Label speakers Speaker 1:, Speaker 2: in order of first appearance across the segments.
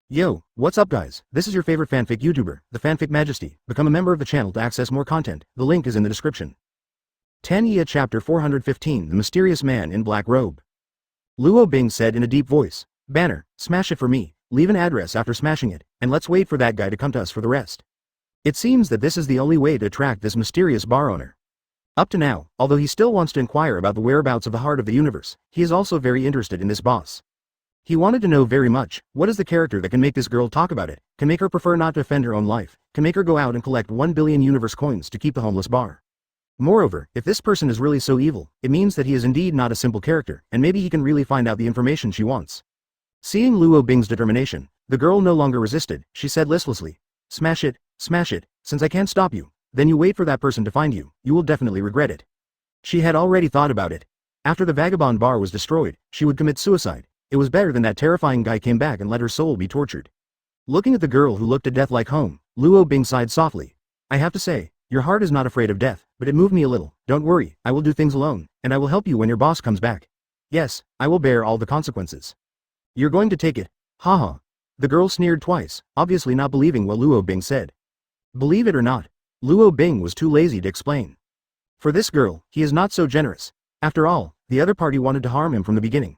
Speaker 1: Yo, what's up guys? This is your favorite fanfic YouTuber, the Fanfic Majesty. Become a member of the channel to access more content. The link is in the description. 10 Iya Chapter 415 The Mysterious Man in Black Robe. Luo Bing said in a deep voice. Banner, smash it for me, leave an address after smashing it, and let's wait for that guy to come to us for the rest. It seems that this is the only way to attract this mysterious bar owner. Up to now, although he still wants to inquire about the whereabouts of the heart of the universe, he is also very interested in this boss. He wanted to know very much, what is the character that can make this girl talk about it, can make her prefer not to defend her own life, can make her go out and collect 1 billion universe coins to keep the homeless bar. Moreover, if this person is really so evil, it means that he is indeed not a simple character, and maybe he can really find out the information she wants. Seeing Luo Bing's determination, the girl no longer resisted. She said listlessly, smash it, since I can't stop you, then you wait for that person to find you, you will definitely regret it. She had already thought about it. After the vagabond bar was destroyed, she would commit suicide. It was better than that terrifying guy came back and let her soul be tortured. Looking at the girl who looked at death like home, Luo Bing sighed softly. I have to say, your heart is not afraid of death, but it moved me a little. Don't worry, I will do things alone, and I will help you when your boss comes back. Yes, I will bear all the consequences. You're going to take it? Haha. The girl sneered twice, obviously not believing what Luo Bing said. Believe it or not, Luo Bing was too lazy to explain. For this girl, he is not so generous. After all, the other party wanted to harm him from the beginning.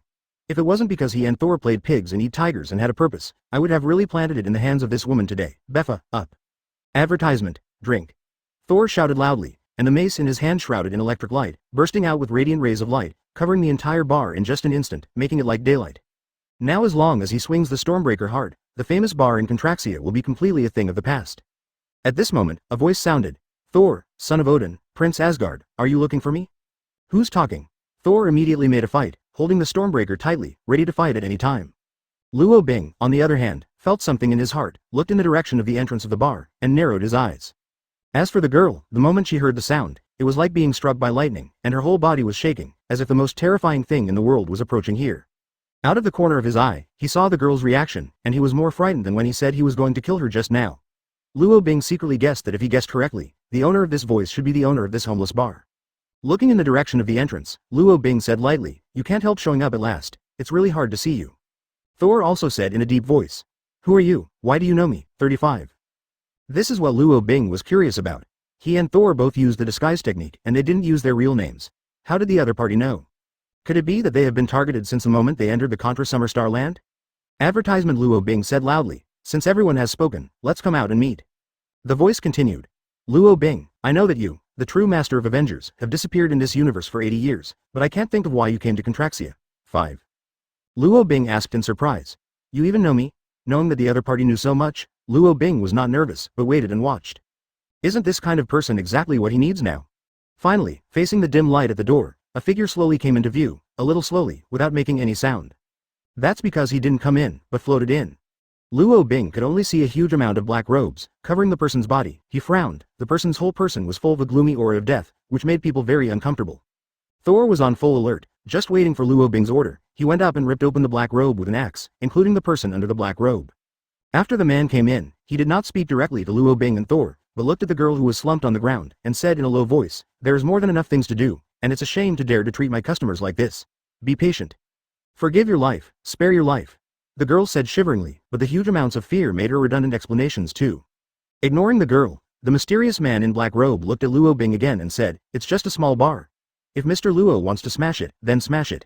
Speaker 1: If it wasn't because he and Thor played pigs and eat tigers and had a purpose, I would have really planted it in the hands of this woman today. Beffa, up. Advertisement, drink. Thor shouted loudly, and the mace in his hand shrouded in electric light, bursting out with radiant rays of light, covering the entire bar in just an instant, making it like daylight. Now as long as he swings the Stormbreaker hard, the famous bar in Contraxia will be completely a thing of the past. At this moment, a voice sounded. Thor, son of Odin, Prince Asgard, are you looking for me? Who's talking? Thor immediately made a fight, holding the Stormbreaker tightly, ready to fight at any time. Luo Bing, on the other hand, felt something in his heart, looked in the direction of the entrance of the bar, and narrowed his eyes. As for the girl, the moment she heard the sound, it was like being struck by lightning, and her whole body was shaking, as if the most terrifying thing in the world was approaching here. Out of the corner of his eye, he saw the girl's reaction, and he was more frightened than when he said he was going to kill her just now. Luo Bing secretly guessed that if he guessed correctly, the owner of this voice should be the owner of this homeless bar. Looking in the direction of the entrance, Luo Bing said lightly, you can't help showing up at last, it's really hard to see you. Thor also said in a deep voice. Who are you, why do you know me? 35. This is what Luo Bing was curious about. He and Thor both used the disguise technique, and they didn't use their real names. How did the other party know? Could it be that they have been targeted since the moment they entered the Contra Summer Star land? Advertisement Luo Bing said loudly, since everyone has spoken, let's come out and meet. The voice continued. Luo Bing, I know that you, the true master of Avengers, have disappeared in this universe for 80 years, but I can't think of why you came to Contraxia. 5. Luo Bing asked in surprise. You even know me? Knowing that the other party knew so much, Luo Bing was not nervous, but waited and watched. Isn't this kind of person exactly what he needs now? Finally, facing the dim light at the door, a figure slowly came into view, a little slowly, without making any sound. That's because he didn't come in, but floated in. Luo Bing could only see a huge amount of black robes, covering the person's body. He frowned. The person's whole person was full of a gloomy aura of death, which made people very uncomfortable. Thor was on full alert, just waiting for Luo Bing's order. He went up and ripped open the black robe with an axe, including the person under the black robe. After the man came in, he did not speak directly to Luo Bing and Thor, but looked at the girl who was slumped on the ground, and said in a low voice, there is more than enough things to do, and it's a shame to dare to treat my customers like this. Be patient. Forgive your life, spare your life. The girl said shiveringly, but the huge amounts of fear made her redundant explanations too. Ignoring the girl, the mysterious man in black robe looked at Luo Bing again and said, it's just a small bar. If Mr. Luo wants to smash it, then smash it.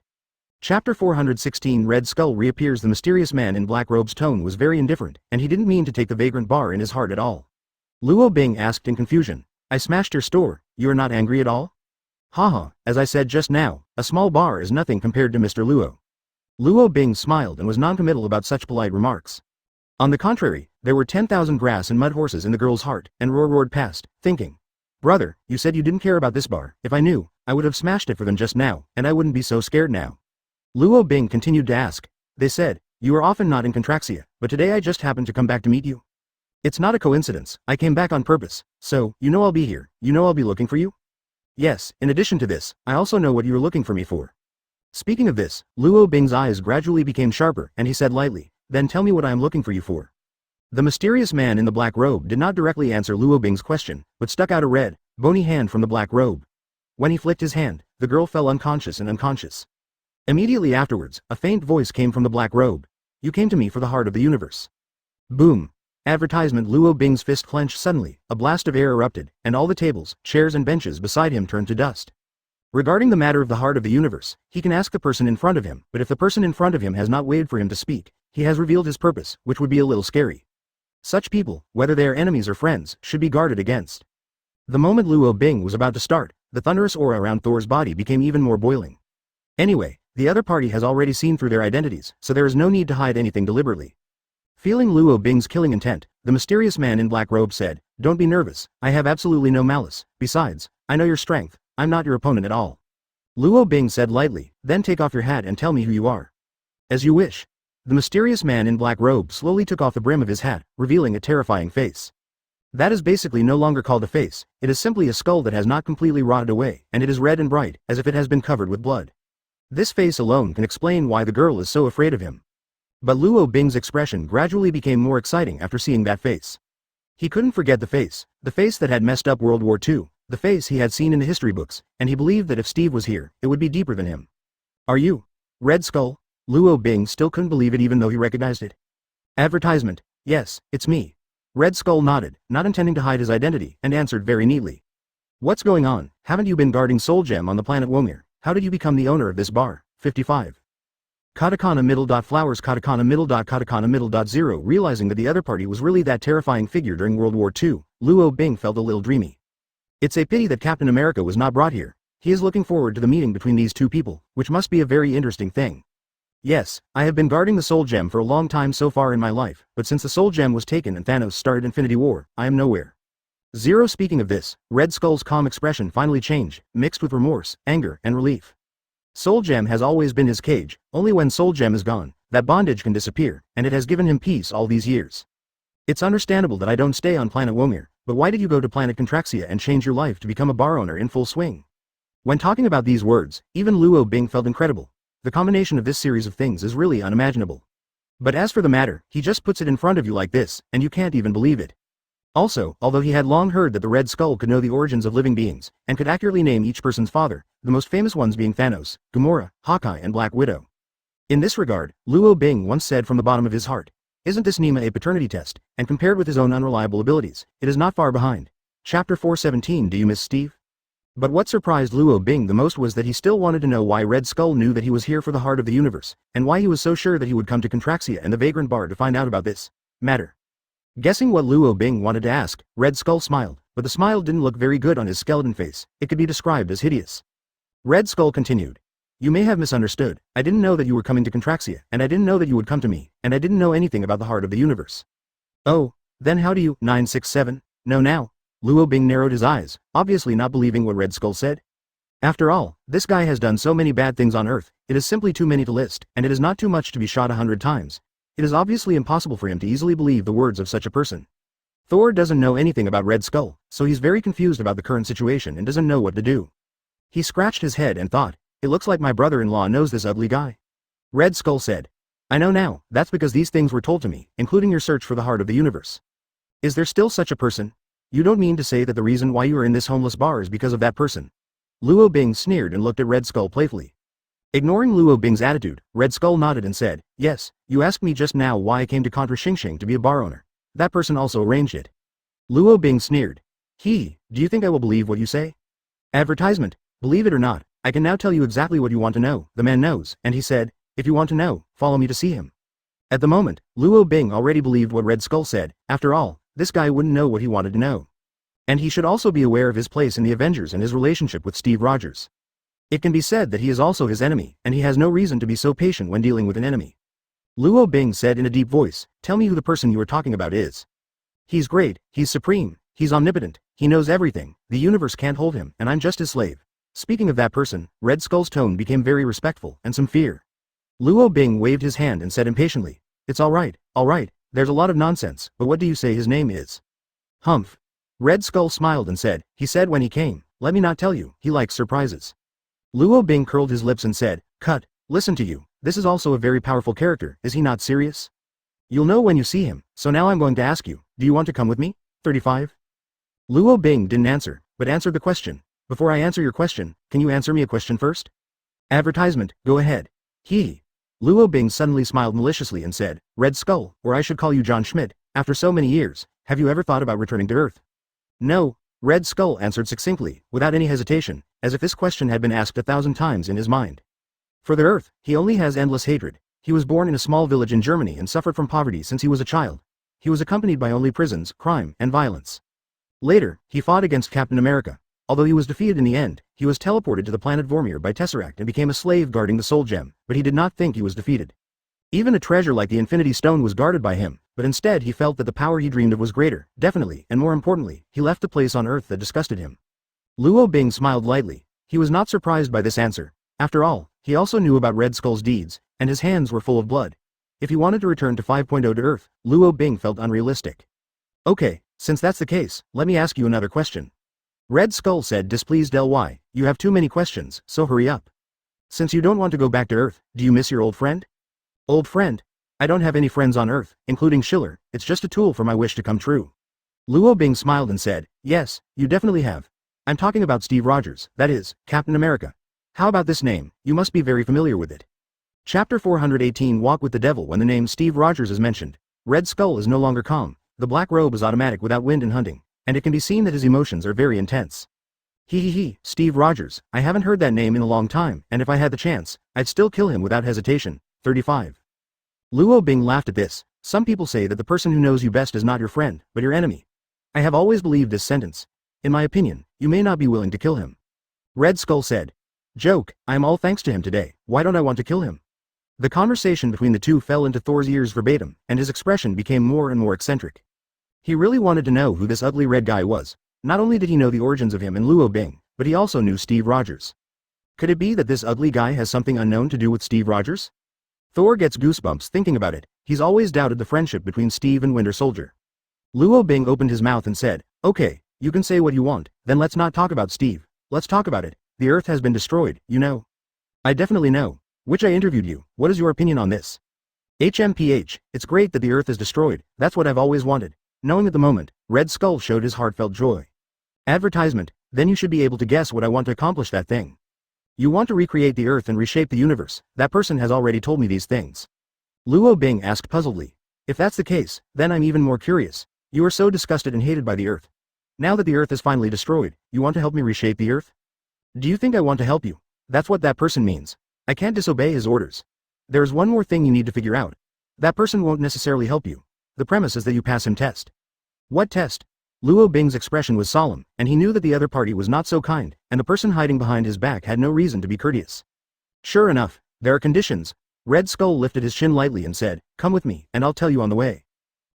Speaker 1: Chapter 416 Red Skull reappears. The mysterious man in black robe's tone was very indifferent, and he didn't mean to take the vagrant bar in his heart at all. Luo Bing asked in confusion, I smashed your store, you are not angry at all? Haha, as I said just now, a small bar is nothing compared to Mr. Luo. Luo Bing smiled and was non-committal about such polite remarks. On the contrary, there were 10,000 grass and mud horses in the girl's heart, and roared past, thinking, brother, you said you didn't care about this bar. If I knew, I would have smashed it for them just now, and I wouldn't be so scared now. Luo Bing continued to ask, they said, you are often not in Contraxia, but today I just happened to come back to meet you. It's not a coincidence, I came back on purpose, so, you know I'll be here, you know I'll be looking for you? Yes, in addition to this, I also know what you are looking for me for. Speaking of this, Luo Bing's eyes gradually became sharper, and he said lightly, then tell me what I am looking for you for. The mysterious man in the black robe did not directly answer Luo Bing's question, but stuck out a red, bony hand from the black robe. When he flicked his hand, the girl fell unconscious and unconscious. Immediately afterwards, a faint voice came from the black robe. You came to me for the heart of the universe. Boom. Advertisement. Luo Bing's fist clenched suddenly, a blast of air erupted, and all the tables, chairs and benches beside him turned to dust. Regarding the matter of the heart of the universe, he can ask the person in front of him, but if the person in front of him has not waited for him to speak, he has revealed his purpose, which would be a little scary. Such people, whether they are enemies or friends, should be guarded against. The moment Luo Bing was about to start, the thunderous aura around Thor's body became even more boiling. Anyway, the other party has already seen through their identities, so there is no need to hide anything deliberately. Feeling Luo Bing's killing intent, the mysterious man in black robe said, "Don't be nervous, I have absolutely no malice, besides, I know your strength, I'm not your opponent at all." Luo Bing said lightly, "Then take off your hat and tell me who you are." "As you wish." The mysterious man in black robe slowly took off the brim of his hat, revealing a terrifying face. That is basically no longer called a face, it is simply a skull that has not completely rotted away, and it is red and bright, as if it has been covered with blood. This face alone can explain why the girl is so afraid of him. But Luo Bing's expression gradually became more exciting after seeing that face. He couldn't forget the face that had messed up World War II, the face he had seen in the history books, and he believed that if Steve was here, it would be deeper than him. "Are you Red Skull?" Luo Bing still couldn't believe it even though he recognized it. Advertisement. "Yes, it's me." Red Skull nodded, not intending to hide his identity, and answered very neatly. "What's going on? Haven't you been guarding Soul Gem on the planet Womir? How did you become the owner of this bar?" 55. Katakana middle dot flowers katakana middle dot 0. Realizing that the other party was really that terrifying figure during World War II, Luo Bing felt a little dreamy. It's a pity that Captain America was not brought here. He is looking forward to the meeting between these two people, which must be a very interesting thing. "Yes, I have been guarding the Soul Gem for a long time so far in my life, but since the Soul Gem was taken and Thanos started Infinity War, I am nowhere." Zero. Speaking of this, Red Skull's calm expression finally changed, mixed with remorse, anger, and relief. Soul Gem has always been his cage, only when Soul Gem is gone, that bondage can disappear, and it has given him peace all these years. "It's understandable that I don't stay on planet Womir, but why did you go to planet Contraxia and change your life to become a bar owner in full swing?" When talking about these words, even Luo Bing felt incredible. The combination of this series of things is really unimaginable. But as for the matter, he just puts it in front of you like this, and you can't even believe it. Also, although he had long heard that the Red Skull could know the origins of living beings, and could accurately name each person's father, the most famous ones being Thanos, Gamora, Hawkeye and Black Widow. In this regard, Luo Bing once said from the bottom of his heart, "Isn't this Nima a paternity test?" And compared with his own unreliable abilities, it is not far behind. Chapter 417. Do you miss Steve? But what surprised Luo Bing the most was that he still wanted to know why Red Skull knew that he was here for the heart of the universe, and why he was so sure that he would come to Contraxia and the Vagrant Bar to find out about this matter. Guessing what Luo Bing wanted to ask, Red Skull smiled, but the smile didn't look very good on his skeleton face. It could be described as hideous. Red Skull continued. "You may have misunderstood. I didn't know that you were coming to Contraxia, and I didn't know that you would come to me, and I didn't know anything about the heart of the universe." "Oh, then how do you 967 know now?" Luo Bing narrowed his eyes, obviously not believing what Red Skull said. After all, this guy has done so many bad things on Earth, it is simply too many to list, and it is not too much to be shot 100 times. It is obviously impossible for him to easily believe the words of such a person. Thor doesn't know anything about Red Skull, so he's very confused about the current situation and doesn't know what to do. He scratched his head and thought, "It looks like my brother-in-law knows this ugly guy." Red Skull said, "I know now, that's because these things were told to me, including your search for the heart of the universe." "Is there still such a person? You don't mean to say that the reason why you are in this homeless bar is because of that person?" Luo Bing sneered and looked at Red Skull playfully. Ignoring Luo Bing's attitude, Red Skull nodded and said, "Yes, you asked me just now why I came to Contra Xingxing to be a bar owner. That person also arranged it." Luo Bing sneered. Do you think I will believe what you say?" Advertisement. "Believe it or not, I can now tell you exactly what you want to know." The man knows, and he said, "If you want to know, follow me to see him." At the moment, Luo Bing already believed what Red Skull said. After all, this guy wouldn't know what he wanted to know. And he should also be aware of his place in the Avengers and his relationship with Steve Rogers. It can be said that he is also his enemy, and he has no reason to be so patient when dealing with an enemy. Luo Bing said in a deep voice, "Tell me who the person you are talking about is." "He's great, he's supreme, he's omnipotent, he knows everything, the universe can't hold him, and I'm just his slave." Speaking of that person, Red Skull's tone became very respectful, and some fear. Luo Bing waved his hand and said impatiently, "It's all right, there's a lot of nonsense, but what do you say his name is?" "Humph." Red Skull smiled and said, "He said when he came, let me not tell you, he likes surprises." Luo Bing curled his lips and said, "Cut, listen to you, this is also a very powerful character, is he not serious? You'll know when you see him, so now I'm going to ask you, do you want to come with me?" 35. Luo Bing didn't answer, but answered the question. "Before I answer your question, can you answer me a question first?" Advertisement. "Go ahead." Luo Bing suddenly smiled maliciously and said, "Red Skull, or I should call you John Schmidt, after so many years, have you ever thought about returning to Earth? No, Red Skull answered succinctly, without any hesitation, as if this question had been asked 1,000 times in his mind. For the Earth, he only has endless hatred. He was born in a small village in Germany and suffered from poverty since he was a child. He was accompanied by only prisons, crime, and violence. Later, he fought against Captain America. Although he was defeated in the end, he was teleported to the planet Vormir by Tesseract and became a slave guarding the Soul Gem, but he did not think he was defeated. Even a treasure like the Infinity Stone was guarded by him, but instead he felt that the power he dreamed of was greater, definitely, and more importantly, he left a place on Earth that disgusted him. Luo Bing smiled lightly. He was not surprised by this answer. After all, he also knew about Red Skull's deeds, and his hands were full of blood. If he wanted to return to 5.0 to Earth, Luo Bing felt unrealistic. Okay, since that's the case, let me ask you another question. Red Skull said, displeased. Ly, you have too many questions, so hurry up. Since you don't want to go back to Earth, do you miss your old friend? Old friend? I don't have any friends on Earth, including Schiller. It's just a tool for my wish to come true. Luo Bing smiled and said, yes, you definitely have. I'm talking about Steve Rogers, that is, Captain America. How about this name? You must be very familiar with it. Chapter 418 Walk with the Devil. When the name Steve Rogers is mentioned, Red Skull is no longer calm. The black robe is automatic without wind and hunting, and it can be seen that his emotions are very intense. Steve Rogers, I haven't heard that name in a long time, and if I had the chance, I'd still kill him without hesitation. 35. Luo Bing laughed at this. Some people say that the person who knows you best is not your friend, but your enemy. I have always believed this sentence. In my opinion, you may not be willing to kill him. Red Skull said. Joke, I am all thanks to him today, why don't I want to kill him? The conversation between the two fell into Thor's ears verbatim, and his expression became more and more eccentric. He really wanted to know who this ugly red guy was. Not only did he know the origins of him and Luo Bing, but he also knew Steve Rogers. Could it be that this ugly guy has something unknown to do with Steve Rogers? Thor gets goosebumps thinking about it. He's always doubted the friendship between Steve and Winter Soldier. Luo Bing opened his mouth and said, okay, you can say what you want, then let's not talk about Steve. Let's talk about it. The Earth has been destroyed, you know. I definitely know. Which I interviewed you. What is your opinion on this? HMPH, it's great that the Earth is destroyed. That's what I've always wanted. Knowing at the moment, Red Skull showed his heartfelt joy. Advertisement, then you should be able to guess what I want to accomplish that thing. You want to recreate the Earth and reshape the universe. That person has already told me these things. Luo Bing asked puzzledly. If that's the case, then I'm even more curious. You are so disgusted and hated by the Earth. Now that the Earth is finally destroyed, you want to help me reshape the Earth? Do you think I want to help you? That's what that person means. I can't disobey his orders. There's one more thing you need to figure out. That person won't necessarily help you. The premise is that you pass him test. What test? Luo Bing's expression was solemn, and he knew that the other party was not so kind, and the person hiding behind his back had no reason to be courteous. Sure enough, there are conditions. Red Skull lifted his chin lightly and said, come with me, and I'll tell you on the way.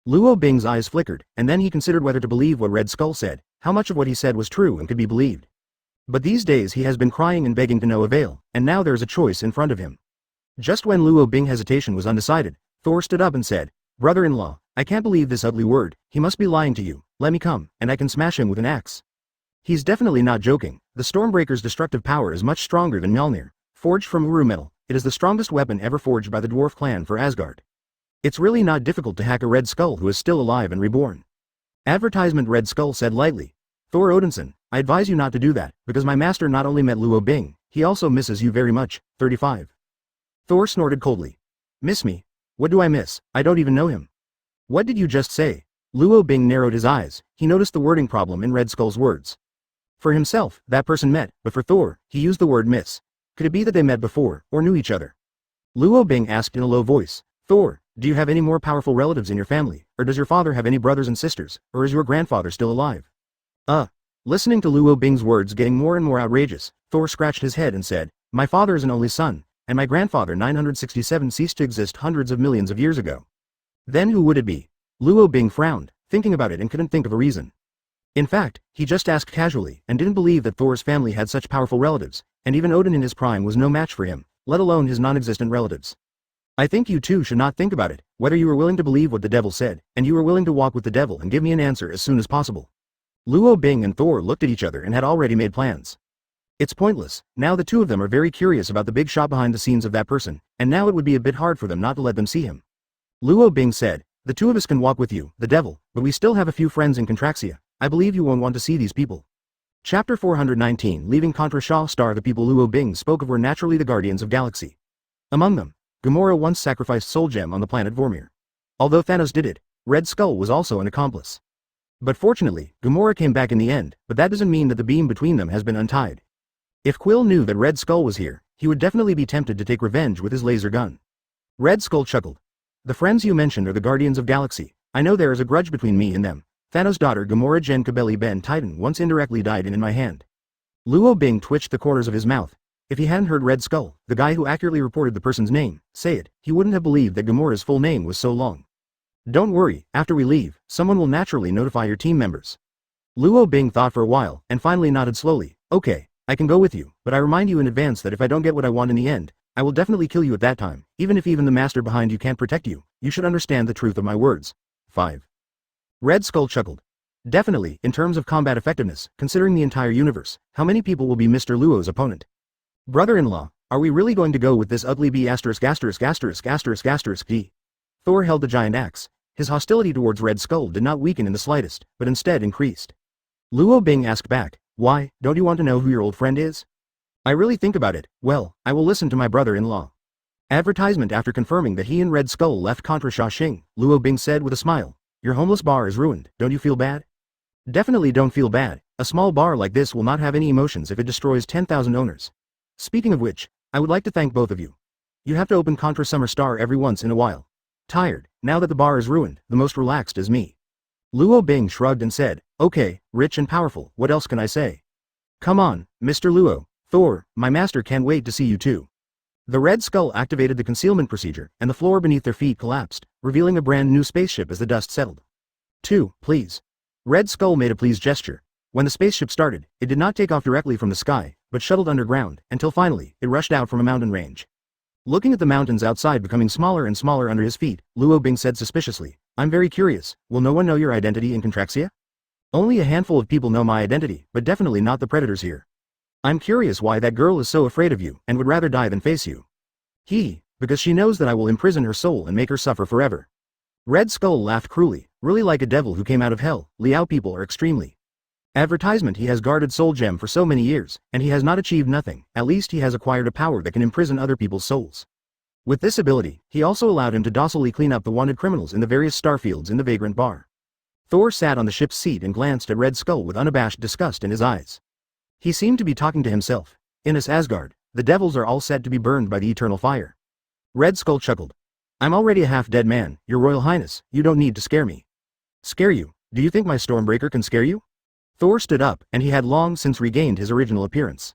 Speaker 1: Luo Bing's eyes flickered, and then he considered whether to believe what Red Skull said, how much of what he said was true and could be believed. But these days he has been crying and begging to no avail, and now there is a choice in front of him. Just when Luo Bing's hesitation was undecided, Thor stood up and said, brother-in-law, I can't believe this ugly word, he must be lying to you, let me come, and I can smash him with an axe. He's definitely not joking. The Stormbreaker's destructive power is much stronger than Mjolnir. Forged from Uru metal, it is the strongest weapon ever forged by the dwarf clan for Asgard. It's really not difficult to hack a Red Skull who is still alive and reborn. Advertisement. Red Skull said lightly. Thor Odinson, I advise you not to do that, because my master not only met Luo Bing, he also misses you very much. 35. Thor snorted coldly. Miss me? What do I miss? I don't even know him. What did you just say? Luo Bing narrowed his eyes. He noticed the wording problem in Red Skull's words. For himself, that person met, but for Thor, he used the word miss. Could it be that they met before, or knew each other? Luo Bing asked in a low voice. Thor, do you have any more powerful relatives in your family, or does your father have any brothers and sisters, or is your grandfather still alive? Listening to Luo Bing's words getting more and more outrageous, Thor scratched his head and said, my father is an only son, and my grandfather 967 ceased to exist hundreds of millions of years ago. Then who would it be? Luo Bing frowned, thinking about it and couldn't think of a reason. In fact, he just asked casually and didn't believe that Thor's family had such powerful relatives, and even Odin in his prime was no match for him, let alone his non-existent relatives. I think you two should not think about it, whether you are willing to believe what the devil said, and you are willing to walk with the devil and give me an answer as soon as possible. Luo Bing and Thor looked at each other and had already made plans. It's pointless, now the two of them are very curious about the big shot behind the scenes of that person, and now it would be a bit hard for them not to let them see him. Luo Bing said, the two of us can walk with you, the devil, but we still have a few friends in Contraxia. I believe you won't want to see these people. Chapter 419 Leaving Contra Shaw Star. The people Luo Bing spoke of were naturally the Guardians of Galaxy. Among them, Gamora once sacrificed Soul Gem on the planet Vormir. Although Thanos did it, Red Skull was also an accomplice. But fortunately, Gamora came back in the end, but that doesn't mean that the beam between them has been untied. If Quill knew that Red Skull was here, he would definitely be tempted to take revenge with his laser gun. Red Skull chuckled. The friends you mentioned are the Guardians of Galaxy. I know there is a grudge between me and them. Thanos' daughter Gamora Jen Kabeli Ben Titan once indirectly died in my hand. Luo Bing twitched the corners of his mouth. If he hadn't heard Red Skull, the guy who accurately reported the person's name, say it, he wouldn't have believed that Gamora's full name was so long. Don't worry, after we leave, someone will naturally notify your team members. Luo Bing thought for a while, and finally nodded slowly. Okay, I can go with you, but I remind you in advance that if I don't get what I want in the end, I will definitely kill you at that time, even if the master behind you can't protect you. You should understand the truth of my words. 5. Red Skull chuckled. Definitely, in terms of combat effectiveness, considering the entire universe, how many people will be Mr. Luo's opponent? Brother-in-law, are we really going to go with this ugly B*****************? D? Thor held the giant axe. His hostility towards Red Skull did not weaken in the slightest, but instead increased. Luo Bing asked back, why, don't you want to know who your old friend is? I really think about it, well, I will listen to my brother-in-law. Advertisement. After confirming that he and Red Skull left Contra Shang, Luo Bing said with a smile, your homeless bar is ruined, don't you feel bad? Definitely don't feel bad. A small bar like this will not have any emotions if it destroys 10,000 owners. Speaking of which, I would like to thank both of you. You have to open Contra Summer Star every once in a while. Tired, now that the bar is ruined, the most relaxed is me. Luo Bing shrugged and said, okay, rich and powerful, what else can I say? Come on, Mr. Luo, Thor, my master can't wait to see you too. The Red Skull activated the concealment procedure, and the floor beneath their feet collapsed, revealing a brand new spaceship as the dust settled. 2, please. Red Skull made a please gesture. When the spaceship started, it did not take off directly from the sky, but shuttled underground, until finally, it rushed out from a mountain range. Looking at the mountains outside becoming smaller and smaller under his feet, Luo Bing said suspiciously, I'm very curious, will no one know your identity in Contraxia? Only a handful of people know my identity, but definitely not the predators here. I'm curious why that girl is so afraid of you, and would rather die than face you. Because she knows that I will imprison her soul and make her suffer forever. Red Skull laughed cruelly, really like a devil who came out of hell. Liao people are extremely. Advertisement. He has guarded Soul Gem for so many years, and he has not achieved nothing. At least he has acquired a power that can imprison other people's souls. With this ability, he also allowed him to docilely clean up the wanted criminals in the various starfields in the Vagrant Bar. Thor sat on the ship's seat and glanced at Red Skull with unabashed disgust in his eyes. He seemed to be talking to himself. In this Asgard, the devils are all set to be burned by the eternal fire. Red Skull chuckled. I'm already a half-dead man, your Royal Highness, you don't need to scare me. Scare you? Do you think my Stormbreaker can scare you? Thor stood up, and he had long since regained his original appearance.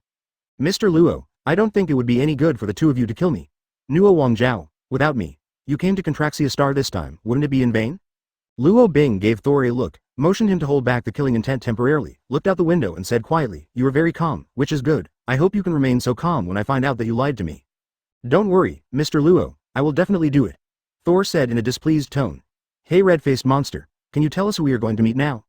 Speaker 1: Mr. Luo, I don't think it would be any good for the two of you to kill me. Nuo Wang Zhao, without me. You came to Contraxia Star this time, wouldn't it be in vain? Luo Bing gave Thor a look, motioned him to hold back the killing intent temporarily, looked out the window and said quietly, you are very calm, which is good. I hope you can remain so calm when I find out that you lied to me. Don't worry, Mr. Luo, I will definitely do it. Thor said in a displeased tone. Hey red-faced monster, can you tell us who we are going to meet now?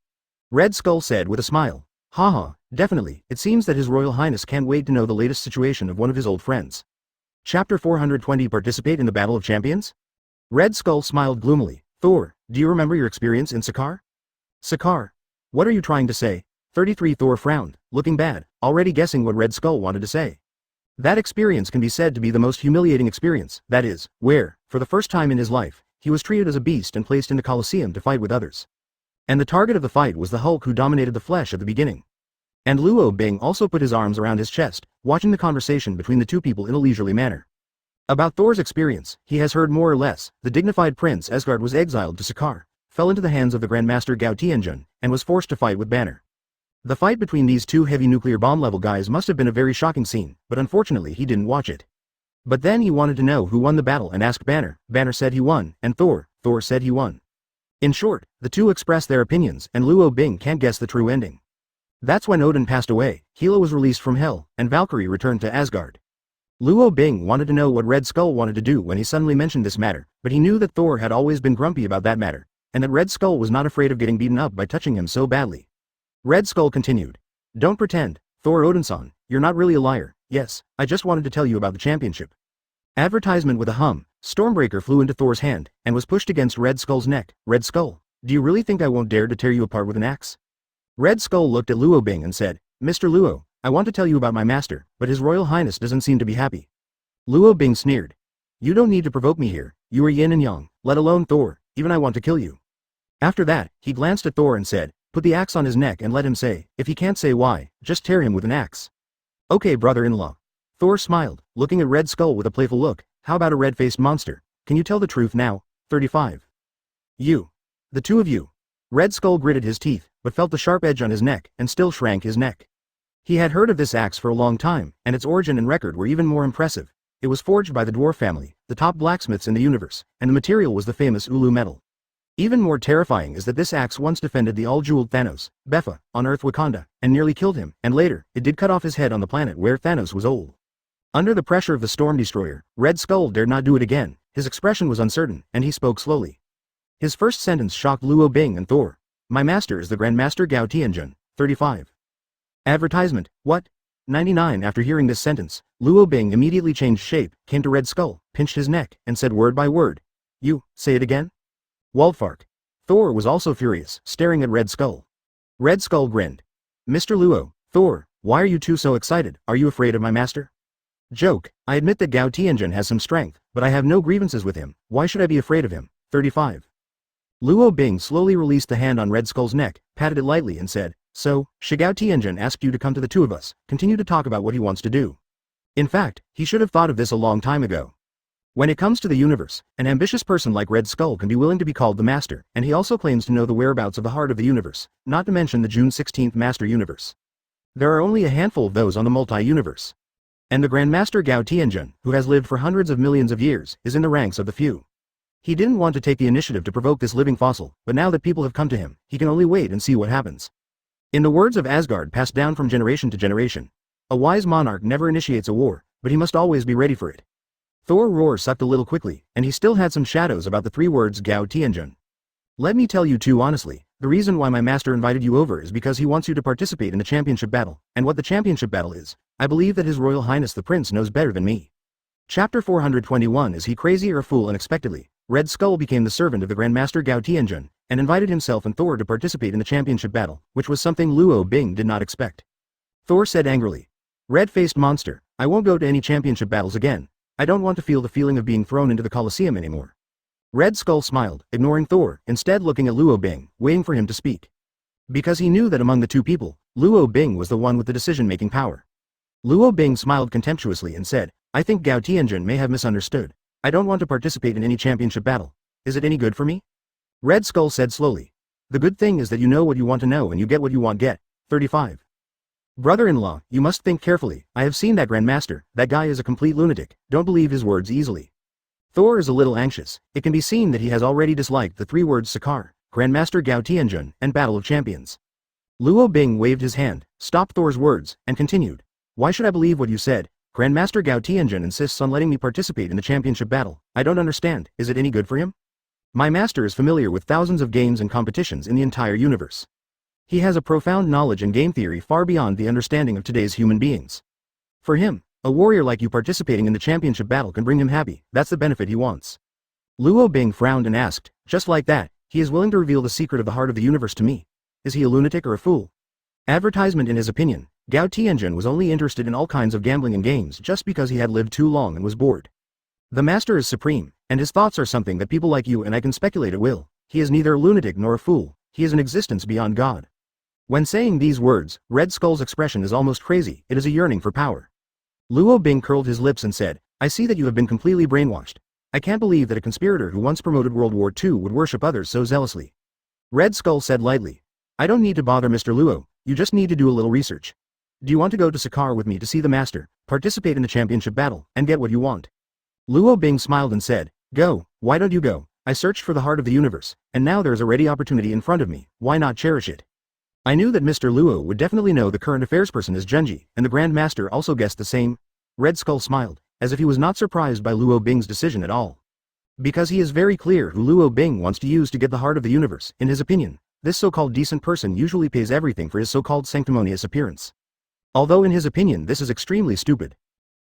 Speaker 1: Red Skull said with a smile. Haha, definitely, it seems that His Royal Highness can't wait to know the latest situation of one of his old friends. Chapter 420. Participate in the Battle of Champions? Red Skull smiled gloomily. Thor, do you remember your experience in Sakaar? Sakaar? What are you trying to say? 33. Thor frowned, looking bad, already guessing what Red Skull wanted to say. That experience can be said to be the most humiliating experience, that is, where, for the first time in his life, he was treated as a beast and placed in the Colosseum to fight with others. And the target of the fight was the Hulk who dominated the flesh at the beginning. And Luo Bing also put his arms around his chest, watching the conversation between the two people in a leisurely manner. About Thor's experience, he has heard more or less. The dignified Prince Asgard was exiled to Sakaar, fell into the hands of the Grandmaster Gao Tianjun, and was forced to fight with Banner. The fight between these two heavy nuclear bomb level guys must have been a very shocking scene, but unfortunately he didn't watch it. But then he wanted to know who won the battle and asked Banner. Banner said he won, and Thor said he won. In short, the two expressed their opinions, and Luo Bing can't guess the true ending. That's when Odin passed away, Hela was released from Hell, and Valkyrie returned to Asgard. Luo Bing wanted to know what Red Skull wanted to do when he suddenly mentioned this matter, but he knew that Thor had always been grumpy about that matter, and that Red Skull was not afraid of getting beaten up by touching him so badly. Red Skull continued. Don't pretend, Thor Odinson, you're not really a liar. Yes, I just wanted to tell you about the championship. Advertisement. With a hum, Stormbreaker flew into Thor's hand, and was pushed against Red Skull's neck. Red Skull, do you really think I won't dare to tear you apart with an axe? Red Skull looked at Luo Bing and said, Mr. Luo, I want to tell you about my master, but His Royal Highness doesn't seem to be happy. Luo Bing sneered. You don't need to provoke me here, you are yin and yang, let alone Thor, even I want to kill you. After that, he glanced at Thor and said, "Put the axe on his neck and let him say, if he can't say why, just tear him with an axe." "Okay, brother-in-law." Thor smiled, looking at Red Skull with a playful look. "How about a red-faced monster? Can you tell the truth now?" 35. "You. The two of you." Red Skull gritted his teeth, but felt the sharp edge on his neck, and still shrank his neck. He had heard of this axe for a long time, and its origin and record were even more impressive. It was forged by the dwarf family, the top blacksmiths in the universe, and the material was the famous Ulu metal. Even more terrifying is that this axe once defended the all-jeweled Thanos, Bepha, on Earth Wakanda, and nearly killed him, and later, it did cut off his head on the planet where Thanos was old. Under the pressure of the Storm Destroyer, Red Skull dared not do it again. His expression was uncertain, and he spoke slowly. His first sentence shocked Luo Bing and Thor. "My master is the Grandmaster Gao Tianjun." 35. Advertisement, what? 99. After hearing this sentence, Luo Bing immediately changed shape, came to Red Skull, pinched his neck, and said word by word. "You, say it again?" Waldfark. Thor was also furious, staring at Red Skull. Red Skull grinned. "Mr. Luo, Thor, why are you two so excited? Are you afraid of my master?" Joke. "I admit that Gao Tianjun has some strength, but I have no grievances with him. Why should I be afraid of him?" 35. Luo Bing slowly released the hand on Red Skull's neck, patted it lightly and said, "So, Shigao Tianjun asked you to come to the two of us, continue to talk about what he wants to do. In fact, he should have thought of this a long time ago. When it comes to the universe, an ambitious person like Red Skull can be willing to be called the Master, and he also claims to know the whereabouts of the heart of the universe, not to mention the June 16th Master Universe. There are only a handful of those on the multi-universe. And the Grandmaster Gao Tianjun, who has lived for hundreds of millions of years, is in the ranks of the few. He didn't want to take the initiative to provoke this living fossil, but now that people have come to him, he can only wait and see what happens. In the words of Asgard passed down from generation to generation, a wise monarch never initiates a war, but he must always be ready for it." Thor roar sucked a little quickly, and he still had some shadows about the three words Gao Tianjun. "Let me tell you two honestly, the reason why my master invited you over is because he wants you to participate in the championship battle, and what the championship battle is, I believe that His Royal Highness the Prince knows better than me." Chapter 421. Is he crazy or a fool? Unexpectedly, Red Skull became the servant of the Grandmaster Gao Tianjun, and invited himself and Thor to participate in the championship battle, which was something Luo Bing did not expect. Thor said angrily, "Red-faced monster, I won't go to any championship battles again. I don't want to feel the feeling of being thrown into the Colosseum anymore." Red Skull smiled, ignoring Thor, instead looking at Luo Bing, waiting for him to speak. Because he knew that among the two people, Luo Bing was the one with the decision-making power. Luo Bing smiled contemptuously and said, "I think Gao Tianjun may have misunderstood. I don't want to participate in any championship battle. Is it any good for me?" Red Skull said slowly, "The good thing is that you know what you want to know and you get what you want get." 35. "Brother-in-law, you must think carefully. I have seen that Grandmaster. That guy is a complete lunatic. Don't believe his words easily." Thor is a little anxious. It can be seen that he has already disliked the three words Sakaar, Grandmaster Gao Tianjun, and Battle of Champions. Luo Bing waved his hand, stopped Thor's words, and continued, "Why should I believe what you said? Grandmaster Gao Tianjun insists on letting me participate in the championship battle. I don't understand. Is it any good for him? My master is familiar with thousands of games and competitions in the entire universe. He has a profound knowledge in game theory far beyond the understanding of today's human beings. For him, a warrior like you participating in the championship battle can bring him happy. That's the benefit he wants." Luo Bing frowned and asked, "Just like that, he is willing to reveal the secret of the heart of the universe to me? Is he a lunatic or a fool?" Advertisement. In his opinion, Gao Tianjun was only interested in all kinds of gambling and games just because he had lived too long and was bored. The master is supreme, and his thoughts are something that people like you and I can speculate at will. He is neither a lunatic nor a fool. He is an existence beyond God. When saying these words, Red Skull's expression is almost crazy. It is a yearning for power. Luo Bing curled his lips and said, "I see that you have been completely brainwashed. I can't believe that a conspirator who once promoted World War II would worship others so zealously." Red Skull said lightly, "I don't need to bother Mr. Luo. You just need to do a little research. Do you want to go to Sakaar with me to see the master, participate in the championship battle, and get what you want?" Luo Bing smiled and said, "Go, why don't you go? I searched for the heart of the universe, and now there is a ready opportunity in front of me. Why not cherish it?" I knew that Mr. Luo would definitely know the current affairs person is Junji, and the Grand Master also guessed the same. Red Skull smiled, as if he was not surprised by Luo Bing's decision at all. Because he is very clear who Luo Bing wants to use to get the heart of the universe. In his opinion, this so-called decent person usually pays everything for his so-called sanctimonious appearance. Although in his opinion this is extremely stupid.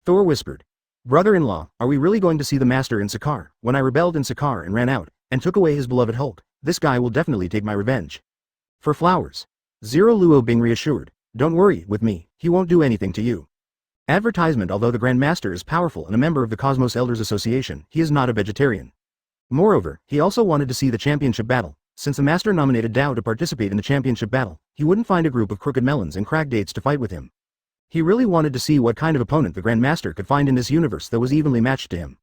Speaker 1: Thor whispered, "Brother-in-law, are we really going to see the master in Sakaar? When I rebelled in Sakaar and ran out, and took away his beloved Hulk, this guy will definitely take my revenge." "For flowers." Zero. Luo Bing reassured, "Don't worry, with me, he won't do anything to you." Advertisement. Although the Grand Master is powerful and a member of the Cosmos Elders Association, he is not a vegetarian. Moreover, he also wanted to see the championship battle, Since the master nominated Dao to participate in the championship battle, he wouldn't find a group of crooked melons and crack dates to fight with him. He really wanted to see what kind of opponent the Grandmaster could find in this universe that was evenly matched to him.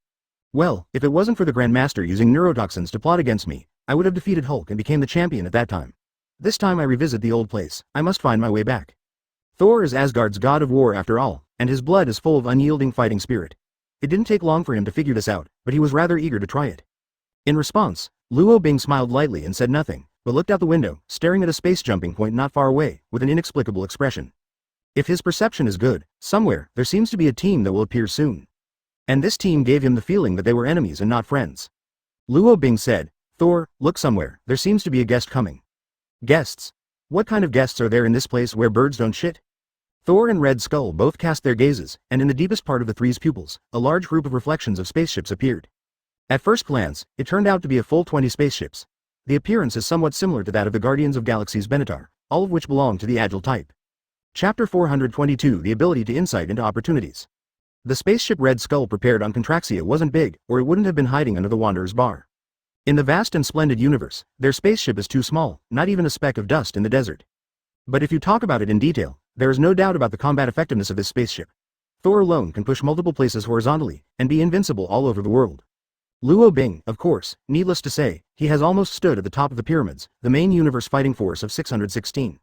Speaker 1: Well, if it wasn't for the Grandmaster using neurotoxins to plot against me, I would have defeated Hulk and became the champion at that time. This time I revisit the old place, I must find my way back. Thor is Asgard's god of war after all, and his blood is full of unyielding fighting spirit. It didn't take long for him to figure this out, but he was rather eager to try it. In response, Luo Bing smiled lightly and said nothing, but looked out the window, staring at a space jumping point not far away, with an inexplicable expression. If his perception is good, somewhere, there seems to be a team that will appear soon. And this team gave him the feeling that they were enemies and not friends. Luo Bing said, Thor, look somewhere, there seems to be a guest coming. Guests? What kind of guests are there in this place where birds don't shit? Thor and Red Skull both cast their gazes, and in the deepest part of the three's pupils, a large group of reflections of spaceships appeared. At first glance, it turned out to be a full 20 spaceships. The appearance is somewhat similar to that of the Guardians of Galaxy's Benatar, all of which belong to the Agile type. Chapter 422 The Ability to Insight into Opportunities. The spaceship Red Skull prepared on Contraxia wasn't big, or it wouldn't have been hiding under the Wanderer's bar. In the vast and splendid universe, their spaceship is too small, not even a speck of dust in the desert. But if you talk about it in detail, there is no doubt about the combat effectiveness of this spaceship. Thor alone can push multiple places horizontally, and be invincible all over the world. Luo Bing, of course, needless to say, he has almost stood at the top of the pyramids, the main universe fighting force of 616.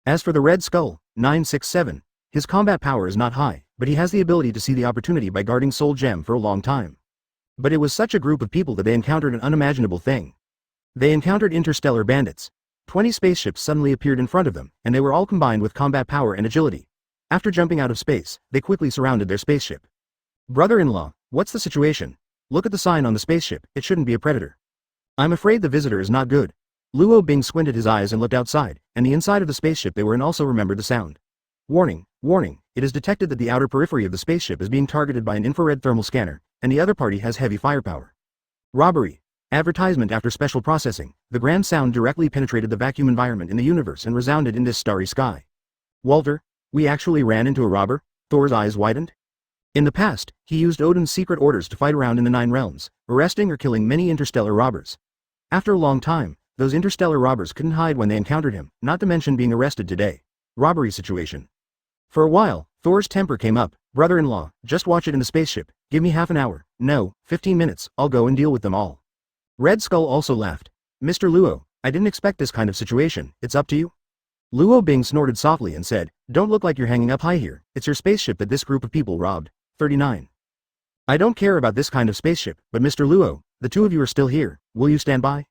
Speaker 1: As for the Red Skull, 967, his combat power is not high, but he has the ability to see the opportunity by guarding Soul Gem for a long time. But it was such a group of people that they encountered an unimaginable thing. They encountered interstellar bandits. 20 spaceships suddenly appeared in front of them, and they were all combined with combat power and agility. After jumping out of space, they quickly surrounded their spaceship. Brother-in-law, what's the situation? Look at the sign on the spaceship, it shouldn't be a predator. I'm afraid the visitor is not good. Luo Bing squinted his eyes and looked outside, and the inside of the spaceship they were in also remembered the sound. Warning, warning, it is detected that the outer periphery of the spaceship is being targeted by an infrared thermal scanner, and the other party has heavy firepower. Robbery. Advertisement after special processing, the grand sound directly penetrated the vacuum environment in the universe and resounded in this starry sky. Walter, we actually ran into a robber? Thor's eyes widened. In the past, he used Odin's secret orders to fight around in the 9 realms, arresting or killing many interstellar robbers. After a long time, those interstellar robbers couldn't hide when they encountered him, not to mention being arrested today. Robbery situation. For a while, Thor's temper came up. Brother-in-law, just watch it in the spaceship, give me half an hour, no, 15 minutes, I'll go and deal with them all. Red Skull also laughed. Mr. Luo, I didn't expect this kind of situation, it's up to you? Luo Bing snorted softly and said, don't look like you're hanging up high here, it's your spaceship that this group of people robbed. 39. I don't care about this kind of spaceship, but Mr. Luo, the two of you are still here, will you stand by?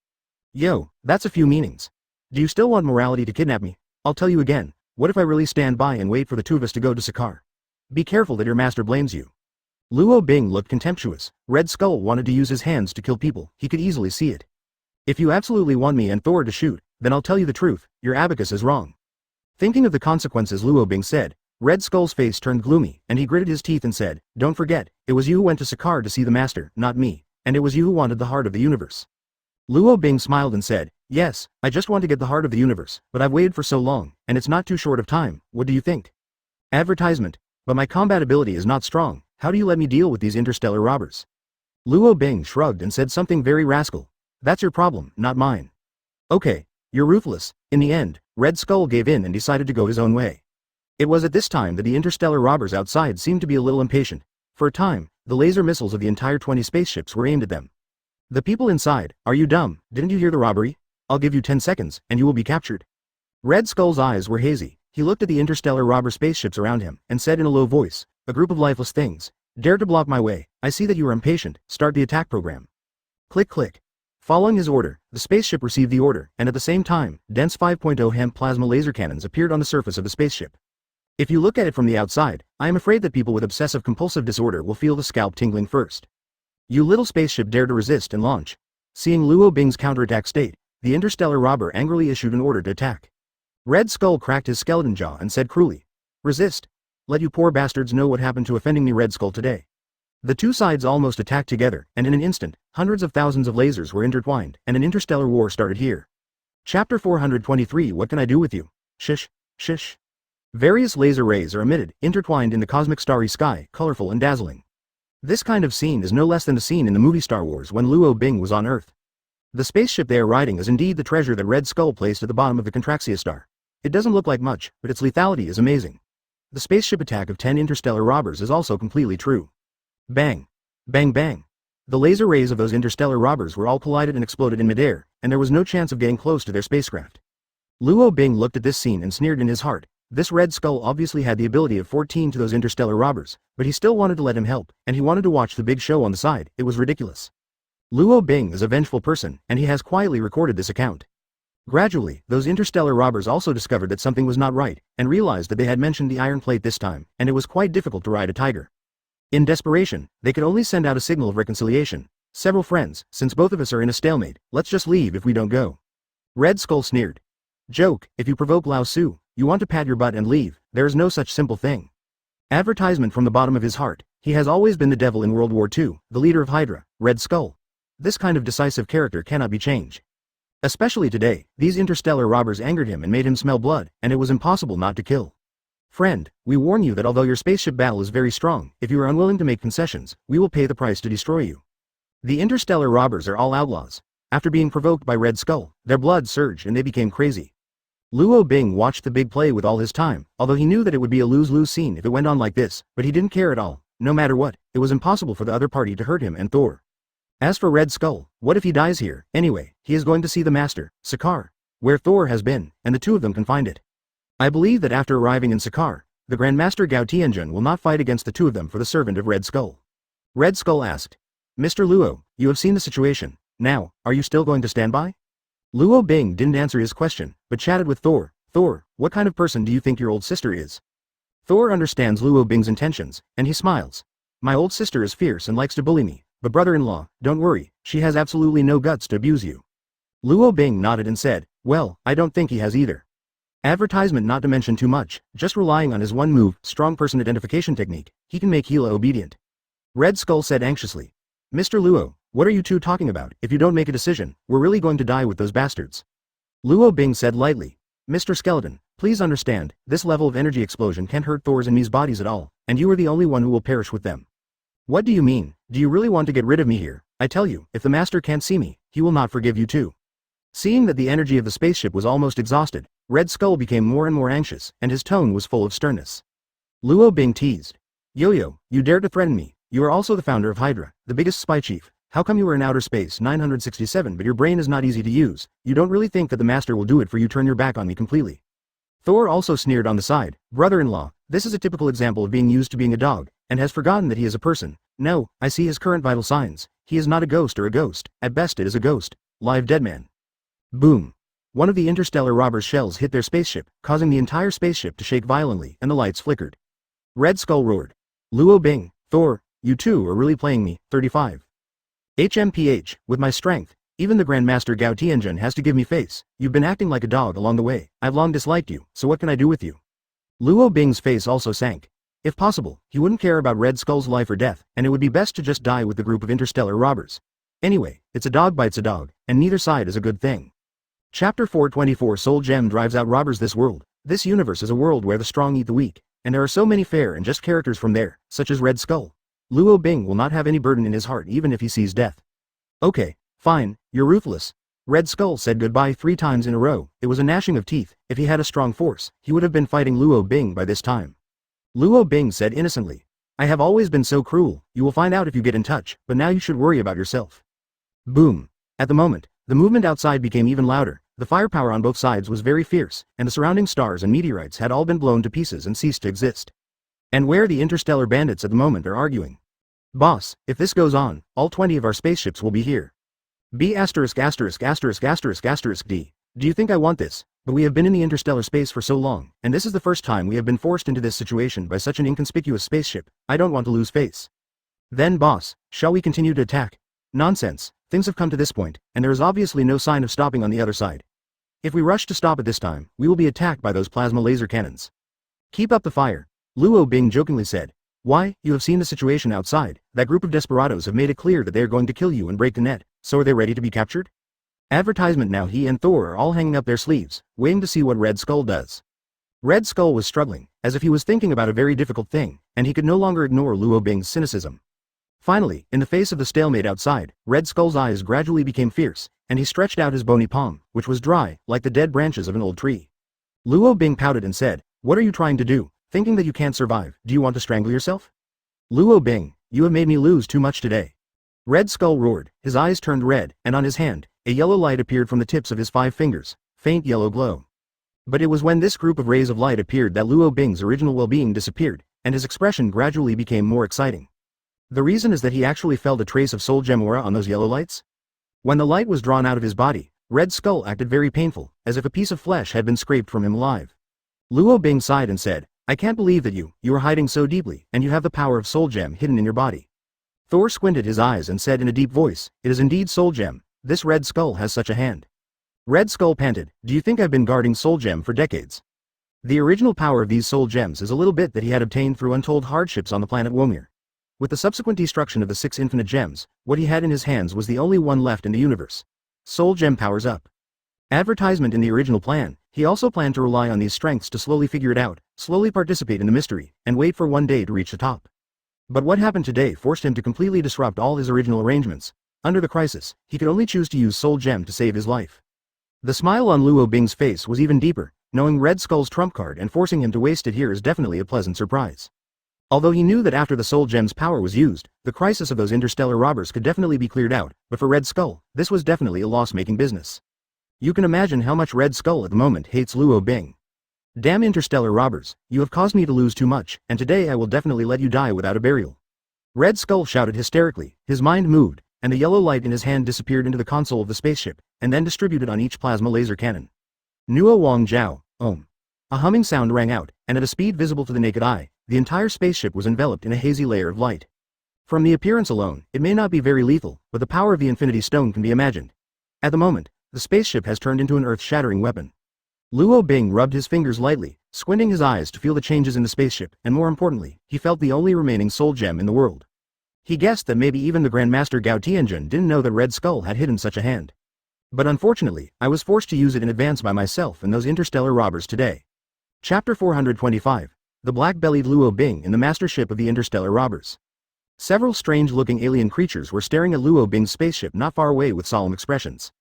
Speaker 1: Yo, that's a few meanings. Do you still want morality to kidnap me? I'll tell you again, what if I really stand by and wait for the two of us to go to Sakaar? Be careful that your master blames you. Luo Bing looked contemptuous. Red Skull wanted to use his hands to kill people, he could easily see it. If you absolutely want me and Thor to shoot, then I'll tell you the truth, your abacus is wrong. Thinking of the consequences, Luo Bing said. Red Skull's face turned gloomy, and he gritted his teeth and said, don't forget, it was you who went to Sakaar to see the master, not me, and it was you who wanted the heart of the universe. Luo Bing smiled and said, yes, I just want to get the heart of the universe, but I've waited for so long, and it's not too short of time, what do you think? Advertisement. But my combat ability is not strong, how do you let me deal with these interstellar robbers? Luo Bing shrugged and said something very rascal. That's your problem, not mine. Okay, you're ruthless. In the end, Red Skull gave in and decided to go his own way. It was at this time that the interstellar robbers outside seemed to be a little impatient. For a time, the laser missiles of the entire 20 spaceships were aimed at them. The people inside, are you dumb? Didn't you hear the robbery? I'll give you 10 seconds, and you will be captured. Red Skull's eyes were hazy. He looked at the interstellar robber spaceships around him, and said in a low voice, a group of lifeless things. Dare to block my way, I see that you are impatient, start the attack program. Click click. Following his order, the spaceship received the order, and at the same time, dense 5.0 hemp plasma laser cannons appeared on the surface of the spaceship. If you look at it from the outside, I am afraid that people with obsessive-compulsive disorder will feel the scalp tingling first. You little spaceship dare to resist and launch. Seeing Luo Bing's counterattack state, the interstellar robber angrily issued an order to attack. Red Skull cracked his skeleton jaw and said cruelly, resist. Let you poor bastards know what happened to offending me, Red Skull, today. The two sides almost attacked together, and in an instant, hundreds of thousands of lasers were intertwined, and an interstellar war started here. Chapter 423 What can I do with you? Shish, shish. Various laser rays are emitted, intertwined in the cosmic starry sky, colorful and dazzling. This kind of scene is no less than the scene in the movie Star Wars when Luo Bing was on Earth. The spaceship they are riding is indeed the treasure that Red Skull placed at the bottom of the Contraxia star. It doesn't look like much, but its lethality is amazing. The spaceship attack of 10 interstellar robbers is also completely true. Bang! Bang bang! The laser rays of those interstellar robbers were all collided and exploded in midair, and there was no chance of getting close to their spacecraft. Luo Bing looked at this scene and sneered in his heart. This Red Skull obviously had the ability of 14 to those interstellar robbers, but he still wanted to let him help, and he wanted to watch the big show on the side. It was ridiculous. Luo Bing is a vengeful person, and he has quietly recorded this account. Gradually, those interstellar robbers also discovered that something was not right, and realized that they had mentioned the iron plate this time, and it was quite difficult to ride a tiger. In desperation, they could only send out a signal of reconciliation. Several friends, since both of us are in a stalemate, let's just leave if we don't go. Red Skull sneered. Joke, if you provoke Lao Su, you want to pat your butt and leave, there is no such simple thing. Advertisement from the bottom of his heart, he has always been the devil in World War II, the leader of Hydra, Red Skull. This kind of decisive character cannot be changed. Especially today, these interstellar robbers angered him and made him smell blood, and it was impossible not to kill. Friend, we warn you that although your spaceship battle is very strong, if you are unwilling to make concessions, we will pay the price to destroy you. The interstellar robbers are all outlaws. After being provoked by Red Skull, their blood surged and they became crazy. Luo Bing watched the big play with all his time, although he knew that it would be a lose-lose scene if it went on like this, but he didn't care at all. No matter what, it was impossible for the other party to hurt him and Thor. As for Red Skull, what if he dies here? Anyway, he is going to see the master, Sakaar, where Thor has been, and the two of them can find it. I believe that after arriving in Sakaar, the Grandmaster Gao Tianjun will not fight against the two of them for the servant of Red Skull. Red Skull asked. Mr. Luo, you have seen the situation. Now, are you still going to stand by? Luo Bing didn't answer his question, but chatted with Thor. Thor, what kind of person do you think your old sister is? Thor understands Luo Bing's intentions, and he smiles. My old sister is fierce and likes to bully me, but brother-in-law, don't worry, she has absolutely no guts to abuse you. Luo Bing nodded and said, well, I don't think he has either. Advertisement not to mention too much, just relying on his one move, strong person identification technique, he can make Hela obedient. Red Skull said anxiously. Mr. Luo, what are you two talking about? If you don't make a decision, we're really going to die with those bastards. Luo Bing said lightly. Mr. Skeleton, please understand, this level of energy explosion can't hurt Thor's and me's bodies at all, and you are the only one who will perish with them. What do you mean? Do you really want to get rid of me here? I tell you, if the master can't see me, he will not forgive you too. Seeing that the energy of the spaceship was almost exhausted, Red Skull became more and more anxious, and his tone was full of sternness. Luo Bing teased. Yo-yo, you dare to threaten me, you are also the founder of Hydra, the biggest spy chief. How come you were in outer space 967 but your brain is not easy to use? You don't really think that the master will do it for you? Turn your back on me completely. Thor also sneered on the side. Brother-in-law, this is a typical example of being used to being a dog, and has forgotten that he is a person. No, I see his current vital signs. He is not a ghost or a ghost. At best it is a ghost. Live dead man. Boom. One of the interstellar robbers' shells hit their spaceship, causing the entire spaceship to shake violently, and the lights flickered. Red Skull roared. Luo Bing, Thor, you two are really playing me. 35. HMPH, with my strength, even the Grandmaster Gao Tianjun has to give me face. You've been acting like a dog along the way. I've long disliked you, so what can I do with you? Luo Bing's face also sank. If possible, he wouldn't care about Red Skull's life or death, and it would be best to just die with the group of interstellar robbers. Anyway, it's a dog bites a dog, and neither side is a good thing. Chapter 424 Soul Gem drives out robbers. This world, this universe is a world where the strong eat the weak, and there are so many fair and just characters from there, such as Red Skull. Luo Bing will not have any burden in his heart even if he sees death. Okay, fine, you're ruthless. Red Skull said goodbye 3 times in a row. It was a gnashing of teeth. If he had a strong force, he would have been fighting Luo Bing by this time. Luo Bing said innocently. I have always been so cruel, you will find out if you get in touch, but now you should worry about yourself. Boom. At the moment, the movement outside became even louder. The firepower on both sides was very fierce, and the surrounding stars and meteorites had all been blown to pieces and ceased to exist. And where the interstellar bandits at the moment are arguing. Boss, if this goes on, all 20 of our spaceships will be here. B******************************************************************************************************************************************************************************************************************************************************************************************� for so long, and this is the first time we have been forced into this situation by such an inconspicuous spaceship. I don't want to lose face. Then boss, shall we continue to attack? Nonsense, things have come to this point, and there is obviously no sign of stopping on the other side. If we rush to stop at this time, we will be attacked by those plasma laser cannons. Keep up the fire, Luo Bing jokingly said. Why, you have seen the situation outside. That group of desperados have made it clear that they are going to kill you and break the net, so are they ready to be captured? Advertisement. Now he and Thor are all hanging up their sleeves, waiting to see what Red Skull does. Red Skull was struggling, as if he was thinking about a very difficult thing, and he could no longer ignore Luo Bing's cynicism. Finally, in the face of the stalemate outside, Red Skull's eyes gradually became fierce, and he stretched out his bony palm, which was dry, like the dead branches of an old tree. Luo Bing pouted and said, "What are you trying to do? Thinking that you can't survive, do you want to strangle yourself?" "Luo Bing, you have made me lose too much today." Red Skull roared, his eyes turned red, and on his hand, a yellow light appeared from the tips of his 5 fingers, faint yellow glow. But it was when this group of rays of light appeared that Luo Bing's original well-being disappeared, and his expression gradually became more exciting. The reason is that he actually felt a trace of soul gem aura on those yellow lights. When the light was drawn out of his body, Red Skull acted very painful, as if a piece of flesh had been scraped from him alive. Luo Bing sighed and said, "I can't believe that you are hiding so deeply, and you have the power of soul gem hidden in your body." Thor squinted his eyes and said in a deep voice, "It is indeed soul gem, this Red Skull has such a hand." Red Skull panted, "Do you think I've been guarding soul gem for decades?" The original power of these soul gems is a little bit that he had obtained through untold hardships on the planet Womir. With the subsequent destruction of the 6 infinite gems, what he had in his hands was the only one left in the universe. Soul gem powers up. Advertisement in the original plan, he also planned to rely on these strengths to slowly figure it out, slowly participate in the mystery, and wait for one day to reach the top. But what happened today forced him to completely disrupt all his original arrangements. Under the crisis, he could only choose to use soul gem to save his life. The smile on Luo Bing's face was even deeper, knowing Red Skull's trump card and forcing him to waste it here is definitely a pleasant surprise. Although he knew that after the soul gem's power was used, the crisis of those interstellar robbers could definitely be cleared out, but for Red Skull, this was definitely a loss-making business. You can imagine how much Red Skull at the moment hates Luo Bing. "Damn interstellar robbers, you have caused me to lose too much, and today I will definitely let you die without a burial." Red Skull shouted hysterically, his mind moved, and the yellow light in his hand disappeared into the console of the spaceship, and then distributed on each plasma laser cannon. Nuo Wang Jiao, Om. A humming sound rang out, and at a speed visible to the naked eye, the entire spaceship was enveloped in a hazy layer of light. From the appearance alone, it may not be very lethal, but the power of the Infinity Stone can be imagined. At the moment, the spaceship has turned into an earth-shattering weapon. Luo Bing rubbed his fingers lightly, squinting his eyes to feel the changes in the spaceship, and more importantly, he felt the only remaining soul gem in the world. He guessed that maybe even the Grandmaster Gao Tianjun didn't know that Red Skull had hidden such a hand. But unfortunately, I was forced to use it in advance by myself and those interstellar robbers today. Chapter 425. The Black-Bellied Luo Bing in the Mastership of the Interstellar Robbers. Several strange-looking alien creatures were staring at Luo Bing's spaceship not far away with solemn expressions.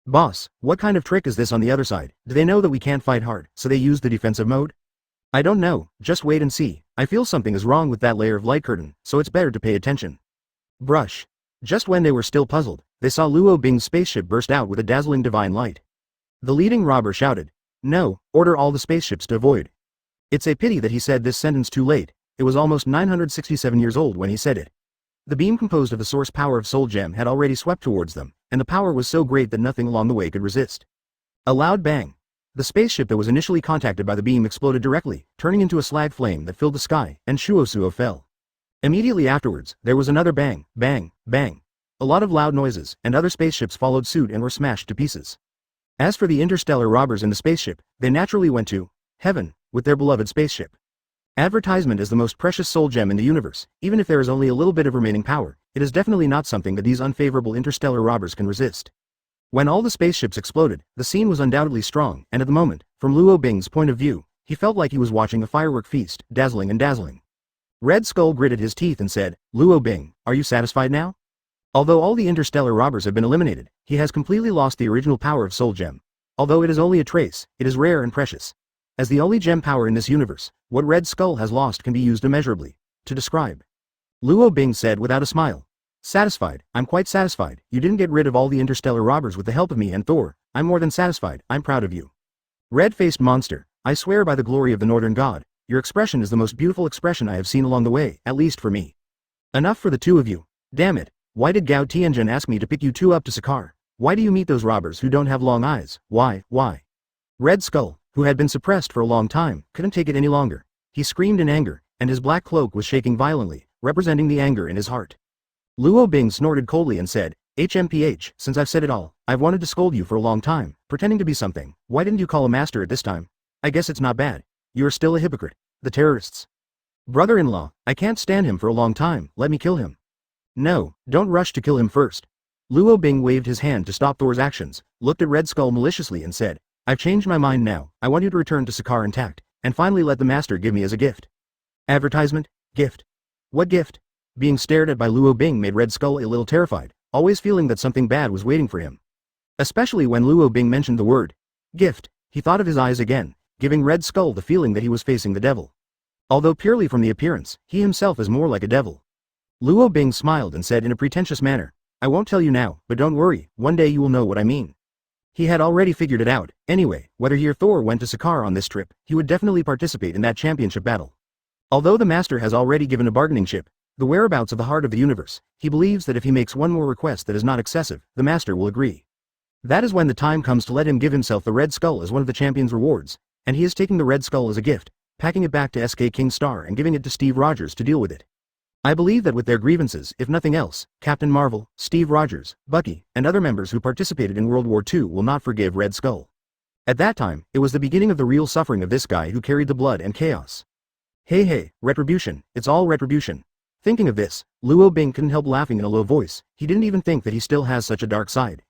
Speaker 1: "Boss, what kind of trick is this on the other side? Do they know that we can't fight hard, so they use the defensive mode?" "I don't know, just wait and see. I feel something is wrong with that layer of light curtain, so it's better to pay attention." Brush. Just when they were still puzzled, they saw Luo Bing's spaceship burst out with a dazzling divine light. The leading robber shouted, "No, order all the spaceships to avoid." It's a pity that he said this sentence too late. It was almost 967 years old when he said it. The beam composed of the source power of Soul Gem had already swept towards them, and the power was so great that nothing along the way could resist. A loud bang. The spaceship that was initially contacted by the beam exploded directly, turning into a slag flame that filled the sky, and Shuosuo fell. Immediately afterwards, there was another bang, bang, bang. A lot of loud noises, and other spaceships followed suit and were smashed to pieces. As for the interstellar robbers in the spaceship, they naturally went to heaven with their beloved spaceship. Advertisement is the most precious soul gem in the universe. Even if there is only a little bit of remaining power, it is definitely not something that these unfavorable interstellar robbers can resist. When all the spaceships exploded, the scene was undoubtedly strong, and at the moment, from Luo Bing's point of view, he felt like he was watching a firework feast, dazzling and dazzling. Red Skull gritted his teeth and said, "Luo Bing, are you satisfied now?" Although all the interstellar robbers have been eliminated, he has completely lost the original power of Soul Gem. Although it is only a trace, it is rare and precious. As the only gem power in this universe, what Red Skull has lost can be used immeasurably to describe. Luo Bing said without a smile. "Satisfied, I'm quite satisfied. You didn't get rid of all the interstellar robbers with the help of me and Thor. I'm more than satisfied, I'm proud of you. Red-faced monster, I swear by the glory of the Northern God, your expression is the most beautiful expression I have seen along the way, at least for me. Enough for the two of you. Damn it, why did Gao Tianjun ask me to pick you two up to Sakar? Why do you meet those robbers who don't have long eyes? Why? Red Skull, who had been suppressed for a long time, couldn't take it any longer. He screamed in anger, and his black cloak was shaking violently, representing the anger in his heart. Luo Bing snorted coldly and said, "HMPH, since I've said it all, I've wanted to scold you for a long time, pretending to be something. Why didn't you call a master at this time? I guess it's not bad. You're still a hypocrite. The terrorists. Brother-in-law, I can't stand him for a long time, let me kill him." "No, don't rush to kill him first." Luo Bing waved his hand to stop Thor's actions, looked at Red Skull maliciously and said, "I've changed my mind now. I want you to return to Sakar intact, and finally let the master give me as a gift." Advertisement? Gift? What gift? Being stared at by Luo Bing made Red Skull a little terrified, always feeling that something bad was waiting for him. Especially when Luo Bing mentioned the word gift, he thought of his eyes again, giving Red Skull the feeling that he was facing the devil. Although purely from the appearance, he himself is more like a devil. Luo Bing smiled and said in a pretentious manner, "I won't tell you now, but don't worry, one day you will know what I mean." He had already figured it out. Anyway, whether he or Thor went to Sakaar on this trip, he would definitely participate in that championship battle. Although the master has already given a bargaining chip, the whereabouts of the heart of the universe, he believes that if he makes one more request that is not excessive, the master will agree. That is when the time comes to let him give himself the Red Skull as one of the champion's rewards, and he is taking the Red Skull as a gift, packing it back to SK King Star and giving it to Steve Rogers to deal with it. I believe that with their grievances, if nothing else, Captain Marvel, Steve Rogers, Bucky, and other members who participated in World War II will not forgive Red Skull. At that time, it was the beginning of the real suffering of this guy who carried the blood and chaos. Hey, retribution, it's all retribution. Thinking of this, Luo Bing couldn't help laughing in a low voice. He didn't even think that he still has such a dark side.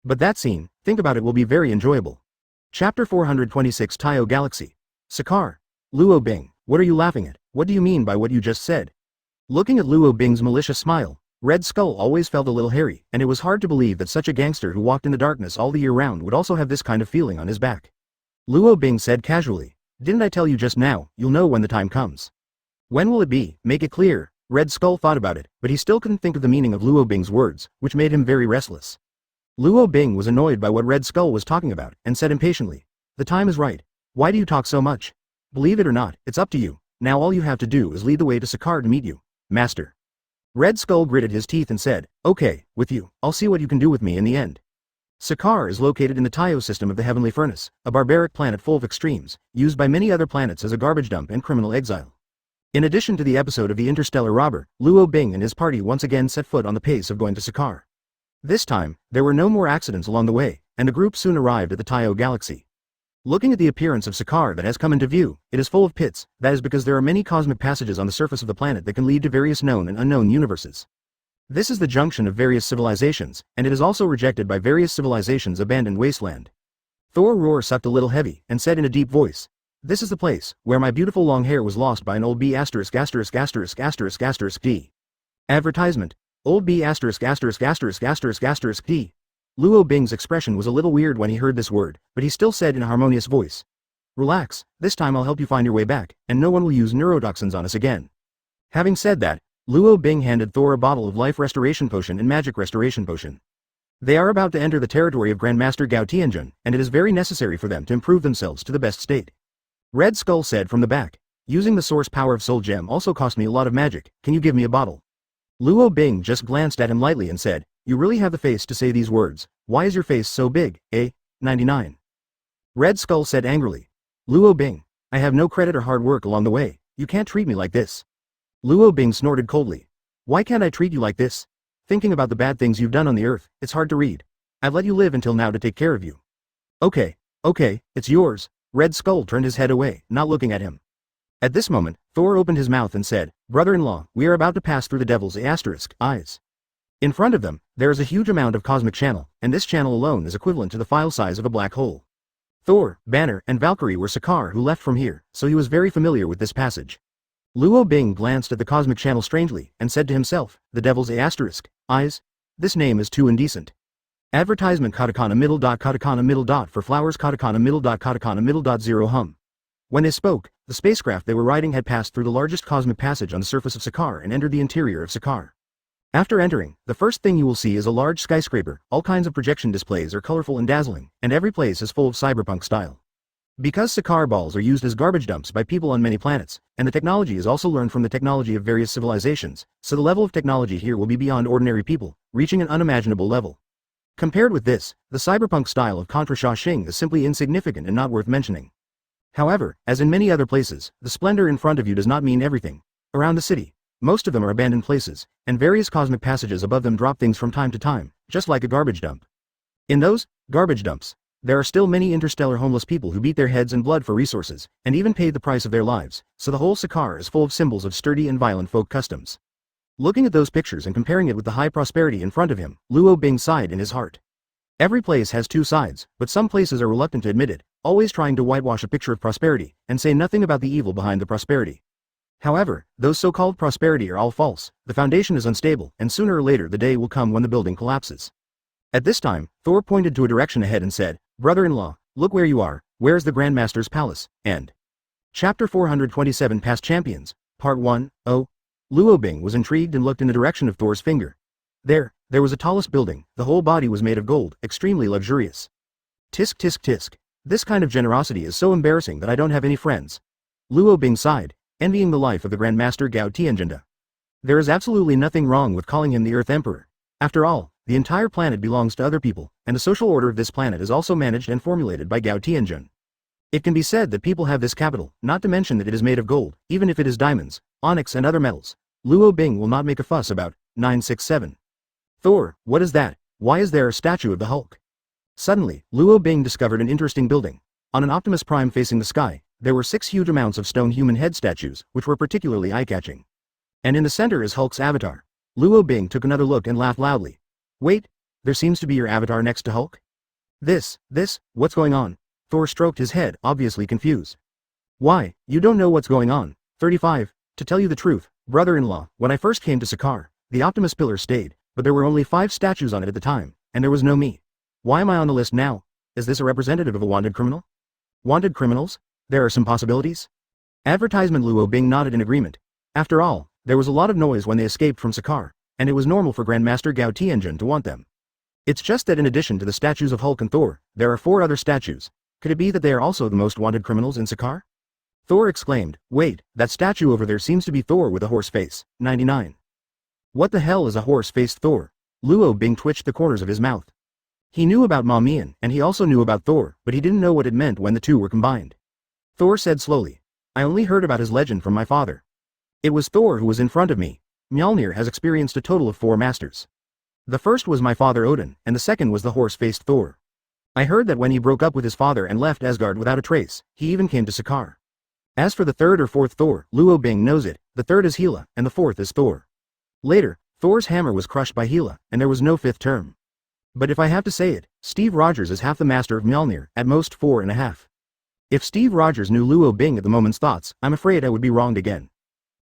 Speaker 1: But that scene, think about it, will be very enjoyable. Chapter 426 Taio Galaxy. Sakaar. Luo Bing, what are you laughing at? What do you mean by what you just said? Looking at Luo Bing's malicious smile, Red Skull always felt a little hairy, and it was hard to believe that such a gangster who walked in the darkness all the year round would also have this kind of feeling on his back. Luo Bing said casually, "Didn't I tell you just now, you'll know when the time comes." When will it be? Make it clear. Red Skull thought about it, but he still couldn't think of the meaning of Luo Bing's words, which made him very restless. Luo Bing was annoyed by what Red Skull was talking about, and said impatiently, "The time is right. Why do you talk so much? Believe it or not, it's up to you. Now all you have to do is lead the way to Sakaar to meet you, Master." Red Skull gritted his teeth and said, "Okay, with you, I'll see what you can do with me in the end." Sakaar is located in the Taio system of the Heavenly Furnace, a barbaric planet full of extremes, used by many other planets as a garbage dump and criminal exile. In addition to the episode of the Interstellar Robber, Luo Bing and his party once again set foot on the pace of going to Sakaar. This time, there were no more accidents along the way, and the group soon arrived at the Taio Galaxy. Looking at the appearance of Sakaar that has come into view, it is full of pits. That is because there are many cosmic passages on the surface of the planet that can lead to various known and unknown universes. This is the junction of various civilizations, and it is also rejected by various civilizations' abandoned wasteland. Thor Roar sucked a little heavy, and said in a deep voice, "This is the place, where my beautiful long hair was lost by an old bee asterisk asterisk asterisk asterisk asterisk D. Advertisement. Old bee asterisk asterisk asterisk asterisk asterisk D." Luo Bing's expression was a little weird when he heard this word, but he still said in a harmonious voice, "Relax, this time I'll help you find your way back, and no one will use neurotoxins on us again." Having said that, Luo Bing handed Thor a bottle of life restoration potion and magic restoration potion. They are about to enter the territory of Grandmaster Gao Tianjun, and it is very necessary for them to improve themselves to the best state. Red Skull said from the back, "Using the source power of Soul Gem also cost me a lot of magic, can you give me a bottle?" Luo Bing just glanced at him lightly and said, "You really have the face to say these words. Why is your face so big, eh? 99. Red Skull said angrily, "Luo Bing, I have no credit or hard work along the way, you can't treat me like this." Luo Bing snorted coldly. "Why can't I treat you like this? Thinking about the bad things you've done on the earth, it's hard to read. I've let you live until now to take care of you." Okay, it's yours." Red Skull turned his head away, not looking at him. At this moment, Thor opened his mouth and said, "Brother-in-law, we are about to pass through the devil's eyes." In front of them, there is a huge amount of cosmic channel, and this channel alone is equivalent to the file size of a black hole. Thor, Banner, and Valkyrie were Sakaar who left from here, so he was very familiar with this passage. Luo Bing glanced at the cosmic channel strangely, and said to himself, "The devil's eyes? This name is too indecent." Advertisement katakana middle dot for flowers katakana middle dot 0 hum. When they spoke, the spacecraft they were riding had passed through the largest cosmic passage on the surface of Sakaar and entered the interior of Sakaar. After entering, the first thing you will see is a large skyscraper. All kinds of projection displays are colorful and dazzling, and every place is full of cyberpunk style. Because Sakaar balls are used as garbage dumps by people on many planets, and the technology is also learned from the technology of various civilizations, so the level of technology here will be beyond ordinary people, reaching an unimaginable level. Compared with this, the cyberpunk style of Contra Shawxing is simply insignificant and not worth mentioning. However, as in many other places, the splendor in front of you does not mean everything. Around the city, most of them are abandoned places, and various cosmic passages above them drop things from time to time, just like a garbage dump. In those garbage dumps, there are still many interstellar homeless people who beat their heads and blood for resources, and even paid the price of their lives, so the whole Sakaar is full of symbols of sturdy and violent folk customs. Looking at those pictures and comparing it with the high prosperity in front of him, Luo Bing sighed in his heart. Every place has two sides, but some places are reluctant to admit it, always trying to whitewash a picture of prosperity, and say nothing about the evil behind the prosperity. However, those so-called prosperity are all false, the foundation is unstable, and sooner or later the day will come when the building collapses. At this time, Thor pointed to a direction ahead and said, "Brother-in-law, look where you are, where's the Grandmaster's palace?" End. Chapter 427 Past Champions, Part 1, Oh. Luo Bing was intrigued and looked in the direction of Thor's finger. There was a tallest building, the whole body was made of gold, extremely luxurious. Tisk tisk tisk. This kind of generosity is so embarrassing that I don't have any friends. Luo Bing sighed, envying the life of the Grandmaster Gao Tianjin. There is absolutely nothing wrong with calling him the Earth Emperor. After all, the entire planet belongs to other people, and the social order of this planet is also managed and formulated by Gao Tianjin. It can be said that people have this capital, not to mention that it is made of gold, even if it is diamonds, onyx and other metals. Luo Bing will not make a fuss about. 967. Thor, what is that? Why is there a statue of the Hulk? Suddenly, Luo Bing discovered an interesting building. On an Optimus Prime facing the sky, there were 6 huge amounts of stone human head statues, which were particularly eye-catching. And in the center is Hulk's avatar. Luo Bing took another look and laughed loudly. Wait, there seems to be your avatar next to Hulk? What's going on? Thor stroked his head, obviously confused. Why, you don't know what's going on. 35. To tell you the truth, brother-in-law, when I first came to Sakaar, the Optimus pillar stayed, but there were only 5 statues on it at the time, and there was no me. Why am I on the list now? Is this a representative of a wanted criminal? Wanted criminals? There are some possibilities? Advertisement. Luo Bing nodded in agreement. After all, there was a lot of noise when they escaped from Sakaar, and it was normal for Grandmaster Gao Tianjin to want them. It's just that in addition to the statues of Hulk and Thor, there are 4 other statues. Could it be that they are also the most wanted criminals in Sakaar? Thor exclaimed, wait, that statue over there seems to be Thor with a horse face. 99. What the hell is a horse-faced Thor? Luo Bing twitched the corners of his mouth. He knew about Ma Mian, and he also knew about Thor, but he didn't know what it meant when the two were combined. Thor said slowly, I only heard about his legend from my father. It was Thor who was in front of me. Mjolnir has experienced a total of 4 masters. The first was my father Odin, and the second was the horse-faced Thor. I heard that when he broke up with his father and left Asgard without a trace, he even came to Sakaar. As for the third or fourth Thor, Luo Bing knows it, the third is Hela, and the fourth is Thor. Later, Thor's hammer was crushed by Hela, and there was no 5th term. But if I have to say it, Steve Rogers is half the master of Mjolnir, at most 4.5. If Steve Rogers knew Luo Bing at the moment's thoughts, I'm afraid I would be wronged again.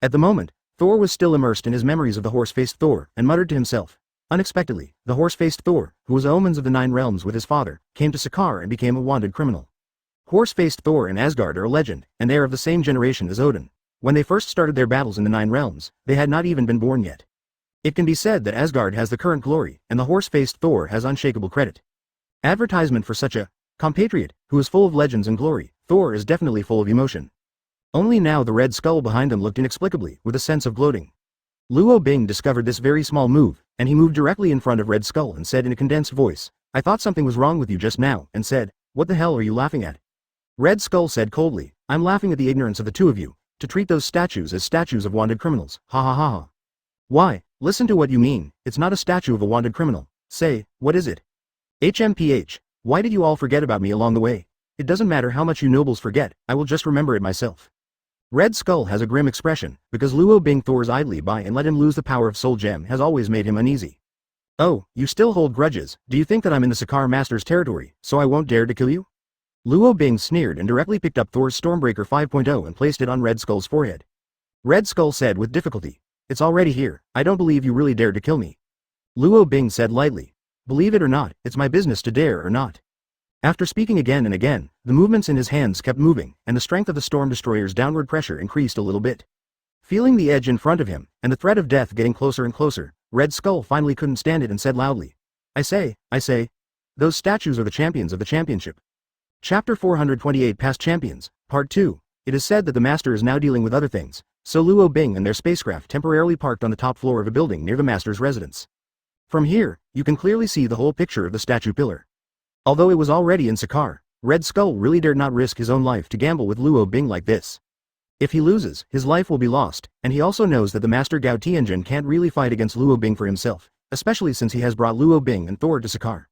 Speaker 1: At the moment, Thor was still immersed in his memories of the horse-faced Thor, and muttered to himself. Unexpectedly, the horse-faced Thor, who was omens of the 9 realms with his father, came to Sakaar and became a wanted criminal. Horse-faced Thor and Asgard are a legend, and they are of the same generation as Odin. When they first started their battles in the 9 realms, they had not even been born yet. It can be said that Asgard has the current glory, and the horse-faced Thor has unshakable credit. Advertisement for such a compatriot, who is full of legends and glory. Thor is definitely full of emotion. Only now the red skull behind him looked inexplicably, with a sense of gloating. Luo Bing discovered this very small move, and he moved directly in front of Red Skull and said in a condensed voice, I thought something was wrong with you just now, and said, what the hell are you laughing at? Red Skull said coldly, I'm laughing at the ignorance of the two of you, to treat those statues as statues of wanted criminals, ha ha ha ha. Why, listen to what you mean, it's not a statue of a wanted criminal. Say, what is it? HMPH, why did you all forget about me along the way? It doesn't matter how much you nobles forget, I will just remember it myself. Red Skull has a grim expression, because Luo Bing Thor's idly by and let him lose the power of Soul Gem has always made him uneasy. Oh, you still hold grudges, do you think that I'm in the Sakaar Master's territory, so I won't dare to kill you? Luo Bing sneered and directly picked up Thor's Stormbreaker 5.0 and placed it on Red Skull's forehead. Red Skull said with difficulty, it's already here, I don't believe you really dared to kill me. Luo Bing said lightly, believe it or not, it's my business to dare or not. After speaking again and again, the movements in his hands kept moving, and the strength of the Storm Destroyer's downward pressure increased a little bit. Feeling the edge in front of him, and the threat of death getting closer and closer, Red Skull finally couldn't stand it and said loudly, I say, those statues are the champions of the championship. Chapter 428 Past Champions, Part 2. It is said that the Master is now dealing with other things, so Luo Bing and their spacecraft temporarily parked on the top floor of a building near the Master's residence. From here, you can clearly see the whole picture of the statue pillar. Although it was already in Sakaar, Red Skull really dared not risk his own life to gamble with Luo Bing like this. If he loses, his life will be lost, and he also knows that the Master Gao Tianjin can't really fight against Luo Bing for himself, especially since he has brought Luo Bing and Thor to Sakaar.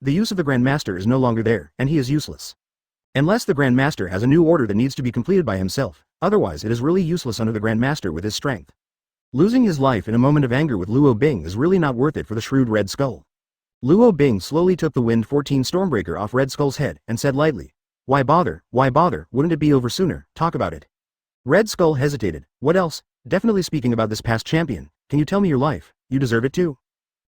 Speaker 1: The use of the Grand Master is no longer there, and he is useless. Unless the Grand Master has a new order that needs to be completed by himself, otherwise it is really useless under the Grand Master with his strength. Losing his life in a moment of anger with Luo Bing is really not worth it for the shrewd Red Skull. Luo Bing slowly took the Wind 14 Stormbreaker off Red Skull's head and said lightly, why bother, wouldn't it be over sooner, talk about it. Red Skull hesitated. What else? Definitely speaking about this past champion. Can you tell me your life? You deserve it too.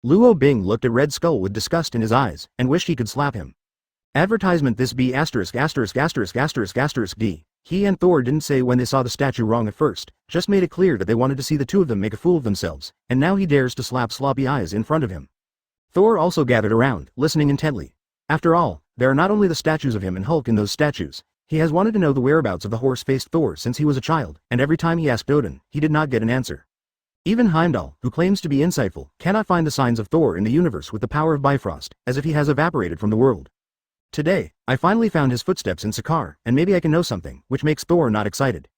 Speaker 1: Luo Bing looked at Red Skull with disgust in his eyes, and wished he could slap him. Advertisement this B asterisk asterisk asterisk asterisk asterisk D. He and Thor didn't say when they saw the statue wrong at first, just made it clear that they wanted to see the two of them make a fool of themselves, and now he dares to slap Sloppy Eyes in front of him. Thor also gathered around, listening intently. After all, there are not only the statues of him and Hulk in those statues. He has wanted to know the whereabouts of the horse-faced Thor since he was a child, and every time he asked Odin, he did not get an answer. Even Heimdall, who claims to be insightful, cannot find the signs of Thor in the universe with the power of Bifrost, as if he has evaporated from the world. Today, I finally found his footsteps in Sakaar, and maybe I can know something, which makes Thor not excited.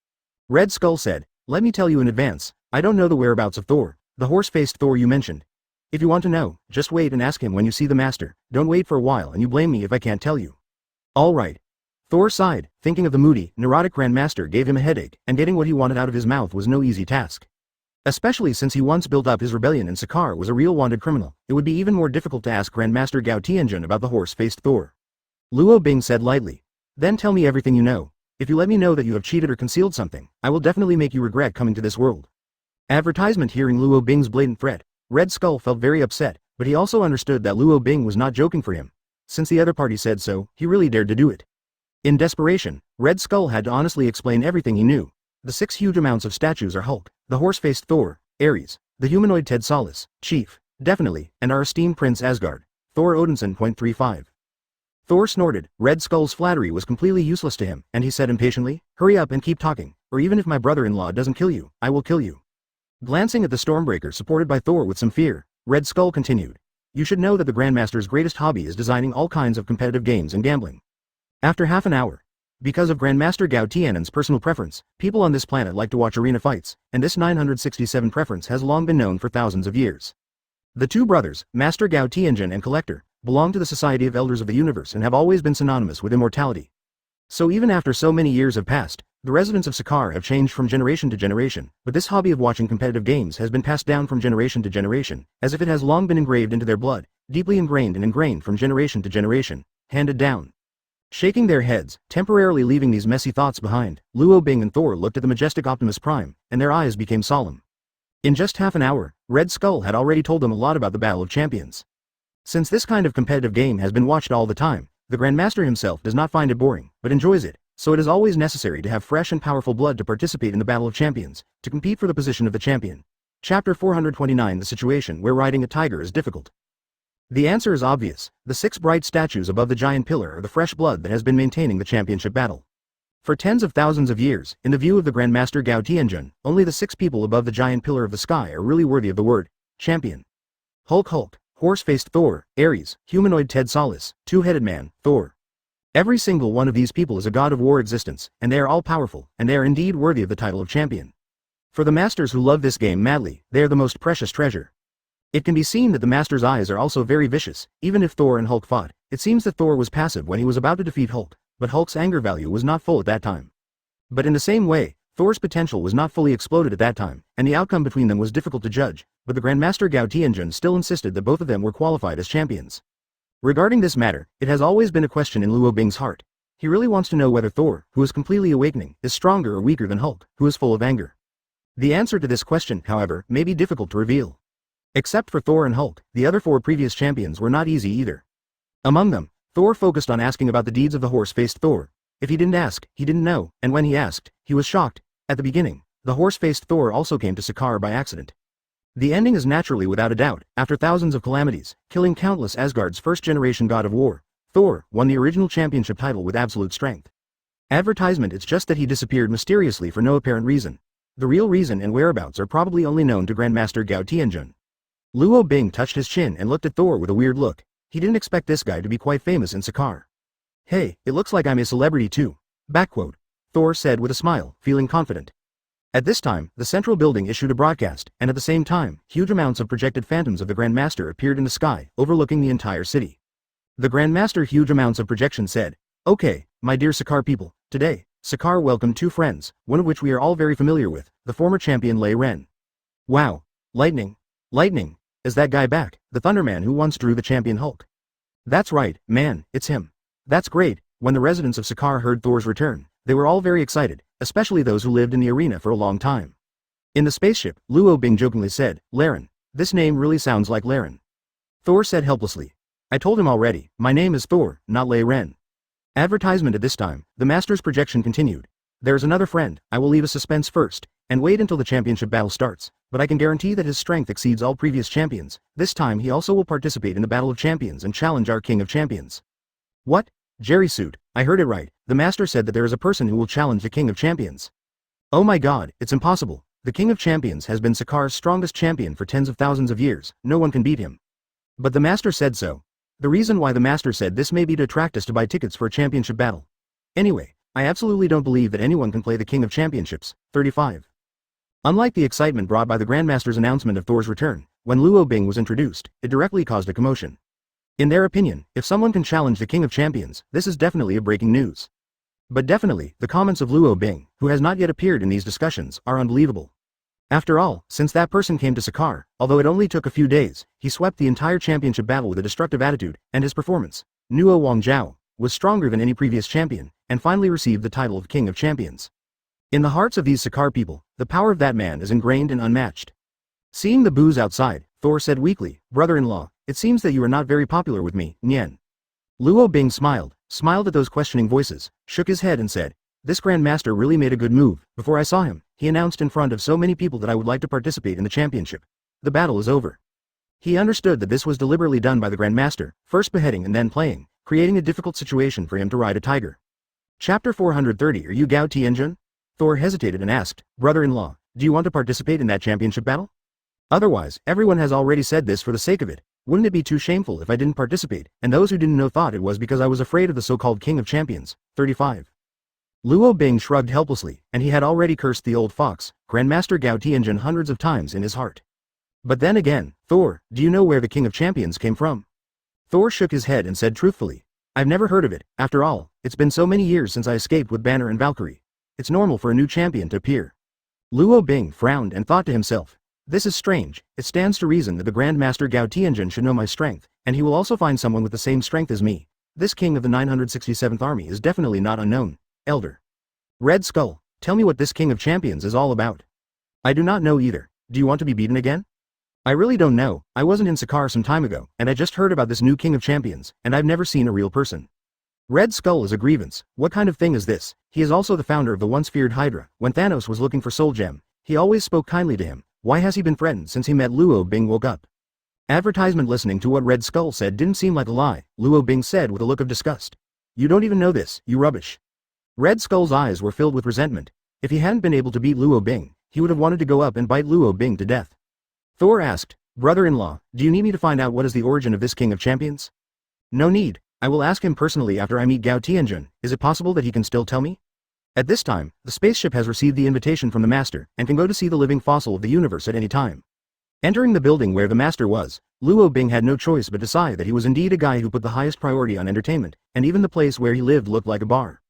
Speaker 1: Red Skull said, let me tell you in advance, I don't know the whereabouts of Thor, the horse-faced Thor you mentioned. If you want to know, just wait and ask him when you see the master, don't wait for a while and you blame me if I can't tell you. Alright. Thor sighed, thinking of the moody, neurotic Grandmaster gave him a headache, and getting what he wanted out of his mouth was no easy task. Especially since he once built up his rebellion and Sakaar was a real wanted criminal, it would be even more difficult to ask Grandmaster Gao Tianjun about the horse-faced Thor. Luo Bing said lightly. Then tell me everything you know. If you let me know that you have cheated or concealed something, I will definitely make you regret coming to this world. Advertisement hearing Luo Bing's blatant threat, Red Skull felt very upset, but he also understood that Luo Bing was not joking for him. Since the other party said so, he really dared to do it. In desperation, Red Skull had to honestly explain everything he knew. The 6 huge amounts of statues are Hulk, the horse-faced Thor, Ares, the humanoid Ted Solis, Chief, definitely, and our esteemed Prince Asgard, Thor Odinson. 35. Thor snorted. Red Skull's flattery was completely useless to him, and he said impatiently, hurry up and keep talking, or even if my brother-in-law doesn't kill you, I will kill you. Glancing at the Stormbreaker supported by Thor with some fear, Red Skull continued. You should know that the Grandmaster's greatest hobby is designing all kinds of competitive games and gambling. After half an hour, because of Grandmaster Gao Tianen's personal preference, people on this planet like to watch arena fights, and this 967 preference has long been known for thousands of years. The two brothers, Master Gao Tianjun and Collector, belong to the Society of Elders of the Universe and have always been synonymous with immortality. So even after so many years have passed, the residents of Sakaar have changed from generation to generation, but this hobby of watching competitive games has been passed down from generation to generation, as if it has long been engraved into their blood, deeply ingrained and ingrained from generation to generation, handed down. Shaking their heads, temporarily leaving these messy thoughts behind, Luo Bing and Thor looked at the majestic Optimus Prime, and their eyes became solemn. In just half an hour, Red Skull had already told them a lot about the Battle of Champions. Since this kind of competitive game has been watched all the time, the Grandmaster himself does not find it boring, but enjoys it, so it is always necessary to have fresh and powerful blood to participate in the Battle of Champions, to compete for the position of the champion. Chapter 429 The situation where riding a tiger is difficult. The answer is obvious. The 6 bright statues above the giant pillar are the fresh blood that has been maintaining the championship battle. For tens of thousands of years, in the view of the Grandmaster Gao Tianjun, only the 6 people above the giant pillar of the sky are really worthy of the word champion. Hulk, horse-faced Thor, Ares, humanoid Ted Solis, two-headed man, Thor. Every single one of these people is a god of war existence, and they are all powerful, and they are indeed worthy of the title of champion. For the masters who love this game madly, they are the most precious treasure. It can be seen that the master's eyes are also very vicious. Even if Thor and Hulk fought, it seems that Thor was passive when he was about to defeat Hulk, but Hulk's anger value was not full at that time. But in the same way, Thor's potential was not fully exploded at that time, and the outcome between them was difficult to judge, but the Grandmaster Gao Tianjun still insisted that both of them were qualified as champions. Regarding this matter, it has always been a question in Luo Bing's heart. He really wants to know whether Thor, who is completely awakening, is stronger or weaker than Hulk, who is full of anger. The answer to this question, however, may be difficult to reveal. Except for Thor and Hulk, the other 4 previous champions were not easy either. Among them, Thor focused on asking about the deeds of the horse-faced Thor. If he didn't ask, he didn't know, and when he asked, he was shocked. At the beginning, the horse-faced Thor also came to Sakaar by accident. The ending is naturally without a doubt. After thousands of calamities, killing countless Asgard's first-generation god of war, Thor won the original championship title with absolute strength. Advertisement It's just that he disappeared mysteriously for no apparent reason. The real reason and whereabouts are probably only known to Grandmaster Gao Tianjun. Luo Bing touched his chin and looked at Thor with a weird look. He didn't expect this guy to be quite famous in Sakaar. Hey, it looks like I'm a celebrity too. Backquote. Thor said with a smile, feeling confident. At this time, the central building issued a broadcast, and at the same time, huge amounts of projected phantoms of the Grandmaster appeared in the sky, overlooking the entire city. The Grandmaster huge amounts of projection said, Okay, my dear Sakaar people, today, Sakaar welcomed 2 friends, one of which we are all very familiar with, the former champion Lei Ren. Wow. Lightning. Is that guy back, the Thunderman who once drew the champion Hulk? That's right, man, it's him. That's great. When the residents of Sakaar heard Thor's return, They were all very excited, especially those who lived in the arena for a long time. In the spaceship, Luo Bing jokingly said, "Laren. This name really sounds like Laren." Thor said helplessly, "I told him already, my name is Thor, not Lei Ren." Advertisement. At this time, the master's projection continued. "There's another friend, I will leave a suspense first, and wait until the championship battle starts, but I can guarantee that his strength exceeds all previous champions. This time he also will participate in the Battle of Champions and challenge our King of Champions." "What? Jerry Suit, I heard it right, the master said that there is a person who will challenge the King of Champions." "Oh my god, it's impossible. The King of Champions has been Sakar's strongest champion for tens of thousands of years, no one can beat him." "But the master said so." "The reason why the master said this may be to attract us to buy tickets for a championship battle. Anyway, I absolutely don't believe that anyone can play the King of Championships." 35. Unlike the excitement brought by the Grandmaster's announcement of Thor's return, when Luo Bing was introduced, it directly caused a commotion. In their opinion, if someone can challenge the King of Champions, this is definitely a breaking news. But definitely, the comments of Luo Bing, who has not yet appeared in these discussions, are unbelievable. After all, since that person came to Sakar, although it only took a few days, he swept the entire championship battle with a destructive attitude, and his performance, Nuo Wangzhao, was stronger than any previous champion, and finally received the title of King of Champions. In the hearts of these Sakar people, the power of that man is ingrained and unmatched. Seeing the boos outside, Thor said weakly, "Brother-in-law, it seems that you are not very popular with me, Nian." Luo Bing smiled at those questioning voices, shook his head and said, "This Grandmaster really made a good move. Before I saw him, he announced in front of so many people that I would like to participate in the championship. The battle is over." He understood that this was deliberately done by the Grandmaster, first beheading and then playing, creating a difficult situation for him to ride a tiger. Chapter 430. Are you Gao Tianjun? Thor hesitated and asked, "Brother-in-law, do you want to participate in that championship battle? Otherwise, everyone has already said this for the sake of it. Wouldn't it be too shameful if I didn't participate, and those who didn't know thought it was because I was afraid of the so-called King of Champions?" 35. Luo Bing shrugged helplessly, and he had already cursed the old fox, Grandmaster Gao Tianjun, hundreds of times in his heart. But then again, "Thor, do you know where the King of Champions came from?" Thor shook his head and said truthfully, "I've never heard of it. After all, it's been so many years since I escaped with Banner and Valkyrie. It's normal for a new champion to appear." Luo Bing frowned and thought to himself, "This is strange. It stands to reason that the Grandmaster Gao Tianjun should know my strength, and he will also find someone with the same strength as me. This king of the 967th army is definitely not unknown. Elder Red Skull, tell me what this King of Champions is all about." "I do not know either. Do you want to be beaten again?" "I really don't know. I wasn't in Sakar some time ago, and I just heard about this new King of Champions, and I've never seen a real person." "Red Skull is a grievance. What kind of thing is this? He is also the founder of the once feared Hydra. When Thanos was looking for Soul Gem, he always spoke kindly to him. Why has he been threatened since he met Luo Bing woke up?" Advertisement. Listening to what Red Skull said didn't seem like a lie, Luo Bing said with a look of disgust. "You don't even know this, you rubbish." Red Skull's eyes were filled with resentment. If he hadn't been able to beat Luo Bing, he would have wanted to go up and bite Luo Bing to death. Thor asked, "Brother-in-law, do you need me to find out what is the origin of this King of Champions?" "No need. I will ask him personally after I meet Gao Tianjun. Is it possible that he can still tell me?" At this time, the spaceship has received the invitation from the Master, and can go to see the living fossil of the universe at any time. Entering the building where the Master was, Luo Bing had no choice but decide that he was indeed a guy who put the highest priority on entertainment, and even the place where he lived looked like a bar.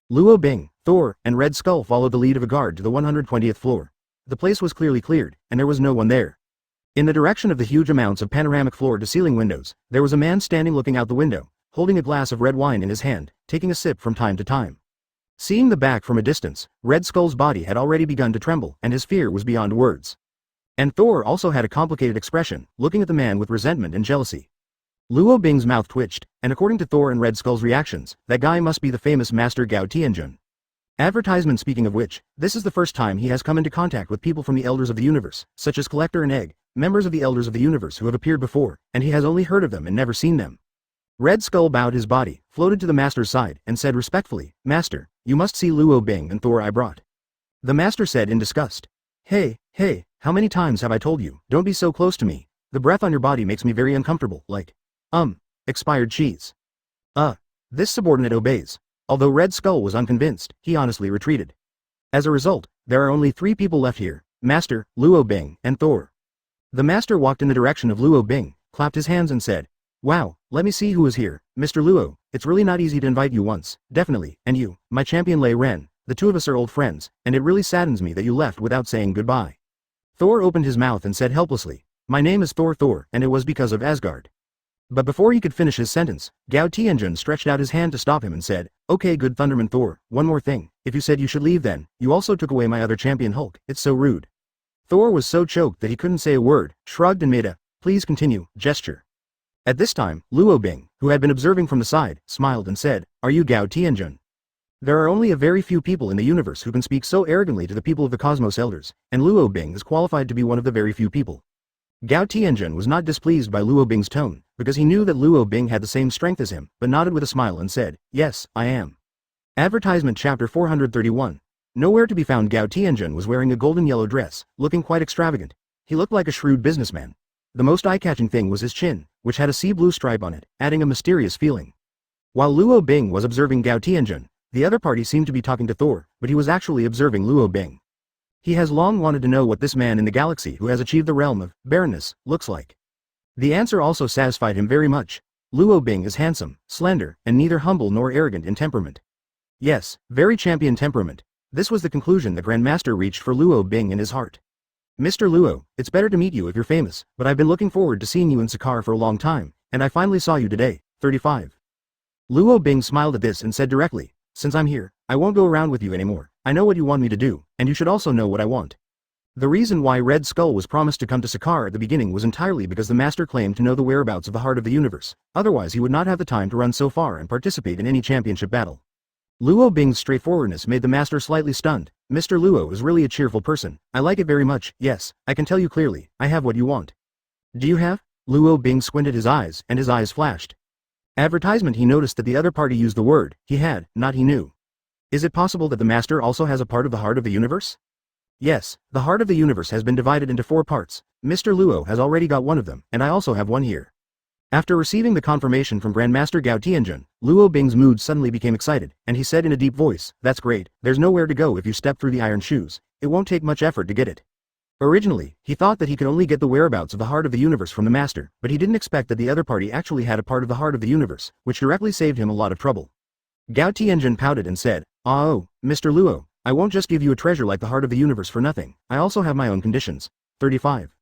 Speaker 1: Luo Bing, Thor, and Red Skull followed the lead of a guard to the 120th floor. The place was clearly cleared, and there was no one there. In the direction of the huge amounts of panoramic floor-to-ceiling windows, there was a man standing looking out the window, holding a glass of red wine in his hand, taking a sip from time to time. Seeing the back from a distance, Red Skull's body had already begun to tremble, and his fear was beyond words. And Thor also had a complicated expression, looking at the man with resentment and jealousy. Luo Bing's mouth twitched, and according to Thor and Red Skull's reactions, that guy must be the famous Master Gao Tianjun. Advertisement. Speaking of which, this is the first time he has come into contact with people from the Elders of the Universe, such as Collector and Egg, members of the Elders of the Universe who have appeared before, and he has only heard of them and never seen them. Red Skull bowed his body, floated to the Master's side, and said respectfully, "Master, you must see Luo Bing and Thor I brought." The Master said in disgust, Hey, how many times have I told you, don't be so close to me. The breath on your body makes me very uncomfortable, like, expired cheese." This subordinate obeys. Although Red Skull was unconvinced, he honestly retreated. As a result, there are only 3 people left here, Master, Luo Bing, and Thor. The Master walked in the direction of Luo Bing, clapped his hands and said, "Wow, let me see who is here, Mr. Luo. It's really not easy to invite you once, definitely, and you, my champion Lei Ren, the two of us are old friends, and it really saddens me that you left without saying goodbye." Thor opened his mouth and said helplessly, "My name is Thor, and it was because of Asgard." But before he could finish his sentence, Gao Tianjun stretched out his hand to stop him and said, "Okay, good Thunderman Thor, one more thing. if you said you should leave then, you also took away my other champion Hulk, it's so rude. Thor was so choked that he couldn't say a word, shrugged and made a, please continue, gesture. At this time, Luo Bing, who had been observing from the side, smiled and said, are you Gao Tianjun? There are only a very few people in the universe who can speak so arrogantly to the people of the Cosmos Elders, and Luo Bing is qualified to be one of the very few people. Gao Tianjun was not displeased by Luo Bing's tone, because he knew that Luo Bing had the same strength as him, but nodded with a smile and said, yes, I am. Advertisement Chapter 431. Nowhere to be found. Gao Tianjun was wearing a golden yellow dress, looking quite extravagant. He looked like a shrewd businessman. The most eye-catching thing was his chin, which had a sea blue stripe on it, adding a mysterious feeling. While Luo Bing was observing Gao Tianjun, the other party seemed to be talking to Thor, but he was actually observing Luo Bing. He has long wanted to know what this man in the galaxy who has achieved the realm of barrenness looks like. The answer also satisfied him very much. Luo Bing is handsome, slender, and neither humble nor arrogant in temperament. Yes, very champion temperament. This was the conclusion the Grandmaster reached for Luo Bing in his heart. Mr. Luo, it's better to meet you if you're famous, but I've been looking forward to seeing you in Sakar for a long time, and I finally saw you today, 35. Luo Bing smiled at this and said directly, since I'm here, I won't go around with you anymore. I know what you want me to do, and you should also know what I want. The reason why Red Skull was promised to come to Sakar at the beginning was entirely because the Master claimed to know the whereabouts of the heart of the universe, otherwise he would not have the time to run so far and participate in any championship battle. Luo Bing's straightforwardness made the Master slightly stunned. Mr. Luo is really a cheerful person. I like it very much. Yes, I can tell you clearly, I have what you want. Do you have? Luo Bing squinted his eyes, and his eyes flashed. Advertisement. He noticed that the other party used the word, he had, not he knew. Is it possible that the Master also has a part of the heart of the universe? Yes, the heart of the universe has been divided into 4 parts. Mr. Luo has already got one of them, and I also have one here. After receiving the confirmation from Grandmaster Gao Tianjun, Luo Bing's mood suddenly became excited, and he said in a deep voice, that's great, there's nowhere to go if you step through the iron shoes. It won't take much effort to get it. Originally, he thought that he could only get the whereabouts of the heart of the universe from the Master, but he didn't expect that the other party actually had a part of the heart of the universe, which directly saved him a lot of trouble. Gao Tianjun pouted and said, oh, Mr. Luo, I won't just give you a treasure like the heart of the universe for nothing, I also have my own conditions. 35.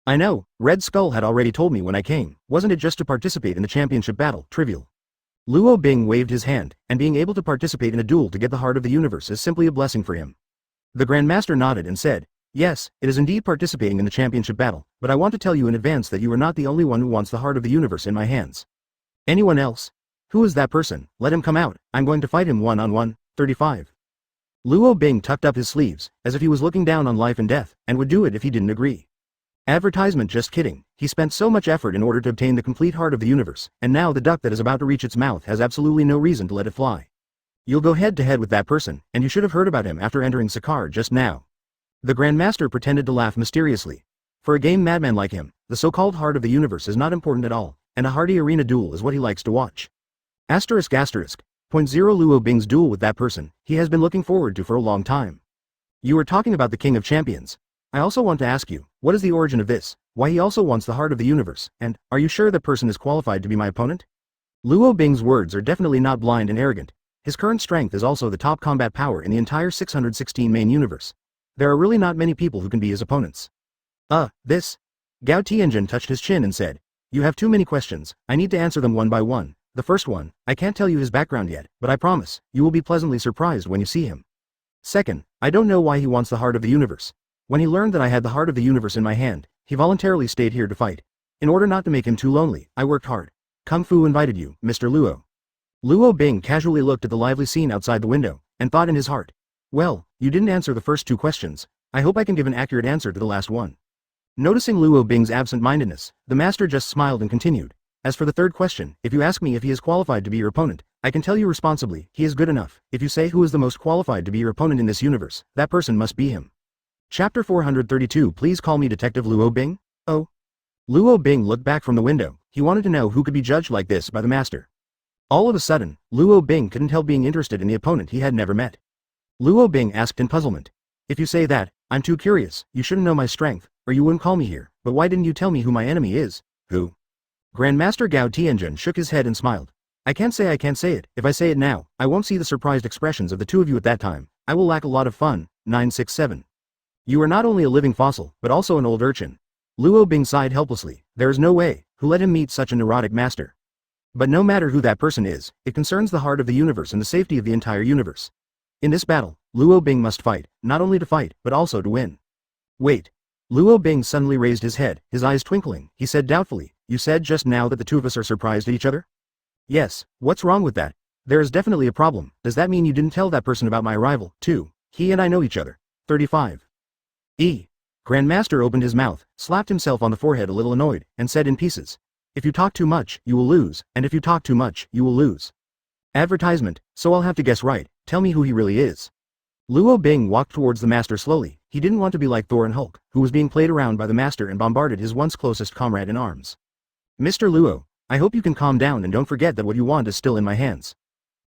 Speaker 1: I know, Red Skull had already told me when I came, wasn't it just to participate in the championship battle, trivial. Luo Bing waved his hand, and being able to participate in a duel to get the heart of the universe is simply a blessing for him. The Grandmaster nodded and said, yes, it is indeed participating in the championship battle, but I want to tell you in advance that you are not the only one who wants the heart of the universe in my hands. Anyone else? Who is that person? Let him come out, I'm going to fight him one-on-one. 35. Luo Bing tucked up his sleeves, as if he was looking down on life and death, and would do it if he didn't agree. Advertisement. Just kidding, he spent so much effort in order to obtain the complete heart of the universe, and now the duck that is about to reach its mouth has absolutely no reason to let it fly. You'll go head to head with that person, and you should have heard about him after entering Sakar just now. The Grandmaster pretended to laugh mysteriously. For a game madman like him, the so-called heart of the universe is not important at all, and a hearty arena duel is what he likes to watch. Asterisk asterisk. Point 0 Luo Bing's duel with that person, he has been looking forward to for a long time. You were talking about the King of Champions. I also want to ask you, what is the origin of this, why he also wants the heart of the universe, and, are you sure that person is qualified to be my opponent? Luo Bing's words are definitely not blind and arrogant. His current strength is also the top combat power in the entire 616 main universe. There are really not many people who can be his opponents. This? Gao Tianjun touched his chin and said, you have too many questions, I need to answer them one by one. The first one, I can't tell you his background yet, but I promise, you will be pleasantly surprised when you see him. Second, I don't know why he wants the heart of the universe. When he learned that I had the heart of the universe in my hand, he voluntarily stayed here to fight. In order not to make him too lonely, I worked hard. Kung Fu invited you, Mr. Luo. Luo Bing casually looked at the lively scene outside the window, and thought in his heart, well, you didn't answer the first 2 questions, I hope I can give an accurate answer to the last one. Noticing Luo Bing's absent-mindedness, the Master just smiled and continued. As for the third question, if you ask me if he is qualified to be your opponent, I can tell you responsibly, he is good enough. If you say who is the most qualified to be your opponent in this universe, that person must be him. Chapter 432. Please call me Detective Luo Bing? Oh. Luo Bing looked back from the window. He wanted to know who could be judged like this by the Master. All of a sudden, Luo Bing couldn't help being interested in the opponent he had never met. Luo Bing asked in puzzlement. If you say that, I'm too curious, you shouldn't know my strength, or you wouldn't call me here, but why didn't you tell me who my enemy is? Who? Grandmaster Gao Tianjun shook his head and smiled. I can't say it, if I say it now, I won't see the surprised expressions of the two of you at that time, I will lack a lot of fun. 967. You are not only a living fossil, but also an old urchin. Luo Bing sighed helplessly, there is no way, who let him meet such a neurotic master. But no matter who that person is, it concerns the heart of the universe and the safety of the entire universe. In this battle, Luo Bing must fight, not only to fight, but also to win. Wait. Luo Bing suddenly raised his head, his eyes twinkling. He said doubtfully, "You said just now that the two of us are surprised at each other?" "Yes, what's wrong with that? There is definitely a problem. Does that mean you didn't tell that person about my arrival, too? He and I know each other." 35. Grandmaster opened his mouth, slapped himself on the forehead a little annoyed, and said in pieces, "If you talk too much, you will lose, and if you talk too much, you will lose." Advertisement, so I'll have to guess right. Tell me who he really is. Luo Bing walked towards the master slowly. He didn't want to be like Thor and Hulk, who was being played around by the master and bombarded his once closest comrade in arms. "Mr. Luo, I hope you can calm down and don't forget that what you want is still in my hands."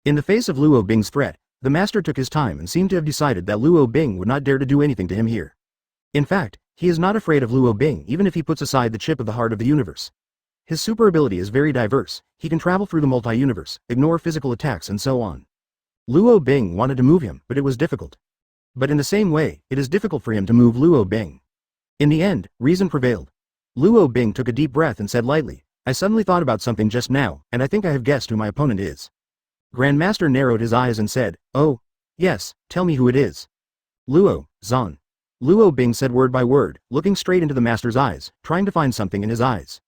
Speaker 1: In the face of Luo Bing's threat, the master took his time and seemed to have decided that Luo Bing would not dare to do anything to him here. In fact, he is not afraid of Luo Bing even if he puts aside the chip of the heart of the universe. His super ability is very diverse. He can travel through the multi-universe, ignore physical attacks and so on. Luo Bing wanted to move him, but it was difficult. But in the same way, it is difficult for him to move Luo Bing. In the end, reason prevailed. Luo Bing took a deep breath and said lightly, "I suddenly thought about something just now, and I think I have guessed who my opponent is." Grandmaster narrowed his eyes and said, "Oh, yes, tell me who it is." "Luo Zhan." Luo Bing said word by word, looking straight into the master's eyes, trying to find something in his eyes.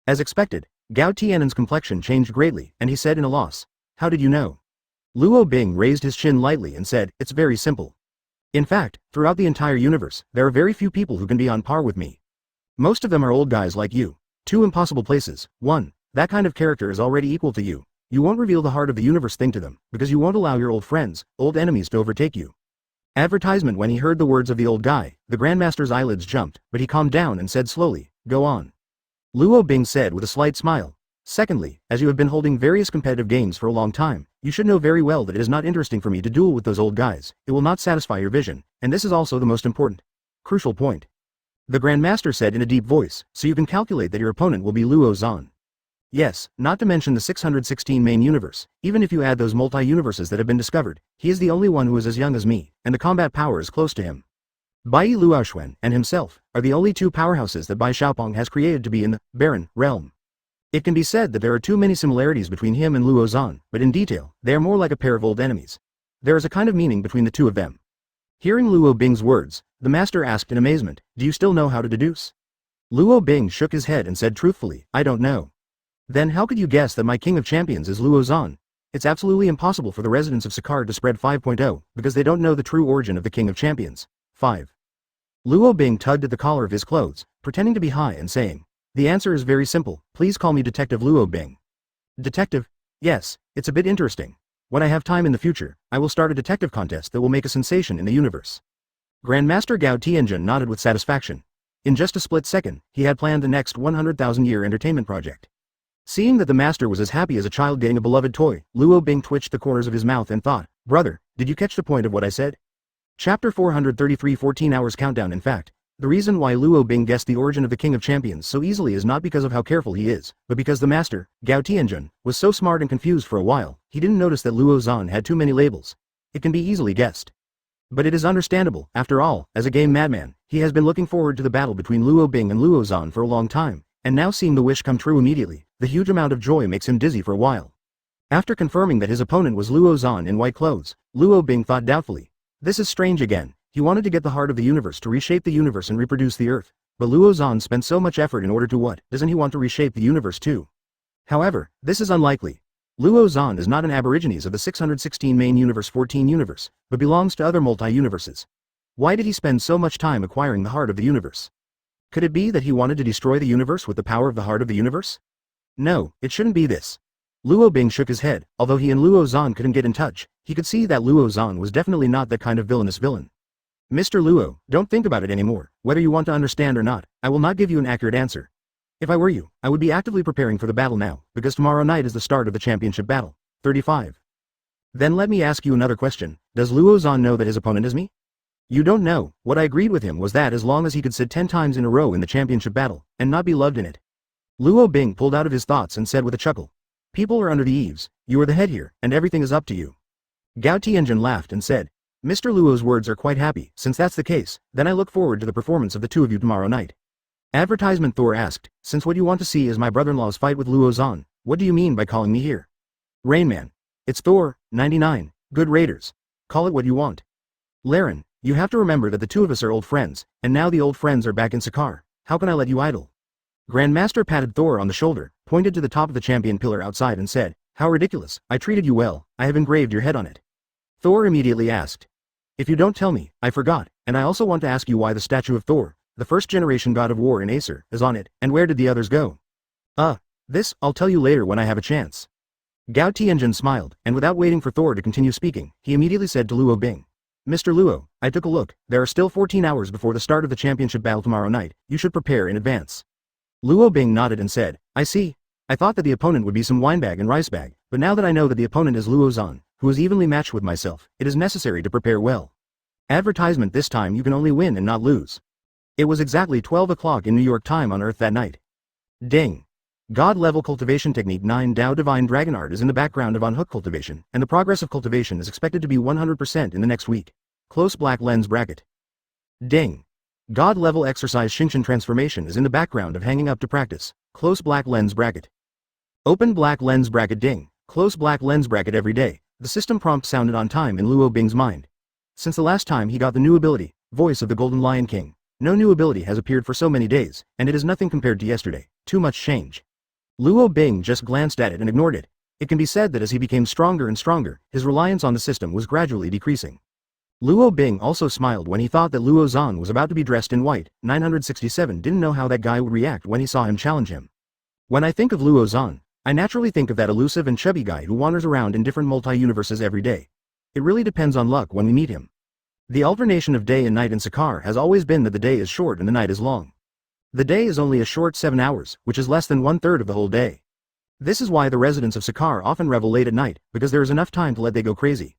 Speaker 1: As expected, Gao Tianen's complexion changed greatly, and he said in a loss, "How did you know?" Luo Bing raised his chin lightly and said, "It's very simple. In fact, throughout the entire universe, there are very few people who can be on par with me. Most of them are old guys like you. 2 impossible places. 1. That kind of character is already equal to you. You won't reveal the heart of the universe thing to them, because you won't allow your old friends, old enemies to overtake you." Advertisement. When he heard the words of the old guy, the Grandmaster's eyelids jumped, but he calmed down and said slowly, "Go on." Luo Bing said with a slight smile, "Secondly, as you have been holding various competitive games for a long time, you should know very well that it is not interesting for me to duel with those old guys. It will not satisfy your vision, and this is also the most important, crucial point." The Grandmaster said in a deep voice, "So you can calculate that your opponent will be Luo Zhan." "Yes, not to mention the 616 main universe. Even if you add those multi-universes that have been discovered, he is the only one who is as young as me, and the combat power is close to him. Bai Luoxuan and himself are the only 2 powerhouses that Bai Xiaopeng has created to be in the barren realm. It can be said that there are too many similarities between him and Luo Zhan, but in detail, they are more like a pair of old enemies. There is a kind of meaning between the 2 of them." Hearing Luo Bing's words, the master asked in amazement, "Do you still know how to deduce?" Luo Bing shook his head and said truthfully, "I don't know." "Then how could you guess that my king of champions is Luo Zhan? It's absolutely impossible for the residents of Sakar to spread 5.0, because they don't know the true origin of the king of champions." 5. Luo Bing tugged at the collar of his clothes, pretending to be high and saying, "The answer is very simple. Please call me Detective Luo Bing." "Detective? Yes, it's a bit interesting. When I have time in the future, I will start a detective contest that will make a sensation in the universe." Grandmaster Gao Tianjun nodded with satisfaction. In just a split second, he had planned the next 100,000-year entertainment project. Seeing that the master was as happy as a child getting a beloved toy, Luo Bing twitched the corners of his mouth and thought, "Brother, did you catch the point of what I said?" Chapter 433 14 Hours Countdown. In fact, the reason why Luo Bing guessed the origin of the King of Champions so easily is not because of how careful he is, but because the master, Gao Tianjun, was so smart and confused for a while, he didn't notice that Luo Zhan had too many labels. It can be easily guessed. But it is understandable. After all, as a game madman, he has been looking forward to the battle between Luo Bing and Luo Zhan for a long time, and now seeing the wish come true immediately, the huge amount of joy makes him dizzy for a while. After confirming that his opponent was Luo Zhan in white clothes, Luo Bing thought doubtfully, "This is strange again." He wanted to get the heart of the universe to reshape the universe and reproduce the earth, but Luo Zhan spent so much effort in order to what? Doesn't he want to reshape the universe too? However, this is unlikely. Luo Zhan is not an aborigines of the 616 main universe 14 universe, but belongs to other multi-universes. Why did he spend so much time acquiring the heart of the universe? Could it be that he wanted to destroy the universe with the power of the heart of the universe? No, it shouldn't be this. Luo Bing shook his head. Although he and Luo Zhan couldn't get in touch, he could see that Luo Zhan was definitely not that kind of villainous villain. "Mr. Luo, don't think about it anymore. Whether you want to understand or not, I will not give you an accurate answer. If I were you, I would be actively preparing for the battle now, because tomorrow night is the start of the championship battle." 35. Then let me ask you another question. Does Luo Zhan know that his opponent is me? You don't know. What I agreed with him was that as long as he could sit 10 times in a row in the championship battle, and not be loved in it. Luo Bing pulled out of his thoughts and said with a chuckle, "People are under the eaves, you are the head here, and everything is up to you." Gao Tianjun laughed and said, "Mr. Luo's words are quite happy. Since that's the case, then I look forward to the performance of the 2 of you tomorrow night." Advertisement. Thor asked, "Since what you want to see is my brother-in-law's fight with Luo Zhan, what do you mean by calling me here?" Rainman. It's Thor, 99. Good Raiders. call it what you want. Laren, you have to remember that the two of us are old friends, and now the old friends are back in Sakaar. How can I let you idle? Grandmaster patted Thor on the shoulder, pointed to the top of the champion pillar outside and said, how ridiculous, I treated you well, I have engraved your head on it. Thor immediately asked. If you don't tell me, I forgot, and I also want to ask you why the statue of Thor, the first generation god of war in Aesir, is on it, and where did the others go? This, I'll tell you later when I have a chance. Gao Tianjin smiled, and without waiting for Thor to continue speaking, he immediately said to Luo Bing. Mr. Luo, I took a look, there are still 14 hours before the start of the championship battle tomorrow night, you should prepare in advance. Luo Bing nodded and said, I see. I thought that the opponent would be some winebag and ricebag, but now that I know that the opponent is Luo Zhan, who is evenly matched with myself, it is necessary to prepare well. Advertisement this time you can only win and not lose. It was exactly 12 o'clock in New York time on Earth that night. Ding. God-level cultivation technique 9 Dao Divine Dragon Art is in the background of on-hook cultivation, and the progress of cultivation is expected to be 100% in the next week. Close black lens bracket. Ding. God-level exercise Xingqian transformation is in the background of hanging up to practice. Close black lens bracket. Open black lens bracket ding. Close black lens bracket every day. The system prompt sounded on time in Luo Bing's mind. Since the last time he got the new ability, Voice of the Golden Lion King, no new ability has appeared for so many days, and it is nothing compared to yesterday. Too much change. Luo Bing just glanced at it and ignored it. It can be said that as he became stronger and stronger, his reliance on the system was gradually decreasing. Luo Bing also smiled when he thought that Luo Zhan was about to be dressed in white. 967 didn't know how that guy would react when he saw him challenge him. When I think of Luo Zhan, I naturally think of that elusive and chubby guy who wanders around in different multi-universes every day. It really depends on luck when we meet him. The alternation of day and night in Sakaar has always been that the day is short and the night is long. The day is only a short 7 hours, which is less than 1/3 of the whole day. This is why the residents of Sakaar often revel late at night, because there is enough time to let they go crazy.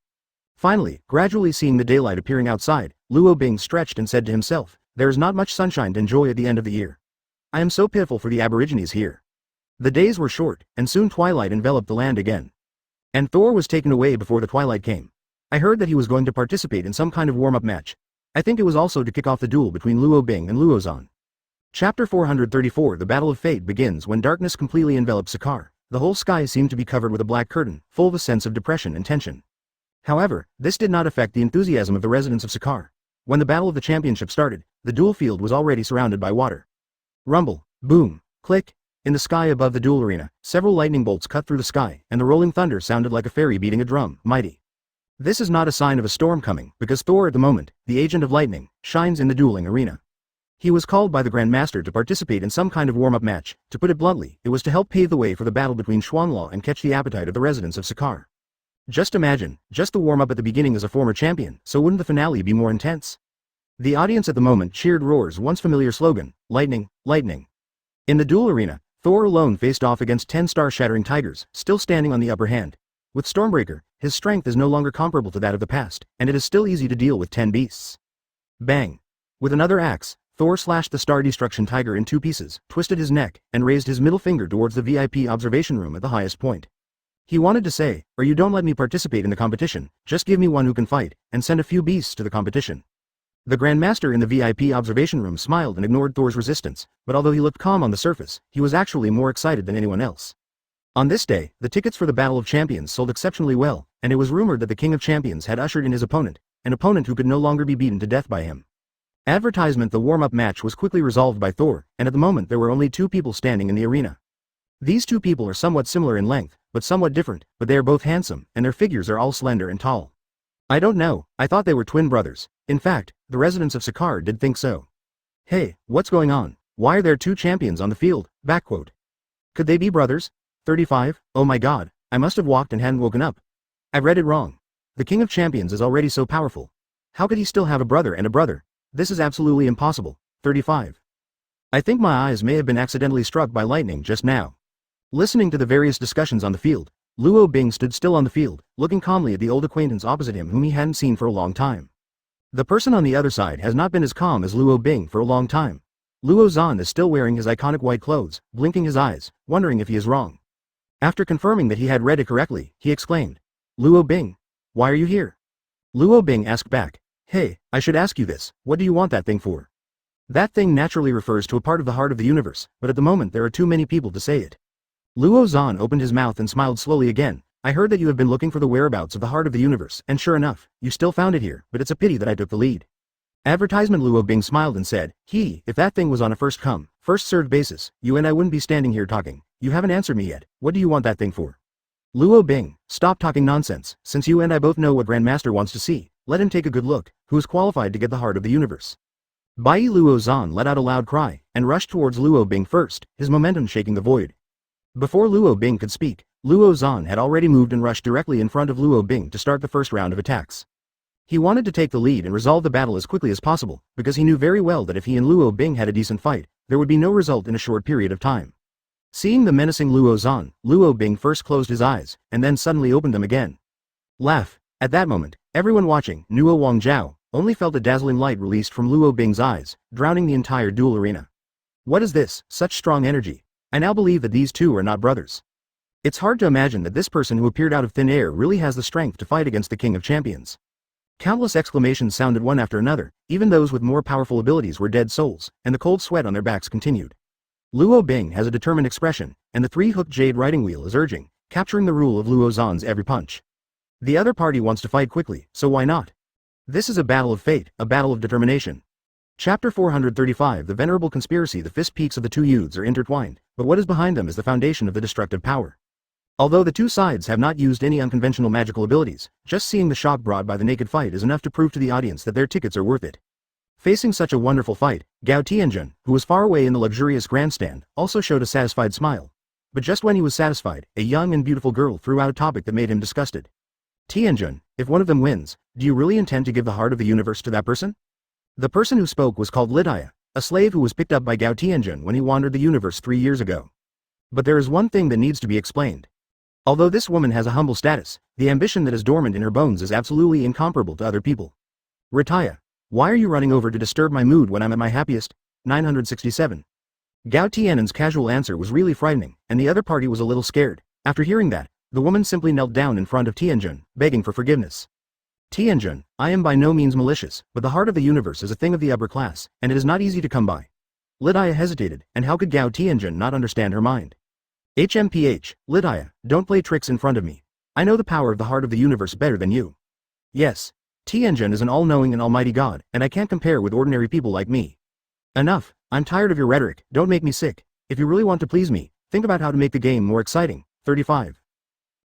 Speaker 1: Finally, gradually seeing the daylight appearing outside, Luo Bing stretched and said to himself, there is not much sunshine to enjoy at the end of the year. I am so pitiful for the aborigines here. The days were short, and soon twilight enveloped the land again. And Thor was taken away before the twilight came. I heard that he was going to participate in some kind of warm-up match. I think it was also to kick off the duel between Luo Bing and Luo Zhan. Chapter 434 The Battle of Fate begins when darkness completely envelops Sakaar. The whole sky seemed to be covered with a black curtain, full of a sense of depression and tension. However, this did not affect the enthusiasm of the residents of Sakaar. When the battle of the championship started, the duel field was already surrounded by water. Rumble, boom, click. In the sky above the duel arena, several lightning bolts cut through the sky, and the rolling thunder sounded like a fairy beating a drum, mighty. This is not a sign of a storm coming, because Thor at the moment, the agent of lightning, shines in the dueling arena. He was called by the Grandmaster to participate in some kind of warm-up match. To put it bluntly, it was to help pave the way for the battle between Xuanlaw and catch the appetite of the residents of Sakaar. Just imagine, just the warm-up at the beginning as a former champion, so wouldn't the finale be more intense? The audience at the moment cheered Roar's once familiar slogan, lightning, lightning. In the duel arena, Thor alone faced off against 10 star-shattering tigers, still standing on the upper hand. With Stormbreaker, his strength is no longer comparable to that of the past, and it is still easy to deal with 10 beasts. Bang! With another axe, Thor slashed the Star Destruction Tiger in 2 pieces, twisted his neck, and raised his middle finger towards the VIP observation room at the highest point. He wanted to say, or you don't let me participate in the competition, just give me one who can fight, and send a few beasts to the competition. The Grandmaster in the VIP observation room smiled and ignored Thor's resistance, but although he looked calm on the surface, he was actually more excited than anyone else. On this day, the tickets for the Battle of Champions sold exceptionally well, and it was rumored that the King of Champions had ushered in his opponent, an opponent who could no longer be beaten to death by him. Advertisement The warm-up match was quickly resolved by Thor, and at the moment there were only 2 people standing in the arena. These 2 people are somewhat similar in length, but somewhat different, but they are both handsome, and their figures are all slender and tall. I don't know, I thought they were twin brothers. In fact, the residents of Sakaar did think so. Hey, what's going on? Why are there 2 champions on the field? Backquote. Could they be brothers? 35? Oh my god, I must have walked and hadn't woken up. I read it wrong. The King of Champions is already so powerful. How could he still have a brother and a brother? This is absolutely impossible. 35. I think my eyes may have been accidentally struck by lightning just now. Listening to the various discussions on the field, Luo Bing stood still on the field, looking calmly at the old acquaintance opposite him whom he hadn't seen for a long time. The person on the other side has not been as calm as Luo Bing for a long time. Luo Zhan is still wearing his iconic white clothes, blinking his eyes, wondering if he is wrong. After confirming that he had read it correctly, he exclaimed, Luo Bing, why are you here? Luo Bing asked back, hey, I should ask you this, what do you want that thing for? That thing naturally refers to a part of the heart of the universe, but at the moment there are too many people to say it. Luo Zhan opened his mouth and smiled slowly again, I heard that you have been looking for the whereabouts of the heart of the universe, and sure enough, you still found it here, but it's a pity that I took the lead. Advertisement. Luo Bing smiled and said, if that thing was on a first come, first served basis, you and I wouldn't be standing here talking. You haven't answered me yet. What do you want that thing for? Luo Bing, stop talking nonsense. Since you and I both know what Grandmaster wants to see, let him take a good look. Who is qualified to get the heart of the universe? Bai Luo Zhan let out a loud cry, and rushed towards Luo Bing first, his momentum shaking the void. Before Luo Bing could speak, Luo Zhan had already moved and rushed directly in front of Luo Bing to start the first round of attacks. He wanted to take the lead and resolve the battle as quickly as possible, because he knew very well that if he and Luo Bing had a decent fight, there would be no result in a short period of time. Seeing the menacing Luo Zhan, Luo Bing first closed his eyes, and then suddenly opened them again. Laugh. At that moment, everyone watching, Nuo Wang Zhao, only felt a dazzling light released from Luo Bing's eyes, drowning the entire duel arena. What is this, such strong energy? I now believe that these two are not brothers. It's hard to imagine that this person who appeared out of thin air really has the strength to fight against the King of Champions. Countless exclamations sounded one after another, even those with more powerful abilities were dead souls, and the cold sweat on their backs continued. Luo Bing has a determined expression, and the three-hooked jade riding wheel is urging, capturing the rule of Luo Zhan's every punch. The other party wants to fight quickly, so why not? This is a battle of fate, a battle of determination. Chapter 435. The Venerable Conspiracy. The fist peaks of the two youths are intertwined, but what is behind them is the foundation of the destructive power. Although the two sides have not used any unconventional magical abilities, just seeing the shock brought by the naked fight is enough to prove to the audience that their tickets are worth it. Facing such a wonderful fight, Gao Tianjun, who was far away in the luxurious grandstand, also showed a satisfied smile. But just when he was satisfied, a young and beautiful girl threw out a topic that made him disgusted. Tianjun, if one of them wins, do you really intend to give the heart of the universe to that person? The person who spoke was called Lidaya, a slave who was picked up by Gao Tianjun when he wandered the universe 3 years ago. But there is one thing that needs to be explained. Although this woman has a humble status, the ambition that is dormant in her bones is absolutely incomparable to other people. Retaya, why are you running over to disturb my mood when I'm at my happiest? 967. Gao Tianjun's casual answer was really frightening, and the other party was a little scared. After hearing that, the woman simply knelt down in front of Tianjun, begging for forgiveness. Tianjun, I am by no means malicious, but the heart of the universe is a thing of the upper class, and it is not easy to come by. Lidaya hesitated, and how could Gao Tianjun not understand her mind? Lidaya, don't play tricks in front of me. I know the power of the heart of the universe better than you. Yes, Tianjun is an all-knowing and almighty god, and I can't compare with ordinary people like me. Enough, I'm tired of your rhetoric, don't make me sick. If you really want to please me, think about how to make the game more exciting. 35.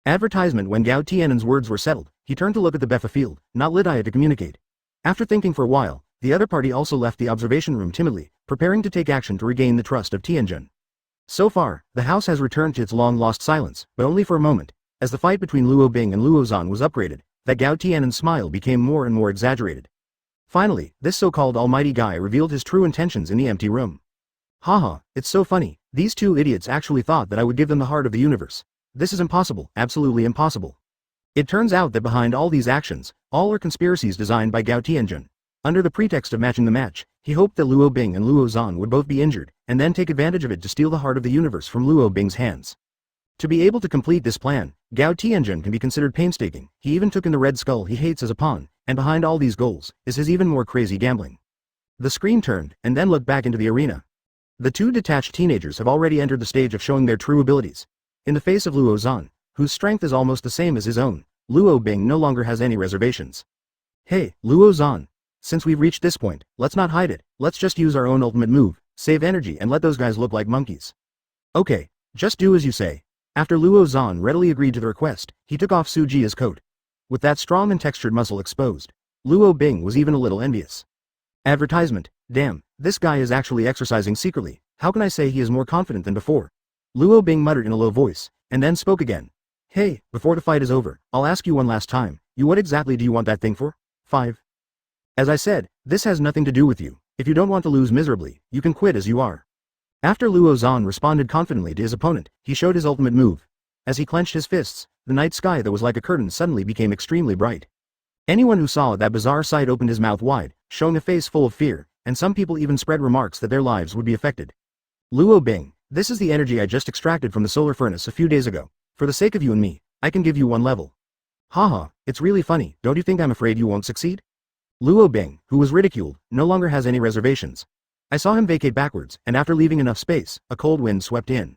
Speaker 1: Advertisement. When Gao Tianjun's words were settled, he turned to look at the Beffa field, not Lidaya, to communicate. After thinking for a while, the other party also left the observation room timidly, preparing to take action to regain the trust of Tianjun. So far, the house has returned to its long-lost silence, but only for a moment. As the fight between Luo Bing and Luo Zhan was upgraded, that Gao Tianjun's smile became more and more exaggerated. Finally, this so-called almighty guy revealed his true intentions in the empty room. Haha, it's so funny, these two idiots actually thought that I would give them the heart of the universe. This is impossible, absolutely impossible. It turns out that behind all these actions, all are conspiracies designed by Gao Tianjun. Under the pretext of matching the match, he hoped that Luo Bing and Luo Zhan would both be injured, and then take advantage of it to steal the heart of the universe from Luo Bing's hands. To be able to complete this plan, Gao Tianjun can be considered painstaking. He even took in the red skull he hates as a pawn, and behind all these goals, is his even more crazy gambling. The screen turned, and then looked back into the arena. The two detached teenagers have already entered the stage of showing their true abilities. In the face of Luo Zhan, whose strength is almost the same as his own, Luo Bing no longer has any reservations. Hey, Luo Zhan. Since we've reached this point, let's not hide it, let's just use our own ultimate move, save energy and let those guys look like monkeys. Okay, just do as you say. After Luo Zhan readily agreed to the request, he took off Su Jia's coat. With that strong and textured muscle exposed, Luo Bing was even a little envious. Advertisement. Damn, this guy is actually exercising secretly. How can I say he is more confident than before? Luo Bing muttered in a low voice, and then spoke again. Hey, before the fight is over, I'll ask you one last time, what exactly do you want that thing for? 5. As I said, this has nothing to do with you. If you don't want to lose miserably, you can quit as you are. After Luo Zhan responded confidently to his opponent, he showed his ultimate move. As he clenched his fists, the night sky that was like a curtain suddenly became extremely bright. Anyone who saw that bizarre sight opened his mouth wide, showing a face full of fear, and some people even spread remarks that their lives would be affected. Luo Bing, this is the energy I just extracted from the solar furnace a few days ago. For the sake of you and me, I can give you one level. Haha, it's really funny, don't you think I'm afraid you won't succeed? Luo Bing, who was ridiculed, no longer has any reservations. I saw him vacate backwards, and after leaving enough space, a cold wind swept in.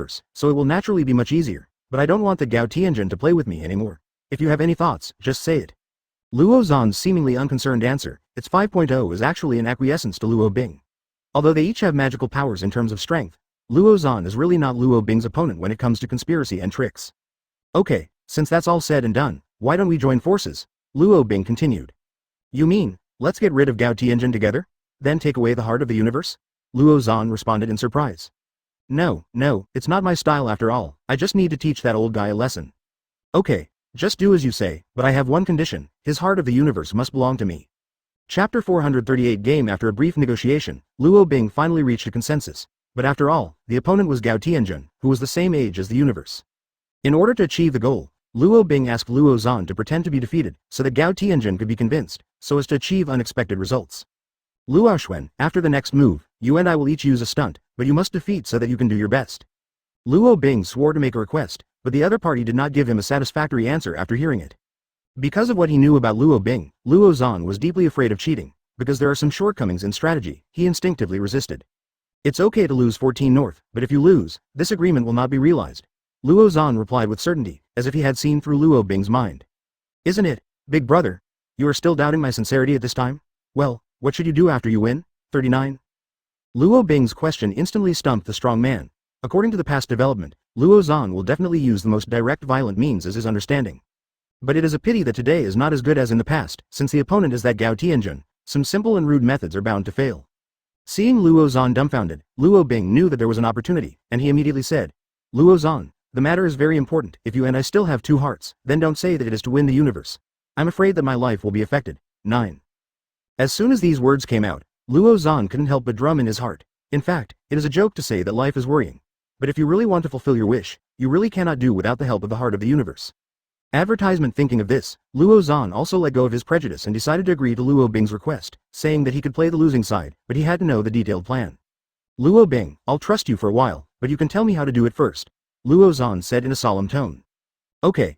Speaker 1: universe, so it will naturally be much easier, but I don't want the Gao Tianjin to play with me anymore. If you have any thoughts, just say it. Luo Zan's seemingly unconcerned answer, its 5.0 is actually an acquiescence to Luo Bing. Although they each have magical powers in terms of strength, Luo Zan is really not Luo Bing's opponent when it comes to conspiracy and tricks. Okay, since that's all said and done, why don't we join forces? Luo Bing continued. You mean, let's get rid of Gao Tianjin together? Then take away the heart of the universe? Luo Zan responded in surprise. No, it's not my style after all, I just need to teach that old guy a lesson. Okay, just do as you say, but I have one condition, his heart of the universe must belong to me. Chapter 438 Game. After a brief negotiation, Luo Bing finally reached a consensus, but after all, the opponent was Gao Tianjin, who was the same age as the universe. In order to achieve the goal, Luo Bing asked Luo Zan to pretend to be defeated, so that Gao Tianjin could be convinced, so as to achieve unexpected results. Luo Xuan, after the next move, you and I will each use a stunt, but you must defeat so that you can do your best. Luo Bing swore to make a request, but the other party did not give him a satisfactory answer after hearing it. Because of what he knew about Luo Bing, Luo Zan was deeply afraid of cheating, because there are some shortcomings in strategy, he instinctively resisted. It's okay to lose 14 North, but if you lose, this agreement will not be realized. Luo Zan replied with certainty, as if he had seen through Luo Bing's mind. Isn't it, big brother? You are still doubting my sincerity at this time? Well, what should you do after you win? 39. Luo Bing's question instantly stumped the strong man. According to the past development, Luo Zan will definitely use the most direct violent means as his understanding. But it is a pity that today is not as good as in the past, since the opponent is that Gao Tianjin, some simple and rude methods are bound to fail. Seeing Luo Zan dumbfounded, Luo Bing knew that there was an opportunity, and he immediately said, Luo Zan, the matter is very important, if you and I still have two hearts, then don't say that it is to win the universe. I'm afraid that my life will be affected. 9. As soon as these words came out, Luo Zan couldn't help but drum in his heart. In fact, it is a joke to say that life is worrying. But if you really want to fulfill your wish, you really cannot do without the help of the heart of the universe. Advertisement. Thinking of this, Luo Zan also let go of his prejudice and decided to agree to Luo Bing's request, saying that he could play the losing side, but he had to know the detailed plan. Luo Bing, I'll trust you for a while, but you can tell me how to do it first, Luo Zan said in a solemn tone. Okay,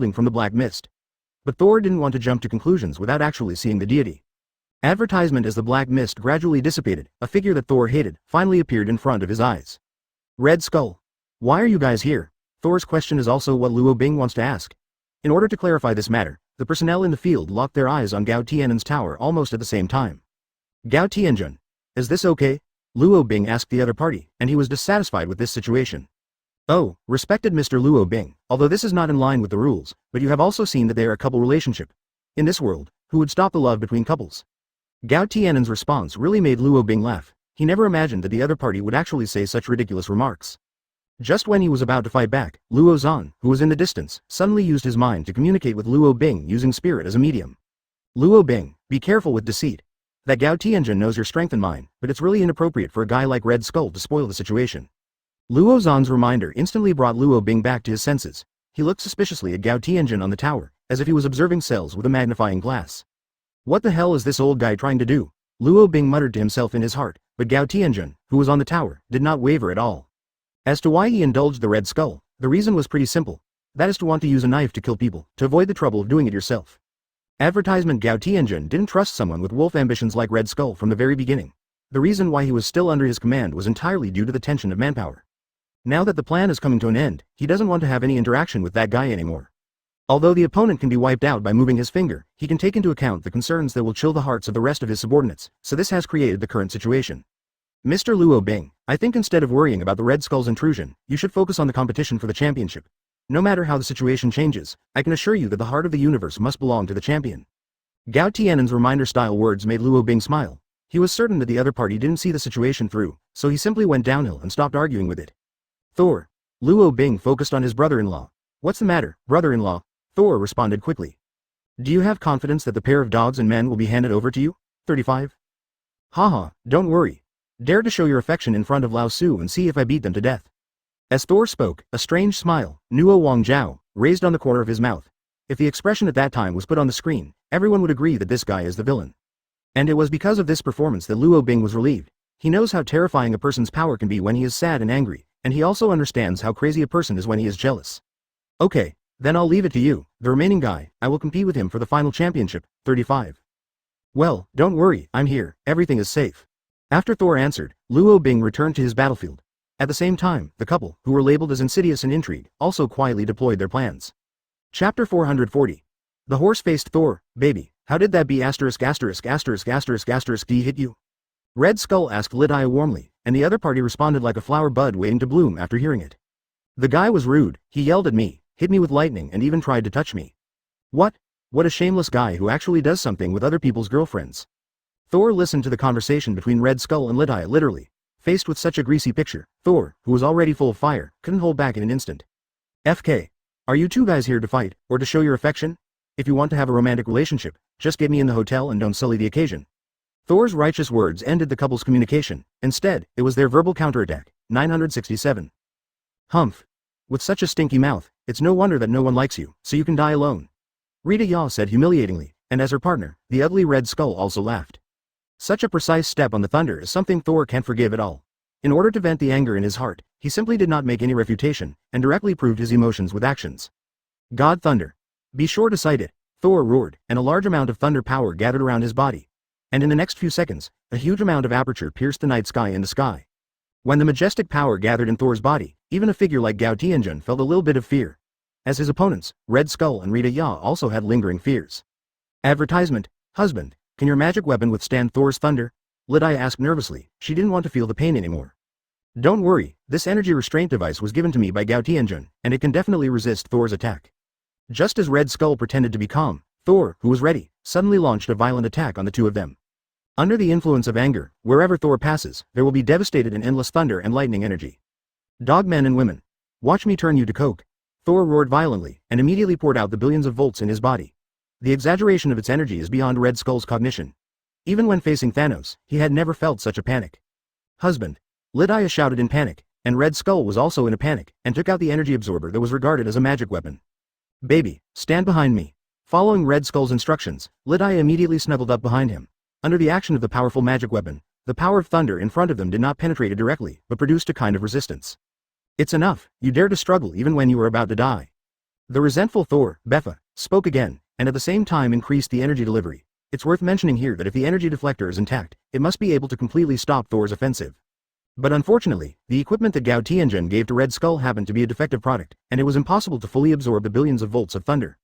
Speaker 1: unfolding from the black mist. But Thor didn't want to jump to conclusions without actually seeing the deity. Advertisement. As the black mist gradually dissipated, a figure that Thor hated finally appeared in front of his eyes. Red Skull. Why are you guys here? Thor's question is also what Luo Bing wants to ask. In order to clarify this matter, the personnel in the field locked their eyes on Gao Tianjun's tower almost at the same time. Gao Tianjun. Is this okay? Luo Bing asked the other party, and he was dissatisfied with this situation. Oh, respected Mr. Luo Bing, although this is not in line with the rules, but you have also seen that they are a couple relationship. In this world, who would stop the love between couples? Gao Tianjun's response really made Luo Bing laugh. He never imagined that the other party would actually say such ridiculous remarks. Just when he was about to fight back, Luo Zan, who was in the distance, suddenly used his mind to communicate with Luo Bing using spirit as a medium. Luo Bing, be careful with deceit. That Gao Tianjun knows your strength and mine, but it's really inappropriate for a guy like Red Skull to spoil the situation. Luo Zan's reminder instantly brought Luo Bing back to his senses. He looked suspiciously at Gao Tianjun on the tower, as if he was observing cells with a magnifying glass. What the hell is this old guy trying to do? Luo Bing muttered to himself in his heart, but Gao Tianjun, who was on the tower, did not waver at all. As to why he indulged the Red Skull, the reason was pretty simple. That is to want to use a knife to kill people, to avoid the trouble of doing it yourself. Advertisement. Gao Tianjun didn't trust someone with wolf ambitions like Red Skull from the very beginning. The reason why he was still under his command was entirely due to the tension of manpower. Now that the plan is coming to an end, he doesn't want to have any interaction with that guy anymore. Although the opponent can be wiped out by moving his finger, he can take into account the concerns that will chill the hearts of the rest of his subordinates, so this has created the current situation. Mr. Luo Bing, I think instead of worrying about the Red Skull's intrusion, you should focus on the competition for the championship. No matter how the situation changes, I can assure you that the heart of the universe must belong to the champion. Gao Tianen's reminder-style words made Luo Bing smile. He was certain that the other party didn't see the situation through, so he simply went downhill and stopped arguing with it. Thor. Luo Bing focused on his brother-in-law. What's the matter, brother-in-law? Thor responded quickly. Do you have confidence that the pair of dogs and men will be handed over to you? 35. Haha, don't worry. Dare to show your affection in front of Lao Su and see if I beat them to death. As Thor spoke, a strange smile, Nuo Wang Zhao, raised on the corner of his mouth. If the expression at that time was put on the screen, everyone would agree that this guy is the villain. And it was because of this performance that Luo Bing was relieved. He knows how terrifying a person's power can be when he is sad and angry, and he also understands how crazy a person is when he is jealous. Okay, then I'll leave it to you, the remaining guy. I will compete with him for the final championship. 35. Well, don't worry, I'm here, everything is safe. After Thor answered, Luo Bing returned to his battlefield. At the same time, the couple, who were labeled as insidious and intrigue, also quietly deployed their plans. Chapter 440. The horse-faced Thor, baby, how did that be D hit you? Red Skull asked Lid-Eye warmly, and the other party responded like a flower bud waiting to bloom after hearing it. The guy was rude, he yelled at me, hit me with lightning and even tried to touch me. What? What a shameless guy who actually does something with other people's girlfriends. Thor listened to the conversation between Red Skull and Lid-Eye literally. Faced with such a greasy picture, Thor, who was already full of fire, couldn't hold back in an instant. FK. Are you two guys here to fight, or to show your affection? If you want to have a romantic relationship, just get me in the hotel and don't sully the occasion. Thor's righteous words ended the couple's communication. Instead, it was their verbal counterattack. 967. Humph. With such a stinky mouth, it's no wonder that no one likes you, so you can die alone. Rita Yaw said humiliatingly, and as her partner, the ugly Red Skull also laughed. Such a precise step on the thunder is something Thor can't forgive at all. In order to vent the anger in his heart, he simply did not make any refutation, and directly proved his emotions with actions. God Thunder. Be sure to cite it, Thor roared, and a large amount of thunder power gathered around his body. And in the next few seconds, a huge amount of aperture pierced the night sky in the sky. When the majestic power gathered in Thor's body, even a figure like Gao Tianjun felt a little bit of fear. As his opponents, Red Skull and Rita Yaw also had lingering fears. Advertisement. Husband, can your magic weapon withstand Thor's thunder? Lid-Eye asked nervously. She didn't want to feel the pain anymore. Don't worry, this energy restraint device was given to me by Gao Tianjun, and it can definitely resist Thor's attack. Just as Red Skull pretended to be calm, Thor, who was ready, suddenly launched a violent attack on the two of them. Under the influence of anger, wherever Thor passes, there will be devastated and endless thunder and lightning energy. Dogmen and women. Watch me turn you to coke. Thor roared violently, and immediately poured out the billions of volts in his body. The exaggeration of its energy is beyond Red Skull's cognition. Even when facing Thanos, he had never felt such a panic. Husband. Lid-Eye shouted in panic, and Red Skull was also in a panic, and took out the energy absorber that was regarded as a magic weapon. Baby, stand behind me. Following Red Skull's instructions, Lid-Eye immediately snuggled up behind him. Under the action of the powerful magic weapon, the power of thunder in front of them did not penetrate it directly, but produced a kind of resistance. It's enough, you dare to struggle even when you are about to die. The resentful Thor, Beffa, spoke again, and at the same time increased the energy delivery. It's worth mentioning here that if the energy deflector is intact, it must be able to completely stop Thor's offensive. But unfortunately, the equipment that Gao Tianjun gave to Red Skull happened to be a defective product, and it was impossible to fully absorb the billions of volts of thunder.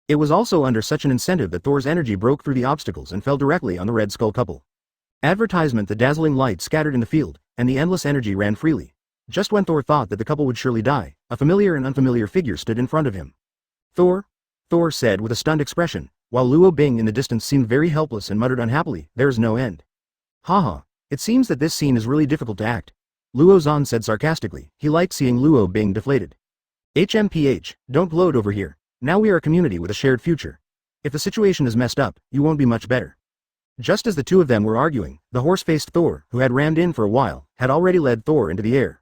Speaker 1: It was also under such an incentive that Thor's energy broke through the obstacles and fell directly on the Red Skull couple. Advertisement. The dazzling light scattered in the field, and the endless energy ran freely. Just when Thor thought that the couple would surely die, a familiar and unfamiliar figure stood in front of him. Thor? Thor said with a stunned expression, while Luo Bing in the distance seemed very helpless and muttered unhappily, there's no end. Haha, it seems that this scene is really difficult to act. Luo Zan said sarcastically. He liked seeing Luo Bing deflated. HMPH, don't gloat over here. Now we are a community with a shared future. If the situation is messed up, you won't be much better. Just as the two of them were arguing, the horse-faced Thor, who had rammed in for a while, had already led Thor into the air.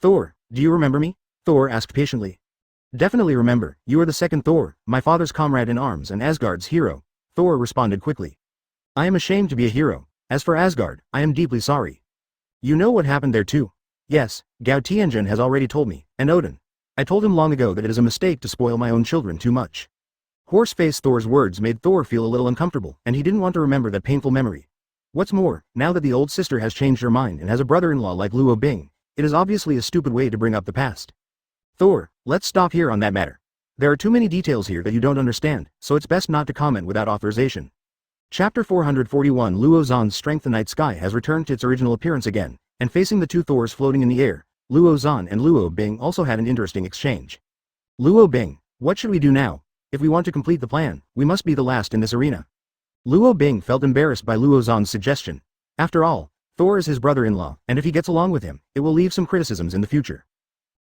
Speaker 1: Thor, do you remember me? Thor asked patiently. Definitely remember, you are the second Thor, my father's comrade in arms and Asgard's hero. Thor responded quickly. I am ashamed to be a hero. As for Asgard, I am deeply sorry. You know what happened there too? Yes, Gao Tianjun has already told me, and Odin. I told him long ago that it is a mistake to spoil my own children too much. Horse-faced Thor's words made Thor feel a little uncomfortable, and he didn't want to remember that painful memory. What's more, now that the old sister has changed her mind and has a brother-in-law like Luo Bing, it is obviously a stupid way to bring up the past. Thor, let's stop here on that matter. There are too many details here that you don't understand, so it's best not to comment without authorization. Chapter 441 Luo Zan's strength. The night sky has returned to its original appearance again, and facing the two Thors floating in the air, Luo Zan and Luo Bing also had an interesting exchange. Luo Bing, what should we do now? If we want to complete the plan, we must be the last in this arena. Luo Bing felt embarrassed by Luo Zan's suggestion. After all, Thor is his brother-in-law, and if he gets along with him, it will leave some criticisms in the future.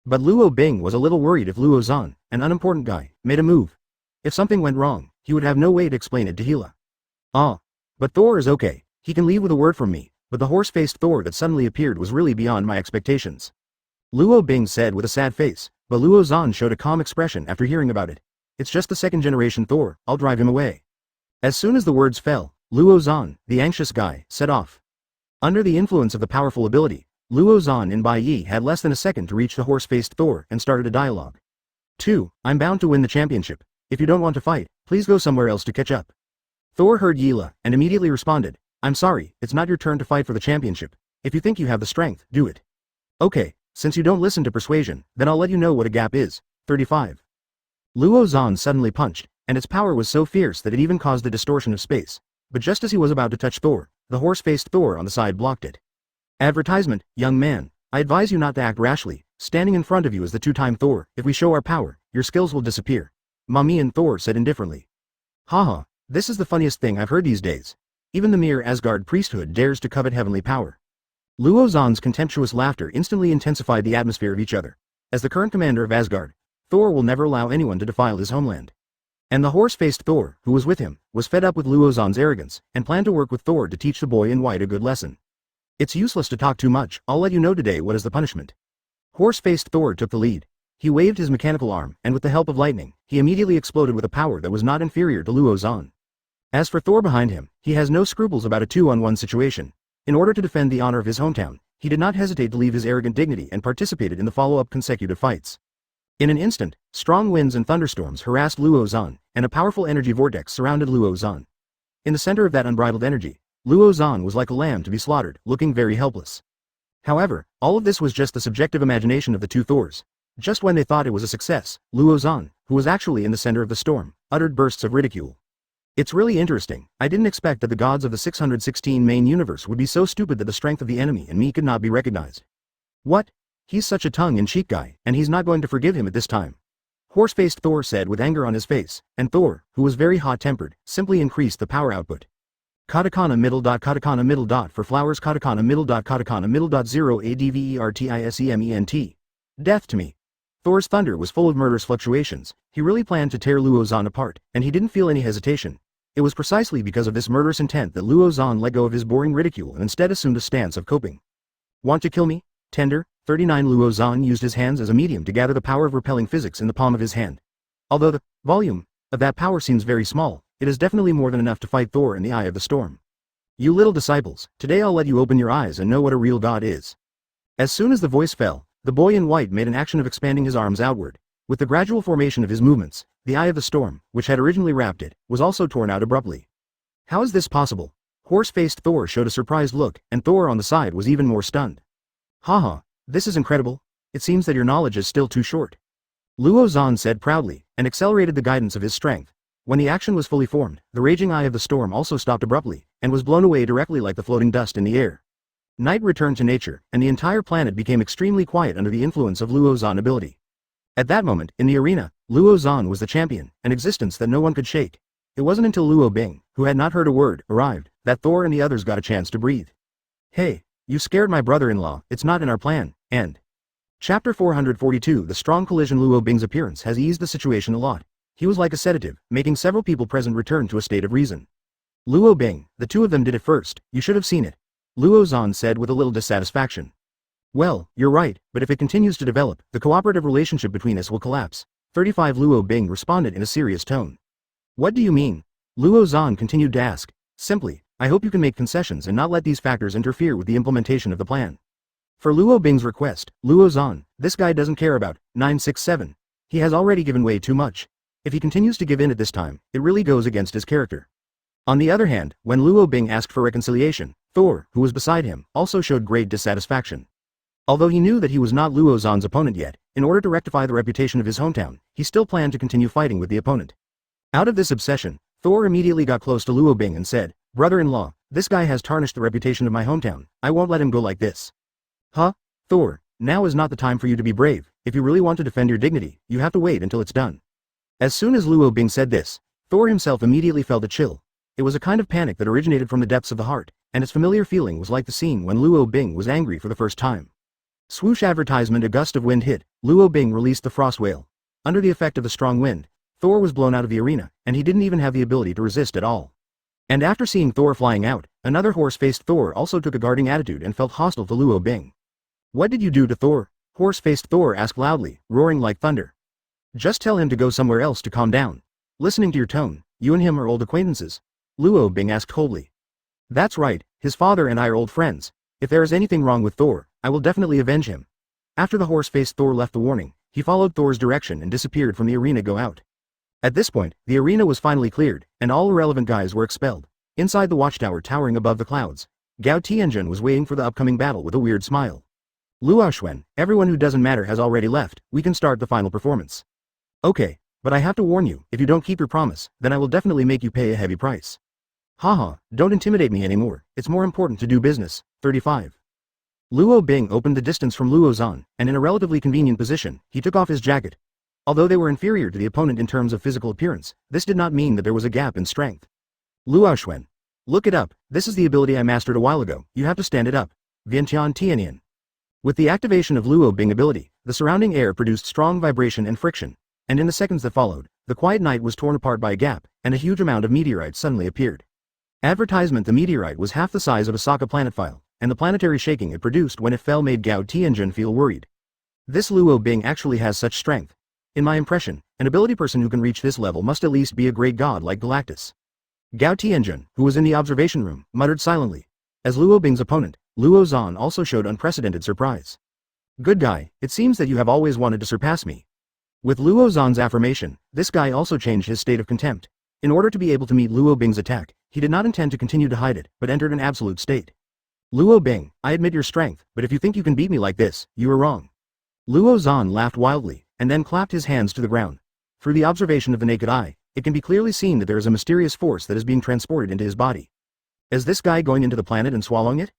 Speaker 1: But Luo Bing was a little worried if Luo Zan, an unimportant guy, made a move. If something went wrong, he would have no way to explain it to Hela. But Thor is okay, he can leave with a word from me, but the horse-faced Thor that suddenly appeared was really beyond my expectations. Luo Bing said with a sad face, but Luo Zan showed a calm expression after hearing about it. It's just the second-generation Thor, I'll drive him away. As soon as the words fell, Luo Zan, the anxious guy, set off. Under the influence of the powerful ability, Luo Zan and Bai Yi had less than a second to reach the horse-faced Thor and started a dialogue. 2. I'm bound to win the championship. If you don't want to fight, please go somewhere else to catch up. Thor heard Hela and immediately responded, I'm sorry, it's not your turn to fight for the championship. If you think you have the strength, do it. Okay, since you don't listen to persuasion, then I'll let you know what a gap is. 35. Luo Zan suddenly punched, and its power was so fierce that it even caused a distortion of space. But just as he was about to touch Thor, the horse-faced Thor on the side blocked it. Advertisement, young man, I advise you not to act rashly. Standing in front of you is the two-time Thor. If we show our power, your skills will disappear. Mami and Thor said indifferently. Haha, this is the funniest thing I've heard these days. Even the mere Asgard priesthood dares to covet heavenly power. Luo Zan's contemptuous laughter instantly intensified the atmosphere of each other. As the current commander of Asgard, Thor will never allow anyone to defile his homeland. And the horse-faced Thor, who was with him, was fed up with Luo Zan's arrogance, and planned to work with Thor to teach the boy in white a good lesson. It's useless to talk too much, I'll let you know today what is the punishment. Horse-faced Thor took the lead. He waved his mechanical arm, and with the help of lightning, he immediately exploded with a power that was not inferior to Luo Zan. As for Thor behind him, he has no scruples about a 2-on-1 situation. In order to defend the honor of his hometown, he did not hesitate to leave his arrogant dignity and participated in the follow-up consecutive fights. In an instant, strong winds and thunderstorms harassed Luo Zan, and a powerful energy vortex surrounded Luo Zan. In the center of that unbridled energy, Luo Zan was like a lamb to be slaughtered, looking very helpless. However, all of this was just the subjective imagination of the two Thors. Just when they thought it was a success, Luo Zan, who was actually in the center of the storm, uttered bursts of ridicule. It's really interesting, I didn't expect that the gods of the 616 main universe would be so stupid that the strength of the enemy and me could not be recognized. What? He's such a tongue-in-cheek guy, and he's not going to forgive him at this time. Horse-faced Thor said with anger on his face, and Thor, who was very hot-tempered, simply increased the power output. Katakana middle dot for flowers katakana middle dot 0 advertisement. Death to me. Thor's thunder was full of murderous fluctuations. He really planned to tear Luo Zan apart, and he didn't feel any hesitation. It was precisely because of this murderous intent that Luo Zan let go of his boring ridicule and instead assumed a stance of coping. Want to kill me? Tender? 39 Luo Zan used his hands as a medium to gather the power of repelling physics in the palm of his hand. Although the volume of that power seems very small, it is definitely more than enough to fight Thor in the eye of the storm. You little disciples, today I'll let you open your eyes and know what a real god is. As soon as the voice fell, the boy in white made an action of expanding his arms outward. With the gradual formation of his movements, the eye of the storm, which had originally wrapped it, was also torn out abruptly. How is this possible? Horse-faced Thor showed a surprised look, and Thor on the side was even more stunned. Haha, this is incredible. It seems that your knowledge is still too short. Luo Zan said proudly, and accelerated the guidance of his strength. When the action was fully formed, the raging eye of the storm also stopped abruptly, and was blown away directly like the floating dust in the air. Night returned to nature, and the entire planet became extremely quiet under the influence of Luo Zan ability. At that moment, in the arena, Luo Zan was the champion, an existence that no one could shake. It wasn't until Luo Bing, who had not heard a word, arrived, that Thor and the others got a chance to breathe. Hey, you scared my brother-in-law, it's not in our plan, and... Chapter 442 The strong collision. Luo Bing's appearance has eased the situation a lot. He was like a sedative, making several people present return to a state of reason. Luo Bing, the two of them did it first, you should have seen it. Luo Zan said with a little dissatisfaction. Well, you're right, but if it continues to develop, the cooperative relationship between us will collapse. 35 Luo Bing responded in a serious tone. What do you mean? Luo Zan continued to ask. Simply, I hope you can make concessions and not let these factors interfere with the implementation of the plan. For Luo Bing's request, Luo Zan, this guy doesn't care about 967. He has already given way too much. If he continues to give in at this time, it really goes against his character. On the other hand, when Luo Bing asked for reconciliation, Thor, who was beside him, also showed great dissatisfaction. Although he knew that he was not Luo Zan's opponent yet, in order to rectify the reputation of his hometown, he still planned to continue fighting with the opponent. Out of this obsession, Thor immediately got close to Luo Bing and said, "Brother-in-law, this guy has tarnished the reputation of my hometown. I won't let him go like this." "Huh? Thor, now is not the time for you to be brave. If you really want to defend your dignity, you have to wait until it's done." As soon as Luo Bing said this, Thor himself immediately felt a chill. It was a kind of panic that originated from the depths of the heart, and its familiar feeling was like the scene when Luo Bing was angry for the first time. Swoosh advertisement. A gust of wind hit, Luo Bing released the frost whale. Under the effect of the strong wind, Thor was blown out of the arena, and he didn't even have the ability to resist at all. And after seeing Thor flying out, another horse-faced Thor also took a guarding attitude and felt hostile to Luo Bing. "What did you do to Thor?" Horse-faced Thor asked loudly, roaring like thunder. "Just tell him to go somewhere else to calm down. Listening to your tone, you and him are old acquaintances," Luo Bing asked coldly. "That's right, his father and I are old friends. If there is anything wrong with Thor, I will definitely avenge him." After the horse-faced Thor left the warning, he followed Thor's direction and disappeared from the arena. Go out. At this point, the arena was finally cleared, and all irrelevant guys were expelled. Inside the watchtower towering above the clouds, Gao Tianjun was waiting for the upcoming battle with a weird smile. "Luo Xuan, everyone who doesn't matter has already left, we can start the final performance." "Okay, but I have to warn you, if you don't keep your promise, then I will definitely make you pay a heavy price." "Haha, don't intimidate me anymore, it's more important to do business." 35. Luo Bing opened the distance from Luo Zan, and in a relatively convenient position, he took off his jacket. Although they were inferior to the opponent in terms of physical appearance, this did not mean that there was a gap in strength. "Luo Xuan. Look it up, this is the ability I mastered a while ago, you have to stand it up. Vientian Tianian." With the activation of Luo Bing ability, the surrounding air produced strong vibration and friction, and in the seconds that followed, the quiet night was torn apart by a gap, and a huge amount of meteorites suddenly appeared. Advertisement. The meteorite was half the size of a Sokka planet file, and the planetary shaking it produced when it fell made Gao Tianjun feel worried. This Luo Bing actually has such strength. In my impression, an ability person who can reach this level must at least be a great god like Galactus. Gao Tianjun, who was in the observation room, muttered silently. As Luo Bing's opponent, Luo Zan also showed unprecedented surprise. "Good guy, it seems that you have always wanted to surpass me." With Luo Zan's affirmation, this guy also changed his state of contempt. In order to be able to meet Luo Bing's attack, he did not intend to continue to hide it, but entered an absolute state. "Luo Bing, I admit your strength, but if you think you can beat me like this, you are wrong." Luo Zan laughed wildly, and then clapped his hands to the ground. Through the observation of the naked eye, it can be clearly seen that there is a mysterious force that is being transported into his body. Is this guy going into the planet and swallowing it?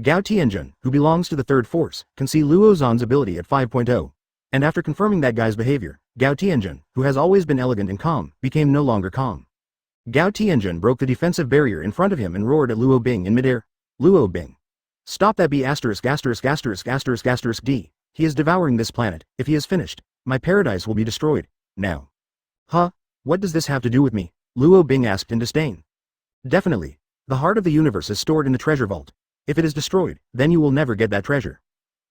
Speaker 1: Gao Tianjun, who belongs to the third force, can see Luo Zan's ability at 5.0. And after confirming that guy's behavior, Gao Tianjun, who has always been elegant and calm, became no longer calm. Gao Tianjun broke the defensive barrier in front of him and roared at Luo Bing in midair. "Luo Bing. Stop that B*******************. D. He is devouring this planet. If he is finished, my paradise will be destroyed. Now." "Huh? What does this have to do with me?" Luo Bing asked in disdain. "Definitely. The heart of the universe is stored in the treasure vault. If it is destroyed, then you will never get that treasure."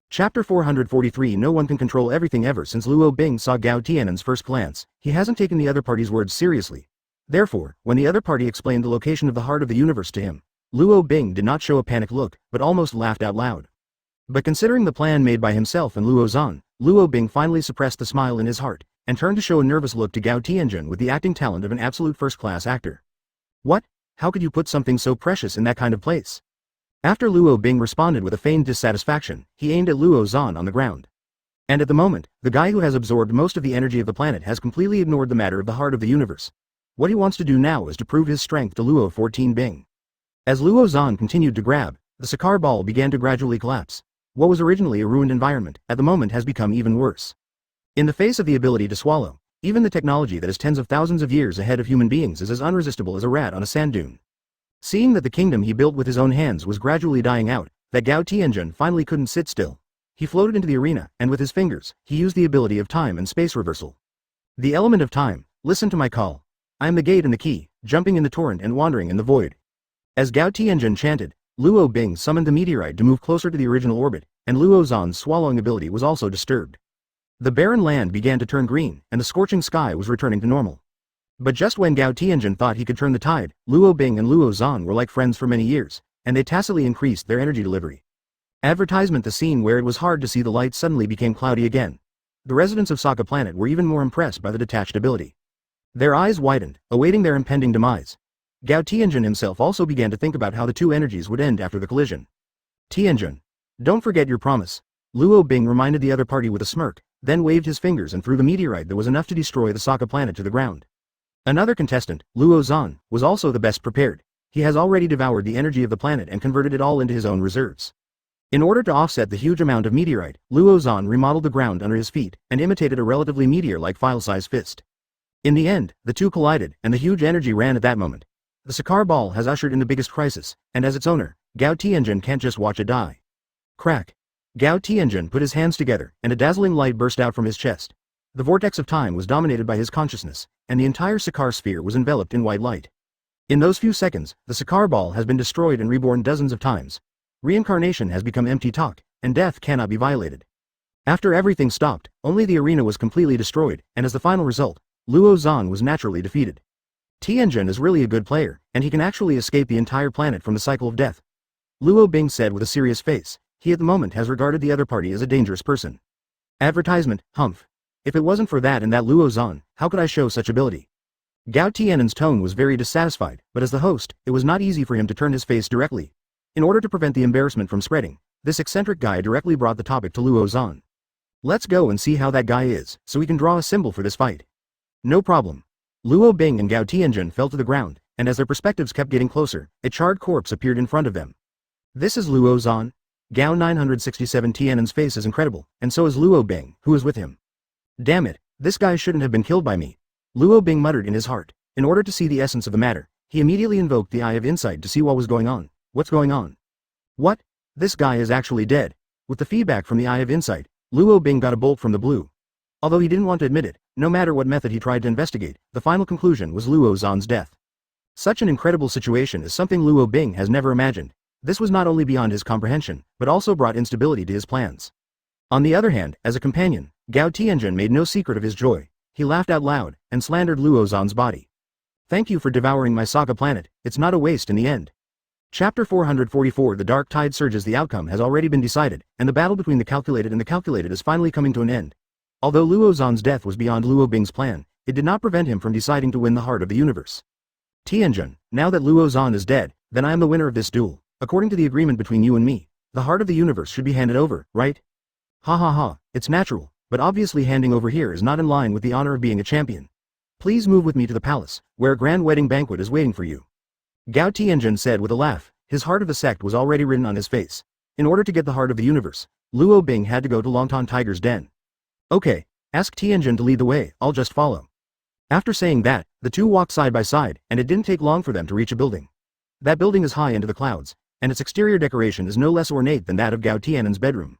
Speaker 1: Chapter 443. No one can control everything. Ever since Luo Bing saw Gao Tianjun's first glance, he hasn't taken the other party's words seriously. Therefore, when the other party explained the location of the heart of the universe to him, Luo Bing did not show a panicked look, but almost laughed out loud. But considering the plan made by himself and Luo Zan, Luo Bing finally suppressed the smile in his heart, and turned to show a nervous look to Gao Tianjun with the acting talent of an absolute first-class actor. "What? How could you put something so precious in that kind of place?" After Luo Bing responded with a feigned dissatisfaction, he aimed at Luo Zan on the ground. And at the moment, the guy who has absorbed most of the energy of the planet has completely ignored the matter of the heart of the universe. What he wants to do now is to prove his strength to Luo 14 Bing. As Luo Zan continued to grab, the Sakar ball began to gradually collapse. What was originally a ruined environment, at the moment has become even worse. In the face of the ability to swallow, even the technology that is tens of thousands of years ahead of human beings is as unresistible as a rat on a sand dune. Seeing that the kingdom he built with his own hands was gradually dying out, that Gao Tianjun finally couldn't sit still. He floated into the arena, and with his fingers, he used the ability of time and space reversal. The element of time, listen to my call. I am the gate and the key, jumping in the torrent and wandering in the void. As Gao Tianjun chanted, Luo Bing summoned the meteorite to move closer to the original orbit, and Luo Zan's swallowing ability was also disturbed. The barren land began to turn green, and the scorching sky was returning to normal. But just when Gao Tianjun thought he could turn the tide, Luo Bing and Luo Zan were like friends for many years, and they tacitly increased their energy delivery. Advertisement. The scene where it was hard to see the light suddenly became cloudy again. The residents of Sokka Planet were even more impressed by the detached ability. Their eyes widened, awaiting their impending demise. Gao Tianjun himself also began to think about how the two energies would end after the collision. "Tianjun, don't forget your promise." Luo Bing reminded the other party with a smirk, then waved his fingers and threw the meteorite that was enough to destroy the Sokka Planet to the ground. Another contestant, Luo Zhan, was also the best prepared. He has already devoured the energy of the planet and converted it all into his own reserves. In order to offset the huge amount of meteorite, Luo Zhan remodeled the ground under his feet and imitated a relatively meteor-like file-size fist. In the end, the two collided, and the huge energy ran at that moment. The Sakar ball has ushered in the biggest crisis, and as its owner, Gao Tianjin can't just watch it die. Crack. Gao Tianjin put his hands together, and a dazzling light burst out from his chest. The vortex of time was dominated by his consciousness, and the entire Sakar sphere was enveloped in white light. In those few seconds, the Sakar ball has been destroyed and reborn dozens of times. Reincarnation has become empty talk, and death cannot be violated. After everything stopped, only the arena was completely destroyed, and as the final result, Luo Zhan was naturally defeated. Tianjin is really a good player, and he can actually escape the entire planet from the cycle of death. Luo Bing said with a serious face. He at the moment has regarded the other party as a dangerous person. Advertisement, humph. If it wasn't for that and that Luo Zhan, how could I show such ability? Gao Tianjin's tone was very dissatisfied, but as the host, it was not easy for him to turn his face directly. In order to prevent the embarrassment from spreading, this eccentric guy directly brought the topic to Luo Zhan. Let's go and see how that guy is, so we can draw a symbol for this fight. No problem. Luo Bing and Gao Tianjin fell to the ground, and as their perspectives kept getting closer, a charred corpse appeared in front of them. This is Luo Zhan. Gao 967 Tianjin's face is incredible, and so is Luo Bing, who is with him. Damn it, this guy shouldn't have been killed by me. Luo Bing muttered in his heart. In order to see the essence of the matter, he immediately invoked the Eye of Insight to see what was going on. What's going on? What? This guy is actually dead. With the feedback from the Eye of Insight, Luo Bing got a bolt from the blue. Although he didn't want to admit it, no matter what method he tried to investigate, the final conclusion was Luo Zhan's death. Such an incredible situation is something Luo Bing has never imagined. This was not only beyond his comprehension, but also brought instability to his plans. On the other hand, as a companion, Gao Tianjin made no secret of his joy. He laughed out loud, and slandered Luo Zhan's body. Thank you for devouring my saga planet, it's not a waste in the end. Chapter 444 The dark tide surges. The outcome has already been decided, and the battle between the calculated and the calculated is finally coming to an end. Although Luo Zhan's death was beyond Luo Bing's plan, it did not prevent him from deciding to win the heart of the universe. Tianjin, now that Luo Zhan is dead, then I am the winner of this duel. According to the agreement between you and me, the heart of the universe should be handed over, right? Ha ha ha, it's natural, but obviously handing over here is not in line with the honor of being a champion. Please move with me to the palace, where a grand wedding banquet is waiting for you. Gao Tianjin said with a laugh. His heart of the sect was already written on his face. In order to get the heart of the universe, Luo Bing had to go to Longtan Tiger's den. Okay, ask Tianjin to lead the way, I'll just follow. After saying that, the two walked side by side, and it didn't take long for them to reach a building. That building is high into the clouds, and its exterior decoration is no less ornate than that of Gao Tianjin's bedroom.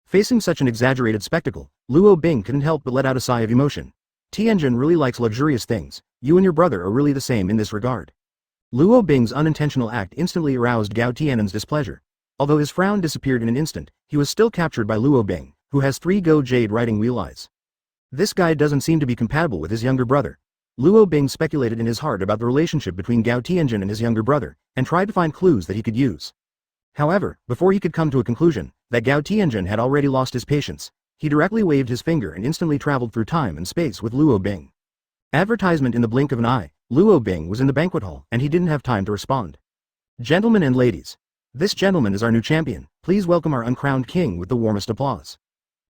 Speaker 1: Facing such an exaggerated spectacle, Luo Bing couldn't help but let out a sigh of emotion. Tianjin really likes luxurious things. You and your brother are really the same in this regard. Luo Bing's unintentional act instantly aroused Gao Tianjin's displeasure. Although his frown disappeared in an instant, he was still captured by Luo Bing, who has 3 gold jade riding wheel eyes. This guy doesn't seem to be compatible with his younger brother. Luo Bing speculated in his heart about the relationship between Gao Tianjin and his younger brother, and tried to find clues that he could use. However, before he could come to a conclusion, that Gao Tianjin had already lost his patience, he directly waved his finger and instantly traveled through time and space with Luo Bing. Advertisement in the blink of an eye, Luo Bing was in the banquet hall and he didn't have time to respond. Gentlemen and ladies, this gentleman is our new champion, please welcome our uncrowned king with the warmest applause.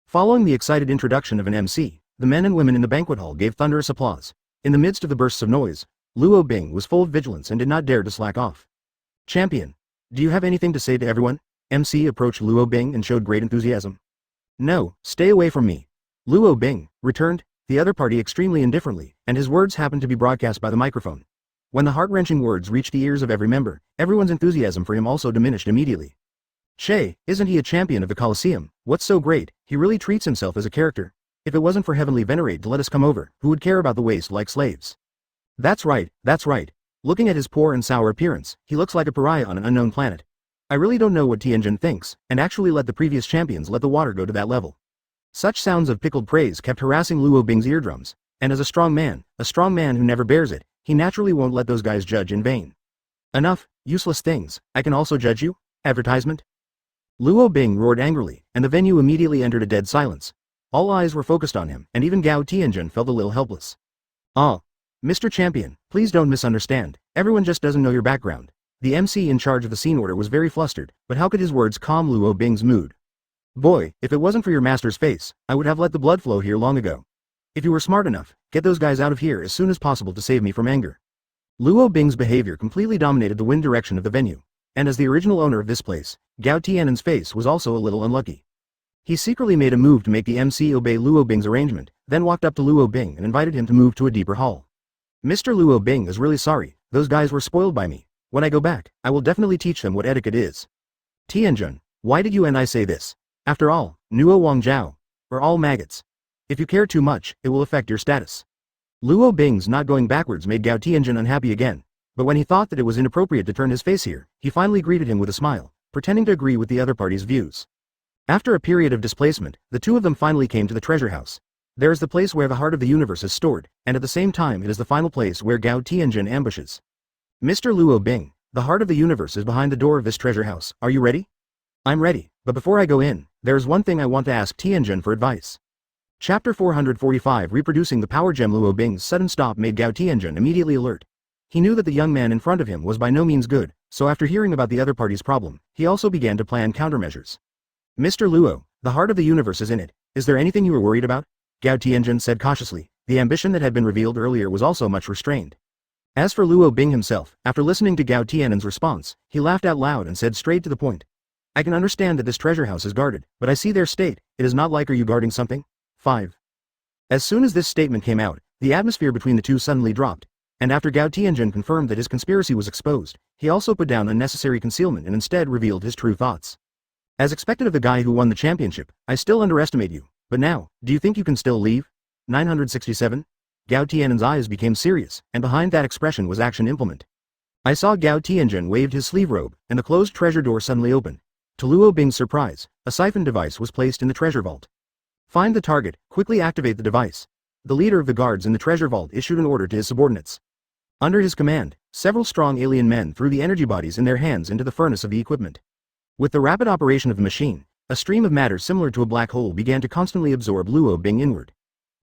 Speaker 1: Following the excited introduction of an MC, the men and women in the banquet hall gave thunderous applause. In the midst of the bursts of noise, Luo Bing was full of vigilance and did not dare to slack off. Champion, do you have anything to say to everyone? MC approached Luo Bing and showed great enthusiasm. No, stay away from me. Luo Bing returned, the other party extremely indifferently, and his words happened to be broadcast by the microphone. When the heart-wrenching words reached the ears of every member, everyone's enthusiasm for him also diminished immediately. Che, isn't he a champion of the Colosseum? What's so great? He really treats himself as a character. If it wasn't for Heavenly Venerate to let us come over, who would care about the waste like slaves? That's right, that's right. Looking at his poor and sour appearance, he looks like a pariah on an unknown planet. I really don't know what Tianjin thinks, and actually let the previous champions let the water go to that level. Such sounds of pickled praise kept harassing Luo Bing's eardrums, and as a strong man who never bears it, he naturally won't let those guys judge in vain. Enough, useless things, I can also judge you? Advertisement? Luo Bing roared angrily, and the venue immediately entered a dead silence. All eyes were focused on him, and even Gao Tianjin felt a little helpless. Oh, Mr. Champion, please don't misunderstand, everyone just doesn't know your background. The MC in charge of the scene order was very flustered, but how could his words calm Luo Bing's mood? Boy, if it wasn't for your master's face, I would have let the blood flow here long ago. If you were smart enough, get those guys out of here as soon as possible to save me from anger. Luo Bing's behavior completely dominated the wind direction of the venue, and as the original owner of this place, Gao Tianen's face was also a little unlucky. He secretly made a move to make the MC obey Luo Bing's arrangement, then walked up to Luo Bing and invited him to move to a deeper hall. Mr. Luo Bing is really sorry, those guys were spoiled by me. When I go back, I will definitely teach them what etiquette is. Tianjun, why did you and I say this? After all, Nuo Wang Zhao, are all maggots. If you care too much, it will affect your status. Luo Bing's not going backwards made Gao Tianjun unhappy again, but when he thought that it was inappropriate to turn his face here, he finally greeted him with a smile, pretending to agree with the other party's views. After a period of displacement, the two of them finally came to the treasure house. There is the place where the heart of the universe is stored, and at the same time it is the final place where Gao Tianjun ambushes. Mr. Luo Bing, the heart of the universe is behind the door of this treasure house, are you ready? I'm ready, but before I go in, there is one thing I want to ask Tianjun for advice. Chapter 445 Reproducing the Power Gem. Luo Bing's sudden stop made Gao Tianjun immediately alert. He knew that the young man in front of him was by no means good, so after hearing about the other party's problem, he also began to plan countermeasures. Mr. Luo, the heart of the universe is in it. Is there anything you are worried about? Gao Tianjun said cautiously. The ambition that had been revealed earlier was also much restrained. As for Luo Bing himself, after listening to Gao Tianen's response, he laughed out loud and said straight to the point. I can understand that this treasure house is guarded, but I see their state, it is not like are you guarding something? 5. As soon as this statement came out, the atmosphere between the two suddenly dropped, and after Gao Tianjun confirmed that his conspiracy was exposed, he also put down unnecessary concealment and instead revealed his true thoughts. As expected of the guy who won the championship, I still underestimate you, but now, do you think you can still leave? 967? Gao Tianen's eyes became serious, and behind that expression was action implement. I saw Gao Tianjun waved his sleeve robe, and the closed treasure door suddenly opened. To Luo Bing's surprise, a siphon device was placed in the treasure vault. Find the target, quickly activate the device. The leader of the guards in the treasure vault issued an order to his subordinates. Under his command, several strong alien men threw the energy bodies in their hands into the furnace of the equipment. With the rapid operation of the machine, a stream of matter similar to a black hole began to constantly absorb Luo Bing inward.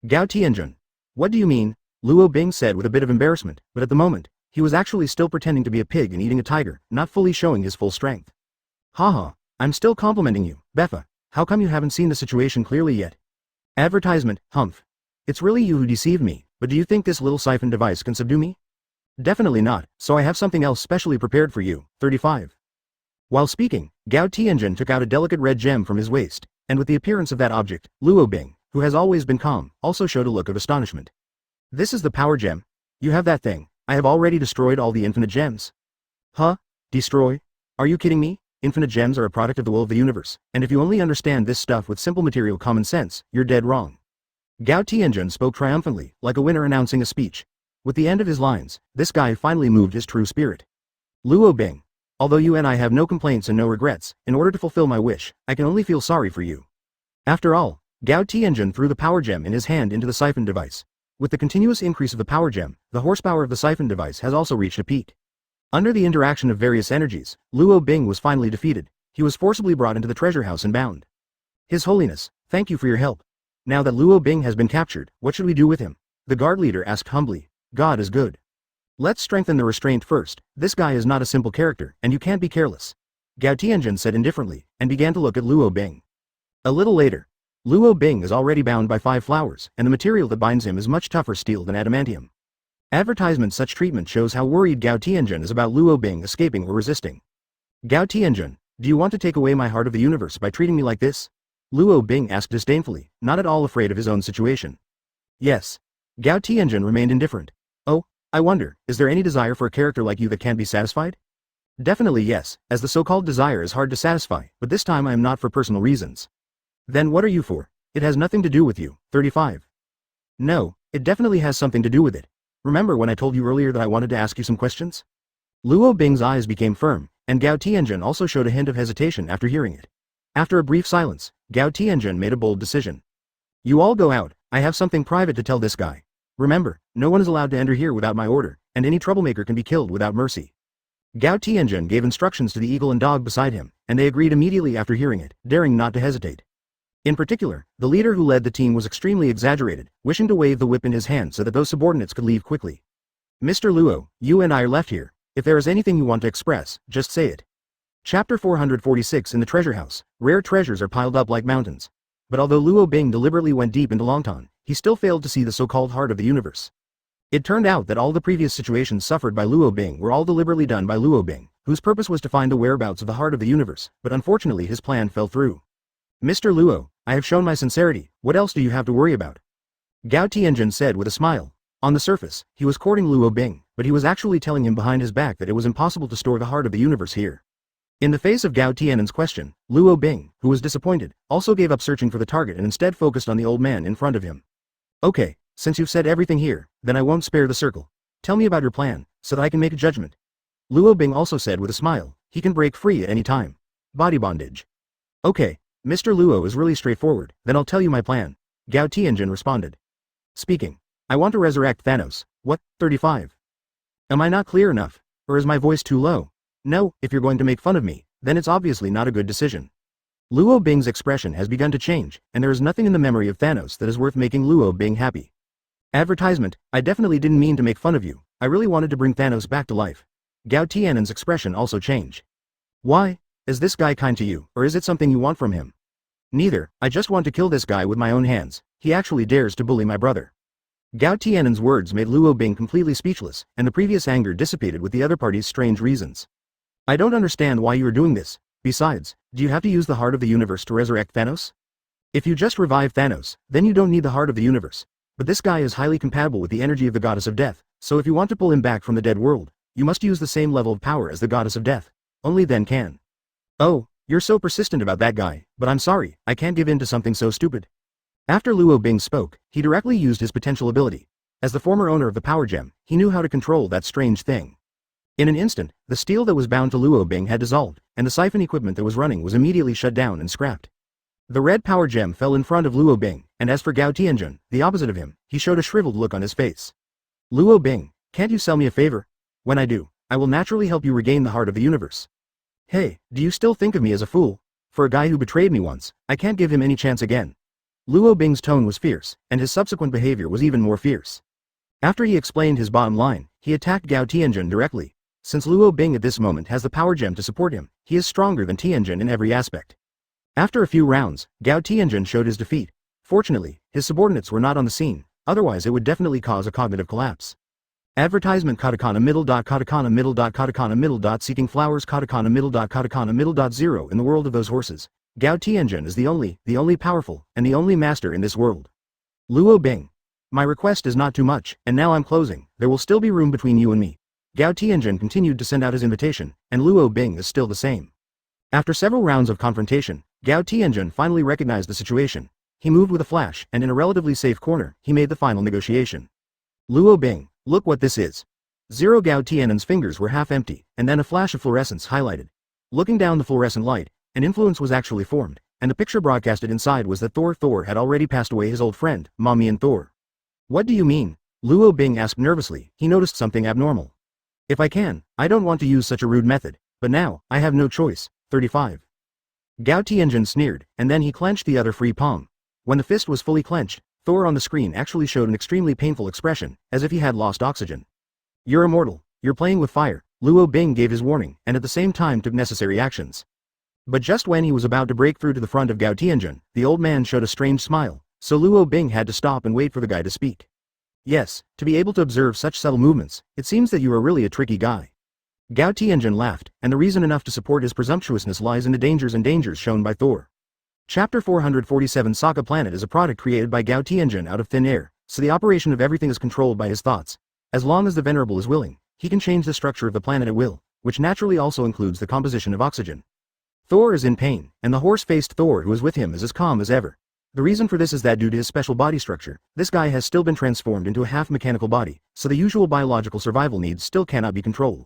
Speaker 1: Gao Tianjun. What do you mean? Luo Bing said with a bit of embarrassment, but at the moment, he was actually still pretending to be a pig and eating a tiger, not fully showing his full strength. Haha, I'm still complimenting you, Beffa. How come you haven't seen the situation clearly yet? Advertisement, humph. It's really you who deceived me, but do you think this little siphon device can subdue me? Definitely not, so I have something else specially prepared for you. 35. While speaking, Gao Tianjun took out a delicate red gem from his waist, and with the appearance of that object, Luo Bing, who has always been calm, also showed a look of astonishment. This is the power gem. You have that thing. I have already destroyed all the infinite gems. Huh? Destroy? Are you kidding me? Infinite gems are a product of the will of the universe, and if you only understand this stuff with simple material common sense, you're dead wrong. Gao Tianjun spoke triumphantly, like a winner announcing a speech. With the end of his lines, this guy finally moved his true spirit. Luo Bing. Although you and I have no complaints and no regrets, in order to fulfill my wish, I can only feel sorry for you. After all, Gao Tianjun threw the power gem in his hand into the siphon device. With the continuous increase of the power gem, the horsepower of the siphon device has also reached a peak. Under the interaction of various energies, Luo Bing was finally defeated. He was forcibly brought into the treasure house and bound. His Holiness, thank you for your help. Now that Luo Bing has been captured, what should we do with him? The guard leader asked humbly. God is good. Let's strengthen the restraint first. This guy is not a simple character, and you can't be careless. Gao Tianjun said indifferently, and began to look at Luo Bing. A little later, Luo Bing is already bound by 5 flowers, and the material that binds him is much tougher steel than adamantium. Advertisement. Such treatment shows how worried Gao Tianjun is about Luo Bing escaping or resisting. Gao Tianjun, do you want to take away my heart of the universe by treating me like this? Luo Bing asked disdainfully, not at all afraid of his own situation. Yes. Gao Tianjun remained indifferent. Oh, I wonder, is there any desire for a character like you that can't be satisfied? Definitely yes, as the so-called desire is hard to satisfy, but this time I am not for personal reasons. Then what are you for? It has nothing to do with you. 35. No, it definitely has something to do with it. Remember when I told you earlier that I wanted to ask you some questions? Luo Bing's eyes became firm, and Gao Tianjun also showed a hint of hesitation after hearing it. After a brief silence, Gao Tianjun made a bold decision. You all go out, I have something private to tell this guy. Remember, no one is allowed to enter here without my order, and any troublemaker can be killed without mercy. Gao Tianjun gave instructions to the eagle and dog beside him, and they agreed immediately after hearing it, daring not to hesitate. In particular, the leader who led the team was extremely exaggerated, wishing to wave the whip in his hand so that those subordinates could leave quickly. Mr. Luo, you and I are left here. If there is anything you want to express, just say it. Chapter 446 In the treasure house, rare treasures are piled up like mountains. But although Luo Bing deliberately went deep into Longtan, he still failed to see the so-called heart of the universe. It turned out that all the previous situations suffered by Luo Bing were all deliberately done by Luo Bing, whose purpose was to find the whereabouts of the heart of the universe, but unfortunately his plan fell through. Mr. Luo, I have shown my sincerity, what else do you have to worry about? Gao Tianjin said with a smile. On the surface, he was courting Luo Bing, but he was actually telling him behind his back that it was impossible to store the heart of the universe here. In the face of Gao Tianjin's question, Luo Bing, who was disappointed, also gave up searching for the target and instead focused on the old man in front of him. Okay, since you've said everything here, then I won't spare the circle. Tell me about your plan, so that I can make a judgment. Luo Bing also said with a smile, he can break free at any time. Body bondage. Okay, Mr. Luo is really straightforward, then I'll tell you my plan. Gao Tianjin responded. Speaking. I want to resurrect Thanos. What, 35? Am I not clear enough? Or is my voice too low? No, if you're going to make fun of me, then it's obviously not a good decision. Luo Bing's expression has begun to change, and there is nothing in the memory of Thanos that is worth making Luo Bing happy. Advertisement, I definitely didn't mean to make fun of you, I really wanted to bring Thanos back to life. Gao Tianjin's expression also changed. Why? Is this guy kind to you, or is it something you want from him? Neither, I just want to kill this guy with my own hands, he actually dares to bully my brother. Gao Tianjin's words made Luo Bing completely speechless, and the previous anger dissipated with the other party's strange reasons. I don't understand why you are doing this. Besides, do you have to use the heart of the universe to resurrect Thanos? If you just revive Thanos, then you don't need the heart of the universe. But this guy is highly compatible with the energy of the goddess of death, so if you want to pull him back from the dead world, you must use the same level of power as the goddess of death. Only then can. Oh, you're so persistent about that guy, but I'm sorry, I can't give in to something so stupid. After Luo Bing spoke, he directly used his potential ability. As the former owner of the power gem, he knew how to control that strange thing. In an instant, the steel that was bound to Luo Bing had dissolved, and the siphon equipment that was running was immediately shut down and scrapped. The red power gem fell in front of Luo Bing, and as for Gao Tianjin, the opposite of him, he showed a shriveled look on his face. Luo Bing, can't you sell me a favor? When I do, I will naturally help you regain the heart of the universe. Hey, do you still think of me as a fool? For a guy who betrayed me once, I can't give him any chance again. Luo Bing's tone was fierce, and his subsequent behavior was even more fierce. After he explained his bottom line, he attacked Gao Tianjin directly. Since Luo Bing at this moment has the power gem to support him, he is stronger than Tianjin in every aspect. After a few rounds, Gao Tianjin showed his defeat. Fortunately, his subordinates were not on the scene, otherwise it would definitely cause a cognitive collapse. Advertisement katakana middle dot katakana middle dot katakana middle dot seeking flowers katakana middle dot 0 in the world of those horses. Gao Tianjin is the only powerful, and the only master in this world. Luo Bing. My request is not too much, and now I'm closing, there will still be room between you and me. Gao Tianjin continued to send out his invitation, and Luo Bing is still the same. After several rounds of confrontation, Gao Tianjin finally recognized the situation. He moved with a flash, and in a relatively safe corner, he made the final negotiation. Luo Bing, look what this is. Gao Tianjin's fingers were half empty, and then a flash of fluorescence highlighted. Looking down the fluorescent light, an influence was actually formed, and the picture broadcasted inside was that Thor had already passed away his old friend, Mommy and Thor. What do you mean? Luo Bing asked nervously, he noticed something abnormal. If I can, I don't want to use such a rude method, but now, I have no choice, 35. Gao Tianjin sneered, and then he clenched the other free palm. When the fist was fully clenched, Thor on the screen actually showed an extremely painful expression, as if he had lost oxygen. You're immortal, you're playing with fire, Luo Bing gave his warning, and at the same time took necessary actions. But just when he was about to break through to the front of Gao Tianjin, the old man showed a strange smile, so Luo Bing had to stop and wait for the guy to speak. Yes, to be able to observe such subtle movements, it seems that you are really a tricky guy. Gao Tianjin laughed, and the reason enough to support his presumptuousness lies in the dangers shown by Thor. Chapter 447 Sokka Planet is a product created by Gao Tianjin out of thin air, so the operation of everything is controlled by his thoughts. As long as the Venerable is willing, he can change the structure of the planet at will, which naturally also includes the composition of oxygen. Thor is in pain, and the horse-faced Thor who is with him is as calm as ever. The reason for this is that due to his special body structure, this guy has still been transformed into a half-mechanical body, so the usual biological survival needs still cannot be controlled.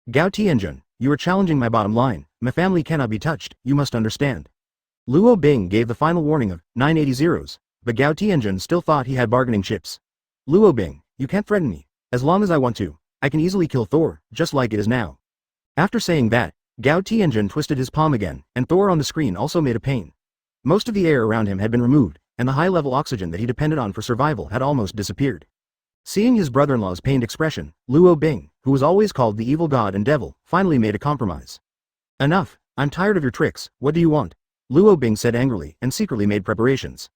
Speaker 1: Gao Tianjin, you are challenging my bottom line, my family cannot be touched, you must understand. Luo Bing gave the final warning of 980 zeros, but Gao Tianjin still thought he had bargaining chips. Luo Bing, you can't threaten me. As long as I want to, I can easily kill Thor, just like it is now. After saying that, Gao Tianjin twisted his palm again, and Thor on the screen also made a pain. Most of the air around him had been removed, and the high-level oxygen that he depended on for survival had almost disappeared. Seeing his brother-in-law's pained expression, Luo Bing, who was always called the evil god and devil, finally made a compromise. Enough, I'm tired of your tricks, what do you want? Luo Bing said angrily, and secretly made preparations.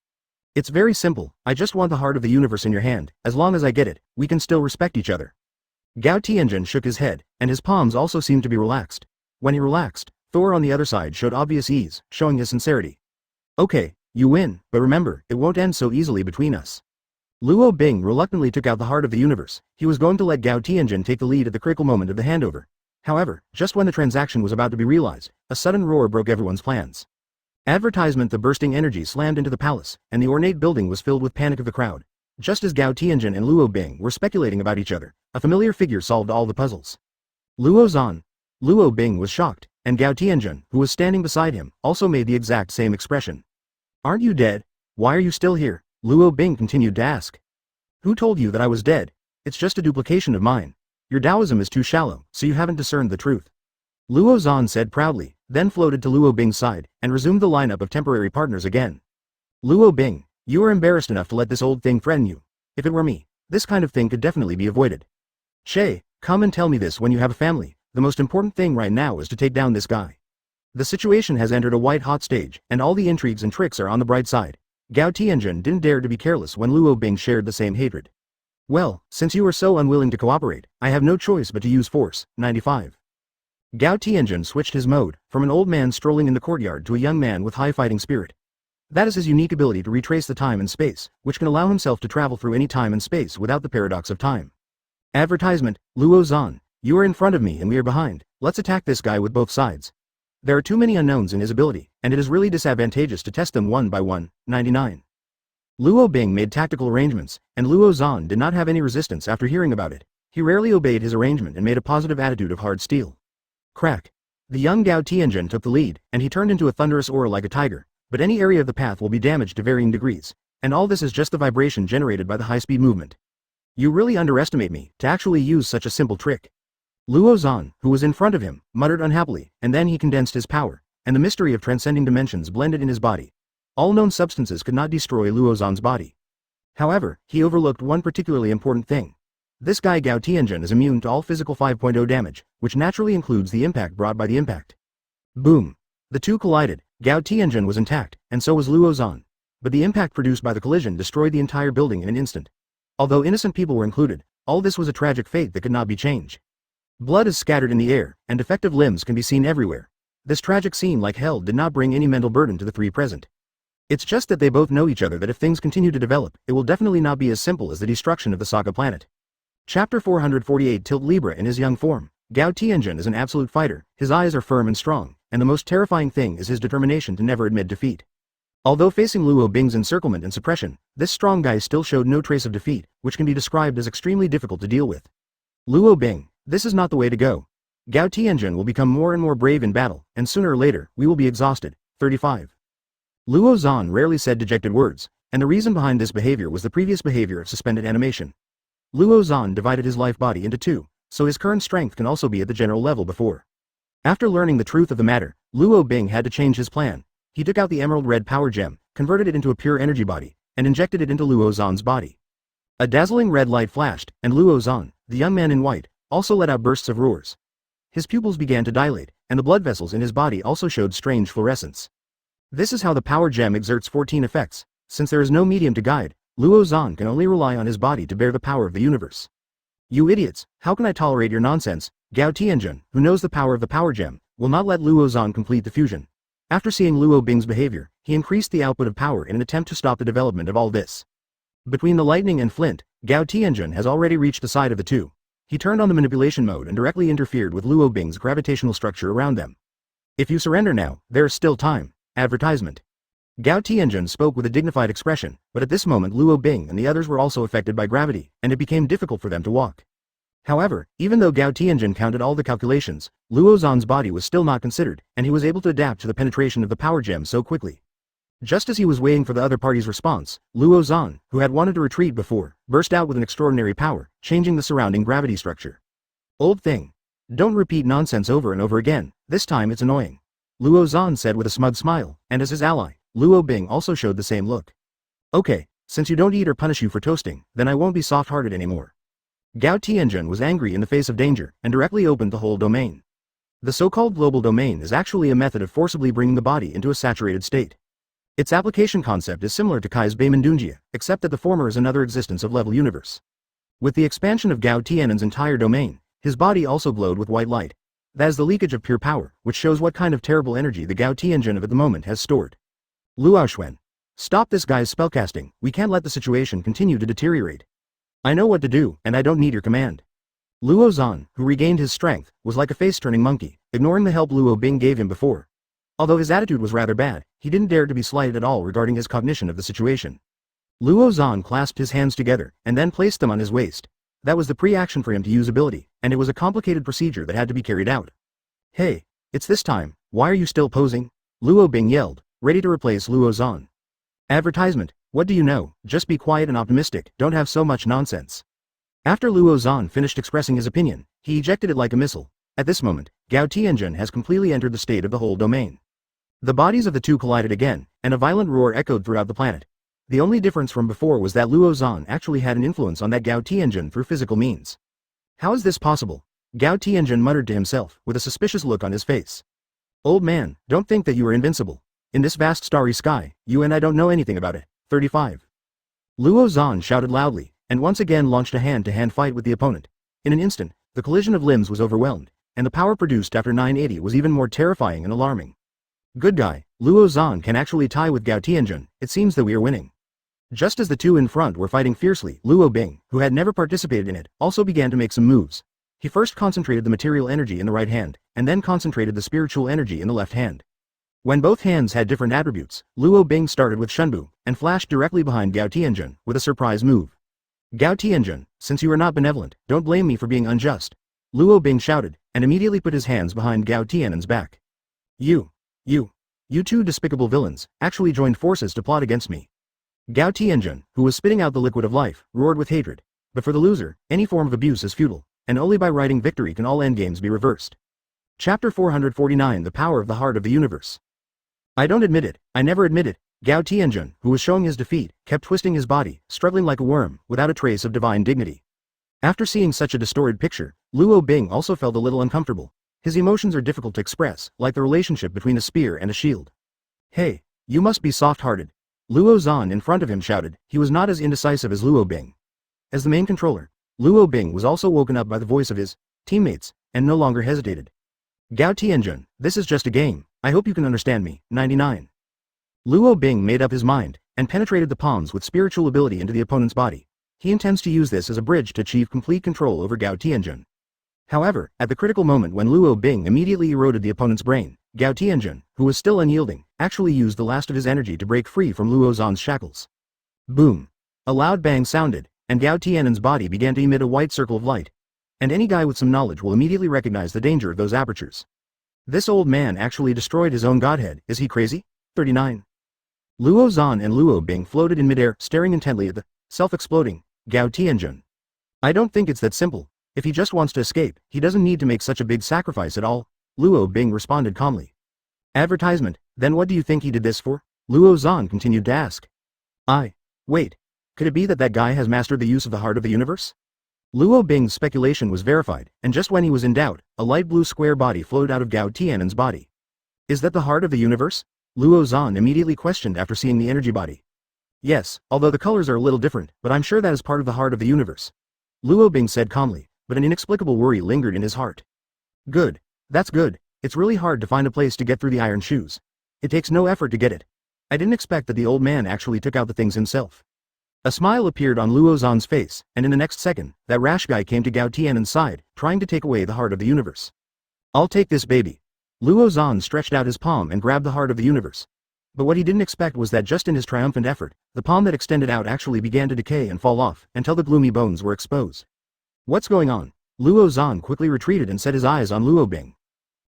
Speaker 1: It's very simple, I just want the heart of the universe in your hand, as long as I get it, we can still respect each other. Gao Tianjun shook his head, and his palms also seemed to be relaxed. When he relaxed, Thor on the other side showed obvious ease, showing his sincerity. Okay, you win, but remember, it won't end so easily between us. Luo Bing reluctantly took out the heart of the universe. He was going to let Gao Tianjun take the lead at the critical moment of the handover. However, just when the transaction was about to be realized, a sudden roar broke everyone's plans. Advertisement. The bursting energy slammed into the palace, and the ornate building was filled with panic of the crowd. Just as Gao Tianjun and Luo Bing were speculating about each other, a familiar figure solved all the puzzles. Luo Zan. Luo Bing was shocked, and Gao Tianjun, who was standing beside him, also made the exact same expression. Aren't you dead? Why are you still here? Luo Bing continued to ask. Who told you that I was dead? It's just a duplication of mine. Your Taoism is too shallow, so you haven't discerned the truth. Luo Zan said proudly, then floated to Luo Bing's side, and resumed the lineup of temporary partners again. Luo Bing, you are embarrassed enough to let this old thing threaten you. If it were me, this kind of thing could definitely be avoided. Che, come and tell me this when you have a family. The most important thing right now is to take down this guy. The situation has entered a white-hot stage, and all the intrigues and tricks are on the bright side. Gao Tianjun didn't dare to be careless when Luo Bing shared the same hatred. Well, since you are so unwilling to cooperate, I have no choice but to use force. 95. Gao Tianjun switched his mode, from an old man strolling in the courtyard to a young man with high fighting spirit. That is his unique ability to retrace the time and space, which can allow himself to travel through any time and space without the paradox of time. Advertisement. Luo Zan, you are in front of me and we are behind. Let's attack this guy with both sides. There are too many unknowns in his ability, and it is really disadvantageous to test them one by one. 99. Luo Bing made tactical arrangements, and Luo Zan did not have any resistance after hearing about it. He rarely obeyed his arrangement and made a positive attitude of hard steel. Crack. The young Gao Tianjun took the lead, and he turned into a thunderous aura like a tiger, but any area of the path will be damaged to varying degrees, and all this is just the vibration generated by the high-speed movement. You really underestimate me, to actually use such a simple trick. Luo Zan, who was in front of him, muttered unhappily, and then he condensed his power, and the mystery of transcending dimensions blended in his body. All known substances could not destroy Luo Zan's body. However, he overlooked one particularly important thing. This guy Gao Tianjun is immune to all physical 5.0 damage, which naturally includes the impact brought by the impact. Boom. The two collided. Gao Tianjun was intact, and so was Luo Zan. But the impact produced by the collision destroyed the entire building in an instant. Although innocent people were included, all this was a tragic fate that could not be changed. Blood is scattered in the air, and defective limbs can be seen everywhere. This tragic scene like hell did not bring any mental burden to the three present. It's just that they both know each other that if things continue to develop, it will definitely not be as simple as the destruction of the Saga planet. Chapter 448. Tilt Libra in his young form. Gao Tianjun is an absolute fighter, his eyes are firm and strong, and the most terrifying thing is his determination to never admit defeat. Although facing Luo Bing's encirclement and suppression, this strong guy still showed no trace of defeat, which can be described as extremely difficult to deal with. Luo Bing, this is not the way to go. Gao Tianjun will become more and more brave in battle, and sooner or later, we will be exhausted. 35. Luo Zan rarely said dejected words, and the reason behind this behavior was the previous behavior of suspended animation. Luo Zan divided his life body into two, so his current strength can also be at the general level before. After learning the truth of the matter, Luo Bing had to change his plan. He took out the emerald red power gem, converted it into a pure energy body, and injected it into Luo Zan's body. A dazzling red light flashed, and Luo Zan, the young man in white, also let out bursts of roars. His pupils began to dilate, and the blood vessels in his body also showed strange fluorescence. This is how the power gem exerts 14 effects. Since there is no medium to guide, Luo Zan can only rely on his body to bear the power of the universe. You idiots, how can I tolerate your nonsense? Gao Tianjun, who knows the power of the power gem, will not let Luo Zan complete the fusion. After seeing Luo Bing's behavior, he increased the output of power in an attempt to stop the development of all this. Between the lightning and flint, Gao Tianjun has already reached the side of the two. He turned on the manipulation mode and directly interfered with Luo Bing's gravitational structure around them. If you surrender now, there is still time. Advertisement. Gao Tianjun spoke with a dignified expression, but at this moment Luo Bing and the others were also affected by gravity, and it became difficult for them to walk. However, even though Gao Tianjun counted all the calculations, Luo Zan's body was still not considered, and he was able to adapt to the penetration of the power gem so quickly. Just as he was waiting for the other party's response, Luo Zan, who had wanted to retreat before, burst out with an extraordinary power, changing the surrounding gravity structure. Old thing. Don't repeat nonsense over and over again, this time it's annoying. Luo Zan said with a smug smile, and as his ally, Luo Bing also showed the same look. Okay, since you don't eat or punish you for toasting, then I won't be soft-hearted anymore. Gao Tianjun was angry in the face of danger, and directly opened the whole domain. The so-called global domain is actually a method of forcibly bringing the body into a saturated state. Its application concept is similar to Kai's Baimendunjia, except that the former is another existence of level universe. With the expansion of Gao Tianen's entire domain, his body also glowed with white light. That is the leakage of pure power, which shows what kind of terrible energy the Gao Tianjun of at the moment has stored. Luo Xuan. Stop this guy's spellcasting, we can't let the situation continue to deteriorate. I know what to do, and I don't need your command. Luo Zan, who regained his strength, was like a face-turning monkey, ignoring the help Luo Bing gave him before. Although his attitude was rather bad, he didn't dare to be slighted at all regarding his cognition of the situation. Luo Zan clasped his hands together, and then placed them on his waist. That was the pre-action for him to use ability, and it was a complicated procedure that had to be carried out. Hey, it's this time, why are you still posing? Luo Bing yelled, ready to replace Luo Zan. Advertisement, what do you know, just be quiet and optimistic, don't have so much nonsense. After Luo Zan finished expressing his opinion, he ejected it like a missile. At this moment, Gao Tianjun has completely entered the state of the whole domain. The bodies of the two collided again, and a violent roar echoed throughout the planet. The only difference from before was that Luo Zan actually had an influence on that Gao Tianjun through physical means. How is this possible? Gao Tianjun muttered to himself, with a suspicious look on his face. Old man, don't think that you are invincible. In this vast starry sky, you and I don't know anything about it. 35. Luo Zan shouted loudly, and once again launched a hand-to-hand fight with the opponent. In an instant, the collision of limbs was overwhelmed, and the power produced after 980 was even more terrifying and alarming. Good guy, Luo Zan can actually tie with Gao Tianjun, it seems that we are winning. Just as the two in front were fighting fiercely, Luo Bing, who had never participated in it, also began to make some moves. He first concentrated the material energy in the right hand, and then concentrated the spiritual energy in the left hand. When both hands had different attributes, Luo Bing started with Shunbu, and flashed directly behind Gao Tianjun, with a surprise move. Gao Tianjun, since you are not benevolent, don't blame me for being unjust. Luo Bing shouted, and immediately put his hands behind Gao Tianen's back. You two despicable villains, actually joined forces to plot against me. Gao Tianjun, who was spitting out the liquid of life, roared with hatred. But for the loser, any form of abuse is futile, and only by writing victory can all endgames be reversed. Chapter 449 The Power of the Heart of the Universe. I don't admit it, I never admit it. Gao Tianjun, who was showing his defeat, kept twisting his body, struggling like a worm, without a trace of divine dignity. After seeing such a distorted picture, Luo Bing also felt a little uncomfortable. His emotions are difficult to express, like the relationship between a spear and a shield. Hey, you must be soft-hearted. Luo Zan in front of him shouted. He was not as indecisive as Luo Bing. As the main controller, Luo Bing was also woken up by the voice of his teammates, and no longer hesitated. Gao Tianjun, this is just a game, I hope you can understand me. 99. Luo Bing made up his mind, and penetrated the palms with spiritual ability into the opponent's body. He intends to use this as a bridge to achieve complete control over Gao Tianjun. However, at the critical moment when Luo Bing immediately eroded the opponent's brain, Gao Tianjun, who was still unyielding, actually used the last of his energy to break free from Luo Zan's shackles. Boom! A loud bang sounded, and Gao Tianen's body began to emit a white circle of light. And any guy with some knowledge will immediately recognize the danger of those apertures. This old man actually destroyed his own godhead, is he crazy? 39. Luo Zan and Luo Bing floated in midair, staring intently at the self-exploding Gao Tianjun. I don't think it's that simple. If he just wants to escape, he doesn't need to make such a big sacrifice at all, Luo Bing responded calmly. Advertisement, then what do you think he did this for? Luo Zan continued to ask. Wait, could it be that that guy has mastered the use of the heart of the universe? Luo Bing's speculation was verified, and just when he was in doubt, a light blue square body flowed out of Gao Tianen's body. Is that the heart of the universe? Luo Zan immediately questioned after seeing the energy body. Yes, although the colors are a little different, but I'm sure that is part of the heart of the universe. Luo Bing said calmly, but an inexplicable worry lingered in his heart. Good. That's good. It's really hard to find a place to get through the iron shoes. It takes no effort to get it. I didn't expect that the old man actually took out the things himself. A smile appeared on Luo Zan's face, and in the next second, that rash guy came to Gao Tianen's side, trying to take away the heart of the universe. I'll take this baby. Luo Zan stretched out his palm and grabbed the heart of the universe. But what he didn't expect was that just in his triumphant effort, the palm that extended out actually began to decay and fall off, until the gloomy bones were exposed. What's going on? Luo Zan quickly retreated and set his eyes on Luo Bing.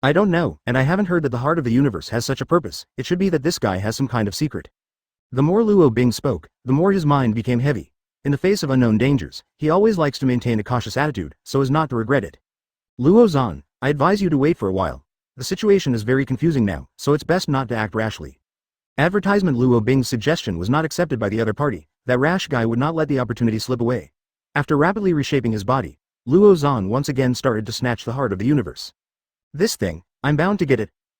Speaker 1: I don't know, and I haven't heard that the heart of the universe has such a purpose. It should be that this guy has some kind of secret. The more Luo Bing spoke, the more his mind became heavy. In the face of unknown dangers, he always likes to maintain a cautious attitude, so as not to regret it. Luo Zan, I advise you to wait for a while. The situation is very confusing now, so it's best not to act rashly. Advertisement Luo Bing's suggestion was not accepted by the other party. That rash guy would not let the opportunity slip away. After rapidly reshaping his body, Luo Zan once again started to snatch the heart of the universe. This thing, I'm bound to get it.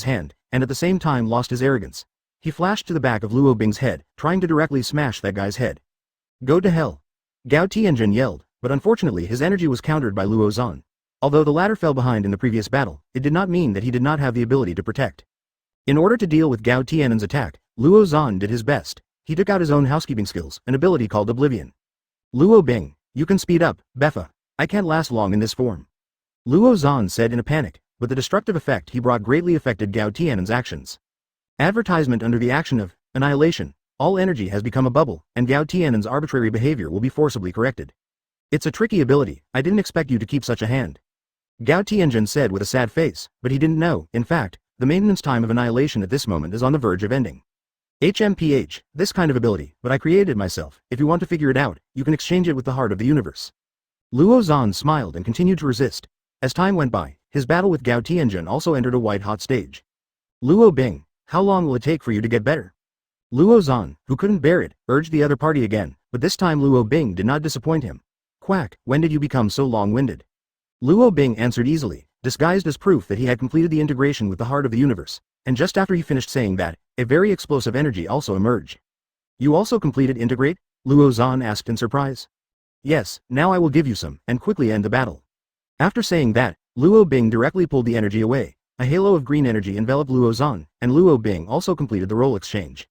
Speaker 1: his hand, and at the same time lost his arrogance. He flashed to the back of Luo Bing's head, trying to directly smash that guy's head. Go to hell! Gao Tianjin yelled, but unfortunately his energy was countered by Luo Zhan. Although the latter fell behind in the previous battle, it did not mean that he did not have the ability to protect. In order to deal with Gao Tianjin's attack, Luo Zhan did his best. He took out his own housekeeping skills, an ability called Oblivion. Luo Bing, you can speed up, Beffa. I can't last long in this form. Luo Zhan said in a panic, but the destructive effect he brought greatly affected Gao Tianjin's actions. Advertisement under the action of annihilation. All energy has become a bubble, and Gao Tianjin's arbitrary behavior will be forcibly corrected. It's a tricky ability, I didn't expect you to keep such a hand. Gao Tianjin said with a sad face, but he didn't know, in fact, the maintenance time of annihilation at this moment is on the verge of ending. HMPH, this kind of ability, but I created it myself. If you want to figure it out, you can exchange it with the heart of the universe. Luo Zhan smiled and continued to resist. As time went by, his battle with Gao Tianjin also entered a white-hot stage. Luo Bing, how long will it take for you to get better? Luo Zhan, who couldn't bear it, urged the other party again, but this time Luo Bing did not disappoint him. Quack, when did you become so long-winded? Luo Bing answered easily, disguised as proof that he had completed the integration with the heart of the universe, and just after he finished saying that, a very explosive energy also emerged. You also completed integrate? Luo Zhan asked in surprise. Yes, now I will give you some, and quickly end the battle. After saying that, Luo Bing directly pulled the energy away. A halo of green energy enveloped Luo Zhan, and Luo Bing also completed the role exchange.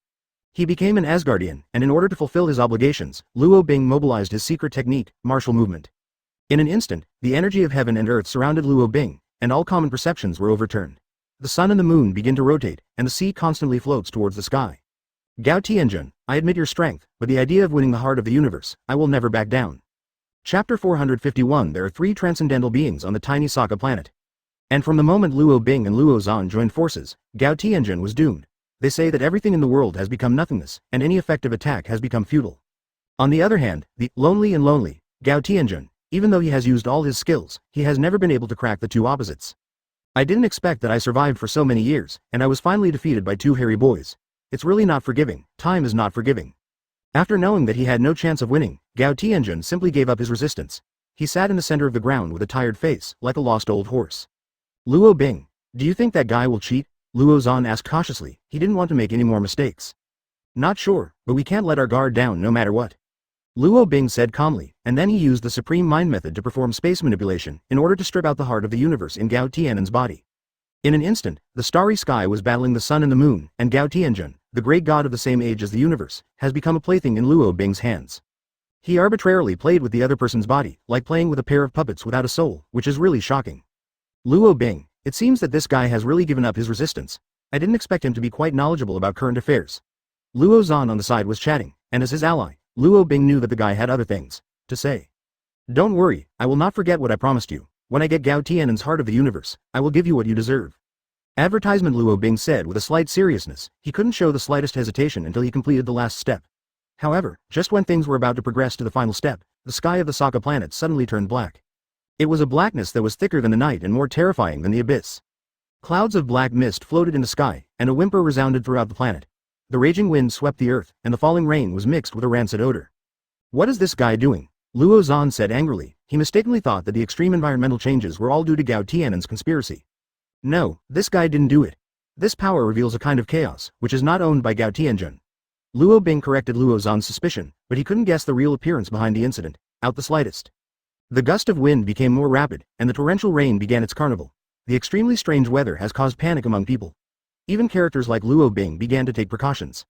Speaker 1: He became an Asgardian, and in order to fulfill his obligations, Luo Bing mobilized his secret technique, martial movement. In an instant, the energy of heaven and earth surrounded Luo Bing, and all common perceptions were overturned. The sun and the moon begin to rotate, and the sea constantly floats towards the sky. Gao Tianjun, I admit your strength, but the idea of winning the heart of the universe, I will never back down. Chapter 451. There are three transcendental beings on the tiny Sokka planet. And from the moment Luo Bing and Luo Zan joined forces, Gao Tianjun was doomed. They say that everything in the world has become nothingness, and any effective attack has become futile. On the other hand, the lonely Gao Tianjun, even though he has used all his skills, he has never been able to crack the two opposites. I didn't expect that I survived for so many years, and I was finally defeated by two hairy boys. It's really not forgiving. Time is not forgiving. After knowing that he had no chance of winning, Gao Tianjun simply gave up his resistance. He sat in the center of the ground with a tired face, like a lost old horse. Luo Bing, do you think that guy will cheat? Luo Zan asked cautiously. He didn't want to make any more mistakes. Not sure, but we can't let our guard down no matter what. Luo Bing said calmly, and then he used the supreme mind method to perform space manipulation in order to strip out the heart of the universe in Gao Tianjun's body. In an instant, the starry sky was battling the sun and the moon, and Gao Tianjun, the great god of the same age as the universe, has become a plaything in Luo Bing's hands. He arbitrarily played with the other person's body, like playing with a pair of puppets without a soul, which is really shocking. Luo Bing, it seems that this guy has really given up his resistance. I didn't expect him to be quite knowledgeable about current affairs. Luo Zan on the side was chatting, and as his ally, Luo Bing knew that the guy had other things to say. Don't worry, I will not forget what I promised you. When I get Gao Tianjun's heart of the universe, I will give you what you deserve. Advertisement, Luo Bing said with a slight seriousness. He couldn't show the slightest hesitation until he completed the last step. However, just when things were about to progress to the final step, the sky of the Sokka planet suddenly turned black. It was a blackness that was thicker than the night and more terrifying than the abyss. Clouds of black mist floated in the sky, and a whimper resounded throughout the planet. The raging wind swept the earth, and the falling rain was mixed with a rancid odor. What is this guy doing? Luo Zan said angrily. He mistakenly thought that the extreme environmental changes were all due to Gao Tianjun's conspiracy. No, this guy didn't do it. This power reveals a kind of chaos, which is not owned by Gao Tianjun. Luo Bing corrected Luo Zan's suspicion, but he couldn't guess the real appearance behind the incident, out the slightest. The gust of wind became more rapid, and the torrential rain began its carnival. The extremely strange weather has caused panic among people. Even characters like Luo Bing began to take precautions.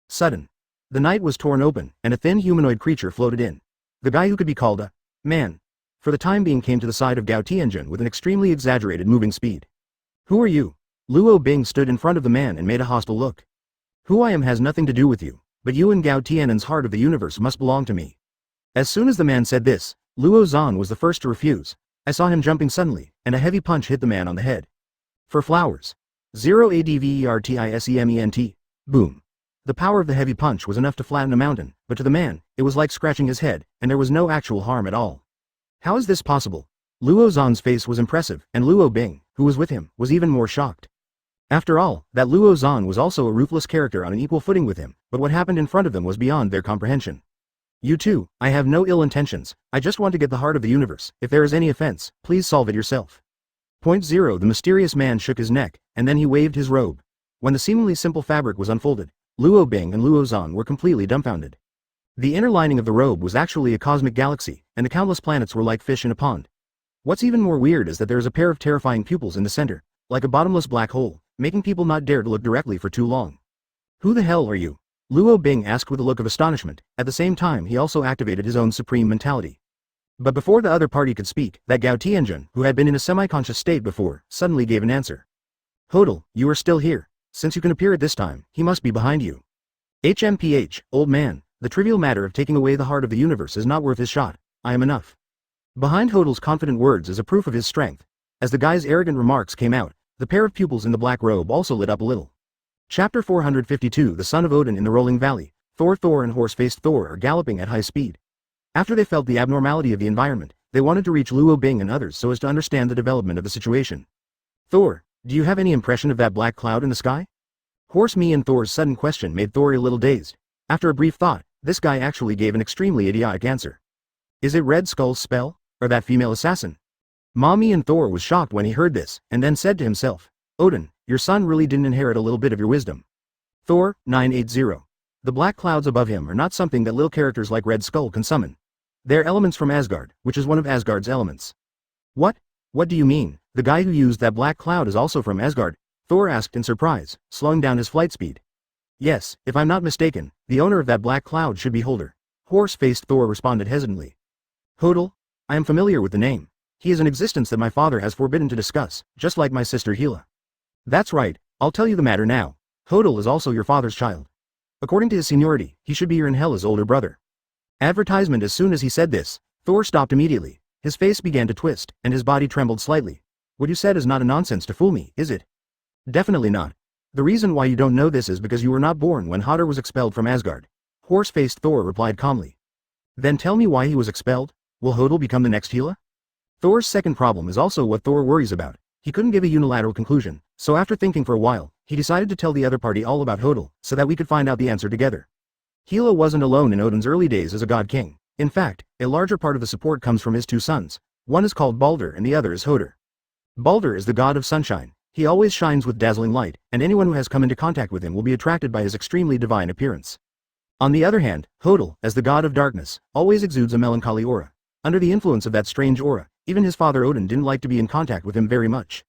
Speaker 1: Sudden. The night was torn open, and a thin humanoid creature floated in. The guy who could be called a man, for the time being, came to the side of Gao Tianjun with an extremely exaggerated moving speed. Who are you? Luo Bing stood in front of the man and made a hostile look. Who I am has nothing to do with you, but you and Gao Tianjun's heart of the universe must belong to me. As soon as the man said this, Luo Zan was the first to refuse. I saw him jumping suddenly, and a heavy punch hit the man on the head. For flowers. 0 ADVERTISEMENT. Boom. The power of the heavy punch was enough to flatten a mountain, but to the man, it was like scratching his head, and there was no actual harm at all. How is this possible? Luo Zan's face was impressive, and Luo Bing, who was with him, was even more shocked. After all, that Luo Zan was also a ruthless character on an equal footing with him, but what happened in front of them was beyond their comprehension. You too, I have no ill intentions, I just want to get the heart of the universe. If there is any offense, please solve it yourself. Point 0. The mysterious man shook his neck, and then he waved his robe. When the seemingly simple fabric was unfolded, Luo Bing and Luo Zan were completely dumbfounded. The inner lining of the robe was actually a cosmic galaxy, and the countless planets were like fish in a pond. What's even more weird is that there is a pair of terrifying pupils in the center, like a bottomless black hole, making people not dare to look directly for too long. Who the hell are you? Luo Bing asked with a look of astonishment. At the same time, he also activated his own supreme mentality. But before the other party could speak, that Gao Tianjun, who had been in a semi-conscious state before, suddenly gave an answer. Hodel, you are still here. Since you can appear at this time, he must be behind you. HMPH, old man, the trivial matter of taking away the heart of the universe is not worth his shot. I am enough. Behind Hodel's confident words is a proof of his strength. As the guy's arrogant remarks came out, the pair of pupils in the black robe also lit up a little. Chapter 452. The son of Odin in the rolling valley. Thor and horse-faced Thor are galloping at high speed. After they felt the abnormality of the environment, they wanted to reach Luo Bing and others so as to understand the development of the situation. Thor, do you have any impression of that black cloud in the sky? Horse Me and Thor's sudden question made Thor a little dazed. After a brief thought, this guy actually gave an extremely idiotic answer. Is it Red Skull's spell, or that female assassin? Mommy and Thor was shocked when he heard this, and then said to himself, Odin, your son really didn't inherit a little bit of your wisdom. Thor, 980. The black clouds above him are not something that little characters like Red Skull can summon. They're elements from Asgard, which is one of Asgard's elements. What? What do you mean? The guy who used that black cloud is also from Asgard? Thor asked in surprise, slowing down his flight speed. Yes, if I'm not mistaken, the owner of that black cloud should be Holder. Horse-faced Thor responded hesitantly. Hodel? I am familiar with the name. He is an existence that my father has forbidden to discuss, just like my sister Hila. That's right, I'll tell you the matter now. Hodel is also your father's child. According to his seniority, he should be your and Hela's older brother. Advertisement. As soon as he said this, Thor stopped immediately. His face began to twist, and his body trembled slightly. What you said is not a nonsense to fool me, is it? Definitely not. The reason why you don't know this is because you were not born when Hodor was expelled from Asgard. Horse-faced Thor replied calmly. Then tell me why he was expelled? Will Hodel become the next Hela? Thor's second problem is also what Thor worries about. He couldn't give a unilateral conclusion, so after thinking for a while, he decided to tell the other party all about Hodel, so that we could find out the answer together. Hela wasn't alone in Odin's early days as a god king. In fact, a larger part of the support comes from his two sons. One is called Balder and the other is Hodor. Balder is the god of sunshine. He always shines with dazzling light, and anyone who has come into contact with him will be attracted by his extremely divine appearance. On the other hand, Hodel, as the god of darkness, always exudes a melancholy aura. Under the influence of that strange aura, even his father Odin didn't like to be in contact with him very much.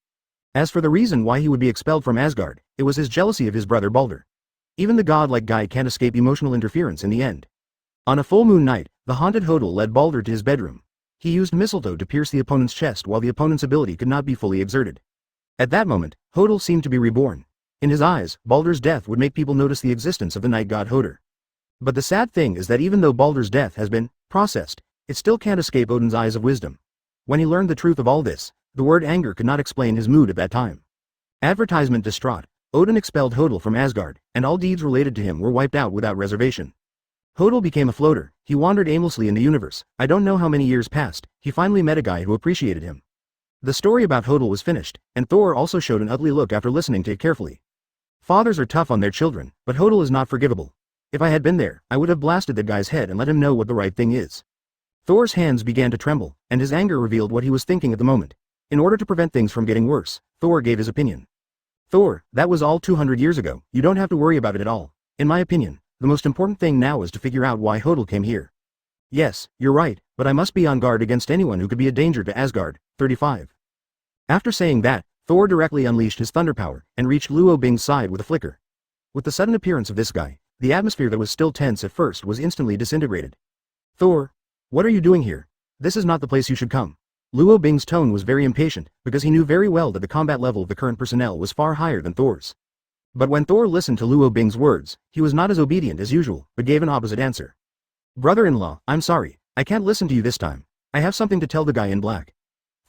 Speaker 1: As for the reason why he would be expelled from Asgard, it was his jealousy of his brother Balder. Even the godlike guy can't escape emotional interference in the end. On a full moon night, the haunted Hodel led Balder to his bedroom. He used mistletoe to pierce the opponent's chest while the opponent's ability could not be fully exerted. At that moment, Hodel seemed to be reborn. In his eyes, Balder's death would make people notice the existence of the night god Hodor. But the sad thing is that even though Balder's death has been processed, it still can't escape Odin's eyes of wisdom. When he learned the truth of all this, the word anger could not explain his mood at that time. Advertisement. Distraught, Odin expelled Hodel from Asgard, and all deeds related to him were wiped out without reservation. Hodel became a floater. He wandered aimlessly in the universe. I don't know how many years passed. He finally met a guy who appreciated him. The story about Hodel was finished, and Thor also showed an ugly look after listening to it carefully. Fathers are tough on their children, but Hodel is not forgivable. If I had been there, I would have blasted that guy's head and let him know what the right thing is. Thor's hands began to tremble, and his anger revealed what he was thinking at the moment. In order to prevent things from getting worse, Thor gave his opinion. Thor, that was all 200 years ago. You don't have to worry about it at all. In my opinion, the most important thing now is to figure out why Hodel came here. Yes, you're right, but I must be on guard against anyone who could be a danger to Asgard. 35. After saying that, Thor directly unleashed his thunder power and reached Luo Bing's side with a flicker. With the sudden appearance of this guy, the atmosphere that was still tense at first was instantly disintegrated. Thor, what are you doing here? This is not the place you should come. Luo Bing's tone was very impatient, because he knew very well that the combat level of the current personnel was far higher than Thor's. But when Thor listened to Luo Bing's words, he was not as obedient as usual, but gave an opposite answer. Brother-in-law, I'm sorry, I can't listen to you this time. I have something to tell the guy in black.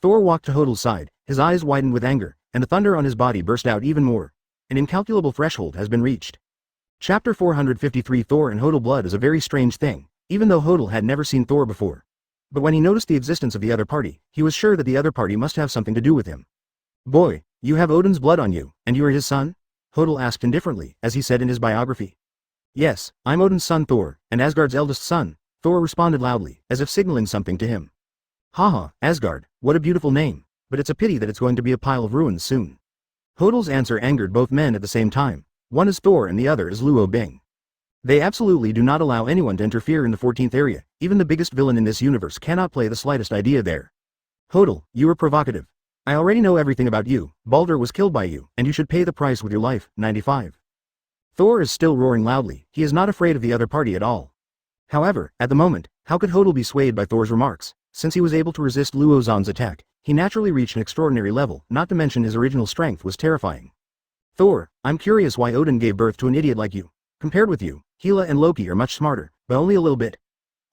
Speaker 1: Thor walked to Hodel's side, his eyes widened with anger, and the thunder on his body burst out even more. An incalculable threshold has been reached. Chapter 453. Thor and Hodel. Blood is a very strange thing, even though Hodel had never seen Thor before. But when he noticed the existence of the other party, he was sure that the other party must have something to do with him. Boy, you have Odin's blood on you, and you are his son? Hodel asked indifferently, as he said in his biography. Yes, I'm Odin's son Thor, and Asgard's eldest son, Thor responded loudly, as if signaling something to him. Haha, Asgard, what a beautiful name, but it's a pity that it's going to be a pile of ruins soon. Hodel's answer angered both men at the same time. One is Thor and the other is Luo Bing. They absolutely do not allow anyone to interfere in the 14th area. Even the biggest villain in this universe cannot play the slightest idea there. Hodel, you are provocative. I already know everything about you. Balder was killed by you, and you should pay the price with your life. 95. Thor is still roaring loudly. He is not afraid of the other party at all. However, at the moment, how could Hodel be swayed by Thor's remarks? Since he was able to resist Luo Zan's attack, he naturally reached an extraordinary level, not to mention his original strength was terrifying. Thor, I'm curious why Odin gave birth to an idiot like you. Compared with you, Hela and Loki are much smarter, but only a little bit.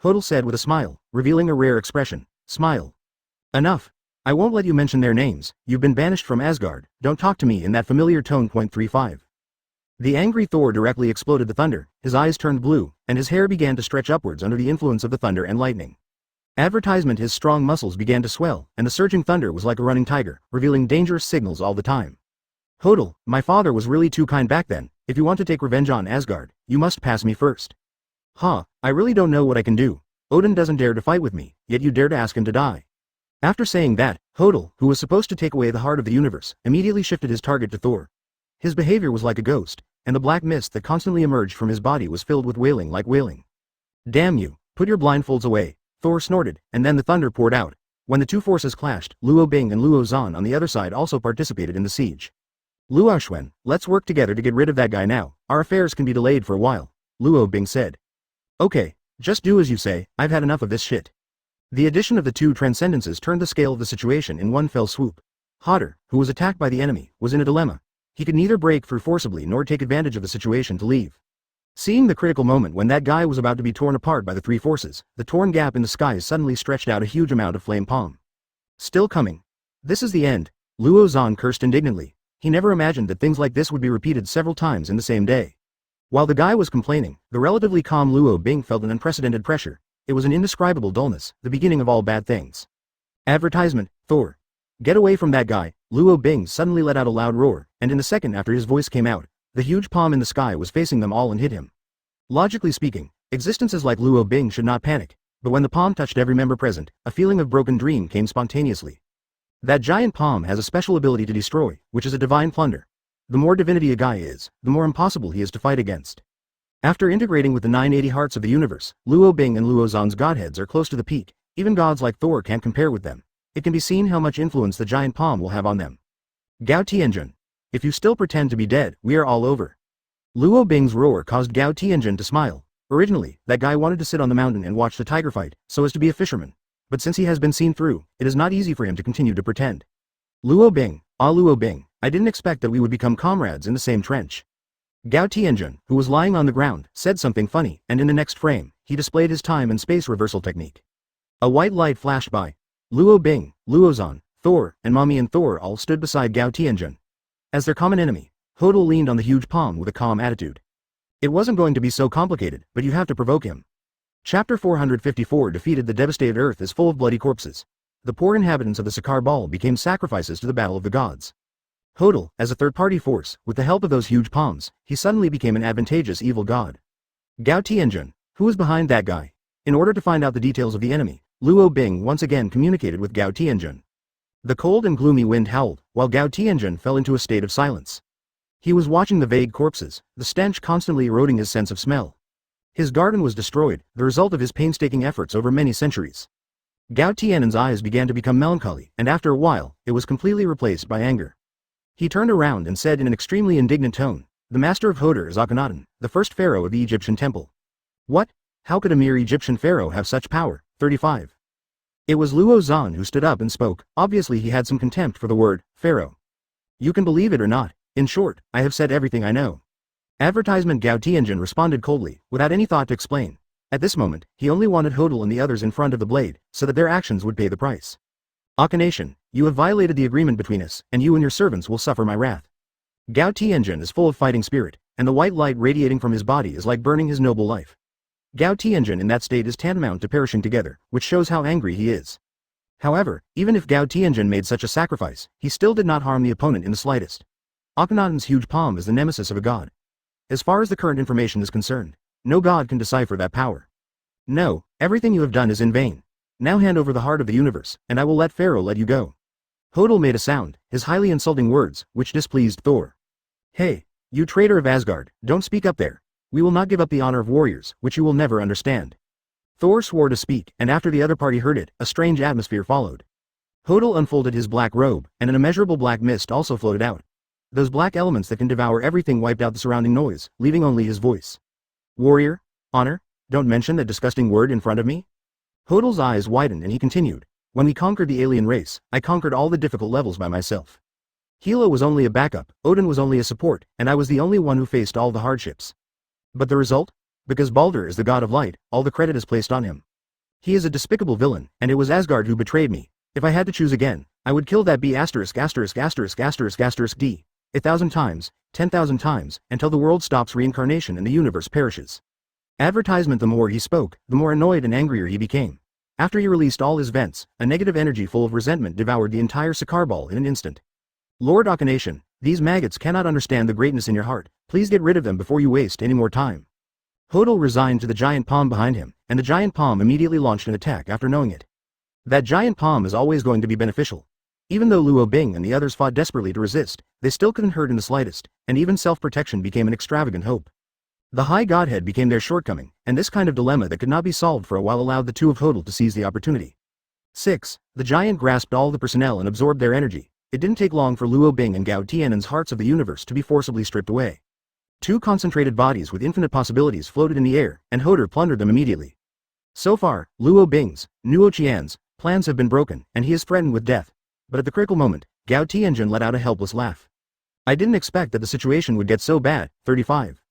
Speaker 1: Hodel said with a smile, revealing a rare expression. Smile. Enough. I won't let you mention their names. You've been banished from Asgard. Don't talk to me in that familiar tone. 35. The angry Thor directly exploded the thunder, his eyes turned blue, and his hair began to stretch upwards under the influence of the thunder and lightning. Advertisement. His strong muscles began to swell, and the surging thunder was like a running tiger, revealing dangerous signals all the time. Hodel, my father was really too kind back then. If you want to take revenge on Asgard, you must pass me first. I really don't know what I can do. Odin doesn't dare to fight with me, yet you dare to ask him to die. After saying that, Hodel, who was supposed to take away the heart of the universe, immediately shifted his target to Thor. His behavior was like a ghost, and the black mist that constantly emerged from his body was filled with wailing like wailing. Damn you, put your blindfolds away, Thor snorted, and then the thunder poured out. When the two forces clashed, Luo Bing and Luo Zan on the other side also participated in the siege. Luo Xuan, let's work together to get rid of that guy now. Our affairs can be delayed for a while, Luo Bing said. Okay, just do as you say. I've had enough of this shit. The addition of the two transcendences turned the scale of the situation in one fell swoop. Hodder, who was attacked by the enemy, was in a dilemma. He could neither break through forcibly nor take advantage of the situation to leave. Seeing the critical moment when that guy was about to be torn apart by the three forces, the torn gap in the skies suddenly stretched out a huge amount of flame palm. Still coming. This is the end, Luo Zhan cursed indignantly. He never imagined that things like this would be repeated several times in the same day. While the guy was complaining, the relatively calm Luo Bing felt an unprecedented pressure. It was an indescribable dullness, the beginning of all bad things. Advertisement, Thor. Get away from that guy, Luo Bing suddenly let out a loud roar, and in the second after his voice came out, the huge palm in the sky was facing them all and hit him. Logically speaking, existences like Luo Bing should not panic, but when the palm touched every member present, a feeling of broken dream came spontaneously. That giant palm has a special ability to destroy, which is a divine plunder. The more divinity a guy is, the more impossible he is to fight against. After integrating with the 980 hearts of the universe, Luo Bing and Luo Zhan's godheads are close to the peak. Even gods like Thor can't compare with them. It can be seen how much influence the giant palm will have on them. Gao Tianjun. If you still pretend to be dead, we are all over. Luo Bing's roar caused Gao Tianjun to smile. Originally, that guy wanted to sit on the mountain and watch the tiger fight, so as to be a fisherman. But since he has been seen through, it is not easy for him to continue to pretend. Luo Bing, Luo Bing, I didn't expect that we would become comrades in the same trench. Gao Tianjun, who was lying on the ground, said something funny, and in the next frame, he displayed his time and space reversal technique. A white light flashed by. Luo Bing, Luo Zhan, Thor, and Mommy and Thor all stood beside Gao Tianjun. As their common enemy, Hodel leaned on the huge palm with a calm attitude. It wasn't going to be so complicated, but you have to provoke him. Chapter 454 defeated the devastated earth is full of bloody corpses. The poor inhabitants of the Sakar Ball became sacrifices to the battle of the gods. Hodel, as a third-party force, with the help of those huge palms, he suddenly became an advantageous evil god. Gao Tianjun, who was behind that guy? In order to find out the details of the enemy, Luo Bing once again communicated with Gao Tianjun. The cold and gloomy wind howled, while Gao Tianjun fell into a state of silence. He was watching the vague corpses, the stench constantly eroding his sense of smell. His garden was destroyed, the result of his painstaking efforts over many centuries. Gao Tianjun's eyes began to become melancholy, and after a while, it was completely replaced by anger. He turned around and said in an extremely indignant tone, "The master of Hodor is Akhenaten, the first pharaoh of the Egyptian temple." What? How could a mere Egyptian pharaoh have such power? 35. It was Luo Zhan who stood up and spoke. Obviously he had some contempt for the word, pharaoh. You can believe it or not. In short, I have said everything I know. Advertisement. Gao Tianjun responded coldly, without any thought to explain. At this moment, he only wanted Hodel and the others in front of the blade, so that their actions would pay the price. Akhenaten, you have violated the agreement between us, and you and your servants will suffer my wrath. Gao Tianjun is full of fighting spirit, and the white light radiating from his body is like burning his noble life. Gao Tianjun in that state is tantamount to perishing together, which shows how angry he is. However, even if Gao Tianjun made such a sacrifice, he still did not harm the opponent in the slightest. Akhenaten's huge palm is the nemesis of a god. As far as the current information is concerned, no god can decipher that power. No, everything you have done is in vain. Now hand over the heart of the universe, and I will let Pharaoh let you go. Hodel made a sound, his highly insulting words, which displeased Thor. Hey, you traitor of Asgard, don't speak up there. We will not give up the honor of warriors, which you will never understand. Thor swore to speak, and after the other party heard it, a strange atmosphere followed. Hodel unfolded his black robe, and an immeasurable black mist also floated out. Those black elements that can devour everything wiped out the surrounding noise, leaving only his voice. Warrior? Honor? Don't mention that disgusting word in front of me? Hodel's eyes widened and he continued. When we conquered the alien race, I conquered all the difficult levels by myself. Hela was only a backup, Odin was only a support, and I was the only one who faced all the hardships. But the result? Because Baldur is the god of light, all the credit is placed on him. He is a despicable villain, and it was Asgard who betrayed me. If I had to choose again, I would kill that B********************** D 1,000 times, 10,000 times, until the world stops reincarnation and the universe perishes. Advertisement. The more he spoke, the more annoyed and angrier he became. After he released all his vents, a negative energy full of resentment devoured the entire Sakar Ball in an instant. Lord Akhenaten, these maggots cannot understand the greatness in your heart, please get rid of them before you waste any more time. Hodel resigned to the giant palm behind him, and the giant palm immediately launched an attack after knowing it. That giant palm is always going to be beneficial. Even though Luo Bing and the others fought desperately to resist, they still couldn't hurt in the slightest, and even self-protection became an extravagant hope. The High Godhead became their shortcoming, and this kind of dilemma that could not be solved for a while allowed the two of Hodel to seize the opportunity. 6. The giant grasped all the personnel and absorbed their energy. It didn't take long for Luo Bing and Gao Tianjun's hearts of the universe to be forcibly stripped away. Two concentrated bodies with infinite possibilities floated in the air, and Hodor plundered them immediately. So far, Luo Bing's, Nuo Qian's, plans have been broken, and he is threatened with death. But at the critical moment, Gao Tianjun let out a helpless laugh. I didn't expect that the situation would get so bad. 35.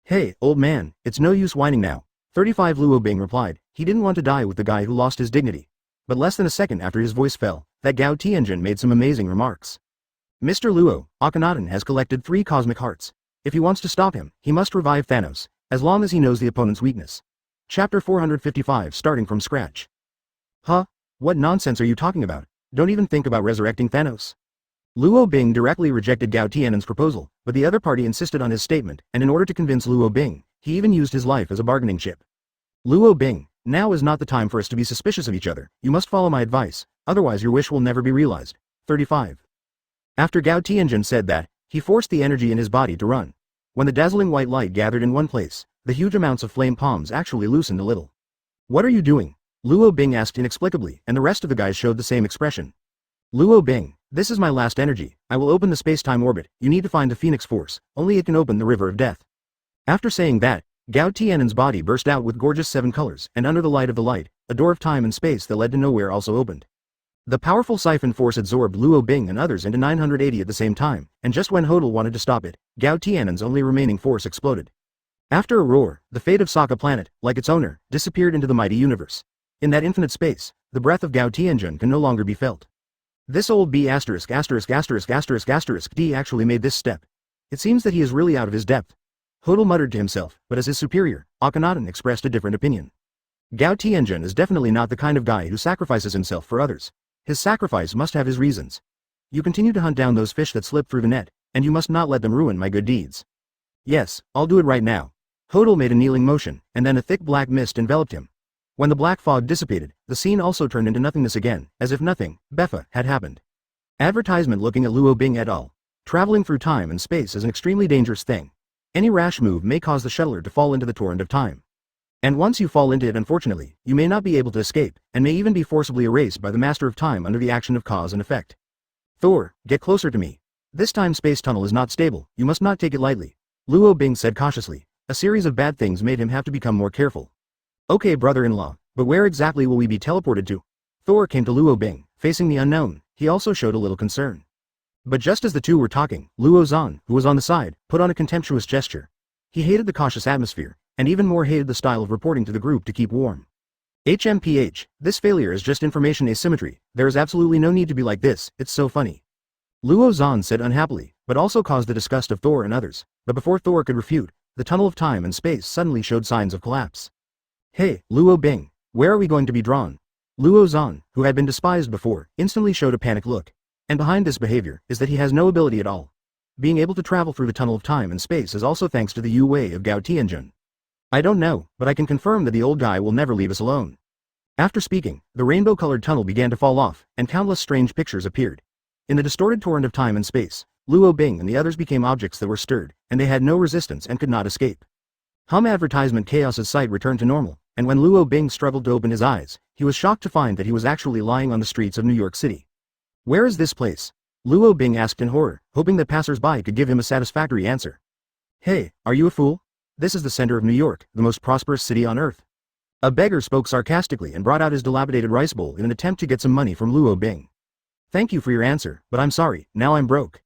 Speaker 1: Hey, old man, it's no use whining now. 35 Luo Bing replied. He didn't want to die with the guy who lost his dignity. But less than a second after his voice fell, that Gao Tianjun made some amazing remarks. Mr. Luo, Akhenaten has collected 3 cosmic hearts. If he wants to stop him, he must revive Thanos, as long as he knows the opponent's weakness. Chapter 455 starting from scratch. Huh? What nonsense are you talking about? Don't even think about resurrecting Thanos. Luo Bing directly rejected Gao Tianjun's proposal, but the other party insisted on his statement, and in order to convince Luo Bing, he even used his life as a bargaining chip. Luo Bing, now is not the time for us to be suspicious of each other. You must follow my advice, otherwise your wish will never be realized. 35. After Gao Tianjun said that, he forced the energy in his body to run. When the dazzling white light gathered in one place, the huge amounts of flame palms actually loosened a little. What are you doing? Luo Bing asked inexplicably, and the rest of the guys showed the same expression. Luo Bing, this is my last energy. I will open the space-time orbit. You need to find the Phoenix Force. Only it can open the River of Death. After saying that, Gao Tianjun's body burst out with gorgeous 7 colors, and under the light of the light, a door of time and space that led to nowhere also opened. The powerful siphon force absorbed Luo Bing and others into 980 at the same time, and just when Hodel wanted to stop it, Gao Tianjun's only remaining force exploded. After a roar, the fate of Sokka planet, like its owner, disappeared into the mighty universe. In that infinite space, the breath of Gao Tianjun can no longer be felt. This old B************ D actually made this step. It seems that he is really out of his depth. Hodel muttered to himself, but as his superior, Akhenaten expressed a different opinion. Gao Tianjun is definitely not the kind of guy who sacrifices himself for others. His sacrifice must have his reasons. You continue to hunt down those fish that slip through the net, and you must not let them ruin my good deeds. Yes, I'll do it right now. Hodel made a kneeling motion, and then a thick black mist enveloped him. When the black fog dissipated, the scene also turned into nothingness again, as if nothing, Beffa, had happened. Advertisement looking at Luo Bing et al. Traveling through time and space is an extremely dangerous thing. Any rash move may cause the shuttler to fall into the torrent of time. And once you fall into it, unfortunately, you may not be able to escape, and may even be forcibly erased by the Master of Time under the action of cause and effect. Thor, get closer to me. This time space tunnel is not stable, you must not take it lightly. Luo Bing said cautiously. A series of bad things made him have to become more careful. Okay, brother-in-law, but where exactly will we be teleported to? Thor came to Luo Bing, facing the unknown. He also showed a little concern. But just as the two were talking, Luo Zan, who was on the side, put on a contemptuous gesture. He hated the cautious atmosphere, and even more hated the style of reporting to the group to keep warm. HMPH, this failure is just information asymmetry. There is absolutely no need to be like this, it's so funny. Luo Zan said unhappily, but also caused the disgust of Thor and others. But before Thor could refute, the tunnel of time and space suddenly showed signs of collapse. Hey, Luo Bing, where are we going to be drawn? Luo Zan, who had been despised before, instantly showed a panicked look. And behind this behavior is that he has no ability at all. Being able to travel through the tunnel of time and space is also thanks to the Yu Wei of Gao Tianjun. I don't know, but I can confirm that the old guy will never leave us alone. After speaking, the rainbow-colored tunnel began to fall off, and countless strange pictures appeared. In the distorted torrent of time and space, Luo Bing and the others became objects that were stirred, and they had no resistance and could not escape. Advertisement Chaos's sight returned to normal, and when Luo Bing struggled to open his eyes, he was shocked to find that he was actually lying on the streets of New York City. Where is this place? Luo Bing asked in horror, hoping that passers-by could give him a satisfactory answer. Hey, are you a fool? This is the center of New York, the most prosperous city on earth. A beggar spoke sarcastically and brought out his dilapidated rice bowl in an attempt to get some money from Luo Bing. Thank you for your answer, but I'm sorry, now I'm broke.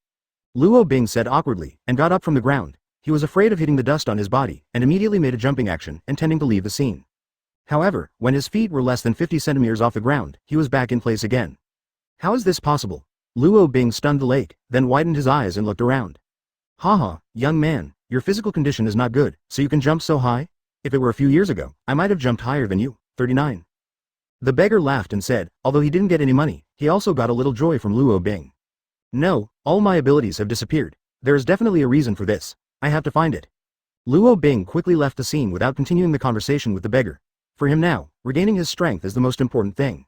Speaker 1: Luo Bing said awkwardly, and got up from the ground. He was afraid of hitting the dust on his body, and immediately made a jumping action, intending to leave the scene. However, when his feet were less than 50 centimeters off the ground, he was back in place again. How is this possible? Luo Bing stunned the lake, then widened his eyes and looked around. Haha, young man, your physical condition is not good, so you can jump so high? If it were a few years ago, I might have jumped higher than you. 39. The beggar laughed and said, although he didn't get any money, he also got a little joy from Luo Bing. No, all my abilities have disappeared. There is definitely a reason for this. I have to find it. Luo Bing quickly left the scene without continuing the conversation with the beggar. For him now, regaining his strength is the most important thing.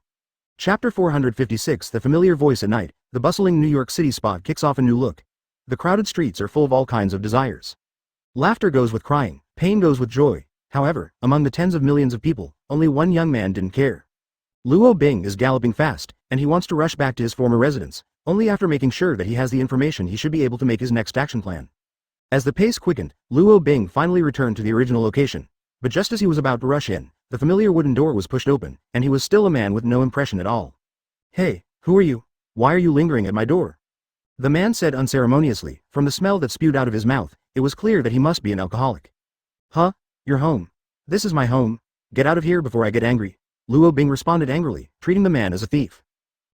Speaker 1: Chapter 456 The familiar voice at night, the bustling New York City spot kicks off a new look. The crowded streets are full of all kinds of desires. Laughter goes with crying, pain goes with joy. However, among the tens of millions of people, only one young man didn't care. Luo Bing is galloping fast, and he wants to rush back to his former residence, only after making sure that he has the information he should be able to make his next action plan. As the pace quickened, Luo Bing finally returned to the original location. But just as he was about to rush in, the familiar wooden door was pushed open, and he was still a man with no impression at all. "Hey, who are you? Why are you lingering at my door?" The man said unceremoniously. From the smell that spewed out of his mouth, it was clear that he must be an alcoholic. "Huh? Your home? This is my home. Get out of here before I get angry." Luo Bing responded angrily, treating the man as a thief.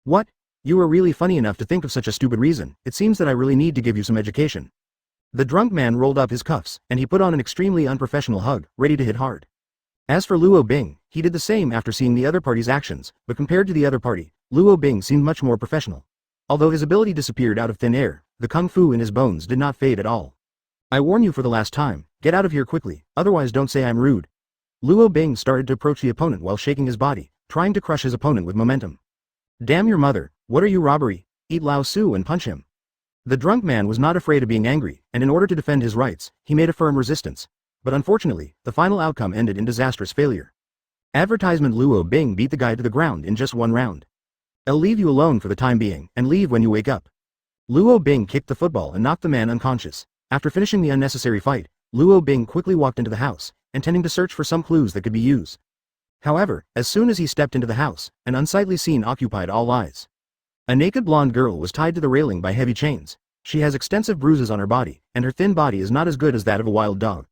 Speaker 1: "What? You were really funny enough to think of such a stupid reason. It seems that I really need to give you some education." The drunk man rolled up his cuffs, and he put on an extremely unprofessional hug, ready to hit hard. As for Luo Bing, he did the same after seeing the other party's actions, but compared to the other party, Luo Bing seemed much more professional. Although his ability disappeared out of thin air, the kung fu in his bones did not fade at all. "I warn you for the last time, get out of here quickly, otherwise don't say I'm rude." Luo Bing started to approach the opponent while shaking his body, trying to crush his opponent with momentum. "Damn your mother, what are you, robbery? Eat Lao Su and punch him." The drunk man was not afraid of being angry, and in order to defend his rights, he made a firm resistance. But unfortunately, the final outcome ended in disastrous failure. Advertisement: Luo Bing beat the guy to the ground in just one round. "I'll leave you alone for the time being, and leave when you wake up." Luo Bing kicked the football and knocked the man unconscious. After finishing the unnecessary fight, Luo Bing quickly walked into the house, intending to search for some clues that could be used. However, as soon as he stepped into the house, an unsightly scene occupied all eyes. A naked blonde girl was tied to the railing by heavy chains. She has extensive bruises on her body, and her thin body is not as good as that of a wild dog.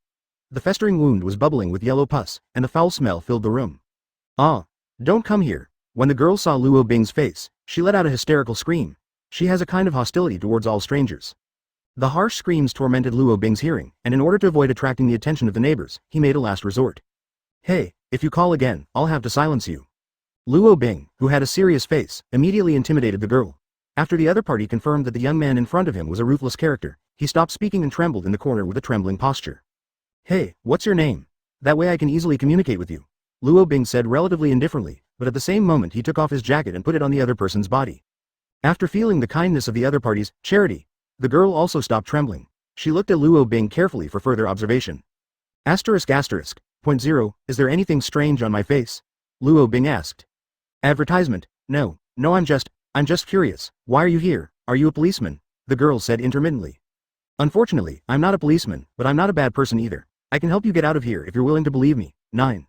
Speaker 1: The festering wound was bubbling with yellow pus, and the foul smell filled the room. "Ah! Don't come here." When the girl saw Luo Bing's face, she let out a hysterical scream. She has a kind of hostility towards all strangers. The harsh screams tormented Luo Bing's hearing, and in order to avoid attracting the attention of the neighbors, he made a last resort. "Hey, if you call again, I'll have to silence you." Luo Bing, who had a serious face, immediately intimidated the girl. After the other party confirmed that the young man in front of him was a ruthless character, he stopped speaking and trembled in the corner with a trembling posture. "Hey, what's your name? That way I can easily communicate with you," Luo Bing said relatively indifferently, but at the same moment he took off his jacket and put it on the other person's body. After feeling the kindness of the other party's charity, the girl also stopped trembling. She looked at Luo Bing carefully for further observation. **.0, is there anything strange on my face? Luo Bing asked. Advertisement: No, I'm just curious. Why are you here? Are you a policeman? The girl said intermittently. Unfortunately, I'm not a policeman, but I'm not a bad person either. I can help you get out of here if you're willing to believe me. 9.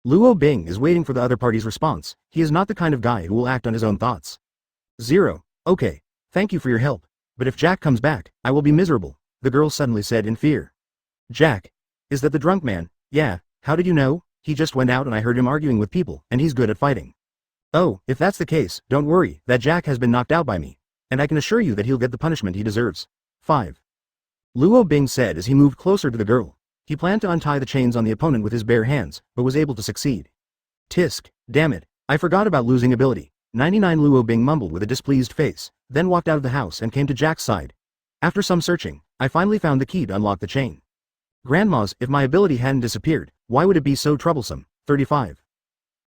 Speaker 1: Luo Bing is waiting for the other party's response. He is not the kind of guy who will act on his own thoughts. 0. Okay, thank you for your help. But if Jack comes back, I will be miserable, the girl suddenly said in fear. Jack? Is that the drunk man? Yeah, how did you know? He just went out and I heard him arguing with people, and he's good at fighting. Oh, if that's the case, don't worry, that Jack has been knocked out by me. And I can assure you that he'll get the punishment he deserves. 5. Luo Bing said as he moved closer to the girl. He planned to untie the chains on the opponent with his bare hands, but was able to succeed. Tisk, damn it, I forgot about losing ability. 99 Luo Bing mumbled with a displeased face, then walked out of the house and came to Jack's side. After some searching, I finally found the key to unlock the chain. Grandma's, if my ability hadn't disappeared, why would it be so troublesome? 35.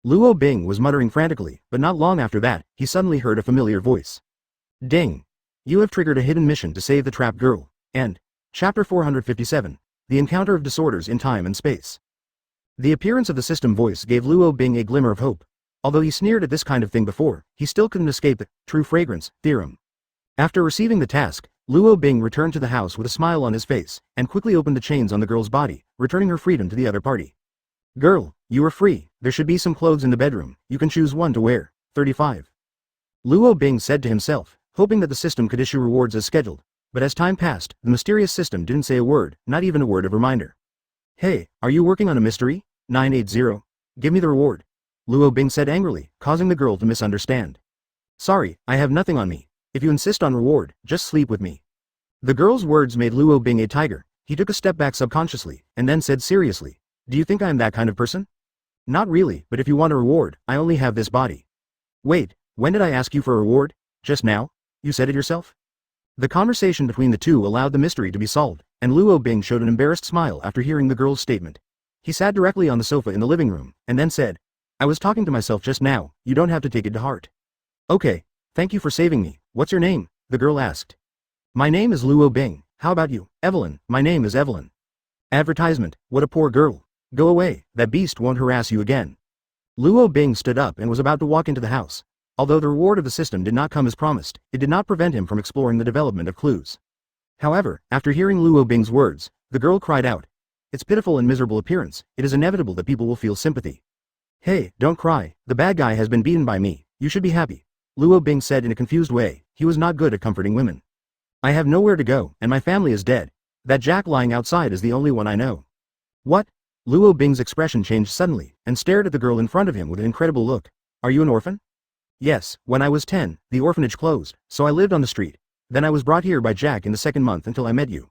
Speaker 1: Luo Bing was muttering frantically, but not long after that, he suddenly heard a familiar voice. Ding! You have triggered a hidden mission to save the trapped girl. And, Chapter 457, The Encounter of Disorders in Time and Space. The appearance of the system voice gave Luo Bing a glimmer of hope. Although he sneered at this kind of thing before, he still couldn't escape the true fragrance theorem. After receiving the task, Luo Bing returned to the house with a smile on his face, and quickly opened the chains on the girl's body, returning her freedom to the other party. Girl, you are free, there should be some clothes in the bedroom, you can choose one to wear. 35. Luo Bing said to himself, hoping that the system could issue rewards as scheduled, but as time passed, the mysterious system didn't say a word, not even a word of reminder. Hey, are you working on a mystery? 980. Give me the reward. Luo Bing said angrily, causing the girl to misunderstand. Sorry, I have nothing on me. If you insist on reward, just sleep with me. The girl's words made Luo Bing a tiger. He took a step back subconsciously, and then said seriously, do you think I am that kind of person? Not really, but if you want a reward, I only have this body. Wait, when did I ask you for a reward? Just now? You said it yourself? The conversation between the two allowed the mystery to be solved, and Luo Bing showed an embarrassed smile after hearing the girl's statement. He sat directly on the sofa in the living room, and then said, I was talking to myself just now, you don't have to take it to heart. Okay, thank you for saving me. What's your name? The girl asked. My name is Luo Bing, how about you? Evelyn, my name is Evelyn. Advertisement, what a poor girl. Go away, that beast won't harass you again. Luo Bing stood up and was about to walk into the house. Although the reward of the system did not come as promised, it did not prevent him from exploring the development of clues. However, after hearing Luo Bing's words, the girl cried out, its pitiful and miserable appearance, it is inevitable that people will feel sympathy. Hey, don't cry, the bad guy has been beaten by me, you should be happy, Luo Bing said in a confused way. He was not good at comforting women. I have nowhere to go, and my family is dead. That Jack lying outside is the only one I know. What? Luo Bing's expression changed suddenly, and stared at the girl in front of him with an incredible look. Are you an orphan? Yes, when I was 10, the orphanage closed, so I lived on the street. Then I was brought here by Jack in the second month until I met you.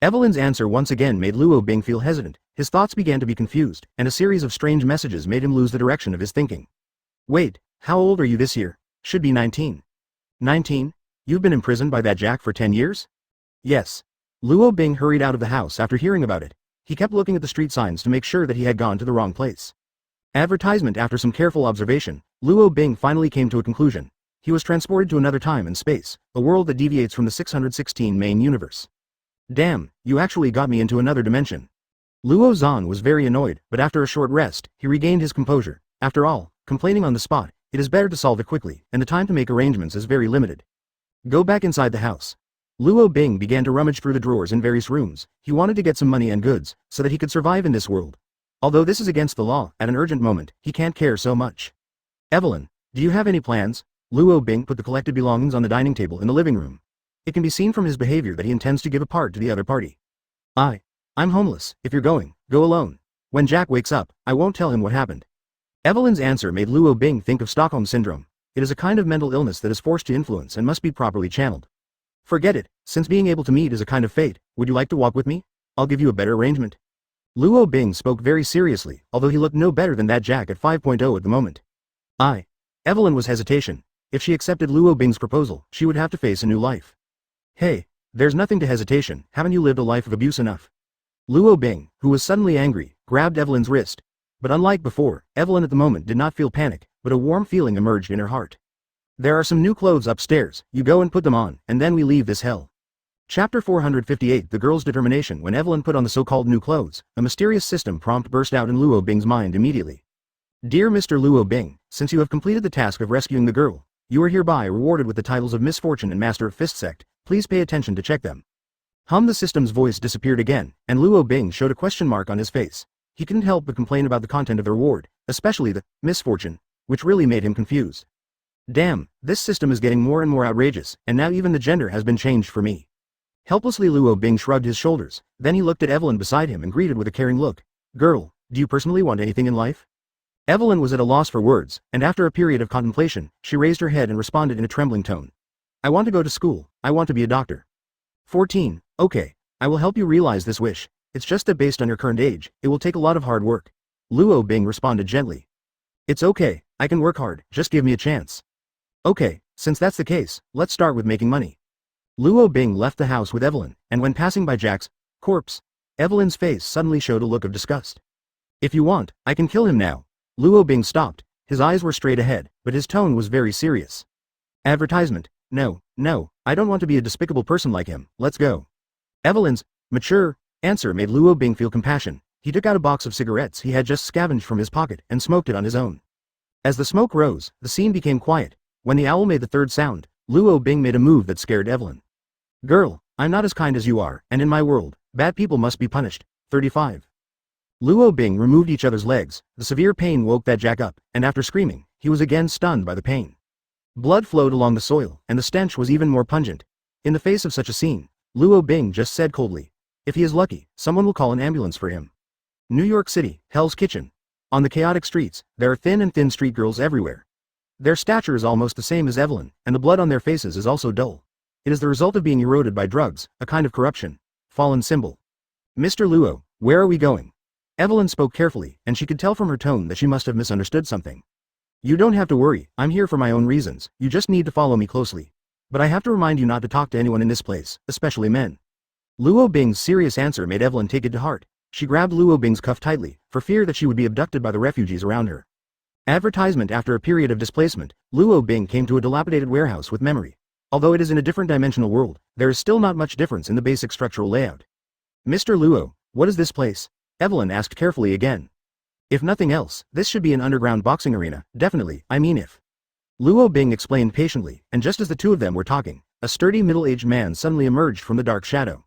Speaker 1: Evelyn's answer once again made Luo Bing feel hesitant. His thoughts began to be confused, and a series of strange messages made him lose the direction of his thinking. Wait, how old are you this year? Should be 19. 19? You've been imprisoned by that Jack for 10 years? Yes. Luo Bing hurried out of the house after hearing about it. He kept looking at the street signs to make sure that he had gone to the wrong place. Advertisement. After some careful observation, Luo Bing finally came to a conclusion. He was transported to another time and space, a world that deviates from the 616 main universe. Damn, you actually got me into another dimension. Luo Zhan was very annoyed, but after a short rest, he regained his composure. After all, complaining on the spot, it is better to solve it quickly, and the time to make arrangements is very limited. Go back inside the house. Luo Bing began to rummage through the drawers in various rooms. He wanted to get some money and goods, so that he could survive in this world. Although this is against the law, at an urgent moment, he can't care so much. Evelyn, do you have any plans? Luo Bing put the collected belongings on the dining table in the living room. It can be seen from his behavior that he intends to give a part to the other party. I'm homeless. If you're going, go alone. When Jack wakes up, I won't tell him what happened. Evelyn's answer made Luo Bing think of Stockholm Syndrome. It is a kind of mental illness that is forced to influence and must be properly channeled. Forget it, since being able to meet is a kind of fate, would you like to walk with me? I'll give you a better arrangement. Luo Bing spoke very seriously, although he looked no better than that Jack at 5.0 at the moment. Evelyn was hesitation. If she accepted Luo Bing's proposal, she would have to face a new life. Hey, there's nothing to hesitation, haven't you lived a life of abuse enough? Luo Bing, who was suddenly angry, grabbed Evelyn's wrist. But unlike before, Evelyn at the moment did not feel panic, but a warm feeling emerged in her heart. There are some new clothes upstairs, you go and put them on, and then we leave this hell. Chapter 458. The girl's determination. When Evelyn put on the so-called new clothes, a mysterious system prompt burst out in Luo Bing's mind immediately. Dear Mr. Luo Bing, since you have completed the task of rescuing the girl, you are hereby rewarded with the titles of Misfortune and Master of Fist Sect. Please pay attention to check them. The system's voice disappeared again, and Luo Bing showed a question mark on his face. He couldn't help but complain about the content of the reward, especially the misfortune, which really made him confused. Damn, this system is getting more and more outrageous, and now even the gender has been changed for me. Helplessly Luo Bing shrugged his shoulders, then he looked at Evelyn beside him and greeted with a caring look. Girl, do you personally want anything in life? Evelyn was at a loss for words, and after a period of contemplation, she raised her head and responded in a trembling tone. I want to go to school, I want to be a doctor. 14, okay, I will help you realize this wish. It's just that based on your current age, it will take a lot of hard work. Luo Bing responded gently. It's okay, I can work hard, just give me a chance. Okay, since that's the case, let's start with making money. Luo Bing left the house with Evelyn, and when passing by Jack's corpse, Evelyn's face suddenly showed a look of disgust. If you want, I can kill him now. Luo Bing stopped, his eyes were straight ahead, but his tone was very serious. Advertisement. No, I don't want to be a despicable person like him, let's go. Evelyn's mature answer made Luo Bing feel compassion. He took out a box of cigarettes he had just scavenged from his pocket and smoked it on his own. As the smoke rose, the scene became quiet. When the owl made the third sound, Luo Bing made a move that scared Evelyn. Girl, I'm not as kind as you are, and in my world, bad people must be punished. 35. Luo Bing removed each other's legs. The severe pain woke that Jack up, and after screaming, he was again stunned by the pain. Blood flowed along the soil, and the stench was even more pungent. In the face of such a scene, Luo Bing just said coldly, if he is lucky, someone will call an ambulance for him. New York City, Hell's Kitchen. On the chaotic streets, there are thin street girls everywhere. Their stature is almost the same as Evelyn, and the blood on their faces is also dull. It is the result of being eroded by drugs, a kind of corruption. Fallen symbol. Mr. Luo, where are we going? Evelyn spoke carefully, and she could tell from her tone that she must have misunderstood something. You don't have to worry, I'm here for my own reasons, you just need to follow me closely. But I have to remind you not to talk to anyone in this place, especially men. Luo Bing's serious answer made Evelyn take it to heart. She grabbed Luo Bing's cuff tightly, for fear that she would be abducted by the refugees around her. Advertisement. After a period of displacement, Luo Bing came to a dilapidated warehouse with memory. Although it is in a different dimensional world, there is still not much difference in the basic structural layout. Mr. Luo, what is this place? Evelyn asked carefully again. If nothing else, this should be an underground boxing arena, definitely, I mean if. Luo Bing explained patiently, and just as the two of them were talking, a sturdy middle-aged man suddenly emerged from the dark shadow.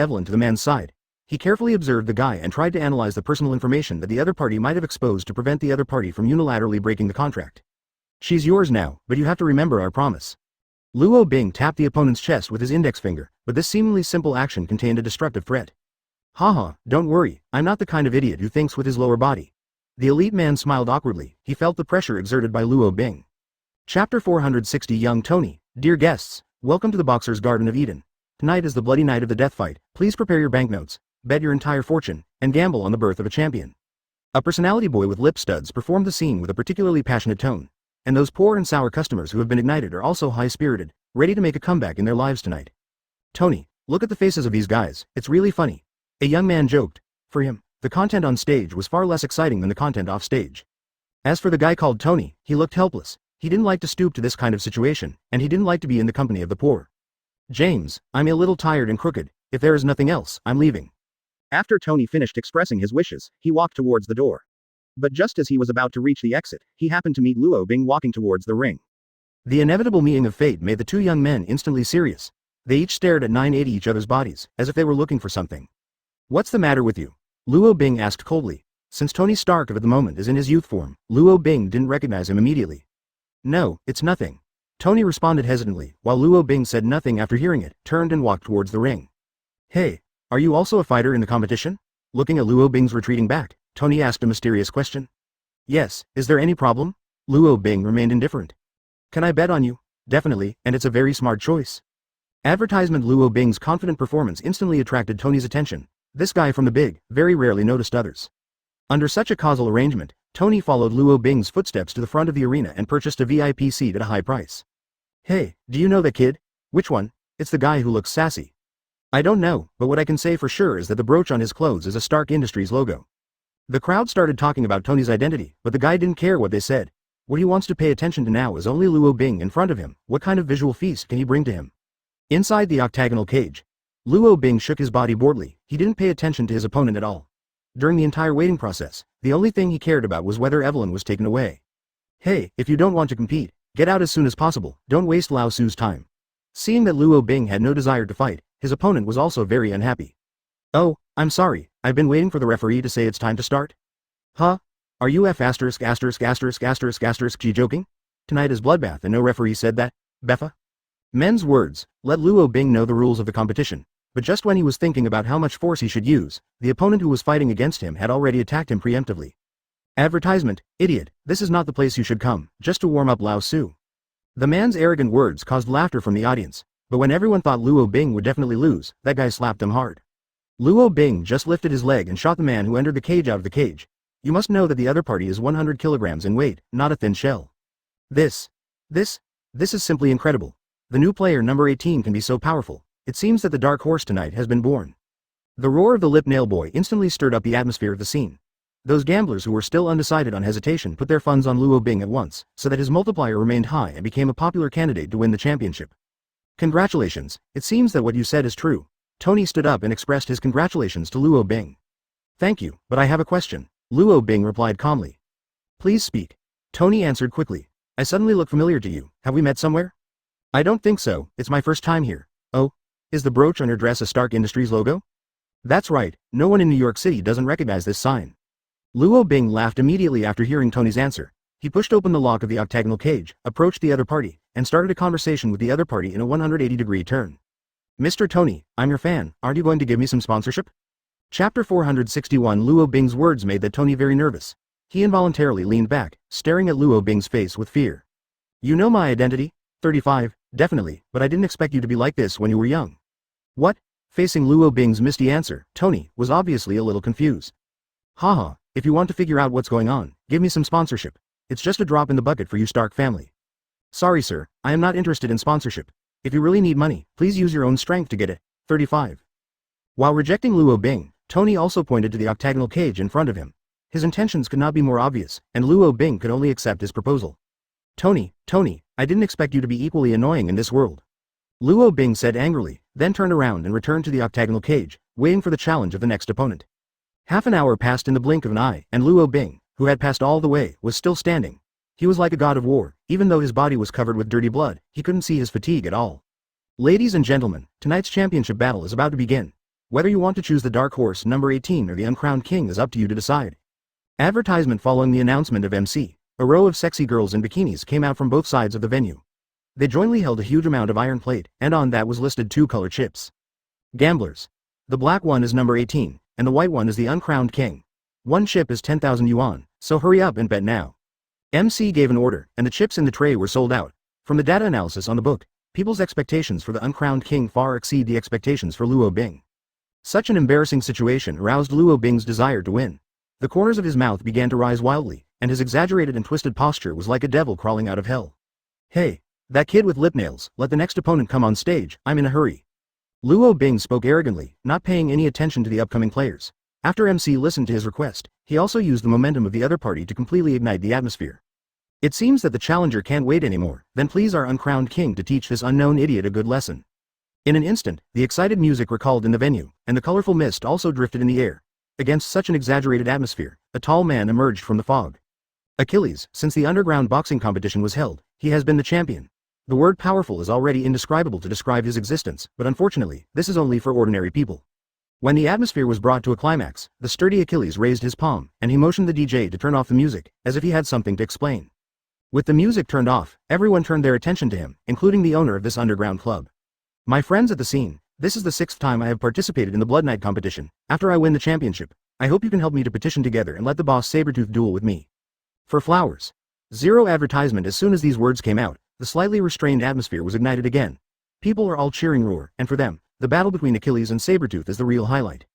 Speaker 1: Evelyn to the man's side. He carefully observed the guy and tried to analyze the personal information that the other party might have exposed to prevent the other party from unilaterally breaking the contract. She's yours now, but you have to remember our promise. Luo Bing tapped the opponent's chest with his index finger, but this seemingly simple action contained a destructive threat. Haha, don't worry, I'm not the kind of idiot who thinks with his lower body. The elite man smiled awkwardly. He felt the pressure exerted by Luo Bing. Chapter 460 Young Tony. Dear guests, welcome to the Boxer's Garden of Eden. Tonight is the bloody night of the death fight. Please prepare your banknotes, bet your entire fortune, and gamble on the birth of a champion. A personality boy with lip studs performed the scene with a particularly passionate tone. And those poor and sour customers who have been ignited are also high-spirited, ready to make a comeback in their lives tonight. Tony, look at the faces of these guys, it's really funny. A young man joked. For him, the content on stage was far less exciting than the content off stage. As for the guy called Tony, he looked helpless. He didn't like to stoop to this kind of situation, and he didn't like to be in the company of the poor. James, I'm a little tired and crooked. If there is nothing else, I'm leaving. After Tony finished expressing his wishes, he walked towards the door. But just as he was about to reach the exit, he happened to meet Luo Bing walking towards the ring. The inevitable meeting of fate made the two young men instantly serious. They each stared at 980 each other's bodies, as if they were looking for something. What's the matter with you? Luo Bing asked coldly. Since Tony Stark of at the moment is in his youth form, Luo Bing didn't recognize him immediately. No, it's nothing. Tony responded hesitantly, while Luo Bing said nothing after hearing it, turned and walked towards the ring. Hey, are you also a fighter in the competition? Looking at Luo Bing's retreating back, Tony asked a mysterious question. Yes, is there any problem? Luo Bing remained indifferent. Can I bet on you? Definitely, and it's a very smart choice. Advertisement. Luo Bing's confident performance instantly attracted Tony's attention. This guy from the big, very rarely noticed others. Under such a causal arrangement, Tony followed Luo Bing's footsteps to the front of the arena and purchased a VIP seat at a high price. Hey, do you know that kid? Which one? It's the guy who looks sassy. I don't know, but what I can say for sure is that the brooch on his clothes is a Stark Industries logo. The crowd started talking about Tony's identity, but the guy didn't care what they said. What he wants to pay attention to now is only Luo Bing in front of him. What kind of visual feast can he bring to him? Inside the octagonal cage, Luo Bing shook his body boredly. He didn't pay attention to his opponent at all. During the entire waiting process, the only thing he cared about was whether Evelyn was taken away. Hey, if you don't want to compete, get out as soon as possible, don't waste Lao Su's time. Seeing that Luo Bing had no desire to fight, his opponent was also very unhappy. Oh, I'm sorry, I've been waiting for the referee to say it's time to start. Huh? Are you G joking? Tonight is bloodbath and no referee said that, Beffa? Men's words, let Luo Bing know the rules of the competition, but just when he was thinking about how much force he should use, the opponent who was fighting against him had already attacked him preemptively. Advertisement, idiot, this is not the place you should come, just to warm up Lao Su. The man's arrogant words caused laughter from the audience, but when everyone thought Luo Bing would definitely lose, that guy slapped them hard. Luo Bing just lifted his leg and shot the man who entered the cage out of the cage. You must know that the other party is 100 kilograms in weight, not a thin shell. This is simply incredible. The new player number 18 can be so powerful. It seems that the dark horse tonight has been born. The roar of the lip nail boy instantly stirred up the atmosphere of the scene. Those gamblers who were still undecided on hesitation put their funds on Luo Bing at once, so that his multiplier remained high and became a popular candidate to win the championship. Congratulations, it seems that what you said is true. Tony stood up and expressed his congratulations to Luo Bing. Thank you, but I have a question. Luo Bing replied calmly. Please speak. Tony answered quickly. I suddenly look familiar to you, have we met somewhere? I don't think so, it's my first time here. Oh? Is the brooch on your dress a Stark Industries logo? That's right, no one in New York City doesn't recognize this sign. Luo Bing laughed immediately after hearing Tony's answer. He pushed open the lock of the octagonal cage, approached the other party, and started a conversation with the other party in a 180-degree turn. Mr. Tony, I'm your fan, aren't you going to give me some sponsorship? Chapter 461. Luo Bing's words made that Tony very nervous. He involuntarily leaned back, staring at Luo Bing's face with fear. You know my identity? 35, definitely, but I didn't expect you to be like this when you were young. What? Facing Luo Bing's misty answer, Tony was obviously a little confused. Haha, if you want to figure out what's going on, give me some sponsorship. It's just a drop in the bucket for you Stark family. Sorry sir, I am not interested in sponsorship. If you really need money, please use your own strength to get it. 35. While rejecting Luo Bing, Tony also pointed to the octagonal cage in front of him. His intentions could not be more obvious, and Luo Bing could only accept his proposal. Tony, I didn't expect you to be equally annoying in this world. Luo Bing said angrily, then turned around and returned to the octagonal cage, waiting for the challenge of the next opponent. Half an hour passed in the blink of an eye, and Luo Bing, who had passed all the way, was still standing. He was like a god of war. Even though his body was covered with dirty blood, he couldn't see his fatigue at all. Ladies and gentlemen, tonight's championship battle is about to begin. Whether you want to choose the dark horse number 18 or the uncrowned king is up to you to decide. Advertisement. Following the announcement of MC, a row of sexy girls in bikinis came out from both sides of the venue. They jointly held a huge amount of iron plate, and on that was listed 2 color chips. Gamblers. The black one is number 18, and the white one is the uncrowned king. One chip is 10,000 yuan, so hurry up and bet now. MC gave an order, and the chips in the tray were sold out. From the data analysis on the book, people's expectations for the uncrowned king far exceed the expectations for Luo Bing. Such an embarrassing situation aroused Luo Bing's desire to win. The corners of his mouth began to rise wildly, and his exaggerated and twisted posture was like a devil crawling out of hell. Hey, that kid with lip nails, let the next opponent come on stage, I'm in a hurry. Luo Bing spoke arrogantly, not paying any attention to the upcoming players. After MC listened to his request, he also used the momentum of the other party to completely ignite the atmosphere. It seems that the challenger can't wait anymore, then please our uncrowned king to teach this unknown idiot a good lesson. In an instant, the excited music recalled in the venue, and the colorful mist also drifted in the air. Against such an exaggerated atmosphere, a tall man emerged from the fog. Achilles, since the underground boxing competition was held, he has been the champion. The word powerful is already indescribable to describe his existence, but unfortunately, this is only for ordinary people. When the atmosphere was brought to a climax, the sturdy Achilles raised his palm, and he motioned the DJ to turn off the music, as if he had something to explain. With the music turned off, everyone turned their attention to him, including the owner of this underground club. My friends at the scene, this is the 6th time I have participated in the Blood Knight competition. After I win the championship, I hope you can help me to petition together and let the boss Sabretooth duel with me. For flowers. Zero advertisement. As soon as these words came out, the slightly restrained atmosphere was ignited again. People are all cheering roar, and for them, the battle between Achilles and Sabretooth is the real highlight.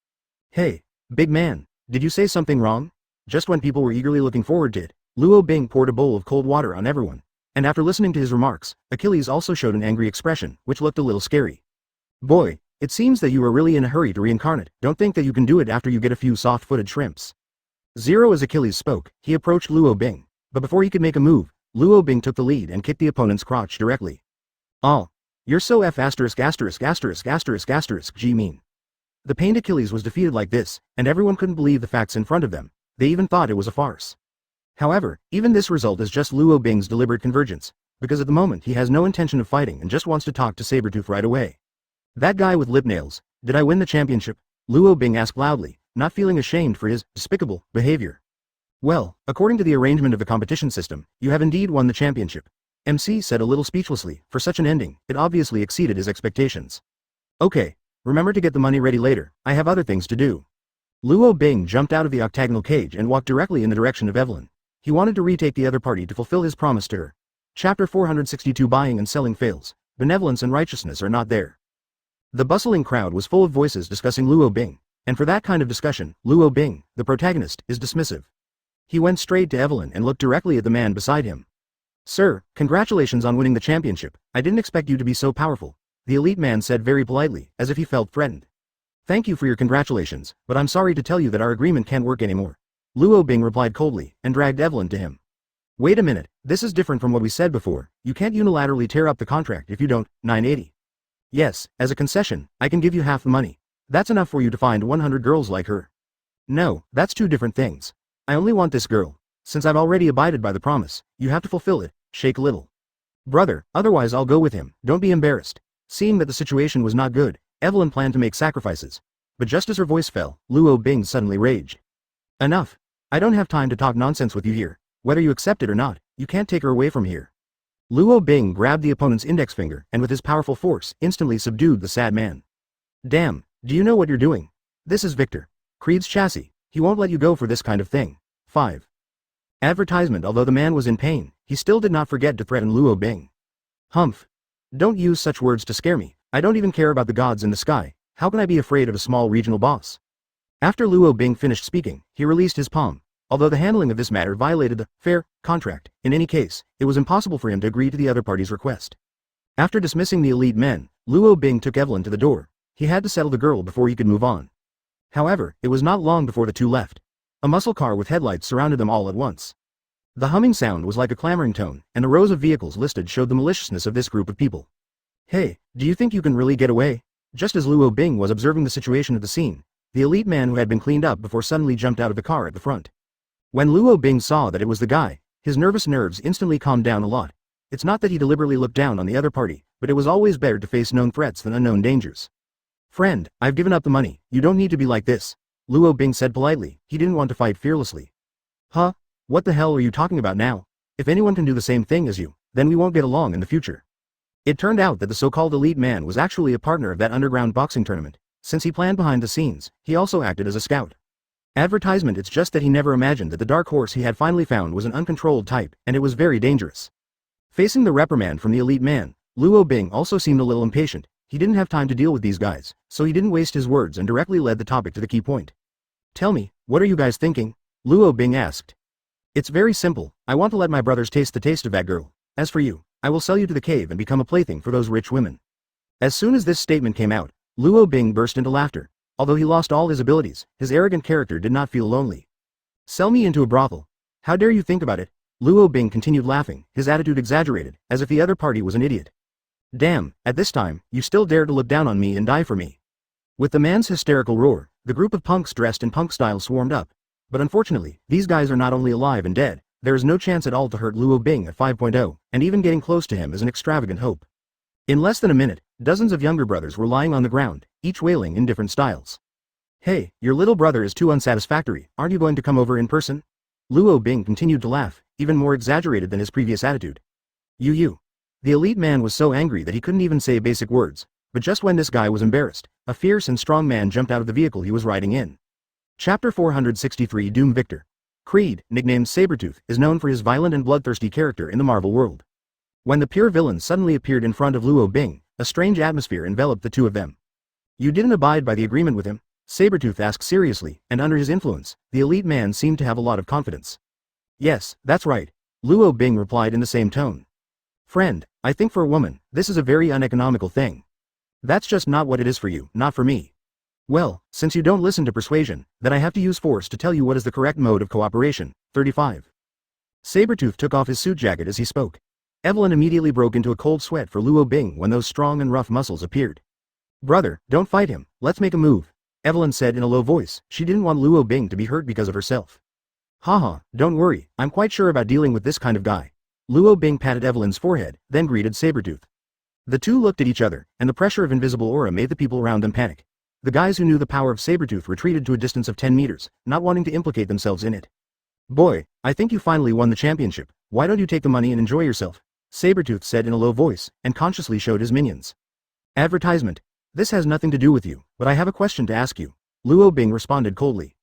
Speaker 1: Hey, big man, did you say something wrong? Just when people were eagerly looking forward to it, Luo Bing poured a bowl of cold water on everyone, and after listening to his remarks, Achilles also showed an angry expression, which looked a little scary. Boy, it seems that you are really in a hurry to reincarnate. Don't think that you can do it after you get a few soft-footed shrimps. Zero. As Achilles spoke, he approached Luo Bing, but before he could make a move, Luo Bing took the lead and kicked the opponent's crotch directly. Oh, you're so G mean. The pained Achilles was defeated like this, and everyone couldn't believe the facts in front of them. They even thought it was a farce. However, even this result is just Luo Bing's deliberate convergence, because at the moment he has no intention of fighting and just wants to talk to Sabretooth right away. That guy with lip nails, did I win the championship? Luo Bing asked loudly, not feeling ashamed for his despicable behavior. Well, according to the arrangement of the competition system, you have indeed won the championship. MC said a little speechlessly. For such an ending, it obviously exceeded his expectations. Okay, remember to get the money ready later, I have other things to do. Luo Bing jumped out of the octagonal cage and walked directly in the direction of Evelyn. He wanted to retake the other party to fulfill his promise to her. Chapter 462. Buying and selling fails. Benevolence and righteousness are not there. The bustling crowd was full of voices discussing Luo Bing, and for that kind of discussion, Luo Bing, the protagonist, is dismissive. He went straight to Evelyn and looked directly at the man beside him. Sir, congratulations on winning the championship. I didn't expect you to be so powerful, the elite man said very politely, as if he felt threatened. Thank you for your congratulations, but I'm sorry to tell you that our agreement can't work anymore. Luo Bing replied coldly, and dragged Evelyn to him. Wait a minute, this is different from what we said before. You can't unilaterally tear up the contract if you don't. 980. Yes, as a concession, I can give you half the money. That's enough for you to find 100 girls like her. No, that's two different things. I only want this girl. Since I've already abided by the promise, you have to fulfill it. Shake little. Brother, otherwise I'll go with him. Don't be embarrassed. Seeing that the situation was not good, Evelyn planned to make sacrifices. But just as her voice fell, Luo Bing suddenly raged. Enough. I don't have time to talk nonsense with you here. Whether you accept it or not, you can't take her away from here. Luo Bing grabbed the opponent's index finger and with his powerful force instantly subdued the sad man. Damn, do you know what you're doing? This is Victor. Creed's chassis. He won't let you go for this kind of thing. 5. Advertisement. Although the man was in pain, he still did not forget to threaten Luo Bing. Humph. Don't use such words to scare me. I don't even care about the gods in the sky. How can I be afraid of a small regional boss? After Luo Bing finished speaking, he released his palm. Although the handling of this matter violated the fair contract, in any case, it was impossible for him to agree to the other party's request. After dismissing the elite men, Luo Bing took Evelyn to the door. He had to settle the girl before he could move on. However, it was not long before the two left. A muscle car with headlights surrounded them all at once. The humming sound was like a clamoring tone, and the rows of vehicles listed showed the maliciousness of this group of people. Hey, do you think you can really get away? Just as Luo Bing was observing the situation at the scene, the elite man who had been cleaned up before suddenly jumped out of the car at the front. When Luo Bing saw that it was the guy, his nervous nerves instantly calmed down a lot. It's not that he deliberately looked down on the other party, but it was always better to face known threats than unknown dangers. Friend, I've given up the money. You don't need to be like this. Luo Bing said politely. He didn't want to fight fearlessly. Huh? What the hell are you talking about now? If anyone can do the same thing as you, then we won't get along in the future. It turned out that the so-called elite man was actually a partner of that underground boxing tournament. Since he planned behind the scenes, he also acted as a scout. Advertisement. It's just that he never imagined that the dark horse he had finally found was an uncontrolled type, and it was very dangerous. Facing the reprimand from the elite man, Luo Bing also seemed a little impatient. He didn't have time to deal with these guys, so he didn't waste his words and directly led the topic to the key point. Tell me, what are you guys thinking? Luo Bing asked. It's very simple, I want to let my brothers taste the taste of that girl. As for you, I will sell you to the cave and become a plaything for those rich women. As soon as this statement came out, Luo Bing burst into laughter. Although he lost all his abilities, his arrogant character did not feel lonely. Sell me into a brothel. How dare you think about it? Luo Bing continued laughing, his attitude exaggerated, as if the other party was an idiot. Damn, at this time, you still dare to look down on me and die for me. With the man's hysterical roar, the group of punks dressed in punk style swarmed up. But unfortunately, these guys are not only alive and dead, there is no chance at all to hurt Luo Bing at 5.0, and even getting close to him is an extravagant hope. In less than a minute, dozens of younger brothers were lying on the ground, each wailing in different styles. Hey, your little brother is too unsatisfactory, aren't you going to come over in person? Luo Bing continued to laugh, even more exaggerated than his previous attitude. You. The elite man was so angry that he couldn't even say basic words, but just when this guy was embarrassed, a fierce and strong man jumped out of the vehicle he was riding in. Chapter 463 Doom Victor. Creed, nicknamed Sabretooth, is known for his violent and bloodthirsty character in the Marvel world. When the pure villain suddenly appeared in front of Luo Bing, a strange atmosphere enveloped the two of them. You didn't abide by the agreement with him? Sabretooth asked seriously, and under his influence, the elite man seemed to have a lot of confidence. Yes, that's right. Luo Bing replied in the same tone. Friend, I think for a woman, this is a very uneconomical thing. That's just not what it is for you, not for me. Well, since you don't listen to persuasion, then I have to use force to tell you what is the correct mode of cooperation. 35. Sabretooth took off his suit jacket as he spoke. Evelyn immediately broke into a cold sweat for Luo Bing when those strong and rough muscles appeared. Brother, don't fight him, let's make a move, Evelyn said in a low voice. She didn't want Luo Bing to be hurt because of herself. Haha, don't worry, I'm quite sure about dealing with this kind of guy. Luo Bing patted Evelyn's forehead, then greeted Sabretooth. The two looked at each other, and the pressure of invisible aura made the people around them panic. The guys who knew the power of Sabretooth retreated to a distance of 10 meters, not wanting to implicate themselves in it. Boy, I think you finally won the championship, why don't you take the money and enjoy yourself? Sabretooth said in a low voice, and consciously showed his minions. Advertisement. This has nothing to do with you, but I have a question to ask you. Luo Bing responded coldly.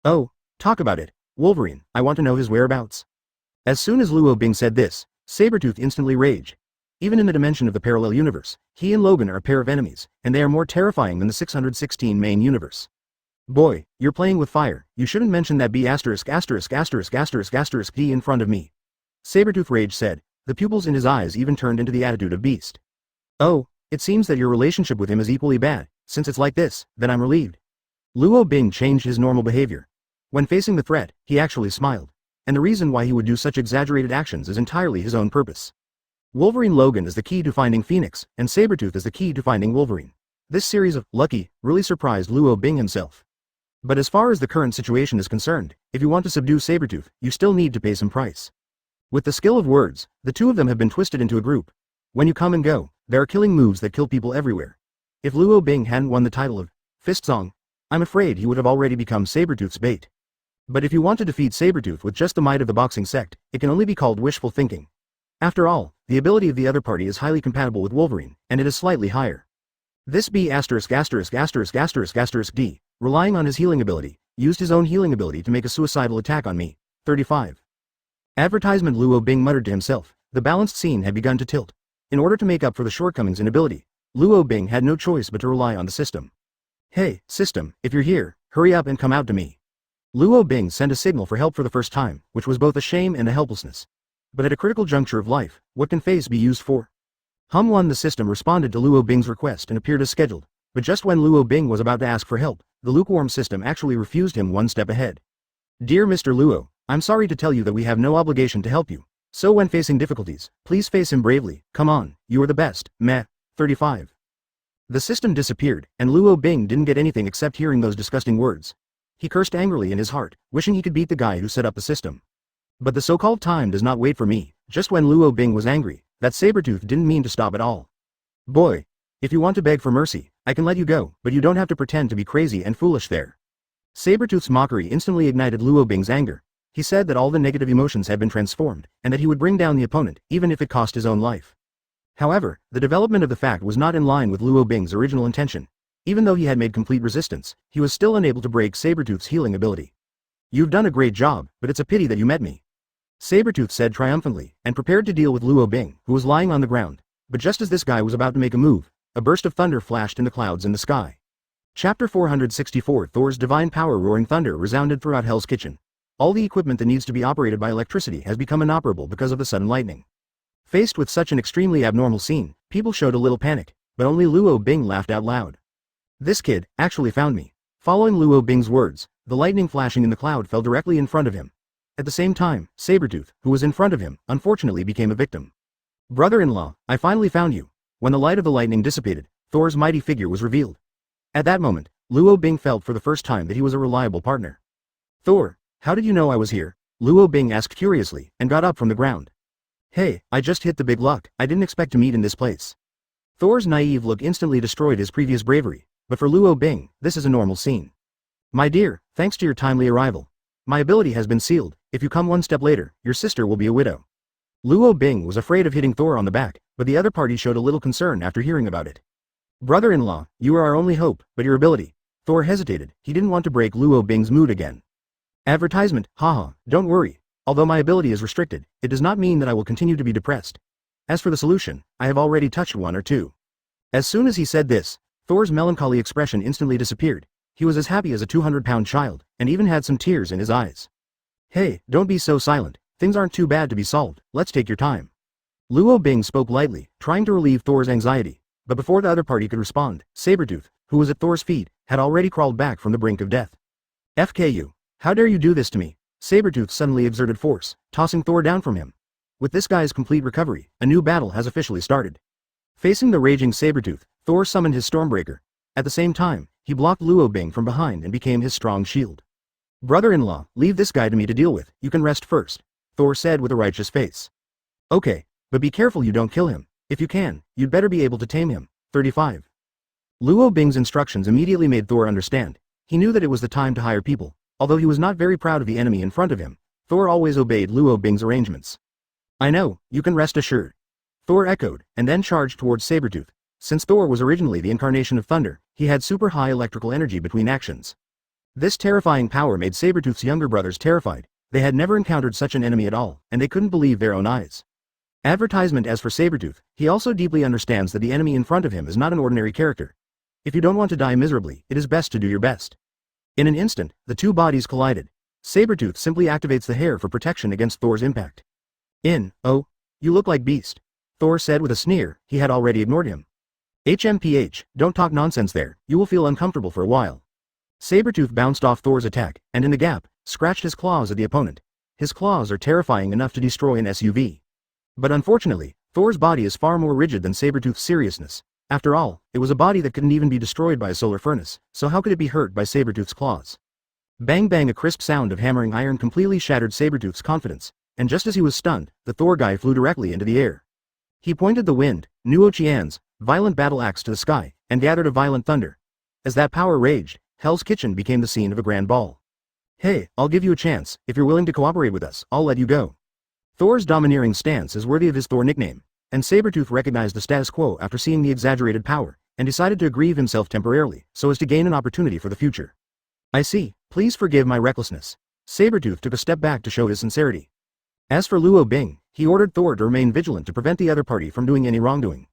Speaker 1: Oh, talk about it. Wolverine, I want to know his whereabouts. As soon as Luo Bing said this, Sabretooth instantly raged. Even in the dimension of the parallel universe, he and Logan are a pair of enemies, and they are more terrifying than the 616 main universe. Boy, you're playing with fire, you shouldn't mention that B************ D in front of me. Sabretooth rage said, the pupils in his eyes even turned into the attitude of beast. Oh, it seems that your relationship with him is equally bad, since it's like this, then I'm relieved. Luo Bing changed his normal behavior. When facing the threat, he actually smiled. And the reason why he would do such exaggerated actions is entirely his own purpose. Wolverine Logan is the key to finding Phoenix, and Sabretooth is the key to finding Wolverine. This series of Lucky really surprised Luo Bing himself. But as far as the current situation is concerned, if you want to subdue Sabretooth, you still need to pay some price. With the skill of words, the two of them have been twisted into a group. When you come and go, there are killing moves that kill people everywhere. If Luo Bing hadn't won the title of Fist Song, I'm afraid he would have already become Sabretooth's bait. But if you want to defeat Sabretooth with just the might of the boxing sect, it can only be called wishful thinking. After all, the ability of the other party is highly compatible with Wolverine, and it is slightly higher. This B*****************, D, relying on his healing ability, used his own healing ability to make a suicidal attack on me. 35. Advertisement. Luo Bing muttered to himself. The balanced scene had begun to tilt. In order to make up for the shortcomings in ability, Luo Bing had no choice but to rely on the system. Hey, system, if you're here, hurry up and come out to me. Luo Bing sent a signal for help for the first time, which was both a shame and a helplessness. But at a critical juncture of life, what can face be used for? Hum 1. The system responded to Luo Bing's request and appeared as scheduled, but just when Luo Bing was about to ask for help, the lukewarm system actually refused him one step ahead. Dear Mr. Luo, I'm sorry to tell you that we have no obligation to help you. So when facing difficulties, please face him bravely, come on, you are the best, meh. 35. The system disappeared, and Luo Bing didn't get anything except hearing those disgusting words. He cursed angrily in his heart, wishing he could beat the guy who set up the system. But the so-called time does not wait for me. Just when Luo Bing was angry, that Sabretooth didn't mean to stop at all. Boy, if you want to beg for mercy, I can let you go, but you don't have to pretend to be crazy and foolish there. Sabretooth's mockery instantly ignited Luo Bing's anger. He said that all the negative emotions had been transformed, and that he would bring down the opponent, even if it cost his own life. However, the development of the fact was not in line with Luo Bing's original intention. Even though he had made complete resistance, he was still unable to break Sabretooth's healing ability. You've done a great job, but it's a pity that you met me. Sabretooth said triumphantly, and prepared to deal with Luo Bing, who was lying on the ground. But just as this guy was about to make a move, a burst of thunder flashed in the clouds in the sky. Chapter 464. Thor's divine power. Roaring thunder resounded throughout Hell's Kitchen. All the equipment that needs to be operated by electricity has become inoperable because of the sudden lightning. Faced with such an extremely abnormal scene, people showed a little panic, but only Luo Bing laughed out loud. This kid actually found me. Following Luo Bing's words, the lightning flashing in the cloud fell directly in front of him. At the same time, Sabretooth, who was in front of him, unfortunately became a victim. Brother-in-law, I finally found you. When the light of the lightning dissipated, Thor's mighty figure was revealed. At that moment, Luo Bing felt for the first time that he was a reliable partner. Thor, how did you know I was here? Luo Bing asked curiously, and got up from the ground. Hey, I just hit the big luck, I didn't expect to meet in this place. Thor's naive look instantly destroyed his previous bravery, but for Luo Bing, this is a normal scene. My dear, thanks to your timely arrival. My ability has been sealed, if you come one step later, your sister will be a widow. Luo Bing was afraid of hitting Thor on the back, but the other party showed a little concern after hearing about it. Brother-in-law, you are our only hope, but your ability. Thor hesitated, he didn't want to break Luo Bing's mood again. Advertisement, haha, don't worry. Although my ability is restricted, it does not mean that I will continue to be depressed. As for the solution, I have already touched one or two. As soon as he said this, Thor's melancholy expression instantly disappeared. He was as happy as a 200-pound child, and even had some tears in his eyes. Hey, don't be so silent, things aren't too bad to be solved, let's take your time. Luo Bing spoke lightly, trying to relieve Thor's anxiety, but before the other party could respond, Sabretooth, who was at Thor's feet, had already crawled back from the brink of death. FKU, how dare you do this to me? Sabretooth suddenly exerted force, tossing Thor down from him. With this guy's complete recovery, a new battle has officially started. Facing the raging Sabretooth, Thor summoned his Stormbreaker. At the same time, he blocked Luo Bing from behind and became his strong shield. Brother-in-law, leave this guy to me to deal with, you can rest first, Thor said with a righteous face. Okay, but be careful you don't kill him. If you can, you'd better be able to tame him. 35. Luo Bing's instructions immediately made Thor understand. He knew that it was the time to hire people. Although he was not very proud of the enemy in front of him, Thor always obeyed Luo Bing's arrangements. I know, you can rest assured. Thor echoed, and then charged towards Sabretooth. Since Thor was originally the incarnation of thunder, he had super high electrical energy between actions. This terrifying power made Sabretooth's younger brothers terrified. They had never encountered such an enemy at all, and they couldn't believe their own eyes. Advertisement. As for Sabretooth, he also deeply understands that the enemy in front of him is not an ordinary character. If you don't want to die miserably, it is best to do your best. In an instant, the two bodies collided. Sabretooth simply activates the hair for protection against Thor's impact. Oh, you look like Beast. Thor said with a sneer, he had already ignored him. HMPH, don't talk nonsense there, you will feel uncomfortable for a while. Sabretooth bounced off Thor's attack, and in the gap, scratched his claws at the opponent. His claws are terrifying enough to destroy an SUV. But unfortunately, Thor's body is far more rigid than Sabretooth's seriousness. After all, it was a body that couldn't even be destroyed by a solar furnace, so how could it be hurt by Sabretooth's claws? Bang bang, a crisp sound of hammering iron completely shattered Sabretooth's confidence, and just as he was stunned, the Thor guy flew directly into the air. He pointed the wind, Nuo Qian's violent battle axe to the sky, and gathered a violent thunder. As that power raged, Hell's Kitchen became the scene of a grand ball. Hey, I'll give you a chance, if you're willing to cooperate with us, I'll let you go. Thor's domineering stance is worthy of his Thor nickname, and Sabretooth recognized the status quo after seeing the exaggerated power, and decided to aggrieve himself temporarily, so as to gain an opportunity for the future. I see, please forgive my recklessness. Sabretooth took a step back to show his sincerity. As for Luo Bing, he ordered Thor to remain vigilant to prevent the other party from doing any wrongdoing.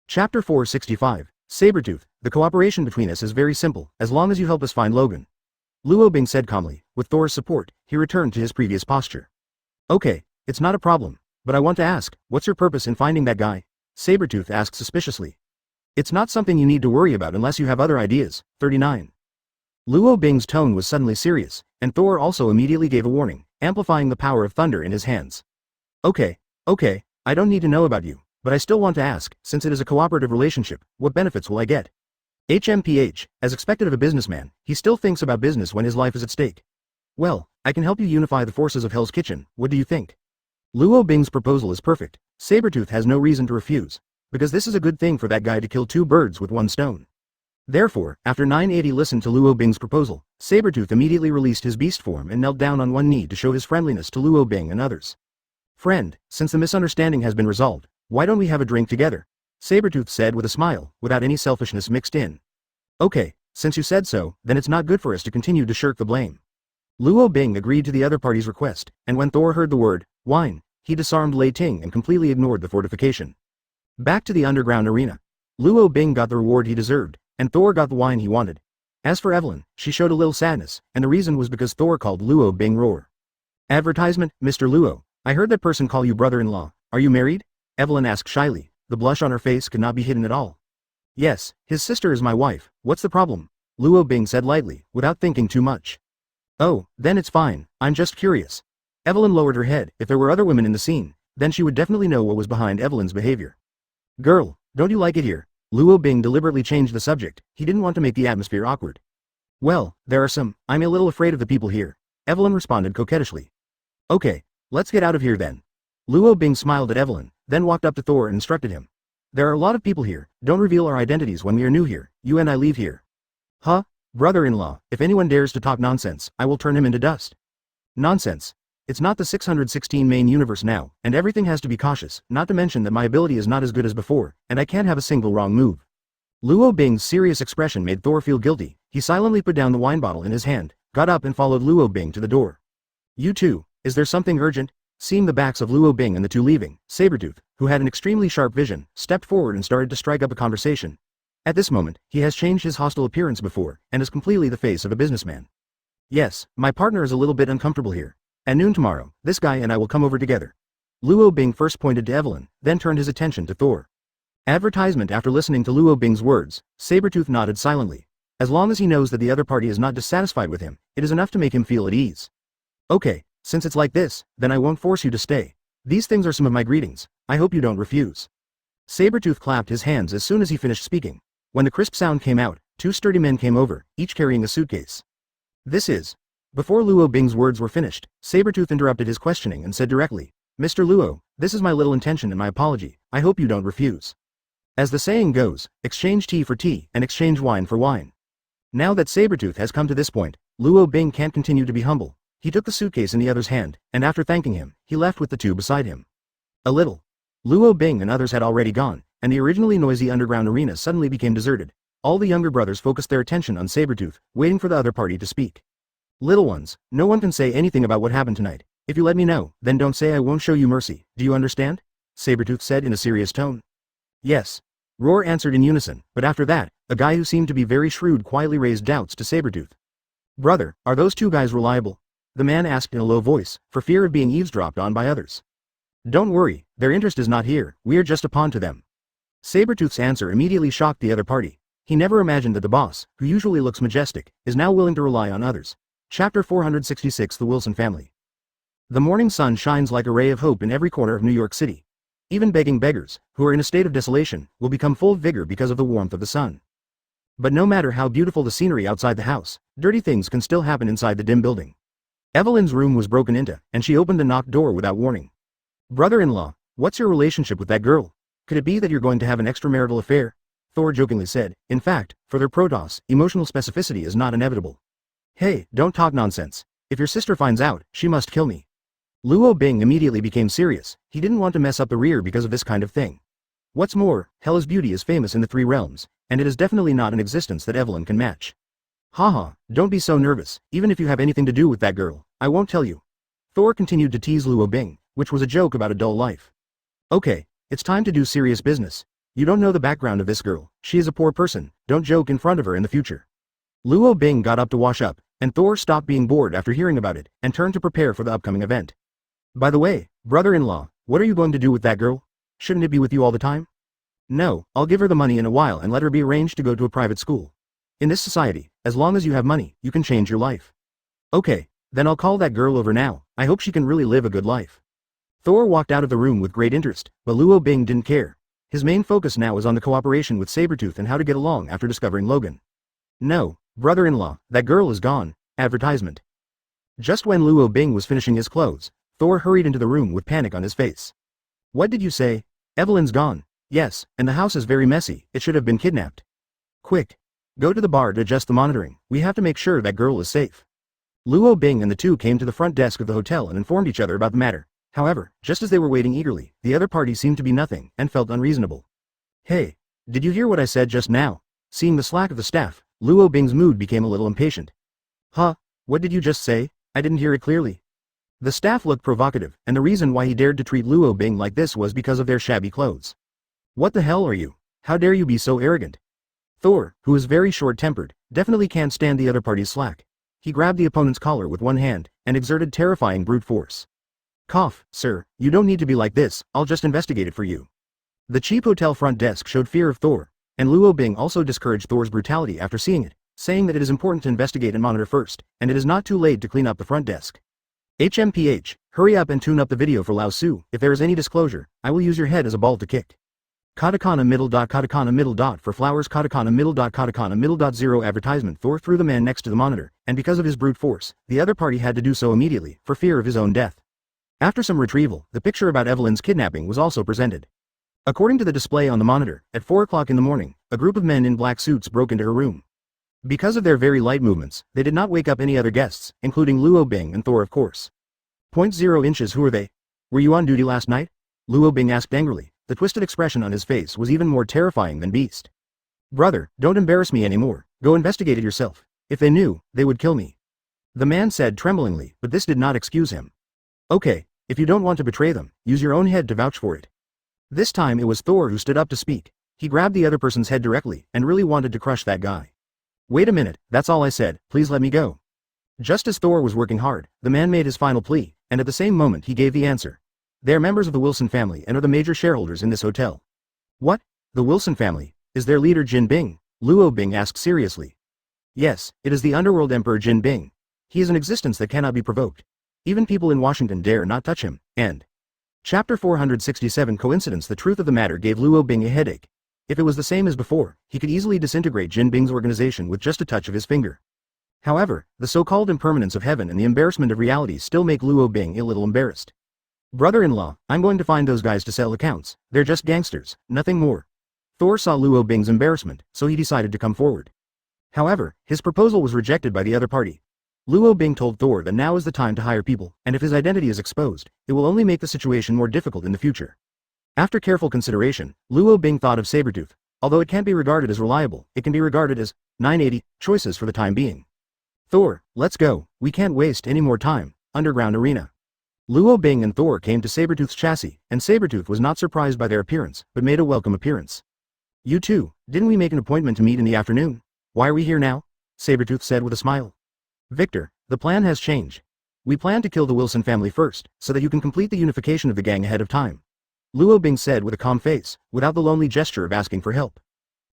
Speaker 1: Chapter 465, Sabretooth, the cooperation between us is very simple, as long as you help us find Logan. Luo Bing said calmly. With Thor's support, he returned to his previous posture. Okay, it's not a problem, but I want to ask, what's your purpose in finding that guy? Sabretooth asked suspiciously. It's not something you need to worry about unless you have other ideas. 39. Luo Bing's tone was suddenly serious, and Thor also immediately gave a warning, amplifying the power of thunder in his hands. Okay, I don't need to know about you, but I still want to ask, since it is a cooperative relationship, what benefits will I get? HMPH, as expected of a businessman, he still thinks about business when his life is at stake. Well, I can help you unify the forces of Hell's Kitchen, what do you think? Luo Bing's proposal is perfect. Sabretooth has no reason to refuse, because this is a good thing for that guy to kill two birds with one stone. Therefore, after 980 listened to Luo Bing's proposal, Sabretooth immediately released his beast form and knelt down on one knee to show his friendliness to Luo Bing and others. Friend, since the misunderstanding has been resolved, why don't we have a drink together? Sabretooth said with a smile, without any selfishness mixed in. Okay, since you said so, then it's not good for us to continue to shirk the blame. Luo Bing agreed to the other party's request, and when Thor heard the word, wine, he disarmed Lei Ting and completely ignored the fortification. Back to the underground arena. Luo Bing got the reward he deserved, and Thor got the wine he wanted. As for Evelyn, she showed a little sadness, and the reason was because Thor called Luo Bing Roar. Advertisement, Mr. Luo. I heard that person call you brother-in-law. Are you married? Evelyn asked shyly. The blush on her face could not be hidden at all. Yes, his sister is my wife. What's the problem? Luo Bing said lightly, without thinking too much. Oh, then it's fine. I'm just curious. Evelyn lowered her head. If there were other women in the scene, then she would definitely know what was behind Evelyn's behavior. Girl, don't you like it here? Luo Bing deliberately changed the subject. He didn't want to make the atmosphere awkward. Well, there are some. I'm a little afraid of the people here. Evelyn responded coquettishly. Okay, let's get out of here then. Luo Bing smiled at Evelyn, then walked up to Thor and instructed him. There are a lot of people here. Don't reveal our identities when we are new here. You and I leave here. Huh? Brother-in-law, if anyone dares to talk nonsense, I will turn him into dust. Nonsense. It's not the 616 main universe now, and everything has to be cautious, not to mention that my ability is not as good as before, and I can't have a single wrong move. Luo Bing's serious expression made Thor feel guilty. He silently put down the wine bottle in his hand, got up and followed Luo Bing to the door. You two, is there something urgent? Seeing the backs of Luo Bing and the two leaving, Sabretooth, who had an extremely sharp vision, stepped forward and started to strike up a conversation. At this moment, he has changed his hostile appearance before, and is completely the face of a businessman. Yes, my partner is a little bit uncomfortable here. At noon tomorrow, this guy and I will come over together. Luo Bing first pointed to Evelyn, then turned his attention to Thor. Advertisement. After listening to Luo Bing's words, Sabretooth nodded silently. As long as he knows that the other party is not dissatisfied with him, it is enough to make him feel at ease. Okay, since it's like this, then I won't force you to stay. These things are some of my greetings. I hope you don't refuse. Sabretooth clapped his hands as soon as he finished speaking. When the crisp sound came out, two sturdy men came over, each carrying a suitcase. This is... Before Luo Bing's words were finished, Sabretooth interrupted his questioning and said directly, Mr. Luo, this is my little intention and my apology. I hope you don't refuse. As the saying goes, exchange tea for tea and exchange wine for wine. Now that Sabretooth has come to this point, Luo Bing can't continue to be humble. He took the suitcase in the other's hand, and after thanking him, he left with the two beside him. A little. Luo Bing and others had already gone, and the originally noisy underground arena suddenly became deserted. All the younger brothers focused their attention on Sabretooth, waiting for the other party to speak. Little ones, no one can say anything about what happened tonight. If you let me know, then don't say I won't show you mercy. Do you understand? Sabretooth said in a serious tone. Yes. Roar answered in unison, but after that, a guy who seemed to be very shrewd quietly raised doubts to Sabretooth. Brother, are those two guys reliable? The man asked in a low voice, for fear of being eavesdropped on by others. Don't worry, their interest is not here, we are just a pawn to them. Sabretooth's answer immediately shocked the other party. He never imagined that the boss, who usually looks majestic, is now willing to rely on others. Chapter 466. The Wilson Family. The morning sun shines like a ray of hope in every corner of New York City. Even begging beggars, who are in a state of desolation, will become full of vigor because of the warmth of the sun. But no matter how beautiful the scenery outside the house, dirty things can still happen inside the dim building. Evelyn's room was broken into, and she opened the knocked door without warning. Brother-in-law, what's your relationship with that girl? Could it be that you're going to have an extramarital affair? Thor jokingly said. In fact, for their Protoss, emotional specificity is not inevitable. Hey, don't talk nonsense. If your sister finds out, she must kill me. Luo Bing immediately became serious. He didn't want to mess up the rear because of this kind of thing. What's more, Hela's beauty is famous in the three realms, and it is definitely not an existence that Evelyn can match. Haha, don't be so nervous. Even if you have anything to do with that girl, I won't tell you. Thor continued to tease Luo Bing, which was a joke about a dull life. Okay, it's time to do serious business. You don't know the background of this girl. She is a poor person. Don't joke in front of her in the future. Luo Bing got up to wash up, and Thor stopped being bored after hearing about it, and turned to prepare for the upcoming event. By the way, brother-in-law, what are you going to do with that girl? Shouldn't it be with you all the time? No, I'll give her the money in a while and let her be arranged to go to a private school. In this society, as long as you have money, you can change your life. Okay, then I'll call that girl over now. I hope she can really live a good life. Thor walked out of the room with great interest, but Luo Bing didn't care. His main focus now was on the cooperation with Sabretooth and how to get along after discovering Logan. No, brother-in-law, that girl is gone. Advertisement. Just when Luo Bing was finishing his clothes, Thor hurried into the room with panic on his face. What did you say? Evelyn's gone. Yes, and the house is very messy. It should have been kidnapped. Quick. Go to the bar to adjust the monitoring. We have to make sure that girl is safe. Luo Bing and the two came to the front desk of the hotel and informed each other about the matter. However, just as they were waiting eagerly, the other party seemed to be nothing and felt unreasonable. Hey, did you hear what I said just now? Seeing the slack of the staff, Luo Bing's mood became a little impatient. Huh? What did you just say? I didn't hear it clearly. The staff looked provocative, and the reason why he dared to treat Luo Bing like this was because of their shabby clothes. What the hell are you? How dare you be so arrogant? Thor, who is very short-tempered, definitely can't stand the other party's slack. He grabbed the opponent's collar with one hand, and exerted terrifying brute force. Cough, sir, you don't need to be like this, I'll just investigate it for you. The cheap hotel front desk showed fear of Thor, and Luo Bing also discouraged Thor's brutality after seeing it, saying that it is important to investigate and monitor first, and it is not too late to clean up the front desk. HMPH, hurry up and tune up the video for Lao Su, if there is any disclosure, I will use your head as a ball to kick. Katakana middle dot for flowers katakana middle dot 0 advertisement. Thor threw the man next to the monitor, and because of his brute force, the other party had to do so immediately, for fear of his own death. After some retrieval, the picture about Evelyn's kidnapping was also presented. According to the display on the monitor, at 4 o'clock in the morning, a group of men in black suits broke into her room. Because of their very light movements, they did not wake up any other guests, including Luo Bing and Thor of course. 0 inches. Who are they? Were you on duty last night? Luo Bing asked angrily. The twisted expression on his face was even more terrifying than beast. Brother, don't embarrass me anymore, go investigate it yourself. If they knew, they would kill me. The man said tremblingly, but this did not excuse him. Okay, if you don't want to betray them, use your own head to vouch for it. This time it was Thor who stood up to speak. He grabbed the other person's head directly, and really wanted to crush that guy. Wait a minute, that's all I said, please let me go. Just as Thor was working hard, the man made his final plea, and at the same moment he gave the answer. They are members of the Wilson family and are the major shareholders in this hotel. What? The Wilson family? Is their leader Jin Bing? Luo Bing asked seriously. Yes, it is the underworld emperor Jin Bing. He is an existence that cannot be provoked. Even people in Washington dare not touch him, and... Chapter 467 Coincidence. The truth of the matter gave Luo Bing a headache. If it was the same as before, he could easily disintegrate Jin Bing's organization with just a touch of his finger. However, the so-called impermanence of heaven and the embarrassment of reality still make Luo Bing a little embarrassed. Brother-in-law, I'm going to find those guys to sell accounts, they're just gangsters, nothing more. Thor saw Luo Bing's embarrassment, so he decided to come forward. However, his proposal was rejected by the other party. Luo Bing told Thor that now is the time to hire people, and if his identity is exposed, it will only make the situation more difficult in the future. After careful consideration, Luo Bing thought of Sabretooth. Although it can't be regarded as reliable, it can be regarded as 980 choices for the time being. Thor, let's go, we can't waste any more time. Underground arena. Luo Bing and Thor came to Sabretooth's chassis, and Sabretooth was not surprised by their appearance, but made a welcome appearance. You two, didn't we make an appointment to meet in the afternoon? Why are we here now? Sabretooth said with a smile. Victor, the plan has changed. We plan to kill the Wilson family first, so that you can complete the unification of the gang ahead of time. Luo Bing said with a calm face, without the lonely gesture of asking for help.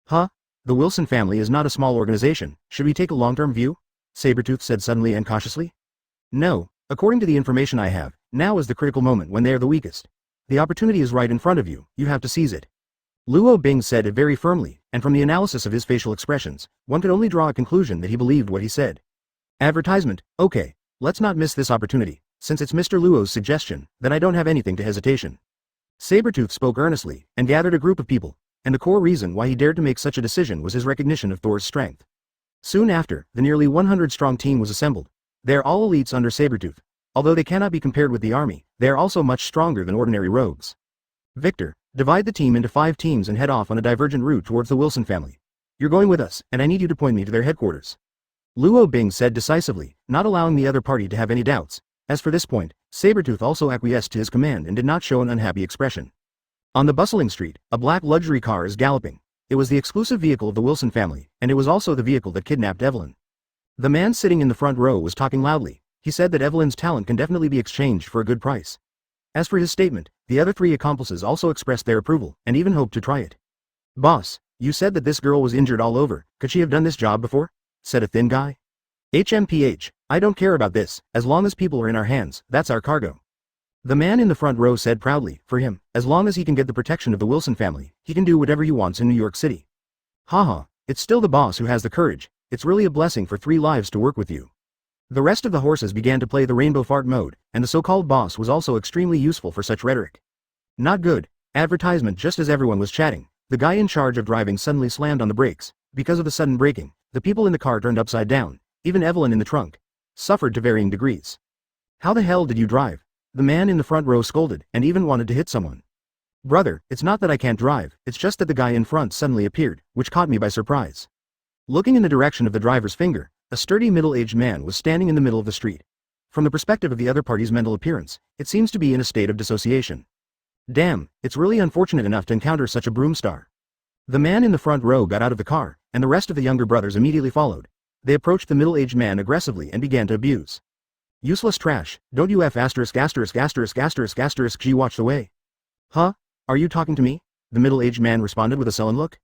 Speaker 1: Huh? The Wilson family is not a small organization, should we take a long-term view? Sabretooth said suddenly and cautiously. No, according to the information I have, now is the critical moment when they are the weakest. The opportunity is right in front of you, you have to seize it. Luo Bing said it very firmly, and from the analysis of his facial expressions, one could only draw a conclusion that he believed what he said. Advertisement, okay, let's not miss this opportunity, since it's Mr. Luo's suggestion, then I don't have anything to hesitation. Sabretooth spoke earnestly, and gathered a group of people, and the core reason why he dared to make such a decision was his recognition of Thor's strength. Soon after, the nearly 100-strong team was assembled. They are all elites under Sabretooth. Although they cannot be compared with the army, they are also much stronger than ordinary rogues. Victor, divide the team into 5 teams and head off on a divergent route towards the Wilson family. You're going with us, and I need you to point me to their headquarters. Luo Bing said decisively, not allowing the other party to have any doubts. As for this point, Sabretooth also acquiesced to his command and did not show an unhappy expression. On the bustling street, a black luxury car is galloping. It was the exclusive vehicle of the Wilson family, and it was also the vehicle that kidnapped Evelyn. The man sitting in the front row was talking loudly. He said that Evelyn's talent can definitely be exchanged for a good price. As for his statement, the other 3 accomplices also expressed their approval, and even hoped to try it. Boss, you said that this girl was injured all over, could she have done this job before? Said a thin guy. HMPH, I don't care about this, as long as people are in our hands, that's our cargo. The man in the front row said proudly, for him, as long as he can get the protection of the Wilson family, he can do whatever he wants in New York City. Haha, it's still the boss who has the courage, it's really a blessing for 3 lives to work with you. The rest of the horses began to play the rainbow fart mode, and the so-called boss was also extremely useful for such rhetoric. Not good. Advertisement. Just as everyone was chatting, the guy in charge of driving suddenly slammed on the brakes. Because of the sudden braking, the people in the car turned upside down, even Evelyn in the trunk suffered to varying degrees. How the hell did you drive? The man in the front row scolded, and even wanted to hit someone. Brother, it's not that I can't drive, it's just that the guy in front suddenly appeared, which caught me by surprise. Looking in the direction of the driver's finger, a sturdy middle-aged man was standing in the middle of the street. From the perspective of the other party's mental appearance, it seems to be in a state of dissociation. Damn, it's really unfortunate enough to encounter such a broom star. The man in the front row got out of the car, and the rest of the younger brothers immediately followed. They approached the middle-aged man aggressively and began to abuse. Useless trash, don't you F asterisk asterisk asterisk asterisk asterisk G watch the way. Huh? Are you talking to me? The middle-aged man responded with a sullen look.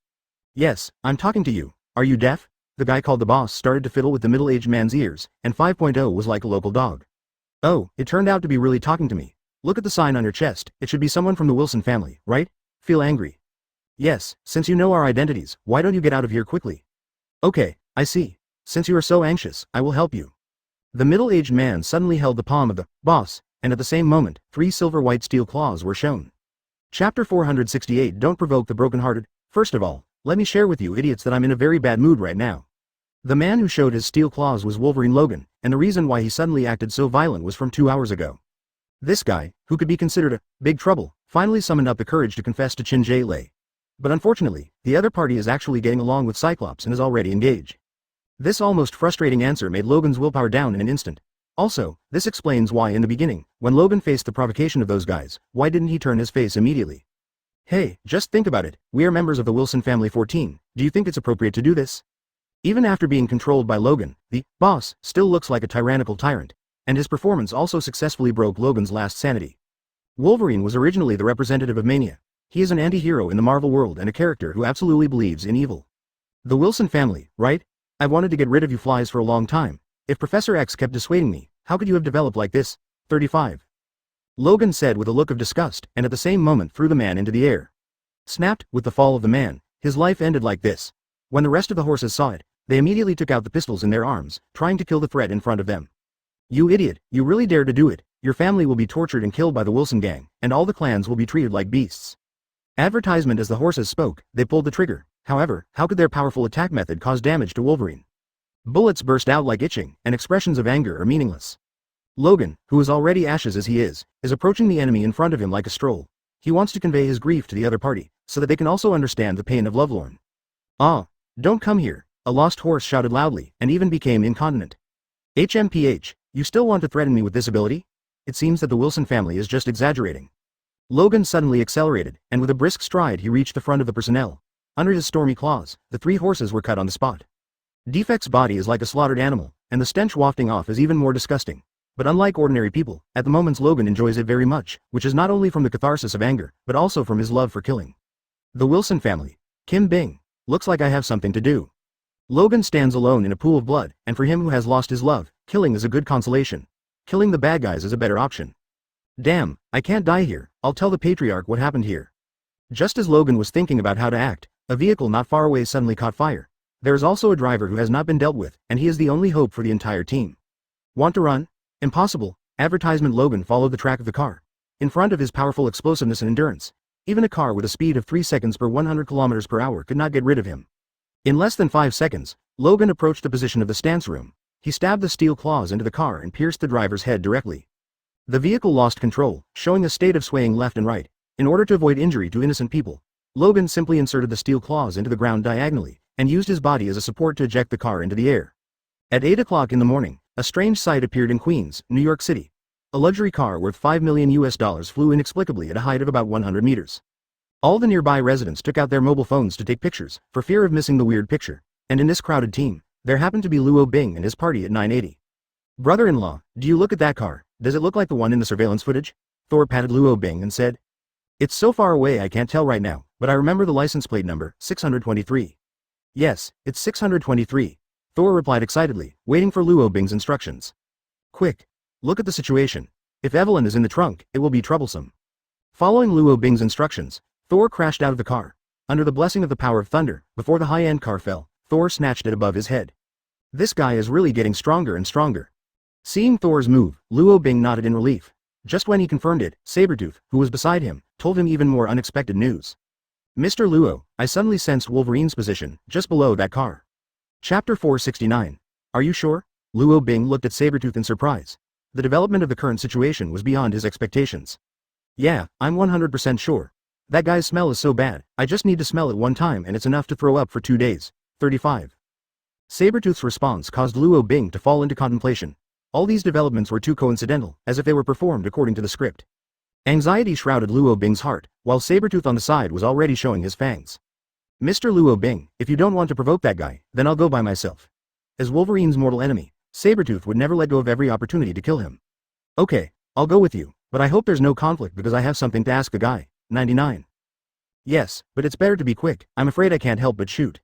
Speaker 1: Yes, I'm talking to you. Are you deaf? The guy called the boss started to fiddle with the middle-aged man's ears, and 5.0 was like a local dog. Oh, it turned out to be really talking to me. Look at the sign on your chest, it should be someone from the Wilson family, right? Feel angry. Yes, since you know our identities, why don't you get out of here quickly? Okay, I see. Since you are so anxious, I will help you. The middle-aged man suddenly held the palm of the boss, and at the same moment, 3 silver-white steel claws were shown. Chapter 468 Don't provoke the broken-hearted. First of all, let me share with you idiots that I'm in a very bad mood right now. The man who showed his steel claws was Wolverine Logan, and the reason why he suddenly acted so violent was from 2 hours ago. This guy, who could be considered a big trouble, finally summoned up the courage to confess to Chin Jae Lei. But unfortunately, the other party is actually getting along with Cyclops and is already engaged. This almost frustrating answer made Logan's willpower down in an instant. Also, this explains why in the beginning, when Logan faced the provocation of those guys, why didn't he turn his face immediately? Hey, just think about it, we are members of the Wilson family 14, do you think it's appropriate to do this? Even after being controlled by Logan, the boss still looks like a tyrannical tyrant, and his performance also successfully broke Logan's last sanity. Wolverine was originally the representative of Mania. He is an anti-hero in the Marvel world and a character who absolutely believes in evil. The Wilson family, right? I've wanted to get rid of you flies for a long time. If Professor X kept dissuading me, how could you have developed like this? 35. Logan said with a look of disgust, and at the same moment threw the man into the air. Snapped, with the fall of the man, his life ended like this. When the rest of the horses saw it, they immediately took out the pistols in their arms, trying to kill the threat in front of them. You idiot, you really dare to do it. Your family will be tortured and killed by the Wilson gang, and all the clans will be treated like beasts. Advertisement as the horses spoke, they pulled the trigger. However, how could their powerful attack method cause damage to Wolverine? Bullets burst out like itching, and expressions of anger are meaningless. Logan, who is already ashes as he is approaching the enemy in front of him like a stroll. He wants to convey his grief to the other party, so that they can also understand the pain of Lovelorn. Ah, don't come here, a lost horse shouted loudly, and even became incontinent. HMPH, you still want to threaten me with this ability? It seems that the Wilson family is just exaggerating. Logan suddenly accelerated, and with a brisk stride he reached the front of the personnel. Under his stormy claws, the 3 horses were cut on the spot. Defect's body is like a slaughtered animal, and the stench wafting off is even more disgusting. But unlike ordinary people, at the moments Logan enjoys it very much, which is not only from the catharsis of anger, but also from his love for killing. The Wilson family. Kim Bing. Looks like I have something to do. Logan stands alone in a pool of blood, and for him who has lost his love, killing is a good consolation. Killing the bad guys is a better option. Damn, I can't die here, I'll tell the Patriarch what happened here. Just as Logan was thinking about how to act, a vehicle not far away suddenly caught fire. There is also a driver who has not been dealt with, and he is the only hope for the entire team. Want to run? Impossible. Advertisement. Logan followed the track of the car. In front of his powerful explosiveness and endurance, even a car with a speed of 3 seconds per 100 km per hour could not get rid of him. In less than 5 seconds, Logan approached the position of the stance room. He stabbed the steel claws into the car and pierced the driver's head directly. The vehicle lost control, showing a state of swaying left and right. In order to avoid injury to innocent people, Logan simply inserted the steel claws into the ground diagonally, and used his body as a support to eject the car into the air. At 8 o'clock in the morning, a strange sight appeared in Queens, New York City. A luxury car worth $5 million flew inexplicably at a height of about 100 meters. All the nearby residents took out their mobile phones to take pictures, for fear of missing the weird picture. And in this crowded team, there happened to be Luo Bing and his party at 980. Brother-in-law, do you look at that car? Does it look like the one in the surveillance footage? Thor patted Luo Bing and said. It's so far away I can't tell right now, but I remember the license plate number, 623. Yes, it's 623. Thor replied excitedly, waiting for Luo Bing's instructions. Quick. Look at the situation. If Evelyn is in the trunk, it will be troublesome. Following Luo Bing's instructions, Thor crashed out of the car. Under the blessing of the power of thunder, before the high-end car fell, Thor snatched it above his head. This guy is really getting stronger and stronger. Seeing Thor's move, Luo Bing nodded in relief. Just when he confirmed it, Sabretooth, who was beside him, told him even more unexpected news. Mr. Luo, I suddenly sensed Wolverine's position, just below that car. Chapter 469. Are you sure? Luo Bing looked at Sabretooth in surprise. The development of the current situation was beyond his expectations. Yeah, I'm 100% sure. That guy's smell is so bad, I just need to smell it one time and it's enough to throw up for 2 days. 35. Sabretooth's response caused Luo Bing to fall into contemplation. All these developments were too coincidental, as if they were performed according to the script. Anxiety shrouded Luo Bing's heart, while Sabretooth on the side was already showing his fangs. Mr. Luo Bing, if you don't want to provoke that guy, then I'll go by myself. As Wolverine's mortal enemy, Sabretooth would never let go of every opportunity to kill him. Okay, I'll go with you, but I hope there's no conflict because I have something to ask the guy. 99. Yes, but it's better to be quick, I'm afraid I can't help but shoot.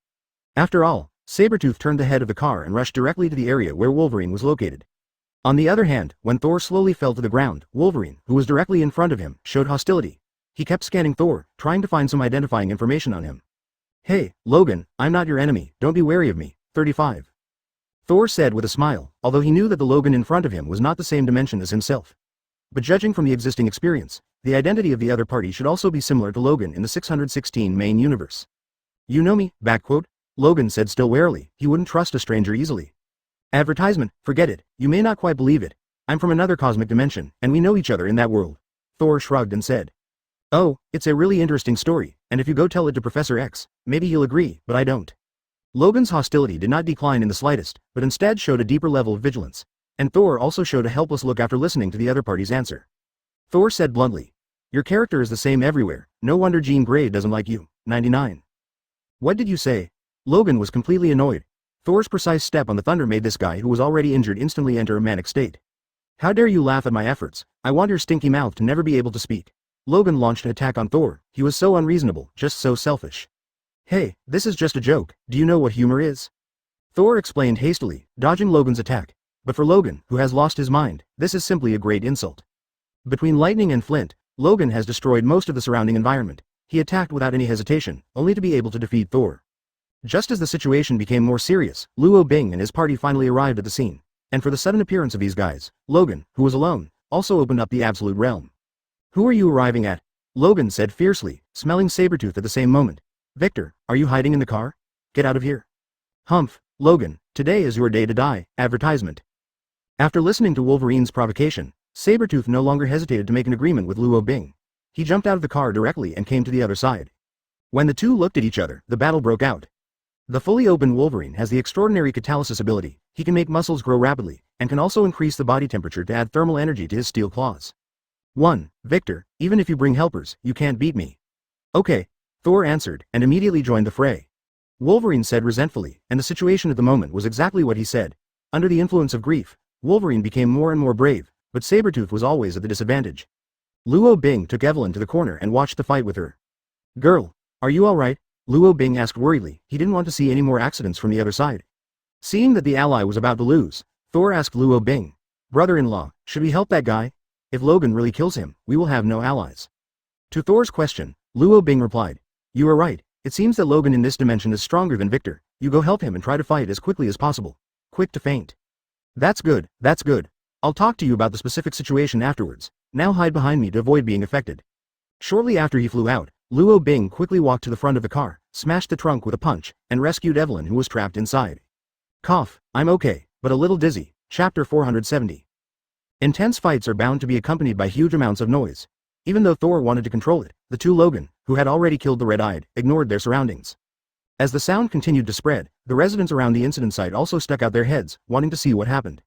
Speaker 1: After all, Sabretooth turned the head of the car and rushed directly to the area where Wolverine was located. On the other hand, when Thor slowly fell to the ground, Wolverine, who was directly in front of him, showed hostility. He kept scanning Thor, trying to find some identifying information on him. Hey, Logan, I'm not your enemy, don't be wary of me. 35. Thor said with a smile, although he knew that the Logan in front of him was not the same dimension as himself. But judging from the existing experience, the identity of the other party should also be similar to Logan in the 616 main universe. You know me, backquote, Logan said still warily, he wouldn't trust a stranger easily. Advertisement, forget it, you may not quite believe it. I'm from another cosmic dimension, and we know each other in that world. Thor shrugged and said. Oh, it's a really interesting story, and if you go tell it to Professor X, maybe he'll agree, but I don't. Logan's hostility did not decline in the slightest, but instead showed a deeper level of vigilance, and Thor also showed a helpless look after listening to the other party's answer. Thor said bluntly, your character is the same everywhere, no wonder Jean Grey doesn't like you. 99. What did you say? Logan was completely annoyed. Thor's precise step on the thunder made this guy who was already injured instantly enter a manic state. How dare you laugh at my efforts, I want your stinky mouth to never be able to speak. Logan launched an attack on Thor, he was so unreasonable, just so selfish. Hey, this is just a joke, do you know what humor is? Thor explained hastily, dodging Logan's attack. But for Logan, who has lost his mind, this is simply a great insult. Between lightning and flint, Logan has destroyed most of the surrounding environment. He attacked without any hesitation, only to be able to defeat Thor. Just as the situation became more serious, Luo Bing and his party finally arrived at the scene. And for the sudden appearance of these guys, Logan, who was alone, also opened up the absolute realm. Who are you arriving at? Logan said fiercely, smelling Sabretooth at the same moment. Victor, are you hiding in the car? Get out of here. Humph, Logan, today is your day to die. Advertisement. After listening to Wolverine's provocation, Sabretooth no longer hesitated to make an agreement with Luo Bing. He jumped out of the car directly and came to the other side. When the two looked at each other, the battle broke out. The fully open Wolverine has the extraordinary catalysis ability, he can make muscles grow rapidly, and can also increase the body temperature to add thermal energy to his steel claws. 1. Victor, even if you bring helpers, you can't beat me. Okay, Thor answered, and immediately joined the fray. Wolverine said resentfully, and the situation at the moment was exactly what he said. Under the influence of grief, Wolverine became more and more brave, but Sabretooth was always at the disadvantage. Luo Bing took Evelyn to the corner and watched the fight with her. Girl, are you alright? Luo Bing asked worriedly, he didn't want to see any more accidents from the other side. Seeing that the ally was about to lose, Thor asked Luo Bing, brother-in-law, should we help that guy? If Logan really kills him, we will have no allies. To Thor's question, Luo Bing replied, you are right, it seems that Logan in this dimension is stronger than Victor, you go help him and try to fight as quickly as possible. Quick to faint. That's good, I'll talk to you about the specific situation afterwards, now hide behind me to avoid being affected. Shortly after he flew out, Luo Bing quickly walked to the front of the car, smashed the trunk with a punch, and rescued Evelyn who was trapped inside. Cough, I'm okay, but a little dizzy. Chapter 470. Intense fights are bound to be accompanied by huge amounts of noise. Even though Thor wanted to control it, the two Logan, who had already killed the Red-Eyed, ignored their surroundings. As the sound continued to spread, the residents around the incident site also stuck out their heads, wanting to see what happened.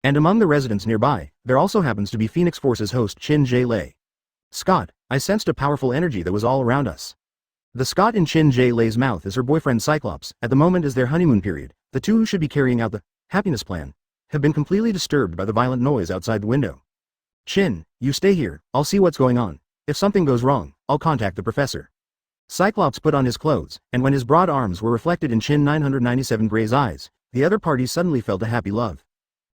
Speaker 1: And among the residents nearby, there also happens to be Phoenix Force's host Chin Jae Lei. Scott, I sensed a powerful energy that was all around us. The Scott in Chin Jae Lei's mouth is her boyfriend Cyclops. At the moment is their honeymoon period, the two who should be carrying out the happiness plan have been completely disturbed by the violent noise outside the window. Chin, you stay here, I'll see what's going on. If something goes wrong, I'll contact the professor. Cyclops put on his clothes, and when his broad arms were reflected in Chin 997 Gray's eyes, the other party suddenly felt a happy love.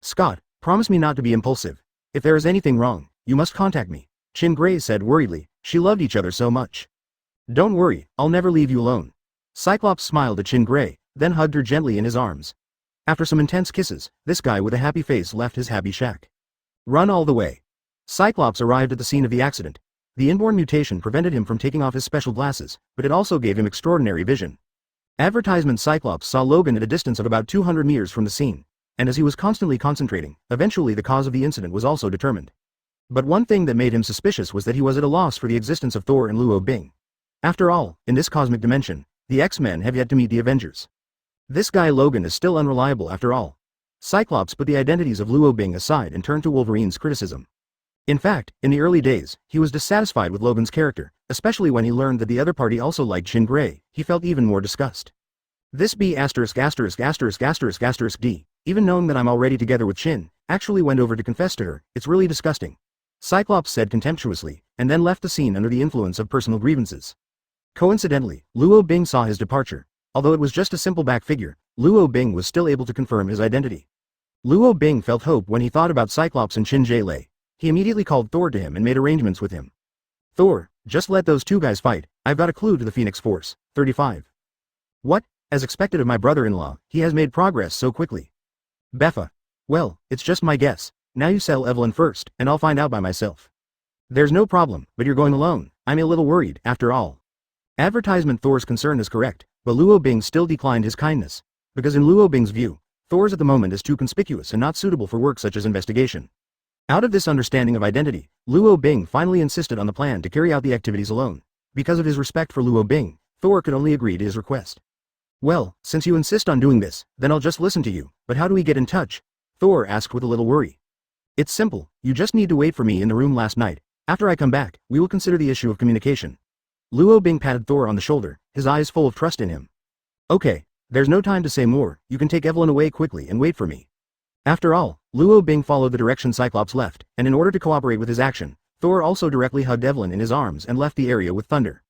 Speaker 1: Scott, promise me not to be impulsive. If there is anything wrong, you must contact me, Chin Gray said worriedly, she loved each other so much. Don't worry, I'll never leave you alone. Cyclops smiled at Chin Gray, then hugged her gently in his arms. After some intense kisses, this guy with a happy face left his happy shack. Run all the way. Cyclops arrived at the scene of the accident. The inborn mutation prevented him from taking off his special glasses, but it also gave him extraordinary vision. Advertisement Cyclops saw Logan at a distance of about 200 meters from the scene, and as he was constantly concentrating, eventually the cause of the incident was also determined. But one thing that made him suspicious was that he was at a loss for the existence of Thor and Luo Bing. After all, in this cosmic dimension, the X-Men have yet to meet the Avengers. This guy Logan is still unreliable after all. Cyclops put the identities of Luo Bing aside and turned to Wolverine's criticism. In fact, in the early days, he was dissatisfied with Logan's character, especially when he learned that the other party also liked Chin Gray, he felt even more disgust. This B***********D. even knowing that I'm already together with Chin, actually went over to confess to her, it's really disgusting. Cyclops said contemptuously, and then left the scene under the influence of personal grievances. Coincidentally, Luo Bing saw his departure. Although it was just a simple back figure, Luo Bing was still able to confirm his identity. Luo Bing felt hope when he thought about Cyclops and Chin Lei. He immediately called Thor to him and made arrangements with him. Thor, just let those two guys fight, I've got a clue to the Phoenix Force. 35. What? As expected of my brother-in-law, he has made progress so quickly. Beffa. Well, it's just my guess. Now you sell Evelyn first, and I'll find out by myself. There's no problem, but you're going alone. I'm a little worried, after all. Advertisement Thor's concern is correct, but Luo Bing still declined his kindness. Because in Luo Bing's view, Thor's at the moment is too conspicuous and not suitable for work such as investigation. Out of this understanding of identity, Luo Bing finally insisted on the plan to carry out the activities alone. Because of his respect for Luo Bing, Thor could only agree to his request. Well, since you insist on doing this, then I'll just listen to you, but how do we get in touch? Thor asked with a little worry. It's simple, you just need to wait for me in the room last night. After I come back, we will consider the issue of communication. Luo Bing patted Thor on the shoulder, his eyes full of trust in him. Okay, there's no time to say more, you can take Evelyn away quickly and wait for me. After all, Luo Bing followed the direction Cyclops left, and in order to cooperate with his action, Thor also directly hugged Evelyn in his arms and left the area with thunder.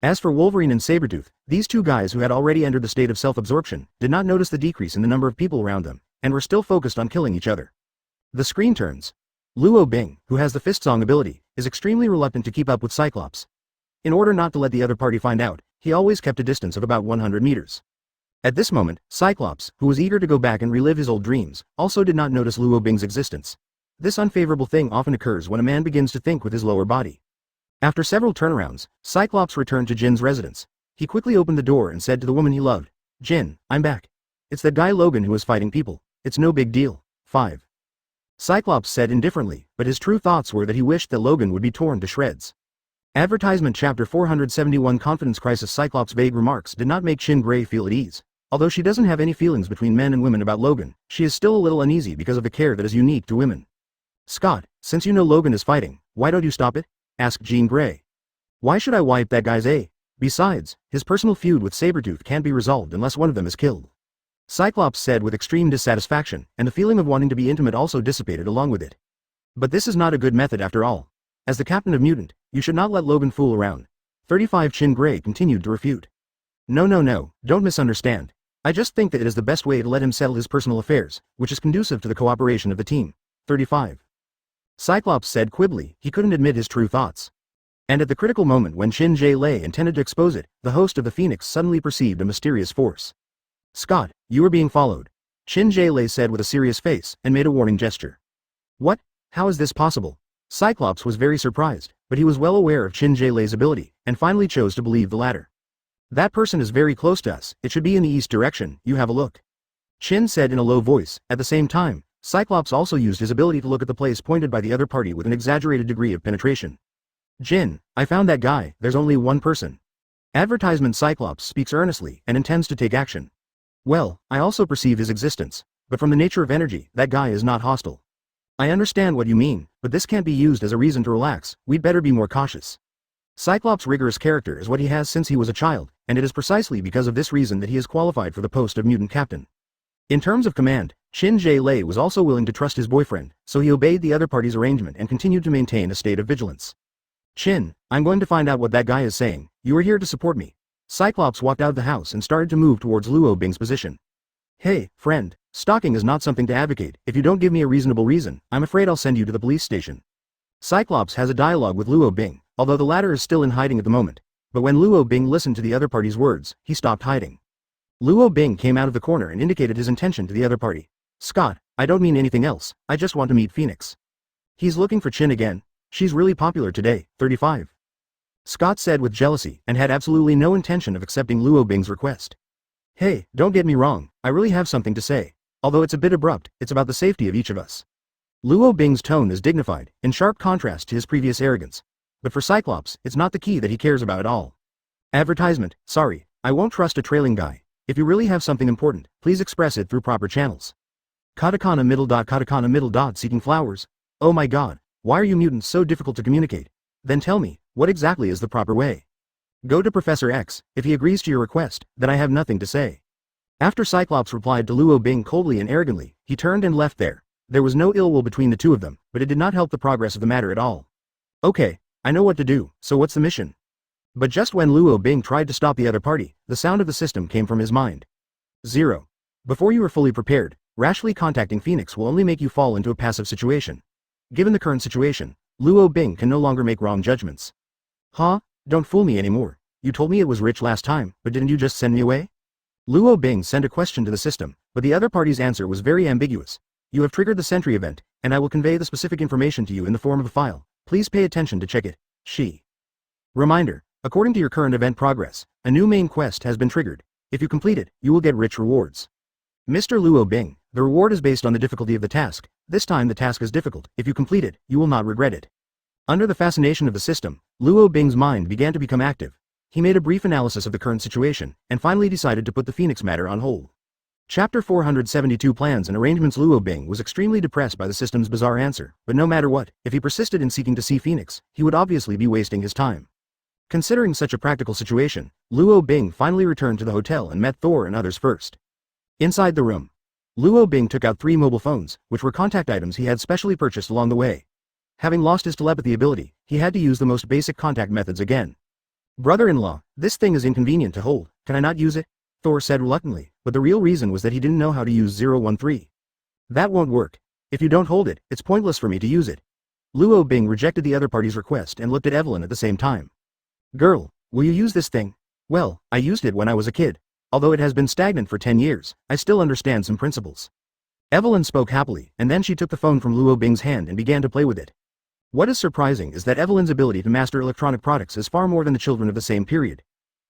Speaker 1: As for Wolverine and Sabretooth, these two guys who had already entered the state of self-absorption, did not notice the decrease in the number of people around them, and were still focused on killing each other. The screen turns. Luo Bing, who has the fist song ability, is extremely reluctant to keep up with Cyclops. In order not to let the other party find out, he always kept a distance of about 100 meters. At this moment, Cyclops, who was eager to go back and relive his old dreams, also did not notice Luo Bing's existence. This unfavorable thing often occurs when a man begins to think with his lower body. After several turnarounds, Cyclops returned to Jin's residence. He quickly opened the door and said to the woman he loved, Jin, I'm back. It's that guy Logan who is fighting people. It's no big deal. 5. Cyclops said indifferently, but his true thoughts were that he wished that Logan would be torn to shreds. Advertisement Chapter 471 Confidence Crisis. Cyclops' vague remarks did not make Chin Gray feel at ease. Although she doesn't have any feelings between men and women about Logan, she is still a little uneasy because of the care that is unique to women. Scott, since you know Logan is fighting, why don't you stop it? Asked Jean Grey. Why should I wipe that guy's A? Besides, his personal feud with Sabretooth can't be resolved unless one of them is killed. Cyclops said with extreme dissatisfaction, and the feeling of wanting to be intimate also dissipated along with it. But this is not a good method after all. As the captain of Mutant, you should not let Logan fool around. 35 Chin Gray continued to refute. No, don't misunderstand. I just think that it is the best way to let him settle his personal affairs, which is conducive to the cooperation of the team. 35. Cyclops said quibbly, he couldn't admit his true thoughts. And at the critical moment when Chin Lei intended to expose it, the host of the Phoenix suddenly perceived a mysterious force. Scott, you are being followed. Chin Lei said with a serious face, and made a warning gesture. What? How is this possible? Cyclops was very surprised, but he was well aware of Chin Lei's ability, and finally chose to believe the latter. That person is very close to us, it should be in the east direction, you have a look. Chin said in a low voice. At the same time, Cyclops also used his ability to look at the place pointed by the other party with an exaggerated degree of penetration. Jin, I found that guy, there's only one person. Advertisement Cyclops speaks earnestly, and intends to take action. Well, I also perceive his existence, but from the nature of energy, that guy is not hostile. I understand what you mean, but this can't be used as a reason to relax, we'd better be more cautious. Cyclops' rigorous character is what he has since he was a child, and it is precisely because of this reason that he is qualified for the post of mutant captain. In terms of command, Chin Lei was also willing to trust his boyfriend, so he obeyed the other party's arrangement and continued to maintain a state of vigilance. Chin, I'm going to find out what that guy is saying, you are here to support me. Cyclops walked out of the house and started to move towards Luo Bing's position. Hey, friend, stalking is not something to advocate, if you don't give me a reasonable reason, I'm afraid I'll send you to the police station. Cyclops has a dialogue with Luo Bing, although the latter is still in hiding at the moment, but when Luo Bing listened to the other party's words, he stopped hiding. Luo Bing came out of the corner and indicated his intention to the other party. Scott, I don't mean anything else, I just want to meet Phoenix. He's looking for Chin again. She's really popular today. 35. Scott said with jealousy, and had absolutely no intention of accepting Luo Bing's request. Hey, don't get me wrong, I really have something to say. Although it's a bit abrupt, it's about the safety of each of us. Luo Bing's tone is dignified, in sharp contrast to his previous arrogance. But for Cyclops, it's not the key that he cares about at all. Advertisement, sorry, I won't trust a trailing guy. If you really have something important, please express it through proper channels. Katakana middle dot seeking flowers. Oh my god, why are you mutants so difficult to communicate? Then tell me, what exactly is the proper way? Go to Professor X, if he agrees to your request, then I have nothing to say. After Cyclops replied to Luo Bing coldly and arrogantly, he turned and left there. There was no ill will between the two of them, but it did not help the progress of the matter at all. Okay, I know what to do, so what's the mission? But just when Luo Bing tried to stop the other party, the sound of the system came from his mind. 0. Before you are fully prepared, rashly contacting Phoenix will only make you fall into a passive situation. Given the current situation, Luo Bing can no longer make wrong judgments. Huh? Don't fool me anymore. You told me it was rich last time, but didn't you just send me away? Luo Bing sent a question to the system, but the other party's answer was very ambiguous. You have triggered the sentry event, and I will convey the specific information to you in the form of a file. Please pay attention to check it. She. Reminder. According to your current event progress, a new main quest has been triggered. If you complete it, you will get rich rewards. Mr. Luo Bing, the reward is based on the difficulty of the task. This time the task is difficult. If you complete it, you will not regret it. Under the fascination of the system, Luo Bing's mind began to become active. He made a brief analysis of the current situation, and finally decided to put the Phoenix matter on hold. Chapter 472 Plans and Arrangements. Luo Bing was extremely depressed by the system's bizarre answer, but no matter what, if he persisted in seeking to see Phoenix, he would obviously be wasting his time. Considering such a practical situation, Luo Bing finally returned to the hotel and met Thor and others first. Inside the room, Luo Bing took out 3 mobile phones, which were contact items he had specially purchased along the way. Having lost his telepathy ability, he had to use the most basic contact methods again. Brother-in-law, this thing is inconvenient to hold, can I not use it? Thor said reluctantly, but the real reason was that he didn't know how to use 013. That won't work. If you don't hold it, it's pointless for me to use it. Luo Bing rejected the other party's request and looked at Evelyn at the same time. Girl, will you use this thing? Well, I used it when I was a kid. Although it has been stagnant for 10 years, I still understand some principles. Evelyn spoke happily, and then she took the phone from Luo Bing's hand and began to play with it. What is surprising is that Evelyn's ability to master electronic products is far more than the children of the same period.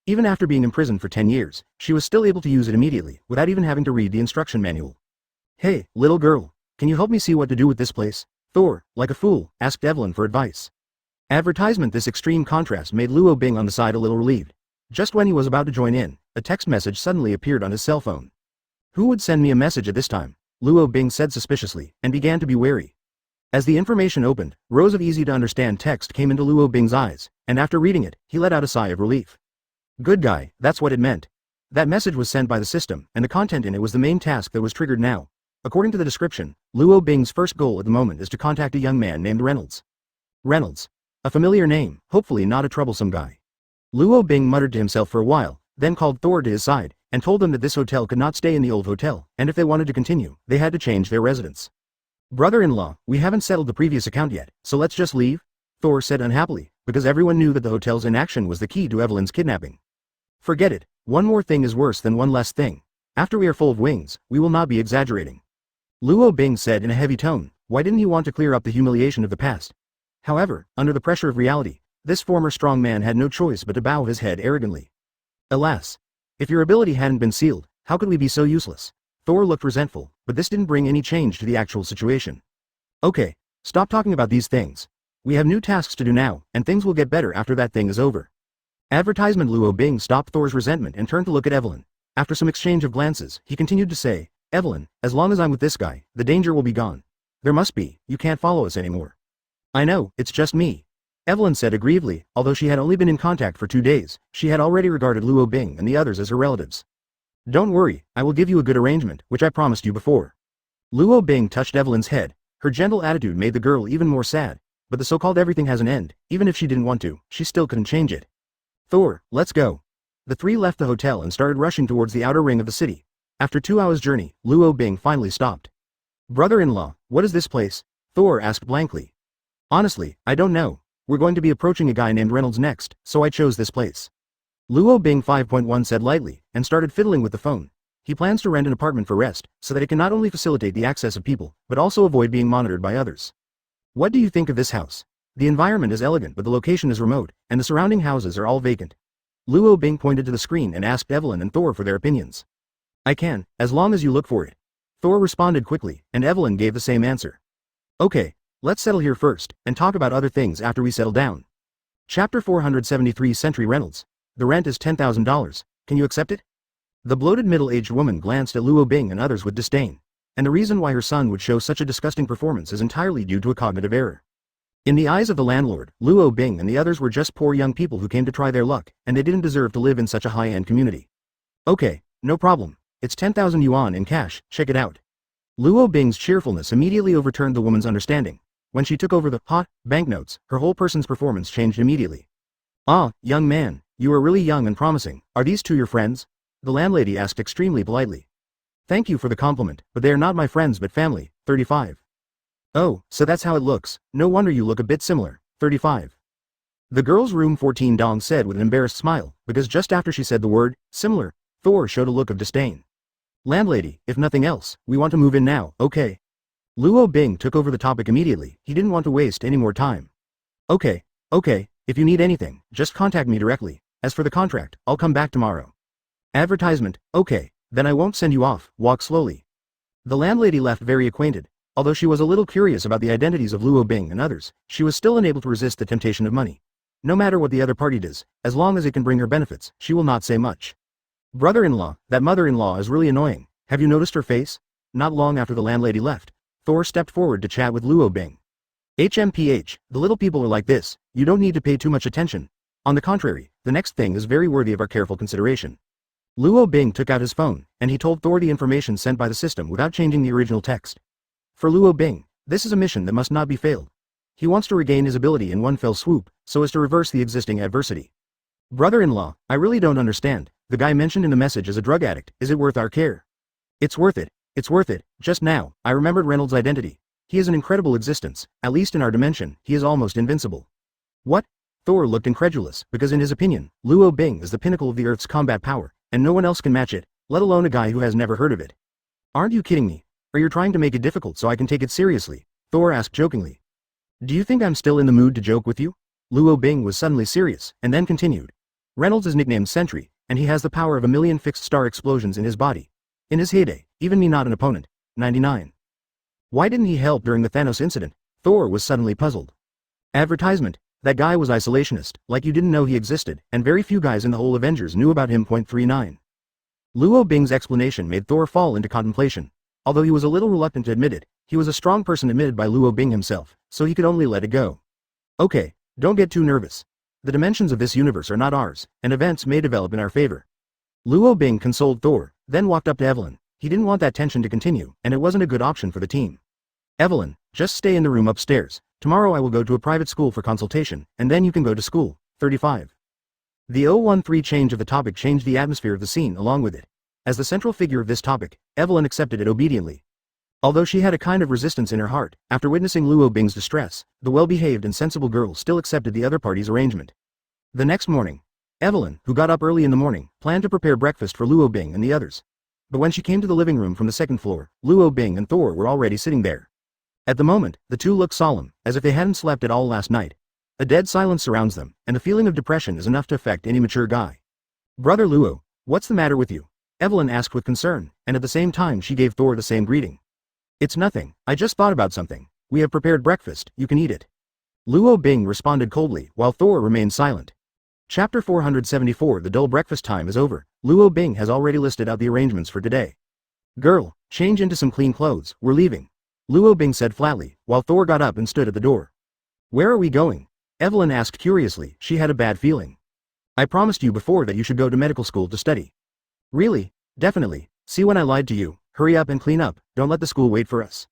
Speaker 1: Even after being imprisoned for 10 years, she was still able to use it immediately, without even having to read the instruction manual. Hey, little girl, can you help me see what to do with this place? Thor, like a fool, asked Evelyn for advice. Advertisement. This extreme contrast made Luo Bing on the side a little relieved. Just when he was about to join in, a text message suddenly appeared on his cell phone. Who would send me a message at this time? Luo Bing said suspiciously, and began to be wary. As the information opened, rows of easy-to-understand text came into Luo Bing's eyes, and after reading it, he let out a sigh of relief. Good guy, that's what it meant. That message was sent by the system, and the content in it was the main task that was triggered now. According to the description, Luo Bing's first goal at the moment is to contact a young man named Reynolds. Reynolds. A familiar name, hopefully not a troublesome guy. Luo Bing muttered to himself for a while, then called Thor to his side, and told them that this hotel could not stay in the old hotel, and if they wanted to continue, they had to change their residence. Brother-in-law, we haven't settled the previous account yet, so let's just leave? Thor said unhappily, because everyone knew that the hotel's inaction was the key to Evelyn's kidnapping. Forget it, one more thing is worse than one less thing. After we are full of wings, we will not be exaggerating. Luo Bing said in a heavy tone, why didn't he want to clear up the humiliation of the past? However, under the pressure of reality, this former strong man had no choice but to bow his head arrogantly. Alas! If your ability hadn't been sealed, how could we be so useless? Thor looked resentful, but this didn't bring any change to the actual situation. Okay, stop talking about these things. We have new tasks to do now, and things will get better after that thing is over. Advertisement. Luo Bing stopped Thor's resentment and turned to look at Evelyn. After some exchange of glances, he continued to say, Evelyn, as long as I'm with this guy, the danger will be gone. There must be, you can't follow us anymore. I know, it's just me. Evelyn said aggrievedly, although she had only been in contact for 2 days, she had already regarded Luo Bing and the others as her relatives. Don't worry, I will give you a good arrangement, which I promised you before. Luo Bing touched Evelyn's head. Her gentle attitude made the girl even more sad, but the so-called everything has an end, even if she didn't want to, she still couldn't change it. Thor, let's go. The three left the hotel and started rushing towards the outer ring of the city. After 2 hours' journey, Luo Bing finally stopped. Brother-in-law, what is this place? Thor asked blankly. Honestly, I don't know. We're going to be approaching a guy named Reynolds next, so I chose this place. Luo Bing 5.1 said lightly, and started fiddling with the phone. He plans to rent an apartment for rest, so that it can not only facilitate the access of people, but also avoid being monitored by others. What do you think of this house? The environment is elegant but the location is remote, and the surrounding houses are all vacant. Luo Bing pointed to the screen and asked Evelyn and Thor for their opinions. I can, as long as you look for it. Thor responded quickly, and Evelyn gave the same answer. Okay, let's settle here first, and talk about other things after we settle down. Chapter 473 Sentry Reynolds. The rent is $10,000, can you accept it? The bloated middle-aged woman glanced at Luo Bing and others with disdain, and the reason why her son would show such a disgusting performance is entirely due to a cognitive error. In the eyes of the landlord, Luo Bing and the others were just poor young people who came to try their luck, and they didn't deserve to live in such a high-end community. Okay, no problem, It's 10,000 yuan in cash, check it out. Luo Bing's cheerfulness immediately overturned the woman's understanding. When she took over the hot banknotes, her whole person's performance changed immediately. Ah, young man, you are really young and promising. Are these two your friends? The landlady asked extremely politely. Thank you for the compliment, but they are not my friends but family. 35. Oh, so that's how it looks. No wonder you look a bit similar. 35. The girl's room 14 Dong said with an embarrassed smile, because just after she said the word similar, Thor showed a look of disdain. Landlady, if nothing else, we want to move in now, okay? Luo Bing took over the topic immediately. He didn't want to waste any more time. Okay, if you need anything, just contact me directly. As for the contract, I'll come back tomorrow. Advertisement, okay, then I won't send you off, walk slowly. The landlady left very acquainted. Although she was a little curious about the identities of Luo Bing and others, she was still unable to resist the temptation of money. No matter what the other party does, as long as it can bring her benefits, she will not say much. Brother-in-law, that mother-in-law is really annoying. Have you noticed her face? Not long after the landlady left, Thor stepped forward to chat with Luo Bing. HMPH, the little people are like this, you don't need to pay too much attention. On the contrary, the next thing is very worthy of our careful consideration. Luo Bing took out his phone, and he told Thor the information sent by the system without changing the original text. For Luo Bing, this is a mission that must not be failed. He wants to regain his ability in one fell swoop, so as to reverse the existing adversity. Brother-in-law, I really don't understand. The guy mentioned in the message as a drug addict, is it worth our care? It's worth it. Just now, I remembered Reynolds' identity. He is an incredible existence, at least in our dimension, he is almost invincible. What? Thor looked incredulous, because in his opinion, Luo Bing is the pinnacle of the Earth's combat power, and no one else can match it, let alone a guy who has never heard of it. Aren't you kidding me? Or you're trying to make it difficult so I can take it seriously? Thor asked jokingly. Do you think I'm still in the mood to joke with you? Luo Bing was suddenly serious, and then continued. Reynolds is nicknamed Sentry, and he has the power of 1,000,000 fixed star explosions in his body. In his heyday, even me not an opponent. 99. Why didn't he help during the Thanos incident? Thor was suddenly puzzled. Advertisement, that guy was isolationist, like you didn't know he existed, and very few guys in the whole Avengers knew about him. 39. Luo Bing's explanation made Thor fall into contemplation. Although he was a little reluctant to admit it, he was a strong person admitted by Luo Bing himself, so he could only let it go. Okay, don't get too nervous. The dimensions of this universe are not ours, and events may develop in our favor. Luo Bing consoled Thor, then walked up to Evelyn. He didn't want that tension to continue, and it wasn't a good option for the team. Evelyn, just stay in the room upstairs. Tomorrow I will go to a private school for consultation, and then you can go to school. 35. The 013 change of the topic changed the atmosphere of the scene along with it. As the central figure of this topic, Evelyn accepted it obediently. Although she had a kind of resistance in her heart, after witnessing Luo Bing's distress, the well-behaved and sensible girl still accepted the other party's arrangement. The next morning, Evelyn, who got up early in the morning, planned to prepare breakfast for Luo Bing and the others. But when she came to the living room from the second floor, Luo Bing and Thor were already sitting there. At the moment, the two looked solemn, as if they hadn't slept at all last night. A dead silence surrounds them, and a feeling of depression is enough to affect any mature guy. Brother Luo, what's the matter with you? Evelyn asked with concern, and at the same time she gave Thor the same greeting. It's nothing, I just thought about something. We have prepared breakfast, you can eat it. Luo Bing responded coldly, while Thor remained silent. Chapter 474. The dull breakfast time is over. Luo Bing has already listed out the arrangements for today. Girl, change into some clean clothes, we're leaving. Luo Bing said flatly, while Thor got up and stood at the door. Where are we going? Evelyn asked curiously. She had a bad feeling. I promised you before that you should go to medical school to study. Really? Definitely. See when I lied to you. Hurry up and clean up, don't let the school wait for us.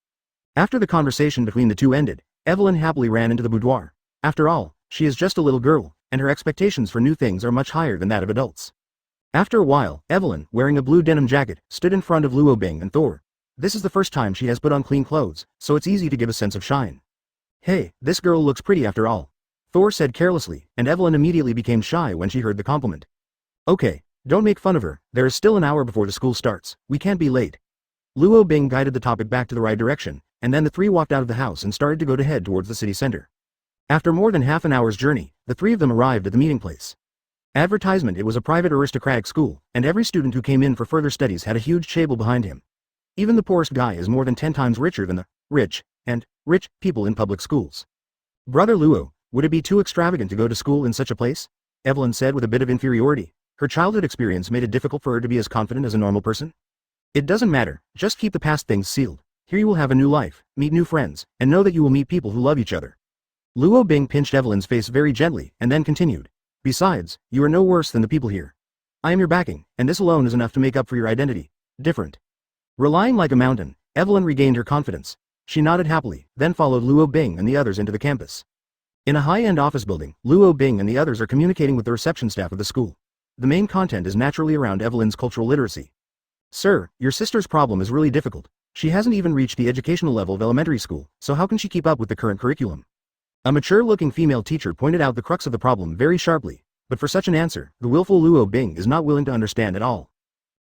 Speaker 1: After the conversation between the two ended, Evelyn happily ran into the boudoir. After all, she is just a little girl, and her expectations for new things are much higher than that of adults. After a while, Evelyn, wearing a blue denim jacket, stood in front of Luo Bing and Thor. This is the first time she has put on clean clothes, so it's easy to give a sense of shine. Hey, this girl looks pretty after all. Thor said carelessly, and Evelyn immediately became shy when she heard the compliment. Okay, don't make fun of her, there is still an hour before the school starts, we can't be late. Luo Bing guided the topic back to the right direction, and then the three walked out of the house and started to head towards the city center. After more than half an hour's journey, the three of them arrived at the meeting place. Advertisement: it was a private aristocratic school, and every student who came in for further studies had a huge table behind him. Even the poorest guy is more than 10 times richer than the rich people in public schools. Brother Luo, would it be too extravagant to go to school in such a place? Evelyn said with a bit of inferiority. Her childhood experience made it difficult for her to be as confident as a normal person. It doesn't matter, just keep the past things sealed. Here you will have a new life, meet new friends, and know that you will meet people who love each other. Luo Bing pinched Evelyn's face very gently, and then continued. Besides, you are no worse than the people here. I am your backing, and this alone is enough to make up for your identity. Different. Relying like a mountain, Evelyn regained her confidence. She nodded happily, then followed Luo Bing and the others into the campus. In a high-end office building, Luo Bing and the others are communicating with the reception staff of the school. The main content is naturally around Evelyn's cultural literacy. Sir, your sister's problem is really difficult. She hasn't even reached the educational level of elementary school, so how can she keep up with the current curriculum? A mature-looking female teacher pointed out the crux of the problem very sharply, but for such an answer, the willful Luo Bing is not willing to understand at all.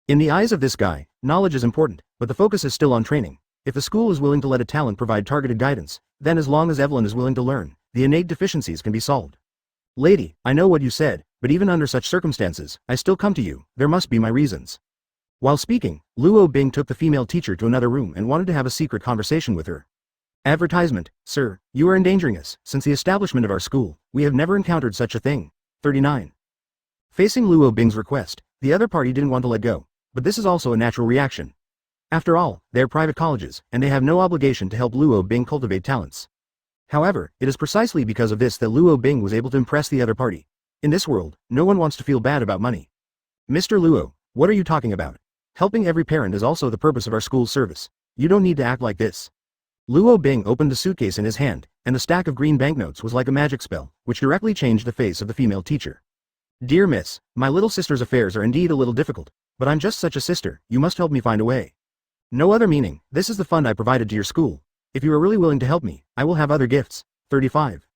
Speaker 1: In the eyes of this guy, knowledge is important, but the focus is still on training. If the school is willing to let a talent provide targeted guidance, then as long as Evelyn is willing to learn, the innate deficiencies can be solved. Lady, I know what you said, but even under such circumstances, I still come to you. There must be my reasons. While speaking, Luo Bing took the female teacher to another room and wanted to have a secret conversation with her. Advertisement, sir, you are endangering us. Since the establishment of our school, we have never encountered such a thing. 39. Facing Luo Bing's request, the other party didn't want to let go, but this is also a natural reaction. After all, they are private colleges, and they have no obligation to help Luo Bing cultivate talents. However, it is precisely because of this that Luo Bing was able to impress the other party. In this world, no one wants to feel bad about money. Mr. Luo, what are you talking about? Helping every parent is also the purpose of our school's service. You don't need to act like this. Luo Bing opened the suitcase in his hand, and the stack of green banknotes was like a magic spell, which directly changed the face of the female teacher. Dear Miss, my little sister's affairs are indeed a little difficult, but I'm just such a sister, you must help me find a way. No other meaning, this is the fund I provided to your school. If you are really willing to help me, I will have other gifts. 35.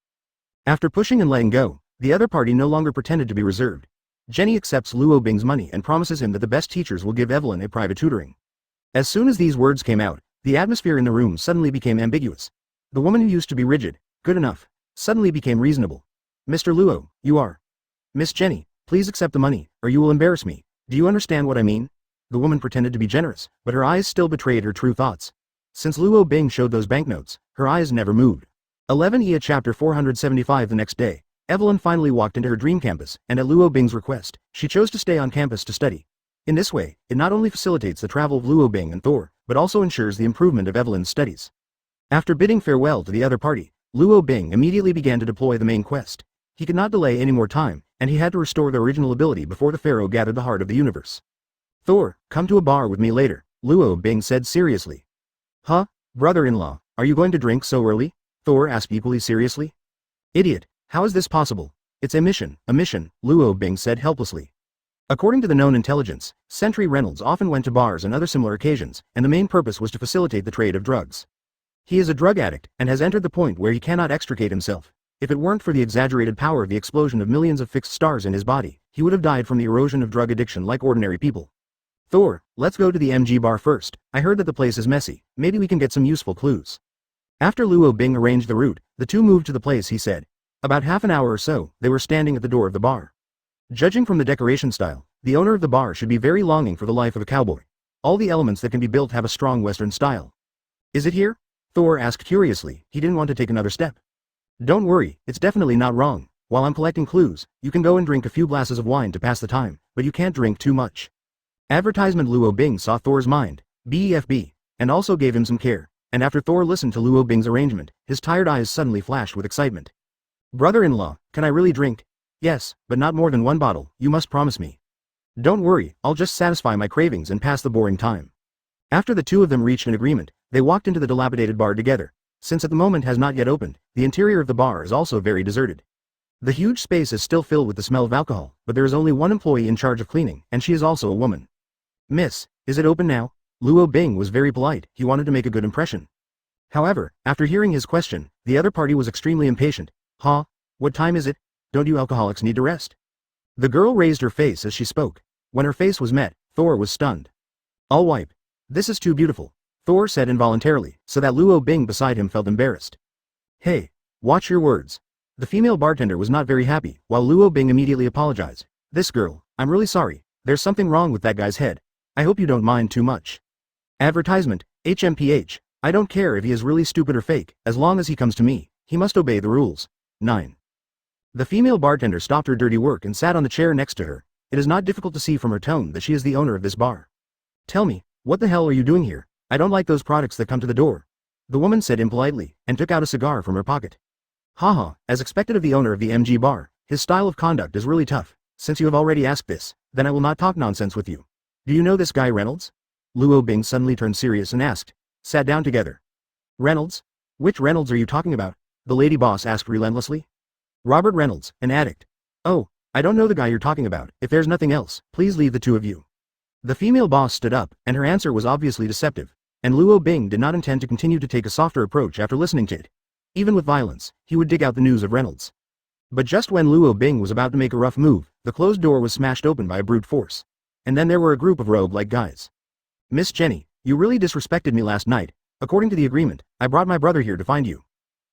Speaker 1: After pushing and letting go, the other party no longer pretended to be reserved. Jenny accepts Luo Bing's money and promises him that the best teachers will give Evelyn a private tutoring. As soon as these words came out, the atmosphere in the room suddenly became ambiguous. The woman who used to be rigid, good enough, suddenly became reasonable. Mr. Luo, you are. Miss Jenny, please accept the money, or you will embarrass me. Do you understand what I mean? The woman pretended to be generous, but her eyes still betrayed her true thoughts. Since Luo Bing showed those banknotes, her eyes never moved. 11 Chapter 475. The next day, Evelyn finally walked into her dream campus, and at Luo Bing's request, she chose to stay on campus to study. In this way, it not only facilitates the travel of Luo Bing and Thor, but also ensures the improvement of Evelyn's studies. After bidding farewell to the other party, Luo Bing immediately began to deploy the main quest. He could not delay any more time, and he had to restore the original ability before the pharaoh gathered the heart of the universe. Thor, come to a bar with me later, Luo Bing said seriously. Huh? Brother-in-law, are you going to drink so early? Thor asked equally seriously. Idiot, how is this possible? It's a mission, Luo Bing said helplessly. According to the known intelligence, Sentry Reynolds often went to bars and other similar occasions, and the main purpose was to facilitate the trade of drugs. He is a drug addict, and has entered the point where he cannot extricate himself. If it weren't for the exaggerated power of the explosion of millions of fixed stars in his body, he would have died from the erosion of drug addiction like ordinary people. Thor, let's go to the MG bar first. I heard that the place is messy, maybe we can get some useful clues. After Luo Bing arranged the route, the two moved to the place he said. About half an hour or so, they were standing at the door of the bar. Judging from the decoration style, the owner of the bar should be very longing for the life of a cowboy. All the elements that can be built have a strong Western style. Is it here? Thor asked curiously, he didn't want to take another step. Don't worry, it's definitely not wrong. While I'm collecting clues, you can go and drink a few glasses of wine to pass the time, but you can't drink too much. Advertisement. Luo Bing saw Thor's mind, BEFB, and also gave him some care, and after Thor listened to Luo Bing's arrangement, his tired eyes suddenly flashed with excitement. Brother-in-law, can I really drink? Yes, but not more than one bottle, you must promise me. Don't worry, I'll just satisfy my cravings and pass the boring time. After the two of them reached an agreement, they walked into the dilapidated bar together. Since at the moment has not yet opened, the interior of the bar is also very deserted. The huge space is still filled with the smell of alcohol, but there is only one employee in charge of cleaning, and she is also a woman. Miss, is it open now? Luo Bing was very polite, he wanted to make a good impression. However, after hearing his question, the other party was extremely impatient. Huh? What time is it? Don't you alcoholics need to rest? The girl raised her face as she spoke. When her face was met, Thor was stunned. I'll wipe. This is too beautiful, Thor said involuntarily, so that Luo Bing beside him felt embarrassed. Hey, watch your words. The female bartender was not very happy, while Luo Bing immediately apologized. This girl, I'm really sorry, there's something wrong with that guy's head. I hope you don't mind too much. Advertisement, HMPH, I don't care if he is really stupid or fake, as long as he comes to me, he must obey the rules. 9. The female bartender stopped her dirty work and sat on the chair next to her. It is not difficult to see from her tone that she is the owner of this bar. Tell me, what the hell are you doing here? I don't like those products that come to the door. The woman said impolitely, and took out a cigar from her pocket. Haha, as expected of the owner of the MG bar, his style of conduct is really tough. Since you have already asked this, then I will not talk nonsense with you. Do you know this guy Reynolds? Luo Bing suddenly turned serious and asked. Sat down together. Reynolds? Which Reynolds are you talking about? The lady boss asked relentlessly. Robert Reynolds, an addict. Oh, I don't know the guy you're talking about. If there's nothing else, please leave the two of you. The female boss stood up, and her answer was obviously deceptive, and Luo Bing did not intend to continue to take a softer approach after listening to it. Even with violence, he would dig out the news of Reynolds. But just when Luo Bing was about to make a rough move, the closed door was smashed open by a brute force. And then there were a group of rogue-like guys. Miss Jenny, you really disrespected me last night. According to the agreement, I brought my brother here to find you.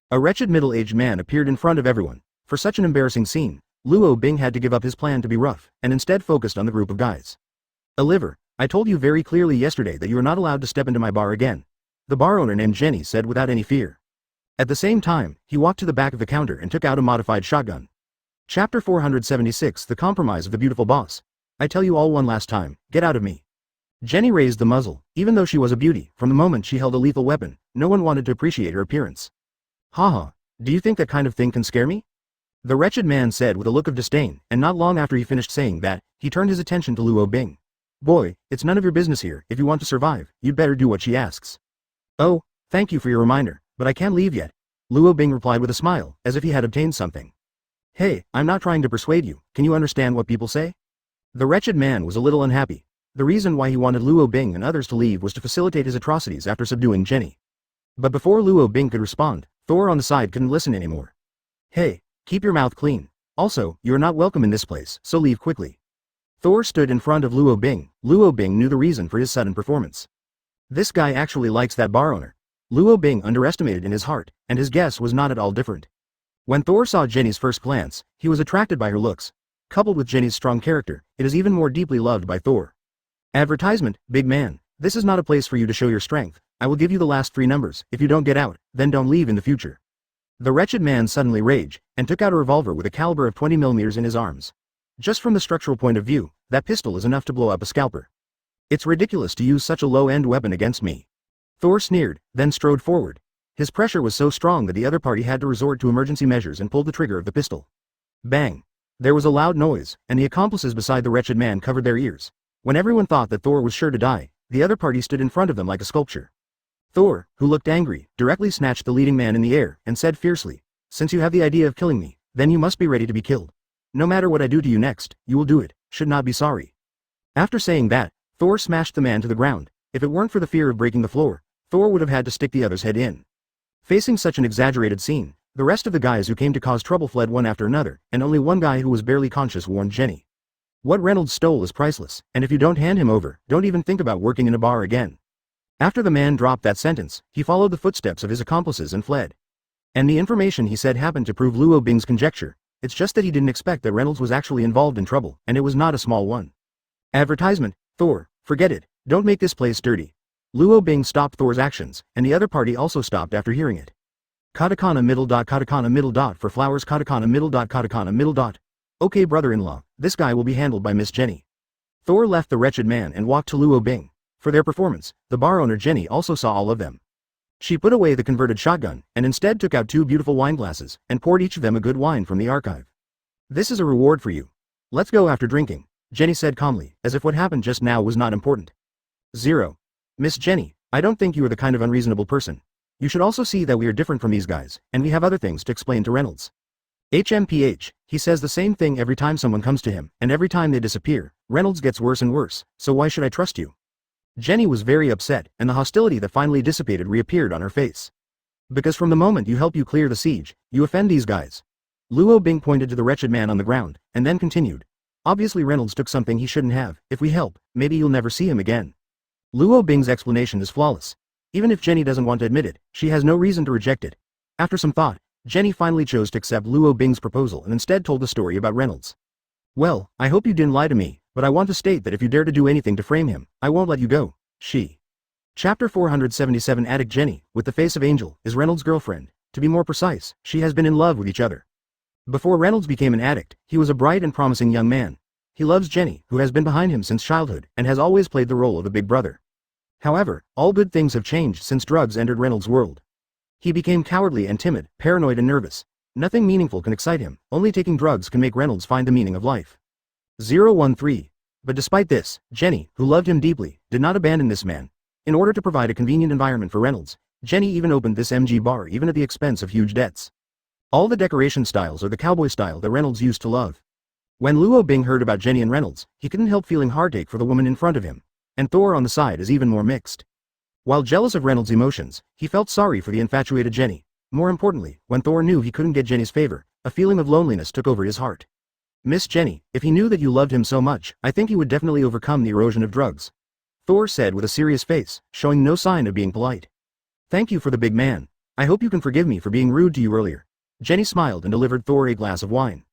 Speaker 1: A wretched middle-aged man appeared in front of everyone. For such an embarrassing scene, Luo Bing had to give up his plan to be rough, and instead focused on the group of guys. Oliver, I told you very clearly yesterday that you are not allowed to step into my bar again. The bar owner named Jenny said without any fear. At the same time, he walked to the back of the counter and took out a modified shotgun. Chapter 476 The Compromise of the Beautiful Boss. I tell you all one last time, get out of me. Jenny raised the muzzle. Even though she was a beauty, from the moment she held a lethal weapon, no one wanted to appreciate her appearance. Haha, do you think that kind of thing can scare me? The wretched man said with a look of disdain, and not long after he finished saying that, he turned his attention to Luo Bing. Boy, it's none of your business here. If you want to survive, you'd better do what she asks. Oh, thank you for your reminder, but I can't leave yet. Luo Bing replied with a smile, as if he had obtained something. Hey, I'm not trying to persuade you. Can you understand what people say? The wretched man was a little unhappy. The reason why he wanted Luo Bing and others to leave was to facilitate his atrocities after subduing Jenny. But before Luo Bing could respond, Thor on the side couldn't listen anymore. Hey, keep your mouth clean. Also, you're not welcome in this place, so leave quickly. Thor stood in front of Luo Bing. Luo Bing knew the reason for his sudden performance. This guy actually likes that bar owner. Luo Bing underestimated in his heart, and his guess was not at all different. When Thor saw Jenny's first glance, he was attracted by her looks. Coupled with Jenny's strong character, it is even more deeply loved by Thor. Advertisement, big man. This is not a place for you to show your strength. I will give you the last 3 numbers. If you don't get out, then don't leave in the future. The wretched man suddenly raged, and took out a revolver with a caliber of 20 mm in his arms. Just from the structural point of view, that pistol is enough to blow up a scalper. It's ridiculous to use such a low-end weapon against me. Thor sneered, then strode forward. His pressure was so strong that the other party had to resort to emergency measures and pulled the trigger of the pistol. Bang! There was a loud noise, and the accomplices beside the wretched man covered their ears. When everyone thought that Thor was sure to die, the other party stood in front of them like a sculpture. Thor, who looked angry, directly snatched the leading man in the air and said fiercely, "Since you have the idea of killing me, then you must be ready to be killed. No matter what I do to you next, you will do it, should not be sorry." After saying that, Thor smashed the man to the ground. If it weren't for the fear of breaking the floor, Thor would have had to stick the other's head in. Facing such an exaggerated scene, the rest of the guys who came to cause trouble fled one after another, and only one guy who was barely conscious warned Jenny. What Reynolds stole is priceless, and if you don't hand him over, don't even think about working in a bar again. After the man dropped that sentence, he followed the footsteps of his accomplices and fled. And the information he said happened to prove Luo Bing's conjecture. It's just that he didn't expect that Reynolds was actually involved in trouble, and it was not a small one. Advertisement, Thor, forget it, don't make this place dirty. Luo Bing stopped Thor's actions, and the other party also stopped after hearing it. Katakana middle dot for flowers katakana middle dot. Okay brother-in-law, this guy will be handled by Miss Jenny. Thor left the wretched man and walked to Luo Bing. For their performance, the bar owner Jenny also saw all of them. She put away the converted shotgun, and instead took out 2 beautiful wine glasses, and poured each of them a good wine from the archive. This is a reward for you. Let's go after drinking, Jenny said calmly, as if what happened just now was not important. 0. Miss Jenny, I don't think you are the kind of unreasonable person. You should also see that we are different from these guys, and we have other things to explain to Reynolds. HMPH, he says the same thing every time someone comes to him, and every time they disappear, Reynolds gets worse and worse, so why should I trust you? Jenny was very upset, and the hostility that finally dissipated reappeared on her face. Because from the moment you help clear the siege, you offend these guys. Luo Bing pointed to the wretched man on the ground, and then continued. Obviously Reynolds took something he shouldn't have. If we help, maybe you'll never see him again. Luo Bing's explanation is flawless. Even if Jenny doesn't want to admit it, she has no reason to reject it. After some thought, Jenny finally chose to accept Luo Bing's proposal and instead told the story about Reynolds. Well, I hope you didn't lie to me, but I want to state that if you dare to do anything to frame him, I won't let you go. She. Chapter 477 Addict Jenny, with the face of Angel, is Reynolds' girlfriend. To be more precise, she has been in love with each other. Before Reynolds became an addict, he was a bright and promising young man. He loves Jenny, who has been behind him since childhood, and has always played the role of a big brother. However, all good things have changed since drugs entered Reynolds' world. He became cowardly and timid, paranoid and nervous. Nothing meaningful can excite him, only taking drugs can make Reynolds find the meaning of life. 013. But despite this, Jenny, who loved him deeply, did not abandon this man. In order to provide a convenient environment for Reynolds, Jenny even opened this MG bar even at the expense of huge debts. All the decoration styles are the cowboy style that Reynolds used to love. When Luo Bing heard about Jenny and Reynolds, he couldn't help feeling heartache for the woman in front of him. And Thor on the side is even more mixed. While jealous of Reynolds' emotions, he felt sorry for the infatuated Jenny. More importantly, when Thor knew he couldn't get Jenny's favor, a feeling of loneliness took over his heart. Miss Jenny, if he knew that you loved him so much, I think he would definitely overcome the erosion of drugs. Thor said with a serious face, showing no sign of being polite. Thank you for the big man. I hope you can forgive me for being rude to you earlier. Jenny smiled and delivered Thor a glass of wine.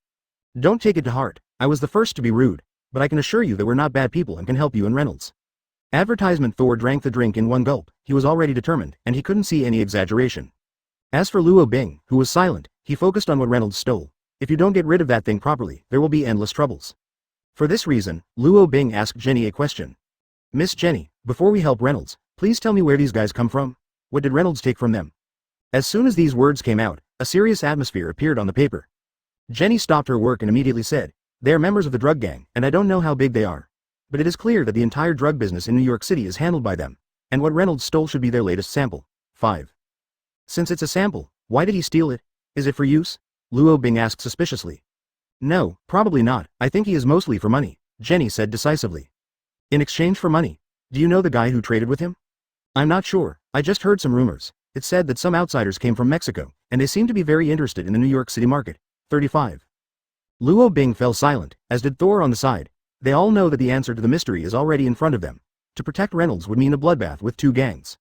Speaker 1: Don't take it to heart, I was the first to be rude, but I can assure you that we're not bad people and can help you and Reynolds. Advertisement. Thor drank the drink in one gulp, he was already determined, and he couldn't see any exaggeration. As for Luo Bing, who was silent, he focused on what Reynolds stole. If you don't get rid of that thing properly, there will be endless troubles. For this reason, Luo Bing asked Jenny a question. Miss Jenny, before we help Reynolds, please tell me where these guys come from? What did Reynolds take from them? As soon as these words came out, a serious atmosphere appeared on the paper. Jenny stopped her work and immediately said, they are members of the drug gang, and I don't know how big they are. But it is clear that the entire drug business in New York City is handled by them, and what Reynolds stole should be their latest sample. 5. Since it's a sample, why did he steal it? Is it for use? Luo Bing asked suspiciously. No, probably not, I think he is mostly for money, Jenny said decisively. In exchange for money? Do you know the guy who traded with him? I'm not sure, I just heard some rumors. It said that some outsiders came from Mexico, and they seem to be very interested in the New York City market. 35. Luo Bing fell silent, as did Thor on the side. They all know that the answer to the mystery is already in front of them. To protect Reynolds would mean a bloodbath with two gangs.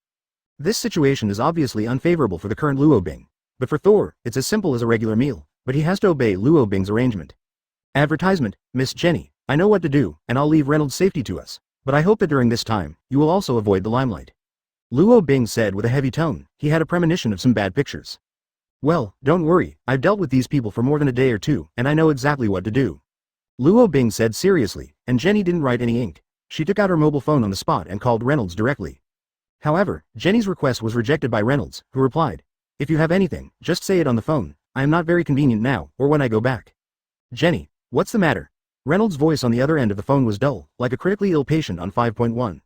Speaker 1: This situation is obviously unfavorable for the current Luo Bing. But for Thor, it's as simple as a regular meal, but he has to obey Luo Bing's arrangement. Advertisement. Miss Jenny, I know what to do, and I'll leave Reynolds' safety to us. But I hope that during this time, you will also avoid the limelight. Luo Bing said with a heavy tone. He had a premonition of some bad pictures. Well, don't worry, I've dealt with these people for more than a day or two, and I know exactly what to do. Luo Bing said seriously, and Jenny didn't write any ink. She took out her mobile phone on the spot and called Reynolds directly. However, Jenny's request was rejected by Reynolds, who replied, if you have anything, just say it on the phone. I am not very convenient now, or when I go back. Jenny, what's the matter? Reynolds' voice on the other end of the phone was dull, like a critically ill patient on 5.1.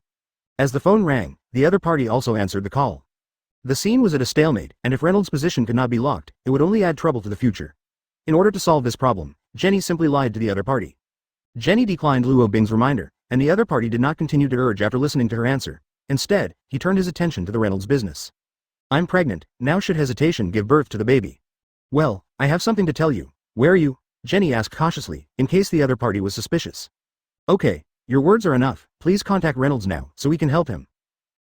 Speaker 1: As the phone rang, the other party also answered the call. The scene was at a stalemate, and if Reynolds' position could not be locked, it would only add trouble to the future. In order to solve this problem, Jenny simply lied to the other party. Jenny declined Luo Bing's reminder, and the other party did not continue to urge after listening to her answer. Instead, he turned his attention to the Reynolds business. I'm pregnant, now should hesitation give birth to the baby? Well, I have something to tell you. Where are you? Jenny asked cautiously, in case the other party was suspicious. Okay, your words are enough, please contact Reynolds now, so we can help him.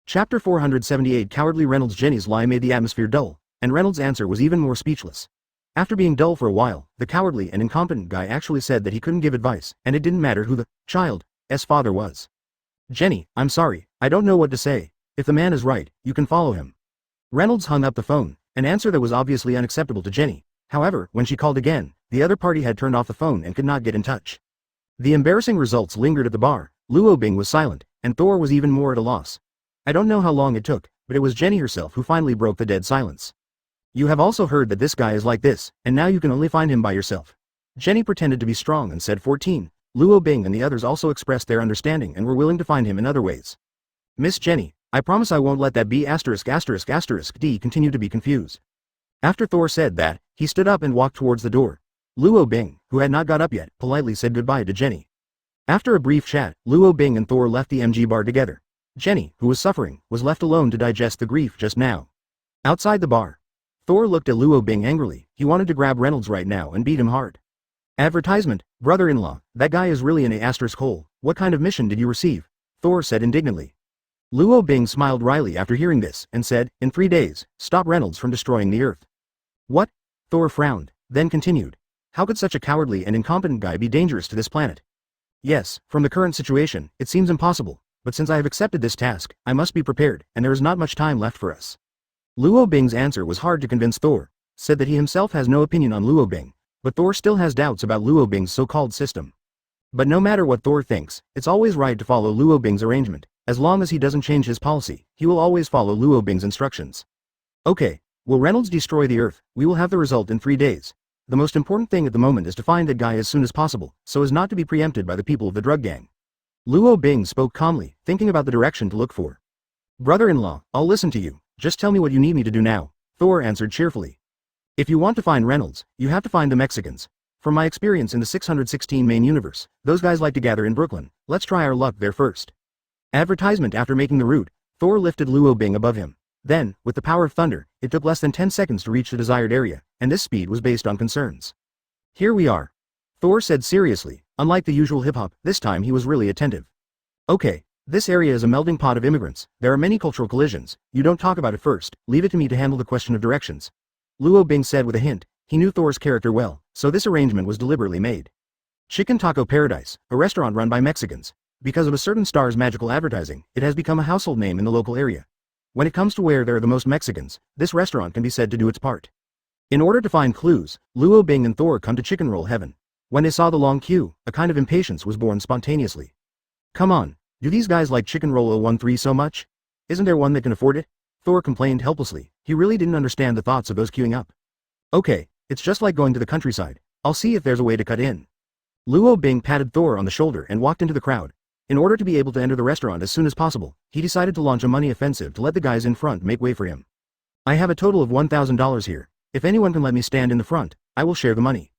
Speaker 1: Chapter 478. Cowardly Reynolds. Jenny's lie made the atmosphere dull, and Reynolds' answer was even more speechless. After being dull for a while, the cowardly and incompetent guy actually said that he couldn't give advice, and it didn't matter who the child's father was. Jenny, I'm sorry, I don't know what to say. If the man is right, you can follow him. Reynolds hung up the phone, an answer that was obviously unacceptable to Jenny. However, when she called again, the other party had turned off the phone and could not get in touch. The embarrassing results lingered at the bar. Luo Bing was silent, and Thor was even more at a loss. I don't know how long it took, but it was Jenny herself who finally broke the dead silence. You have also heard that this guy is like this, and now you can only find him by yourself. Jenny pretended to be strong and said 14. Luo Bing and the others also expressed their understanding and were willing to find him in other ways. Miss Jenny, I promise I won't let that B********* D continue to be confused. After Thor said that, he stood up and walked towards the door. Luo Bing, who had not got up yet, politely said goodbye to Jenny. After a brief chat, Luo Bing and Thor left the MG bar together. Jenny, who was suffering, was left alone to digest the grief just now. Outside the bar, Thor looked at Luo Bing angrily. He wanted to grab Reynolds right now and beat him hard. Advertisement. Brother-in-law, that guy is really in a hole. What kind of mission did you receive? Thor said indignantly. Luo Bing smiled wryly after hearing this, and said, in 3 days, stop Reynolds from destroying the earth. What? Thor frowned, then continued. How could such a cowardly and incompetent guy be dangerous to this planet? Yes, from the current situation, it seems impossible, but since I have accepted this task, I must be prepared, and there is not much time left for us. Luo Bing's answer was hard to convince Thor, said that he himself has no opinion on Luo Bing, but Thor still has doubts about Luo Bing's so-called system. But no matter what Thor thinks, it's always right to follow Luo Bing's arrangement. As long as he doesn't change his policy, he will always follow Luo Bing's instructions. Okay, will Reynolds destroy the earth? We will have the result in 3 days. The most important thing at the moment is to find that guy as soon as possible, so as not to be preempted by the people of the drug gang. Luo Bing spoke calmly, thinking about the direction to look for. Brother-in-law, I'll listen to you, just tell me what you need me to do now, Thor answered cheerfully. If you want to find Reynolds, you have to find the Mexicans. From my experience in the 616 main universe, those guys like to gather in Brooklyn, let's try our luck there first. Advertisement. After making the route, Thor lifted Luo Bing above him. Then, with the power of thunder, it took less than 10 seconds to reach the desired area, and this speed was based on concerns. Here we are. Thor said seriously, unlike the usual hip-hop, this time he was really attentive. Okay, this area is a melting pot of immigrants, there are many cultural collisions, you don't talk about it first, leave it to me to handle the question of directions. Luo Bing said with a hint, he knew Thor's character well, so this arrangement was deliberately made. Chicken Taco Paradise, a restaurant run by Mexicans. Because of a certain star's magical advertising, it has become a household name in the local area. When it comes to where there are the most Mexicans, this restaurant can be said to do its part. In order to find clues, Luo Bing and Thor come to Chicken Roll Heaven. When they saw the long queue, a kind of impatience was born spontaneously. Come on, do these guys like Chicken Roll 013 so much? Isn't there one that can afford it? Thor complained helplessly, he really didn't understand the thoughts of those queuing up. Okay, it's just like going to the countryside, I'll see if there's a way to cut in. Luo Bing patted Thor on the shoulder and walked into the crowd. In order to be able to enter the restaurant as soon as possible, he decided to launch a money offensive to let the guys in front make way for him. I have a total of $1,000 here. If anyone can let me stand in the front, I will share the money.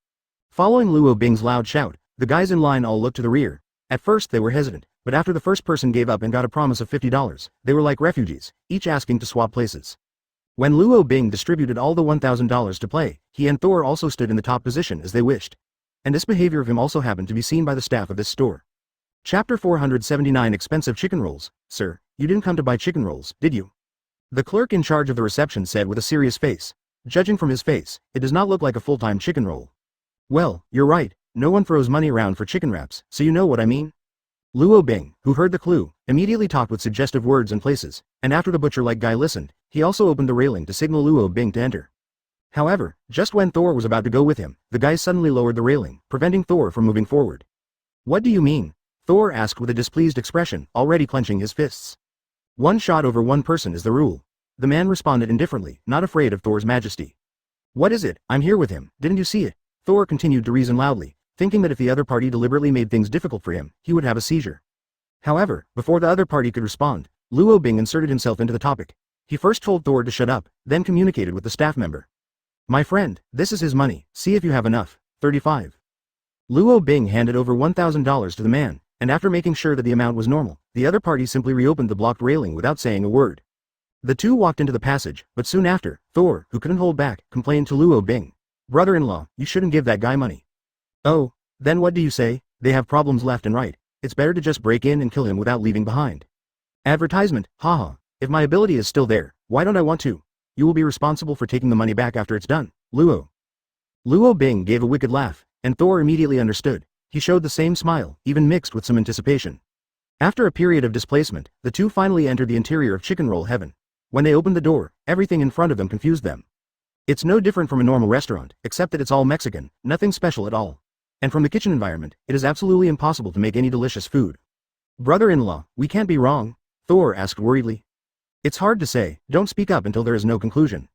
Speaker 1: Following Luo Bing's loud shout, the guys in line all looked to the rear. At first they were hesitant, but after the first person gave up and got a promise of $50, they were like refugees, each asking to swap places. When Luo Bing distributed all the $1,000 to play, he and Thor also stood in the top position as they wished. And this behavior of him also happened to be seen by the staff of this store. Chapter 479 Expensive Chicken Rolls. Sir, you didn't come to buy chicken rolls, did you? The clerk in charge of the reception said with a serious face. Judging from his face, it does not look like a full-time chicken roll. Well, you're right, no one throws money around for chicken wraps, so you know what I mean? Luo Bing, who heard the clue, immediately talked with suggestive words and places, and after the butcher-like guy listened, he also opened the railing to signal Luo Bing to enter. However, just when Thor was about to go with him, the guy suddenly lowered the railing, preventing Thor from moving forward. What do you mean? Thor asked with a displeased expression, already clenching his fists. One shot over one person is the rule. The man responded indifferently, not afraid of Thor's majesty. What is it? I'm here with him, didn't you see it? Thor continued to reason loudly, thinking that if the other party deliberately made things difficult for him, he would have a seizure. However, before the other party could respond, Luo Bing inserted himself into the topic. He first told Thor to shut up, then communicated with the staff member. My friend, this is his money, see if you have enough. 35. Luo Bing handed over $1,000 to the man, and after making sure that the amount was normal, the other party simply reopened the blocked railing without saying a word. The two walked into the passage, but soon after, Thor, who couldn't hold back, complained to Luo Bing. Brother-in-law, you shouldn't give that guy money. Oh, then what do you say? They have problems left and right. It's better to just break in and kill him without leaving behind. Advertisement, haha. If my ability is still there, why don't I want to? You will be responsible for taking the money back after it's done, Luo. Luo Bing gave a wicked laugh, and Thor immediately understood. He showed the same smile, even mixed with some anticipation. After a period of displacement, the two finally entered the interior of Chicken Roll Heaven. When they opened the door, everything in front of them confused them. It's no different from a normal restaurant, except that it's all Mexican, nothing special at all. And from the kitchen environment, it is absolutely impossible to make any delicious food. Brother-in-law, we can't be wrong? Thor asked worriedly. It's hard to say, don't speak up until there is no conclusion.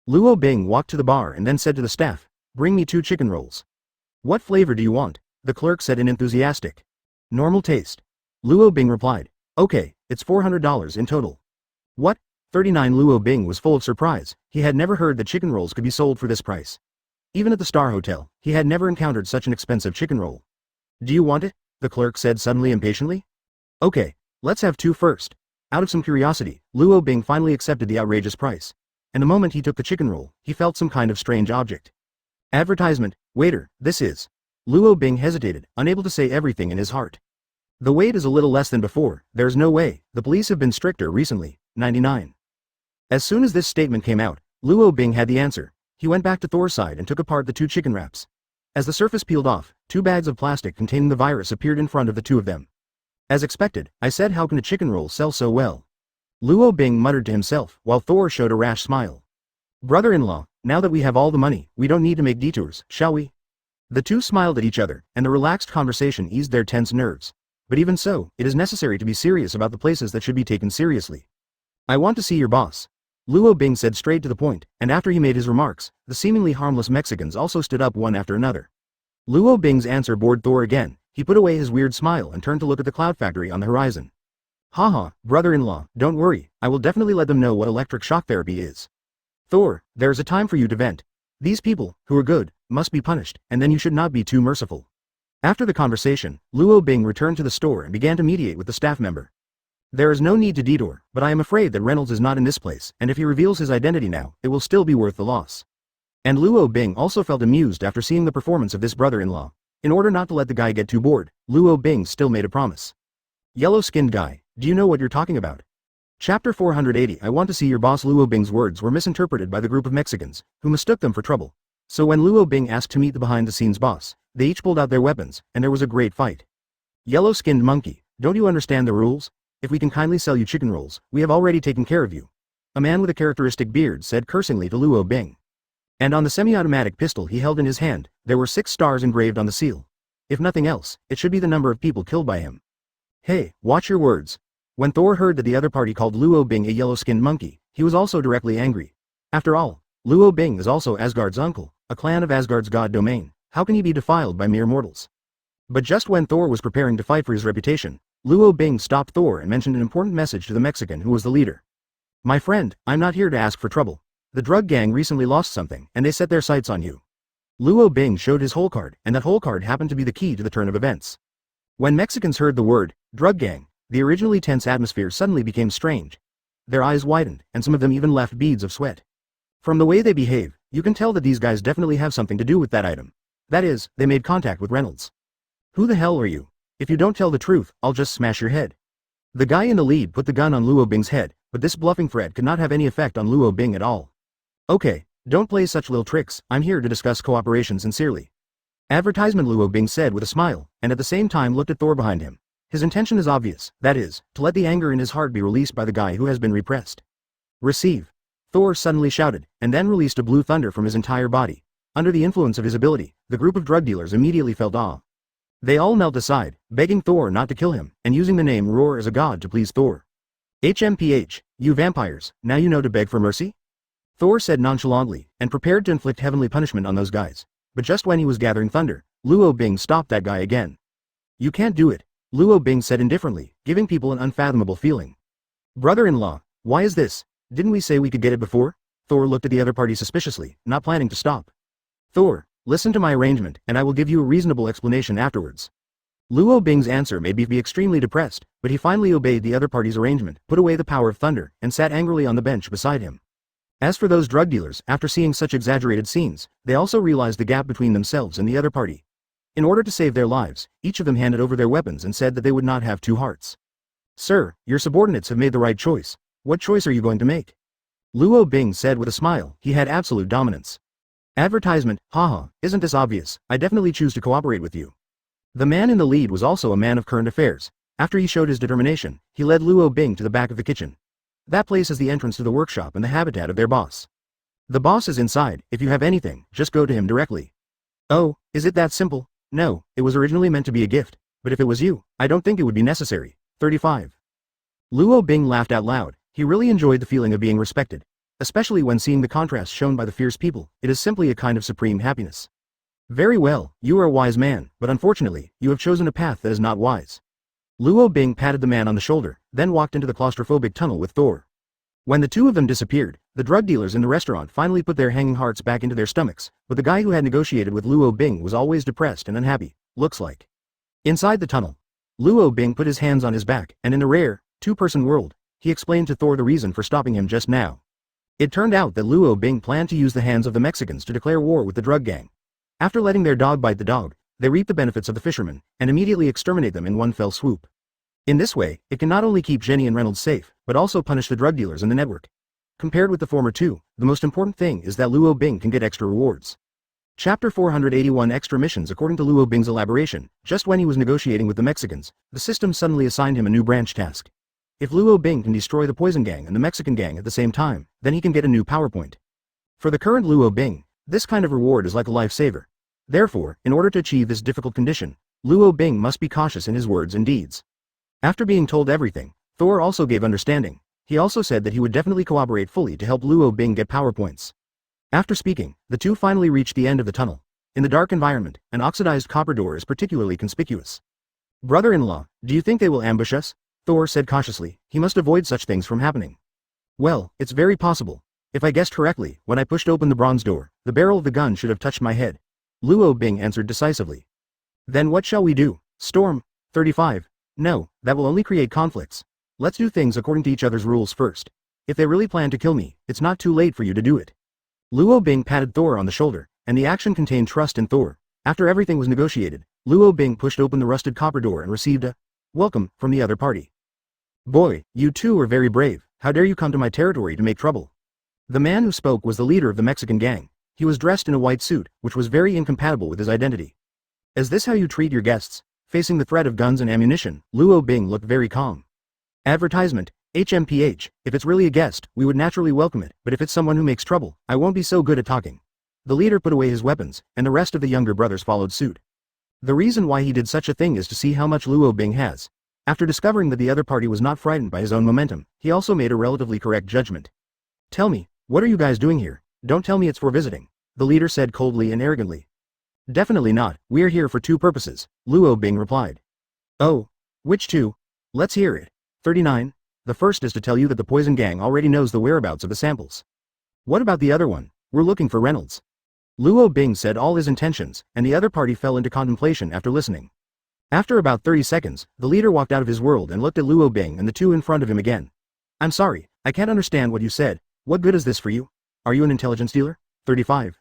Speaker 1: Luo Bing walked to the bar and then said to the staff, bring me 2 chicken rolls. What flavor do you want? The clerk said in enthusiastic. Normal taste. Luo Bing replied. Okay, it's $400 in total. What? 39. Luo Bing was full of surprise, he had never heard that chicken rolls could be sold for this price. Even at the Star Hotel, he had never encountered such an expensive chicken roll. Do you want it? The clerk said suddenly impatiently. Okay, let's have 2 first. Out of some curiosity, Luo Bing finally accepted the outrageous price. And the moment he took the chicken roll, he felt some kind of strange object. Advertisement, waiter, this is. Luo Bing hesitated, unable to say everything in his heart. The wait is a little less than before, there's no way, the police have been stricter recently, 99. As soon as this statement came out, Luo Bing had the answer. He went back to Thor's side and took apart the 2 chicken wraps. As the surface peeled off, 2 bags of plastic containing the virus appeared in front of the 2 of them. As expected, I said how can a chicken roll sell so well? Luo Bing muttered to himself, while Thor showed a rash smile. Brother-in-law, now that we have all the money, we don't need to make detours, shall we? The two smiled at each other, and the relaxed conversation eased their tense nerves. But even so, it is necessary to be serious about the places that should be taken seriously. I want to see your boss. Luo Bing said straight to the point, and after he made his remarks, the seemingly harmless Mexicans also stood up one after another. Luo Bing's answer bored Thor again, he put away his weird smile and turned to look at the cloud factory on the horizon. Haha, brother-in-law, don't worry, I will definitely let them know what electric shock therapy is. Thor, there's a time for you to vent. These people, who are good, must be punished, and then you should not be too merciful. After the conversation, Luo Bing returned to the store and began to mediate with the staff member. There is no need to detour, but I am afraid that Reynolds is not in this place, and if he reveals his identity now, it will still be worth the loss. And Luo Bing also felt amused after seeing the performance of this brother-in-law. In order not to let the guy get too bored, Luo Bing still made a promise. Yellow-skinned guy, do you know what you're talking about? Chapter 480 I want to see your boss. Luo Bing's words were misinterpreted by the group of Mexicans, who mistook them for trouble. So when Luo Bing asked to meet the behind-the-scenes boss, they each pulled out their weapons, and there was a great fight. Yellow-skinned monkey, don't you understand the rules? If we can kindly sell you chicken rolls, we have already taken care of you. A man with a characteristic beard said cursingly to Luo Bing. And on the semi-automatic pistol he held in his hand, there were 6 stars engraved on the seal. If nothing else, it should be the number of people killed by him. Hey, watch your words. When Thor heard that the other party called Luo Bing a yellow-skinned monkey, he was also directly angry. After all, Luo Bing is also Asgard's uncle, a clan of Asgard's god domain. How can he be defiled by mere mortals? But just when Thor was preparing to fight for his reputation, Luo Bing stopped Thor and mentioned an important message to the Mexican who was the leader. My friend, I'm not here to ask for trouble. The drug gang recently lost something, and they set their sights on you. Luo Bing showed his hole card, and that hole card happened to be the key to the turn of events. When Mexicans heard the word, drug gang, the originally tense atmosphere suddenly became strange. Their eyes widened, and some of them even left beads of sweat. From the way they behave, you can tell that these guys definitely have something to do with that item. That is, they made contact with Reynolds. Who the hell are you? If you don't tell the truth, I'll just smash your head. The guy in the lead put the gun on Luo Bing's head, but this bluffing threat could not have any effect on Luo Bing at all. Okay, don't play such little tricks, I'm here to discuss cooperation sincerely. Advertisement, Luo Bing said with a smile, and at the same time looked at Thor behind him. His intention is obvious, that is, to let the anger in his heart be released by the guy who has been repressed. Receive. Thor suddenly shouted, and then released a blue thunder from his entire body. Under the influence of his ability, the group of drug dealers immediately felt awe. They all knelt aside, begging Thor not to kill him, and using the name Roar as a god to please Thor. HMPH, you vampires, now you know to beg for mercy? Thor said nonchalantly, and prepared to inflict heavenly punishment on those guys. But just when he was gathering thunder, Luo Bing stopped that guy again. You can't do it, Luo Bing said indifferently, giving people an unfathomable feeling. Brother-in-law, why is this? Didn't we say we could get it before? Thor looked at the other party suspiciously, not planning to stop. Thor, listen to my arrangement, and I will give you a reasonable explanation afterwards. Luo Bing's answer made me be extremely depressed, but he finally obeyed the other party's arrangement, put away the power of thunder, and sat angrily on the bench beside him. As for those drug dealers, after seeing such exaggerated scenes, they also realized the gap between themselves and the other party. In order to save their lives, each of them handed over their weapons and said that they would not have 2 hearts. Sir, your subordinates have made the right choice. What choice are you going to make? Luo Bing said with a smile. He had absolute dominance. Advertisement, haha, isn't this obvious? I definitely choose to cooperate with you. The man in the lead was also a man of current affairs. After he showed his determination, he led Luo Bing to the back of the kitchen. That place is the entrance to the workshop and the habitat of their boss. The boss is inside. If you have anything, just go to him directly. Oh, is it that simple? No, it was originally meant to be a gift, but if it was you, I don't think it would be necessary. 35. Luo Bing laughed out loud. He really enjoyed the feeling of being respected. Especially when seeing the contrast shown by the fierce people, it is simply a kind of supreme happiness. Very well, you are a wise man, but unfortunately, you have chosen a path that is not wise. Luo Bing patted the man on the shoulder, then walked into the claustrophobic tunnel with Thor. When the two of them disappeared, the drug dealers in the restaurant finally put their hanging hearts back into their stomachs, but the guy who had negotiated with Luo Bing was always depressed and unhappy, looks like. Inside the tunnel, Luo Bing put his hands on his back, and in a rare, 2-person world, he explained to Thor the reason for stopping him just now. It turned out that Luo Bing planned to use the hands of the Mexicans to declare war with the drug gang. After letting their dog bite the dog, they reap the benefits of the fishermen, and immediately exterminate them in one fell swoop. In this way, it can not only keep Jenny and Reynolds safe, but also punish the drug dealers in the network. Compared with the former two, the most important thing is that Luo Bing can get extra rewards. Chapter 481 Extra Missions. According to Luo Bing's elaboration, just when he was negotiating with the Mexicans, the system suddenly assigned him a new branch task. If Luo Bing can destroy the Poison Gang and the Mexican Gang at the same time, then he can get a new PowerPoint. For the current Luo Bing, this kind of reward is like a lifesaver. Therefore, in order to achieve this difficult condition, Luo Bing must be cautious in his words and deeds. After being told everything, Thor also gave understanding. He also said that he would definitely cooperate fully to help Luo Bing get PowerPoints. After speaking, the two finally reached the end of the tunnel. In the dark environment, an oxidized copper door is particularly conspicuous. Brother-in-law, do you think they will ambush us? Thor said cautiously. He must avoid such things from happening. Well, it's very possible. If I guessed correctly, when I pushed open the bronze door, the barrel of the gun should have touched my head. Luo Bing answered decisively. Then what shall we do? Storm? 35. No, that will only create conflicts. Let's do things according to each other's rules first. If they really plan to kill me, it's not too late for you to do it. Luo Bing patted Thor on the shoulder, and the action contained trust in Thor. After everything was negotiated, Luo Bing pushed open the rusted copper door and received a welcome from the other party. Boy, you two are very brave. How dare you come to my territory to make trouble? The man who spoke was the leader of the Mexican gang. He was dressed in a white suit, which was very incompatible with his identity. Is this how you treat your guests? Facing the threat of guns and ammunition, Luo Bing looked very calm. Advertisement, HMPH, if it's really a guest, we would naturally welcome it, but if it's someone who makes trouble, I won't be so good at talking. The leader put away his weapons, and the rest of the younger brothers followed suit. The reason why he did such a thing is to see how much Luo Bing has. After discovering that the other party was not frightened by his own momentum, he also made a relatively correct judgment. Tell me, what are you guys doing here? Don't tell me it's for visiting, the leader said coldly and arrogantly. Definitely not, we're here for two purposes, Luo Bing replied. Oh, which two? Let's hear it. 39. The first is to tell you that the Poison Gang already knows the whereabouts of the samples. What about the other one? We're looking for Reynolds. Luo Bing said all his intentions, and the other party fell into contemplation after listening. After about 30 seconds, the leader walked out of his world and looked at Luo Bing and the two in front of him again. I'm sorry, I can't understand what you said. What good is this for you? Are you an intelligence dealer? 35.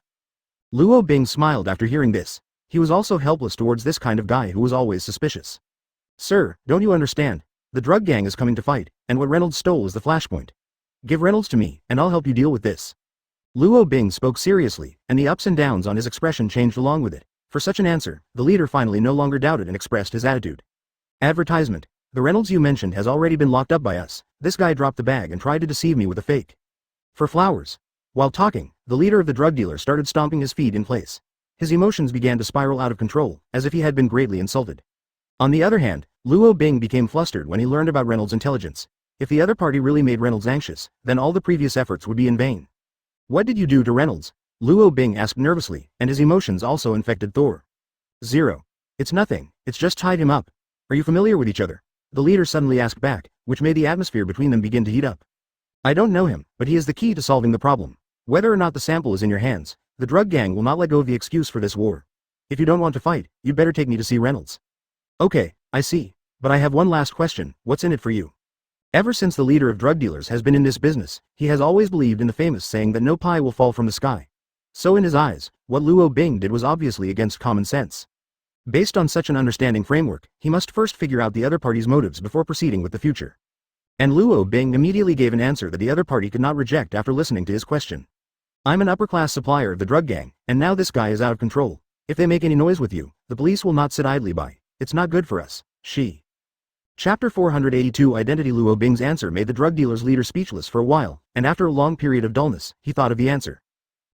Speaker 1: Luo Bing smiled after hearing this. He was also helpless towards this kind of guy who was always suspicious. Sir, don't you understand? The drug gang is coming to fight, and what Reynolds stole is the flashpoint. Give Reynolds to me, and I'll help you deal with this. Luo Bing spoke seriously, and the ups and downs on his expression changed along with it. For such an answer, the leader finally no longer doubted and expressed his attitude. Advertisement. The Reynolds you mentioned has already been locked up by us. This guy dropped the bag and tried to deceive me with a fake. For flowers. While talking, the leader of the drug dealer started stomping his feet in place. His emotions began to spiral out of control, as if he had been greatly insulted. On the other hand, Luo Bing became flustered when he learned about Reynolds' intelligence. If the other party really made Reynolds anxious, then all the previous efforts would be in vain. What did you do to Reynolds? Luo Bing asked nervously, and his emotions also infected Thor. 0. It's nothing, it's just tied him up. Are you familiar with each other? The leader suddenly asked back, which made the atmosphere between them begin to heat up. I don't know him, but he is the key to solving the problem. Whether or not the sample is in your hands, the drug gang will not let go of the excuse for this war. If you don't want to fight, you'd better take me to see Reynolds. Okay, I see. But I have one last question, what's in it for you? Ever since the leader of drug dealers has been in this business, he has always believed in the famous saying that no pie will fall from the sky. So in his eyes, what Luo Bing did was obviously against common sense. Based on such an understanding framework, he must first figure out the other party's motives before proceeding with the future. And Luo Bing immediately gave an answer that the other party could not reject after listening to his question. I'm an upper-class supplier of the drug gang, and now this guy is out of control. If they make any noise with you, the police will not sit idly by. It's not good for us. She. Chapter 482 Identity. Luo Bing's answer made the drug dealer's leader speechless for a while, and after a long period of dullness, he thought of the answer.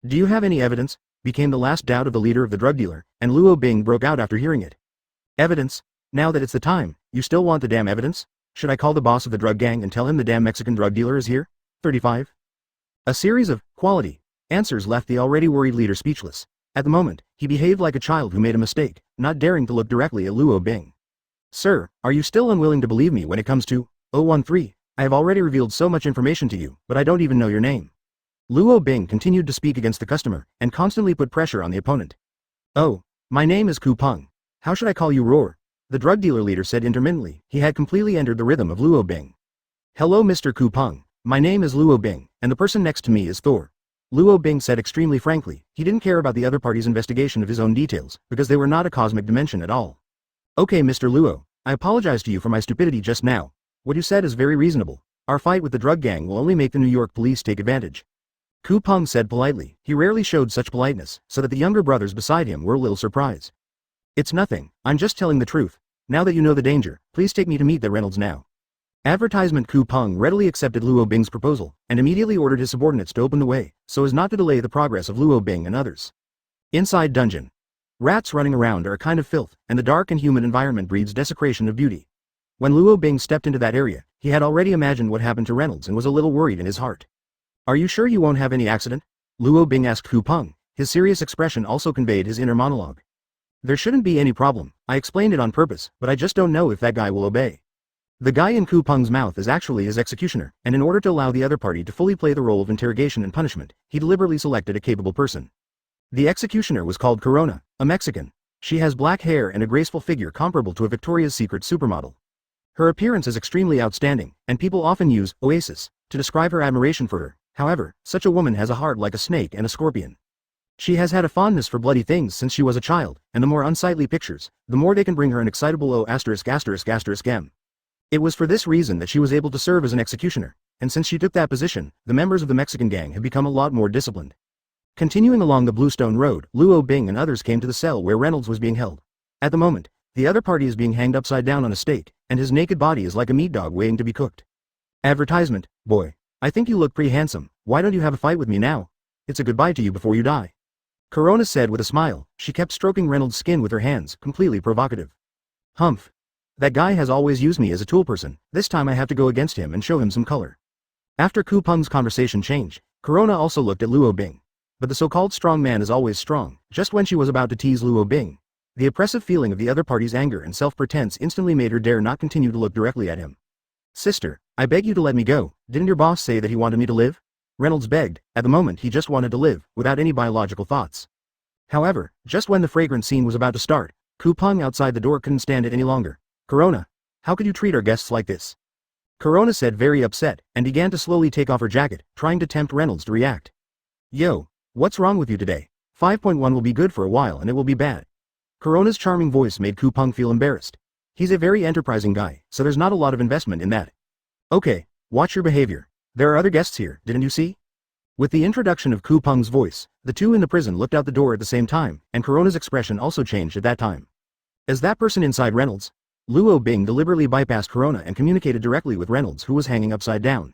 Speaker 1: Do you have any evidence? Became the last doubt of the leader of the drug dealer, and Luo Bing broke out after hearing it. Evidence? Now that it's the time, you still want the damn evidence? Should I call the boss of the drug gang and tell him the damn Mexican drug dealer is here? 35. A series of quality answers left the already worried leader speechless. At the moment, he behaved like a child who made a mistake, not daring to look directly at Luo Bing. Sir, are you still unwilling to believe me when it comes to 013? I have already revealed so much information to you, but I don't even know your name. Luo Bing continued to speak against the customer, and constantly put pressure on the opponent. Oh, my name is Ku Peng. How should I call you? Roar? The drug dealer leader said intermittently. He had completely entered the rhythm of Luo Bing. Hello Mr. Ku Peng. My name is Luo Bing, and the person next to me is Thor. Luo Bing said extremely frankly. He didn't care about the other party's investigation of his own details, because they were not a cosmic dimension at all. Okay Mr. Luo, I apologize to you for my stupidity just now. What you said is very reasonable. Our fight with the drug gang will only make the New York police take advantage. Ku Peng said politely. He rarely showed such politeness, so that the younger brothers beside him were a little surprised. It's nothing, I'm just telling the truth. Now that you know the danger, please take me to meet the Reynolds now. Advertisement. Ku Peng readily accepted Luo Bing's proposal, and immediately ordered his subordinates to open the way, so as not to delay the progress of Luo Bing and others. Inside dungeon. Rats running around are a kind of filth, and the dark and humid environment breeds desecration of beauty. When Luo Bing stepped into that area, he had already imagined what happened to Reynolds and was a little worried in his heart. Are you sure you won't have any accident? Luo Bing asked Ku Peng. His serious expression also conveyed his inner monologue. There shouldn't be any problem, I explained it on purpose, but I just don't know if that guy will obey. The guy in Ku Peng's mouth is actually his executioner, and in order to allow the other party to fully play the role of interrogation and punishment, he deliberately selected a capable person. The executioner was called Corona, a Mexican. She has black hair and a graceful figure comparable to a Victoria's Secret supermodel. Her appearance is extremely outstanding, and people often use oasis to describe her admiration for her. However, such a woman has a heart like a snake and a scorpion. She has had a fondness for bloody things since she was a child, and the more unsightly pictures, the more they can bring her an excitable O********. It was for this reason that she was able to serve as an executioner, and since she took that position, the members of the Mexican gang have become a lot more disciplined. Continuing along the Bluestone Road, Luo Bing and others came to the cell where Reynolds was being held. At the moment, the other party is being hanged upside down on a stake, and his naked body is like a meat dog waiting to be cooked. Advertisement, boy. I think you look pretty handsome, why don't you have a fight with me now? It's a goodbye to you before you die. Corona said with a smile. She kept stroking Reynolds' skin with her hands, completely provocative. Humph. That guy has always used me as a tool person, this time I have to go against him and show him some color. After Ku Peng's conversation changed, Corona also looked at Luo Bing. But the so-called strong man is always strong. Just when she was about to tease Luo Bing, the oppressive feeling of the other party's anger and self-pretense instantly made her dare not continue to look directly at him. Sister, I beg you to let me go, didn't your boss say that he wanted me to live? Reynolds begged. At the moment he just wanted to live, without any biological thoughts. However, just when the fragrant scene was about to start, Ku Peng outside the door couldn't stand it any longer. Corona, how could you treat our guests like this? Corona said, very upset, and began to slowly take off her jacket, trying to tempt Reynolds to react. Yo, what's wrong with you today? 5.1 will be good for a while and it will be bad. Corona's charming voice made Ku Peng feel embarrassed. He's a very enterprising guy, so there's not a lot of investment in that. Okay, watch your behavior. There are other guests here, didn't you see? With the introduction of Ku Peng's voice, the two in the prison looked out the door at the same time, and Corona's expression also changed at that time. Is that person inside Reynolds? Luo Bing deliberately bypassed Corona and communicated directly with Reynolds, who was hanging upside down.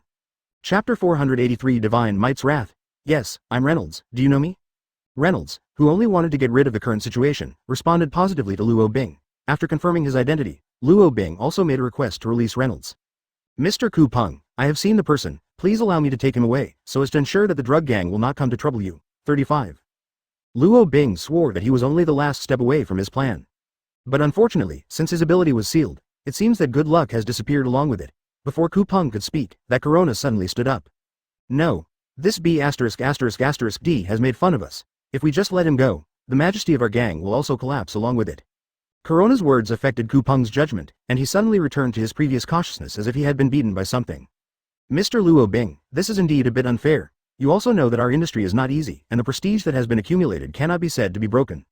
Speaker 1: Chapter 483 Divine Might's Wrath. Yes, I'm Reynolds, do you know me? Reynolds, who only wanted to get rid of the current situation, responded positively to Luo Bing. After confirming his identity, Luo Bing also made a request to release Reynolds. Mr. Ku Peng, I have seen the person, please allow me to take him away, so as to ensure that the drug gang will not come to trouble you. 35. Luo Bing swore that he was only the last step away from his plan. But unfortunately, since his ability was sealed, it seems that good luck has disappeared along with it. Before Ku Peng could speak, that Corona suddenly stood up. No. This B*******D has made fun of us. If we just let him go, the majesty of our gang will also collapse along with it. Corona's words affected Ku Peng's judgment, and he suddenly returned to his previous cautiousness as if he had been beaten by something. Mr. Luo Bing, this is indeed a bit unfair. You also know that our industry is not easy, and the prestige that has been accumulated cannot be said to be broken.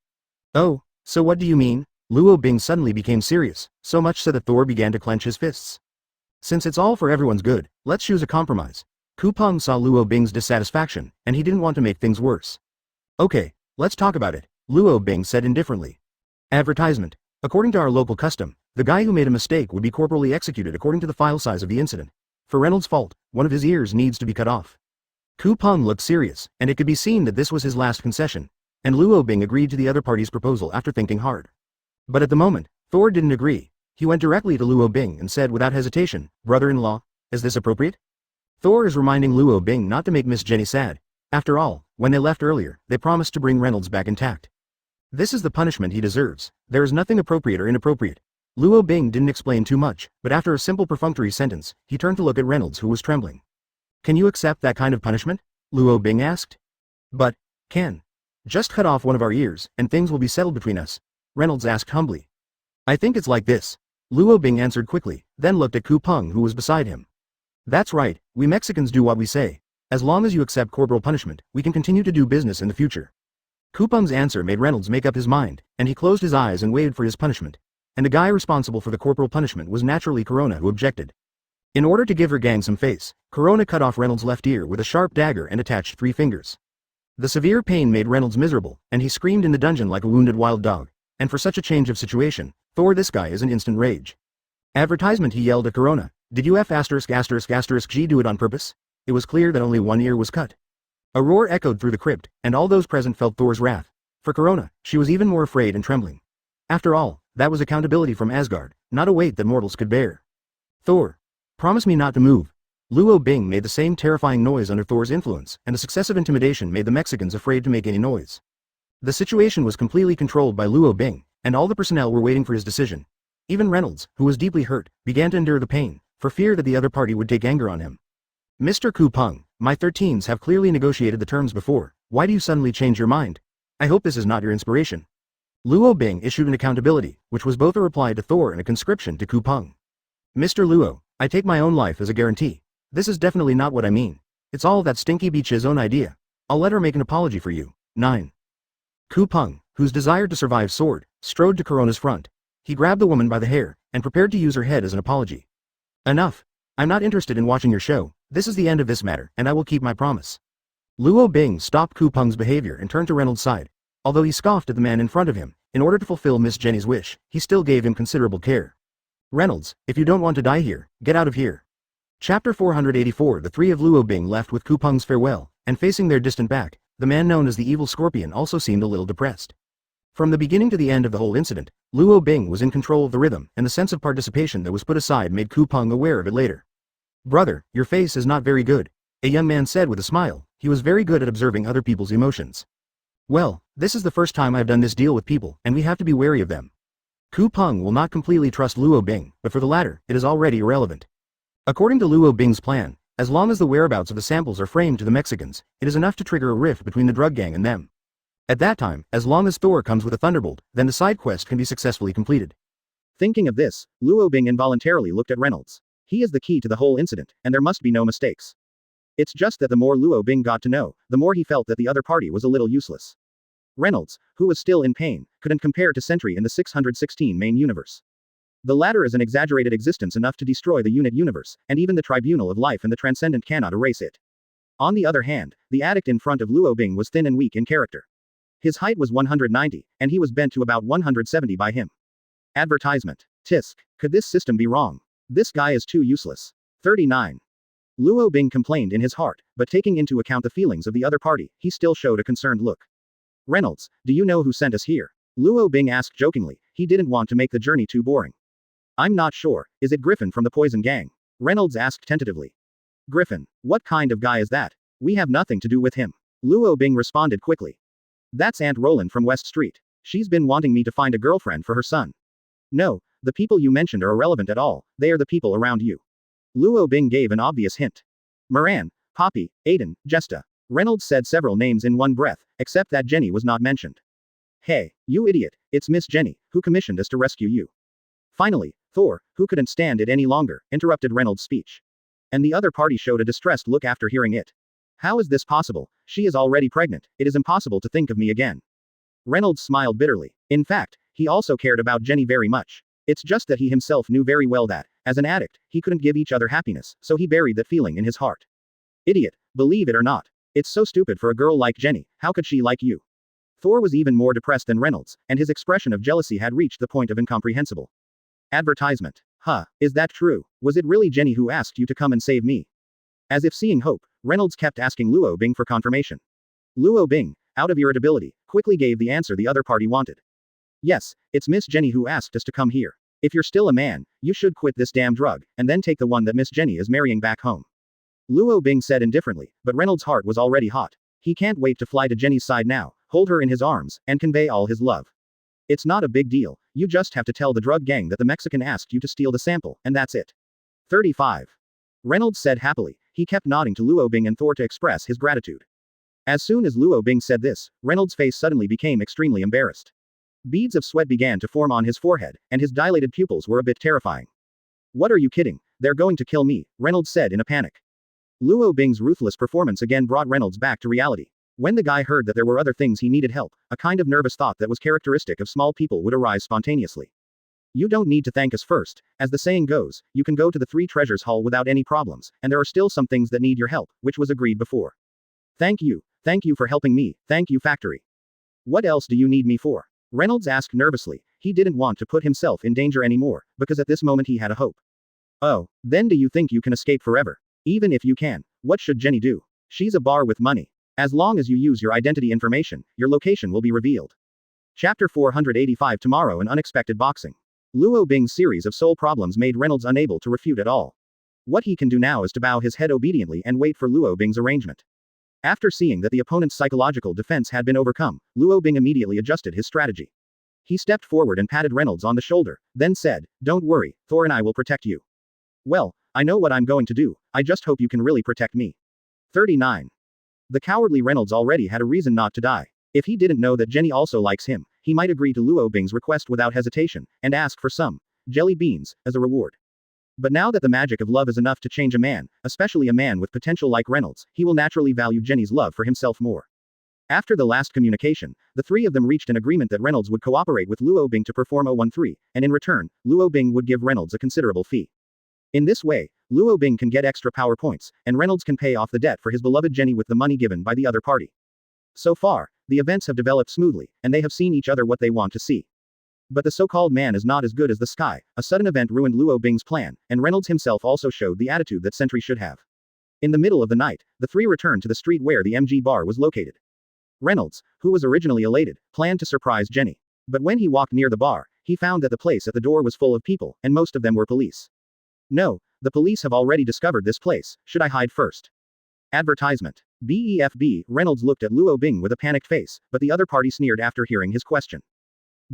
Speaker 1: Oh, so what do you mean? Luo Bing suddenly became serious, so much so that Thor began to clench his fists. Since it's all for everyone's good, let's choose a compromise. Ku Peng saw Luo Bing's dissatisfaction, and he didn't want to make things worse. Okay, let's talk about it, Luo Bing said indifferently. Advertisement. According to our local custom, the guy who made a mistake would be corporally executed according to the file size of the incident. For Reynolds' fault, one of his ears needs to be cut off. Ku Peng looked serious, and it could be seen that this was his last concession, and Luo Bing agreed to the other party's proposal after thinking hard. But at the moment, Thor didn't agree. He went directly to Luo Bing and said without hesitation, brother-in-law, is this appropriate? Thor is reminding Luo Bing not to make Miss Jenny sad. After all, when they left earlier, they promised to bring Reynolds back intact. This is the punishment he deserves. There is nothing appropriate or inappropriate. Luo Bing didn't explain too much, but after a simple perfunctory sentence, he turned to look at Reynolds, who was trembling. Can you accept that kind of punishment? Luo Bing asked. But, can. Just cut off one of our ears, and things will be settled between us. Reynolds asked humbly. I think it's like this. Luo Bing answered quickly, then looked at Ku Peng, who was beside him. That's right, we Mexicans do what we say. As long as you accept corporal punishment, we can continue to do business in the future. Ku Peng's answer made Reynolds make up his mind, and he closed his eyes and waited for his punishment. And the guy responsible for the corporal punishment was naturally Corona, who objected. In order to give her gang some face, Corona cut off Reynolds' left ear with a sharp dagger and attached 3 fingers. The severe pain made Reynolds miserable, and he screamed in the dungeon like a wounded wild dog. And for such a change of situation, Thor, this guy is in instant rage. Advertisement, he yelled at Corona. Did you G do it on purpose? It was clear that only one ear was cut. A roar echoed through the crypt, and all those present felt Thor's wrath. For Corona, she was even more afraid and trembling. After all, that was accountability from Asgard, not a weight that mortals could bear. Thor, promise me not to move. Luo Bing made the same terrifying noise under Thor's influence, and the successive intimidation made the Mexicans afraid to make any noise. The situation was completely controlled by Luo Bing, and all the personnel were waiting for his decision. Even Reynolds, who was deeply hurt, began to endure the pain, for fear that the other party would take anger on him. Mr. Ku Peng, my 13s have clearly negotiated the terms before, why do you suddenly change your mind? I hope this is not your inspiration. Luo Bing issued an accountability, which was both a reply to Thor and a conscription to Ku Peng. Mr. Luo, I take my own life as a guarantee. This is definitely not what I mean. It's all that stinky beach's own idea. I'll let her make an apology for you. 9. Ku Peng, whose desire to survive soared, strode to Corona's front. He grabbed the woman by the hair, and prepared to use her head as an apology. Enough. I'm not interested in watching your show, this is the end of this matter, and I will keep my promise. Luo Bing stopped Ku Peng's behavior and turned to Reynolds' side. Although he scoffed at the man in front of him, in order to fulfill Miss Jenny's wish, he still gave him considerable care. Reynolds, if you don't want to die here, get out of here. Chapter 484. The three of Luo Bing left with Ku Peng's farewell, and facing their distant back, the man known as the Evil Scorpion also seemed a little depressed. From the beginning to the end of the whole incident, Luo Bing was in control of the rhythm, and the sense of participation that was put aside made Ku Peng aware of it later. Brother, your face is not very good, a young man said with a smile. He was very good at observing other people's emotions. Well, this is the first time I've done this deal with people, and we have to be wary of them. Ku Peng will not completely trust Luo Bing, but for the latter, it is already irrelevant. According to Luo Bing's plan, as long as the whereabouts of the samples are framed to the Mexicans, it is enough to trigger a rift between the drug gang and them. At that time, as long as Thor comes with a thunderbolt, then the side quest can be successfully completed. Thinking of this, Luo Bing involuntarily looked at Reynolds. He is the key to the whole incident, and there must be no mistakes. It's just that the more Luo Bing got to know, the more he felt that the other party was a little useless. Reynolds, who was still in pain, couldn't compare to Sentry in the 616 main universe. The latter is an exaggerated existence enough to destroy the unit universe, and even the Tribunal of Life and the Transcendent cannot erase it. On the other hand, the addict in front of Luo Bing was thin and weak in character. His height was 190, and he was bent to about 170 by him. Advertisement. Tisk. Could this system be wrong? This guy is too useless. 39. Luo Bing complained in his heart, but taking into account the feelings of the other party, he still showed a concerned look. Reynolds, do you know who sent us here? Luo Bing asked jokingly. He didn't want to make the journey too boring. I'm not sure. Is it Griffin from the Poison Gang? Reynolds asked tentatively. Griffin. What kind of guy is that? We have nothing to do with him. Luo Bing responded quickly. That's Aunt Roland from West Street. She's been wanting me to find a girlfriend for her son. No, the people you mentioned are irrelevant at all, they are the people around you. Luo Bing gave an obvious hint. Moran, Poppy, Aiden, Jesta. Reynolds said several names in one breath, except that Jenny was not mentioned. Hey, you idiot, it's Miss Jenny, who commissioned us to rescue you. Finally, Thor, who couldn't stand it any longer, interrupted Reynolds' speech. And the other party showed a distressed look after hearing it. How is this possible? She is already pregnant, it is impossible to think of me again. Reynolds smiled bitterly. In fact, he also cared about Jenny very much. It's just that he himself knew very well that, as an addict, he couldn't give each other happiness, so he buried that feeling in his heart. Idiot, believe it or not. It's so stupid for a girl like Jenny, how could she like you? Thor was even more depressed than Reynolds, and his expression of jealousy had reached the point of incomprehensible. Advertisement. Huh, is that true? Was it really Jenny who asked you to come and save me? As if seeing hope, Reynolds kept asking Luo Bing for confirmation. Luo Bing, out of irritability, quickly gave the answer the other party wanted. Yes, it's Miss Jenny who asked us to come here. If you're still a man, you should quit this damn drug, and then take the one that Miss Jenny is marrying back home. Luo Bing said indifferently, but Reynolds' heart was already hot. He can't wait to fly to Jenny's side now, hold her in his arms, and convey all his love. It's not a big deal, you just have to tell the drug gang that the Mexican asked you to steal the sample, and that's it. 35. Reynolds said happily. He kept nodding to Luo Bing and Thor to express his gratitude. As soon as Luo Bing said this, Reynolds' face suddenly became extremely embarrassed. Beads of sweat began to form on his forehead, and his dilated pupils were a bit terrifying. What are you kidding? They're going to kill me, Reynolds said in a panic. Luo Bing's ruthless performance again brought Reynolds back to reality. When the guy heard that there were other things he needed help, a kind of nervous thought that was characteristic of small people would arise spontaneously. You don't need to thank us first. As the saying goes, you can go to the Three Treasures Hall without any problems, and there are still some things that need your help, which was agreed before. Thank you for helping me, thank you factory. What else do you need me for? Reynolds asked nervously. He didn't want to put himself in danger anymore, because at this moment he had a hope. Oh, then do you think you can escape forever? Even if you can, what should Jenny do? She's a bar with money. As long as you use your identity information, your location will be revealed. Chapter 485. Tomorrow an unexpected boxing. Luo Bing's series of soul problems made Reynolds unable to refute at all. What he can do now is to bow his head obediently and wait for Luo Bing's arrangement. After seeing that the opponent's psychological defense had been overcome, Luo Bing immediately adjusted his strategy. He stepped forward and patted Reynolds on the shoulder, then said, "Don't worry, Thor and I will protect you." "Well, I know what I'm going to do, I just hope you can really protect me." 39. The cowardly Reynolds already had a reason not to die. If he didn't know that Jenny also likes him, he might agree to Luo Bing's request without hesitation, and ask for some jelly beans as a reward. But now that the magic of love is enough to change a man, especially a man with potential like Reynolds, he will naturally value Jenny's love for himself more. After the last communication, the three of them reached an agreement that Reynolds would cooperate with Luo Bing to perform 013, and in return, Luo Bing would give Reynolds a considerable fee. In this way, Luo Bing can get extra power points, and Reynolds can pay off the debt for his beloved Jenny with the money given by the other party. So far, the events have developed smoothly, and they have seen each other what they want to see. But the so-called man is not as good as the sky. A sudden event ruined Luo Bing's plan, and Reynolds himself also showed the attitude that Sentry should have. In the middle of the night, the three returned to the street where the MG bar was located. Reynolds, who was originally elated, planned to surprise Jenny. But when he walked near the bar, he found that the place at the door was full of people, and most of them were police. "No, the police have already discovered this place, should I hide first?" Advertisement. BEFB. Reynolds looked at Luo Bing with a panicked face, but the other party sneered after hearing his question.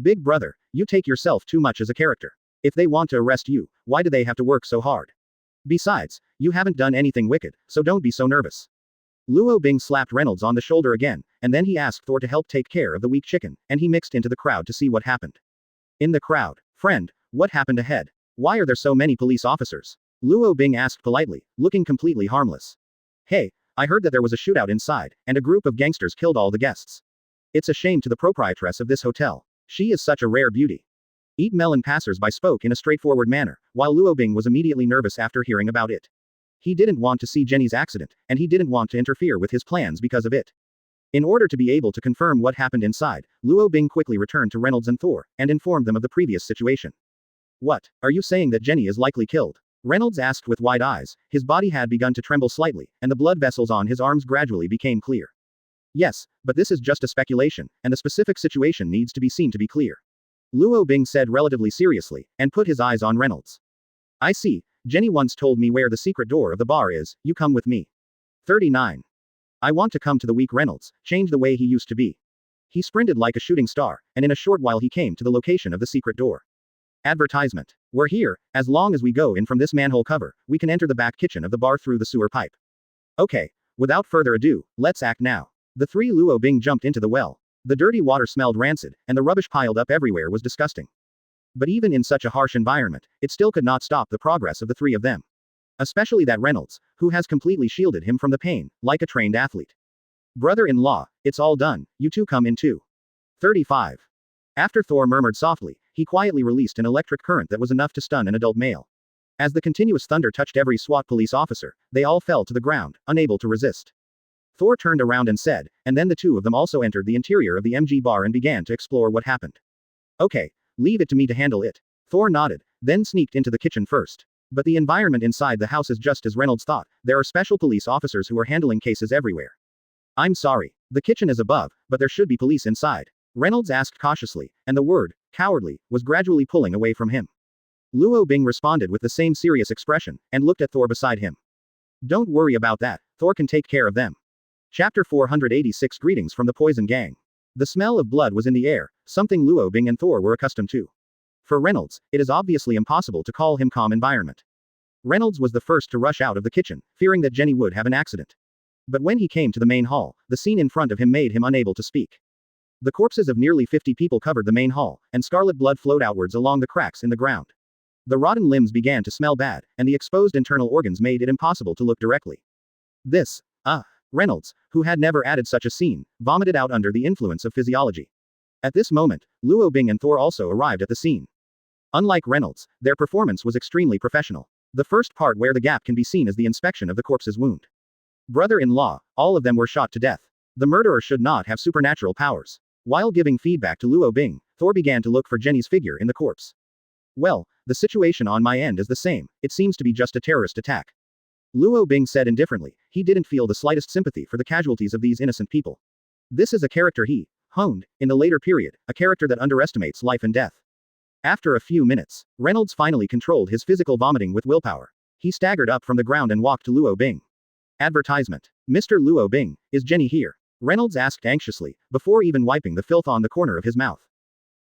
Speaker 1: "Big brother, you take yourself too much as a character. If they want to arrest you, why do they have to work so hard? Besides, you haven't done anything wicked, so don't be so nervous." Luo Bing slapped Reynolds on the shoulder again, and then he asked Thor to help take care of the weak chicken, and he mixed into the crowd to see what happened. In the crowd, "Friend, what happened ahead? Why are there so many police officers?" Luo Bing asked politely, looking completely harmless. "Hey, I heard that there was a shootout inside, and a group of gangsters killed all the guests. It's a shame to the proprietress of this hotel. She is such a rare beauty." Eat Melon passers-by spoke in a straightforward manner, while Luo Bing was immediately nervous after hearing about it. He didn't want to see Jenny's accident, and he didn't want to interfere with his plans because of it. In order to be able to confirm what happened inside, Luo Bing quickly returned to Reynolds and Thor, and informed them of the previous situation. "What, are you saying that Jenny is likely killed?" Reynolds asked with wide eyes. His body had begun to tremble slightly, and the blood vessels on his arms gradually became clear. "Yes, but this is just a speculation, and the specific situation needs to be seen to be clear," Luo Bing said relatively seriously, and put his eyes on Reynolds. "I see, Jenny once told me where the secret door of the bar is, you come with me." 39. "I want to come to the weak Reynolds, change the way he used to be." He sprinted like a shooting star, and in a short while he came to the location of the secret door. Advertisement. "We're here, as long as we go in from this manhole cover, we can enter the back kitchen of the bar through the sewer pipe." "Okay, without further ado, let's act now." The three Luo Bing jumped into the well. The dirty water smelled rancid, and the rubbish piled up everywhere was disgusting. But even in such a harsh environment, it still could not stop the progress of the three of them. Especially that Reynolds, who has completely shielded him from the pain, like a trained athlete. "Brother-in-law, it's all done, you two come in too." 35. After Thor murmured softly, he quietly released an electric current that was enough to stun an adult male. As the continuous thunder touched every SWAT police officer, they all fell to the ground, unable to resist. Thor turned around and said, and then the two of them also entered the interior of the MG bar and began to explore what happened. "Okay, leave it to me to handle it." Thor nodded, then sneaked into the kitchen first. But the environment inside the house is just as Reynolds thought. There are special police officers who are handling cases everywhere. "I'm sorry, the kitchen is above, but there should be police inside," Reynolds asked cautiously, and the word, cowardly, was gradually pulling away from him. Luo Bing responded with the same serious expression, and looked at Thor beside him. "Don't worry about that, Thor can take care of them." Chapter 486. Greetings from the Poison Gang. The smell of blood was in the air, something Luo Bing and Thor were accustomed to. For Reynolds, it is obviously impossible to call him calm environment. Reynolds was the first to rush out of the kitchen, fearing that Jenny would have an accident. But when he came to the main hall, the scene in front of him made him unable to speak. The corpses of nearly 50 people covered the main hall, and scarlet blood flowed outwards along the cracks in the ground. The rotten limbs began to smell bad, and the exposed internal organs made it impossible to look directly. This, Reynolds, who had never added such a scene, vomited out under the influence of physiology. At this moment, Luo Bing and Thor also arrived at the scene. Unlike Reynolds, their performance was extremely professional. The first part where the gap can be seen is the inspection of the corpse's wound. Brother-in-law, all of them were shot to death. The murderer should not have supernatural powers. While giving feedback to Luo Bing, Thor began to look for Jenny's figure in the corpse. "Well, the situation on my end is the same, it seems to be just a terrorist attack," Luo Bing said indifferently. He didn't feel the slightest sympathy for the casualties of these innocent people. This is a character he honed in the later period, a character that underestimates life and death. After a few minutes, Reynolds finally controlled his physical vomiting with willpower. He staggered up from the ground and walked to Luo Bing. Advertisement. Mr. Luo Bing, is Jenny here? Reynolds asked anxiously, before even wiping the filth on the corner of his mouth.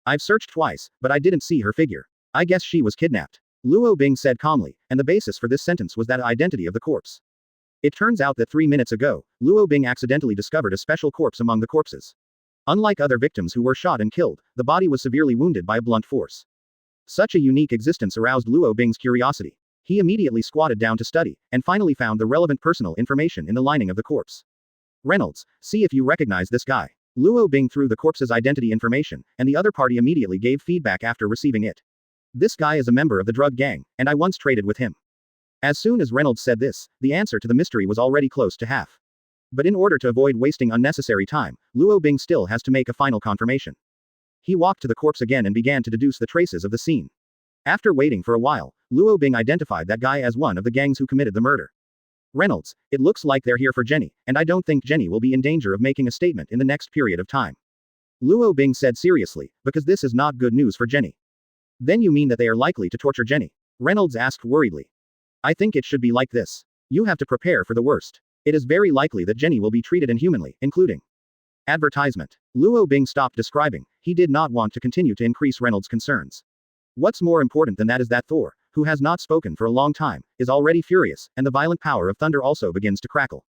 Speaker 1: I've searched twice, but I didn't see her figure. I guess she was kidnapped. Luo Bing said calmly, and the basis for this sentence was that identity of the corpse. It turns out that 3 minutes ago, Luo Bing accidentally discovered a special corpse among the corpses. Unlike other victims who were shot and killed, the body was severely wounded by a blunt force. Such a unique existence aroused Luo Bing's curiosity. He immediately squatted down to study, and finally found the relevant personal information in the lining of the corpse. Reynolds, see if you recognize this guy. Luo Bing threw the corpse's identity information, and the other party immediately gave feedback after receiving it. This guy is a member of the drug gang, and I once traded with him. As soon as Reynolds said this, the answer to the mystery was already close to half. But in order to avoid wasting unnecessary time, Luo Bing still has to make a final confirmation. He walked to the corpse again and began to deduce the traces of the scene. After waiting for a while, Luo Bing identified that guy as one of the gangs who committed the murder. Reynolds, it looks like they're here for Jenny, and I don't think Jenny will be in danger of making a statement in the next period of time. Luo Bing said seriously, because this is not good news for Jenny. Then you mean that they are likely to torture Jenny? Reynolds asked worriedly. I think it should be like this. You have to prepare for the worst. It is very likely that Jenny will be treated inhumanly, including. Advertisement. Luo Bing stopped describing. He did not want to continue to increase Reynolds' concerns. What's more important than that is that Thor, who has not spoken for a long time, is already furious, and the violent power of thunder also begins to crackle.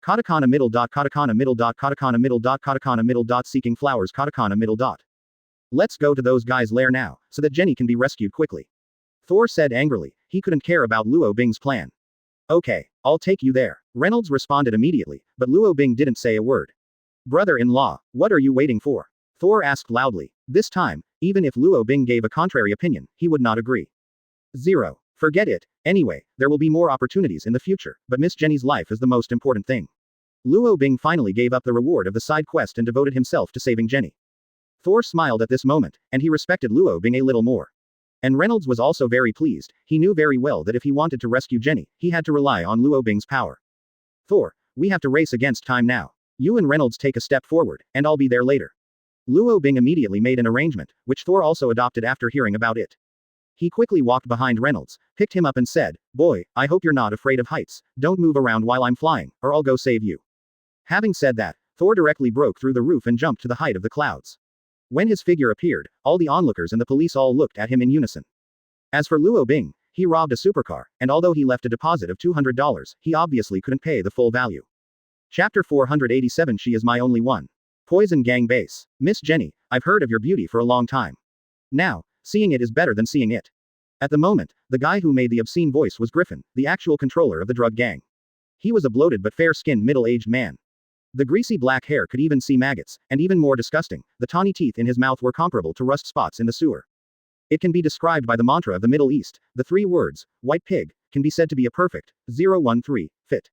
Speaker 1: Katakana middle dot katakana middle dot katakana middle dot katakana middle dot seeking flowers katakana middle dot. Let's go to those guys' lair now, so that Jenny can be rescued quickly. Thor said angrily. He couldn't care about Luo Bing's plan. Okay, I'll take you there. Reynolds responded immediately, but Luo Bing didn't say a word. Brother-in-law, what are you waiting for? Thor asked loudly. This time, even if Luo Bing gave a contrary opinion, he would not agree. 0. Forget it. Anyway, there will be more opportunities in the future, but Miss Jenny's life is the most important thing. Luo Bing finally gave up the reward of the side quest and devoted himself to saving Jenny. Thor smiled at this moment, and he respected Luo Bing a little more. And Reynolds was also very pleased. He knew very well that if he wanted to rescue Jenny, he had to rely on Luo Bing's power. Thor, we have to race against time now. You and Reynolds take a step forward, and I'll be there later. Luo Bing immediately made an arrangement, which Thor also adopted after hearing about it. He quickly walked behind Reynolds, picked him up and said, Boy, I hope you're not afraid of heights. Don't move around while I'm flying, or I'll go save you. Having said that, Thor directly broke through the roof and jumped to the height of the clouds. When his figure appeared, all the onlookers and the police all looked at him in unison. As for Luo Bing, he robbed a supercar, and although he left a deposit of $200, he obviously couldn't pay the full value. Chapter 487 She is my only one. Poison Gang Base. Miss Jenny, I've heard of your beauty for a long time. Now, seeing it is better than seeing it. At the moment, the guy who made the obscene voice was Griffin, the actual controller of the drug gang. He was a bloated but fair-skinned middle-aged man. The greasy black hair could even see maggots, and even more disgusting, the tawny teeth in his mouth were comparable to rust spots in the sewer. It can be described by the mantra of the Middle East, the 3 words, white pig, can be said to be a perfect, 013, fit.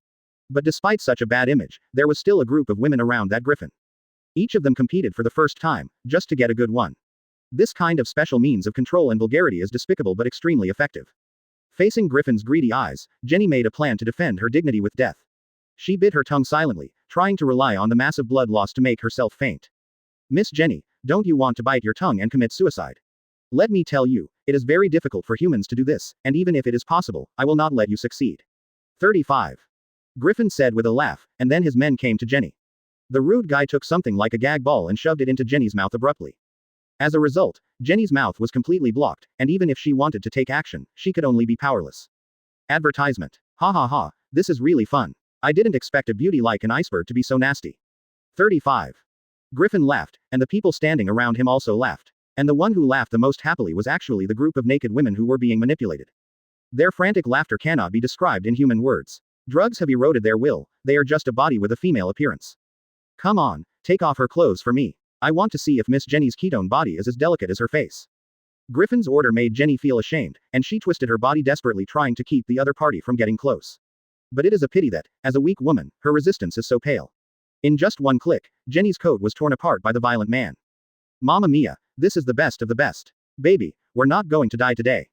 Speaker 1: But despite such a bad image, there was still a group of women around that Griffin. Each of them competed for the first time, just to get a good one. This kind of special means of control and vulgarity is despicable but extremely effective. Facing Griffin's greedy eyes, Jenny made a plan to defend her dignity with death. She bit her tongue silently, trying to rely on the massive blood loss to make herself faint. Miss Jenny, don't you want to bite your tongue and commit suicide? Let me tell you, it is very difficult for humans to do this, and even if it is possible, I will not let you succeed. 35. Griffin said with a laugh, and then his men came to Jenny. The rude guy took something like a gag ball and shoved it into Jenny's mouth abruptly. As a result, Jenny's mouth was completely blocked, and even if she wanted to take action, she could only be powerless. Advertisement. Ha ha ha, this is really fun. I didn't expect a beauty like an iceberg to be so nasty. 35. Griffin laughed, and the people standing around him also laughed. And the one who laughed the most happily was actually the group of naked women who were being manipulated. Their frantic laughter cannot be described in human words. Drugs have eroded their will, they are just a body with a female appearance. Come on, take off her clothes for me. I want to see if Miss Jenny's ketone body is as delicate as her face. Griffin's order made Jenny feel ashamed, and she twisted her body desperately trying to keep the other party from getting close. But it is a pity that, as a weak woman, her resistance is so pale. In just one click, Jenny's coat was torn apart by the violent man. Mamma mia, this is the best of the best. Baby, we're not going to die today.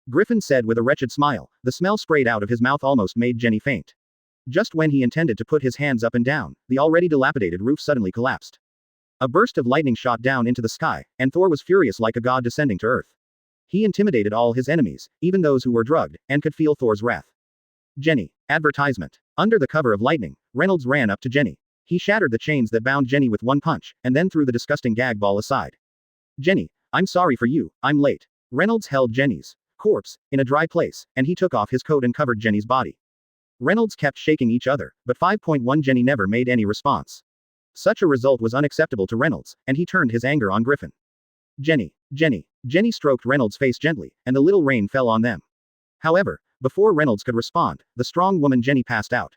Speaker 1: Griffin said with a wretched smile, the smell sprayed out of his mouth almost made Jenny faint. Just when he intended to put his hands up and down, the already dilapidated roof suddenly collapsed. A burst of lightning shot down into the sky, and Thor was furious like a god descending to earth. He intimidated all his enemies, even those who were drugged, and could feel Thor's wrath. Jenny. Advertisement. Under the cover of lightning, Reynolds ran up to Jenny. He shattered the chains that bound Jenny with one punch, and then threw the disgusting gag ball aside. Jenny, I'm sorry for you, I'm late. Reynolds held Jenny's corpse in a dry place, and he took off his coat and covered Jenny's body. Reynolds kept shaking each other, but 5.1 Jenny never made any response. Such a result was unacceptable to Reynolds, and he turned his anger on Griffin. Jenny. Jenny stroked Reynolds' face gently, and the little rain fell on them. However, before Reynolds could respond, the strong woman Jenny passed out.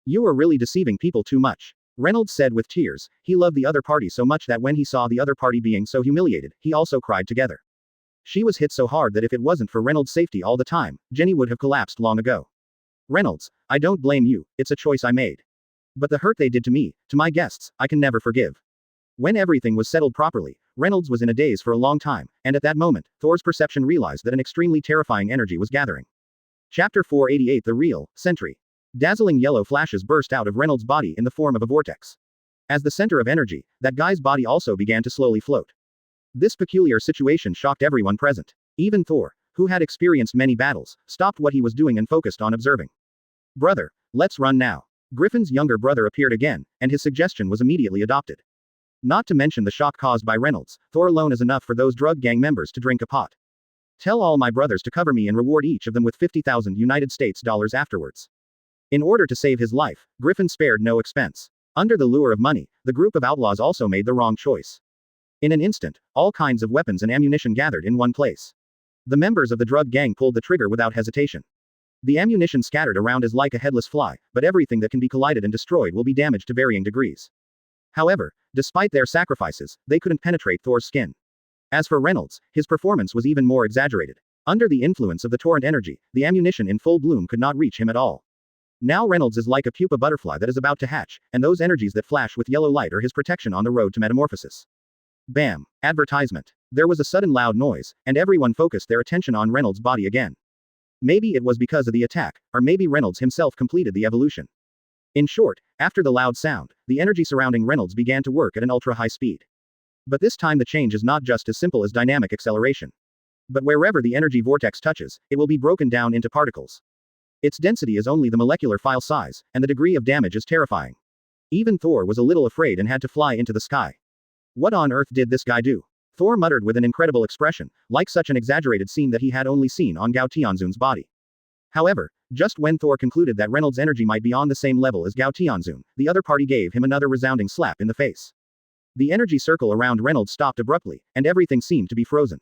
Speaker 1: You are really deceiving people too much. Reynolds said with tears. He loved the other party so much that when he saw the other party being so humiliated, he also cried together. She was hit so hard that if it wasn't for Reynolds' safety all the time, Jenny would have collapsed long ago. Reynolds, I don't blame you, it's a choice I made. But the hurt they did to me, to my guests, I can never forgive. When everything was settled properly, Reynolds was in a daze for a long time, and at that moment, Thor's perception realized that an extremely terrifying energy was gathering. Chapter 488 The Real Sentry. Dazzling yellow flashes burst out of Reynolds' body in the form of a vortex. As the center of energy, that guy's body also began to slowly float. This peculiar situation shocked everyone present. Even Thor, who had experienced many battles, stopped what he was doing and focused on observing. Brother, let's run now. Griffin's younger brother appeared again, and his suggestion was immediately adopted. Not to mention the shock caused by Reynolds, Thor alone is enough for those drug gang members to drink a pot. Tell all my brothers to cover me and reward each of them with 50,000 United States dollars afterwards. In order to save his life, Griffin spared no expense. Under the lure of money, the group of outlaws also made the wrong choice. In an instant, all kinds of weapons and ammunition gathered in one place. The members of the drug gang pulled the trigger without hesitation. The ammunition scattered around is like a headless fly, but everything that can be collided and destroyed will be damaged to varying degrees. However, despite their sacrifices, they couldn't penetrate Thor's skin. As for Reynolds, his performance was even more exaggerated. Under the influence of the torrent energy, the ammunition in full bloom could not reach him at all. Now Reynolds is like a pupa butterfly that is about to hatch, and those energies that flash with yellow light are his protection on the road to metamorphosis. Bam! Advertisement. There was a sudden loud noise, and everyone focused their attention on Reynolds' body again. Maybe it was because of the attack, or maybe Reynolds himself completed the evolution. In short, after the loud sound, the energy surrounding Reynolds began to work at an ultra-high speed. But this time the change is not just as simple as dynamic acceleration. But wherever the energy vortex touches, it will be broken down into particles. Its density is only the molecular file size, and the degree of damage is terrifying. Even Thor was a little afraid and had to fly into the sky. What on earth did this guy do? Thor muttered with an incredible expression, like such an exaggerated scene that he had only seen on Gao Tianzun's body. However, just when Thor concluded that Reynolds' energy might be on the same level as Gao Tianzun, the other party gave him another resounding slap in the face. The energy circle around Reynolds stopped abruptly, and everything seemed to be frozen.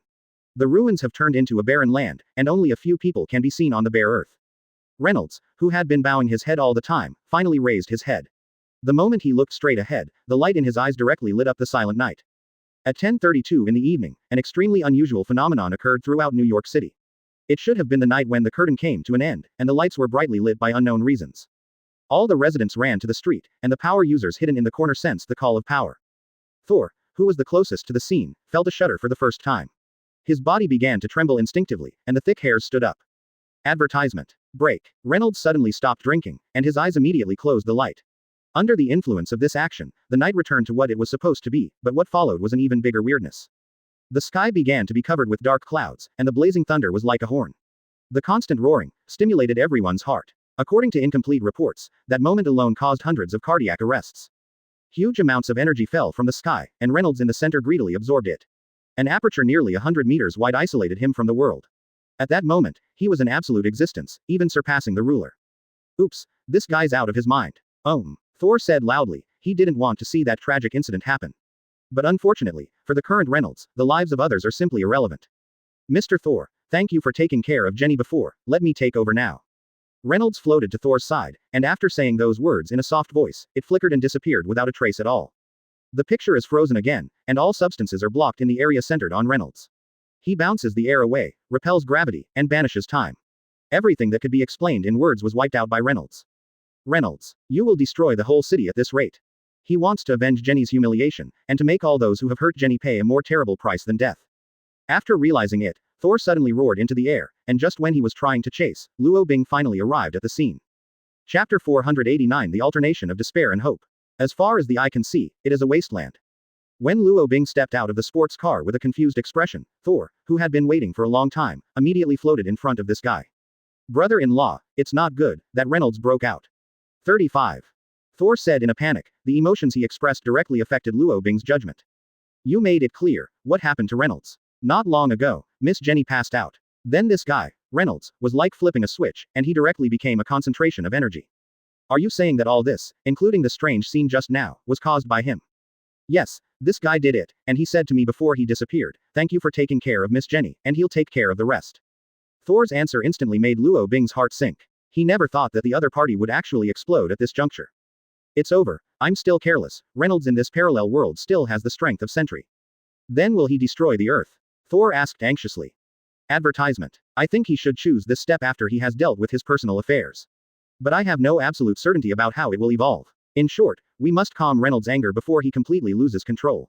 Speaker 1: The ruins have turned into a barren land, and only a few people can be seen on the bare earth. Reynolds, who had been bowing his head all the time, finally raised his head. The moment he looked straight ahead, the light in his eyes directly lit up the silent night. At 10:32 in the evening, an extremely unusual phenomenon occurred throughout New York City. It should have been the night when the curtain came to an end, and the lights were brightly lit by unknown reasons. All the residents ran to the street, and the power users hidden in the corner sensed the call of power. Thor, who was the closest to the scene, felt a shudder for the first time. His body began to tremble instinctively, and the thick hairs stood up. Advertisement. Break. Reynolds suddenly stopped drinking, and his eyes immediately closed the light. Under the influence of this action, the night returned to what it was supposed to be, but what followed was an even bigger weirdness. The sky began to be covered with dark clouds, and the blazing thunder was like a horn. The constant roaring stimulated everyone's heart. According to incomplete reports, that moment alone caused hundreds of cardiac arrests. Huge amounts of energy fell from the sky, and Reynolds in the center greedily absorbed it. An aperture nearly 100 meters wide isolated him from the world. At that moment, he was an absolute existence, even surpassing the ruler. Oops, this guy's out of his mind. Thor said loudly. He didn't want to see that tragic incident happen. But unfortunately, for the current Reynolds, the lives of others are simply irrelevant. Mr. Thor, thank you for taking care of Jenny before, let me take over now. Reynolds floated to Thor's side, and after saying those words in a soft voice, it flickered and disappeared without a trace at all. The picture is frozen again, and all substances are blocked in the area centered on Reynolds. He bounces the air away, repels gravity, and banishes time. Everything that could be explained in words was wiped out by Reynolds. Reynolds, you will destroy the whole city at this rate. He wants to avenge Jenny's humiliation, and to make all those who have hurt Jenny pay a more terrible price than death. After realizing it, Thor suddenly roared into the air, and just when he was trying to chase, Luo Bing finally arrived at the scene. Chapter 489 The Alternation of Despair and Hope. As far as the eye can see, it is a wasteland. When Luo Bing stepped out of the sports car with a confused expression, Thor, who had been waiting for a long time, immediately floated in front of this guy. Brother-in-law, it's not good, that Reynolds broke out. 35. Thor said in a panic. The emotions he expressed directly affected Luo Bing's judgment. You made it clear. What happened to Reynolds? Not long ago, Miss Jenny passed out. Then this guy, Reynolds, was like flipping a switch, and he directly became a concentration of energy. Are you saying that all this, including the strange scene just now, was caused by him? Yes, this guy did it, and he said to me before he disappeared, thank you for taking care of Miss Jenny, and he'll take care of the rest. Thor's answer instantly made Luo Bing's heart sink. He never thought that the other party would actually explode at this juncture. It's over. I'm still careless. Reynolds in this parallel world still has the strength of Sentry. Then will he destroy the Earth? Thor asked anxiously. Advertisement. I think he should choose this step after he has dealt with his personal affairs. But I have no absolute certainty about how it will evolve. In short, we must calm Reynolds' anger before he completely loses control.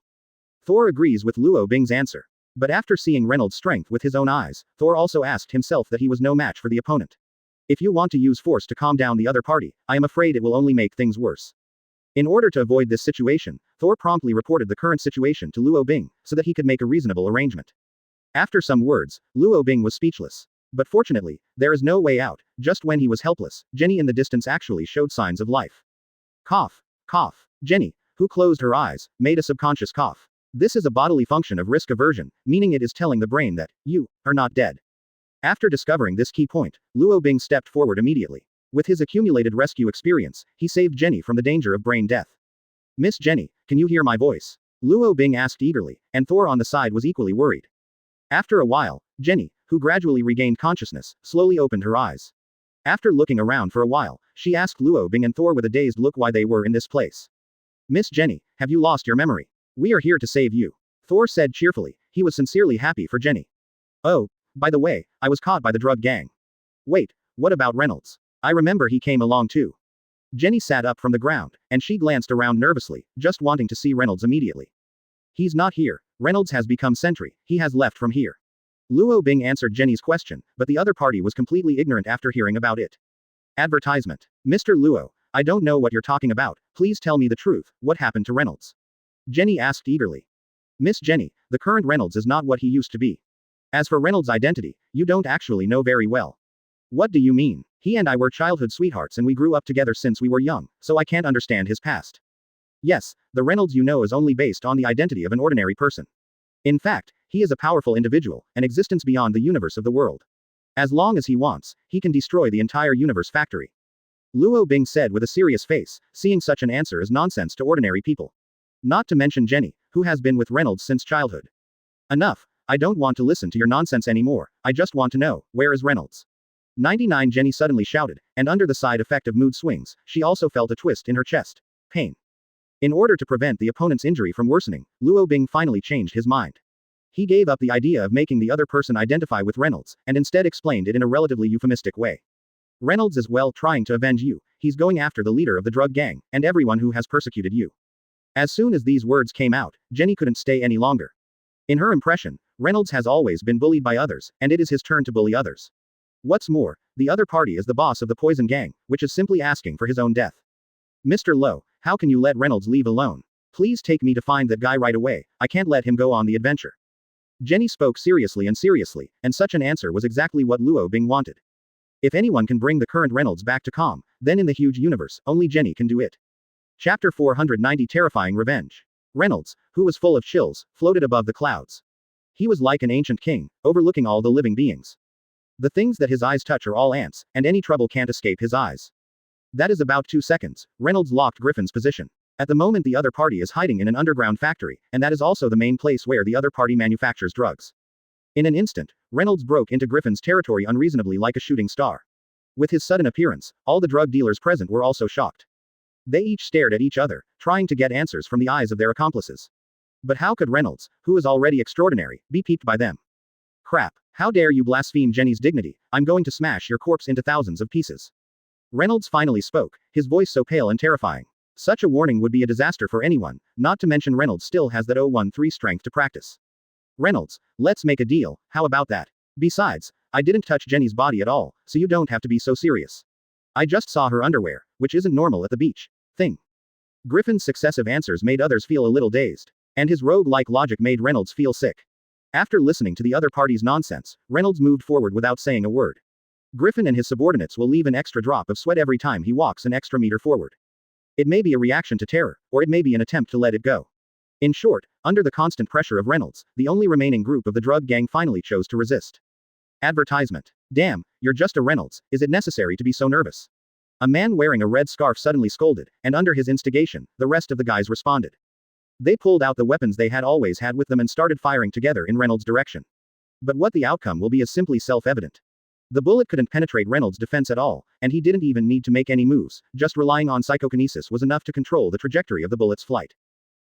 Speaker 1: Thor agrees with Luo Bing's answer. But after seeing Reynolds' strength with his own eyes, Thor also asked himself that he was no match for the opponent. If you want to use force to calm down the other party, I am afraid it will only make things worse. In order to avoid this situation, Thor promptly reported the current situation to Luo Bing, so that he could make a reasonable arrangement. After some words, Luo Bing was speechless. But fortunately, there is no way out. Just when he was helpless, Jenny in the distance actually showed signs of life. Cough. Cough. Jenny, who closed her eyes, made a subconscious cough. This is a bodily function of risk aversion, meaning it is telling the brain that, you, are not dead. After discovering this key point, Luo Bing stepped forward immediately. With his accumulated rescue experience, he saved Jenny from the danger of brain death. Miss Jenny, can you hear my voice? Luo Bing asked eagerly, and Thor on the side was equally worried. After a while, Jenny, who gradually regained consciousness, slowly opened her eyes. After looking around for a while, she asked Luo Bing and Thor with a dazed look why they were in this place. Miss Jenny, have you lost your memory? We are here to save you. Thor said cheerfully. He was sincerely happy for Jenny. Oh, by the way, I was caught by the drug gang. Wait, what about Reynolds? I remember he came along too. Jenny sat up from the ground, and she glanced around nervously, just wanting to see Reynolds immediately. He's not here. Reynolds has become Sentry. He has left from here. Luo Bing answered Jenny's question, but the other party was completely ignorant after hearing about it. Advertisement. Mr. Luo, I don't know what you're talking about. Please tell me the truth. What happened to Reynolds? Jenny asked eagerly. Miss Jenny, the current Reynolds is not what he used to be. As for Reynolds' identity, you don't actually know very well. What do you mean? He and I were childhood sweethearts and we grew up together since we were young, so I can't understand his past. Yes, the Reynolds you know is only based on the identity of an ordinary person. In fact, he is a powerful individual, an existence beyond the universe of the world. As long as he wants, he can destroy the entire universe factory. Luo Bing said with a serious face, seeing such an answer is nonsense to ordinary people. Not to mention Jenny, who has been with Reynolds since childhood. Enough, I don't want to listen to your nonsense anymore, I just want to know, where is Reynolds? 99 Jenny suddenly shouted, and under the side effect of mood swings, she also felt a twist in her chest. Pain. In order to prevent the opponent's injury from worsening, Luo Bing finally changed his mind. He gave up the idea of making the other person identify with Reynolds, and instead explained it in a relatively euphemistic way. Reynolds is trying to avenge you, he's going after the leader of the drug gang, and everyone who has persecuted you. As soon as these words came out, Jenny couldn't stay any longer. In her impression, Reynolds has always been bullied by others, and it is his turn to bully others. What's more, the other party is the boss of the poison gang, which is simply asking for his own death. Mr. Lowe, how can you let Reynolds leave alone? Please take me to find that guy right away, I can't let him go on the adventure. Jenny spoke seriously, and such an answer was exactly what Luo Bing wanted. If anyone can bring the current Reynolds back to calm, then in the huge universe, only Jenny can do it. Chapter 490 Terrifying Revenge. Reynolds, who was full of chills, floated above the clouds. He was like an ancient king, overlooking all the living beings. The things that his eyes touch are all ants, and any trouble can't escape his eyes. That is about 2 seconds. Reynolds locked Griffin's position. At the moment the other party is hiding in an underground factory, and that is also the main place where the other party manufactures drugs. In an instant, Reynolds broke into Griffin's territory unreasonably like a shooting star. With his sudden appearance, all the drug dealers present were also shocked. They each stared at each other, trying to get answers from the eyes of their accomplices. But how could Reynolds, who is already extraordinary, be peeped by them? Crap, how dare you blaspheme Jenny's dignity, I'm going to smash your corpse into thousands of pieces. Reynolds finally spoke, his voice so pale and terrifying. Such a warning would be a disaster for anyone, not to mention Reynolds still has that 013 strength to practice. Reynolds, let's make a deal, how about that? Besides, I didn't touch Jenny's body at all, so you don't have to be so serious. I just saw her underwear, which isn't normal at the beach. Thing. Griffin's successive answers made others feel a little dazed. And his rogue-like logic made Reynolds feel sick. After listening to the other party's nonsense, Reynolds moved forward without saying a word. Griffin and his subordinates will leave an extra drop of sweat every time he walks an extra meter forward. It may be a reaction to terror, or it may be an attempt to let it go. In short, under the constant pressure of Reynolds, the only remaining group of the drug gang finally chose to resist. Advertisement. Damn, you're just a Reynolds, is it necessary to be so nervous? A man wearing a red scarf suddenly scolded, and under his instigation, the rest of the guys responded. They pulled out the weapons they had always had with them and started firing together in Reynolds' direction. But what the outcome will be is simply self-evident. The bullet couldn't penetrate Reynolds' defense at all, and he didn't even need to make any moves, just relying on psychokinesis was enough to control the trajectory of the bullet's flight.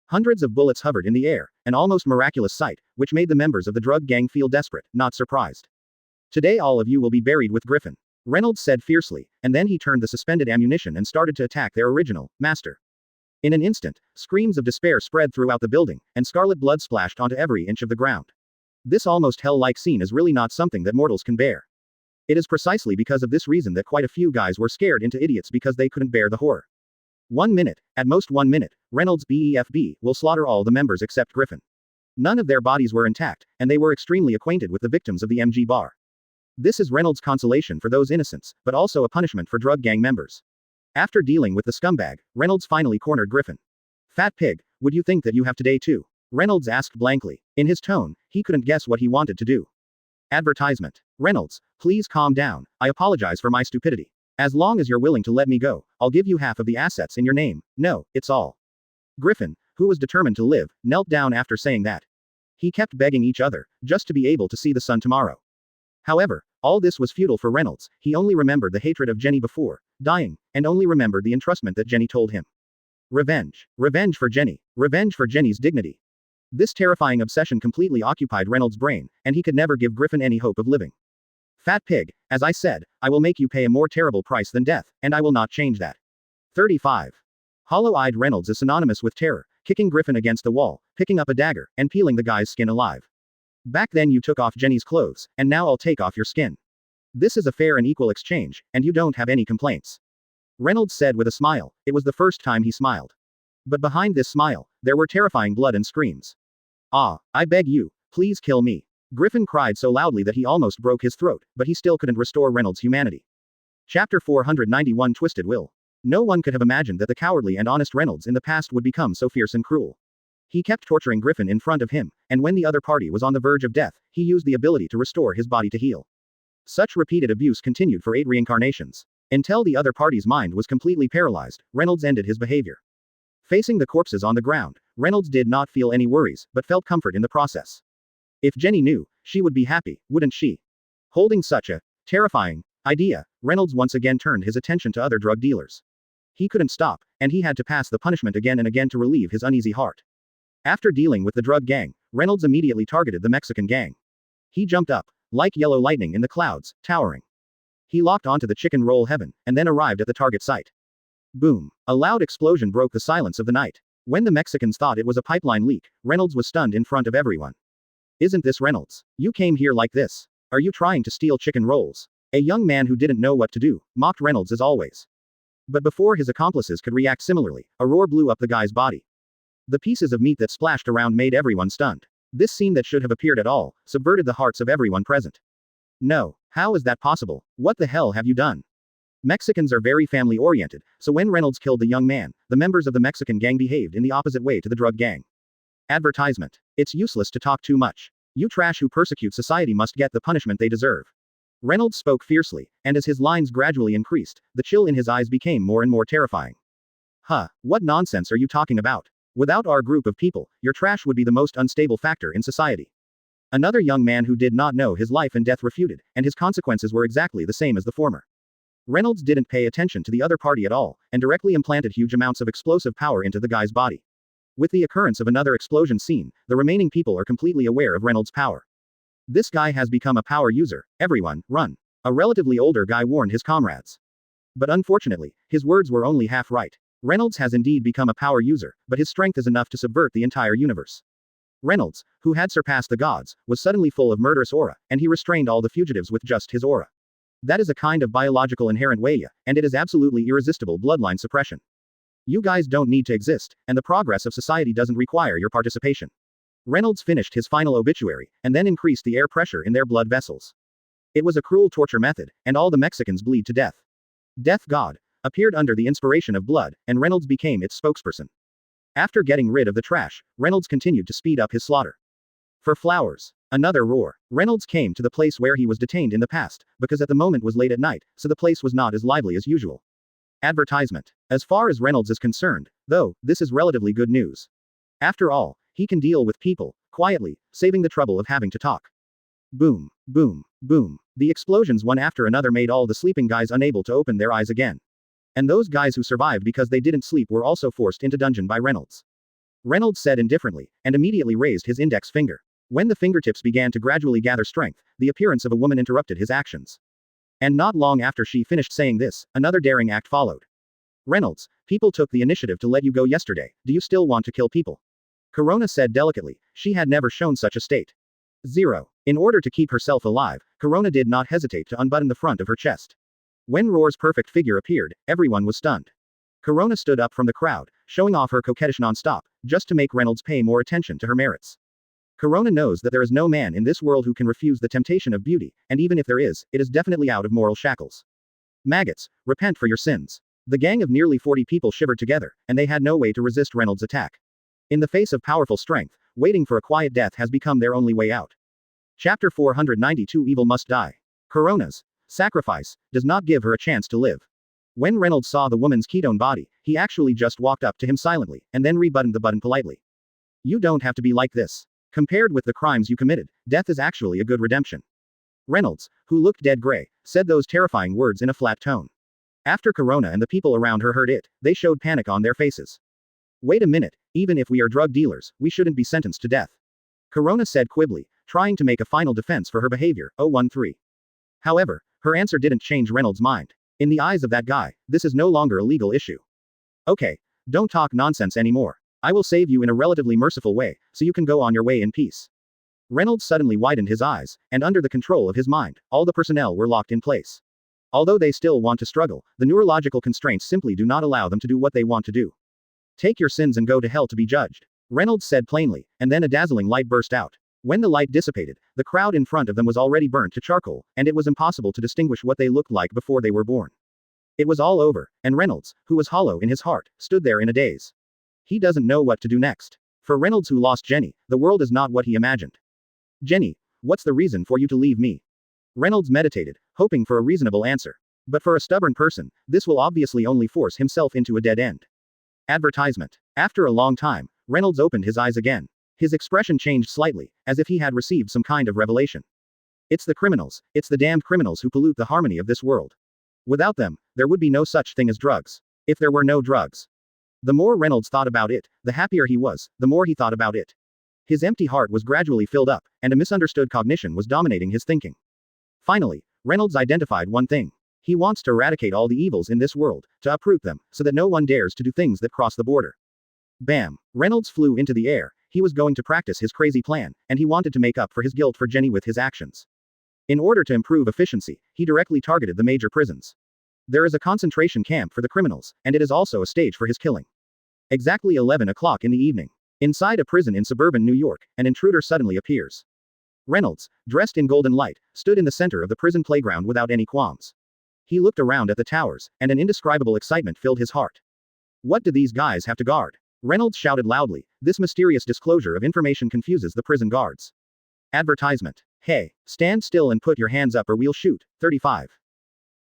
Speaker 1: Hundreds of bullets hovered in the air, an almost miraculous sight, which made the members of the drug gang feel desperate, not surprised. Today all of you will be buried with Griffin, Reynolds said fiercely, and then he turned the suspended ammunition and started to attack their original master. In an instant, screams of despair spread throughout the building, and scarlet blood splashed onto every inch of the ground. This almost hell-like scene is really not something that mortals can bear. It is precisely because of this reason that quite a few guys were scared into idiots because they couldn't bear the horror. 1 minute, at most 1 minute, Reynolds' BEFB will slaughter all the members except Griffin. None of their bodies were intact, and they were extremely acquainted with the victims of the MG bar. This is Reynolds' consolation for those innocents, but also a punishment for drug gang members. After dealing with the scumbag, Reynolds finally cornered Griffin. Fat pig, would you think that you have today too? Reynolds asked blankly. In his tone, he couldn't guess what he wanted to do. Advertisement. Reynolds, please calm down, I apologize for my stupidity. As long as you're willing to let me go, I'll give you half of the assets in your name. No, it's all. Griffin, who was determined to live, knelt down after saying that. He kept begging each other, just to be able to see the sun tomorrow. However, all this was futile for Reynolds, he only remembered the hatred of Jenny before dying, and only remembered the entrustment that Jenny told him. Revenge. Revenge for Jenny. Revenge for Jenny's dignity. This terrifying obsession completely occupied Reynolds' brain, and he could never give Griffin any hope of living. Fat pig, as I said, I will make you pay a more terrible price than death, and I will not change that. 35. Hollow-eyed Reynolds is synonymous with terror, kicking Griffin against the wall, picking up a dagger, and peeling the guy's skin alive. Back then you took off Jenny's clothes, and now I'll take off your skin. This is a fair and equal exchange, and you don't have any complaints. Reynolds said with a smile. It was the first time he smiled. But behind this smile, there were terrifying blood and screams. Ah, I beg you, please kill me. Griffin cried so loudly that he almost broke his throat, but he still couldn't restore Reynolds' humanity. Chapter 491 Twisted Will. No one could have imagined that the cowardly and honest Reynolds in the past would become so fierce and cruel. He kept torturing Griffin in front of him, and when the other party was on the verge of death, he used the ability to restore his body to heal. Such repeated abuse continued for 8 reincarnations. Until the other party's mind was completely paralyzed, Reynolds ended his behavior. Facing the corpses on the ground, Reynolds did not feel any worries, but felt comfort in the process. If Jenny knew, she would be happy, wouldn't she? Holding such a terrifying idea, Reynolds once again turned his attention to other drug dealers. He couldn't stop, and he had to pass the punishment again and again to relieve his uneasy heart. After dealing with the drug gang, Reynolds immediately targeted the Mexican gang. He jumped up, like yellow lightning in the clouds, towering. He locked onto the chicken roll heaven, and then arrived at the target site. Boom! A loud explosion broke the silence of the night. When the Mexicans thought it was a pipeline leak, Reynolds was stunned in front of everyone. Isn't this Reynolds? You came here like this. Are you trying to steal chicken rolls? A young man who didn't know what to do, mocked Reynolds as always. But before his accomplices could react similarly, a roar blew up the guy's body. The pieces of meat that splashed around made everyone stunned. This scene that should have appeared at all, subverted the hearts of everyone present. No, how is that possible? What the hell have you done? Mexicans are very family-oriented, so when Reynolds killed the young man, the members of the Mexican gang behaved in the opposite way to the drug gang. Advertisement. It's useless to talk too much. You trash who persecute society must get the punishment they deserve. Reynolds spoke fiercely, and as his lines gradually increased, the chill in his eyes became more and more terrifying. Huh, what nonsense are you talking about? Without our group of people, your trash would be the most unstable factor in society. Another young man who did not know his life and death refuted, and his consequences were exactly the same as the former. Reynolds didn't pay attention to the other party at all, and directly implanted huge amounts of explosive power into the guy's body. With the occurrence of another explosion scene, the remaining people are completely aware of Reynolds' power. This guy has become a power user, everyone, run. A relatively older guy warned his comrades. But unfortunately, his words were only half right. Reynolds has indeed become a power user, but his strength is enough to subvert the entire universe. Reynolds, who had surpassed the gods, was suddenly full of murderous aura, and he restrained all the fugitives with just his aura. That is a kind of biological inherent way, and it is absolutely irresistible bloodline suppression. You guys don't need to exist, and the progress of society doesn't require your participation. Reynolds finished his final obituary, and then increased the air pressure in their blood vessels. It was a cruel torture method, and all the Mexicans bleed to death. Death God appeared under the inspiration of blood, and Reynolds became its spokesperson. After getting rid of the trash, Reynolds continued to speed up his slaughter. For flowers. Another roar. Reynolds came to the place where he was detained in the past, because at the moment was late at night, so the place was not as lively as usual. Advertisement. As far as Reynolds is concerned, though, this is relatively good news. After all, he can deal with people, quietly, saving the trouble of having to talk. Boom, boom, boom. The explosions one after another made all the sleeping guys unable to open their eyes again. And those guys who survived because they didn't sleep were also forced into dungeon by Reynolds. Reynolds said indifferently, and immediately raised his index finger. When the fingertips began to gradually gather strength, the appearance of a woman interrupted his actions. And not long after she finished saying this, another daring act followed. Reynolds, people took the initiative to let you go yesterday, do you still want to kill people? Corona said delicately, she had never shown such a state. 0. In order to keep herself alive, Corona did not hesitate to unbutton the front of her chest. When Roar's perfect figure appeared, everyone was stunned. Corona stood up from the crowd, showing off her coquettish non-stop, just to make Reynolds pay more attention to her merits. Corona knows that there is no man in this world who can refuse the temptation of beauty, and even if there is, it is definitely out of moral shackles. Maggots, repent for your sins. The gang of nearly 40 people shivered together, and they had no way to resist Reynolds' attack. In the face of powerful strength, waiting for a quiet death has become their only way out. Chapter 492 Evil Must Die. Corona's sacrifice does not give her a chance to live. When Reynolds saw the woman's ketone body, he actually just walked up to him silently, and then rebuttoned the button politely. You don't have to be like this. Compared with the crimes you committed, death is actually a good redemption. Reynolds, who looked dead gray, said those terrifying words in a flat tone. After Corona and the people around her heard it, they showed panic on their faces. Wait a minute, even if we are drug dealers, we shouldn't be sentenced to death. Corona said quibbly, trying to make a final defense for her behavior. 013. However, her answer didn't change Reynolds' mind. In the eyes of that guy, this is no longer a legal issue. Okay, don't talk nonsense anymore. I will save you in a relatively merciful way, so you can go on your way in peace. Reynolds suddenly widened his eyes, and under the control of his mind, all the personnel were locked in place. Although they still want to struggle, the neurological constraints simply do not allow them to do what they want to do. Take your sins and go to hell to be judged. Reynolds said plainly, and then a dazzling light burst out. When the light dissipated, the crowd in front of them was already burnt to charcoal, and it was impossible to distinguish what they looked like before they were born. It was all over, and Reynolds, who was hollow in his heart, stood there in a daze. He doesn't know what to do next. For Reynolds, who lost Jenny, the world is not what he imagined. Jenny, what's the reason for you to leave me? Reynolds meditated, hoping for a reasonable answer. But for a stubborn person, this will obviously only force himself into a dead end. Advertisement. After a long time, Reynolds opened his eyes again. His expression changed slightly, as if he had received some kind of revelation. It's the criminals, it's the damned criminals who pollute the harmony of this world. Without them, there would be no such thing as drugs. If there were no drugs. The more Reynolds thought about it, the happier he was, the more he thought about it. His empty heart was gradually filled up, and a misunderstood cognition was dominating his thinking. Finally, Reynolds identified one thing. He wants to eradicate all the evils in this world, to uproot them, so that no one dares to do things that cross the border. Bam! Reynolds flew into the air. He was going to practice his crazy plan, and he wanted to make up for his guilt for Jenny with his actions. In order to improve efficiency, he directly targeted the major prisons. There is a concentration camp for the criminals, and it is also a stage for his killing. Exactly 11 o'clock in the evening. Inside a prison in suburban New York, an intruder suddenly appears. Reynolds, dressed in golden light, stood in the center of the prison playground without any qualms. He looked around at the towers, and an indescribable excitement filled his heart. What do these guys have to guard? Reynolds shouted loudly. This mysterious disclosure of information confuses the prison guards. Advertisement. Hey, stand still and put your hands up or we'll shoot. 35.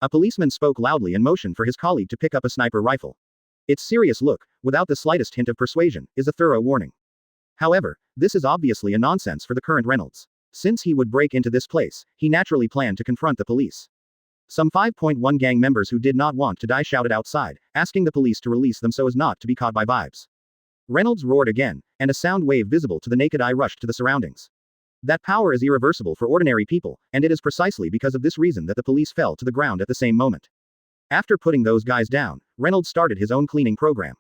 Speaker 1: A policeman spoke loudly and motioned for his colleague to pick up a sniper rifle. Its serious look, without the slightest hint of persuasion, is a thorough warning. However, this is obviously a nonsense for the current Reynolds. Since he would break into this place, he naturally planned to confront the police. Some 5.1 gang members who did not want to die shouted outside, asking the police to release them so as not to be caught by vibes. Reynolds roared again, and a sound wave visible to the naked eye rushed to the surroundings. That power is irreversible for ordinary people, and it is precisely because of this reason that the police fell to the ground at the same moment. After putting those guys down, Reynolds started his own cleaning program.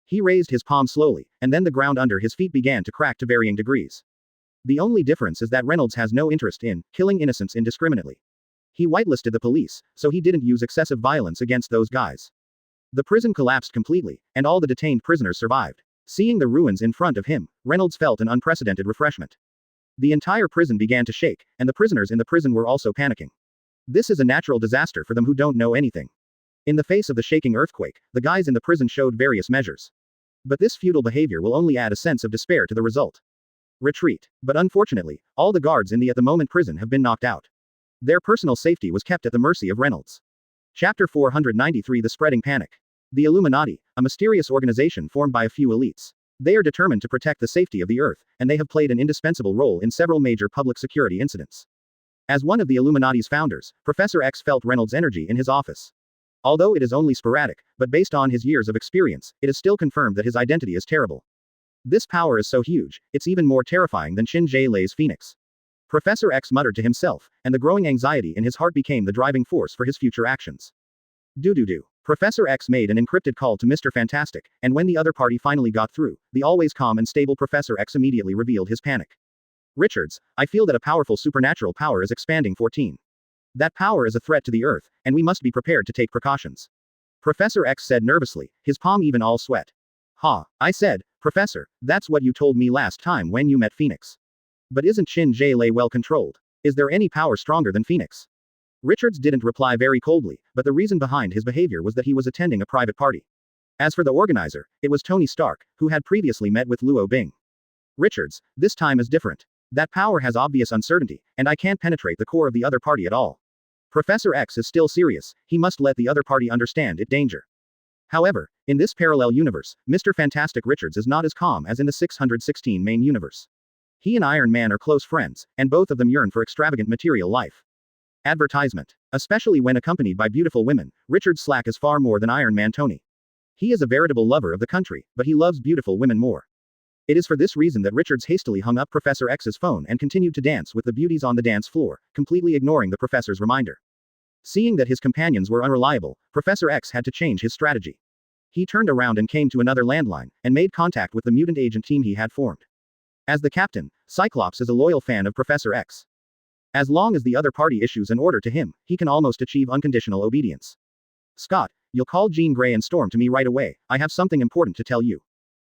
Speaker 1: He raised his palm slowly, and then the ground under his feet began to crack to varying degrees. The only difference is that Reynolds has no interest in killing innocents indiscriminately. He whitelisted the police, so he didn't use excessive violence against those guys. The prison collapsed completely, and all the detained prisoners survived. Seeing the ruins in front of him, Reynolds felt an unprecedented refreshment. The entire prison began to shake, and the prisoners in the prison were also panicking. This is a natural disaster for them who don't know anything. In the face of the shaking earthquake, the guys in the prison showed various measures. But this futile behavior will only add a sense of despair to the result. Retreat. But unfortunately, all the guards in the at-the-moment prison have been knocked out. Their personal safety was kept at the mercy of Reynolds. Chapter 493 The Spreading Panic. The Illuminati, a mysterious organization formed by a few elites. They are determined to protect the safety of the Earth, and they have played an indispensable role in several major public security incidents. As one of the Illuminati's founders, Professor X felt Reynolds' energy in his office. Although it is only sporadic, but based on his years of experience, it is still confirmed that his identity is terrible. This power is so huge, it's even more terrifying than Chin Jay Lei's Phoenix. Professor X muttered to himself, and the growing anxiety in his heart became the driving force for his future actions. Do. Professor X made an encrypted call to Mr. Fantastic, and when the other party finally got through, the always calm and stable Professor X immediately revealed his panic. Richards, I feel that a powerful supernatural power is expanding 14. That power is a threat to the Earth, and we must be prepared to take precautions. Professor X said nervously, his palm even all sweat. Ha, I said, Professor, that's what you told me last time when you met Phoenix. But isn't Chin Jay Lei well controlled? Is there any power stronger than Phoenix? Richards didn't reply very coldly, but the reason behind his behavior was that he was attending a private party. As for the organizer, it was Tony Stark, who had previously met with Luo Bing. Richards, this time is different. That power has obvious uncertainty, and I can't penetrate the core of the other party at all. Professor X is still serious, he must let the other party understand its danger. However, in this parallel universe, Mr. Fantastic Richards is not as calm as in the 616 main universe. He and Iron Man are close friends, and both of them yearn for extravagant material life. Advertisement. Especially when accompanied by beautiful women, Richard's slack is far more than Iron Man Tony. He is a veritable lover of the country, but he loves beautiful women more. It is for this reason that Richards hastily hung up Professor X's phone and continued to dance with the beauties on the dance floor, completely ignoring the professor's reminder. Seeing that his companions were unreliable, Professor X had to change his strategy. He turned around and came to another landline, and made contact with the mutant agent team he had formed. As the captain, Cyclops is a loyal fan of Professor X. As long as the other party issues an order to him, he can almost achieve unconditional obedience. Scott, you'll call Jean Grey and Storm to me right away, I have something important to tell you.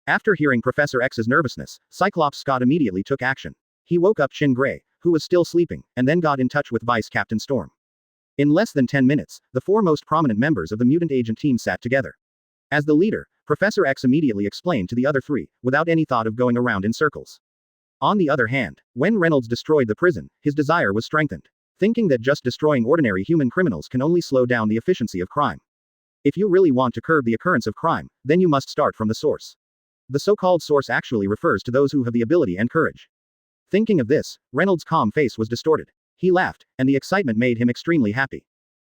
Speaker 1: After hearing Professor X's nervousness, Cyclops Scott immediately took action. He woke up Jean Grey, who was still sleeping, and then got in touch with Vice Captain Storm. In less than 10 minutes, the four most prominent members of the mutant agent team sat together. As the leader, Professor X immediately explained to the other three, without any thought of going around in circles. On the other hand, when Reynolds destroyed the prison, his desire was strengthened. Thinking that just destroying ordinary human criminals can only slow down the efficiency of crime. If you really want to curb the occurrence of crime, then you must start from the source. The so-called source actually refers to those who have the ability and courage. Thinking of this, Reynolds' calm face was distorted. He laughed, and the excitement made him extremely happy.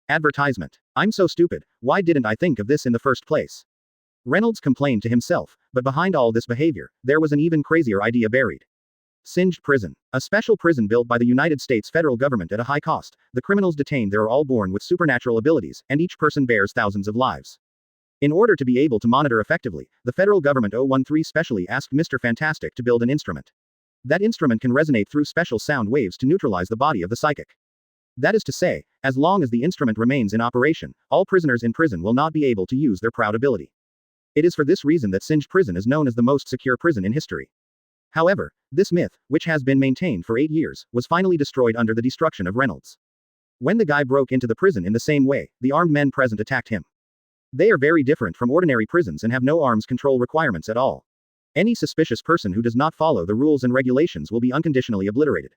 Speaker 1: Advertisement. I'm so stupid, why didn't I think of this in the first place? Reynolds complained to himself, but behind all this behavior, there was an even crazier idea buried. Singed Prison. A special prison built by the United States federal government at a high cost. The criminals detained there are all born with supernatural abilities, and each person bears thousands of lives. In order to be able to monitor effectively, the federal government 013 specially asked Mr. Fantastic to build an instrument. That instrument can resonate through special sound waves to neutralize the body of the psychic. That is to say, as long as the instrument remains in operation, all prisoners in prison will not be able to use their proud ability. It is for this reason that Singed Prison is known as the most secure prison in history. However, this myth, which has been maintained for 8 years, was finally destroyed under the destruction of Reynolds. When the guy broke into the prison in the same way, the armed men present attacked him. They are very different from ordinary prisons and have no arms control requirements at all. Any suspicious person who does not follow the rules and regulations will be unconditionally obliterated.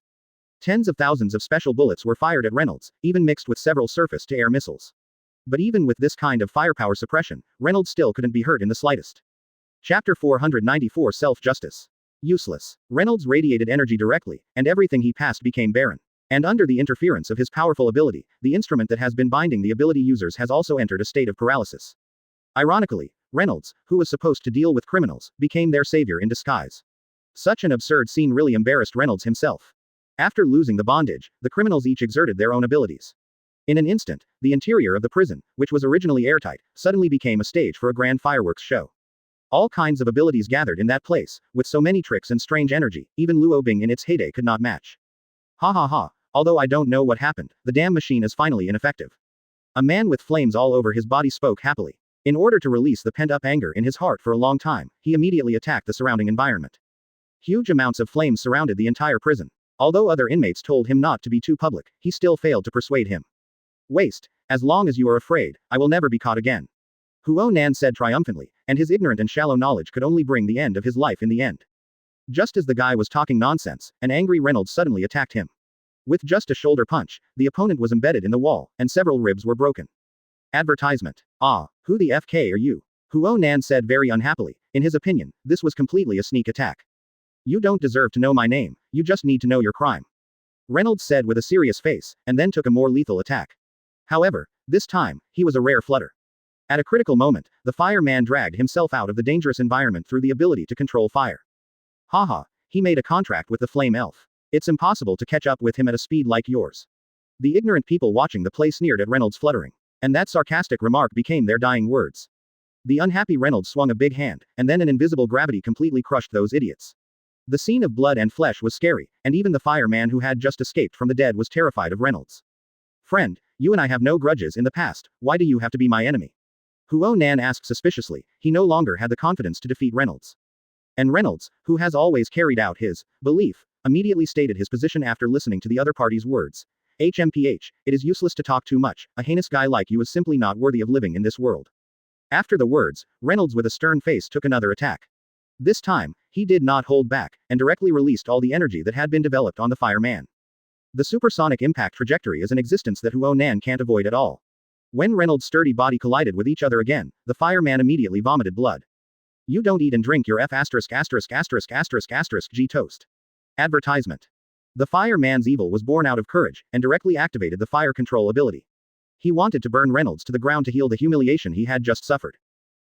Speaker 1: Tens of thousands of special bullets were fired at Reynolds, even mixed with several surface-to-air missiles. But even with this kind of firepower suppression, Reynolds still couldn't be hurt in the slightest. Chapter 494 Self-Justice. Useless. Reynolds radiated energy directly, and everything he passed became barren. And under the interference of his powerful ability, the instrument that has been binding the ability users has also entered a state of paralysis. Ironically, Reynolds, who was supposed to deal with criminals, became their savior in disguise. Such an absurd scene really embarrassed Reynolds himself. After losing the bondage, the criminals each exerted their own abilities. In an instant, the interior of the prison, which was originally airtight, suddenly became a stage for a grand fireworks show. All kinds of abilities gathered in that place, with so many tricks and strange energy, even Luo Bing in its heyday could not match. Ha ha ha. Although I don't know what happened, the damn machine is finally ineffective. A man with flames all over his body spoke happily. In order to release the pent-up anger in his heart for a long time, he immediately attacked the surrounding environment. Huge amounts of flames surrounded the entire prison. Although other inmates told him not to be too public, he still failed to persuade him. Waste. As long as you are afraid, I will never be caught again. Huo Nan said triumphantly, and his ignorant and shallow knowledge could only bring the end of his life in the end. Just as the guy was talking nonsense, an angry Reynolds suddenly attacked him. With just a shoulder punch, the opponent was embedded in the wall, and several ribs were broken. Advertisement. Ah, who the FK are you? Huo Nan said very unhappily. In his opinion, this was completely a sneak attack. You don't deserve to know my name, you just need to know your crime. Reynolds said with a serious face, and then took a more lethal attack. However, this time, he was a rare flutter. At a critical moment, the fireman dragged himself out of the dangerous environment through the ability to control fire. Haha, he made a contract with the flame elf. It's impossible to catch up with him at a speed like yours. The ignorant people watching the play sneered at Reynolds' fluttering. And that sarcastic remark became their dying words. The unhappy Reynolds swung a big hand, and then an invisible gravity completely crushed those idiots. The scene of blood and flesh was scary, and even the fireman who had just escaped from the dead was terrified of Reynolds. Friend, you and I have no grudges in the past, why do you have to be my enemy? Huo Nan asked suspiciously. He no longer had the confidence to defeat Reynolds. And Reynolds, who has always carried out his belief, immediately stated his position after listening to the other party's words. HMPH, it is useless to talk too much, a heinous guy like you is simply not worthy of living in this world. After the words, Reynolds with a stern face took another attack. This time, he did not hold back, and directly released all the energy that had been developed on the fireman. The supersonic impact trajectory is an existence that Huo Nan can't avoid at all. When Reynolds' sturdy body collided with each other again, the fireman immediately vomited blood. You don't eat and drink your G toast. Advertisement. The fireman's evil was born out of courage, and directly activated the fire control ability. He wanted to burn Reynolds to the ground to heal the humiliation he had just suffered.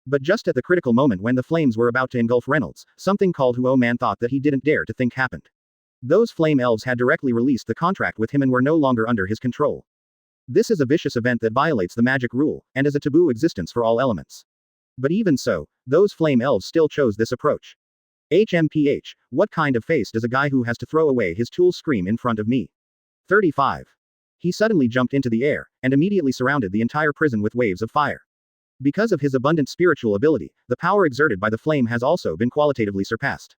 Speaker 1: But just at the critical moment when the flames were about to engulf Reynolds, something called Huo Man thought that he didn't dare to think happened. Those flame elves had directly released the contract with him and were no longer under his control. This is a vicious event that violates the magic rule, and is a taboo existence for all elements. But even so, those flame elves still chose this approach. HMPH, what kind of face does a guy who has to throw away his tools scream in front of me? 35. He suddenly jumped into the air, and immediately surrounded the entire prison with waves of fire. Because of his abundant spiritual ability, the power exerted by the flame has also been qualitatively surpassed.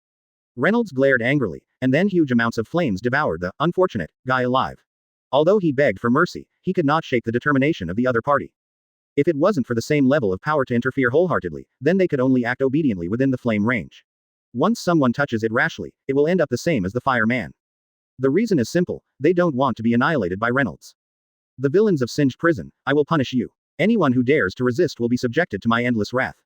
Speaker 1: Reynolds glared angrily, and then huge amounts of flames devoured the unfortunate guy alive. Although he begged for mercy, he could not shake the determination of the other party. If it wasn't for the same level of power to interfere wholeheartedly, then they could only act obediently within the flame range. Once someone touches it rashly, it will end up the same as the fireman. The reason is simple, they don't want to be annihilated by Reynolds. The villains of Singed Prison, I will punish you. Anyone who dares to resist will be subjected to my endless wrath.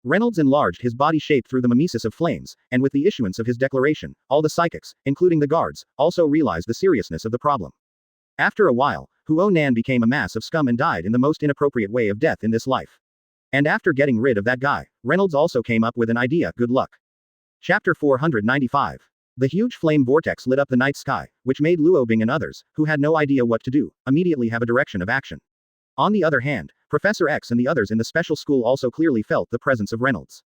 Speaker 1: Reynolds enlarged his body shape through the mimesis of flames, and with the issuance of his declaration, all the psychics, including the guards, also realized the seriousness of the problem. After a while, Huo Nan became a mass of scum and died in the most inappropriate way of death in this life. And after getting rid of that guy, Reynolds also came up with an idea, good luck. Chapter 495. The huge flame vortex lit up the night sky, which made Luo Bing and others, who had no idea what to do, immediately have a direction of action. On the other hand, Professor X and the others in the special school also clearly felt the presence of Reynolds.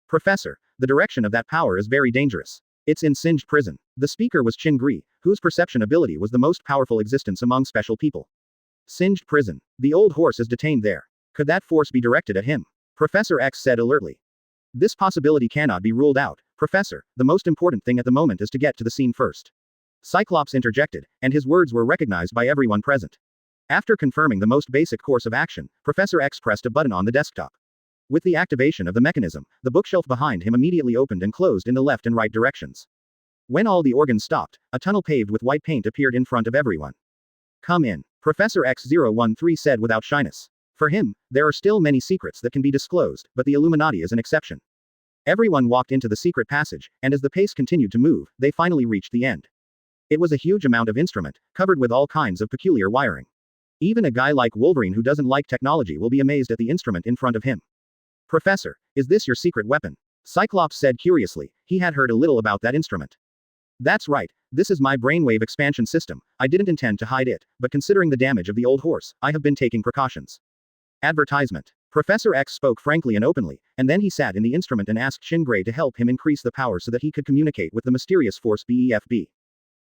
Speaker 1: Professor, the direction of that power is very dangerous. It's in Singed Prison. The speaker was Qin Gri, whose perception ability was the most powerful existence among special people. Singed Prison. The old horse is detained there. Could that force be directed at him? Professor X said alertly. This possibility cannot be ruled out, Professor. The most important thing at the moment is to get to the scene first. Cyclops interjected, and his words were recognized by everyone present. After confirming the most basic course of action, Professor X pressed a button on the desktop. With the activation of the mechanism, the bookshelf behind him immediately opened and closed in the left and right directions. When all the organs stopped, a tunnel paved with white paint appeared in front of everyone. Come in, Professor X013 said without shyness. For him, there are still many secrets that can be disclosed, but the Illuminati is an exception. Everyone walked into the secret passage, and as the pace continued to move, they finally reached the end. It was a huge amount of instrument, covered with all kinds of peculiar wiring. Even a guy like Wolverine who doesn't like technology will be amazed at the instrument in front of him. Professor, is this your secret weapon? Cyclops said curiously. He had heard a little about that instrument. That's right, this is my brainwave expansion system. I didn't intend to hide it, but considering the damage of the old horse, I have been taking precautions. Advertisement. Professor X spoke frankly and openly, and then he sat in the instrument and asked Qin Gray to help him increase the power so that he could communicate with the mysterious force BEFB.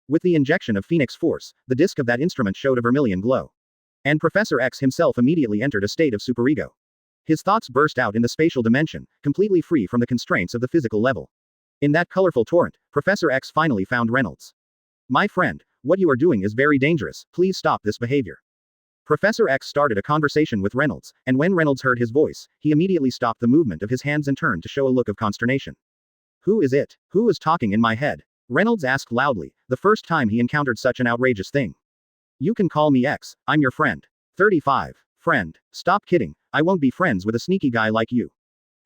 Speaker 1: With the injection of Phoenix Force, the disc of that instrument showed a vermilion glow. And Professor X himself immediately entered a state of superego. His thoughts burst out in the spatial dimension, completely free from the constraints of the physical level. In that colorful torrent, Professor X finally found Reynolds. My friend, what you are doing is very dangerous, please stop this behavior. Professor X started a conversation with Reynolds, and when Reynolds heard his voice, he immediately stopped the movement of his hands and turned to show a look of consternation. Who is it? Who is talking in my head? Reynolds asked loudly, the first time he encountered such an outrageous thing. You can call me X, I'm your friend. 35. Friend. Stop kidding, I won't be friends with a sneaky guy like you.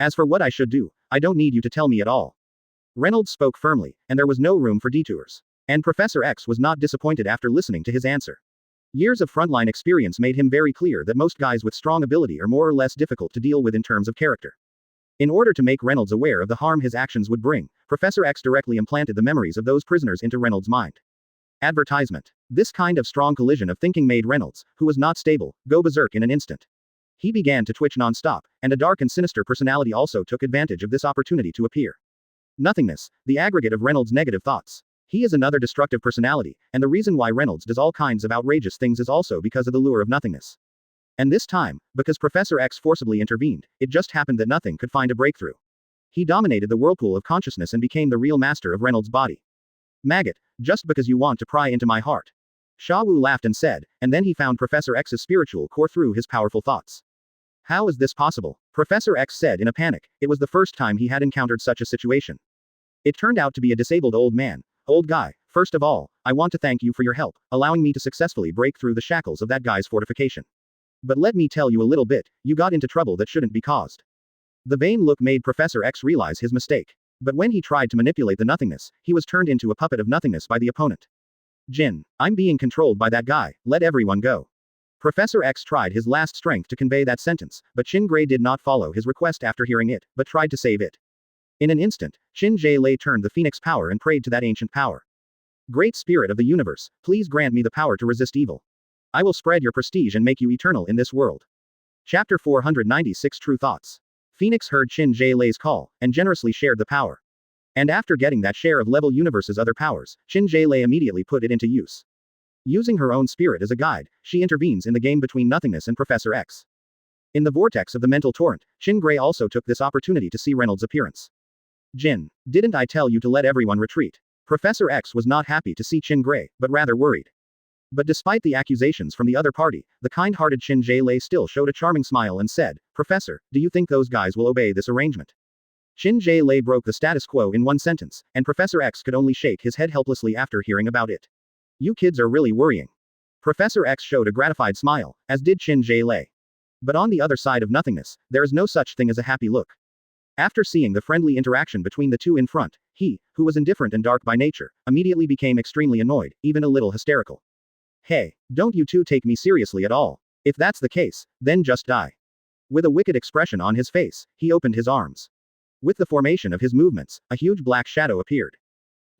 Speaker 1: As for what I should do, I don't need you to tell me at all. Reynolds spoke firmly, and there was no room for detours. And Professor X was not disappointed after listening to his answer. Years of frontline experience made him very clear that most guys with strong ability are more or less difficult to deal with in terms of character. In order to make Reynolds aware of the harm his actions would bring, Professor X directly implanted the memories of those prisoners into Reynolds' mind. Advertisement. This kind of strong collision of thinking made Reynolds, who was not stable, go berserk in an instant. He began to twitch non-stop, and a dark and sinister personality also took advantage of this opportunity to appear. Nothingness, the aggregate of Reynolds' negative thoughts. He is another destructive personality, and the reason why Reynolds does all kinds of outrageous things is also because of the lure of nothingness. And this time, because Professor X forcibly intervened, it just happened that nothing could find a breakthrough. He dominated the whirlpool of consciousness and became the real master of Reynolds' body. Maggot, just because you want to pry into my heart. Sha Wu laughed and said, and then he found Professor X's spiritual core through his powerful thoughts. How is this possible? Professor X said in a panic. It was the first time he had encountered such a situation. It turned out to be a disabled old man. Old guy, first of all, I want to thank you for your help, allowing me to successfully break through the shackles of that guy's fortification. But let me tell you a little bit, you got into trouble that shouldn't be caused. The vain look made Professor X realize his mistake. But when he tried to manipulate the nothingness, he was turned into a puppet of nothingness by the opponent. Jin, I'm being controlled by that guy, let everyone go. Professor X tried his last strength to convey that sentence, but Qin Gray did not follow his request after hearing it, but tried to save it. In an instant, Qin Jie Lei turned the phoenix power and prayed to that ancient power. Great Spirit of the universe, please grant me the power to resist evil. I will spread your prestige and make you eternal in this world. Chapter 496 True Thoughts. Phoenix heard Qin Jie Lei's call, and generously shared the power. And after getting that share of level universe's other powers, Qin Jie Lei immediately put it into use. Using her own spirit as a guide, she intervenes in the game between nothingness and Professor X. In the vortex of the mental torrent, Qin Gray also took this opportunity to see Reynolds' appearance. Jin, didn't I tell you to let everyone retreat? Professor X was not happy to see Qin Gray, but rather worried. But despite the accusations from the other party, the kind-hearted Qin Jie Lei still showed a charming smile and said, Professor, do you think those guys will obey this arrangement? Qin Jie Lei broke the status quo in one sentence, and Professor X could only shake his head helplessly after hearing about it. You kids are really worrying. Professor X showed a gratified smile, as did Qin Jie Lei. But on the other side of nothingness, there is no such thing as a happy look. After seeing the friendly interaction between the two in front, he, who was indifferent and dark by nature, immediately became extremely annoyed, even a little hysterical. Hey, don't you two take me seriously at all. If that's the case, then just die. With a wicked expression on his face, he opened his arms. With the formation of his movements, a huge black shadow appeared.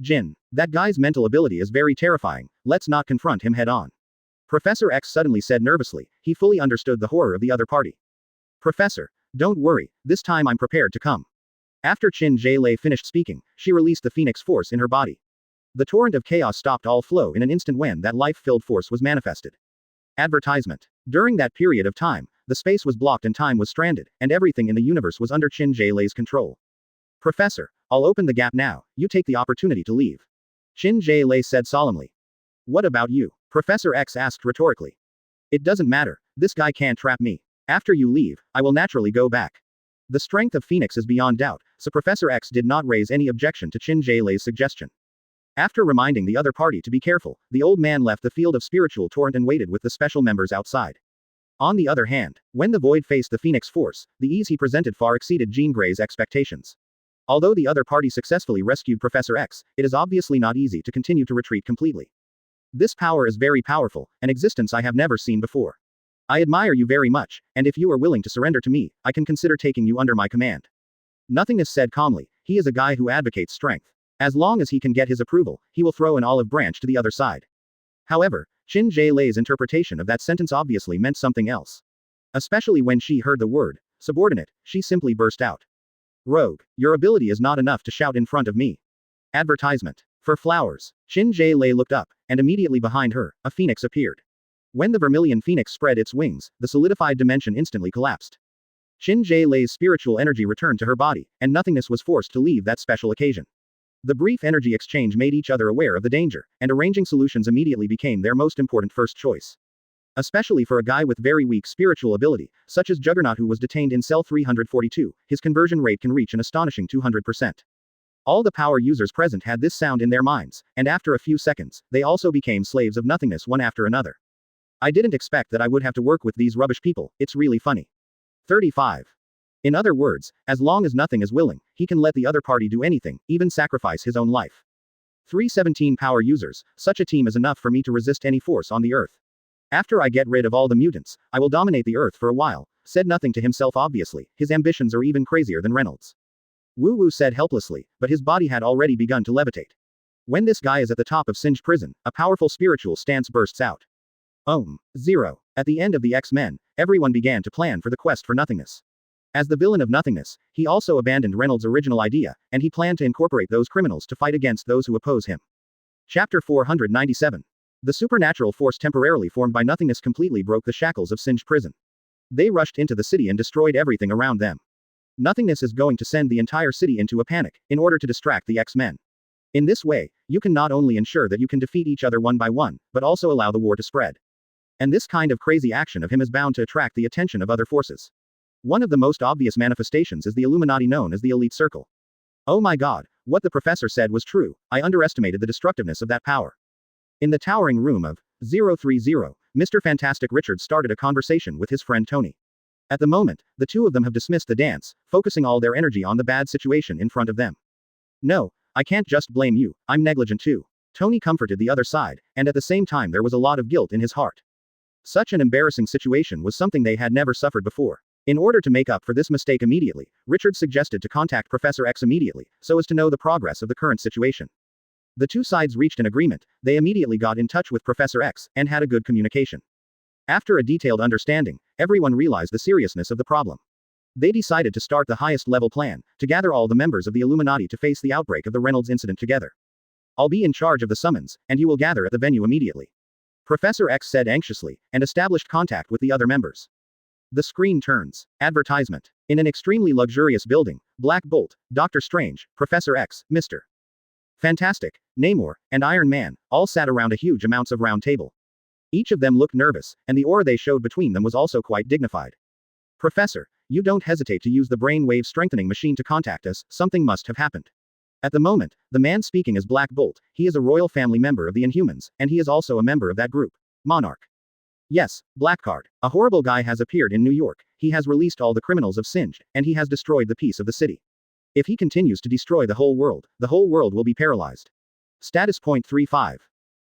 Speaker 1: Jin, that guy's mental ability is very terrifying, let's not confront him head on. Professor X suddenly said nervously, he fully understood the horror of the other party. Professor, don't worry, this time I'm prepared to come. After Qin Jie Lei finished speaking, she released the phoenix force in her body. The torrent of chaos stopped all flow in an instant when that life-filled force was manifested. Advertisement. During that period of time, the space was blocked and time was stranded, and everything in the universe was under Qin Jie Lei's control. Professor, I'll open the gap now, you take the opportunity to leave. Qin Jie Lei said solemnly. What about you? Professor X asked rhetorically. It doesn't matter, this guy can't trap me. After you leave, I will naturally go back. The strength of Phoenix is beyond doubt, so Professor X did not raise any objection to Qin Jie Lei's suggestion. After reminding the other party to be careful, the old man left the field of spiritual torrent and waited with the special members outside. On the other hand, when the void faced the Phoenix force, the ease he presented far exceeded Jean Grey's expectations. Although the other party successfully rescued Professor X, it is obviously not easy to continue to retreat completely. This power is very powerful, an existence I have never seen before. I admire you very much, and if you are willing to surrender to me, I can consider taking you under my command. Nothingness said calmly, he is a guy who advocates strength. As long as he can get his approval, he will throw an olive branch to the other side. However, Qin Jie Lei's interpretation of that sentence obviously meant something else. Especially when she heard the word subordinate, she simply burst out. Rogue, your ability is not enough to shout in front of me. Advertisement. For flowers. Qin Jie Lei looked up, and immediately behind her, a phoenix appeared. When the vermilion phoenix spread its wings, the solidified dimension instantly collapsed. Qin Jie Lei's spiritual energy returned to her body, and nothingness was forced to leave that special occasion. The brief energy exchange made each other aware of the danger, and arranging solutions immediately became their most important first choice. Especially for a guy with very weak spiritual ability, such as Juggernaut, who was detained in cell 342, his conversion rate can reach an astonishing 200%. All the power users present had this sound in their minds, and after a few seconds, they also became slaves of nothingness one after another. I didn't expect that I would have to work with these rubbish people, it's really funny. 35. In other words, as long as nothing is willing, he can let the other party do anything, even sacrifice his own life. 317 power users, such a team is enough for me to resist any force on the earth. After I get rid of all the mutants, I will dominate the earth for a while, said Nothing to himself obviously, his ambitions are even crazier than Reynolds. Woo Woo said helplessly, but his body had already begun to levitate. When this guy is at the top of Singed Prison, a powerful spiritual stance bursts out. 0. At the end of the X-Men, everyone began to plan for the quest for nothingness. As the villain of nothingness, he also abandoned Reynolds' original idea, and he planned to incorporate those criminals to fight against those who oppose him. Chapter 497. The supernatural force temporarily formed by nothingness completely broke the shackles of Singed Prison. They rushed into the city and destroyed everything around them. Nothingness is going to send the entire city into a panic, in order to distract the X-Men. In this way, you can not only ensure that you can defeat each other one by one, but also allow the war to spread. And this kind of crazy action of him is bound to attract the attention of other forces. One of the most obvious manifestations is the Illuminati known as the Elite Circle. Oh my god, what the professor said was true, I underestimated the destructiveness of that power. In the towering room of 030, Mr. Fantastic Richard started a conversation with his friend Tony. At the moment, the two of them have dismissed the dance, focusing all their energy on the bad situation in front of them. No, I can't just blame you, I'm negligent too. Tony comforted the other side, and at the same time there was a lot of guilt in his heart. Such an embarrassing situation was something they had never suffered before. In order to make up for this mistake immediately, Richard suggested to contact Professor X immediately, so as to know the progress of the current situation. The two sides reached an agreement, they immediately got in touch with Professor X, and had a good communication. After a detailed understanding, everyone realized the seriousness of the problem. They decided to start the highest level plan, to gather all the members of the Illuminati to face the outbreak of the Reynolds incident together. I'll be in charge of the summons, and you will gather at the venue immediately. Professor X said anxiously, and established contact with the other members. The screen turns. Advertisement. In an extremely luxurious building, Black Bolt, Doctor Strange, Professor X, Mr. Fantastic, Namor, and Iron Man, all sat around a huge amounts of round table. Each of them looked nervous, and the aura they showed between them was also quite dignified. Professor, you don't hesitate to use the brainwave strengthening machine to contact us, something must have happened. At the moment, the man speaking is Black Bolt, he is a royal family member of the Inhumans, and he is also a member of that group. Monarch. Yes, Blackcard. A horrible guy has appeared in New York, he has released all the criminals of Singed, and he has destroyed the peace of the city. If he continues to destroy the whole world will be paralyzed. Status point 35.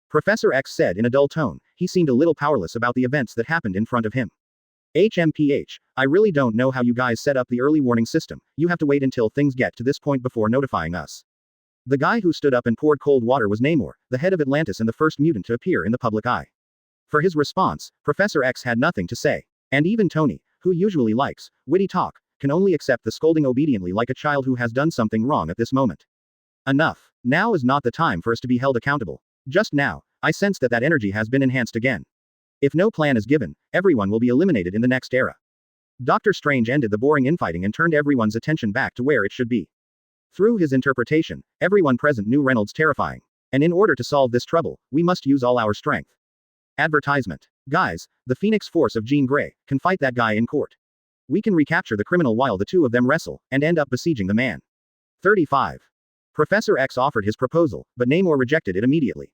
Speaker 1: Professor X said in a dull tone, he seemed a little powerless about the events that happened in front of him. HMPH, I really don't know how you guys set up the early warning system, you have to wait until things get to this point before notifying us. The guy who stood up and poured cold water was Namor, the head of Atlantis and the first mutant to appear in the public eye. For his response, Professor X had nothing to say. And even Tony, who usually likes witty talk, can only accept the scolding obediently like a child who has done something wrong at this moment. Enough. Now is not the time for us to be held accountable. Just now, I sense that energy has been enhanced again. If no plan is given, everyone will be eliminated in the next era. Doctor Strange ended the boring infighting and turned everyone's attention back to where it should be. Through his interpretation, everyone present knew Reynolds terrifying. And in order to solve this trouble, we must use all our strength. Advertisement. Guys, the Phoenix Force of Jean Grey can fight that guy in court. We can recapture the criminal while the two of them wrestle, and end up besieging the man. 35. Professor X offered his proposal, but Namor rejected it immediately.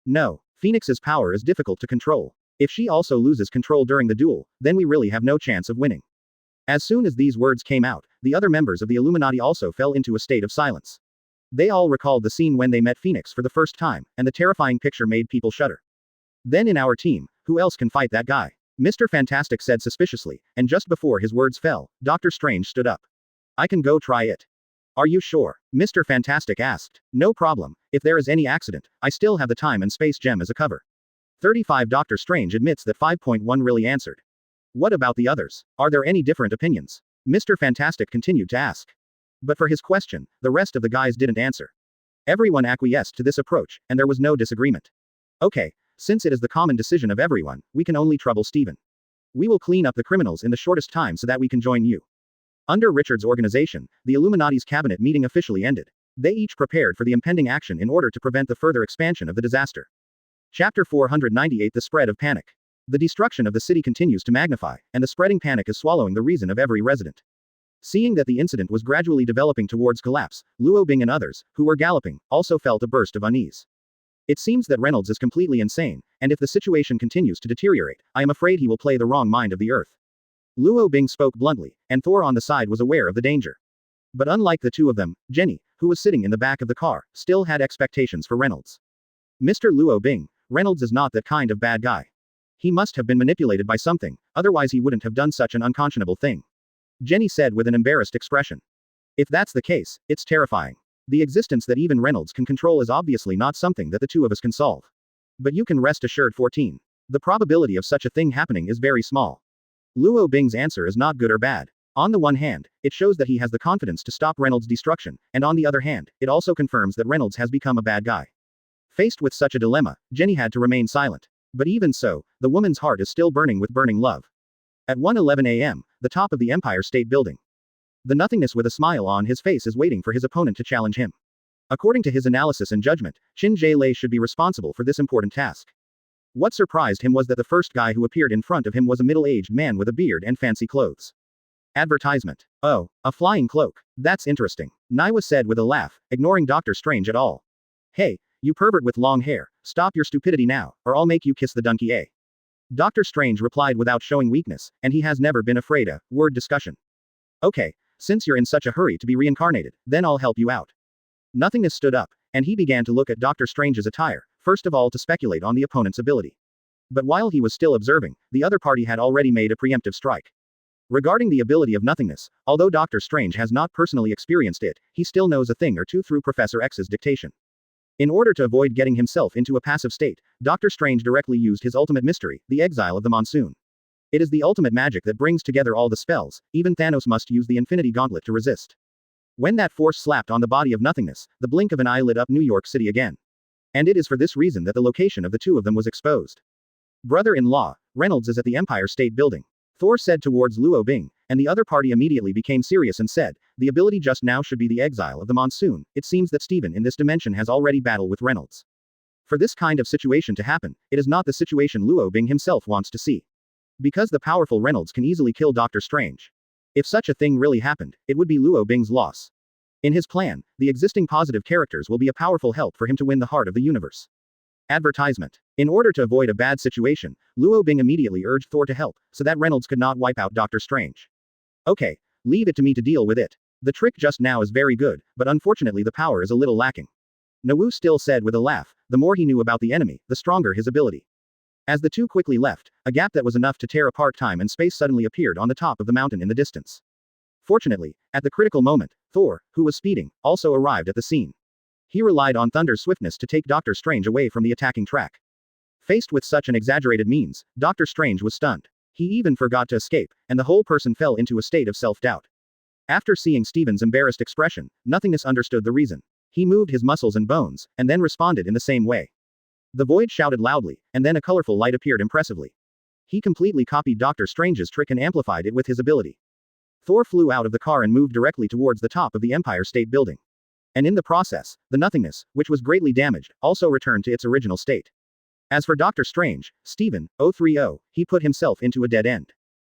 Speaker 1: No, Phoenix's power is difficult to control. If she also loses control during the duel, then we really have no chance of winning. As soon as these words came out, the other members of the Illuminati also fell into a state of silence. They all recalled the scene when they met Phoenix for the first time, and the terrifying picture made people shudder. Then in our team, who else can fight that guy? Mr. Fantastic said suspiciously, and just before his words fell, Doctor Strange stood up. I can go try it. Are you sure? Mr. Fantastic asked. No problem, if there is any accident, I still have the time and space gem as a cover. 35 Doctor Strange admits that 5.1 really answered. What about the others? Are there any different opinions? Mr. Fantastic continued to ask. But for his question, the rest of the guys didn't answer. Everyone acquiesced to this approach, and there was no disagreement. Okay, since it is the common decision of everyone, we can only trouble Steven. We will clean up the criminals in the shortest time so that we can join you. Under Richard's organization, the Illuminati's cabinet meeting officially ended. They each prepared for the impending action in order to prevent the further expansion of the disaster. Chapter 498 The Spread of Panic. The destruction of the city continues to magnify, and the spreading panic is swallowing the reason of every resident. Seeing that the incident was gradually developing towards collapse, Luo Bing and others, who were galloping, also felt a burst of unease. It seems that Reynolds is completely insane, and if the situation continues to deteriorate, I am afraid he will play the wrong mind of the earth. Luo Bing spoke bluntly, and Thor on the side was aware of the danger. But unlike the two of them, Jenny, who was sitting in the back of the car, still had expectations for Reynolds. Mr. Luo Bing, Reynolds is not that kind of bad guy. He must have been manipulated by something, otherwise he wouldn't have done such an unconscionable thing. Jenny said with an embarrassed expression. If that's the case, it's terrifying. The existence that even Reynolds can control is obviously not something that the two of us can solve. But you can rest assured 14. The probability of such a thing happening is very small. Luo Bing's answer is not good or bad. On the one hand, it shows that he has the confidence to stop Reynolds' destruction, and on the other hand, it also confirms that Reynolds has become a bad guy. Faced with such a dilemma, Jenny had to remain silent. But even so, the woman's heart is still burning with burning love. At 1:11 a.m., the top of the Empire State Building. The nothingness with a smile on his face is waiting for his opponent to challenge him. According to his analysis and judgment, Qin Lei should be responsible for this important task. What surprised him was that the first guy who appeared in front of him was a middle-aged man with a beard and fancy clothes. Advertisement. Oh, a flying cloak. That's interesting. Naiwa said with a laugh, ignoring Dr. Strange at all. Hey, you pervert with long hair, stop your stupidity now, or I'll make you kiss the donkey. Dr. Strange replied without showing weakness, and he has never been afraid of word discussion. Okay, since you're in such a hurry to be reincarnated, then I'll help you out. Nothingness stood up, and he began to look at Dr. Strange's attire, first of all to speculate on the opponent's ability. But while he was still observing, the other party had already made a preemptive strike. Regarding the ability of Nothingness, although Dr. Strange has not personally experienced it, he still knows a thing or two through Professor X's dictation. In order to avoid getting himself into a passive state, Dr. Strange directly used his ultimate mystery, the exile of the monsoon. It is the ultimate magic that brings together all the spells, even Thanos must use the Infinity Gauntlet to resist. When that force slapped on the body of Nothingness, the blink of an eye lit up New York City again. And it is for this reason that the location of the two of them was exposed. Brother-in-law, Reynolds is at the Empire State Building. Thor said towards Luo Bing, and the other party immediately became serious and said, the ability just now should be the exile of the monsoon. It seems that Steven in this dimension has already battled with Reynolds. For this kind of situation to happen, it is not the situation Luo Bing himself wants to see. Because the powerful Reynolds can easily kill Dr. Strange. If such a thing really happened, it would be Luo Bing's loss. In his plan, the existing positive characters will be a powerful help for him to win the heart of the universe. Advertisement. In order to avoid a bad situation, Luo Bing immediately urged Thor to help, so that Reynolds could not wipe out Dr. Strange. Okay, leave it to me to deal with it. The trick just now is very good, but unfortunately the power is a little lacking. Nawu still said with a laugh, the more he knew about the enemy, the stronger his ability. As the two quickly left, a gap that was enough to tear apart time and space suddenly appeared on the top of the mountain in the distance. Fortunately, at the critical moment, Thor, who was speeding, also arrived at the scene. He relied on Thunder's swiftness to take Dr. Strange away from the attacking track. Faced with such an exaggerated means, Dr. Strange was stunned. He even forgot to escape, and the whole person fell into a state of self-doubt. After seeing Steven's embarrassed expression, Nothingness understood the reason. He moved his muscles and bones, and then responded in the same way. The void shouted loudly, and then a colorful light appeared impressively. He completely copied Dr. Strange's trick and amplified it with his ability. Thor flew out of the car and moved directly towards the top of the Empire State Building. And in the process, the Nothingness, which was greatly damaged, also returned to its original state. As for Dr. Strange, Steven, 030, he put himself into a dead end.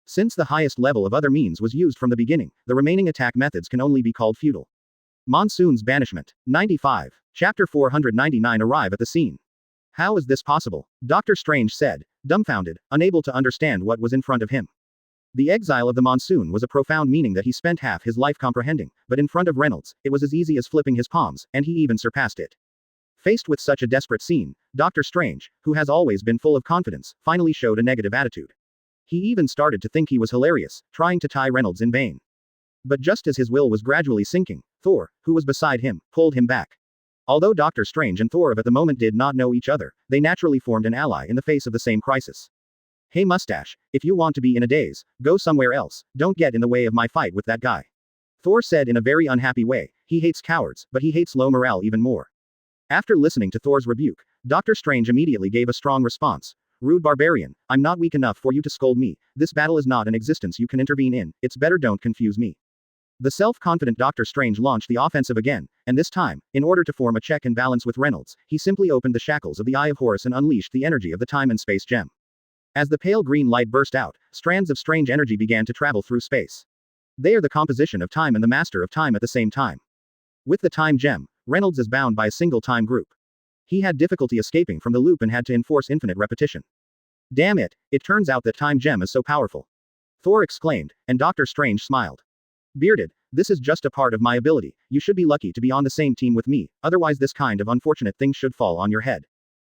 Speaker 1: Since the highest level of other means was used from the beginning, the remaining attack methods can only be called futile. Monsoon's Banishment. 95. Chapter 499 arrive at the scene. How is this possible? Dr. Strange said, dumbfounded, unable to understand what was in front of him. The exile of the monsoon was a profound meaning that he spent half his life comprehending, but in front of Reynolds, it was as easy as flipping his palms, and he even surpassed it. Faced with such a desperate scene, Dr. Strange, who has always been full of confidence, finally showed a negative attitude. He even started to think he was hilarious, trying to tie Reynolds in vain. But just as his will was gradually sinking, Thor, who was beside him, pulled him back. Although Dr. Strange and Thor at the moment did not know each other, they naturally formed an ally in the face of the same crisis. Hey Mustache, if you want to be in a daze, go somewhere else, don't get in the way of my fight with that guy. Thor said in a very unhappy way, he hates cowards, but he hates low morale even more. After listening to Thor's rebuke, Dr. Strange immediately gave a strong response. Rude barbarian, I'm not weak enough for you to scold me, this battle is not an existence you can intervene in, it's better don't confuse me. The self-confident Dr. Strange launched the offensive again, and this time, in order to form a check and balance with Reynolds, he simply opened the shackles of the Eye of Horus and unleashed the energy of the time and space gem. As the pale green light burst out, strands of strange energy began to travel through space. They are the composition of time and the master of time at the same time. With the time gem, Reynolds is bound by a single time group. He had difficulty escaping from the loop and had to enforce infinite repetition. Damn it, it turns out that time gem is so powerful. Thor exclaimed, and Doctor Strange smiled. Bearded, this is just a part of my ability, you should be lucky to be on the same team with me, otherwise this kind of unfortunate thing should fall on your head.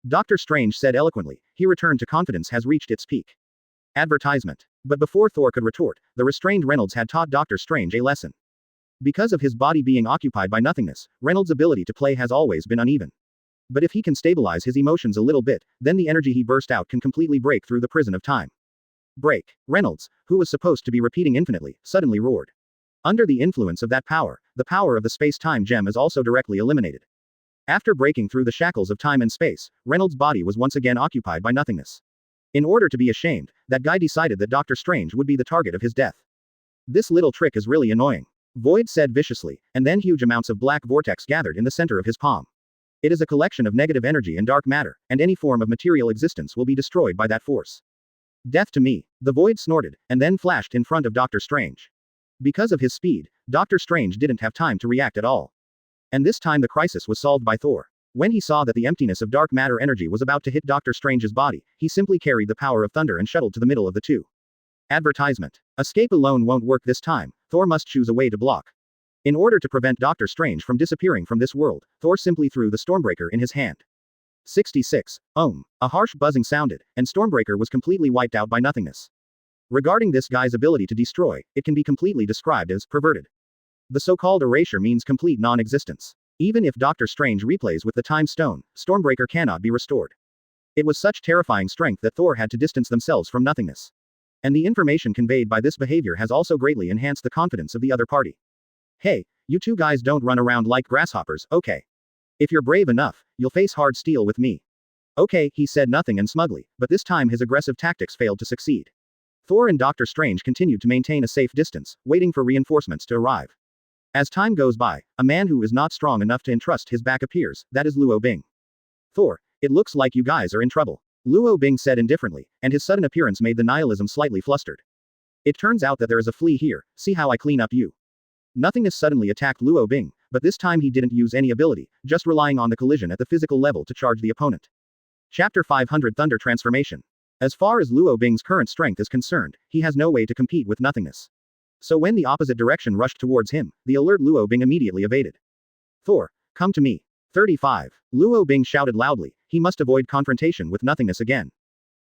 Speaker 1: Doctor Strange said eloquently, he returned to confidence has reached its peak. Advertisement. But before Thor could retort, the restrained Reynolds had taught Doctor Strange a lesson. Because of his body being occupied by nothingness, Reynolds' ability to play has always been uneven. But if he can stabilize his emotions a little bit, then the energy he burst out can completely break through the prison of time. Break. Reynolds, who was supposed to be repeating infinitely, suddenly roared. Under the influence of that power, the power of the space-time gem is also directly eliminated. After breaking through the shackles of time and space, Reynolds' body was once again occupied by nothingness. In order to be ashamed, that guy decided that Doctor Strange would be the target of his death. This little trick is really annoying. Void said viciously, and then huge amounts of black vortex gathered in the center of his palm. It is a collection of negative energy and dark matter, and any form of material existence will be destroyed by that force. Death to me, the Void snorted, and then flashed in front of Doctor Strange. Because of his speed, Doctor Strange didn't have time to react at all. And this time the crisis was solved by Thor. When he saw that the emptiness of dark matter energy was about to hit Doctor Strange's body, he simply carried the power of thunder and shuttled to the middle of the two. Advertisement. Escape alone won't work this time, Thor must choose a way to block. In order to prevent Doctor Strange from disappearing from this world, Thor simply threw the Stormbreaker in his hand. 66. Ohm. A harsh buzzing sounded, and Stormbreaker was completely wiped out by nothingness. Regarding this guy's ability to destroy, it can be completely described as perverted. The so-called erasure means complete non-existence. Even if Doctor Strange replays with the Time Stone, Stormbreaker cannot be restored. It was such terrifying strength that Thor had to distance themselves from nothingness. And the information conveyed by this behavior has also greatly enhanced the confidence of the other party. Hey, you two guys don't run around like grasshoppers, okay? If you're brave enough, you'll face hard steel with me. Okay, he said nothing and smugly, but this time his aggressive tactics failed to succeed. Thor and Doctor Strange continued to maintain a safe distance, waiting for reinforcements to arrive. As time goes by, a man who is not strong enough to entrust his back appears, that is Luo Bing. Thor, it looks like you guys are in trouble. Luo Bing said indifferently, and his sudden appearance made the nihilism slightly flustered. It turns out that there is a flea here, see how I clean up you. Nothingness suddenly attacked Luo Bing, but this time he didn't use any ability, just relying on the collision at the physical level to charge the opponent. Chapter 500 Thunder Transformation. As far as Luo Bing's current strength is concerned, he has no way to compete with nothingness. So when the opposite direction rushed towards him, the alert Luo Bing immediately evaded. Thor, come to me. 35. Luo Bing shouted loudly, he must avoid confrontation with nothingness again.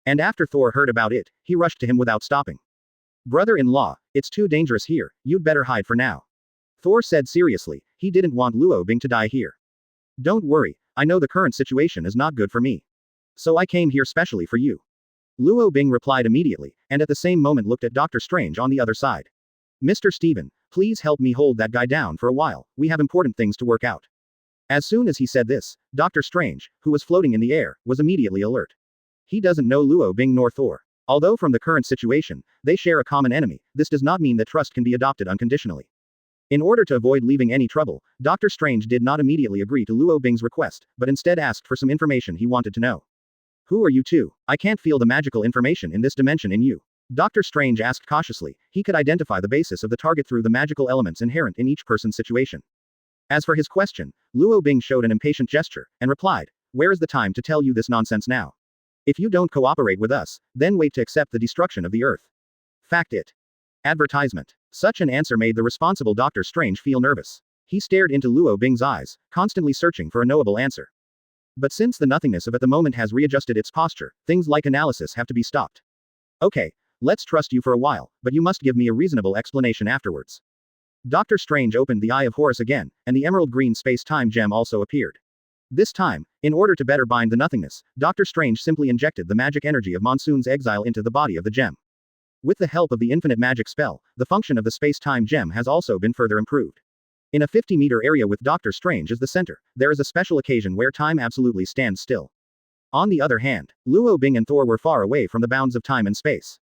Speaker 1: And after Thor heard about it, he rushed to him without stopping. Brother-in-law, it's too dangerous here, you'd better hide for now. Thor said seriously, he didn't want Luo Bing to die here. Don't worry, I know the current situation is not good for me. So I came here specially for you. Luo Bing replied immediately, and at the same moment looked at Doctor Strange on the other side. Mr. Steven, please help me hold that guy down for a while, we have important things to work out. As soon as he said this, Doctor Strange, who was floating in the air, was immediately alert. He doesn't know Luo Bing nor Thor. Although from the current situation, they share a common enemy, this does not mean that trust can be adopted unconditionally. In order to avoid leaving any trouble, Doctor Strange did not immediately agree to Luo Bing's request, but instead asked for some information he wanted to know. Who are you two? I can't feel the magical information in this dimension in you. Doctor Strange asked cautiously, he could identify the basis of the target through the magical elements inherent in each person's situation. As for his question, Luo Bing showed an impatient gesture, and replied, where is the time to tell you this nonsense now? If you don't cooperate with us, then wait to accept the destruction of the earth. Fact it. Advertisement. Such an answer made the responsible Doctor Strange feel nervous. He stared into Luo Bing's eyes, constantly searching for a knowable answer. But since the nothingness of at the moment has readjusted its posture, things like analysis have to be stopped. Okay, let's trust you for a while, but you must give me a reasonable explanation afterwards. Doctor Strange opened the Eye of Horus again, and the emerald green space-time gem also appeared. This time, in order to better bind the nothingness, Doctor Strange simply injected the magic energy of Monsoon's exile into the body of the gem. With the help of the infinite magic spell, the function of the space-time gem has also been further improved. In a 50-meter area with Doctor Strange as the center, there is a special occasion where time absolutely stands still. On the other hand, Luo Bing and Thor were far away from the bounds of time and space.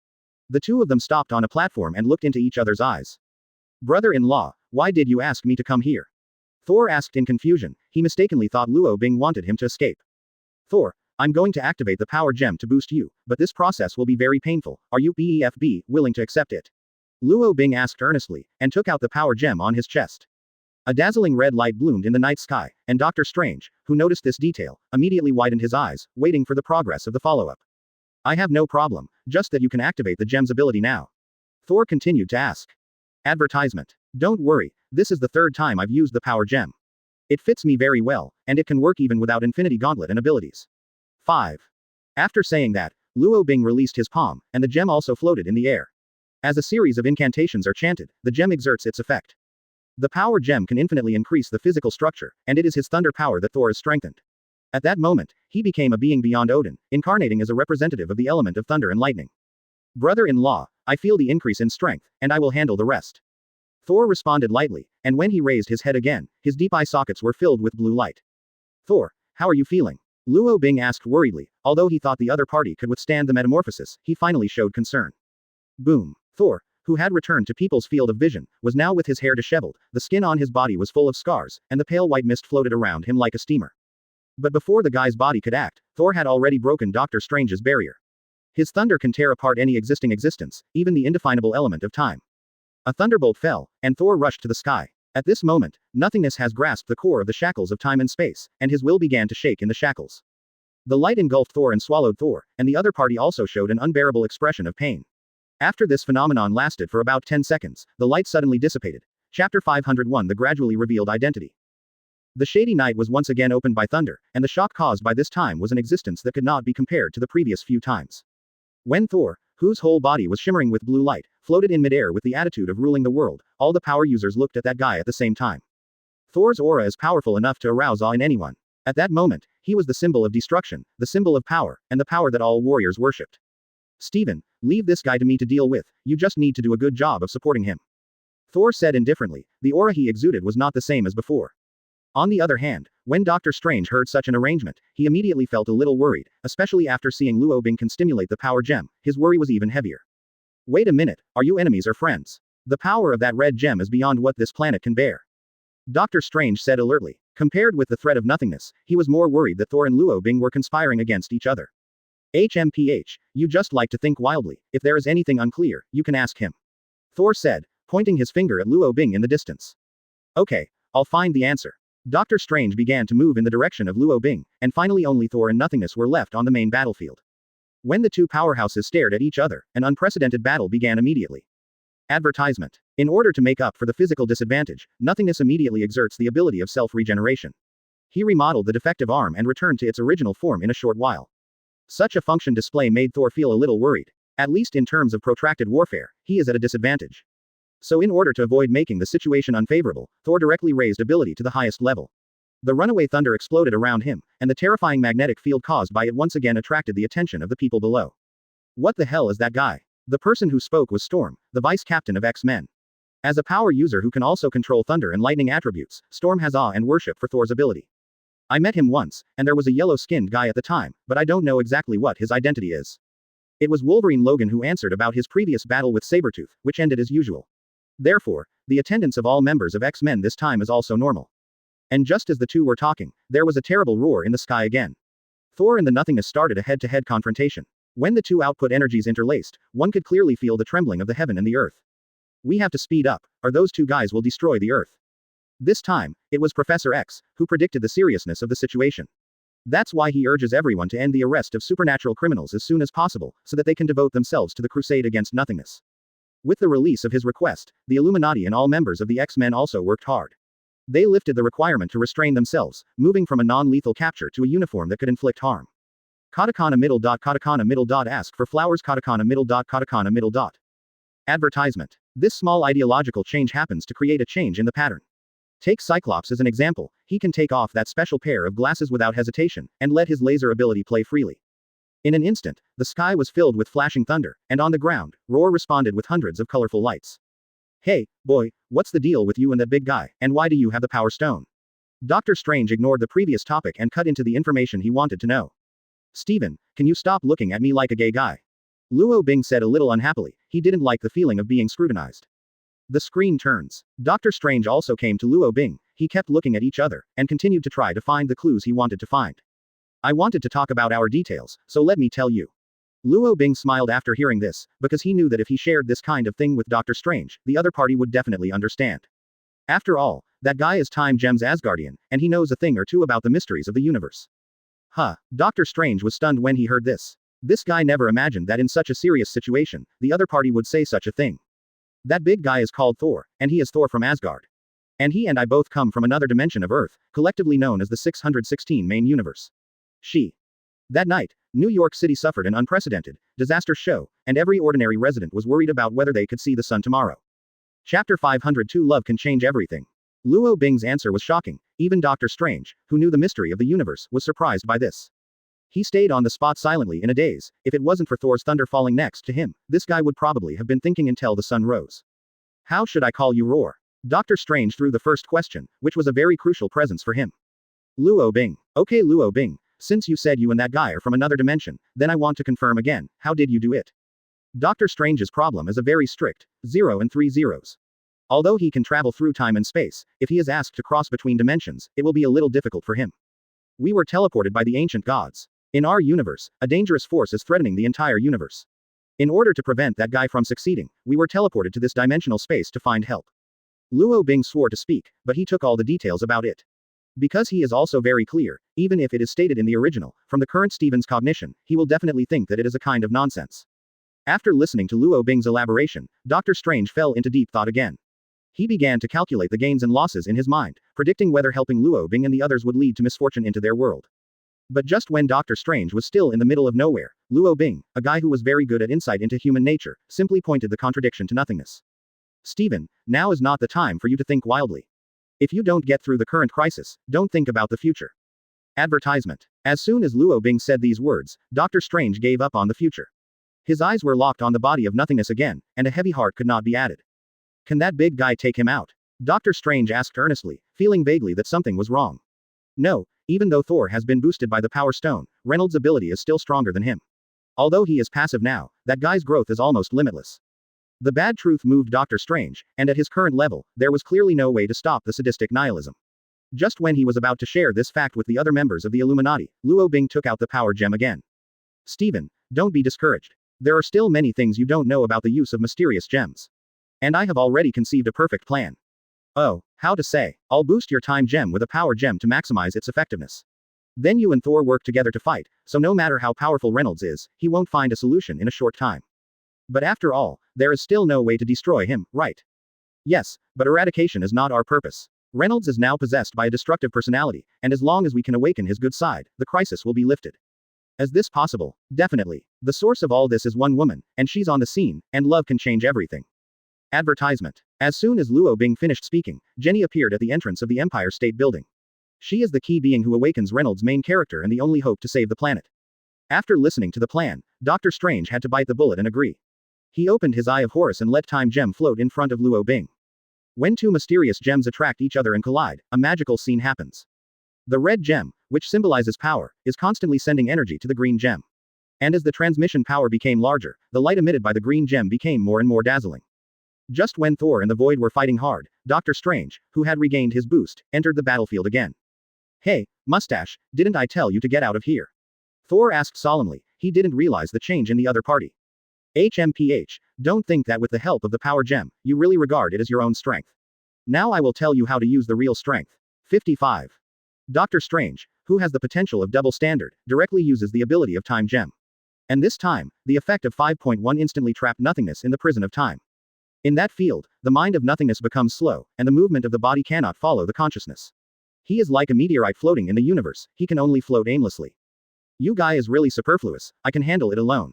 Speaker 1: The two of them stopped on a platform and looked into each other's eyes. Brother-in-law, why did you ask me to come here? Thor asked in confusion, he mistakenly thought Luo Bing wanted him to escape. Thor, I'm going to activate the power gem to boost you, but this process will be very painful. Are you BEFB willing to accept it? Luo Bing asked earnestly, and took out the power gem on his chest. A dazzling red light bloomed in the night sky, and Dr. Strange, who noticed this detail, immediately widened his eyes, waiting for the progress of the follow-up. I have no problem, just that you can activate the gem's ability now. Thor continued to ask. Advertisement. Don't worry, this is the third time I've used the power gem. It fits me very well, and it can work even without Infinity Gauntlet and abilities. 5. After saying that, Luo Bing released his palm, and the gem also floated in the air. As a series of incantations are chanted, the gem exerts its effect. The power gem can infinitely increase the physical structure, and it is his thunder power that Thor has strengthened. At that moment, he became a being beyond Odin, incarnating as a representative of the element of thunder and lightning. Brother-in-law, I feel the increase in strength, and I will handle the rest. Thor responded lightly, and when he raised his head again, his deep eye sockets were filled with blue light. Thor, how are you feeling? Luo Bing asked worriedly. Although he thought the other party could withstand the metamorphosis, he finally showed concern. Boom. Thor, who had returned to people's field of vision, was now with his hair disheveled, the skin on his body was full of scars, and the pale white mist floated around him like a steamer. But before the guy's body could act, Thor had already broken Doctor Strange's barrier. His thunder can tear apart any existing existence, even the indefinable element of time. A thunderbolt fell, and Thor rushed to the sky. At this moment, nothingness has grasped the core of the shackles of time and space, and his will began to shake in the shackles. The light engulfed Thor and swallowed Thor, and the other party also showed an unbearable expression of pain. After this phenomenon lasted for about 10 seconds, the light suddenly dissipated. Chapter 501 The gradually revealed identity. The shady night was once again opened by thunder, and the shock caused by this time was an existence that could not be compared to the previous few times. When Thor, whose whole body was shimmering with blue light, floated in midair with the attitude of ruling the world, all the power users looked at that guy at the same time. Thor's aura is powerful enough to arouse awe in anyone. At that moment, he was the symbol of destruction, the symbol of power, and the power that all warriors worshipped. Steven, leave this guy to me to deal with, you just need to do a good job of supporting him. Thor said indifferently. The aura he exuded was not the same as before. On the other hand, when Doctor Strange heard such an arrangement, he immediately felt a little worried, especially after seeing Luo Bing can stimulate the power gem. His worry was even heavier. Wait a minute, are you enemies or friends? The power of that red gem is beyond what this planet can bear. Doctor Strange said alertly. Compared with the threat of nothingness, he was more worried that Thor and Luo Bing were conspiring against each other. HMPH, you just like to think wildly. If there is anything unclear, you can ask him. Thor said, pointing his finger at Luo Bing in the distance. Okay, I'll find the answer. Doctor Strange began to move in the direction of Luo Bing, and finally only Thor and nothingness were left on the main battlefield. When the two powerhouses stared at each other, an unprecedented battle began immediately. Advertisement. In order to make up for the physical disadvantage, nothingness immediately exerts the ability of self-regeneration. He remodeled the defective arm and returned to its original form in a short while. Such a function display made Thor feel a little worried. At least in terms of protracted warfare, he is at a disadvantage. So in order to avoid making the situation unfavorable, Thor directly raised ability to the highest level. The runaway thunder exploded around him, and the terrifying magnetic field caused by it once again attracted the attention of the people below. What the hell is that guy? The person who spoke was Storm, the vice captain of X-Men. As a power user who can also control thunder and lightning attributes, Storm has awe and worship for Thor's ability. I met him once, and there was a yellow-skinned guy at the time, but I don't know exactly what his identity is. It was Wolverine Logan who answered about his previous battle with Sabretooth, which ended as usual. Therefore, the attendance of all members of X-Men this time is also normal. And just as the two were talking, there was a terrible roar in the sky again. Thor and the nothingness started a head-to-head confrontation. When the two output energies interlaced, one could clearly feel the trembling of the heaven and the earth. We have to speed up, or those two guys will destroy the earth. This time, it was Professor X, who predicted the seriousness of the situation. That's why he urges everyone to end the arrest of supernatural criminals as soon as possible, so that they can devote themselves to the crusade against nothingness. With the release of his request, the Illuminati and all members of the X-Men also worked hard. They lifted the requirement to restrain themselves, moving from a non-lethal capture to a uniform that could inflict harm. Katakana middle dot katakana middle dot ask for flowers katakana middle dot katakana middle dot. Advertisement. This small ideological change happens to create a change in the pattern. Take Cyclops as an example. He can take off that special pair of glasses without hesitation, and let his laser ability play freely. In an instant, the sky was filled with flashing thunder, and on the ground, Roar responded with hundreds of colorful lights. Hey, boy, what's the deal with you and that big guy, and why do you have the Power Stone? Doctor Strange ignored the previous topic and cut into the information he wanted to know. Steven, can you stop looking at me like a gay guy? Luo Bing said a little unhappily. He didn't like the feeling of being scrutinized. The screen turns. Doctor Strange also came to Luo Bing. He kept looking at each other, and continued to try to find the clues he wanted to find. I wanted to talk about our details, so let me tell you. Luo Bing smiled after hearing this, because he knew that if he shared this kind of thing with Doctor Strange, the other party would definitely understand. After all, that guy is Time Gem's Asgardian, and he knows a thing or two about the mysteries of the universe. Huh, Doctor Strange was stunned when he heard this. This guy never imagined that in such a serious situation, the other party would say such a thing. That big guy is called Thor, and he is Thor from Asgard. And he and I both come from another dimension of Earth, collectively known as the 616 main universe. That night, New York City suffered an unprecedented, disastrous show, and every ordinary resident was worried about whether they could see the sun tomorrow. Chapter 502 Love Can Change Everything. Luo Bing's answer was shocking. Even Doctor Strange, who knew the mystery of the universe, was surprised by this. He stayed on the spot silently in a daze. If it wasn't for Thor's thunder falling next to him, this guy would probably have been thinking until the sun rose. How should I call you Roar? Doctor Strange threw the first question, which was a very crucial presence for him. Luo Bing. Okay, Luo Bing. Since you said you and that guy are from another dimension, then I want to confirm again, how did you do it? Doctor Strange's problem is a very strict 0 and 3 zeros. Although he can travel through time and space, if he is asked to cross between dimensions, it will be a little difficult for him. We were teleported by the ancient gods. In our universe, a dangerous force is threatening the entire universe. In order to prevent that guy from succeeding, we were teleported to this dimensional space to find help. Luo Bing swore to speak, but he took all the details about it. Because he is also very clear, even if it is stated in the original, from the current Stephen's cognition, he will definitely think that it is a kind of nonsense. After listening to Luo Bing's elaboration, Doctor Strange fell into deep thought again. He began to calculate the gains and losses in his mind, predicting whether helping Luo Bing and the others would lead to misfortune into their world. But just when Doctor Strange was still in the middle of nowhere, Luo Bing, a guy who was very good at insight into human nature, simply pointed the contradiction to nothingness. Stephen, now is not the time for you to think wildly. If you don't get through the current crisis, don't think about the future. Advertisement. As soon as Luo Bing said these words, Doctor Strange gave up on the future. His eyes were locked on the body of nothingness again, and a heavy heart could not be added. Can that big guy take him out? Doctor Strange asked earnestly, feeling vaguely that something was wrong. No, even though Thor has been boosted by the Power Stone, Reynolds' ability is still stronger than him. Although he is passive now, that guy's growth is almost limitless. The bad truth moved Doctor Strange, and at his current level, there was clearly no way to stop the sadistic nihilism. Just when he was about to share this fact with the other members of the Illuminati, Luo Bing took out the power gem again. Stephen, don't be discouraged. There are still many things you don't know about the use of mysterious gems. And I have already conceived a perfect plan. Oh, how to say, I'll boost your time gem with a power gem to maximize its effectiveness. Then you and Thor work together to fight, so no matter how powerful Reynolds is, he won't find a solution in a short time. But after all, there is still no way to destroy him, right? Yes, but eradication is not our purpose. Reynolds is now possessed by a destructive personality, and as long as we can awaken his good side, the crisis will be lifted. Is this possible? Definitely. The source of all this is one woman, and she's on the scene, and love can change everything. Advertisement. As soon as Luo Bing finished speaking, Jenny appeared at the entrance of the Empire State Building. She is the key being who awakens Reynolds' main character and the only hope to save the planet. After listening to the plan, Doctor Strange had to bite the bullet and agree. He opened his Eye of Horus and let Time Gem float in front of Luo Bing. When two mysterious gems attract each other and collide, a magical scene happens. The red gem, which symbolizes power, is constantly sending energy to the green gem. And as the transmission power became larger, the light emitted by the green gem became more and more dazzling. Just when Thor and the Void were fighting hard, Doctor Strange, who had regained his boost, entered the battlefield again. Hey, Mustache, didn't I tell you to get out of here? Thor asked solemnly. He didn't realize the change in the other party. HMPH, don't think that with the help of the power gem, you really regard it as your own strength. Now I will tell you how to use the real strength. 55. Doctor Strange, who has the potential of double standard, directly uses the ability of Time Gem. And this time, the effect of 5.1 instantly trapped nothingness in the prison of time. In that field, the mind of nothingness becomes slow, and the movement of the body cannot follow the consciousness. He is like a meteorite floating in the universe, he can only float aimlessly. You guy is really superfluous, I can handle it alone.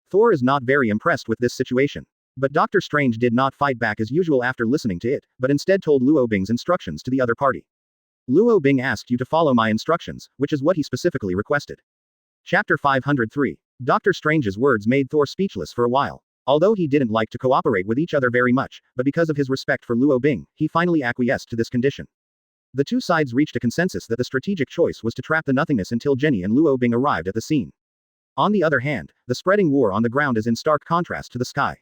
Speaker 1: Thor is not very impressed with this situation. But Doctor Strange did not fight back as usual after listening to it, but instead told Luo Bing's instructions to the other party. Luo Bing asked you to follow my instructions, which is what he specifically requested. Chapter 503. Doctor Strange's words made Thor speechless for a while. Although he didn't like to cooperate with each other very much, but because of his respect for Luo Bing, he finally acquiesced to this condition. The two sides reached a consensus that the strategic choice was to trap the nothingness until Jenny and Luo Bing arrived at the scene. On the other hand, the spreading war on the ground is in stark contrast to the sky.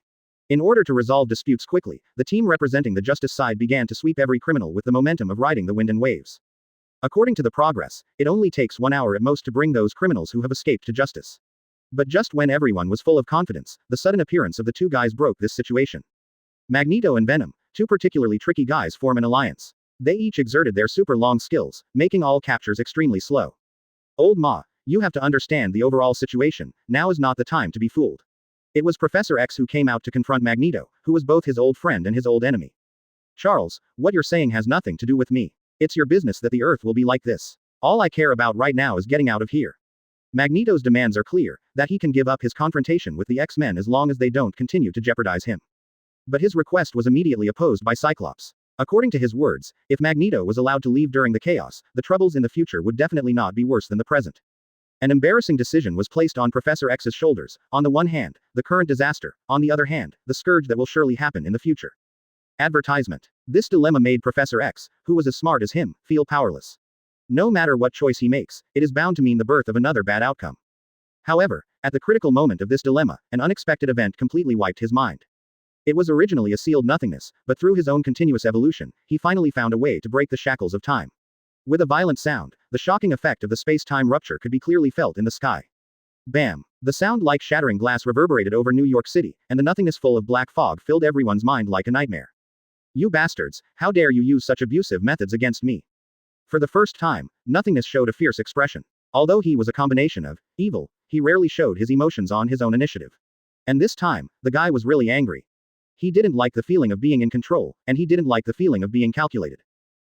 Speaker 1: In order to resolve disputes quickly, the team representing the justice side began to sweep every criminal with the momentum of riding the wind and waves. According to the progress, it only takes 1 hour at most to bring those criminals who have escaped to justice. But just when everyone was full of confidence, the sudden appearance of the two guys broke this situation. Magneto and Venom, two particularly tricky guys, form an alliance. They each exerted their super long skills, making all captures extremely slow. Old Ma, you have to understand the overall situation, now is not the time to be fooled. It was Professor X who came out to confront Magneto, who was both his old friend and his old enemy. Charles, what you're saying has nothing to do with me. It's your business that the Earth will be like this. All I care about right now is getting out of here. Magneto's demands are clear, that he can give up his confrontation with the X-Men as long as they don't continue to jeopardize him. But his request was immediately opposed by Cyclops. According to his words, if Magneto was allowed to leave during the chaos, the troubles in the future would definitely not be worse than the present. An embarrassing decision was placed on Professor X's shoulders, on the one hand, the current disaster, on the other hand, the scourge that will surely happen in the future. Advertisement. This dilemma made Professor X, who was as smart as him, feel powerless. No matter what choice he makes, it is bound to mean the birth of another bad outcome. However, at the critical moment of this dilemma, an unexpected event completely wiped his mind. It was originally a sealed nothingness, but through his own continuous evolution, he finally found a way to break the shackles of time. With a violent sound, the shocking effect of the space-time rupture could be clearly felt in the sky. Bam! The sound like shattering glass reverberated over New York City, and the nothingness full of black fog filled everyone's mind like a nightmare. You bastards, how dare you use such abusive methods against me? For the first time, nothingness showed a fierce expression. Although he was a combination of evil, he rarely showed his emotions on his own initiative. And this time, the guy was really angry. He didn't like the feeling of being in control, and he didn't like the feeling of being calculated.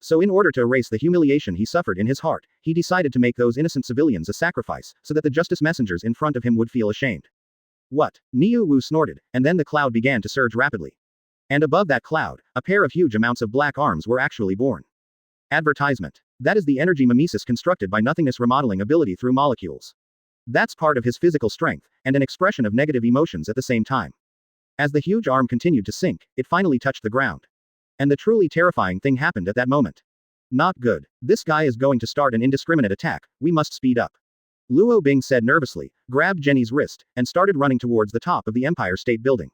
Speaker 1: So in order to erase the humiliation he suffered in his heart, he decided to make those innocent civilians a sacrifice, so that the justice messengers in front of him would feel ashamed. What? Niu Wu snorted, and then the cloud began to surge rapidly. And above that cloud, a pair of huge amounts of black arms were actually born. Advertisement. That is the energy mimesis constructed by nothingness remodeling ability through molecules. That's part of his physical strength, and an expression of negative emotions at the same time. As the huge arm continued to sink, it finally touched the ground. And the truly terrifying thing happened at that moment. Not good. This guy is going to start an indiscriminate attack, we must speed up. Luo Bing said nervously, grabbed Jenny's wrist, and started running towards the top of the Empire State Building.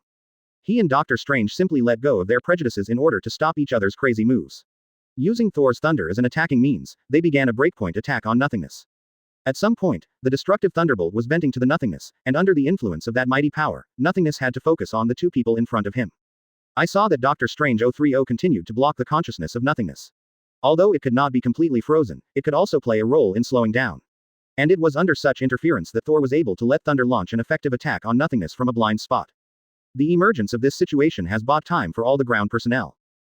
Speaker 1: He and Doctor Strange simply let go of their prejudices in order to stop each other's crazy moves. Using Thor's thunder as an attacking means, they began a breakpoint attack on nothingness. At some point, the destructive thunderbolt was venting to the nothingness, and under the influence of that mighty power, nothingness had to focus on the two people in front of him. I saw that Doctor Strange 030 continued to block the consciousness of nothingness. Although it could not be completely frozen, it could also play a role in slowing down. And it was under such interference that Thor was able to let Thunder launch an effective attack on nothingness from a blind spot. The emergence of this situation has bought time for all the ground personnel.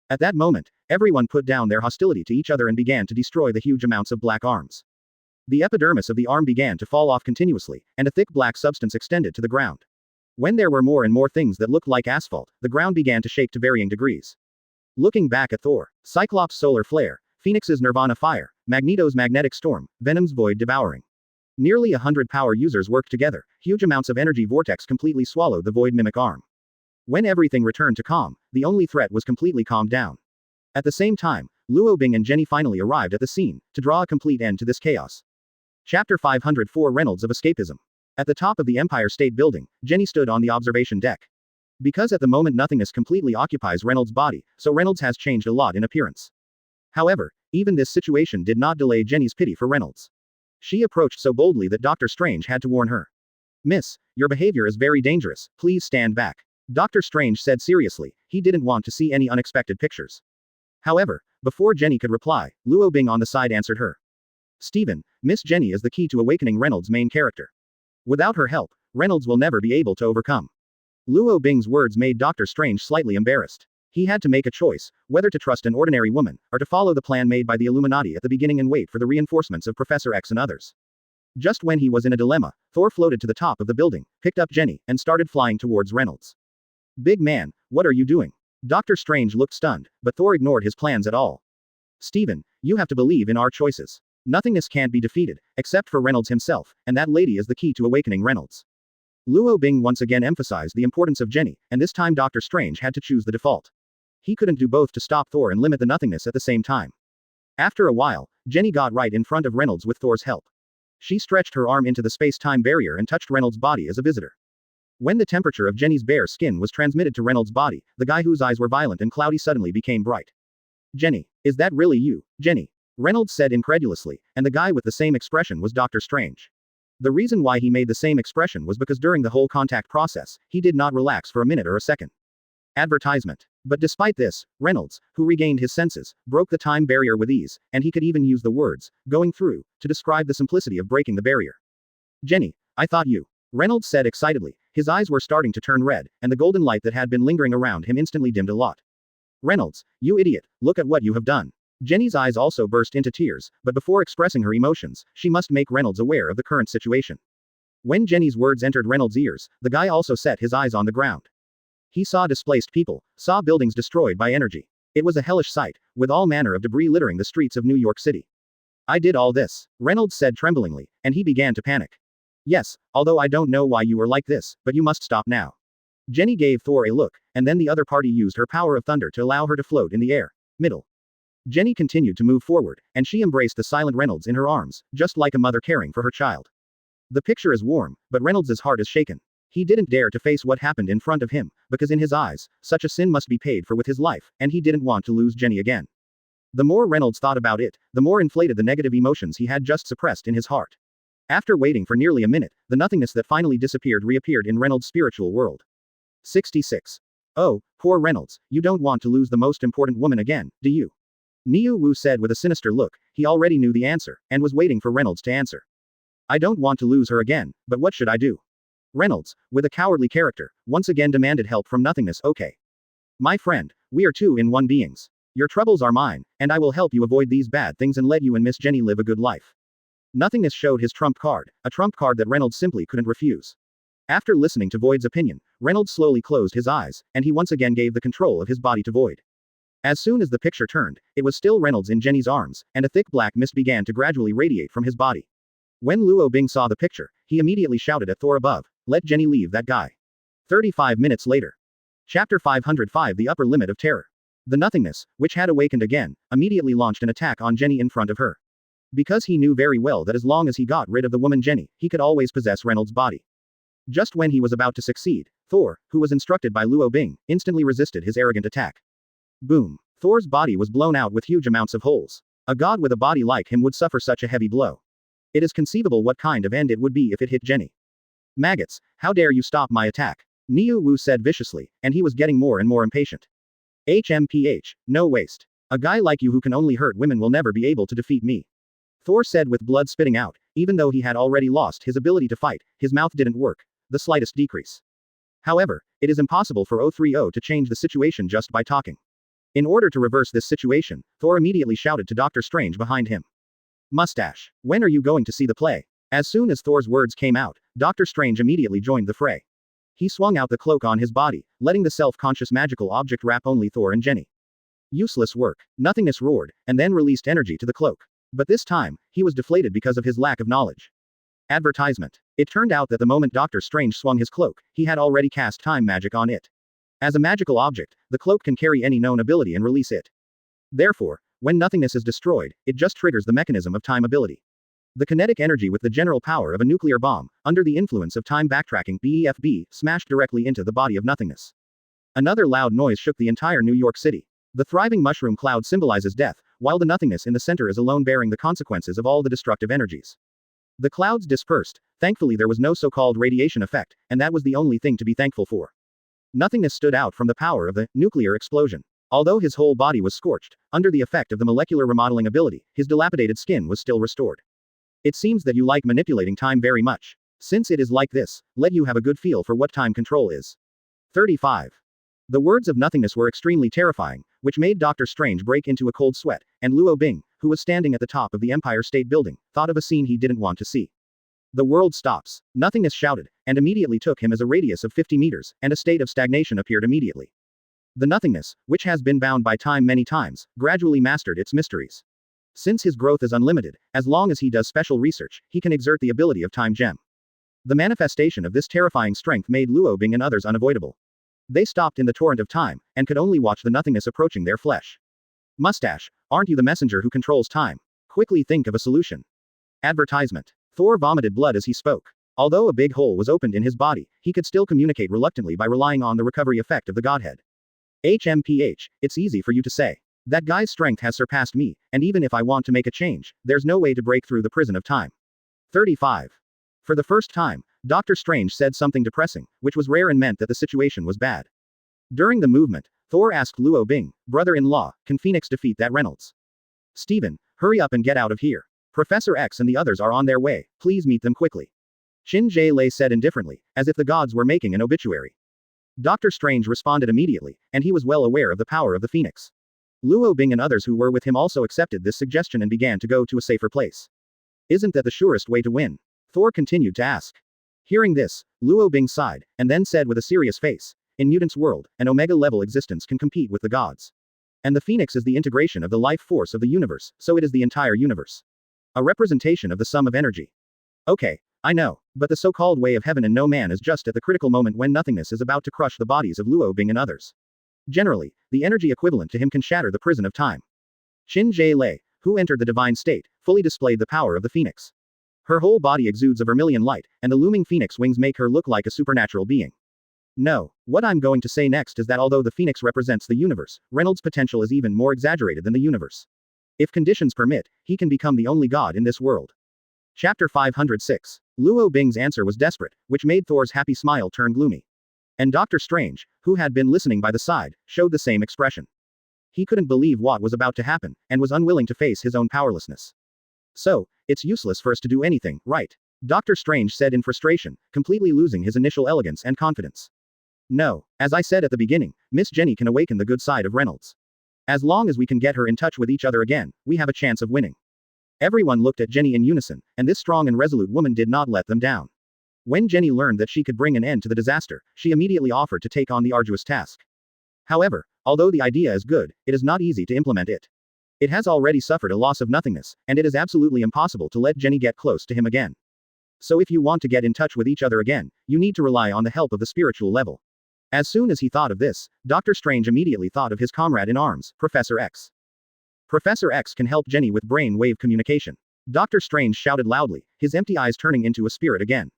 Speaker 1: At that moment, everyone put down their hostility to each other and began to destroy the huge amounts of black arms. The epidermis of the arm began to fall off continuously, and a thick black substance extended to the ground. When there were more and more things that looked like asphalt, the ground began to shake to varying degrees. Looking back at Thor, Cyclops' solar flare, Phoenix's Nirvana fire, Magneto's magnetic storm, Venom's void devouring. Nearly 100 power users worked together, huge amounts of energy vortex completely swallowed the void mimic arm. When everything returned to calm, the only threat was completely calmed down. At the same time, Luo Bing and Jenny finally arrived at the scene, to draw a complete end to this chaos. Chapter 504 Reynolds of Escapism. At the top of the Empire State Building, Jenny stood on the observation deck. Because at the moment nothingness completely occupies Reynolds' body, so Reynolds has changed a lot in appearance. However, even this situation did not delay Jenny's pity for Reynolds. She approached so boldly that Doctor Strange had to warn her. Miss, your behavior is very dangerous, please stand back. Doctor Strange said seriously, he didn't want to see any unexpected pictures. However, before Jenny could reply, Luo Bing on the side answered her. Stephen, Miss Jenny is the key to awakening Reynolds' main character. Without her help, Reynolds will never be able to overcome. Luo Bing's words made Doctor Strange slightly embarrassed. He had to make a choice, whether to trust an ordinary woman, or to follow the plan made by the Illuminati at the beginning and wait for the reinforcements of Professor X and others. Just when he was in a dilemma, Thor floated to the top of the building, picked up Jenny, and started flying towards Reynolds. Big man, what are you doing? Doctor Strange looked stunned, but Thor ignored his plans at all. Stephen, you have to believe in our choices. Nothingness can't be defeated, except for Reynolds himself, and that lady is the key to awakening Reynolds. Luo Bing once again emphasized the importance of Jenny, and this time Doctor Strange had to choose the default. He couldn't do both to stop Thor and limit the nothingness at the same time. After a while, Jenny got right in front of Reynolds with Thor's help. She stretched her arm into the space-time barrier and touched Reynolds' body as a visitor. When the temperature of Jenny's bare skin was transmitted to Reynolds' body, the guy whose eyes were violent and cloudy suddenly became bright. Jenny, is that really you, Jenny? Reynolds said incredulously, and the guy with the same expression was Dr. Strange. The reason why he made the same expression was because during the whole contact process, he did not relax for a minute or a second. Advertisement. But despite this, Reynolds, who regained his senses, broke the time barrier with ease, and he could even use the words, going through, to describe the simplicity of breaking the barrier. Jenny, I thought you. Reynolds said excitedly, his eyes were starting to turn red, and the golden light that had been lingering around him instantly dimmed a lot. Reynolds, you idiot, look at what you have done. Jenny's eyes also burst into tears, but before expressing her emotions, she must make Reynolds aware of the current situation. When Jenny's words entered Reynolds' ears, the guy also set his eyes on the ground. He saw displaced people, saw buildings destroyed by energy. It was a hellish sight, with all manner of debris littering the streets of New York City. I did all this, Reynolds said tremblingly, and he began to panic. Yes, although I don't know why you were like this, but you must stop now. Jenny gave Thor a look, and then the other party used her power of thunder to allow her to float in the air. Middle. Jenny continued to move forward, and she embraced the silent Reynolds in her arms, just like a mother caring for her child. The picture is warm, but Reynolds' heart is shaken. He didn't dare to face what happened in front of him, because in his eyes, such a sin must be paid for with his life, and he didn't want to lose Jenny again. The more Reynolds thought about it, the more inflated the negative emotions he had just suppressed in his heart. After waiting for nearly a minute, the nothingness that finally disappeared reappeared in Reynolds' spiritual world. 66. Oh, poor Reynolds, you don't want to lose the most important woman again, do you? Niu Wu said with a sinister look. He already knew the answer, and was waiting for Reynolds to answer. I don't want to lose her again, but what should I do? Reynolds, with a cowardly character, once again demanded help from nothingness. Okay. My friend, we are two-in-one beings. Your troubles are mine, and I will help you avoid these bad things and let you and Miss Jenny live a good life. Nothingness showed his trump card, a trump card that Reynolds simply couldn't refuse. After listening to Void's opinion, Reynolds slowly closed his eyes, and he once again gave the control of his body to Void. As soon as the picture turned, it was still Reynolds in Jenny's arms, and a thick black mist began to gradually radiate from his body. When Luo Bing saw the picture, he immediately shouted at Thor above, let Jenny leave that guy. 35 minutes later. Chapter 505 The Upper Limit of Terror. The nothingness, which had awakened again, immediately launched an attack on Jenny in front of her. Because he knew very well that as long as he got rid of the woman Jenny, he could always possess Reynolds' body. Just when he was about to succeed, Thor, who was instructed by Luo Bing, instantly resisted his arrogant attack. Boom. Thor's body was blown out with huge amounts of holes. A god with a body like him would suffer such a heavy blow. It is conceivable what kind of end it would be if it hit Jenny. Maggots, how dare you stop my attack? Niu Wu said viciously, and he was getting more and more impatient. HMPH, no waste. A guy like you who can only hurt women will never be able to defeat me. Thor said with blood spitting out. Even though he had already lost his ability to fight, his mouth didn't work, the slightest decrease. However, it is impossible for 030 to change the situation just by talking. In order to reverse this situation, Thor immediately shouted to Dr. Strange behind him. Mustache, when are you going to see the play? As soon as Thor's words came out, Dr. Strange immediately joined the fray. He swung out the cloak on his body, letting the self-conscious magical object wrap only Thor and Jenny. Useless work. Nothingness roared, and then released energy to the cloak. But this time, he was deflated because of his lack of knowledge. Advertisement. It turned out that the moment Dr. Strange swung his cloak, he had already cast time magic on it. As a magical object, the cloak can carry any known ability and release it. Therefore, when nothingness is destroyed, it just triggers the mechanism of time ability. The kinetic energy with the general power of a nuclear bomb, under the influence of time backtracking BEFB, smashed directly into the body of nothingness. Another loud noise shook the entire New York City. The thriving mushroom cloud symbolizes death, while the nothingness in the center is alone bearing the consequences of all the destructive energies. The clouds dispersed. Thankfully there was no so-called radiation effect, and that was the only thing to be thankful for. Nothingness stood out from the power of the nuclear explosion. Although his whole body was scorched, under the effect of the molecular remodeling ability, his dilapidated skin was still restored. It seems that you like manipulating time very much. Since it is like this, let you have a good feel for what time control is. 35. The words of nothingness were extremely terrifying, which made Dr. Strange break into a cold sweat, and Luo Bing, who was standing at the top of the Empire State Building, thought of a scene he didn't want to see. The world stops. Nothingness shouted, and immediately took him as a radius of 50 meters, and a state of stagnation appeared immediately. The nothingness, which has been bound by time many times, gradually mastered its mysteries. Since his growth is unlimited, as long as he does special research, he can exert the ability of time gem. The manifestation of this terrifying strength made Luo Bing and others unavoidable. They stopped in the torrent of time, and could only watch the nothingness approaching their flesh. Mustache, aren't you the messenger who controls time? Quickly think of a solution. Advertisement. Thor vomited blood as he spoke. Although a big hole was opened in his body, he could still communicate reluctantly by relying on the recovery effect of the godhead. HMPH, it's easy for you to say. That guy's strength has surpassed me, and even if I want to make a change, there's no way to break through the prison of time. 35. For the first time, Dr. Strange said something depressing, which was rare and meant that the situation was bad. During the movement, Thor asked Luo Bing, brother-in-law, can Phoenix defeat that Reynolds? Steven, hurry up and get out of here. Professor X and the others are on their way, please meet them quickly. Qin Jie Lei said indifferently, as if the gods were making an obituary. Dr. Strange responded immediately, and he was well aware of the power of the Phoenix. Luo Bing and others who were with him also accepted this suggestion and began to go to a safer place. Isn't that the surest way to win? Thor continued to ask. Hearing this, Luo Bing sighed, and then said with a serious face, in Mutant's world, an Omega-level existence can compete with the gods. And the Phoenix is the integration of the life force of the universe, so it is the entire universe. A representation of the sum of energy. Okay, I know, but the so-called way of heaven and no man is just at the critical moment when nothingness is about to crush the bodies of Luo Bing and others. Generally, the energy equivalent to him can shatter the prison of time. Qin Jie Lei, who entered the divine state, fully displayed the power of the Phoenix. Her whole body exudes a vermilion light, and the looming Phoenix wings make her look like a supernatural being. No, what I'm going to say next is that although the Phoenix represents the universe, Reynolds' potential is even more exaggerated than the universe. If conditions permit, he can become the only god in this world. Chapter 506. Luo Bing's answer was desperate, which made Thor's happy smile turn gloomy. And Dr. Strange, who had been listening by the side, showed the same expression. He couldn't believe what was about to happen, and was unwilling to face his own powerlessness. So, it's useless for us to do anything, right? Dr. Strange said in frustration, completely losing his initial elegance and confidence. No, as I said at the beginning, Miss Jenny can awaken the good side of Reynolds. As long as we can get her in touch with each other again, we have a chance of winning. Everyone looked at Jenny in unison, and this strong and resolute woman did not let them down. When Jenny learned that she could bring an end to the disaster, she immediately offered to take on the arduous task. However, although the idea is good, it is not easy to implement it. It has already suffered a loss of nothingness, and it is absolutely impossible to let Jenny get close to him again. So if you want to get in touch with each other again, you need to rely on the help of the spiritual level. As soon as he thought of this, Dr. Strange immediately thought of his comrade in arms, Professor X. Professor X can help Jenny with brain wave communication. Dr. Strange shouted loudly, his empty eyes turning into a spirit again.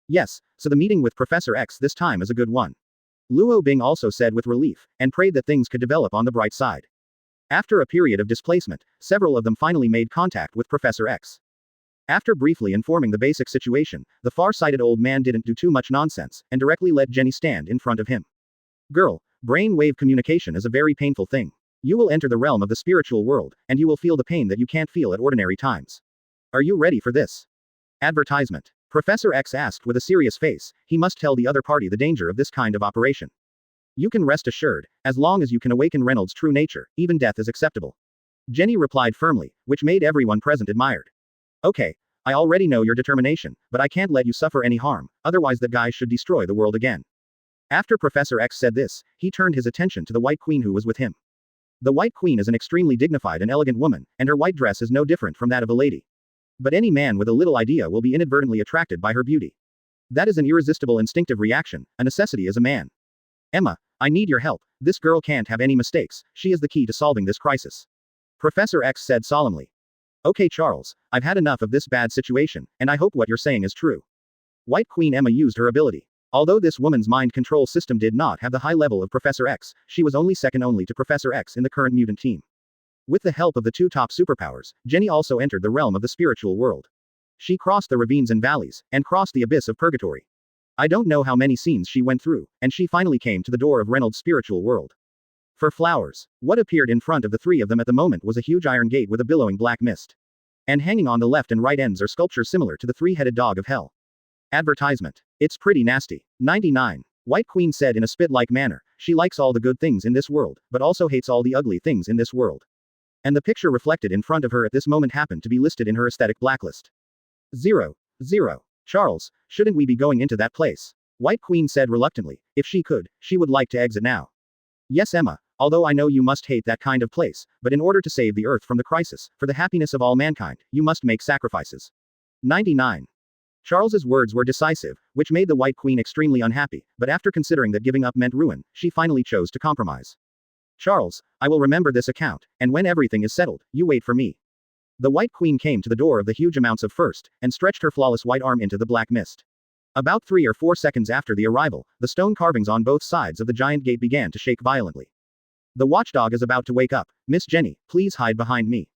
Speaker 1: Yes, so the meeting with Professor X this time is a good one. Luo Bing also said with relief, and prayed that things could develop on the bright side. After a period of displacement, several of them finally made contact with Professor X. After briefly informing the basic situation, the far-sighted old man didn't do too much nonsense, and directly let Jenny stand in front of him. Girl, brain wave communication is a very painful thing. You will enter the realm of the spiritual world, and you will feel the pain that you can't feel at ordinary times. Are you ready for this? Advertisement. Professor X asked with a serious face, he must tell the other party the danger of this kind of operation. You can rest assured, as long as you can awaken Reynolds' true nature, even death is acceptable. Jenny replied firmly, which made everyone present admired. Okay, I already know your determination, but I can't let you suffer any harm, otherwise that guy should destroy the world again. After Professor X said this, he turned his attention to the White Queen who was with him. The White Queen is an extremely dignified and elegant woman, and her white dress is no different from that of a lady. But any man with a little idea will be inadvertently attracted by her beauty. That is an irresistible instinctive reaction, a necessity as a man. Emma, I need your help, this girl can't have any mistakes, she is the key to solving this crisis. Professor X said solemnly. Okay Charles, I've had enough of this bad situation, and I hope what you're saying is true. White Queen Emma used her ability. Although this woman's mind control system did not have the high level of Professor X, she was only second only to Professor X in the current mutant team. With the help of the two top superpowers, Jenny also entered the realm of the spiritual world. She crossed the ravines and valleys, and crossed the abyss of purgatory. I don't know how many scenes she went through, and she finally came to the door of Reynolds' spiritual world. For flowers, what appeared in front of the three of them at the moment was a huge iron gate with a billowing black mist. And hanging on the left and right ends are sculptures similar to the three-headed dog of hell. Advertisement. It's pretty nasty. 99. White Queen said in a spit-like manner, she likes all the good things in this world, but also hates all the ugly things in this world. And the picture reflected in front of her at this moment happened to be listed in her aesthetic blacklist. 0. Charles, shouldn't we be going into that place? White Queen said reluctantly, if she could, she would like to exit now. Yes Emma, although I know you must hate that kind of place, but in order to save the Earth from the crisis, for the happiness of all mankind, you must make sacrifices. 99. Charles's words were decisive, which made the White Queen extremely unhappy, but after considering that giving up meant ruin, she finally chose to compromise. Charles, I will remember this account, and when everything is settled, you wait for me. The White Queen came to the door of the huge amounts of first, and stretched her flawless white arm into the black mist. About 3 or 4 seconds after the arrival, the stone carvings on both sides of the giant gate began to shake violently. The watchdog is about to wake up. Miss Jenny, please hide behind me.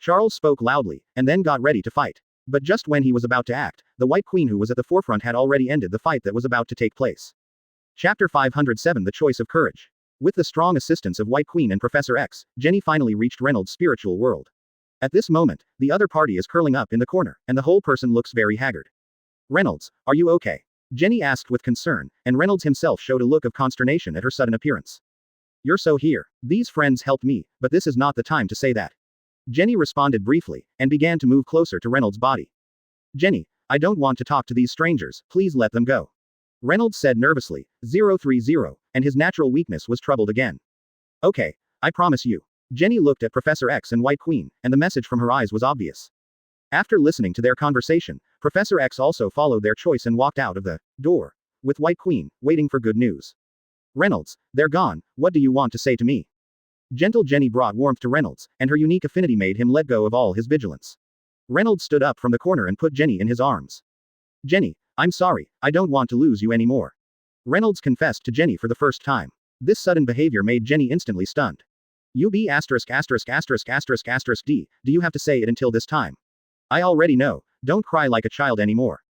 Speaker 1: Charles spoke loudly, and then got ready to fight. But just when he was about to act, the White Queen who was at the forefront had already ended the fight that was about to take place. Chapter 507 The Choice of Courage. With the strong assistance of White Queen and Professor X, Jenny finally reached Reynolds' spiritual world. At this moment, the other party is curling up in the corner, and the whole person looks very haggard. Reynolds, are you okay? Jenny asked with concern, and Reynolds himself showed a look of consternation at her sudden appearance. You're so here. These friends helped me, but this is not the time to say that. Jenny responded briefly, and began to move closer to Reynolds' body. Jenny, I don't want to talk to these strangers, please let them go. Reynolds said nervously, 030, and his natural weakness was troubled again. Okay, I promise you. Jenny looked at Professor X and White Queen, and the message from her eyes was obvious. After listening to their conversation, Professor X also followed their choice and walked out of the door, with White Queen, waiting for good news. Reynolds, they're gone, what do you want to say to me? Gentle Jenny brought warmth to Reynolds, and her unique affinity made him let go of all his vigilance. Reynolds stood up from the corner and put Jenny in his arms. Jenny, I'm sorry, I don't want to lose you anymore. Reynolds confessed to Jenny for the first time. This sudden behavior made Jenny instantly stunned. D, do you have to say it until this time? I already know, don't cry like a child anymore.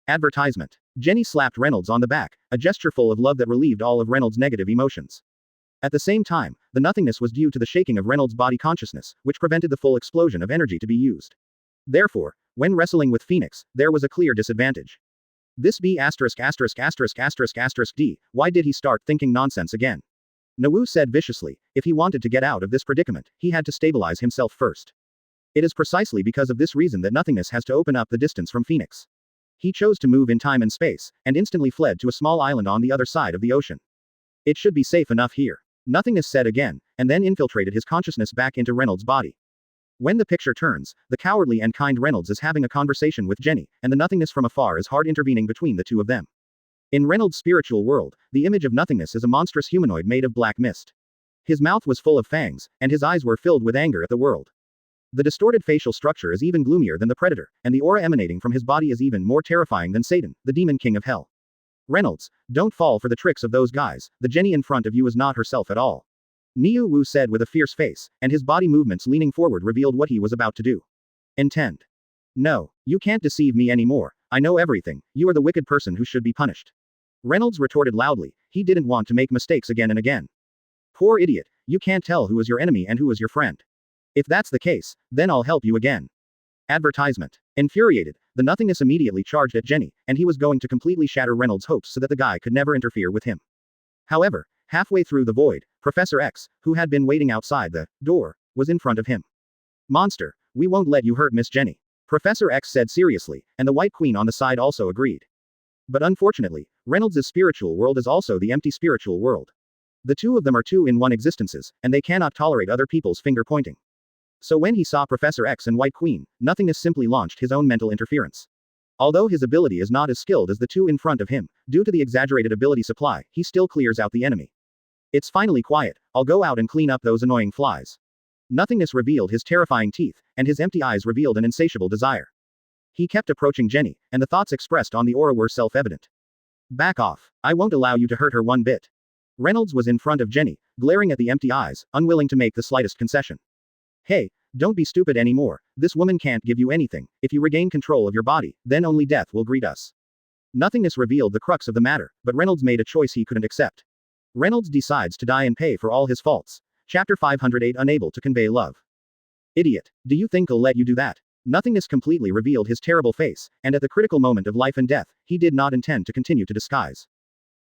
Speaker 1: Advertisement. Jenny slapped Reynolds on the back, a gesture full of love that relieved all of Reynolds' negative emotions. At the same time, the nothingness was due to the shaking of Reynolds' body consciousness, which prevented the full explosion of energy to be used. Therefore, when wrestling with Phoenix, there was a clear disadvantage. This D, why did he start thinking nonsense again? Nawu said viciously, if he wanted to get out of this predicament, he had to stabilize himself first. It is precisely because of this reason that nothingness has to open up the distance from Phoenix. He chose to move in time and space, and instantly fled to a small island on the other side of the ocean. It should be safe enough here. Nothingness said again, and then infiltrated his consciousness back into Reynolds' body. When the picture turns, the cowardly and kind Reynolds is having a conversation with Jenny, and the nothingness from afar is hard intervening between the two of them. In Reynolds' spiritual world, the image of nothingness is a monstrous humanoid made of black mist. His mouth was full of fangs, and his eyes were filled with anger at the world. The distorted facial structure is even gloomier than the predator, and the aura emanating from his body is even more terrifying than Satan, the demon king of hell. Reynolds, don't fall for the tricks of those guys, the Jenny in front of you is not herself at all. Niu Wu said with a fierce face, and his body movements leaning forward revealed what he was about to do. Intend. No, you can't deceive me anymore, I know everything, you are the wicked person who should be punished. Reynolds retorted loudly, he didn't want to make mistakes again and again. Poor idiot, you can't tell who is your enemy and who is your friend. If that's the case, then I'll help you again. Advertisement. Infuriated, the nothingness immediately charged at Jenny, and he was going to completely shatter Reynolds' hopes so that the guy could never interfere with him. However, halfway through the void, Professor X, who had been waiting outside the door, was in front of him. Monster, we won't let you hurt Miss Jenny. Professor X said seriously, and the White Queen on the side also agreed. But unfortunately, Reynolds' spiritual world is also the empty spiritual world. The two of them are two-in-one existences, and they cannot tolerate other people's finger pointing. So when he saw Professor X and White Queen, nothingness simply launched his own mental interference. Although his ability is not as skilled as the two in front of him, due to the exaggerated ability supply, he still clears out the enemy. It's finally quiet, I'll go out and clean up those annoying flies. Nothingness revealed his terrifying teeth, and his empty eyes revealed an insatiable desire. He kept approaching Jenny, and the thoughts expressed on the aura were self-evident. Back off, I won't allow you to hurt her one bit. Reynolds was in front of Jenny, glaring at the empty eyes, unwilling to make the slightest concession. Hey, don't be stupid anymore, this woman can't give you anything, if you regain control of your body, then only death will greet us. Nothingness revealed the crux of the matter, but Reynolds made a choice he couldn't accept. Reynolds decides to die and pay for all his faults. Chapter 508 Unable to convey love. Idiot, do you think I'll let you do that? Nothingness completely revealed his terrible face, and at the critical moment of life and death, he did not intend to continue to disguise.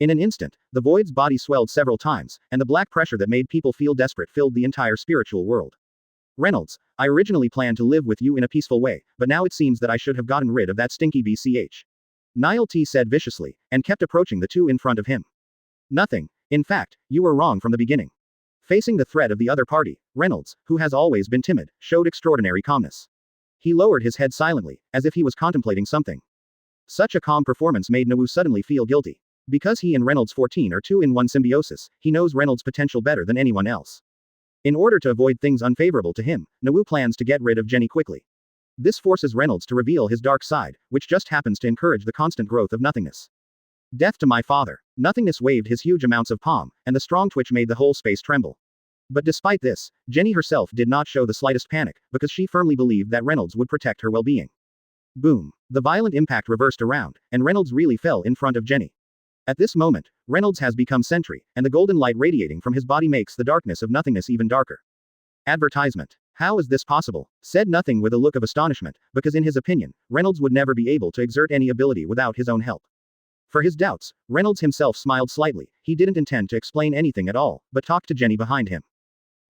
Speaker 1: In an instant, the void's body swelled several times, and the black pressure that made people feel desperate filled the entire spiritual world. Reynolds, I originally planned to live with you in a peaceful way, but now it seems that I should have gotten rid of that stinky BCH. Niall T said viciously, and kept approaching the two in front of him. Nothing. In fact, you were wrong from the beginning. Facing the threat of the other party, Reynolds, who has always been timid, showed extraordinary calmness. He lowered his head silently, as if he was contemplating something. Such a calm performance made Nawu suddenly feel guilty. Because he and Reynolds 14 are two-in-one symbiosis, he knows Reynolds' potential better than anyone else. In order to avoid things unfavorable to him, Nawu plans to get rid of Jenny quickly. This forces Reynolds to reveal his dark side, which just happens to encourage the constant growth of nothingness. Death to my father. Nothingness waved his huge amounts of palm, and the strong twitch made the whole space tremble. But despite this, Jenny herself did not show the slightest panic, because she firmly believed that Reynolds would protect her well-being. Boom. The violent impact reversed around, and Reynolds really fell in front of Jenny. At this moment, Reynolds has become sentry, and the golden light radiating from his body makes the darkness of nothingness even darker. Advertisement. How is this possible? Said Nothing with a look of astonishment, because in his opinion, Reynolds would never be able to exert any ability without his own help. For his doubts, Reynolds himself smiled slightly. He didn't intend to explain anything at all, but talked to Jenny behind him.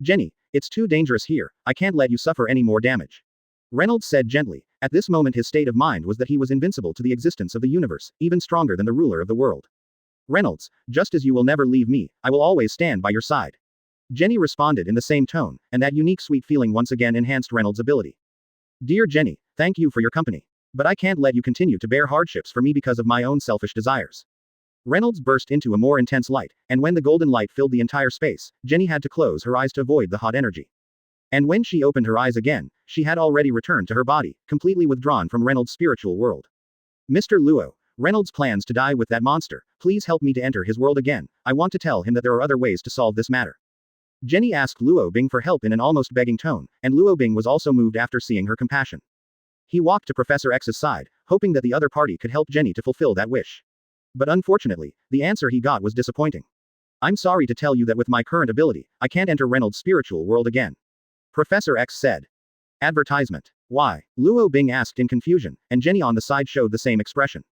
Speaker 1: Jenny, it's too dangerous here, I can't let you suffer any more damage. Reynolds said gently. At this moment his state of mind was that he was invincible to the existence of the universe, even stronger than the ruler of the world. Reynolds, just as you will never leave me, I will always stand by your side. Jenny responded in the same tone, and that unique sweet feeling once again enhanced Reynolds' ability. Dear Jenny, thank you for your company. But I can't let you continue to bear hardships for me because of my own selfish desires. Reynolds burst into a more intense light, and when the golden light filled the entire space, Jenny had to close her eyes to avoid the hot energy. And when she opened her eyes again, she had already returned to her body, completely withdrawn from Reynolds' spiritual world. Mr. Luo, Reynolds plans to die with that monster. Please help me to enter his world again. I want to tell him that there are other ways to solve this matter. Jenny asked Luo Bing for help in an almost begging tone, and Luo Bing was also moved after seeing her compassion. He walked to Professor X's side, hoping that the other party could help Jenny to fulfill that wish. But unfortunately, the answer he got was disappointing. I'm sorry to tell you that with my current ability, I can't enter Reynolds' spiritual world again. Professor X said. Advertisement. Why? Luo Bing asked in confusion, and Jenny on the side showed the same expression.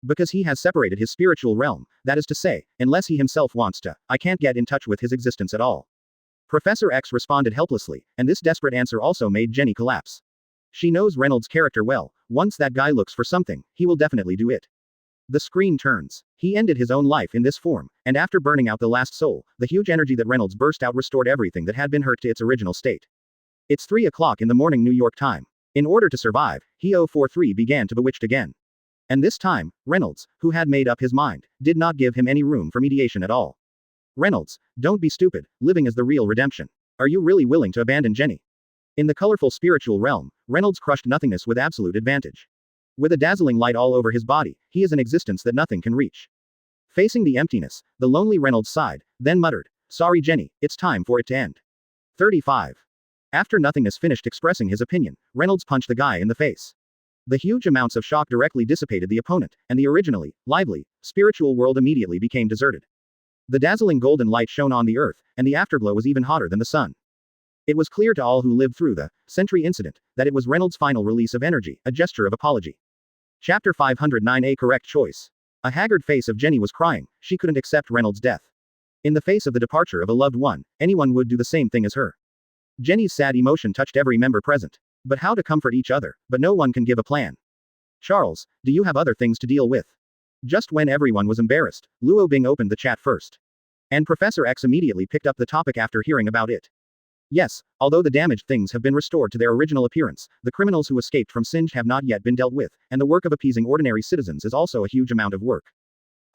Speaker 1: Because he has separated his spiritual realm, that is to say, unless he himself wants to, I can't get in touch with his existence at all. Professor X responded helplessly, and this desperate answer also made Jenny collapse. She knows Reynolds' character well. Once that guy looks for something, he will definitely do it. The screen turns. He ended his own life in this form, and after burning out the last soul, the huge energy that Reynolds burst out restored everything that had been hurt to its original state. It's 3 o'clock in the morning New York time. In order to survive, he 043 began to bewitched again. And this time, Reynolds, who had made up his mind, did not give him any room for mediation at all. Reynolds, don't be stupid, living is the real redemption. Are you really willing to abandon Jenny? In the colorful spiritual realm, Reynolds crushed nothingness with absolute advantage. With a dazzling light all over his body, he is an existence that nothing can reach. Facing the emptiness, the lonely Reynolds sighed, then muttered, Sorry Jenny, it's time for it to end. 35. After nothingness finished expressing his opinion, Reynolds punched the guy in the face. The huge amounts of shock directly dissipated the opponent, and the originally lively, spiritual world immediately became deserted. The dazzling golden light shone on the earth, and the afterglow was even hotter than the sun. It was clear to all who lived through the Sentry incident that it was Reynolds' final release of energy, a gesture of apology. Chapter 509A Correct Choice. A haggard face of Jenny was crying. She couldn't accept Reynolds' death. In the face of the departure of a loved one, anyone would do the same thing as her. Jenny's sad emotion touched every member present. But how to comfort each other, but no one can give a plan. Charles, do you have other things to deal with? Just when everyone was embarrassed, Luo Bing opened the chat first. And Professor X immediately picked up the topic after hearing about it. Yes, although the damaged things have been restored to their original appearance, the criminals who escaped from Singe have not yet been dealt with, and the work of appeasing ordinary citizens is also a huge amount of work.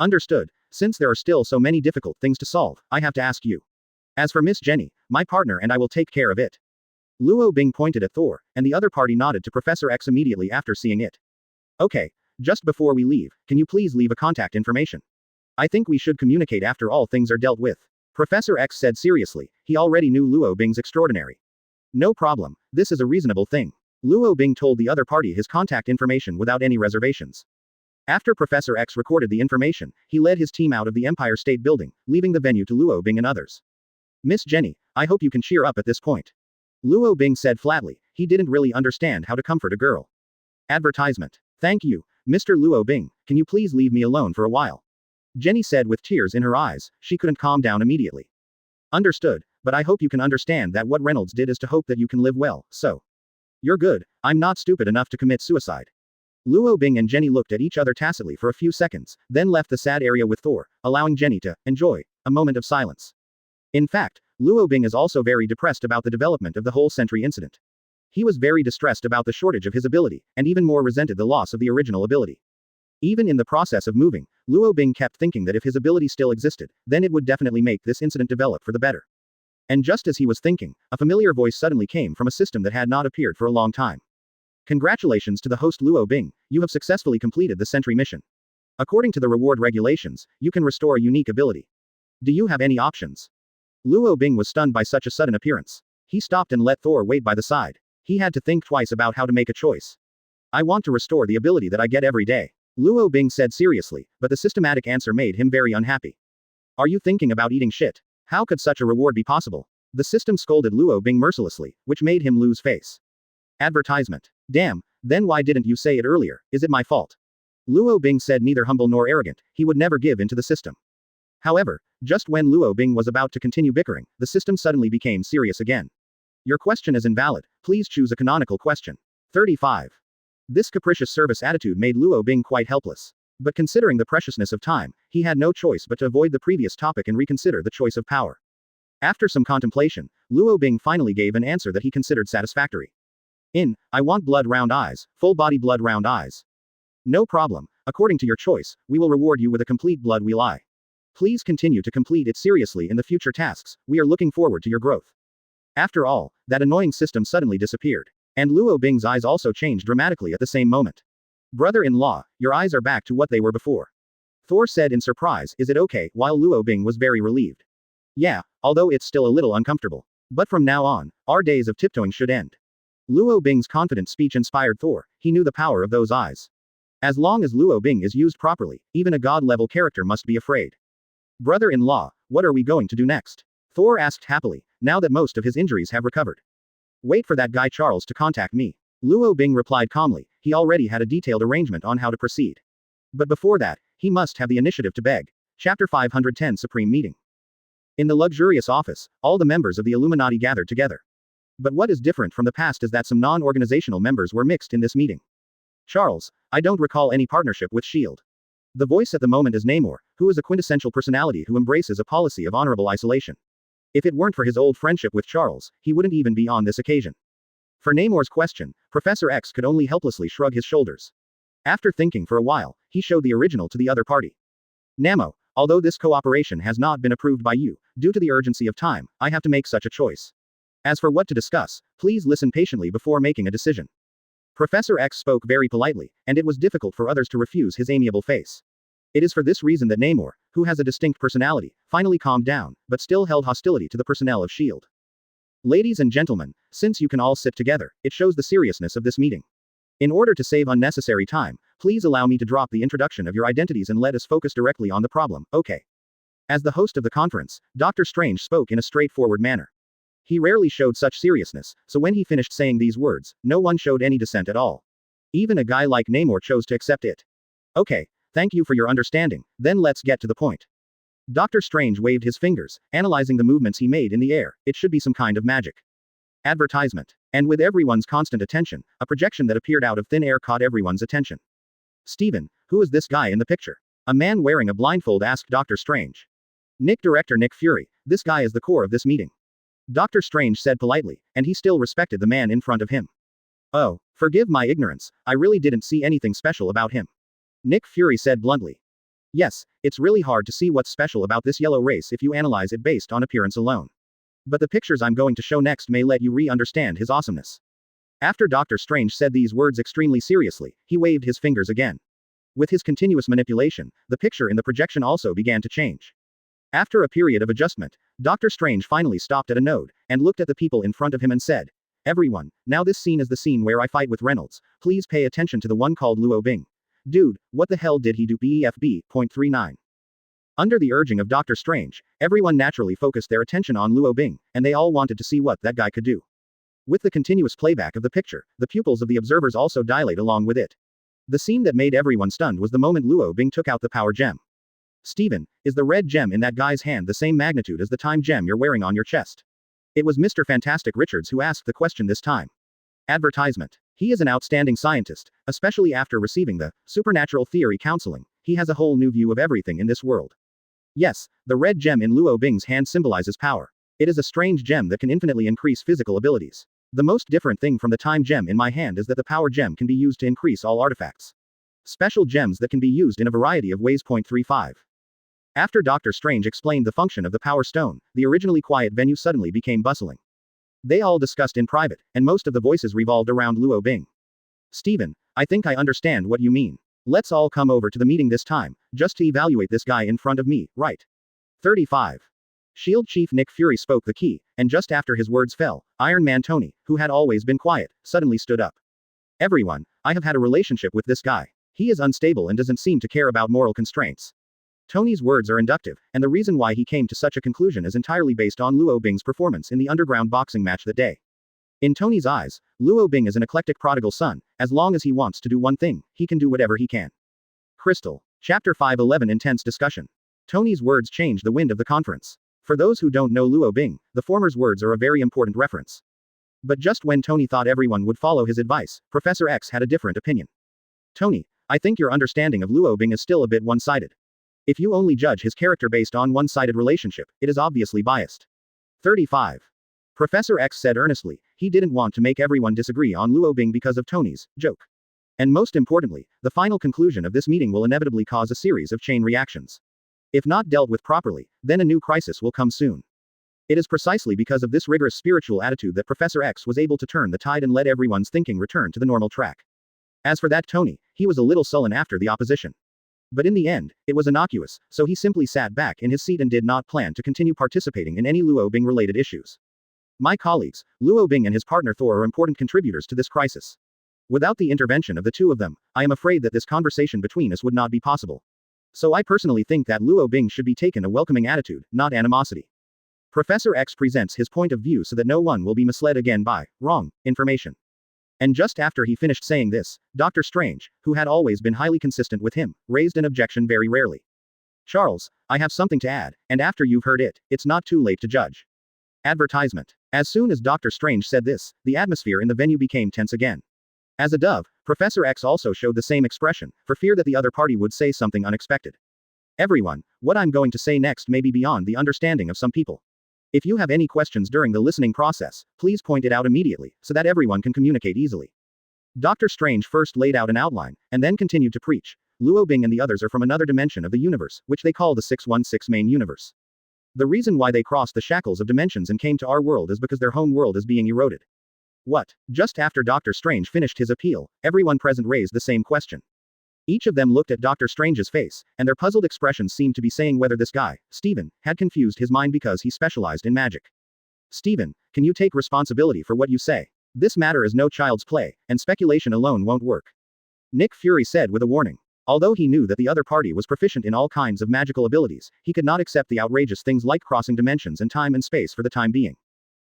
Speaker 1: Understood. Since there are still so many difficult things to solve, I have to ask you. As for Miss Jenny, my partner and I will take care of it. Luo Bing pointed at Thor, and the other party nodded to Professor X immediately after seeing it. Okay. Just before we leave, can you please leave a contact information? I think we should communicate after all things are dealt with. Professor X said seriously. He already knew Luo Bing's extraordinary. No problem. This is a reasonable thing. Luo Bing told the other party his contact information without any reservations. After Professor X recorded the information, he led his team out of the Empire State Building, leaving the venue to Luo Bing and others. Miss Jenny, I hope you can cheer up at this point. Luo Bing said flatly. He didn't really understand how to comfort a girl. Advertisement. Thank you, Mr. Luo Bing. Can you please leave me alone for a while? Jenny said with tears in her eyes. She couldn't calm down immediately. Understood, but I hope you can understand that what Reynolds did is to hope that you can live well, so. You're good. I'm not stupid enough to commit suicide. Luo Bing and Jenny looked at each other tacitly for a few seconds, then left the sad area with Thor, allowing Jenny to enjoy a moment of silence. In fact, Luo Bing is also very depressed about the development of the whole Sentry incident. He was very distressed about the shortage of his ability, and even more resented the loss of the original ability. Even in the process of moving, Luo Bing kept thinking that if his ability still existed, then it would definitely make this incident develop for the better. And just as he was thinking, a familiar voice suddenly came from a system that had not appeared for a long time. Congratulations to the host Luo Bing, you have successfully completed the Sentry mission. According to the reward regulations, you can restore a unique ability. Do you have any options? Luo Bing was stunned by such a sudden appearance. He stopped and let Thor wait by the side. He had to think twice about how to make a choice. I want to restore the ability that I get every day, Luo Bing said seriously, but the systematic answer made him very unhappy. Are you thinking about eating shit? How could such a reward be possible? The system scolded Luo Bing mercilessly, which made him lose face. Advertisement. Damn, then why didn't you say it earlier? Is it my fault? Luo Bing said, neither humble nor arrogant, he would never give in to the system. However, just when Luo Bing was about to continue bickering, the system suddenly became serious again. Your question is invalid, please choose a canonical question. 35. This capricious service attitude made Luo Bing quite helpless. But considering the preciousness of time, he had no choice but to avoid the previous topic and reconsider the choice of power. After some contemplation, Luo Bing finally gave an answer that he considered satisfactory. I want blood round eyes, full body blood round eyes. No problem, according to your choice, we will reward you with a complete blood wheel eye. Please continue to complete it seriously in the future tasks, we are looking forward to your growth. After all, that annoying system suddenly disappeared. And Luo Bing's eyes also changed dramatically at the same moment. Brother-in-law, your eyes are back to what they were before. Thor said in surprise, is it okay, while Luo Bing was very relieved. Yeah, although it's still a little uncomfortable. But from now on, our days of tiptoeing should end. Luo Bing's confident speech inspired Thor, he knew the power of those eyes. As long as Luo Bing is used properly, even a god-level character must be afraid. Brother-in-law, what are we going to do next? Thor asked happily, now that most of his injuries have recovered. Wait for that guy Charles to contact me. Luo Bing replied calmly, he already had a detailed arrangement on how to proceed. But before that, he must have the initiative to beg. Chapter 510 Supreme Meeting. In the luxurious office, all the members of the Illuminati gathered together. But what is different from the past is that some non-organizational members were mixed in this meeting. Charles, I don't recall any partnership with S.H.I.E.L.D. The voice at the moment is Namor, who is a quintessential personality who embraces a policy of honorable isolation. If it weren't for his old friendship with Charles, he wouldn't even be on this occasion. For Namor's question, Professor X could only helplessly shrug his shoulders. After thinking for a while, he showed the original to the other party. Namo, although this cooperation has not been approved by you, due to the urgency of time, I have to make such a choice. As for what to discuss, please listen patiently before making a decision. Professor X spoke very politely, and it was difficult for others to refuse his amiable face. It is for this reason that Namor, who has a distinct personality, finally calmed down, but still held hostility to the personnel of S.H.I.E.L.D. Ladies and gentlemen, since you can all sit together, it shows the seriousness of this meeting. In order to save unnecessary time, please allow me to drop the introduction of your identities and let us focus directly on the problem, okay? As the host of the conference, Dr. Strange spoke in a straightforward manner. He rarely showed such seriousness, so when he finished saying these words, no one showed any dissent at all. Even a guy like Namor chose to accept it. Okay, thank you for your understanding, then let's get to the point. Dr. Strange waved his fingers, analyzing the movements he made in the air, it should be some kind of magic. Advertisement. And with everyone's constant attention, a projection that appeared out of thin air caught everyone's attention. Steven, who is this guy in the picture? A man wearing a blindfold asked Dr. Strange. Director Nick Fury, this guy is the core of this meeting. Dr. Strange said politely, and he still respected the man in front of him. Oh, forgive my ignorance, I really didn't see anything special about him. Nick Fury said bluntly. Yes, it's really hard to see what's special about this yellow race if you analyze it based on appearance alone. But the pictures I'm going to show next may let you re-understand his awesomeness. After Dr. Strange said these words extremely seriously, he waved his fingers again. With his continuous manipulation, the picture in the projection also began to change. After a period of adjustment, Dr. Strange finally stopped at a node, and looked at the people in front of him and said, everyone, now this scene is the scene where I fight with Reynolds, please pay attention to the one called Luo Bing. Dude, what the hell did he do? BEFB.39. Under the urging of Dr. Strange, everyone naturally focused their attention on Luo Bing, and they all wanted to see what that guy could do. With the continuous playback of the picture, the pupils of the observers also dilate along with it. The scene that made everyone stunned was the moment Luo Bing took out the power gem. Steven, is the red gem in that guy's hand the same magnitude as the time gem you're wearing on your chest? It was Mr. Fantastic Richards who asked the question this time. Advertisement. He is an outstanding scientist, especially after receiving the supernatural theory counseling. He has a whole new view of everything in this world. Yes, the red gem in Luo Bing's hand symbolizes power. It is a strange gem that can infinitely increase physical abilities. The most different thing from the time gem in my hand is that the power gem can be used to increase all artifacts. Special gems that can be used in a variety of ways. 35. After Dr. Strange explained the function of the power stone, the originally quiet venue suddenly became bustling. They all discussed in private, and most of the voices revolved around Luo Bing. Steven, I think I understand what you mean. Let's all come over to the meeting this time, just to evaluate this guy in front of me, right? 35. SHIELD Chief Nick Fury spoke the key, and just after his words fell, Iron Man Tony, who had always been quiet, suddenly stood up. Everyone, I have had a relationship with this guy. He is unstable and doesn't seem to care about moral constraints. Tony's words are inductive, and the reason why he came to such a conclusion is entirely based on Luo Bing's performance in the underground boxing match that day. In Tony's eyes, Luo Bing is an eclectic prodigal son. As long as he wants to do one thing, he can do whatever he can. Crystal. Chapter 511 Intense Discussion. Tony's words changed the wind of the conference. For those who don't know Luo Bing, the former's words are a very important reference. But just when Tony thought everyone would follow his advice, Professor X had a different opinion. Tony, I think your understanding of Luo Bing is still a bit one-sided. If you only judge his character based on one-sided relationship, it is obviously biased. 35. Professor X said earnestly, he didn't want to make everyone disagree on Luo Bing because of Tony's joke. And most importantly, the final conclusion of this meeting will inevitably cause a series of chain reactions. If not dealt with properly, then a new crisis will come soon. It is precisely because of this rigorous spiritual attitude that Professor X was able to turn the tide and let everyone's thinking return to the normal track. As for that Tony, he was a little sullen after the opposition. But in the end, it was innocuous, so he simply sat back in his seat and did not plan to continue participating in any Luo Bing related issues. My colleagues, Luo Bing and his partner Thor are important contributors to this crisis. Without the intervention of the two of them, I am afraid that this conversation between us would not be possible. So I personally think that Luo Bing should be taken a welcoming attitude, not animosity. Professor X presents his point of view so that no one will be misled again by wrong information. And just after he finished saying this, Dr. Strange, who had always been highly consistent with him, raised an objection very rarely. Charles, I have something to add, and after you've heard it, it's not too late to judge. Advertisement. As soon as Dr. Strange said this, the atmosphere in the venue became tense again. As a dove, Professor X also showed the same expression, for fear that the other party would say something unexpected. Everyone, what I'm going to say next may be beyond the understanding of some people. If you have any questions during the listening process, please point it out immediately, so that everyone can communicate easily. Dr. Strange first laid out an outline, and then continued to preach. Luo Bing and the others are from another dimension of the universe, which they call the 616 main universe. The reason why they crossed the shackles of dimensions and came to our world is because their home world is being eroded. What? Just after Dr. Strange finished his appeal, everyone present raised the same question. Each of them looked at Dr. Strange's face, and their puzzled expressions seemed to be saying whether this guy, Steven, had confused his mind because he specialized in magic. Steven, can you take responsibility for what you say? This matter is no child's play, and speculation alone won't work. Nick Fury said with a warning. Although he knew that the other party was proficient in all kinds of magical abilities, he could not accept the outrageous things like crossing dimensions and time and space for the time being.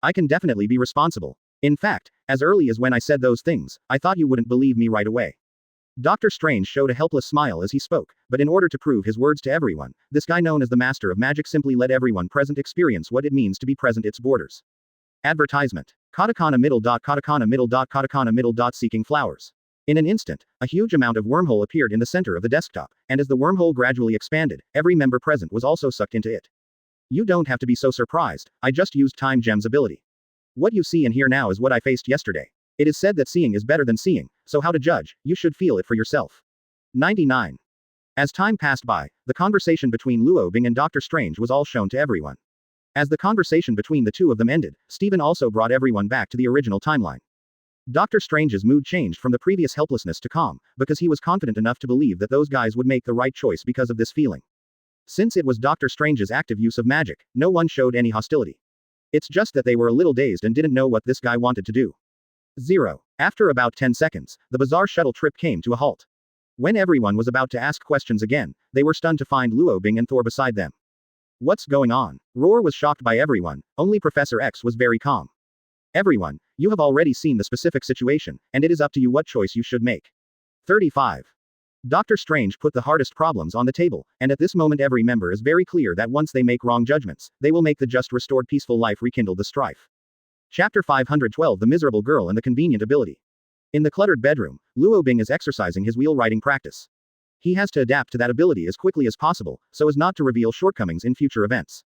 Speaker 1: I can definitely be responsible. In fact, as early as when I said those things, I thought you wouldn't believe me right away. Dr. Strange showed a helpless smile as he spoke, but in order to prove his words to everyone, this guy known as the Master of Magic simply let everyone present experience what it means to be present its borders. Advertisement. Katakana middle. Seeking flowers. In an instant, a huge amount of wormhole appeared in the center of the desktop, and as the wormhole gradually expanded, every member present was also sucked into it. You don't have to be so surprised, I just used Time Gem's ability. What you see and hear now is what I faced yesterday. It is said that seeing is better than seeing, so how to judge, you should feel it for yourself. 99. As time passed by, the conversation between Luo Bing and Dr. Strange was all shown to everyone. As the conversation between the two of them ended, Steven also brought everyone back to the original timeline. Dr. Strange's mood changed from the previous helplessness to calm, because he was confident enough to believe that those guys would make the right choice because of this feeling. Since it was Dr. Strange's active use of magic, no one showed any hostility. It's just that they were a little dazed and didn't know what this guy wanted to do. 0. After about 10 seconds, the bizarre shuttle trip came to a halt. When everyone was about to ask questions again, they were stunned to find Luo Bing and Thor beside them. What's going on? Roar was shocked by everyone, only Professor X was very calm. Everyone, you have already seen the specific situation, and it is up to you what choice you should make. 35. Dr. Strange put the hardest problems on the table, and at this moment every member is very clear that once they make wrong judgments, they will make the just restored peaceful life rekindle the strife. Chapter 512 The Miserable Girl and the Convenient Ability. In the cluttered bedroom, Luo Bing is exercising his wheel riding practice. He has to adapt to that ability as quickly as possible, so as not to reveal shortcomings in future events.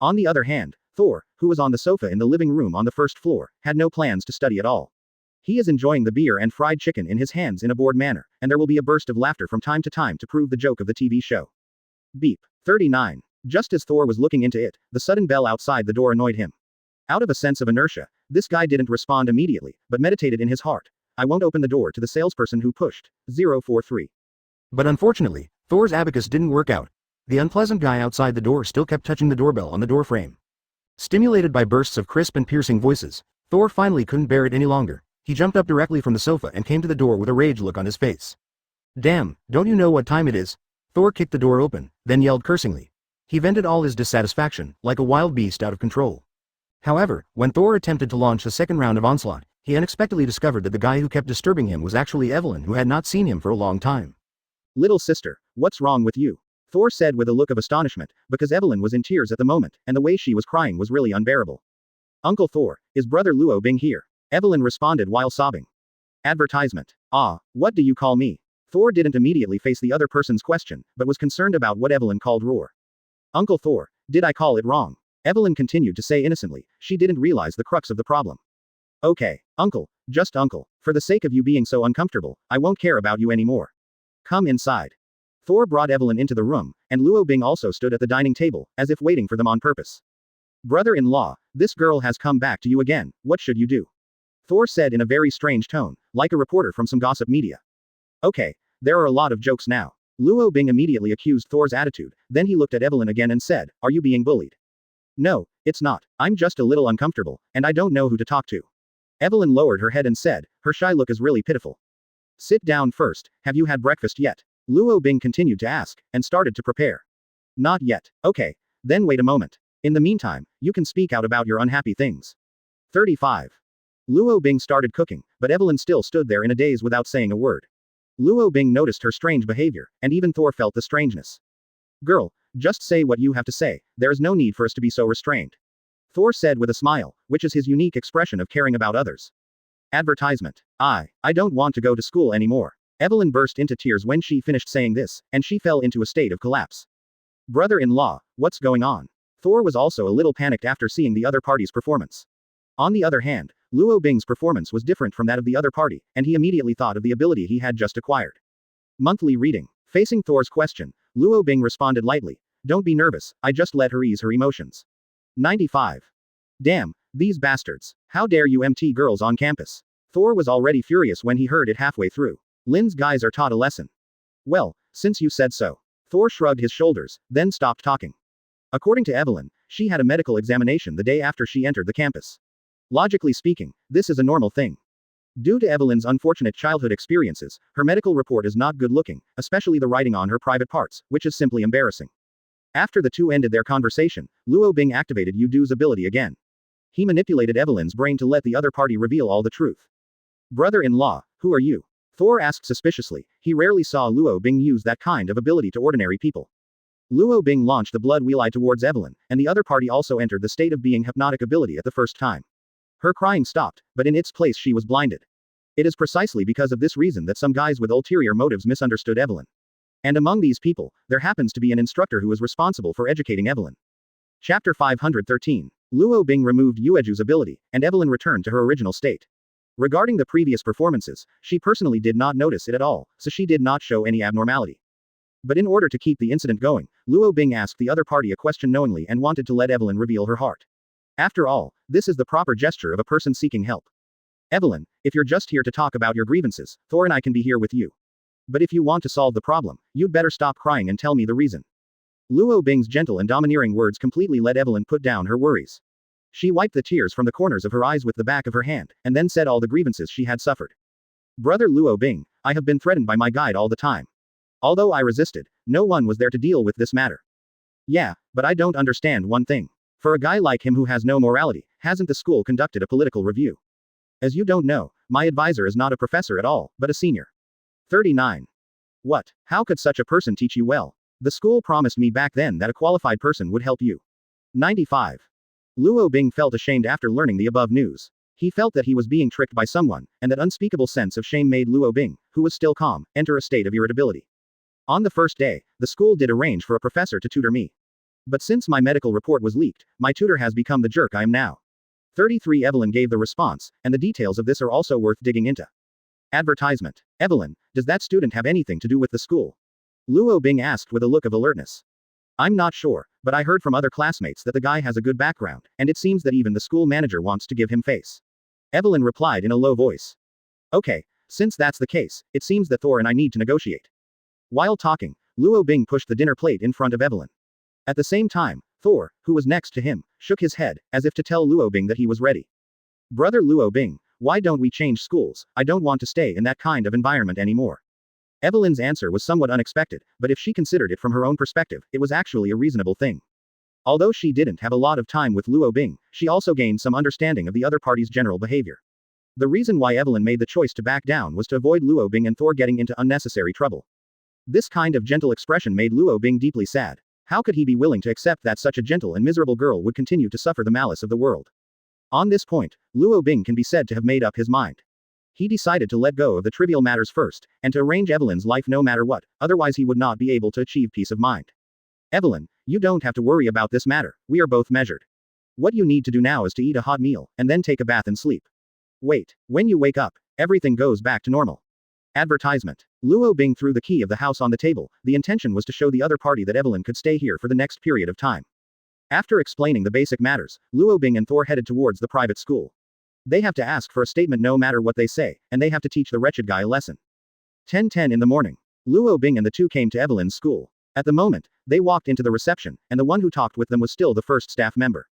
Speaker 1: On the other hand, Thor, who was on the sofa in the living room on the first floor, had no plans to study at all. He is enjoying the beer and fried chicken in his hands in a bored manner, and there will be a burst of laughter from time to time to prove the joke of the TV show. Beep. 39. Just as Thor was looking into it, the sudden bell outside the door annoyed him. Out of a sense of inertia, this guy didn't respond immediately, but meditated in his heart. I won't open the door to the salesperson who pushed 043. But unfortunately, Thor's abacus didn't work out. The unpleasant guy outside the door still kept touching the doorbell on the door frame. Stimulated by bursts of crisp and piercing voices, Thor finally couldn't bear it any longer. He jumped up directly from the sofa and came to the door with a rage look on his face. Damn, don't you know what time it is? Thor kicked the door open, then yelled cursingly. He vented all his dissatisfaction, like a wild beast out of control. However, when Thor attempted to launch a second round of onslaught, he unexpectedly discovered that the guy who kept disturbing him was actually Evelyn, who had not seen him for a long time.
Speaker 2: Little sister, what's wrong with you? Thor said with a look of astonishment, because Evelyn was in tears at the moment, and the way she was crying was really unbearable. Uncle Thor, is brother Luo Bing here? Evelyn responded while sobbing. Advertisement. Ah, what do you call me? Thor didn't immediately face the other person's question, but was concerned about what Evelyn called roar. Uncle Thor, did I call it wrong? Evelyn continued to say innocently, she didn't realize the crux of the problem. Okay, uncle, just uncle, for the sake of you being so uncomfortable, I won't care about you anymore. Come inside. Thor brought Evelyn into the room, and Luo Bing also stood at the dining table, as if waiting for them on purpose. Brother-in-law, this girl has come back to you again, what should you do? Thor said in a very strange tone, like a reporter from some gossip media. Okay, there are a lot of jokes now. Luo Bing immediately accused Thor's attitude, then he looked at Evelyn again and said, are you being bullied? No, it's not, I'm just a little uncomfortable, and I don't know who to talk to. Evelyn lowered her head and said, her shy look is really pitiful. Sit down first, have you had breakfast yet? Luo Bing continued to ask, and started to prepare. Not yet, okay, then wait a moment. In the meantime, you can speak out about your unhappy things. 35. Luo Bing started cooking, but Evelyn still stood there in a daze without saying a word. Luo Bing noticed her strange behavior, and even Thor felt the strangeness. Girl, just say what you have to say, there is no need for us to be so restrained. Thor said with a smile, which is his unique expression of caring about others. Advertisement. I don't want to go to school anymore. Evelyn burst into tears when she finished saying this, and she fell into a state of collapse. Brother-in-law, what's going on? Thor was also a little panicked after seeing the other party's performance. On the other hand, Luo Bing's performance was different from that of the other party, and he immediately thought of the ability he had just acquired. Monthly reading. Facing Thor's question, Luo Bing responded lightly, don't be nervous, I just let her ease her emotions. 95. Damn, these bastards. How dare you MT girls on campus? Thor was already furious when he heard it halfway through. Lynn's guys are taught a lesson. Well, since you said so. Thor shrugged his shoulders, then stopped talking. According to Evelyn, she had a medical examination the day after she entered the campus. Logically speaking, this is a normal thing. Due to Evelyn's unfortunate childhood experiences, her medical report is not good looking, especially the writing on her private parts, which is simply embarrassing. After the two ended their conversation, Luo Bing activated Yudu's ability again. He manipulated Evelyn's brain to let the other party reveal all the truth. Brother-in-law, who are you? Thor asked suspiciously, he rarely saw Luo Bing use that kind of ability to ordinary people. Luo Bing launched the blood wheel eye towards Evelyn, and the other party also entered the state of being hypnotic ability at the first time. Her crying stopped, but in its place she was blinded. It is precisely because of this reason that some guys with ulterior motives misunderstood Evelyn. And among these people, there happens to be an instructor who is responsible for educating Evelyn. Chapter 513. Luo Bing removed Yueju's ability, and Evelyn returned to her original state. Regarding the previous performances, she personally did not notice it at all, so she did not show any abnormality. But in order to keep the incident going, Luo Bing asked the other party a question knowingly and wanted to let Evelyn reveal her heart. After all, this is the proper gesture of a person seeking help. Evelyn, if you're just here to talk about your grievances, Thor and I can be here with you. But if you want to solve the problem, you'd better stop crying and tell me the reason. Luo Bing's gentle and domineering words completely let Evelyn put down her worries. She wiped the tears from the corners of her eyes with the back of her hand, and then said all the grievances she had suffered. Brother Luo Bing, I have been threatened by my guide all the time. Although I resisted, no one was there to deal with this matter. Yeah, but I don't understand one thing. For a guy like him who has no morality, hasn't the school conducted a political review? As you don't know, my advisor is not a professor at all, but a senior. 39. What? How could such a person teach you well? The school promised me back then that a qualified person would help you. 95. Luo Bing felt ashamed after learning the above news. He felt that he was being tricked by someone, and that unspeakable sense of shame made Luo Bing, who was still calm, enter a state of irritability. On the first day, the school did arrange for a professor to tutor me. But since my medical report was leaked, my tutor has become the jerk I am now. 33. Evelyn gave the response, and the details of this are also worth digging into. Advertisement. Evelyn, does that student have anything to do with the school? Luo Bing asked with a look of alertness. I'm not sure, but I heard from other classmates that the guy has a good background, and it seems that even the school manager wants to give him face. Evelyn replied in a low voice. Okay, since that's the case, it seems that Thor and I need to negotiate. While talking, Luo Bing pushed the dinner plate in front of Evelyn. At the same time, Thor, who was next to him, shook his head, as if to tell Luo Bing that he was ready. Brother Luo Bing, why don't we change schools? I don't want to stay in that kind of environment anymore. Evelyn's answer was somewhat unexpected, but if she considered it from her own perspective, it was actually a reasonable thing. Although she didn't have a lot of time with Luo Bing, she also gained some understanding of the other party's general behavior. The reason why Evelyn made the choice to back down was to avoid Luo Bing and Thor getting into unnecessary trouble. This kind of gentle expression made Luo Bing deeply sad. How could he be willing to accept that such a gentle and miserable girl would continue to suffer the malice of the world? On this point, Luo Bing can be said to have made up his mind. He decided to let go of the trivial matters first, and to arrange Evelyn's life no matter what, otherwise he would not be able to achieve peace of mind. Evelyn, you don't have to worry about this matter, we are both measured. What you need to do now is to eat a hot meal, and then take a bath and sleep. Wait, when you wake up, everything goes back to normal. Advertisement. Luo Bing threw the key of the house on the table. The intention was to show the other party that Evelyn could stay here for the next period of time. After explaining the basic matters, Luo Bing and Thor headed towards the private school. They have to ask for a statement no matter what they say, and they have to teach the wretched guy a lesson. 10:10 in the morning. Luo Bing and the two came to Evelyn's school. At the moment, they walked into the reception, and the one who talked with them was still the first staff member.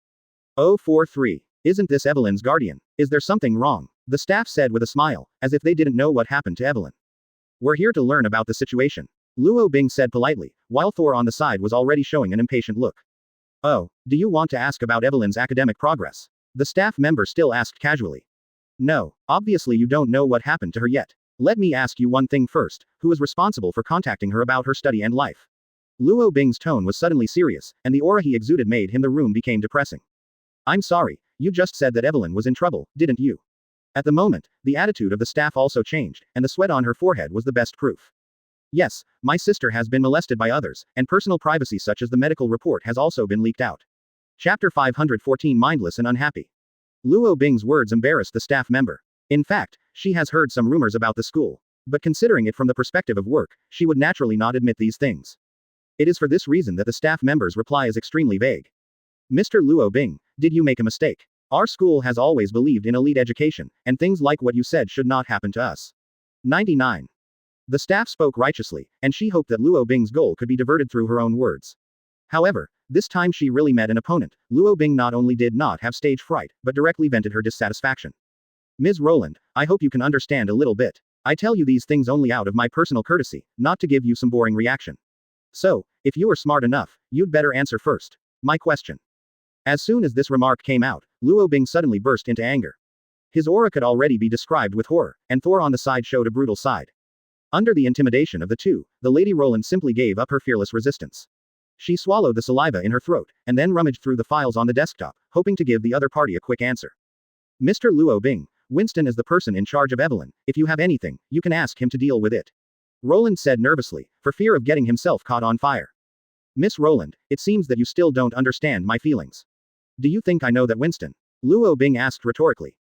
Speaker 2: 043. Isn't this Evelyn's guardian? Is there something wrong? The staff said with a smile, as if they didn't know what happened to Evelyn. We're here to learn about the situation. Luo Bing said politely, while Thor on the side was already showing an impatient look. Oh, do you want to ask about Evelyn's academic progress? The staff member still asked casually. No, obviously you don't know what happened to her yet. Let me ask you one thing first, who is responsible for contacting her about her study and life? Luo Bing's tone was suddenly serious, and the aura he exuded made him the room became depressing. I'm sorry, you just said that Evelyn was in trouble, didn't you? At the moment, the attitude of the staff also changed, and the sweat on her forehead was the best proof. Yes, my sister has been molested by others, and personal privacy such as the medical report has also been leaked out. Chapter 514 Mindless and Unhappy. Luo Bing's words embarrassed the staff member. In fact, she has heard some rumors about the school. But considering it from the perspective of work, she would naturally not admit these things. It is for this reason that the staff member's reply is extremely vague. Mr. Luo Bing, did you make a mistake? Our school has always believed in elite education, and things like what you said should not happen to us. 99. The staff spoke righteously, and she hoped that Luo Bing's goal could be diverted through her own words. However, this time she really met an opponent. Luo Bing not only did not have stage fright, but directly vented her dissatisfaction. Ms. Roland, I hope you can understand a little bit. I tell you these things only out of my personal courtesy, not to give you some boring reaction. So, if you are smart enough, you'd better answer first. My question. As soon as this remark came out, Luo Bing suddenly burst into anger. His aura could already be described with horror, and Thor on the side showed a brutal side. Under the intimidation of the two, the Lady Roland simply gave up her fearless resistance. She swallowed the saliva in her throat, and then rummaged through the files on the desktop, hoping to give the other party a quick answer. Mr. Luo Bing, Winston is the person in charge of Evelyn. If you have anything, you can ask him to deal with it. Roland said nervously, for fear of getting himself caught on fire. Miss Roland, it seems that you still don't understand my feelings. Do you think I know that Winston? Luo Bing asked rhetorically.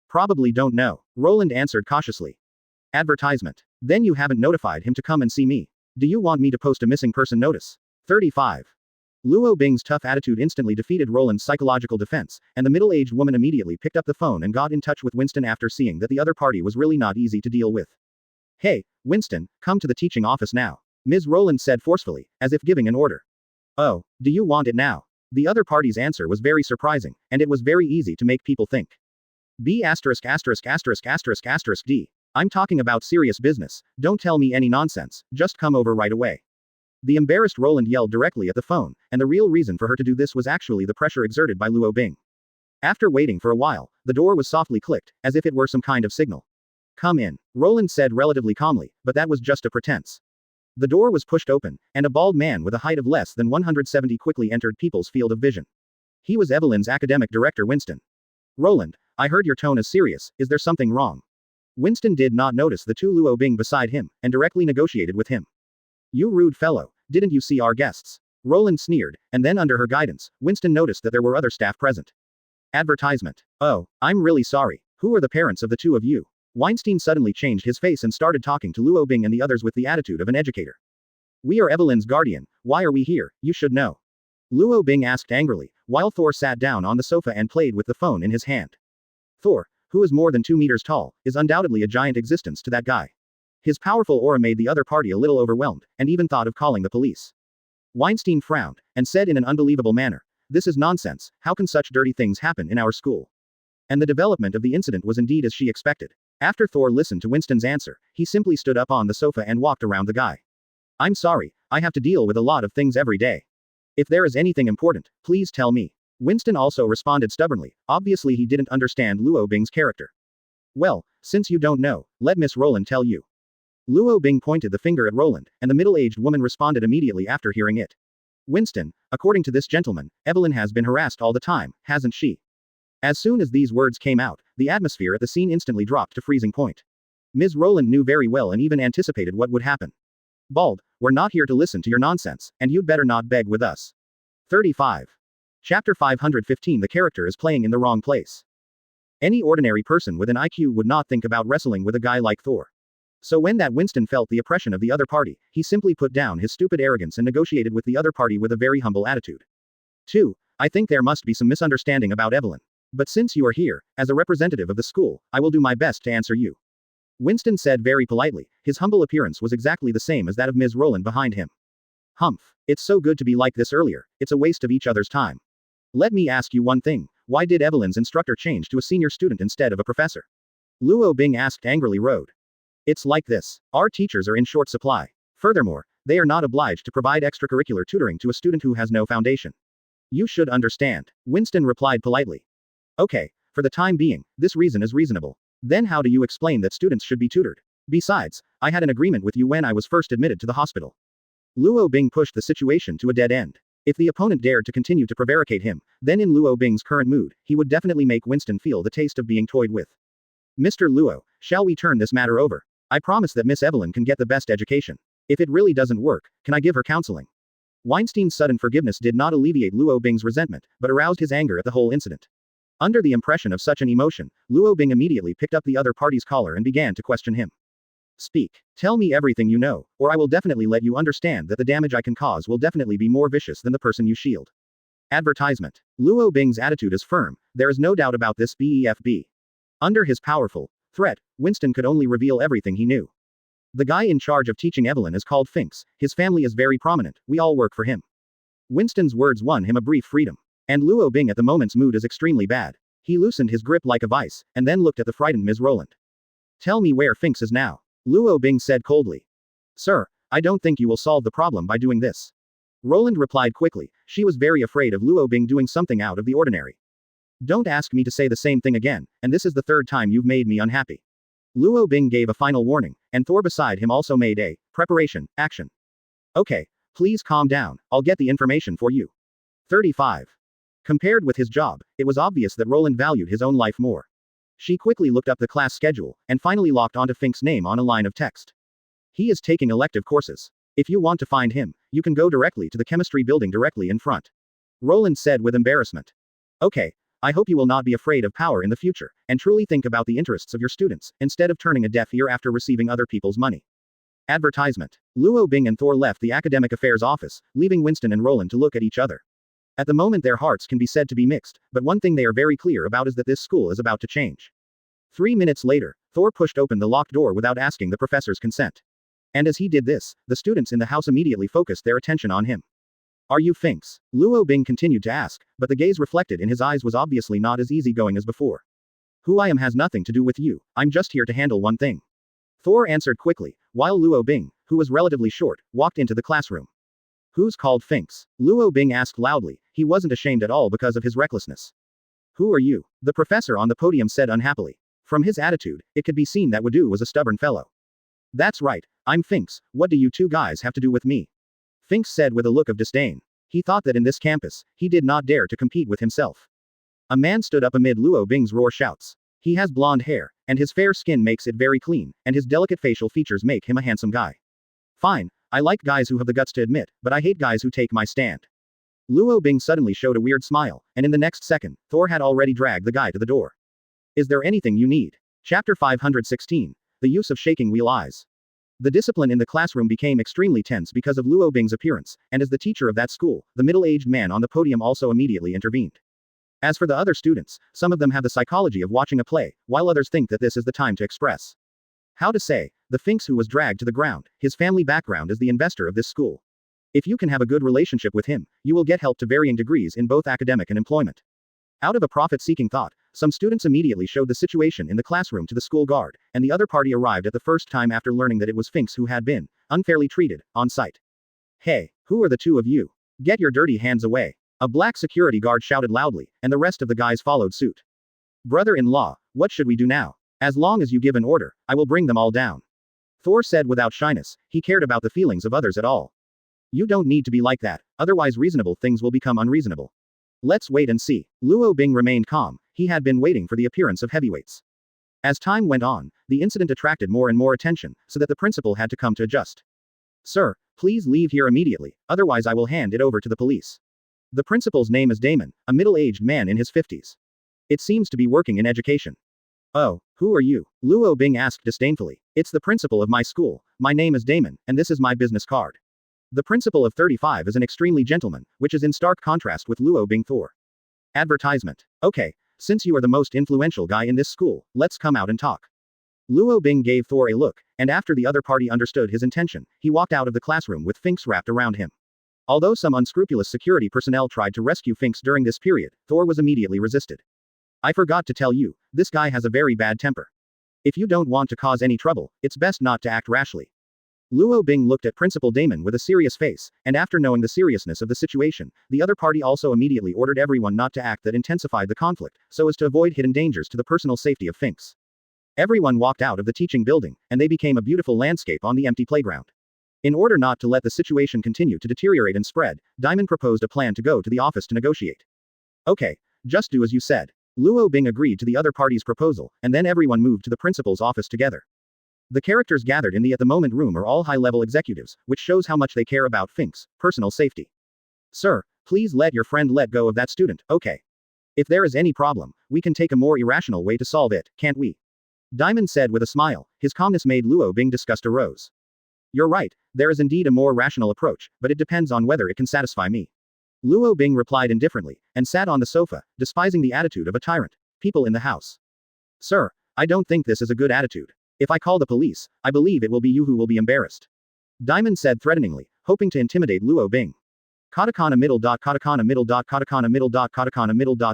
Speaker 2: Probably don't know. Roland answered cautiously. Advertisement. Then you haven't notified him to come and see me. Do you want me to post a missing person notice? 35. Luo Bing's tough attitude instantly defeated Roland's psychological defense, and the middle-aged woman immediately picked up the phone and got in touch with Winston after seeing that the other party was really not easy to deal with. Hey, Winston, come to the teaching office now. Ms. Roland said forcefully, as if giving an order. Oh, do you want it now? The other party's answer was very surprising, and it was very easy to make people think. B************************************************************************************************************************************************************************************************************************************************************************̈̈ Nonsense, just come over right away. The embarrassed Roland yelled directly at the phone, and the real reason for her to do this was actually the pressure exerted by Luo Bing. After waiting for a while, the door was softly clicked, as if it were some kind of signal. Come in, Roland said relatively calmly, but that was just a pretense. The door was pushed open, and a bald man with a height of less than 170 quickly entered people's field of vision. He was Evelyn's academic director Winston. Roland, I heard your tone is serious, is there something wrong? Winston did not notice the two Luo Bing beside him, and directly negotiated with him. You rude fellow, didn't you see our guests? Roland sneered, and then under her guidance, Winston noticed that there were other staff present. Advertisement. Oh, I'm really sorry, who are the parents of the two of you? Weinstein suddenly changed his face and started talking to Luo Bing and the others with the attitude of an educator. We are Evelyn's guardian, why are we here, you should know. Luo Bing asked angrily, while Thor sat down on the sofa and played with the phone in his hand. Thor, who is more than 2 meters tall, is undoubtedly a giant existence to that guy. His powerful aura made the other party a little overwhelmed, and even thought of calling the police. Weinstein frowned, and said in an unbelievable manner, "This is nonsense, how can such dirty things happen in our school?" And the development of the incident was indeed as she expected. After Thor listened to Winston's answer, he simply stood up on the sofa and walked around the guy. "I'm sorry, I have to deal with a lot of things every day. If there is anything important, please tell me." Winston also responded stubbornly, obviously he didn't understand Luo Bing's character. "Well, since you don't know, let Miss Roland tell you." Luo Bing pointed the finger at Roland, and the middle-aged woman responded immediately after hearing it. "Winston, according to this gentleman, Evelyn has been harassed all the time, hasn't she?" As soon as these words came out, the atmosphere at the scene instantly dropped to freezing point. Ms. Roland knew very well and even anticipated what would happen. "Bald, we're not here to listen to your nonsense, and you'd better not beg with us." 35. Chapter 515. The character is playing in the wrong place. Any ordinary person with an IQ would not think about wrestling with a guy like Thor. So when that Winston felt the oppression of the other party, he simply put down his stupid arrogance and negotiated with the other party with a very humble attitude. 2. I think there must be some misunderstanding about Evelyn. But since you are here, as a representative of the school, I will do my best to answer you. Winston said very politely, his humble appearance was exactly the same as that of Ms. Roland behind him. "Humph, it's so good to be like this earlier, it's a waste of each other's time. Let me ask you one thing, why did Evelyn's instructor change to a senior student instead of a professor?" Luo Bing asked angrily. Road. "It's like this, our teachers are in short supply. Furthermore, they are not obliged to provide extracurricular tutoring to a student who has no foundation. You should understand," Winston replied politely. "Okay, for the time being, this reason is reasonable. Then how do you explain that students should be tutored? Besides, I had an agreement with you when I was first admitted to the hospital." Luo Bing pushed the situation to a dead end. If the opponent dared to continue to prevaricate him, then in Luo Bing's current mood, he would definitely make Winston feel the taste of being toyed with. "Mr. Luo, shall we turn this matter over? I promise that Miss Evelyn can get the best education. If it really doesn't work, can I give her counseling?" Weinstein's sudden forgiveness did not alleviate Luo Bing's resentment, but aroused his anger at the whole incident. Under the impression of such an emotion, Luo Bing immediately picked up the other party's collar and began to question him. "Speak. Tell me everything you know, or I will definitely let you understand that the damage I can cause will definitely be more vicious than the person you shield." Advertisement. Luo Bing's attitude is firm, there is no doubt about this. BEFB. Under his powerful threat, Winston could only reveal everything he knew. "The guy in charge of teaching Evelyn is called Finks, his family is very prominent, we all work for him." Winston's words won him a brief freedom. And Luo Bing at the moment's mood is extremely bad. He loosened his grip like a vice, and then looked at the frightened Ms. Roland. "Tell me where Finks is now," Luo Bing said coldly. "Sir, I don't think you will solve the problem by doing this." Roland replied quickly, she was very afraid of Luo Bing doing something out of the ordinary. "Don't ask me to say the same thing again, and this is the third time you've made me unhappy." Luo Bing gave a final warning, and Thor beside him also made a preparation action. "Okay, please calm down, I'll get the information for you." 35. Compared with his job, it was obvious that Roland valued his own life more. She quickly looked up the class schedule, and finally locked onto Fink's name on a line of text. "He is taking elective courses. If you want to find him, you can go directly to the chemistry building directly in front." Roland said with embarrassment. "Okay, I hope you will not be afraid of power in the future, and truly think about the interests of your students, instead of turning a deaf ear after receiving other people's money." Advertisement. Luo Bing and Thor left the academic affairs office, leaving Winston and Roland to look at each other. At the moment their hearts can be said to be mixed, but one thing they are very clear about is that this school is about to change. 3 minutes later, Thor pushed open the locked door without asking the professor's consent. And as he did this, the students in the house immediately focused their attention on him. "Are you Finks?" Luo Bing continued to ask, but the gaze reflected in his eyes was obviously not as easygoing as before. "Who I am has nothing to do with you, I'm just here to handle one thing." Thor answered quickly, while Luo Bing, who was relatively short, walked into the classroom. "Who's called Finks?" Luo Bing asked loudly, he wasn't ashamed at all because of his recklessness. "Who are you?" the professor on the podium said unhappily. From his attitude, it could be seen that Wadu was a stubborn fellow. "That's right, I'm Finks, what do you two guys have to do with me?" Finks said with a look of disdain. He thought that in this campus, he did not dare to compete with himself. A man stood up amid Luo Bing's roar shouts. He has blonde hair, and his fair skin makes it very clean, and his delicate facial features make him a handsome guy. Fine, I like guys who have the guts to admit, but I hate guys who take my stand. Luo Bing suddenly showed a weird smile, and in the next second, Thor had already dragged the guy to the door. "Is there anything you need?" Chapter 516. The use of shaking wheel eyes. The discipline in the classroom became extremely tense because of Luo Bing's appearance, and as the teacher of that school, the middle-aged man on the podium also immediately intervened. As for the other students, some of them have the psychology of watching a play, while others think that this is the time to express How to say, the Finks who was dragged to the ground, his family background is the investor of this school. If you can have a good relationship with him, you will get help to varying degrees in both academic and employment. Out of a profit-seeking thought, some students immediately showed the situation in the classroom to the school guard, and the other party arrived at the first time after learning that it was Finks who had been unfairly treated on site. Hey, who are the two of you? Get your dirty hands away. A black security guard shouted loudly, and the rest of the guys followed suit. Brother-in-law, what should we do now? As long as you give an order, I will bring them all down. Thor said without shyness, he cared about the feelings of others at all. You don't need to be like that, otherwise reasonable things will become unreasonable. Let's wait and see. Luo Bing remained calm, he had been waiting for the appearance of heavyweights. As time went on, the incident attracted more and more attention, so that the principal had to come to adjust. Sir, please leave here immediately, otherwise I will hand it over to the police. The principal's name is Damon, a middle-aged man in his 50s. It seems to be working in education. Oh, who are you? Luo Bing asked disdainfully. It's the principal of my school, my name is Damon, and this is my business card. The principal of 35 is an extremely gentleman, which is in stark contrast with Luo Bing Thor. Advertisement. Okay, since you are the most influential guy in this school, let's come out and talk. Luo Bing gave Thor a look, and after the other party understood his intention, he walked out of the classroom with Finks wrapped around him. Although some unscrupulous security personnel tried to rescue Finks during this period, Thor was immediately resisted. I forgot to tell you, this guy has a very bad temper. If you don't want to cause any trouble, it's best not to act rashly. Luo Bing looked at Principal Damon with a serious face, and after knowing the seriousness of the situation, the other party also immediately ordered everyone not to act that intensified the conflict, so as to avoid hidden dangers to the personal safety of Finks. Everyone walked out of the teaching building, and they became a beautiful landscape on the empty playground. In order not to let the situation continue to deteriorate and spread, Diamond proposed a plan to go to the office to negotiate. Okay, just do as you said. Luo Bing agreed to the other party's proposal, and then everyone moved to the principal's office together. The characters gathered in the at the moment room are all high-level executives, which shows how much they care about Finks' personal safety. Sir, please let your friend let go of that student, okay? If there is any problem, we can take a more irrational way to solve it, can't we? Diamond said with a smile, his calmness made Luo Bing disgust arose. You're right, there is indeed a more rational approach, but it depends on whether it can satisfy me. Luo Bing replied indifferently, and sat on the sofa, despising the attitude of a tyrant. People in the house. Sir, I don't think this is a good attitude. If I call the police, I believe it will be you who will be embarrassed. Diamond said threateningly, hoping to intimidate Luo Bing. Katakana middle.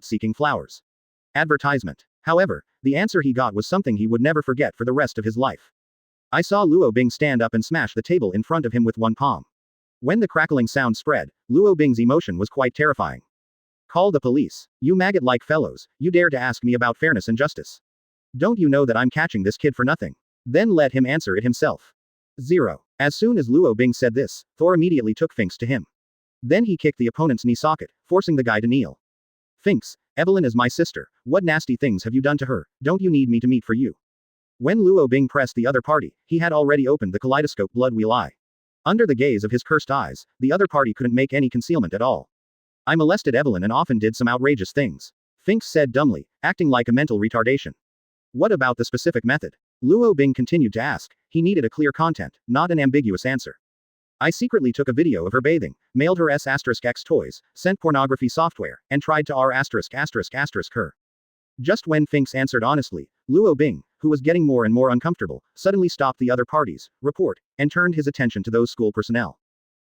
Speaker 2: Seeking flowers. Advertisement. However, the answer he got was something he would never forget for the rest of his life. I saw Luo Bing stand up and smash the table in front of him with one palm. When the crackling sound spread, Luo Bing's emotion was quite terrifying. Call the police. You maggot-like fellows, you dare to ask me about fairness and justice. Don't you know that I'm catching this kid for nothing? Then let him answer it himself. 0. As soon as Luo Bing said this, Thor immediately took Finks to him. Then he kicked the opponent's knee socket, forcing the guy to kneel. Finks, Evelyn is my sister, what nasty things have you done to her, don't you need me to meet for you? When Luo Bing pressed the other party, he had already opened the kaleidoscope blood wheel eye. Under the gaze of his cursed eyes, the other party couldn't make any concealment at all. I molested Evelyn and often did some outrageous things. Finks said dumbly, acting like a mental retardation. What about the specific method? Luo Bing continued to ask, he needed a clear content, not an ambiguous answer. I secretly took a video of her bathing, mailed her S**X toys, sent pornography software, and tried to her. Just when Finks answered honestly, Luo Bing, who was getting more and more uncomfortable, suddenly stopped the other party's report, and turned his attention to those school personnel.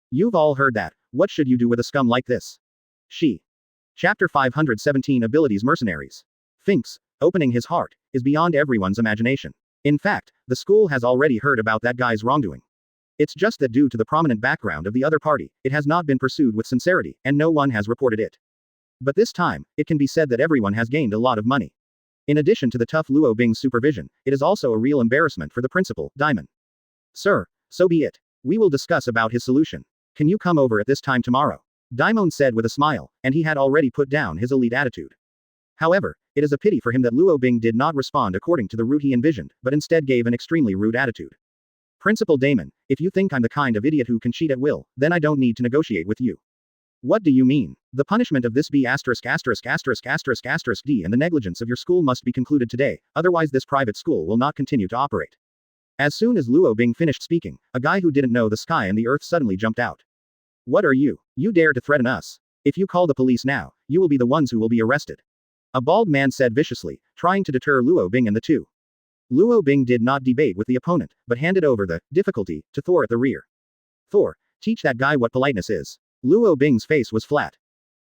Speaker 2: You've all heard that, what should you do with a scum like this? She. Chapter 517 Abilities Mercenaries. Finks, opening his heart, is beyond everyone's imagination. In fact, the school has already heard about that guy's wrongdoing. It's just that due to the prominent background of the other party, it has not been pursued with sincerity, and no one has reported it. But this time, it can be said that everyone has gained a lot of money. In addition to the tough Luo Bing's supervision, it is also a real embarrassment for the principal, Diamond. Sir, so be it. We will discuss about his solution. Can you come over at this time tomorrow? Daimon said with a smile, and he had already put down his elite attitude. However, it is a pity for him that Luo Bing did not respond according to the route he envisioned, but instead gave an extremely rude attitude. Principal Damon, if you think I'm the kind of idiot who can cheat at will, then I don't need to negotiate with you. What do you mean? The punishment of this B***************** D and the negligence of your school must be concluded today, otherwise this private school will not continue to operate. As soon as Luo Bing finished speaking, a guy who didn't know the sky and the earth suddenly jumped out. What are you? You dare to threaten us? If you call the police now, you will be the ones who will be arrested. A bald man said viciously, trying to deter Luo Bing and the two. Luo Bing did not debate with the opponent, but handed over the difficulty to Thor at the rear. Thor, teach that guy what politeness is. Luo Bing's face was flat.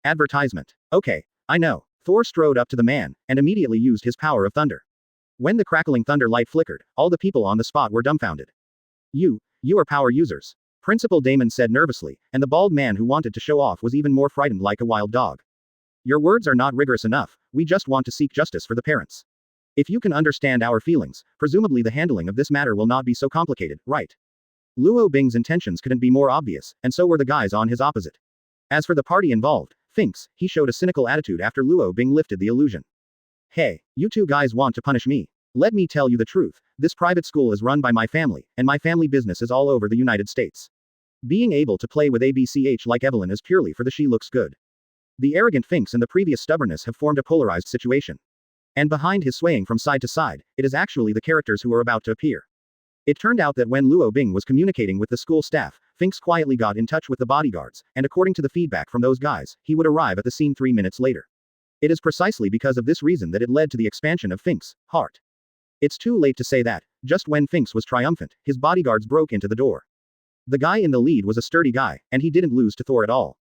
Speaker 2: Advertisement. Okay, I know. Thor strode up to the man, and immediately used his power of thunder. When the crackling thunder light flickered, all the people on the spot were dumbfounded. You are power users. Principal Damon said nervously, and the bald man who wanted to show off was even more frightened like a wild dog. Your words are not rigorous enough, we just want to seek justice for the parents. If you can understand our feelings, presumably the handling of this matter will not be so complicated, right? Luo Bing's intentions couldn't be more obvious, and so were the guys on his opposite. As for the party involved, Finks, he showed a cynical attitude after Luo Bing lifted the illusion. Hey, you two guys want to punish me. Let me tell you the truth, this private school is run by my family, and my family business is all over the United States. Being able to play with ABCH like Evelyn is purely for the she looks good. The arrogant Finks and the previous stubbornness have formed a polarized situation. And behind his swaying from side to side, it is actually the characters who are about to appear. It turned out that when Luo Bing was communicating with the school staff, Finks quietly got in touch with the bodyguards, and according to the feedback from those guys, he would arrive at the scene 3 minutes later. It is precisely because of this reason that it led to the expansion of Finks' heart. It's too late to say that, just when Finks was triumphant, his bodyguards broke into the door. The guy in the lead was a sturdy guy, and he didn't lose to Thor at all.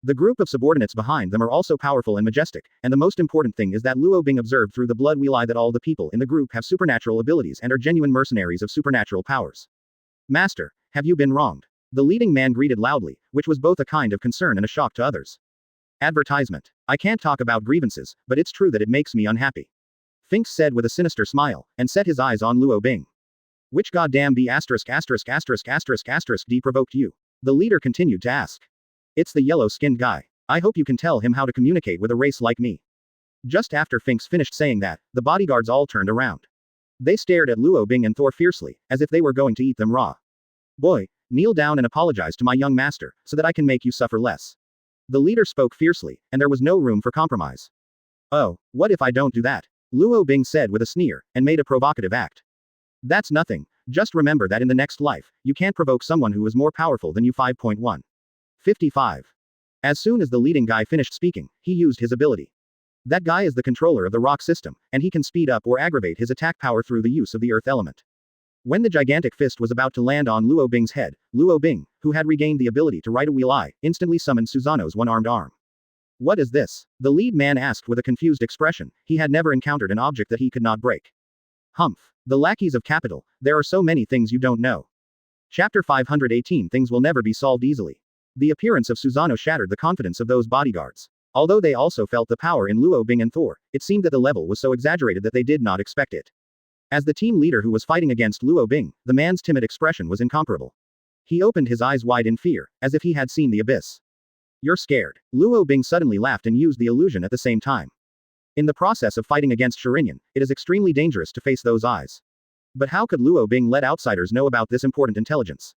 Speaker 2: The group of subordinates behind them are also powerful and majestic, and the most important thing is that Luo Bing observed through the blood wheel eye that all the people in the group have supernatural abilities and are genuine mercenaries of supernatural powers. Master, have you been wronged? The leading man greeted loudly, which was both a kind of concern and a shock to others. Advertisement. I can't talk about grievances, but it's true that it makes me unhappy. Finks said with a sinister smile, and set his eyes on Luo Bing. Which goddamn B********* D provoked you? The leader continued to ask. It's the yellow-skinned guy. I hope you can tell him how to communicate with a race like me. Just after Finks finished saying that, the bodyguards all turned around. They stared at Luo Bing and Thor fiercely, as if they were going to eat them raw. Boy, kneel down and apologize to my young master, so that I can make you suffer less. The leader spoke fiercely, and there was no room for compromise. Oh, what if I don't do that? Luo Bing said with a sneer, and made a provocative act. That's nothing, just remember that in the next life, you can't provoke someone who is more powerful than you. 5.1. 55. As soon as the leading guy finished speaking, he used his ability. That guy is the controller of the rock system, and he can speed up or aggravate his attack power through the use of the earth element. When the gigantic fist was about to land on Luo Bing's head, Luo Bing, who had regained the ability to ride a wheel eye, instantly summoned Susanoo's one-armed arm. What is this? The lead man asked with a confused expression. He had never encountered an object that he could not break. Humph. The lackeys of capital, there are so many things you don't know. Chapter 518. Things will never be solved easily. The appearance of Susanoo shattered the confidence of those bodyguards. Although they also felt the power in Luo Bing and Thor, it seemed that the level was so exaggerated that they did not expect it. As the team leader who was fighting against Luo Bing, the man's timid expression was incomparable. He opened his eyes wide in fear, as if he had seen the abyss. You're scared. Luo Bing suddenly laughed and used the illusion at the same time. In the process of fighting against Shirinyan, it is extremely dangerous to face those eyes. But how could Luo Bing let outsiders know about this important intelligence?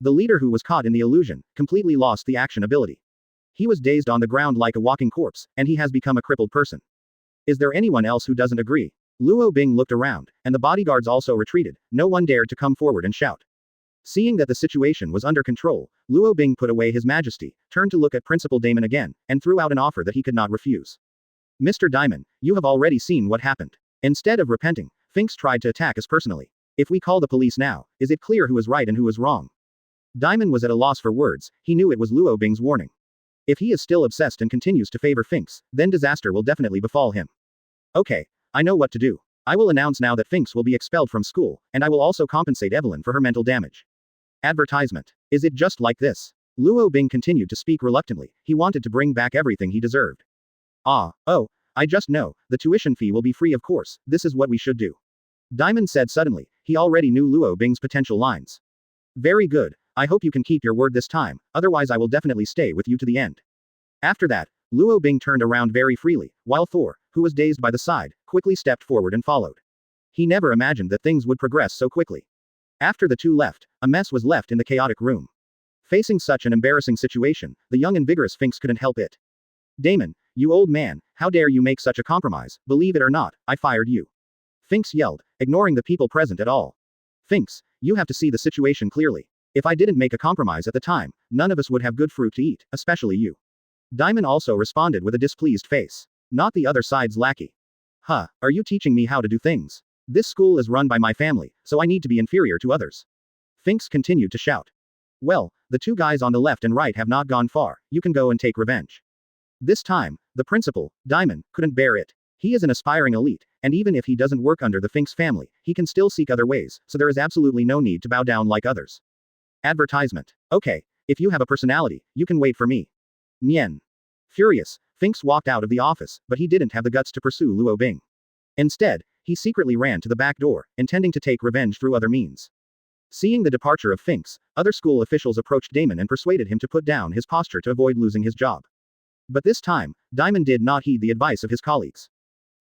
Speaker 2: The leader who was caught in the illusion, completely lost the action ability. He was dazed on the ground like a walking corpse, and he has become a crippled person. Is there anyone else who doesn't agree? Luo Bing looked around, and the bodyguards also retreated. No one dared to come forward and shout. Seeing that the situation was under control, Luo Bing put away his majesty, turned to look at Principal Damon again, and threw out an offer that he could not refuse. Mr. Diamond, you have already seen what happened. Instead of repenting, Finks tried to attack us personally. If we call the police now, is it clear who is right and who is wrong? Diamond was at a loss for words. He knew it was Luo Bing's warning. If he is still obsessed and continues to favor Finks, then disaster will definitely befall him. Okay, I know what to do. I will announce now that Finks will be expelled from school, and I will also compensate Evelyn for her mental damage. Advertisement. Is it just like this? Luo Bing continued to speak reluctantly. He wanted to bring back everything he deserved. I just know, the tuition fee will be free of course, this is what we should do. Diamond said suddenly. He already knew Luo Bing's potential lines. Very good. I hope you can keep your word this time, otherwise I will definitely stay with you to the end. After that, Luo Bing turned around very freely, while Thor, who was dazed by the side, quickly stepped forward and followed. He never imagined that things would progress so quickly. After the two left, a mess was left in the chaotic room. Facing such an embarrassing situation, the young and vigorous Finks couldn't help it. Damon, you old man, how dare you make such a compromise? Believe it or not, I fired you. Finks yelled, ignoring the people present at all. Finks, you have to see the situation clearly. If I didn't make a compromise at the time, none of us would have good fruit to eat, especially you. Diamond also responded with a displeased face. Not the other side's lackey. Huh, are you teaching me how to do things? This school is run by my family, so I need to be inferior to others. Finks continued to shout. Well, the two guys on the left and right have not gone far, you can go and take revenge. This time, the principal, Diamond, couldn't bear it. He is an aspiring elite, and even if he doesn't work under the Finks family, he can still seek other ways, so there is absolutely no need to bow down like others. Advertisement. Okay, if you have a personality, you can wait for me. Nyen. Furious, Finks walked out of the office, but he didn't have the guts to pursue Luo Bing. Instead, he secretly ran to the back door, intending to take revenge through other means. Seeing the departure of Finks, other school officials approached Damon and persuaded him to put down his posture to avoid losing his job. But this time, Diamond did not heed the advice of his colleagues.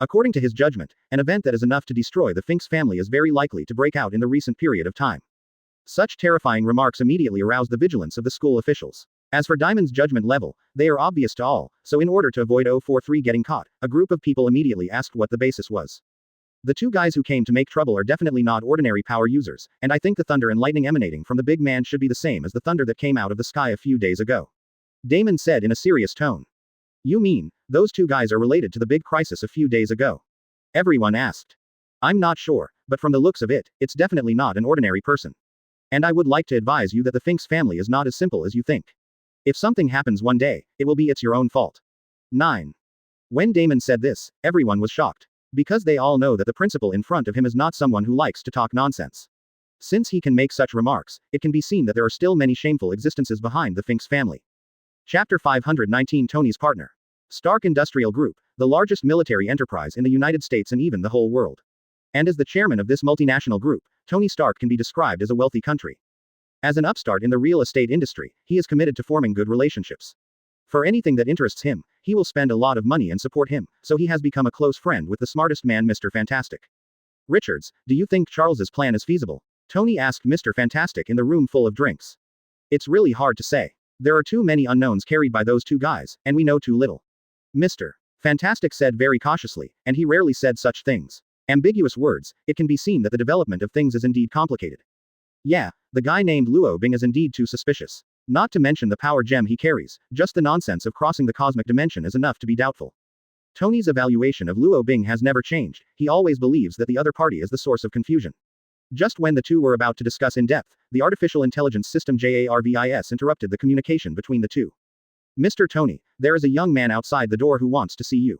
Speaker 2: According to his judgment, an event that is enough to destroy the Finks family is very likely to break out in the recent period of time. Such terrifying remarks immediately aroused the vigilance of the school officials. As for Diamond's judgment level, they are obvious to all, so in order to avoid 043 getting caught, a group of people immediately asked what the basis was. The two guys who came to make trouble are definitely not ordinary power users, and I think the thunder and lightning emanating from the big man should be the same as the thunder that came out of the sky a few days ago. Damon said in a serious tone. You mean, those two guys are related to the big crisis a few days ago? Everyone asked. I'm not sure, but from the looks of it, it's definitely not an ordinary person. And I would like to advise you that the Finks family is not as simple as you think. If something happens one day, it will be it's your own fault. 9. When Damon said this, everyone was shocked. Because they all know that the principal in front of him is not someone who likes to talk nonsense. Since he can make such remarks, it can be seen that there are still many shameful existences behind the Finks family. Chapter 519 Tony's partner. Stark Industrial Group, the largest military enterprise in the United States and even the whole world. And as the chairman of this multinational group, Tony Stark can be described as a wealthy country. As an upstart in the real estate industry, he is committed to forming good relationships. For anything that interests him, he will spend a lot of money and support him, so he has become a close friend with the smartest man, Mr. Fantastic. Richards, do you think Charles's plan is feasible? Tony asked Mr. Fantastic in the room full of drinks. It's really hard to say. There are too many unknowns carried by those two guys, and we know too little. Mr. Fantastic said very cautiously, and he rarely said such things. Ambiguous words, it can be seen that the development of things is indeed complicated. Yeah, the guy named Luo Bing is indeed too suspicious. Not to mention the power gem he carries, just the nonsense of crossing the cosmic dimension is enough to be doubtful. Tony's evaluation of Luo Bing has never changed, he always believes that the other party is the source of confusion. Just when the two were about to discuss in depth, the artificial intelligence system JARVIS interrupted the communication between the two. Mr. Tony, there is a young man outside the door who wants to see you.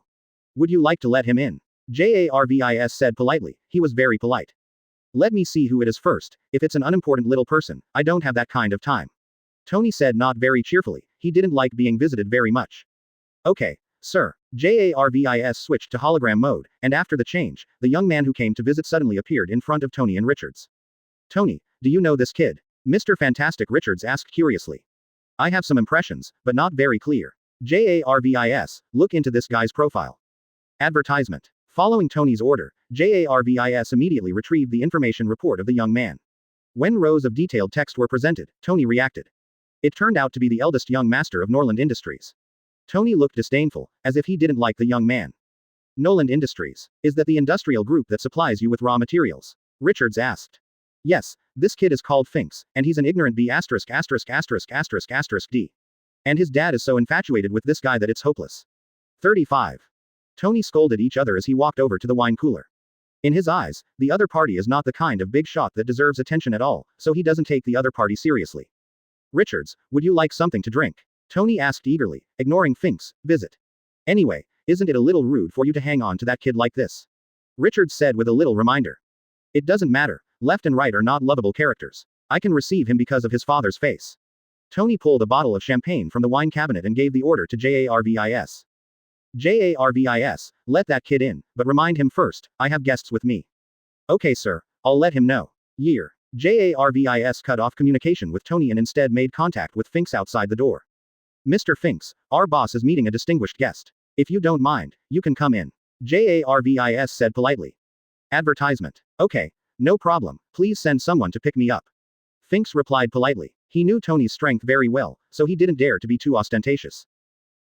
Speaker 2: Would you like to let him in? JARVIS said politely, he was very polite. Let me see who it is first, if it's an unimportant little person, I don't have that kind of time. Tony said not very cheerfully, he didn't like being visited very much. Okay, sir. JARVIS switched to hologram mode, and after the change, the young man who came to visit suddenly appeared in front of Tony and Richards. Tony, do you know this kid? Mr. Fantastic Richards asked curiously. I have some impressions, but not very clear. JARVIS, look into this guy's profile. Advertisement. Following Tony's order, JARVIS immediately retrieved the information report of the young man. When rows of detailed text were presented, Tony reacted. It turned out to be the eldest young master of Norland Industries. Tony looked disdainful, as if he didn't like the young man. Norland Industries, is that the industrial group that supplies you with raw materials? Richards asked. Yes, this kid is called Finks, and he's an ignorant B******************. D. And his dad is so infatuated with this guy that it's hopeless. 35. Tony scolded each other as he walked over to the wine cooler. In his eyes, the other party is not the kind of big shot that deserves attention at all, so he doesn't take the other party seriously. Richards, would you like something to drink? Tony asked eagerly, ignoring Finks' visit. Anyway, isn't it a little rude for you to hang on to that kid like this? Richards said with a little reminder. It doesn't matter, left and right are not lovable characters. I can receive him because of his father's face. Tony pulled a bottle of champagne from the wine cabinet and gave the order to JARVIS. JARVIS, let that kid in, but remind him first, I have guests with me. Okay sir, I'll let him know. Year. JARVIS cut off communication with Tony and instead made contact with Finks outside the door. Mr. Finks, our boss is meeting a distinguished guest. If you don't mind, you can come in. JARVIS said politely. Advertisement. Okay, no problem, please send someone to pick me up. Finks replied politely. He knew Tony's strength very well, so he didn't dare to be too ostentatious.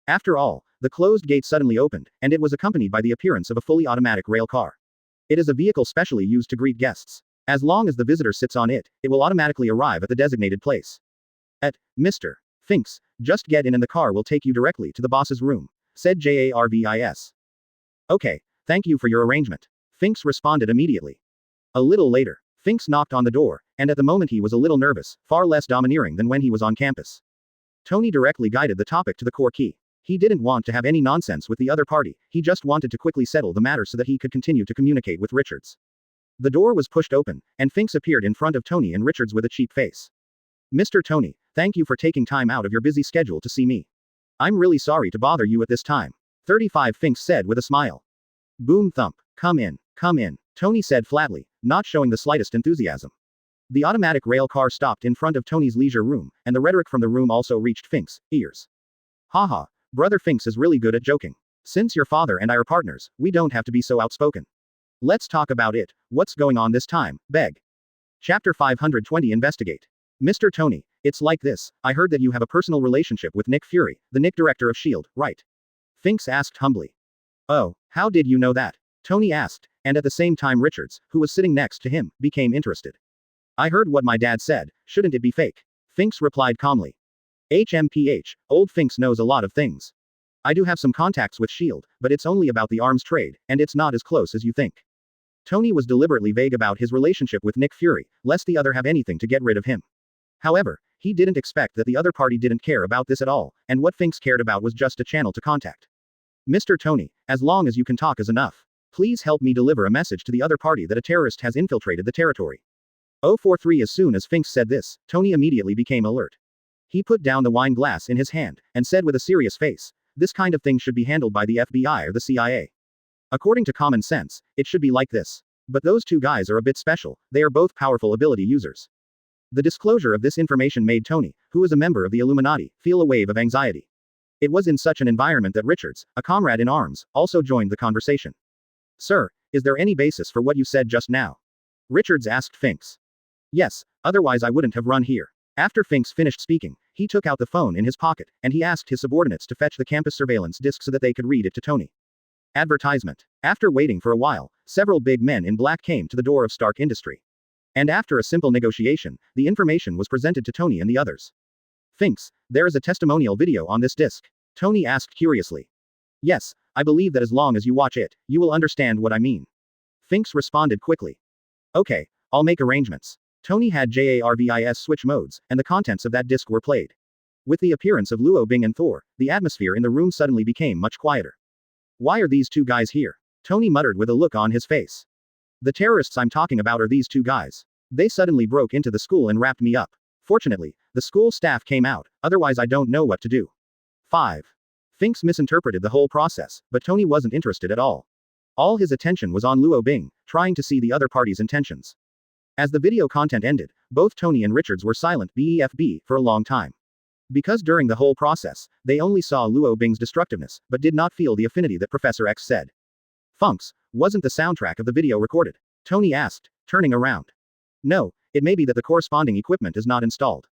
Speaker 2: After all, the closed gate suddenly opened, and it was accompanied by the appearance of a fully automatic rail car. It is a vehicle specially used to greet guests. As long as the visitor sits on it, it will automatically arrive at the designated place. Mr. Finks, just get in and the car will take you directly to the boss's room, said JARVIS. Okay, thank you for your arrangement. Finks responded immediately. A little later, Finks knocked on the door, and at the moment he was a little nervous, far less domineering than when he was on campus. Tony directly guided the topic to the core key. He didn't want to have any nonsense with the other party, he just wanted to quickly settle the matter so that he could continue to communicate with Richards. The door was pushed open, and Finks appeared in front of Tony and Richards with a cheap face. Mr. Tony, thank you for taking time out of your busy schedule to see me. I'm really sorry to bother you at this time. 35 Finks said with a smile. Boom thump. Come in, Tony said flatly, not showing the slightest enthusiasm. The automatic rail car stopped in front of Tony's leisure room, and the rhetoric from the room also reached Finks' ears. Haha, Brother Finks is really good at joking. Since your father and I are partners, we don't have to be so outspoken. Let's talk about it. What's going on this time, beg? Chapter 520 Investigate. Mr. Tony, it's like this, I heard that you have a personal relationship with Nick Fury, the Nick director of S.H.I.E.L.D., right? Finks asked humbly. Oh, how did you know that? Tony asked, and at the same time Richards, who was sitting next to him, became interested. I heard what my dad said, shouldn't it be fake? Finks replied calmly. HMPH, old Finks knows a lot of things. I do have some contacts with S.H.I.E.L.D., but it's only about the arms trade, and it's not as close as you think. Tony was deliberately vague about his relationship with Nick Fury, lest the other have anything to get rid of him. However, he didn't expect that the other party didn't care about this at all, and what Finks cared about was just a channel to contact. Mr. Tony, as long as you can talk is enough. Please help me deliver a message to the other party that a terrorist has infiltrated the territory. 043 As soon as Finks said this, Tony immediately became alert. He put down the wine glass in his hand, and said with a serious face, this kind of thing should be handled by the FBI or the CIA. According to common sense, it should be like this. But those two guys are a bit special, they are both powerful ability users. The disclosure of this information made Tony, who is a member of the Illuminati, feel a wave of anxiety. It was in such an environment that Richards, a comrade in arms, also joined the conversation. Sir, is there any basis for what you said just now? Richards asked Finks. Yes, otherwise I wouldn't have run here. After Finks finished speaking, he took out the phone in his pocket, and he asked his subordinates to fetch the campus surveillance disc so that they could read it to Tony. Advertisement. After waiting for a while, several big men in black came to the door of Stark Industry. And after a simple negotiation, the information was presented to Tony and the others. Finks, there is a testimonial video on this disc. Tony asked curiously. Yes, I believe that as long as you watch it, you will understand what I mean. Finks responded quickly. Okay, I'll make arrangements. Tony had JARVIS switch modes, and the contents of that disc were played. With the appearance of Luo Bing and Thor, the atmosphere in the room suddenly became much quieter. Why are these two guys here? Tony muttered with a look on his face. The terrorists I'm talking about are these two guys. They suddenly broke into the school and wrapped me up. Fortunately, the school staff came out, otherwise I don't know what to do. 5. Finks misinterpreted the whole process, but Tony wasn't interested at all. All his attention was on Luo Bing, trying to see the other party's intentions. As the video content ended, both Tony and Richards were silent BEFB for a long time. Because during the whole process, they only saw Luo Bing's destructiveness, but did not feel the affinity that Professor X said. Funks, wasn't the soundtrack of the video recorded? Tony asked, turning around. No, it may be that the corresponding equipment is not installed.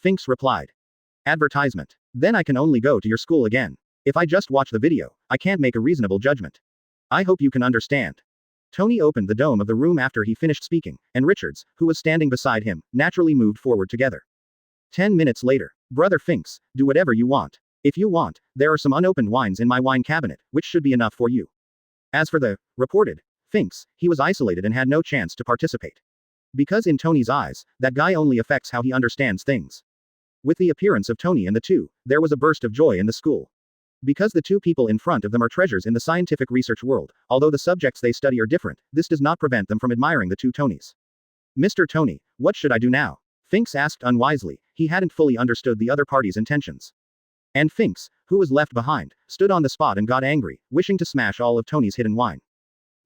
Speaker 2: Finks replied. Advertisement. Then I can only go to your school again. If I just watch the video, I can't make a reasonable judgment. I hope you can understand. Tony opened the dome of the room after he finished speaking, and Richards, who was standing beside him, naturally moved forward together. 10 minutes later. Brother Finks, do whatever you want. If you want, there are some unopened wines in my wine cabinet, which should be enough for you. As for the reported Finks, he was isolated and had no chance to participate. Because in Tony's eyes, that guy only affects how he understands things. With the appearance of Tony and the two, there was a burst of joy in the school. Because the two people in front of them are treasures in the scientific research world, although the subjects they study are different, this does not prevent them from admiring the two Tonys. Mr. Tony, what should I do now? Finks asked unwisely, he hadn't fully understood the other party's intentions. And Finks, who was left behind, stood on the spot and got angry, wishing to smash all of Tony's hidden wine.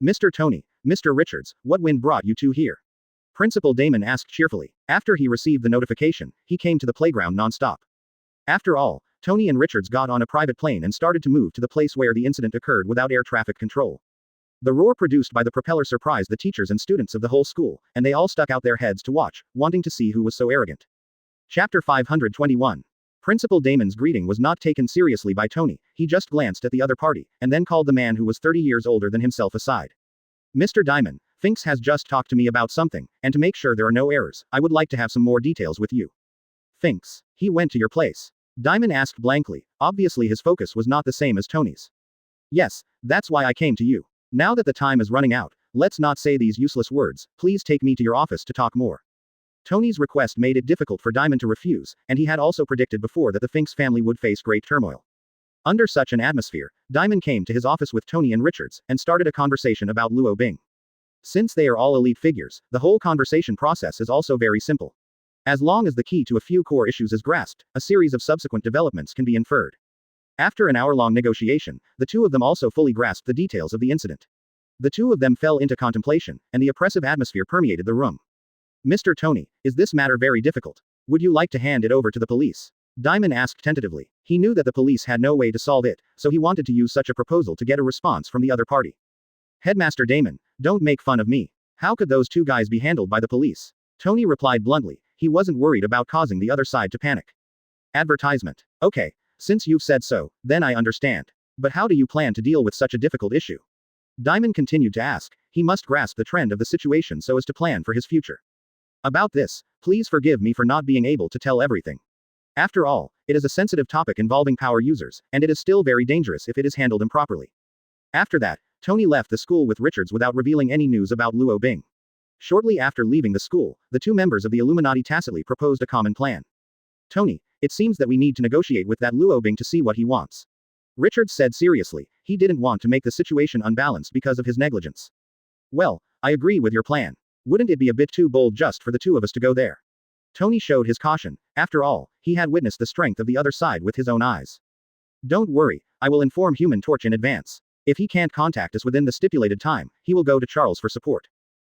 Speaker 2: Mr. Tony, Mr. Richards, what wind brought you two here? Principal Damon asked cheerfully. After he received the notification, he came to the playground non-stop. After all, Tony and Richards got on a private plane and started to move to the place where the incident occurred without air traffic control. The roar produced by the propeller surprised the teachers and students of the whole school, and they all stuck out their heads to watch, wanting to see who was so arrogant. Chapter 521. Principal Damon's greeting was not taken seriously by Tony, he just glanced at the other party, and then called the man who was 30 years older than himself aside. Mr. Diamond, Finks has just talked to me about something, and to make sure there are no errors, I would like to have some more details with you. Finks, he went to your place? Diamond asked blankly, obviously his focus was not the same as Tony's. Yes, that's why I came to you. Now that the time is running out, Let's not say these useless words, please take me to your office to talk more. Tony's request made it difficult for Diamond to refuse, and he had also predicted before that the Finks family would face great turmoil. Under such an atmosphere, Diamond came to his office with Tony and Richards, and started a conversation about Luo Bing. Since they are all elite figures, the whole conversation process is also very simple. As long as the key to a few core issues is grasped, a series of subsequent developments can be inferred. After an hour-long negotiation, the two of them also fully grasped the details of the incident. The two of them fell into contemplation, and the oppressive atmosphere permeated the room. Mr. Tony, is this matter very difficult? Would you like to hand it over to the police? Diamond asked tentatively. He knew that the police had no way to solve it, so he wanted to use such a proposal to get a response from the other party. Headmaster Damon, don't make fun of me. How could those two guys be handled by the police? Tony replied bluntly. He wasn't worried about causing the other side to panic. Advertisement. Okay, since you've said so, then I understand. But how do you plan to deal with such a difficult issue? Diamond continued to ask. He must grasp the trend of the situation so as to plan for his future. About this, please forgive me for not being able to tell everything. After all, it is a sensitive topic involving power users, and it is still very dangerous if it is handled improperly. After that, Tony left the school with Richards without revealing any news about Luo Bing. Shortly after leaving the school, the two members of the Illuminati tacitly proposed a common plan. Tony, it seems that we need to negotiate with that Luo Bing to see what he wants. Richards said seriously. He didn't want to make the situation unbalanced because of his negligence. Well, I agree with your plan. Wouldn't it be a bit too bold just for the two of us to go there? Tony showed his caution. After all, he had witnessed the strength of the other side with his own eyes. Don't worry, I will inform Human Torch in advance. If he can't contact us within the stipulated time, he will go to Charles for support.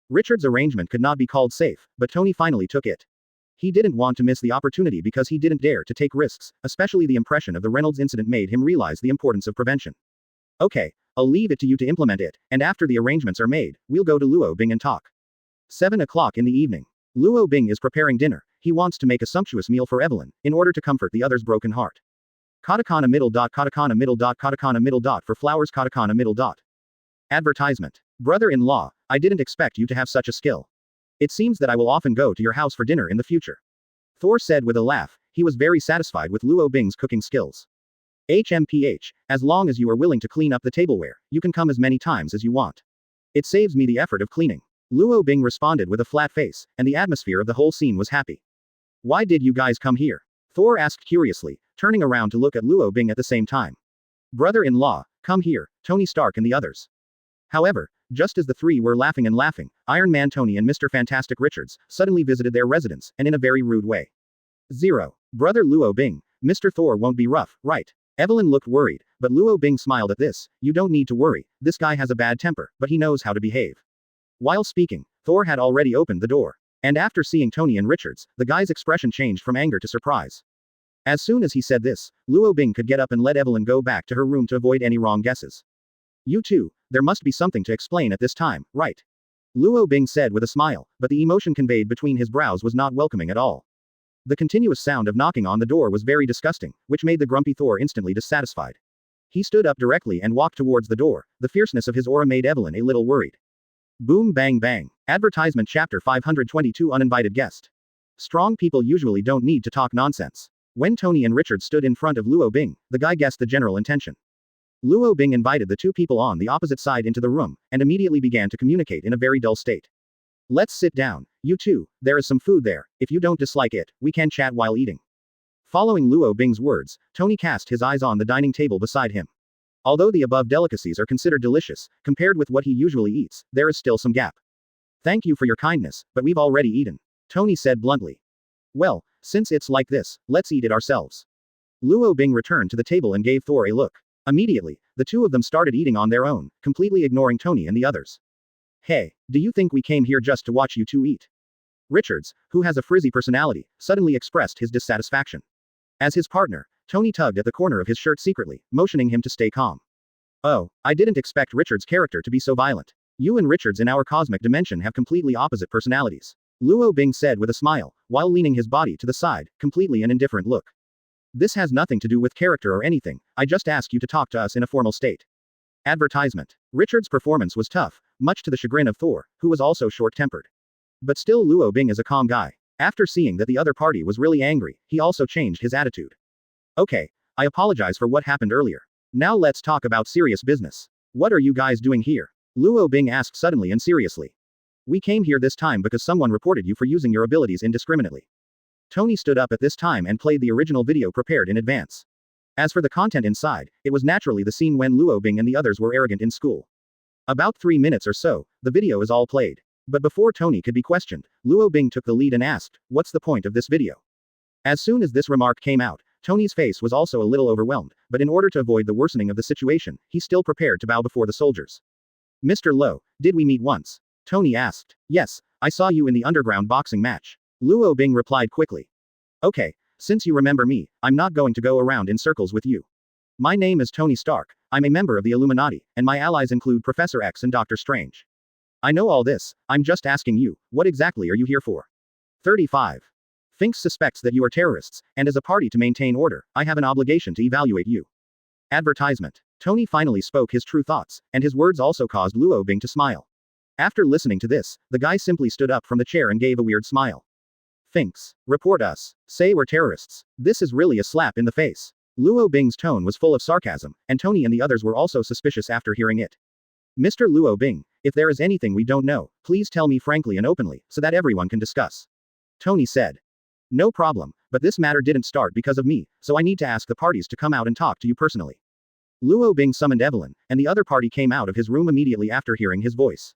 Speaker 2: Richard's arrangement could not be called safe, but Tony finally took it. He didn't want to miss the opportunity because he didn't dare to take risks, especially the impression of the Reynolds incident made him realize the importance of prevention. Okay, I'll leave it to you to implement it, and after the arrangements are made, we'll go to Luo Bing and talk. 7 o'clock in the evening. Luo Bing is preparing dinner. He wants to make a sumptuous meal for Evelyn, in order to comfort the other's broken heart. Katakana middle dot katakana middle dot katakana middle dot for flowers katakana middle dot. Advertisement. Brother-in-law, I didn't expect you to have such a skill. It seems that I will often go to your house for dinner in the future. Thor said with a laugh. He was very satisfied with Luo Bing's cooking skills. HMPH, as long as you are willing to clean up the tableware, you can come as many times as you want. It saves me the effort of cleaning. Luo Bing responded with a flat face, and the atmosphere of the whole scene was happy. Why did you guys come here? Thor asked curiously, turning around to look at Luo Bing at the same time. Brother-in-law, come here, Tony Stark and the others. However, just as the three were laughing, Iron Man Tony and Mr. Fantastic Richards suddenly visited their residence, and in a very rude way. 0. Brother Luo Bing, Mr. Thor won't be rough, right? Evelyn looked worried, but Luo Bing smiled at this. You don't need to worry, this guy has a bad temper, but he knows how to behave. While speaking, Thor had already opened the door. And after seeing Tony and Richards, the guy's expression changed from anger to surprise. As soon as he said this, Luo Bing could get up and let Evelyn go back to her room to avoid any wrong guesses. You two, there must be something to explain at this time, right? Luo Bing said with a smile, but the emotion conveyed between his brows was not welcoming at all. The continuous sound of knocking on the door was very disgusting, which made the grumpy Thor instantly dissatisfied. He stood up directly and walked towards the door. The fierceness of his aura made Evelyn a little worried. Boom bang bang. Advertisement chapter 522 Uninvited guest. Strong people usually don't need to talk nonsense. When Tony and Richard stood in front of Luo Bing, the guy guessed the general intention. Luo Bing invited the two people on the opposite side into the room, and immediately began to communicate in a very dull state. Let's sit down. You two, there is some food there. If you don't dislike it, we can chat while eating. Following Luo Bing's words, Tony cast his eyes on the dining table beside him. Although the above delicacies are considered delicious, compared with what he usually eats, there is still some gap. Thank you for your kindness, but we've already eaten. Tony said bluntly. Well, since it's like this, let's eat it ourselves. Luo Bing returned to the table and gave Thor a look. Immediately, the two of them started eating on their own, completely ignoring Tony and the others. Hey, do you think we came here just to watch you two eat? Richards, who has a frizzy personality, suddenly expressed his dissatisfaction. As his partner, Tony tugged at the corner of his shirt secretly, motioning him to stay calm. Oh, I didn't expect Richards' character to be so violent. You and Richards in our cosmic dimension have completely opposite personalities. Luo Bing said with a smile, while leaning his body to the side, completely an indifferent look. This has nothing to do with character or anything, I just ask you to talk to us in a formal state. Advertisement. Richards' performance was tough, much to the chagrin of Thor, who was also short-tempered. But still Luo Bing is a calm guy. After seeing that the other party was really angry, he also changed his attitude. Okay, I apologize for what happened earlier. Now let's talk about serious business. What are you guys doing here? Luo Bing asked suddenly and seriously. We came here this time because someone reported you for using your abilities indiscriminately. Tony stood up at this time and played the original video prepared in advance. As for the content inside, it was naturally the scene when Luo Bing and the others were arrogant in school. About 3 minutes or so, the video is all played. But before Tony could be questioned, Luo Bing took the lead and asked, "What's the point of this video?" As soon as this remark came out, Tony's face was also a little overwhelmed, but in order to avoid the worsening of the situation, he still prepared to bow before the soldiers. "Mr. Luo, did we meet once?" Tony asked. "Yes, I saw you in the underground boxing match." Luo Bing replied quickly. "Okay, since you remember me, I'm not going to go around in circles with you. My name is Tony Stark, I'm a member of the Illuminati, and my allies include Professor X and Dr. Strange. I know all this, I'm just asking you, what exactly are you here for?" 35. Finks suspects that you are terrorists, and as a party to maintain order, I have an obligation to evaluate you. Advertisement. Tony finally spoke his true thoughts, and his words also caused Luo Bing to smile. After listening to this, the guy simply stood up from the chair and gave a weird smile. Finks, report us. Say we're terrorists. This is really a slap in the face. Luo Bing's tone was full of sarcasm, and Tony and the others were also suspicious after hearing it. Mr. Luo Bing, if there is anything we don't know, please tell me frankly and openly, so that everyone can discuss. Tony said. No problem, but this matter didn't start because of me, so I need to ask the parties to come out and talk to you personally. Luo Bing summoned Evelyn, and the other party came out of his room immediately after hearing his voice.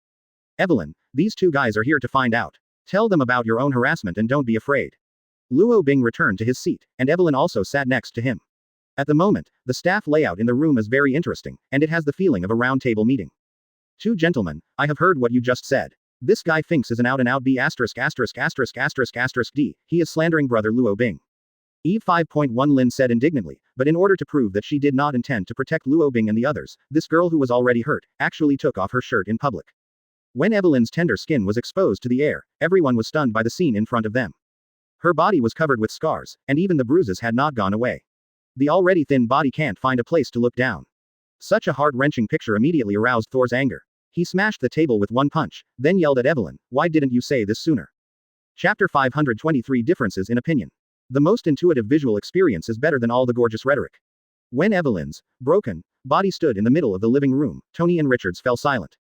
Speaker 2: Evelyn, these two guys are here to find out. Tell them about your own harassment and don't be afraid. Luo Bing returned to his seat, and Evelyn also sat next to him. At the moment, the staff layout in the room is very interesting, and it has the feeling of a round table meeting. Two gentlemen, I have heard what you just said. This guy Finks is an out-and-out B***************, he is slandering brother Luo Bing. Eve 5.1 Lin said indignantly, but in order to prove that she did not intend to protect Luo Bing and the others, this girl who was already hurt, actually took off her shirt in public. When Evelyn's tender skin was exposed to the air, everyone was stunned by the scene in front of them. Her body was covered with scars, and even the bruises had not gone away. The already thin body can't find a place to look down. Such a heart-wrenching picture immediately aroused Thor's anger. He smashed the table with one punch, then yelled at Evelyn, "Why didn't you say this sooner?" Chapter 523 Differences in Opinion. The most intuitive visual experience is better than all the gorgeous rhetoric. When Evelyn's broken body stood in the middle of the living room, Tony and Richards fell silent.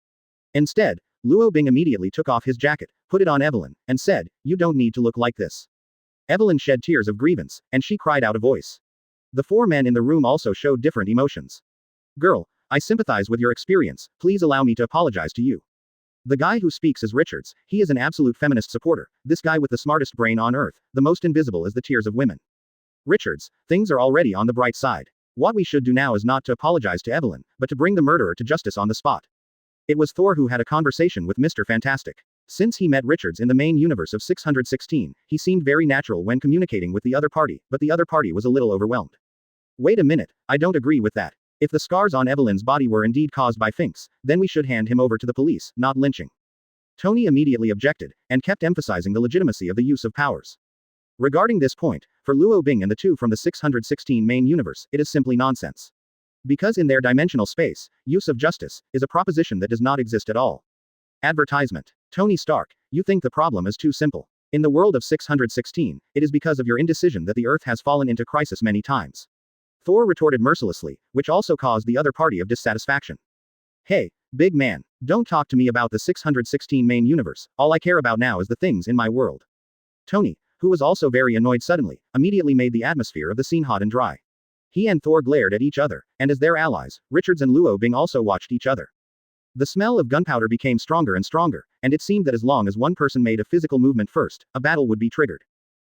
Speaker 2: Instead, Luo Bing immediately took off his jacket, put it on Evelyn, and said, "You don't need to look like this." Evelyn shed tears of grievance, and she cried out a voice. The four men in the room also showed different emotions. "Girl, I sympathize with your experience, please allow me to apologize to you." The guy who speaks is Richards, he is an absolute feminist supporter, this guy with the smartest brain on earth, the most invisible is the tears of women. Richards, things are already on the bright side. What we should do now is not to apologize to Evelyn, but to bring the murderer to justice on the spot. It was Thor who had a conversation with Mr. Fantastic. Since he met Richards in the main universe of 616, he seemed very natural when communicating with the other party, but the other party was a little overwhelmed. Wait a minute, I don't agree with that. If the scars on Evelyn's body were indeed caused by Finks, then we should hand him over to the police, not lynching. Tony immediately objected, and kept emphasizing the legitimacy of the use of powers. Regarding this point, for Luo Bing and the two from the 616 main universe, it is simply nonsense. Because in their dimensional space, use of justice is a proposition that does not exist at all. Advertisement. Tony Stark, you think the problem is too simple. In the world of 616, it is because of your indecision that the Earth has fallen into crisis many times. Thor retorted mercilessly, which also caused the other party of dissatisfaction. Hey, big man, don't talk to me about the 616 main universe, all I care about now is the things in my world. Tony, who was also very annoyed suddenly, immediately made the atmosphere of the scene hot and dry. He and Thor glared at each other, and as their allies, Richards and Luo Bing also watched each other. The smell of gunpowder became stronger and stronger, and it seemed that as long as one person made a physical movement first, a battle would be triggered.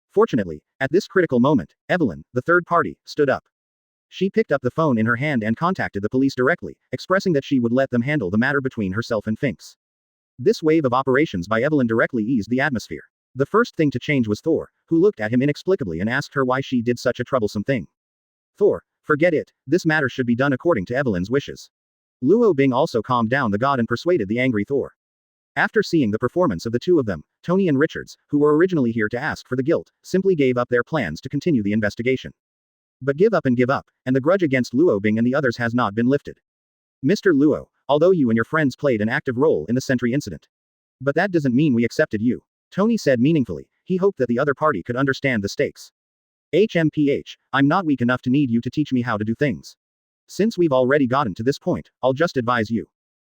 Speaker 2: Fortunately, at this critical moment, Evelyn, the third party, stood up. She picked up the phone in her hand and contacted the police directly, expressing that she would let them handle the matter between herself and Finks. This wave of operations by Evelyn directly eased the atmosphere. The first thing to change was Thor, who looked at him inexplicably and asked her why she did such a troublesome thing. Thor, forget it, this matter should be done according to Evelyn's wishes. Luo Bing also calmed down the god and persuaded the angry Thor. After seeing the performance of the two of them, Tony and Richards, who were originally here to ask for the guilt, simply gave up their plans to continue the investigation. But give up, and the grudge against Luo Bing and the others has not been lifted. Mr. Luo, although you and your friends played an active role in the Sentry incident. But that doesn't mean we accepted you. Tony said meaningfully, he hoped that the other party could understand the stakes. HMPH, I'm not weak enough to need you to teach me how to do things. Since we've already gotten to this point, I'll just advise you.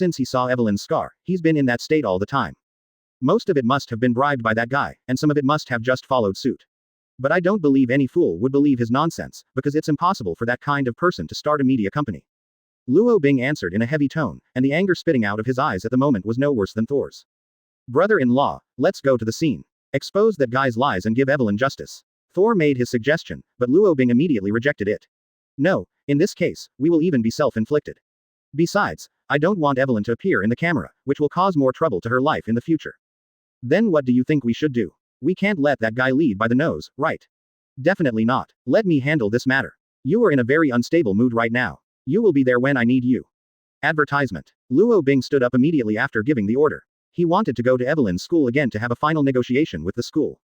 Speaker 2: since he saw Evelyn's scar, he's been in that state all the time. Most of it must have been bribed by that guy, and some of it must have just followed suit. But I don't believe any fool would believe his nonsense, because it's impossible for that kind of person to start a media company. Luo Bing answered in a heavy tone, and the anger spitting out of his eyes at the moment was no worse than Thor's. Brother-in-law, let's go to the scene. Expose that guy's lies and give Evelyn justice. Thor made his suggestion, but Luo Bing immediately rejected it. No, in this case, we will even be self-inflicted. Besides, I don't want Evelyn to appear in the camera, which will cause more trouble to her life in the future. Then what do you think we should do? We can't let that guy lead by the nose, right? Definitely not. Let me handle this matter. You are in a very unstable mood right now. You will be there when I need you. Advertisement. Luo Bing stood up immediately after giving the order. He wanted to go to Evelyn's school again to have a final negotiation with the school.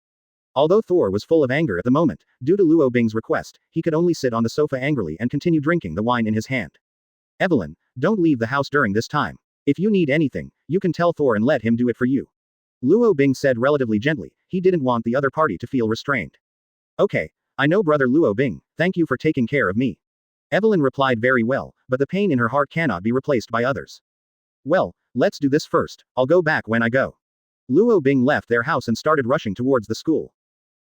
Speaker 2: Although Thor was full of anger at the moment, due to Luo Bing's request, he could only sit on the sofa angrily and continue drinking the wine in his hand. Evelyn, don't leave the house during this time. If you need anything, you can tell Thor and let him do it for you. Luo Bing said relatively gently. He didn't want the other party to feel restrained. Okay, I know brother Luo Bing, thank you for taking care of me. Evelyn replied very well, but the pain in her heart cannot be replaced by others. Well, let's do this first, I'll go back when I go. Luo Bing left their house and started rushing towards the school.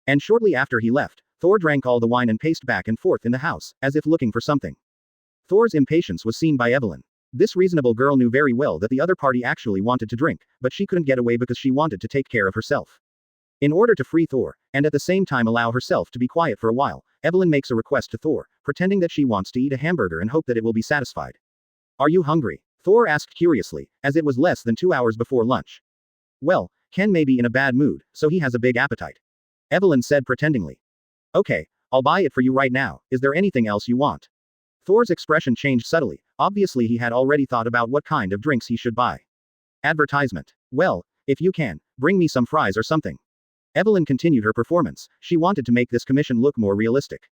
Speaker 2: And shortly after he left, Thor drank all the wine and paced back and forth in the house, as if looking for something. Thor's impatience was seen by Evelyn. This reasonable girl knew very well that the other party actually wanted to drink, but she couldn't get away because she wanted to take care of herself. In order to free Thor, and at the same time allow herself to be quiet for a while, Evelyn makes a request to Thor, pretending that she wants to eat a hamburger and hope that it will be satisfied. Are you hungry? Thor asked curiously, as it was less than 2 hours before lunch. Well, Ken may be in a bad mood, so he has a big appetite. Evelyn said pretendingly. Okay, I'll buy it for you right now, is there anything else you want? Thor's expression changed subtly, obviously he had already thought about what kind of drinks he should buy. Advertisement. Well, if you can, bring me some fries or something. Evelyn continued her performance, she wanted to make this commission look more realistic.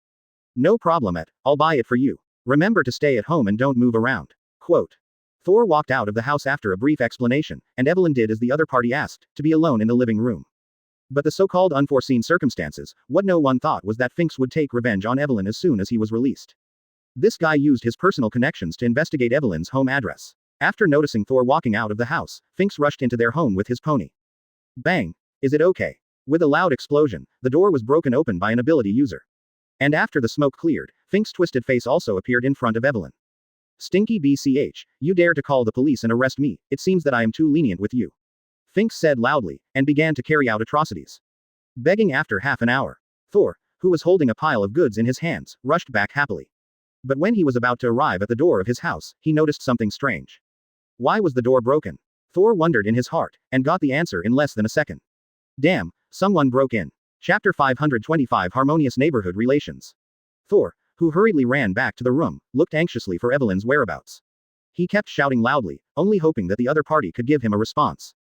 Speaker 2: No problem I'll buy it for you. Remember to stay at home and don't move around. Quote. Thor walked out of the house after a brief explanation, and Evelyn did as the other party asked, to be alone in the living room. But the so-called unforeseen circumstances, what no one thought was that Finks would take revenge on Evelyn as soon as he was released. This guy used his personal connections to investigate Evelyn's home address. After noticing Thor walking out of the house, Finks rushed into their home with his pony. Bang! Is it okay? With a loud explosion, the door was broken open by an ability user. And after the smoke cleared, Finks' twisted face also appeared in front of Evelyn. Stinky BCH, you dare to call the police and arrest me, it seems that I am too lenient with you. Finks said loudly, and began to carry out atrocities. Begging after half an hour. Thor, who was holding a pile of goods in his hands, rushed back happily. But when he was about to arrive at the door of his house, he noticed something strange. Why was the door broken? Thor wondered in his heart, and got the answer in less than a second. Damn, someone broke in. Chapter 525 Harmonious Neighborhood Relations. Thor, who hurriedly ran back to the room, looked anxiously for Evelyn's whereabouts. He kept shouting loudly, only hoping that the other party could give him a response.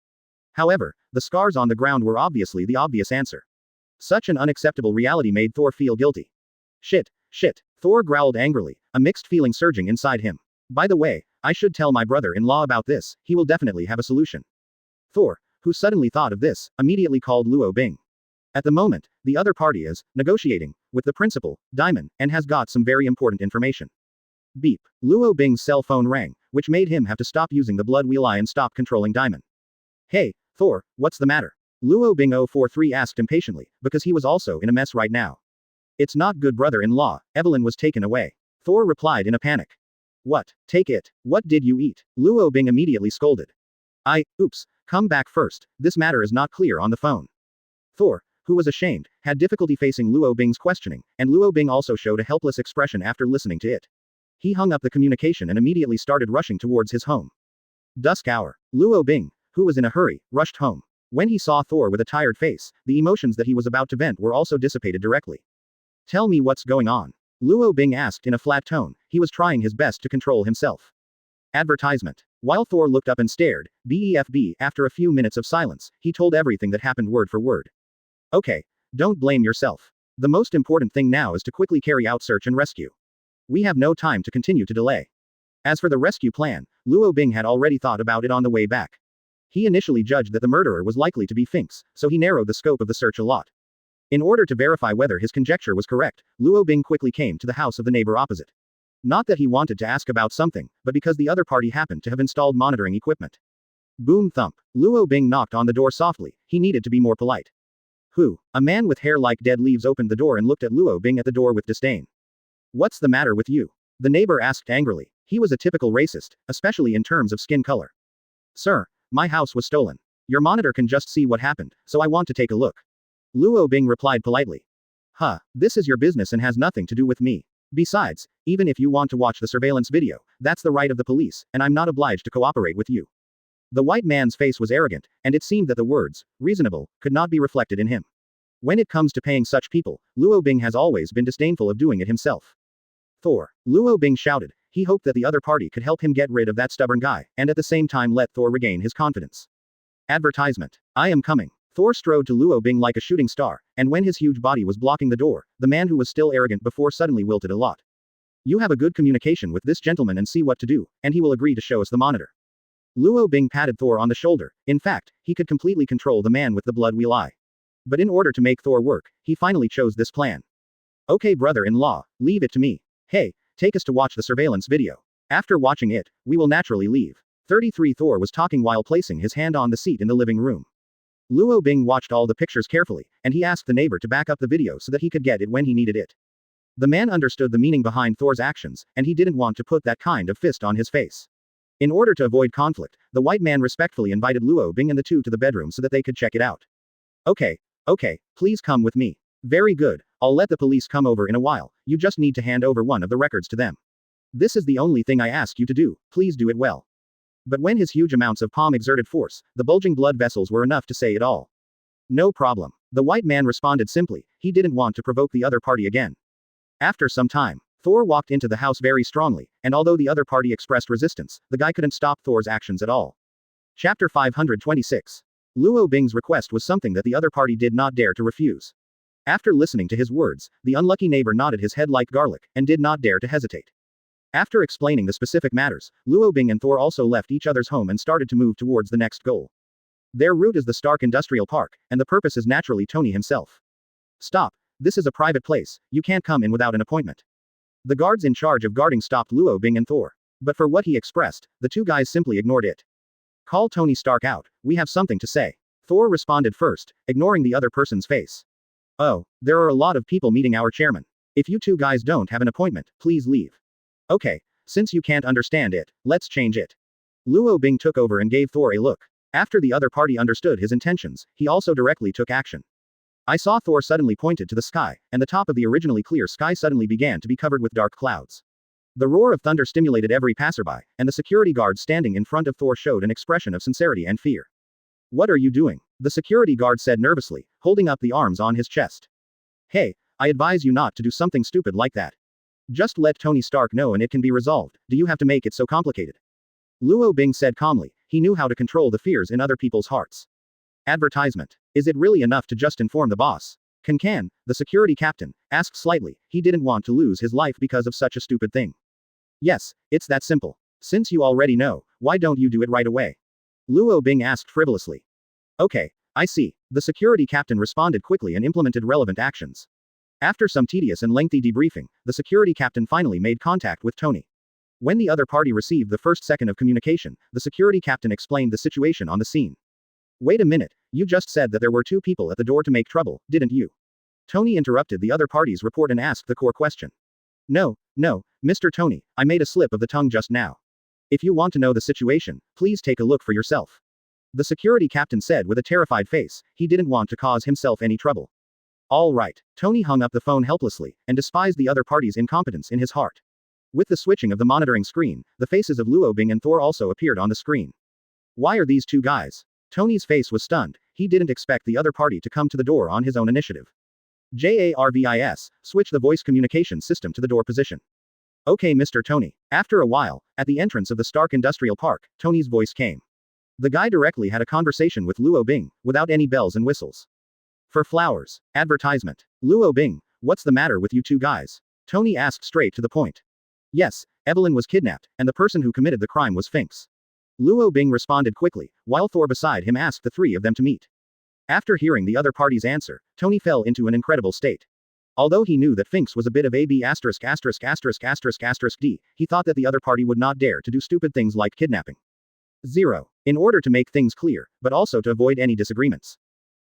Speaker 2: However, the scars on the ground were obviously the obvious answer. Such an unacceptable reality made Thor feel guilty. Shit, shit, Thor growled angrily, a mixed feeling surging inside him. By the way, I should tell my brother-in-law about this, he will definitely have a solution. Thor, who suddenly thought of this, immediately called Luo Bing. At the moment, the other party is negotiating with the principal, Diamond, and has got some very important information. Beep. Luo Bing's cell phone rang, which made him have to stop using the blood wheel eye and stop controlling Diamond. Hey, Thor, what's the matter? Luo Bing 043 asked impatiently, because he was also in a mess right now. It's not good, brother-in-law, Evelyn was taken away. Thor replied in a panic. What? Take it. What did you eat? Luo Bing immediately scolded. Oops, come back first, this matter is not clear on the phone. Thor, who was ashamed, had difficulty facing Luo Bing's questioning, and Luo Bing also showed a helpless expression after listening to it. He hung up the communication and immediately started rushing towards his home. Dusk hour. Luo Bing, who was in a hurry, rushed home. When he saw Thor with a tired face, the emotions that he was about to vent were also dissipated directly. Tell me what's going on. Luo Bing asked in a flat tone, he was trying his best to control himself. Advertisement. While Thor looked up and stared, BEFB, after a few minutes of silence, he told everything that happened word for word. Okay. Don't blame yourself. The most important thing now is to quickly carry out search and rescue. We have no time to continue to delay. As for the rescue plan, Luo Bing had already thought about it on the way back. He initially judged that the murderer was likely to be Finks, so he narrowed the scope of the search a lot. In order to verify whether his conjecture was correct, Luo Bing quickly came to the house of the neighbor opposite. Not that he wanted to ask about something, but because the other party happened to have installed monitoring equipment. Boom thump. Luo Bing knocked on the door softly, he needed to be more polite. Who? A man with hair like dead leaves opened the door and looked at Luo Bing at the door with disdain. What's the matter with you? The neighbor asked angrily. He was a typical racist, especially in terms of skin color. Sir, my house was stolen. Your monitor can just see what happened, so I want to take a look. Luo Bing replied politely. This is your business and has nothing to do with me. Besides, even if you want to watch the surveillance video, that's the right of the police, and I'm not obliged to cooperate with you. The white man's face was arrogant, and it seemed that the words, reasonable, could not be reflected in him. When it comes to paying such people, Luo Bing has always been disdainful of doing it himself. Thor. Luo Bing shouted. He hoped that the other party could help him get rid of that stubborn guy, and at the same time let Thor regain his confidence. Advertisement. I am coming. Thor strode to Luo Bing like a shooting star, and when his huge body was blocking the door, the man who was still arrogant before suddenly wilted a lot. You have a good communication with this gentleman and see what to do, and he will agree to show us the monitor. Luo Bing patted Thor on the shoulder. In fact, he could completely control the man with the blood wheel eye. But in order to make Thor work, he finally chose this plan. Okay, brother-in-law, leave it to me. Hey, take us to watch the surveillance video. After watching it, we will naturally leave. 33 Thor was talking while placing his hand on the seat in the living room. Luo Bing watched all the pictures carefully, and he asked the neighbor to back up the video so that he could get it when he needed it. The man understood the meaning behind Thor's actions, and he didn't want to put that kind of fist on his face. In order to avoid conflict, the white man respectfully invited Luo Bing and the two to the bedroom so that they could check it out. Okay, please come with me. Very good, I'll let the police come over in a while, you just need to hand over one of the records to them. This is the only thing I ask you to do, please do it well. But when his huge amounts of palm exerted force, the bulging blood vessels were enough to say it all. No problem. The white man responded simply, he didn't want to provoke the other party again. After some time, Thor walked into the house very strongly, and although the other party expressed resistance, the guy couldn't stop Thor's actions at all. Chapter 526. Luo Bing's request was something that the other party did not dare to refuse. After listening to his words, the unlucky neighbor nodded his head like garlic, and did not dare to hesitate. After explaining the specific matters, Luo Bing and Thor also left each other's home and started to move towards the next goal. Their route is the Stark Industrial Park, and the purpose is naturally Tony himself. Stop, this is a private place, you can't come in without an appointment. The guards in charge of guarding stopped Luo Bing and Thor. But for what he expressed, the two guys simply ignored it. Call Tony Stark out, we have something to say. Thor responded first, ignoring the other person's face. Oh, there are a lot of people meeting our chairman. If you two guys don't have an appointment, please leave. Okay, since you can't understand it, let's change it. Luo Bing took over and gave Thor a look. After the other party understood his intentions, he also directly took action. I saw Thor suddenly pointed to the sky, and the top of the originally clear sky suddenly began to be covered with dark clouds. The roar of thunder stimulated every passerby, and the security guard standing in front of Thor showed an expression of sincerity and fear. What are you doing? The security guard said nervously, holding up the arms on his chest. Hey, I advise you not to do something stupid like that. Just let Tony Stark know and it can be resolved. Do you have to make it so complicated? Luo Bing said calmly. He knew how to control the fears in other people's hearts. Advertisement. Is it really enough to just inform the boss? Can, the security captain, asked slightly. He didn't want to lose his life because of such a stupid thing. Yes, it's that simple. Since you already know, why don't you do it right away? Luo Bing asked frivolously. Okay, I see. The security captain responded quickly and implemented relevant actions. After some tedious and lengthy debriefing, the security captain finally made contact with Tony. When the other party received the first second of communication, the security captain explained the situation on the scene. Wait a minute, you just said that there were two people at the door to make trouble, didn't you? Tony interrupted the other party's report and asked the core question. No, Mr. Tony, I made a slip of the tongue just now. If you want to know the situation, please take a look for yourself. The security captain said with a terrified face. He didn't want to cause himself any trouble. All right. Tony hung up the phone helplessly, and despised the other party's incompetence in his heart. With the switching of the monitoring screen, the faces of Luo Bing and Thor also appeared on the screen. Why are these two guys? Tony's face was stunned. He didn't expect the other party to come to the door on his own initiative. JARVIS, switch the voice communication system to the door position. Okay, Mr. Tony. After a while, at the entrance of the Stark Industrial Park, Tony's voice came. The guy directly had a conversation with Luo Bing, without any bells and whistles. For flowers. Advertisement. Luo Bing, what's the matter with you two guys? Tony asked straight to the point. Yes, Evelyn was kidnapped, and the person who committed the crime was Finks. Luo Bing responded quickly, while Thor beside him asked the three of them to meet. After hearing the other party's answer, Tony fell into an incredible state. Although he knew that Finks was a bit of a B***********, he thought that the other party would not dare to do stupid things like kidnapping. 0. In order to make things clear, but also to avoid any disagreements,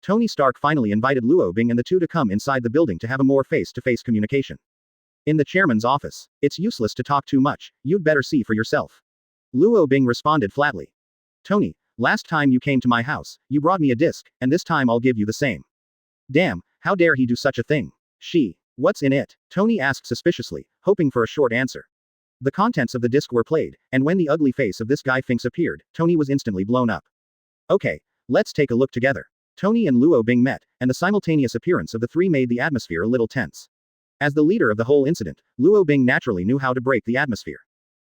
Speaker 2: Tony Stark finally invited Luo Bing and the two to come inside the building to have a more face-to-face communication. In the chairman's office. It's useless to talk too much, you'd better see for yourself. Luo Bing responded flatly. Tony, last time you came to my house, you brought me a disc, and this time I'll give you the same. Damn, how dare he do such a thing? What's in it? Tony asked suspiciously, hoping for a short answer. The contents of the disc were played, and when the ugly face of this guy Finks appeared, Tony was instantly blown up. Okay, let's take a look together. Tony and Luo Bing met, and the simultaneous appearance of the three made the atmosphere a little tense. As the leader of the whole incident, Luo Bing naturally knew how to break the atmosphere.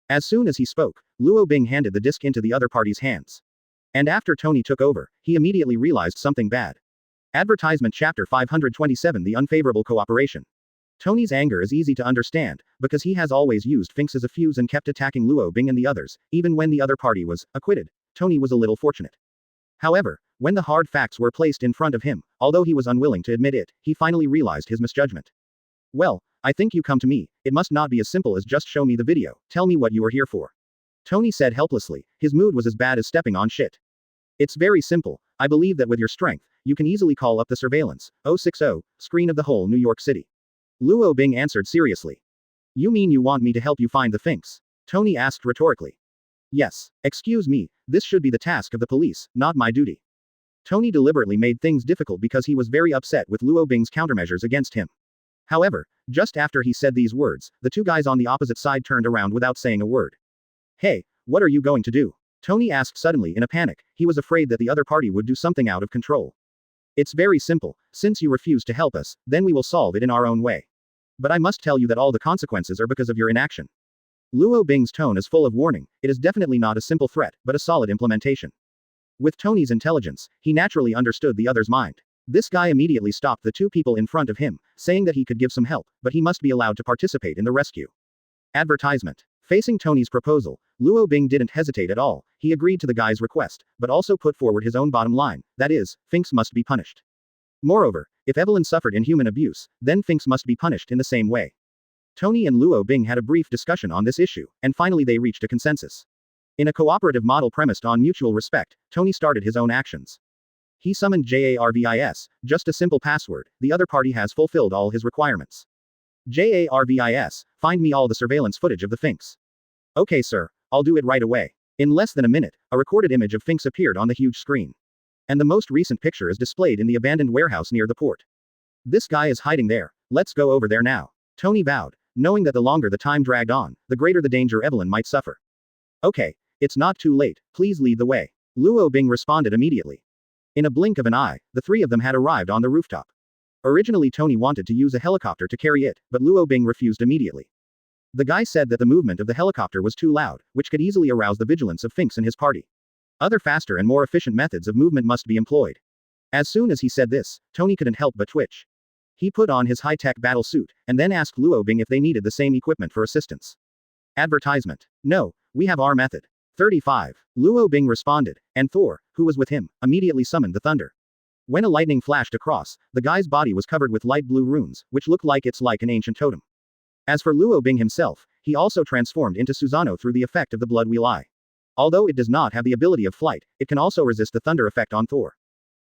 Speaker 2: As soon as he spoke, Luo Bing handed the disc into the other party's hands. And after Tony took over, he immediately realized something bad. Advertisement Chapter 527 The Unfavorable Cooperation. Tony's anger is easy to understand, because he has always used Finks as a fuse and kept attacking Luo Bing and the others, even when the other party was acquitted. Tony was a little fortunate. However, when the hard facts were placed in front of him, although he was unwilling to admit it, he finally realized his misjudgment. Well, I think you come to me, it must not be as simple as just show me the video, tell me what you are here for. Tony said helplessly, his mood was as bad as stepping on shit. It's very simple, I believe that with your strength, you can easily call up the surveillance, 060, screen of the whole New York City. Luo Bing answered seriously. You mean you want me to help you find the Finks? Tony asked rhetorically. Yes. Excuse me, this should be the task of the police, not my duty. Tony deliberately made things difficult because he was very upset with Luo Bing's countermeasures against him. However, just after he said these words, the two guys on the opposite side turned around without saying a word. Hey, what are you going to do? Tony asked suddenly in a panic. He was afraid that the other party would do something out of control. It's very simple, since you refuse to help us, then we will solve it in our own way. But I must tell you that all the consequences are because of your inaction. Luo Bing's tone is full of warning, it is definitely not a simple threat, but a solid implementation. With Tony's intelligence, he naturally understood the other's mind. This guy immediately stopped the two people in front of him, saying that he could give some help, but he must be allowed to participate in the rescue. Advertisement. Facing Tony's proposal, Luo Bing didn't hesitate at all, he agreed to the guy's request, but also put forward his own bottom line, that is, Finks must be punished. Moreover, if Evelyn suffered inhuman abuse, then Finks must be punished in the same way. Tony and Luo Bing had a brief discussion on this issue, and finally they reached a consensus. In a cooperative model premised on mutual respect, Tony started his own actions. He summoned JARVIS, just a simple password, the other party has fulfilled all his requirements. JARVIS, find me all the surveillance footage of the Finks. Okay sir, I'll do it right away. In less than a minute, a recorded image of Finks appeared on the huge screen. And the most recent picture is displayed in the abandoned warehouse near the port. This guy is hiding there, let's go over there now. Tony bowed, knowing that the longer the time dragged on, the greater the danger Evelyn might suffer. Okay, it's not too late, please lead the way. Luo Bing responded immediately. In a blink of an eye, the three of them had arrived on the rooftop. Originally Tony wanted to use a helicopter to carry it, but Luo Bing refused immediately. The guy said that the movement of the helicopter was too loud, which could easily arouse the vigilance of Finks and his party. Other faster and more efficient methods of movement must be employed. As soon as he said this, Tony couldn't help but twitch. He put on his high-tech battle suit, and then asked Luo Bing if they needed the same equipment for assistance. Advertisement. No, we have our method. 35. Luo Bing responded, and Thor, who was with him, immediately summoned the thunder. When a lightning flashed across, the guy's body was covered with light blue runes, which looked like an ancient totem. As for Luo Bing himself, he also transformed into Susanoo through the effect of the blood wheel eye. Although it does not have the ability of flight, it can also resist the thunder effect on Thor.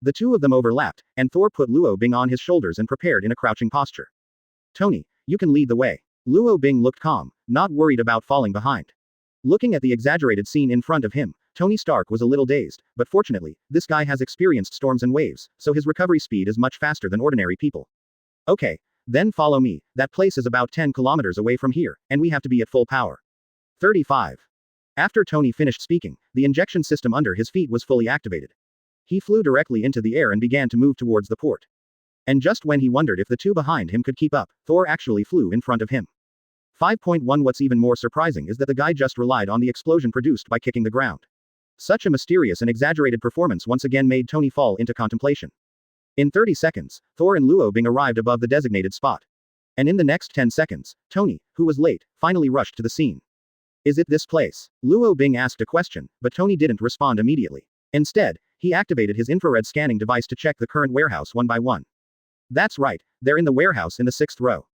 Speaker 2: The two of them overlapped, and Thor put Luo Bing on his shoulders and prepared in a crouching posture. Tony, you can lead the way. Luo Bing looked calm, not worried about falling behind. Looking at the exaggerated scene in front of him, Tony Stark was a little dazed, but fortunately, this guy has experienced storms and waves, so his recovery speed is much faster than ordinary people. Okay, then follow me, that place is about 10 kilometers away from here, and we have to be at full power. 35. After Tony finished speaking, the injection system under his feet was fully activated. He flew directly into the air and began to move towards the port. And just when he wondered if the two behind him could keep up, Thor actually flew in front of him. 5.1 What's even more surprising is that the guy just relied on the explosion produced by kicking the ground. Such a mysterious and exaggerated performance once again made Tony fall into contemplation. In 30 seconds, Thor and Luo Bing arrived above the designated spot. And in the next 10 seconds, Tony, who was late, finally rushed to the scene. Is it this place? Luo Bing asked a question, but Tony didn't respond immediately. Instead, he activated his infrared scanning device to check the current warehouse one by one. That's right, they're in the warehouse in the 6th row.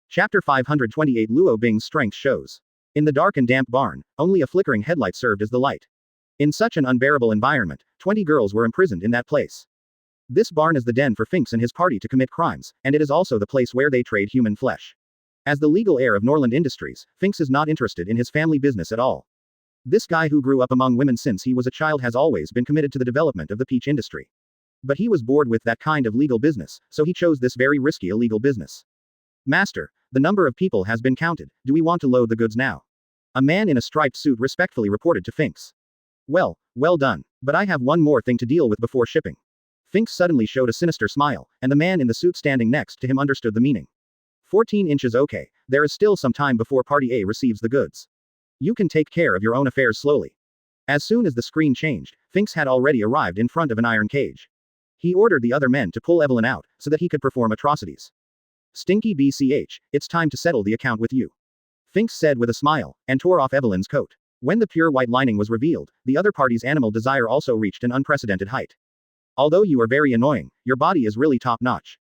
Speaker 2: Chapter 528 Luo Bing's strength shows. In the dark and damp barn, only a flickering headlight served as the light. In such an unbearable environment, 20 girls were imprisoned in that place. This barn is the den for Finks and his party to commit crimes, and it is also the place where they trade human flesh. As the legal heir of Norland Industries, Finks is not interested in his family business at all. This guy who grew up among women since he was a child has always been committed to the development of the peach industry. But he was bored with that kind of legal business, so he chose this very risky illegal business. Master, the number of people has been counted, do we want to load the goods now? A man in a striped suit respectfully reported to Finks. Well done, but I have one more thing to deal with before shipping. Finks suddenly showed a sinister smile, and the man in the suit standing next to him understood the meaning. 14 inches okay, there is still some time before Party A receives the goods. You can take care of your own affairs slowly. As soon as the screen changed, Finks had already arrived in front of an iron cage. He ordered the other men to pull Evelyn out, so that he could perform atrocities. Stinky BCH, it's time to settle the account with you. Finks said with a smile, and tore off Evelyn's coat. When the pure white lining was revealed, the other party's animal desire also reached an unprecedented height. Although you are very annoying, your body is really top-notch.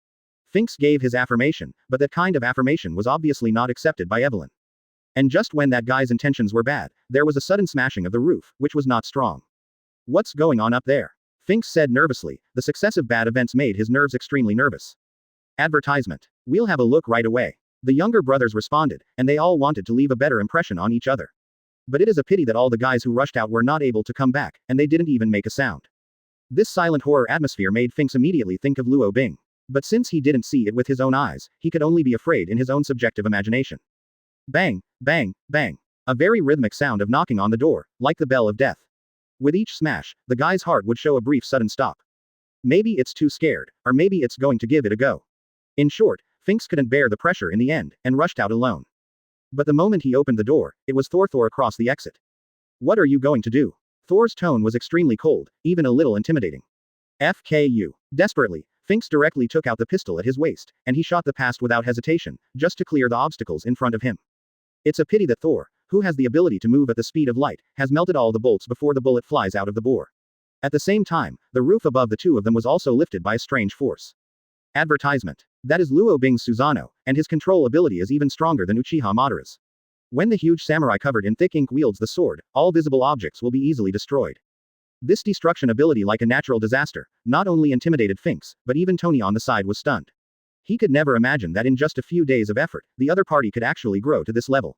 Speaker 2: Finks gave his affirmation, but that kind of affirmation was obviously not accepted by Evelyn. And just when that guy's intentions were bad, there was a sudden smashing of the roof, which was not strong. What's going on up there? Finks said nervously, the successive bad events made his nerves extremely nervous. Advertisement. We'll have a look right away. The younger brothers responded, and they all wanted to leave a better impression on each other. But it is a pity that all the guys who rushed out were not able to come back, and they didn't even make a sound. This silent horror atmosphere made Finks immediately think of Luo Bing. But since he didn't see it with his own eyes, he could only be afraid in his own subjective imagination. Bang, bang, bang. A very rhythmic sound of knocking on the door, like the bell of death. With each smash, the guy's heart would show a brief sudden stop. Maybe it's too scared, or maybe it's going to give it a go. In short, Finks couldn't bear the pressure in the end, and rushed out alone. But the moment he opened the door, it was Thor across the exit. What are you going to do? Thor's tone was extremely cold, even a little intimidating. FKU. Desperately, Finks directly took out the pistol at his waist, and he shot the past without hesitation, just to clear the obstacles in front of him. It's a pity that Thor, who has the ability to move at the speed of light, has melted all the bolts before the bullet flies out of the bore. At the same time, the roof above the two of them was also lifted by a strange force. Advertisement. That is Luo Bing's Susanoo, and his control ability is even stronger than Uchiha Madara's. When the huge samurai covered in thick ink wields the sword, all visible objects will be easily destroyed. This destruction ability, like a natural disaster, not only intimidated Finks, but even Tony on the side was stunned. He could never imagine that in just a few days of effort, the other party could actually grow to this level.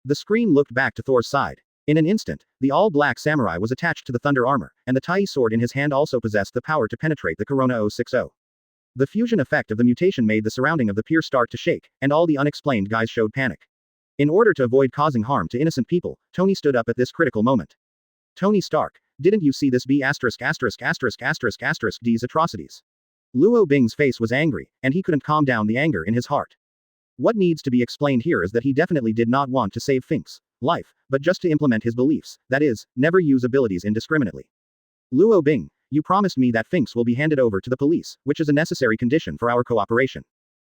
Speaker 2: The screen looked back to Thor's side. In an instant, the all-black samurai was attached to the thunder armor, and the Tai sword in his hand also possessed the power to penetrate the Corona 060. The fusion effect of the mutation made the surrounding of the pier start to shake, and all the unexplained guys showed panic. In order to avoid causing harm to innocent people, Tony stood up at this critical moment. Tony Stark, didn't you see this D's atrocities? Luo Bing's face was angry, and he couldn't calm down the anger in his heart. What needs to be explained here is that he definitely did not want to save Fink's life, but just to implement his beliefs, that is, never use abilities indiscriminately. Luo Bing, you promised me that Finks will be handed over to the police, which is a necessary condition for our cooperation.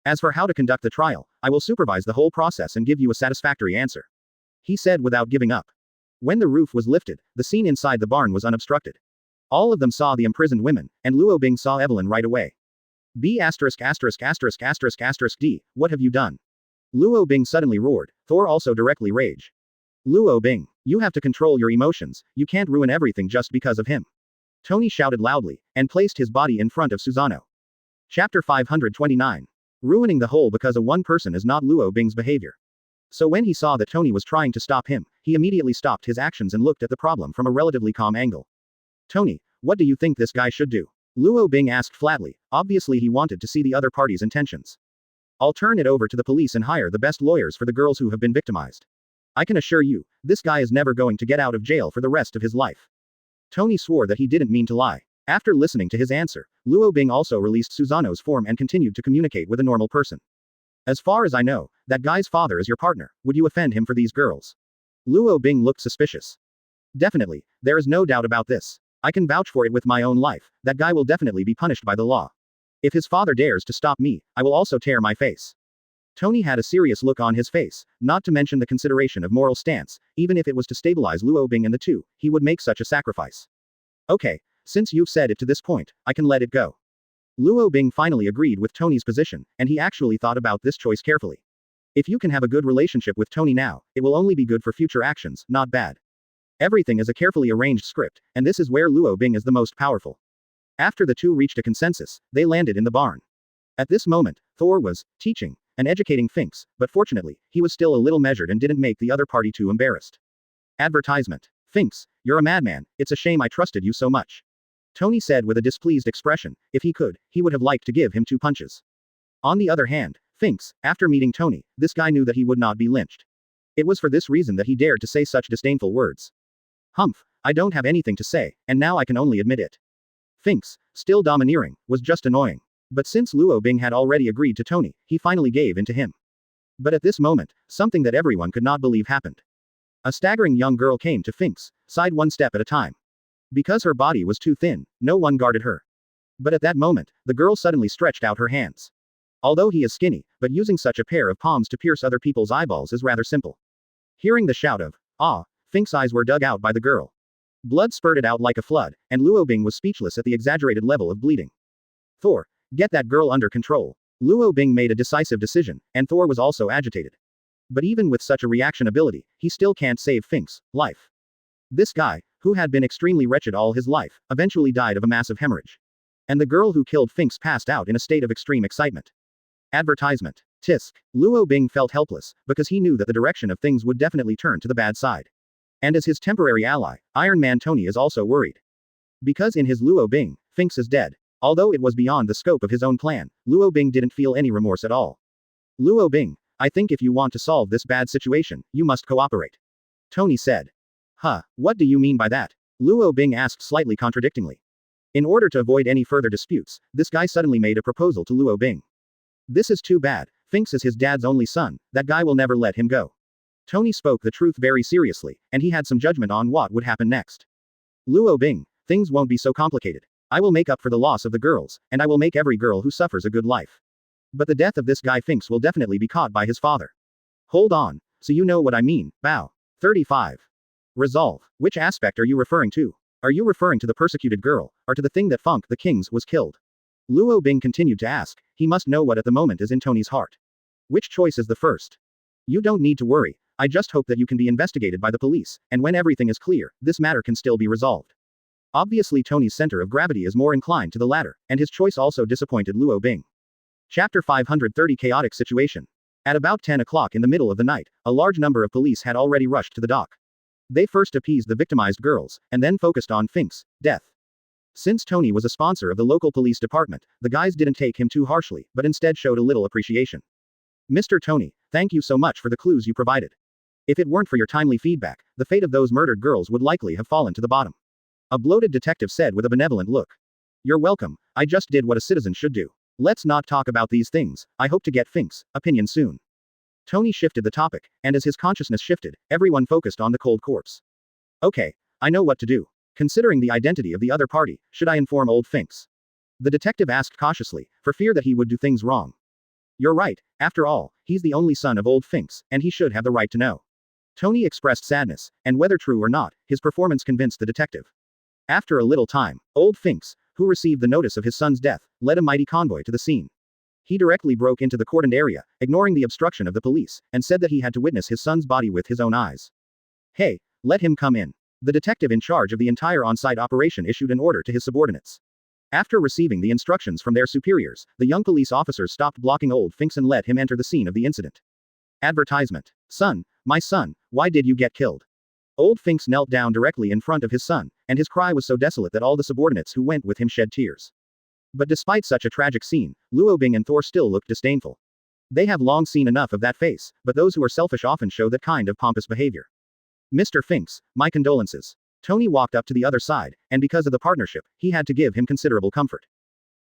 Speaker 2: As for how to conduct the trial, I will supervise the whole process and give you a satisfactory answer. He said without giving up. When the roof was lifted, the scene inside the barn was unobstructed. All of them saw the imprisoned women, and Luo Bing saw Evelyn right away. B*****************, D, what have you done? Luo Bing suddenly roared. Thor also directly rage. Luo Bing, you have to control your emotions, you can't ruin everything just because of him. Tony shouted loudly, and placed his body in front of Susanoo. Chapter 529. Ruining the whole because of one person is not Luo Bing's behavior. So when he saw that Tony was trying to stop him, he immediately stopped his actions and looked at the problem from a relatively calm angle. Tony, what do you think this guy should do? Luo Bing asked flatly, obviously he wanted to see the other party's intentions. I'll turn it over to the police and hire the best lawyers for the girls who have been victimized. I can assure you, this guy is never going to get out of jail for the rest of his life. Tony swore that he didn't mean to lie. After listening to his answer, Luo Bing also released Susanoo's form and continued to communicate with a normal person. As far as I know, that guy's father is your partner, would you offend him for these girls? Luo Bing looked suspicious. Definitely, there is no doubt about this. I can vouch for it with my own life, that guy will definitely be punished by the law. If his father dares to stop me, I will also tear my face. Tony had a serious look on his face, not to mention the consideration of moral stance, even if it was to stabilize Luo Bing and the two, he would make such a sacrifice. Okay, since you've said it to this point, I can let it go. Luo Bing finally agreed with Tony's position, and he actually thought about this choice carefully. If you can have a good relationship with Tony now, it will only be good for future actions, not bad. Everything is a carefully arranged script, and this is where Luo Bing is the most powerful. After the two reached a consensus, they landed in the barn. At this moment, Thor was teaching and educating Finks, but fortunately, he was still a little measured and didn't make the other party too embarrassed. Advertisement. Finks, you're a madman, it's a shame I trusted you so much. Tony said with a displeased expression. If he could, he would have liked to give him 2 punches. On the other hand, Finks, after meeting Tony, this guy knew that he would not be lynched. It was for this reason that he dared to say such disdainful words. Humph, I don't have anything to say, and now I can only admit it. Finks, still domineering, was just annoying. But since Luo Bing had already agreed to Tony, he finally gave in to him. But at this moment, something that everyone could not believe happened. A staggering young girl came to Finks, side one step at a time. Because her body was too thin, no one guarded her. But at that moment, the girl suddenly stretched out her hands. Although he is skinny, but using such a pair of palms to pierce other people's eyeballs is rather simple. Hearing the shout of, "Ah," Finks' eyes were dug out by the girl. Blood spurted out like a flood, and Luo Bing was speechless at the exaggerated level of bleeding. Thor, get that girl under control. Luo Bing made a decisive decision, and Thor was also agitated. But even with such a reaction ability, he still can't save Finks' life. This guy, who had been extremely wretched all his life, eventually died of a massive hemorrhage. And the girl who killed Finks passed out in a state of extreme excitement. Advertisement. Tisk. Luo Bing felt helpless, because he knew that the direction of things would definitely turn to the bad side. And as his temporary ally, Iron Man Tony is also worried. Because in his Luo Bing, Finks is dead. Although it was beyond the scope of his own plan, Luo Bing didn't feel any remorse at all. Luo Bing, I think if you want to solve this bad situation, you must cooperate. Tony said. Huh, what do you mean by that? Luo Bing asked slightly contradictingly. In order to avoid any further disputes, this guy suddenly made a proposal to Luo Bing. This is too bad, Finks is his dad's only son, that guy will never let him go. Tony spoke the truth very seriously, and he had some judgment on what would happen next. Luo Bing, things won't be so complicated. I will make up for the loss of the girls, and I will make every girl who suffers a good life. But the death of this guy Finks will definitely be caught by his father. Hold on, so you know what I mean, bow. 35. Resolve. Which aspect are you referring to? Are you referring to the persecuted girl, or to the thing that Funk the Kings was killed? Luo Bing continued to ask, he must know what at the moment is in Tony's heart. Which choice is the first? You don't need to worry, I just hope that you can be investigated by the police, and when everything is clear, this matter can still be resolved. Obviously Tony's center of gravity is more inclined to the latter, and his choice also disappointed Luo Bing. Chapter 530 Chaotic Situation. At about 10 o'clock in the middle of the night, a large number of police had already rushed to the dock. They first appeased the victimized girls, and then focused on Finks' death. Since Tony was a sponsor of the local police department, the guys didn't take him too harshly, but instead showed a little appreciation. Mr. Tony, thank you so much for the clues you provided. If it weren't for your timely feedback, the fate of those murdered girls would likely have fallen to the bottom. A bloated detective said with a benevolent look. You're welcome, I just did what a citizen should do. Let's not talk about these things, I hope to get Finks' opinion soon. Tony shifted the topic, and as his consciousness shifted, everyone focused on the cold corpse. Okay, I know what to do. Considering the identity of the other party, should I inform old Finks? The detective asked cautiously, for fear that he would do things wrong. You're right, after all, he's the only son of old Finks, and he should have the right to know. Tony expressed sadness, and whether true or not, his performance convinced the detective. After a little time, old Finks, who received the notice of his son's death, led a mighty convoy to the scene. He directly broke into the cordoned area, ignoring the obstruction of the police, and said that he had to witness his son's body with his own eyes. Hey, let him come in. The detective in charge of the entire on-site operation issued an order to his subordinates. After receiving the instructions from their superiors, the young police officers stopped blocking old Finks and let him enter the scene of the incident. Advertisement. Son, my son, why did you get killed? Old Finks knelt down directly in front of his son, and his cry was so desolate that all the subordinates who went with him shed tears. But despite such a tragic scene, Luo Bing and Thor still looked disdainful. They have long seen enough of that face, but those who are selfish often show that kind of pompous behavior. Mr. Finks, my condolences. Tony walked up to the other side, and because of the partnership, he had to give him considerable comfort.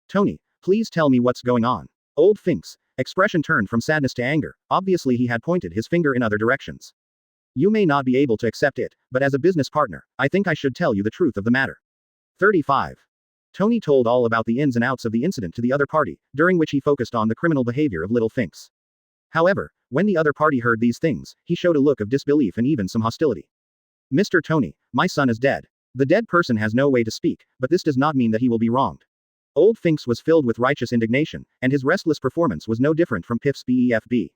Speaker 2: Tony, please tell me what's going on. Old Finks' expression turned from sadness to anger. Obviously he had pointed his finger in other directions. You may not be able to accept it, but as a business partner, I think I should tell you the truth of the matter. 35. Tony told all about the ins and outs of the incident to the other party, during which he focused on the criminal behavior of little Finks. However, when the other party heard these things, he showed a look of disbelief and even some hostility. Mr. Tony, my son is dead. The dead person has no way to speak, but this does not mean that he will be wronged. Old Finks was filled with righteous indignation, and his restless performance was no different from Piff's BEFB.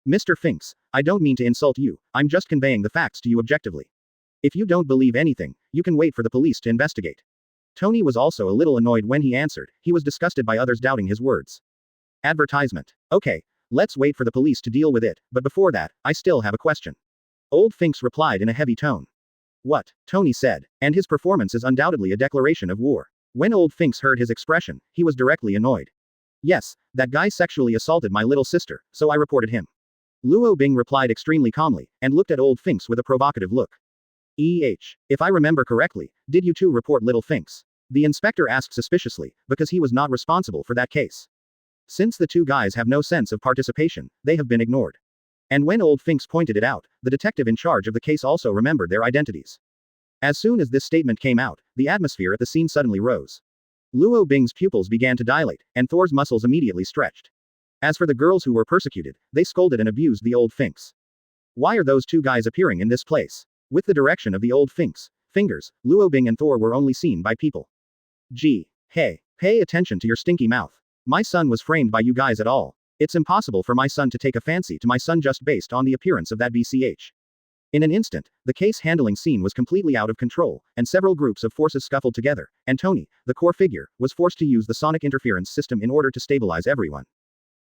Speaker 2: Mr. Finks, I don't mean to insult you, I'm just conveying the facts to you objectively. If you don't believe anything, you can wait for the police to investigate. Tony was also a little annoyed when he answered, he was disgusted by others doubting his words. Advertisement. Okay, let's wait for the police to deal with it, but before that, I still have a question. Old Finks replied in a heavy tone. What? Tony said, and his performance is undoubtedly a declaration of war. When old Finks heard his expression, he was directly annoyed. Yes, that guy sexually assaulted my little sister, so I reported him. Luo Bing replied extremely calmly, and looked at old Finks with a provocative look. If I remember correctly, did you two report little Finks? The inspector asked suspiciously, because he was not responsible for that case. Since the two guys have no sense of participation, they have been ignored. And when old Finks pointed it out, the detective in charge of the case also remembered their identities. As soon as this statement came out, the atmosphere at the scene suddenly rose. Luo Bing's pupils began to dilate, and Thor's muscles immediately stretched. As for the girls who were persecuted, they scolded and abused the old Finks. Why are those two guys appearing in this place? With the direction of the old Finks' fingers, Luo Bing and Thor were only seen by people. Gee. Hey, pay attention to your stinky mouth. My son was framed by you guys at all. It's impossible for my son to take a fancy to my son just based on the appearance of that BCH. In an instant, the case handling scene was completely out of control, and several groups of forces scuffled together, and Tony, the core figure, was forced to use the sonic interference system in order to stabilize everyone.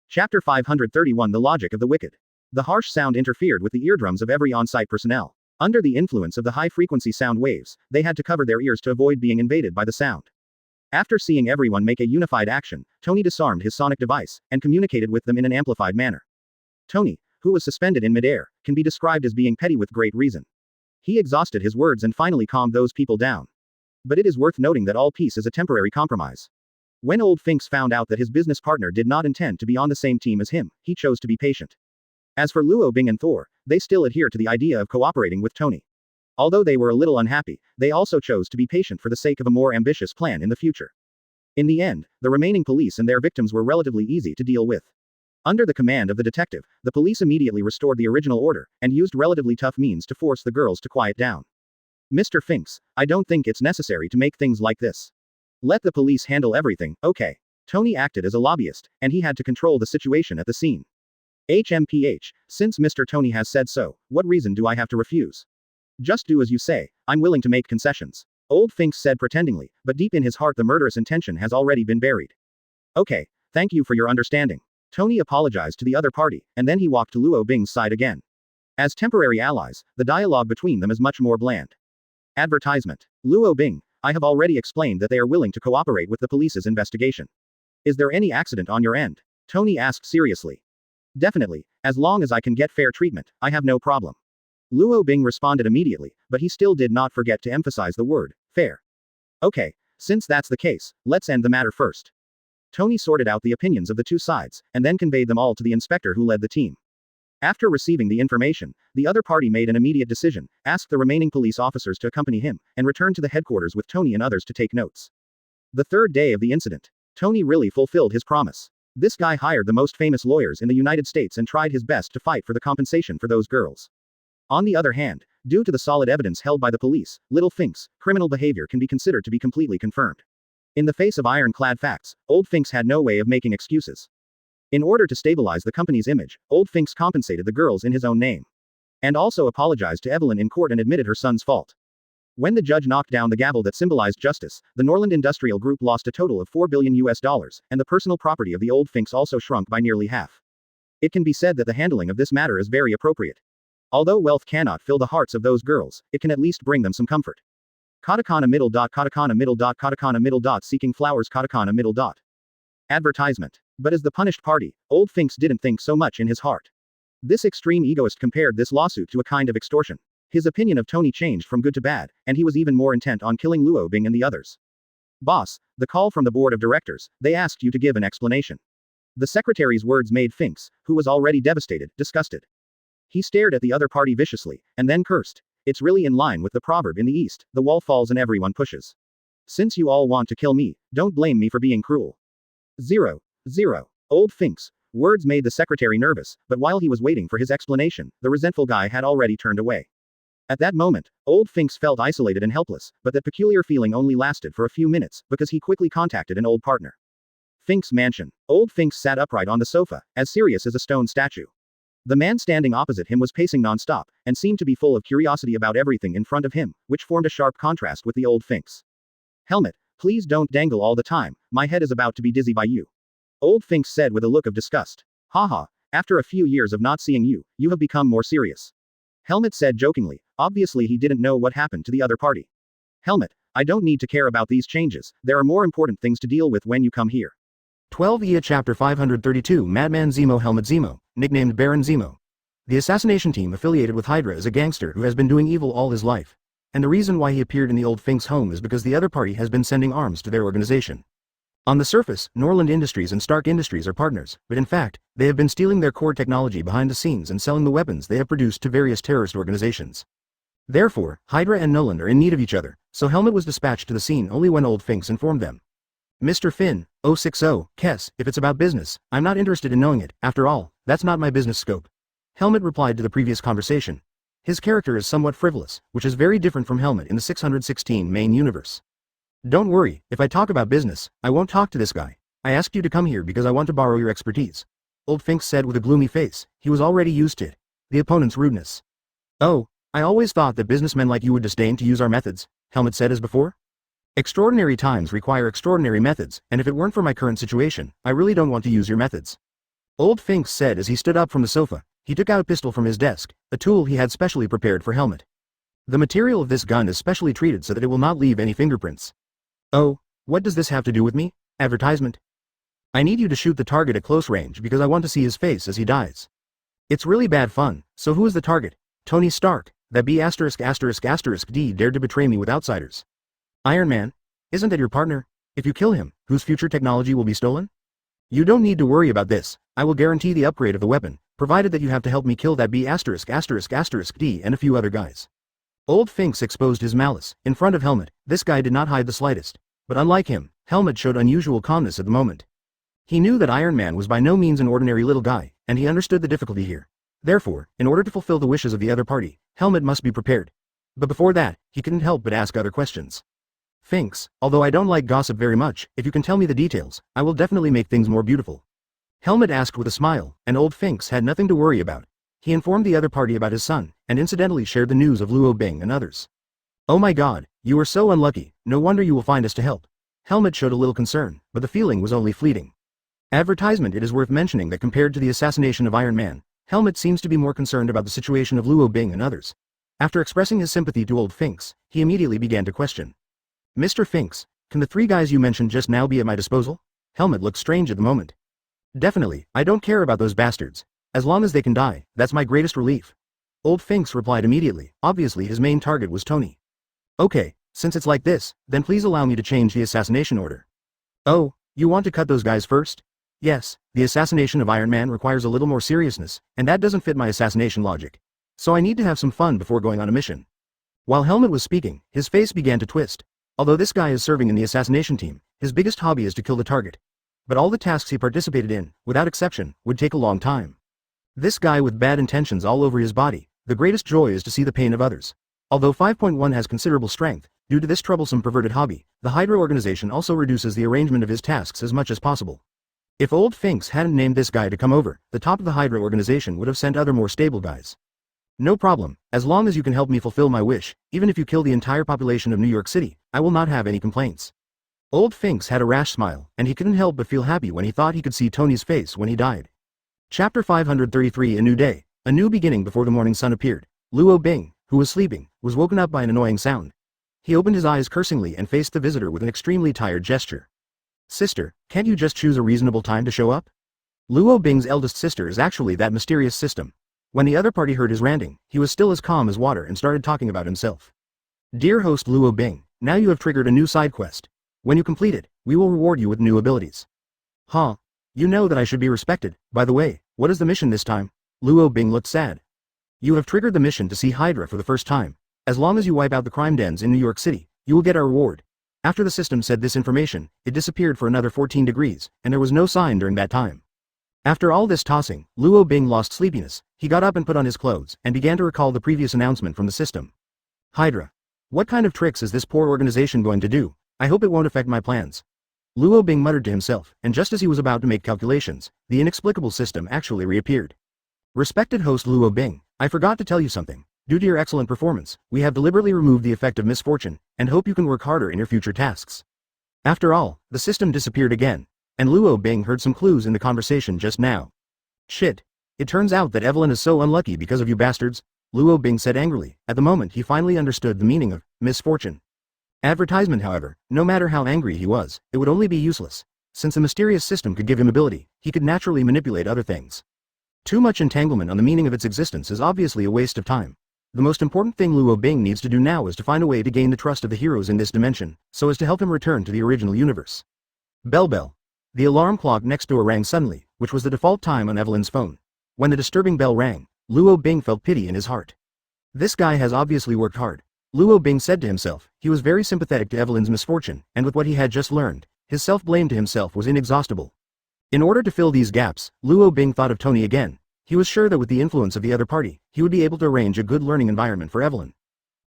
Speaker 2: Chapter 531 The Logic of the Wicked. The harsh sound interfered with the eardrums of every on-site personnel. Under the influence of the high-frequency sound waves, they had to cover their ears to avoid being invaded by the sound. After seeing everyone make a unified action, Tony disarmed his sonic device, and communicated with them in an amplified manner. Tony, who was suspended in midair, can be described as being petty with great reason. He exhausted his words and finally calmed those people down. But it is worth noting that all peace is a temporary compromise. When old Finks found out that his business partner did not intend to be on the same team as him, he chose to be patient. As for Luo Bing and Thor, they still adhere to the idea of cooperating with Tony. Although they were a little unhappy, they also chose to be patient for the sake of a more ambitious plan in the future. In the end, the remaining police and their victims were relatively easy to deal with. Under the command of the detective, the police immediately restored the original order, and used relatively tough means to force the girls to quiet down. Mr. Finks, I don't think it's necessary to make things like this. Let the police handle everything, okay? Tony acted as a lobbyist, and he had to control the situation at the scene. HMPH, since Mr. Tony has said so, what reason do I have to refuse? Just do as you say, I'm willing to make concessions. Old Finks said pretendingly, but deep in his heart the murderous intention has already been buried. Okay, thank you for your understanding. Tony apologized to the other party, and then he walked to Luo Bing's side again. As temporary allies, the dialogue between them is much more bland. Advertisement. Luo Bing, I have already explained that they are willing to cooperate with the police's investigation. Is there any accident on your end? Tony asked seriously. Definitely, as long as I can get fair treatment, I have no problem. Luo Bing responded immediately, but he still did not forget to emphasize the word, fair. Okay, since that's the case, let's end the matter first. Tony sorted out the opinions of the two sides, and then conveyed them all to the inspector who led the team. After receiving the information, the other party made an immediate decision, asked the remaining police officers to accompany him, and returned to the headquarters with Tony and others to take notes. The third day of the incident. Tony really fulfilled his promise. This guy hired the most famous lawyers in the United States and tried his best to fight for the compensation for those girls. On the other hand, due to the solid evidence held by the police, Little Fink's criminal behavior can be considered to be completely confirmed. In the face of ironclad facts, Old Finks had no way of making excuses. In order to stabilize the company's image, Old Finks compensated the girls in his own name. And also apologized to Evelyn in court and admitted her son's fault. When the judge knocked down the gavel that symbolized justice, the Norland Industrial Group lost a total of $4 billion, and the personal property of the Old Finks also shrunk by nearly half. It can be said that the handling of this matter is very appropriate. Although wealth cannot fill the hearts of those girls, it can at least bring them some comfort. Katakana middle dot katakana middle dot katakana middle dot seeking flowers katakana middle dot. Advertisement. But as the punished party, Old Finks didn't think so much in his heart. This extreme egoist compared this lawsuit to a kind of extortion. His opinion of Tony changed from good to bad, and he was even more intent on killing Luo Bing and the others. Boss, the call from the board of directors, they asked you to give an explanation. The secretary's words made Finks, who was already devastated, disgusted. He stared at the other party viciously, and then cursed. It's really in line with the proverb in the East, the wall falls and everyone pushes. Since you all want to kill me, don't blame me for being cruel. 0. Old Finks. Words made the secretary nervous, but while he was waiting for his explanation, the resentful guy had already turned away. At that moment, Old Finks felt isolated and helpless, but that peculiar feeling only lasted for a few minutes, because he quickly contacted an old partner. Finks' mansion. Old Finks sat upright on the sofa, as serious as a stone statue. The man standing opposite him was pacing non-stop, and seemed to be full of curiosity about everything in front of him, which formed a sharp contrast with the Old Finks. Helmet, please don't dangle all the time, my head is about to be dizzy by you. Old Finks said with a look of disgust. Haha, after a few years of not seeing you, you have become more serious. Helmet said jokingly, obviously he didn't know what happened to the other party. Helmet, I don't need to care about these changes, there are more important things to deal with when you come here.
Speaker 1: 12 IA Chapter 532 Madman Zemo Helmet Zemo, nicknamed Baron Zemo. The assassination team affiliated with Hydra is a gangster who has been doing evil all his life. And the reason why he appeared in the Old Finks home is because the other party has been sending arms to their organization. On the surface, Norland Industries and Stark Industries are partners, but in fact, they have been stealing their core technology behind the scenes and selling the weapons they have produced to various terrorist organizations. Therefore, Hydra and Noland are in need of each other, so Helmet was dispatched to the scene only when Old Finks informed them. Mr. Finn, 060, Kess, if it's about business, I'm not interested in knowing it, after all, that's not my business scope. Helmet replied to the previous conversation. His character is somewhat frivolous, which is very different from Helmet in the 616 main universe. Don't worry, if I talk about business, I won't talk to this guy. I asked you to come here because I want to borrow your expertise. Old Finks said with a gloomy face, he was already used to it. The opponent's rudeness. Oh, I always thought that businessmen like you would disdain to use our methods, Helmet said as before. Extraordinary times require extraordinary methods, and if it weren't for my current situation, I really don't want to use your methods. Old Finks said as he stood up from the sofa. He took out a pistol from his desk, a tool he had specially prepared for Helmet. The material of this gun is specially treated so that it will not leave any fingerprints. Oh, what does this have to do with me? Advertisement. I need you to shoot the target at close range because I want to see his face as he dies. It's really bad fun, so who is the target? Tony Stark, that B******** D dared to betray me with outsiders. Iron Man? Isn't that your partner? If you kill him, whose future technology will be stolen? You don't need to worry about this, I will guarantee the upgrade of the weapon, provided that you have to help me kill that B******* D and a few other guys. Old Finks exposed his malice, in front of Helmet. This guy did not hide the slightest. But unlike him, Helmet showed unusual calmness at the moment. He knew that Iron Man was by no means an ordinary little guy, and he understood the difficulty here. Therefore, in order to fulfill the wishes of the other party, Helmet must be prepared. But before that, he couldn't help but ask other questions. Finks, although I don't like gossip very much, if you can tell me the details, I will definitely make things more beautiful. Helmet asked with a smile, and Old Finks had nothing to worry about. He informed the other party about his son, and incidentally shared the news of Luo Bing and others. Oh my god, you are so unlucky, no wonder you will find us to help. Helmet showed a little concern, but the feeling was only fleeting. Advertisement. It is worth mentioning that compared to the assassination of Iron Man, Helmet seems to be more concerned about the situation of Luo Bing and others. After expressing his sympathy to Old Finks, he immediately began to question. Mr. Finks, can the three guys you mentioned just now be at my disposal? Helmet looked strange at the moment. Definitely, I don't care about those bastards. As long as they can die, that's my greatest relief. Old Finks replied immediately. Obviously his main target was Tony. Okay, since it's like this, then please allow me to change the assassination order. Oh, you want to cut those guys first? Yes, the assassination of Iron Man requires a little more seriousness, and that doesn't fit my assassination logic. So I need to have some fun before going on a mission. While Helmet was speaking, his face began to twist. Although this guy is serving in the assassination team, his biggest hobby is to kill the target. But all the tasks he participated in, without exception, would take a long time. This guy with bad intentions all over his body, the greatest joy is to see the pain of others. Although 5.1 has considerable strength, due to this troublesome perverted hobby, the Hydra organization also reduces the arrangement of his tasks as much as possible. If old Finks hadn't named this guy to come over, the top of the Hydra organization would have sent other more stable guys. No problem, as long as you can help me fulfill my wish, even if you kill the entire population of New York City, I will not have any complaints. Old Finks had a rash smile, and he couldn't help but feel happy when he thought he could see Tony's face when he died. Chapter 533 A New Day, a new beginning before the morning sun appeared. Luo Bing, who was sleeping, was woken up by an annoying sound. He opened his eyes cursingly and faced the visitor with an extremely tired gesture. Sister, can't you just choose a reasonable time to show up? Luo Bing's eldest sister is actually that mysterious system. When the other party heard his ranting, he was still as calm as water and started talking about himself. Dear host Luo Bing, now you have triggered a new side quest. When you complete it, we will reward you with new abilities. Huh? You know that I should be respected. By the way, what is the mission this time? Luo Bing looked sad. You have triggered the mission to see Hydra for the first time. As long as you wipe out the crime dens in New York City, you will get our reward. After the system said this information, it disappeared for another 14 degrees, and there was no sign during that time. After all this tossing, Luo Bing lost sleepiness. He got up and put on his clothes, and began to recall the previous announcement from the system. Hydra. What kind of tricks is this poor organization going to do? I hope it won't affect my plans. Luo Bing muttered to himself, and just as he was about to make calculations, the inexplicable system actually reappeared. Respected host Luo Bing, I forgot to tell you something. Due to your excellent performance, we have deliberately removed the effect of misfortune, and hope you can work harder in your future tasks. After all, the system disappeared again, and Luo Bing heard some clues in the conversation just now. Shit. It turns out that Evelyn is so unlucky because of you bastards, Luo Bing said angrily. At the moment he finally understood the meaning of misfortune. Advertisement, however, no matter how angry he was, it would only be useless. Since the mysterious system could give him ability, he could naturally manipulate other things. Too much entanglement on the meaning of its existence is obviously a waste of time. The most important thing Luo Bing needs to do now is to find a way to gain the trust of the heroes in this dimension, so as to help him return to the original universe. Bell bell. The alarm clock next door rang suddenly, which was the default time on Evelyn's phone. When the disturbing bell rang, Luo Bing felt pity in his heart. This guy has obviously worked hard. Luo Bing said to himself. He was very sympathetic to Evelyn's misfortune, and with what he had just learned, his self-blame to himself was inexhaustible. In order to fill these gaps, Luo Bing thought of Tony again. He was sure that with the influence of the other party, he would be able to arrange a good learning environment for Evelyn.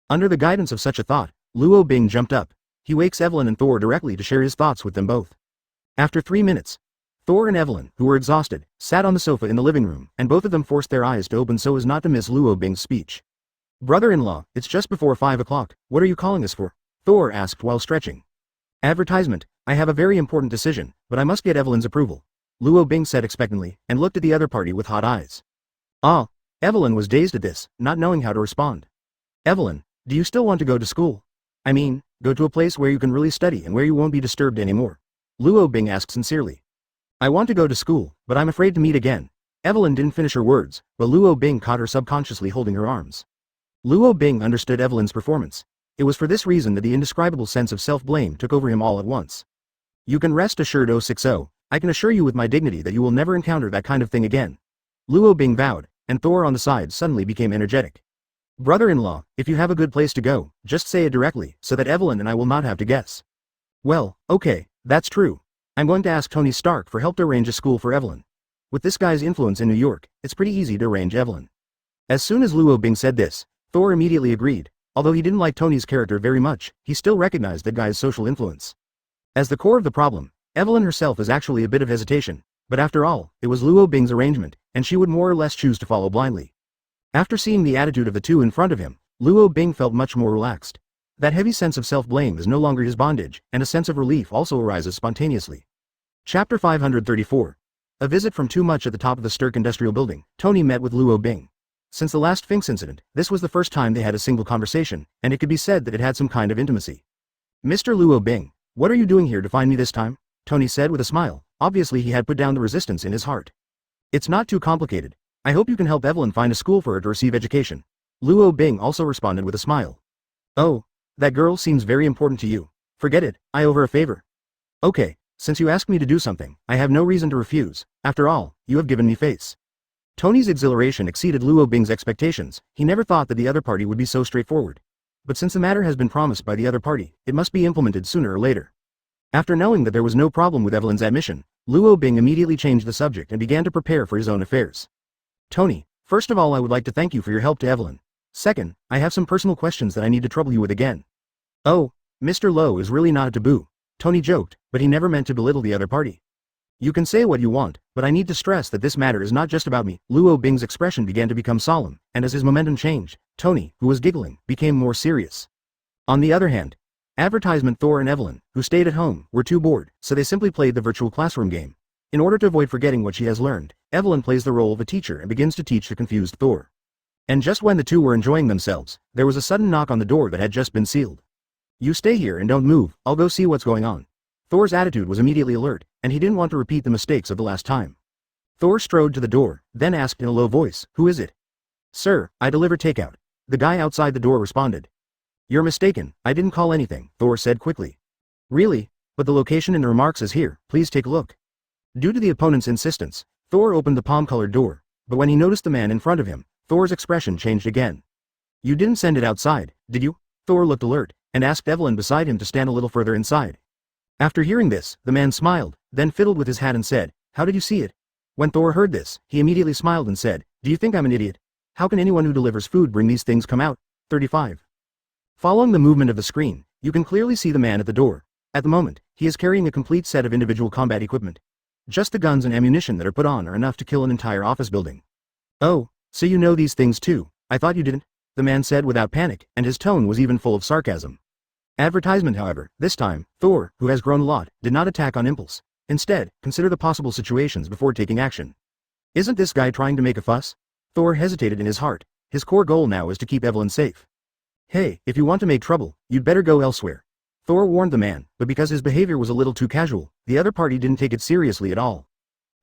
Speaker 1: Under the guidance of such a thought, Luo Bing jumped up. He wakes Evelyn and Thor directly to share his thoughts with them both. After 3 minutes, Thor and Evelyn, who were exhausted, sat on the sofa in the living room, and both of them forced their eyes to open so as not to miss Luo Bing's speech. Brother-in-law, it's just before 5 o'clock, what are you calling us for? Thor asked while stretching. Advertisement, I have a very important decision, but I must get Evelyn's approval. Luo Bing said expectantly, and looked at the other party with hot eyes. Ah, Evelyn was dazed at this, not knowing how to respond. Evelyn, do you still want to go to school? I mean, go to a place where you can really study and where you won't be disturbed anymore. Luo Bing asked sincerely. I want to go to school, but I'm afraid to meet again. Evelyn didn't finish her words, but Luo Bing caught her subconsciously holding her arms. Luo Bing understood Evelyn's performance. It was for this reason that the indescribable sense of self-blame took over him all at once. You can rest assured 060, I can assure you with my dignity that you will never encounter that kind of thing again. Luo Bing vowed, and Thor on the side suddenly became energetic. Brother-in-law, if you have a good place to go, just say it directly, so that Evelyn and I will not have to guess. Well, okay, that's true. I'm going to ask Tony Stark for help to arrange a school for Evelyn. With this guy's influence in New York, it's pretty easy to arrange Evelyn. As soon as Luo Bing said this, Thor immediately agreed. Although he didn't like Tony's character very much, he still recognized the guy's social influence. As the core of the problem, Evelyn herself is actually a bit of hesitation, but after all, it was Luo Bing's arrangement, and she would more or less choose to follow blindly. After seeing the attitude of the two in front of him, Luo Bing felt much more relaxed. That heavy sense of self-blame is no longer his bondage, and a sense of relief also arises spontaneously. Chapter 534. A visit from Too Much at the top of the Stirk Industrial Building, Tony met with Luo Bing. Since the last Finks incident, this was the first time they had a single conversation, and it could be said that it had some kind of intimacy. Mr. Luo Bing, what are you doing here to find me this time? Tony said with a smile. Obviously he had put down the resistance in his heart. It's not too complicated. I hope you can help Evelyn find a school for her to receive education. Luo Bing also responded with a smile. Oh, that girl seems very important to you. Forget it, I owe her a favor. Okay, Since you asked me to do something, I have no reason to refuse. After all, you have given me face. Tony's exhilaration exceeded Luo Bing's expectations. He never thought that the other party would be so straightforward. But since the matter has been promised by the other party, it must be implemented sooner or later. After knowing that there was no problem with Evelyn's admission, Luo Bing immediately changed the subject and began to prepare for his own affairs. Tony, first of all I would like to thank you for your help to Evelyn. Second, I have some personal questions that I need to trouble you with again. Oh, Mr. Luo is really not a taboo. Tony joked, but he never meant to belittle the other party. You can say what you want, but I need to stress that this matter is not just about me. Luo Bing's expression began to become solemn, and as his momentum changed, Tony, who was giggling, became more serious. On the other hand, advertisement Thor and Evelyn, who stayed at home, were too bored, so they simply played the virtual classroom game. In order to avoid forgetting what she has learned, Evelyn plays the role of a teacher and begins to teach the confused Thor. And just when the two were enjoying themselves, there was a sudden knock on the door that had just been sealed. You stay here and don't move, I'll go see what's going on. Thor's attitude was immediately alert, and he didn't want to repeat the mistakes of the last time. Thor strode to the door, then asked in a low voice, "Who is it?" "Sir, I deliver takeout." The guy outside the door responded. "You're mistaken, I didn't call anything," Thor said quickly. "Really? But the location in the remarks is here, please take a look." Due to the opponent's insistence, Thor opened the palm-colored door, but when he noticed the man in front of him, Thor's expression changed again. "You didn't send it outside, did you?" Thor looked alert, and asked Evelyn beside him to stand a little further inside. After hearing this, the man smiled, then fiddled with his hat and said, "How did you see it?" When Thor heard this, he immediately smiled and said, "Do you think I'm an idiot? How can anyone who delivers food bring these things come out?" 35. Following the movement of the screen, you can clearly see the man at the door. At the moment, he is carrying a complete set of individual combat equipment. Just the guns and ammunition that are put on are enough to kill an entire office building. "Oh, so you know these things too, I thought you didn't," the man said without panic, and his tone was even full of sarcasm. Advertisement however, this time, Thor, who has grown a lot, did not attack on impulse. Instead, consider the possible situations before taking action. Isn't this guy trying to make a fuss? Thor hesitated in his heart. His core goal now is to keep Evelyn safe. "Hey, if you want to make trouble, you'd better go elsewhere," Thor warned the man, but because his behavior was a little too casual, the other party didn't take it seriously at all.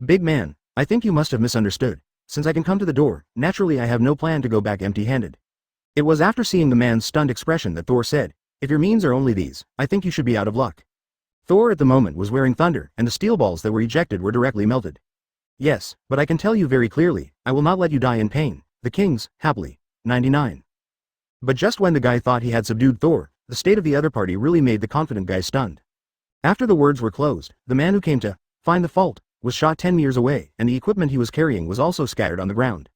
Speaker 1: "Big man, I think you must have misunderstood. Since I can come to the door, naturally I have no plan to go back empty-handed." It was after seeing the man's stunned expression that Thor said, "If your means are only these, I think you should be out of luck." Thor at the moment was wearing thunder, and the steel balls that were ejected were directly melted. "Yes, but I can tell you very clearly, I will not let you die in pain. The kings, happily." 99. But just when the guy thought he had subdued Thor, the state of the other party really made the confident guy stunned. After the words were closed, the man who came to find the fault was shot 10 meters away, and the equipment he was carrying was also scattered on the ground.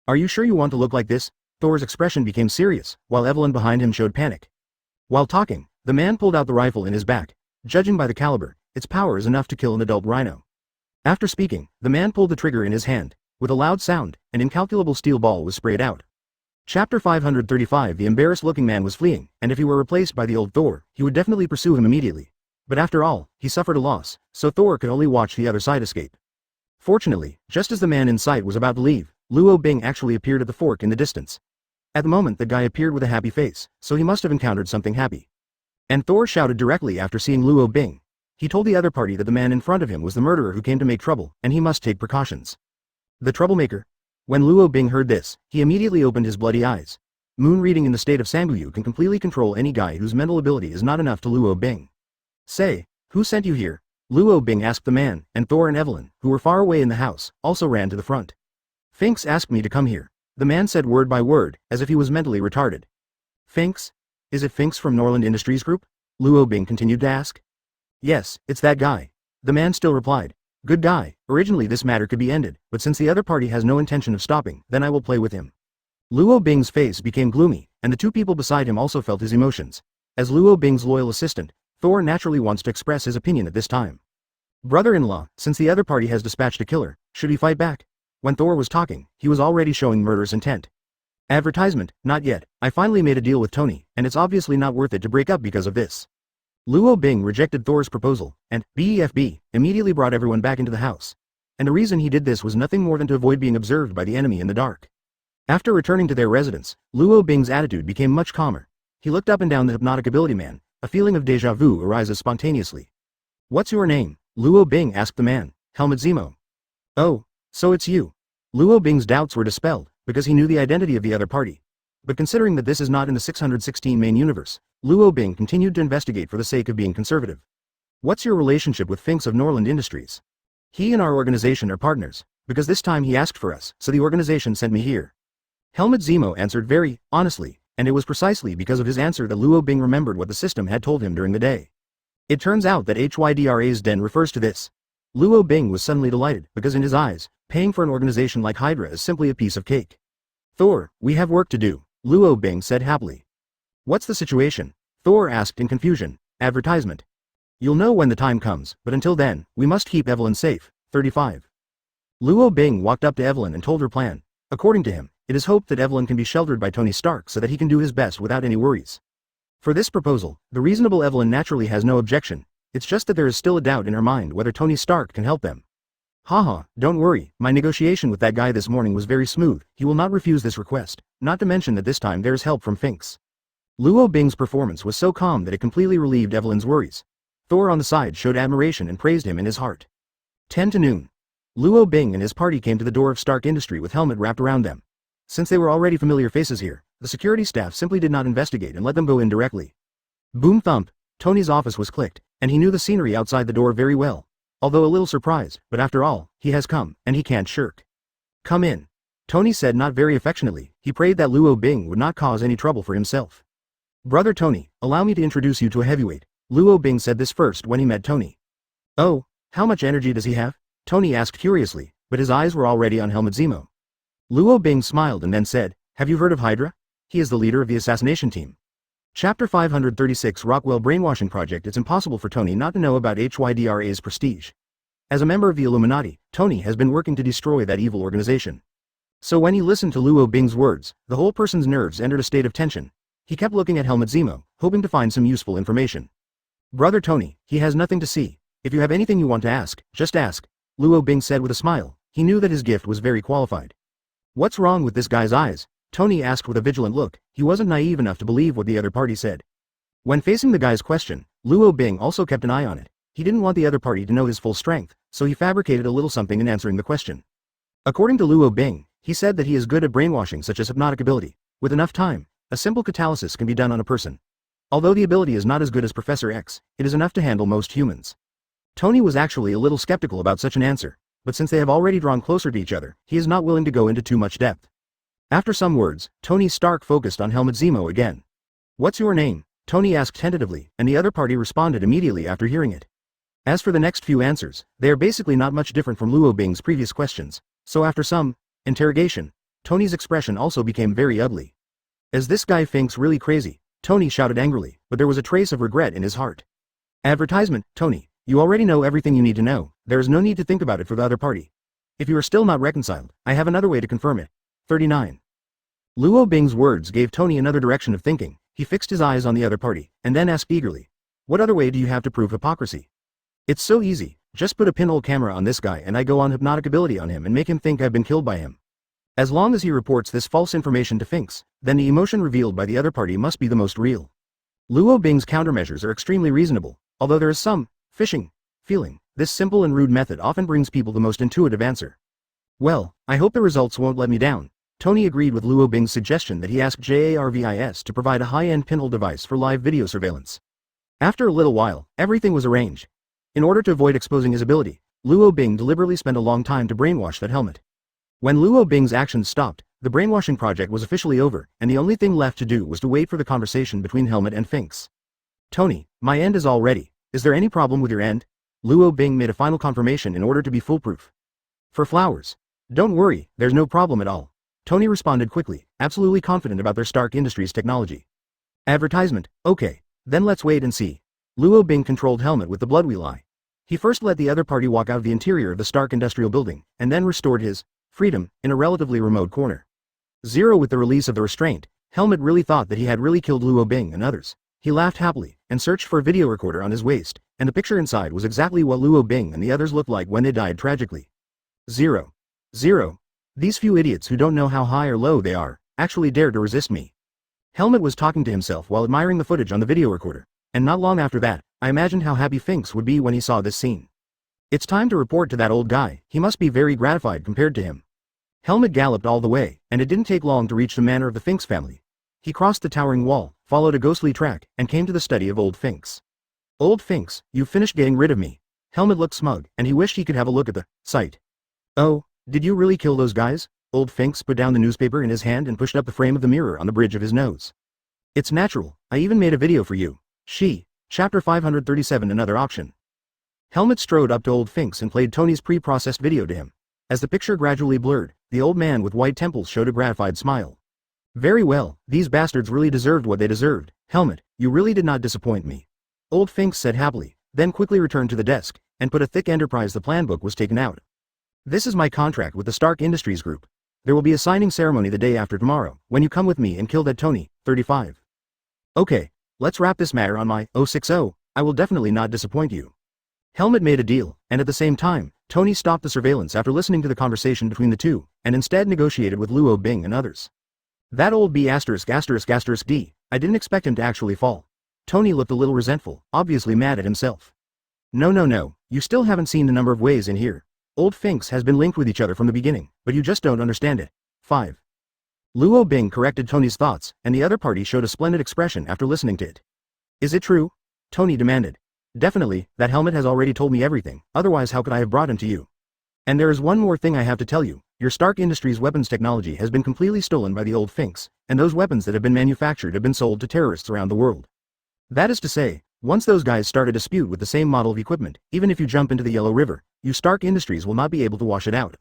Speaker 1: "Are you sure you want to look like this?" Thor's expression became serious, while Evelyn behind him showed panic. While talking, the man pulled out the rifle in his back. Judging by the caliber, its power is enough to kill an adult rhino. After speaking, the man pulled the trigger in his hand. With a loud sound, an incalculable steel ball was sprayed out. Chapter 535. The embarrassed-looking man was fleeing, and if he were replaced by the old Thor, he would definitely pursue him immediately. But after all, he suffered a loss, so Thor could only watch the other side escape. Fortunately, just as the man in sight was about to leave, Luo Bing actually appeared at the fork in the distance. At the moment the guy appeared with a happy face, so he must have encountered something happy. And Thor shouted directly after seeing Luo Bing. He told the other party that the man in front of him was the murderer who came to make trouble, and he must take precautions. The troublemaker? When Luo Bing heard this, he immediately opened his bloody eyes. Moon reading in the state of Sanguyu can completely control any guy whose mental ability is not enough to Luo Bing. "Say, who sent you here?" Luo Bing asked the man, and Thor and Evelyn, who were far away in the house, also ran to the front. "Finks asked me to come here," the man said word by word, as if he was mentally retarded. "Finks? Is it Finks from Norland Industries Group?" Luo Bing continued to ask. "Yes, it's that guy." The man still replied. "Good guy, originally this matter could be ended, but since the other party has no intention of stopping, then I will play with him." Luo Bing's face became gloomy, and the two people beside him also felt his emotions. As Luo Bing's loyal assistant, Thor naturally wants to express his opinion at this time. "Brother-in-law, since the other party has dispatched a killer, should he fight back?" When Thor was talking, he was already showing murderous intent. Advertisement, not yet. I finally made a deal with Tony, and it's obviously not worth it to break up because of this. Luo Bing rejected Thor's proposal, and BEFB immediately brought everyone back into the house. And the reason he did this was nothing more than to avoid being observed by the enemy in the dark. After returning to their residence, Luo Bing's attitude became much calmer. He looked up and down the hypnotic ability man. A feeling of déjà vu arises spontaneously. "What's your name?" Luo Bing asked the man. "Helmut Zemo." "Oh, so it's you." Luo Bing's doubts were dispelled, because he knew the identity of the other party. But considering that this is not in the 616 main universe, Luo Bing continued to investigate for the sake of being conservative. What's your relationship with Finks of Norland Industries? He and our organization are partners, because this time he asked for us, so the organization sent me here. Helmut Zemo answered very honestly, and it was precisely because of his answer that Luo Bing remembered what the system had told him during the day. It turns out that HYDRA's den refers to this. Luo Bing was suddenly delighted, because in his eyes, paying for an organization like Hydra is simply a piece of cake. Thor, we have work to do, Luo Bing said happily. What's the situation? Thor asked in confusion. Advertisement. You'll know when the time comes, but until then, we must keep Evelyn safe. 35. Luo Bing walked up to Evelyn and told her plan. According to him, it is hoped that Evelyn can be sheltered by Tony Stark so that he can do his best without any worries. For this proposal, the reasonable Evelyn naturally has no objection. It's just that there is still a doubt in her mind whether Tony Stark can help them. Haha, don't worry, my negotiation with that guy this morning was very smooth, he will not refuse this request, not to mention that this time there is help from Finks. Luo Bing's performance was so calm that it completely relieved Evelyn's worries. Thor on the side showed admiration and praised him in his heart. 10 to noon. Luo Bing and his party came to the door of Stark Industry with Helmet wrapped around them. Since they were already familiar faces here, the security staff simply did not investigate and let them go in directly. Boom thump, Tony's office was clicked, and he knew the scenery outside the door very well. Although a little surprised, but after all, he has come, and he can't shirk. Come in. Tony said not very affectionately, he prayed that Luo Bing would not cause any trouble for himself. Brother Tony, allow me to introduce you to a heavyweight. Luo Bing said this first when he met Tony. Oh, how much energy does he have? Tony asked curiously, but his eyes were already on Helmut Zemo. Luo Bing smiled and then said, have you heard of Hydra? He is the leader of the assassination team. Chapter 536 Rockwell Brainwashing Project. It's impossible for Tony not to know about HYDRA's prestige. As a member of the Illuminati, Tony has been working to destroy that evil organization. So when he listened to Luo Bing's words, the whole person's nerves entered a state of tension. He kept looking at Helmut Zemo, hoping to find some useful information. Brother Tony, he has nothing to see. If you have anything you want to ask, just ask, Luo Bing said with a smile. He knew that his gift was very qualified. What's wrong with this guy's eyes? Tony asked with a vigilant look. He wasn't naive enough to believe what the other party said. When facing the guy's question, Luo Bing also kept an eye on it. He didn't want the other party to know his full strength, so he fabricated a little something in answering the question. According to Luo Bing, he said that he is good at brainwashing such as hypnotic ability. With enough time, a simple catalysis can be done on a person. Although the ability is not as good as Professor X, it is enough to handle most humans. Tony was actually a little skeptical about such an answer, but since they have already drawn closer to each other, he is not willing to go into too much depth. After some words, Tony Stark focused on Helmut Zemo again. What's your name? Tony asked tentatively, and the other party responded immediately after hearing it. As for the next few answers, they are basically not much different from Luo Bing's previous questions, so after some interrogation, Tony's expression also became very ugly. Is this guy Finks really crazy? Tony shouted angrily, but there was a trace of regret in his heart. Advertisement, Tony, you already know everything you need to know, there is no need to think about it for the other party. If you are still not reconciled, I have another way to confirm it. 39. Luo Bing's words gave Tony another direction of thinking. He fixed his eyes on the other party, and then asked eagerly, what other way do you have to prove hypocrisy? It's so easy, just put a pinhole camera on this guy and I go on hypnotic ability on him and make him think I've been killed by him. As long as he reports this false information to Finks, then the emotion revealed by the other party must be the most real. Luo Bing's countermeasures are extremely reasonable, although there is some fishing feeling. This simple and rude method often brings people the most intuitive answer. Well, I hope the results won't let me down. Tony agreed with Luo Bing's suggestion that he ask JARVIS to provide a high-end pinhole device for live video surveillance. After a little while, everything was arranged. In order to avoid exposing his ability, Luo Bing deliberately spent a long time to brainwash that helmet. When Luo Bing's actions stopped, the brainwashing project was officially over, and the only thing left to do was to wait for the conversation between Helmet and Finks. Tony, my end is all ready. Is there any problem with your end? Luo Bing made a final confirmation in order to be foolproof. For flowers. Don't worry, there's no problem at all. Tony responded quickly, absolutely confident about their Stark Industries technology. Advertisement, okay, then let's wait and see. Luo Bing controlled Helmet with the bloodwheel eye. He first let the other party walk out of the interior of the Stark Industrial Building, and then restored his freedom in a relatively remote corner. Zero with the release of the restraint, Helmet really thought that he had really killed Luo Bing and others. He laughed happily, and searched for a video recorder on his waist, and the picture inside was exactly what Luo Bing and the others looked like when they died tragically. 0. These few idiots who don't know how high or low they are, actually dared to resist me. Helmet was talking to himself while admiring the footage on the video recorder, and not long after that, I imagined how happy Finks would be when he saw this scene. It's time to report to that old guy, he must be very gratified compared to him. Helmet galloped all the way, and it didn't take long to reach the manor of the Finks family. He crossed the towering wall, followed a ghostly track, and came to the study of old Finks. Old Finks, you've finished getting rid of me. Helmet looked smug, and he wished he could have a look at the sight. Oh, did you really kill those guys? Old Finks put down the newspaper in his hand and pushed up the frame of the mirror on the bridge of his nose. It's natural, I even made a video for you. Chapter 537 Another Option. Helmet strode up to Old Finks and played Tony's pre-processed video to him. As the picture gradually blurred, the old man with white temples showed a gratified smile. Very well, these bastards really deserved what they deserved. Helmet, you really did not disappoint me. Old Finks said happily, then quickly returned to the desk, and put a thick enterprise the plan book was taken out. This is my contract with the Stark Industries Group. There will be a signing ceremony the day after tomorrow, when you come with me and kill that Tony, 35. Okay, let's wrap this matter on my 060, I will definitely not disappoint you. Helmet made a deal, and at the same time, Tony stopped the surveillance after listening to the conversation between the two, and instead negotiated with Luo Bing and others. That old B********D, I didn't expect him to actually fall. Tony looked a little resentful, obviously mad at himself. No, you still haven't seen the number of ways in here. Old Finks has been linked with each other from the beginning, but you just don't understand it. 5. Luo Bing corrected Tony's thoughts, and the other party showed a splendid expression after listening to it. Is it true? Tony demanded. Definitely, that Helmet has already told me everything, otherwise how could I have brought him to you? And there is one more thing I have to tell you, your Stark Industries weapons technology has been completely stolen by the old Finks, and those weapons that have been manufactured have been sold to terrorists around the world. That is to say, once those guys start a dispute with the same model of equipment, even if you jump into the Yellow River, you Stark Industries will not be able to wash it out.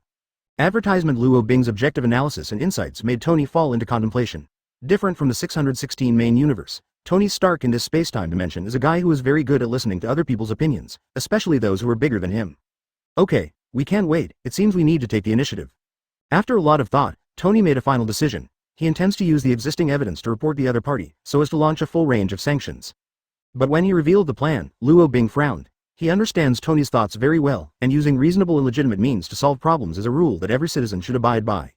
Speaker 1: Advertisement Luo Bing's objective analysis and insights made Tony fall into contemplation. Different from the 616 main universe, Tony Stark in this space-time dimension is a guy who is very good at listening to other people's opinions, especially those who are bigger than him. Okay, we can't wait, it seems we need to take the initiative. After a lot of thought, Tony made a final decision. He intends to use the existing evidence to report the other party, so as to launch a full range of sanctions. But when he revealed the plan, Luo Bing frowned. He understands Tony's thoughts very well, and using reasonable and legitimate means to solve problems is a rule that every citizen should abide by.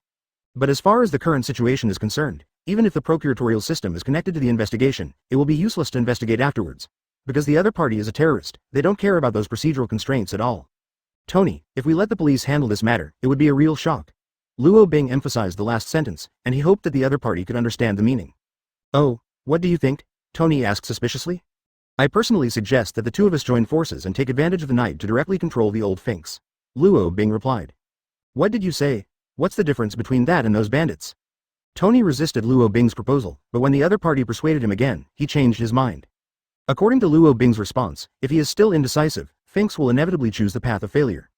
Speaker 1: But as far as the current situation is concerned, even if the procuratorial system is connected to the investigation, it will be useless to investigate afterwards. Because the other party is a terrorist, they don't care about those procedural constraints at all. Tony, if we let the police handle this matter, it would be a real shock. Luo Bing emphasized the last sentence, and he hoped that the other party could understand the meaning. Oh, what do you think? Tony asked suspiciously. I personally suggest that the two of us join forces and take advantage of the night to directly control the old Finks. Luo Bing replied. What did you say? What's the difference between that and those bandits? Tony resisted Luo Bing's proposal, but when the other party persuaded him again, he changed his mind. According to Luo Bing's response, if he is still indecisive, Finks will inevitably choose the path of failure.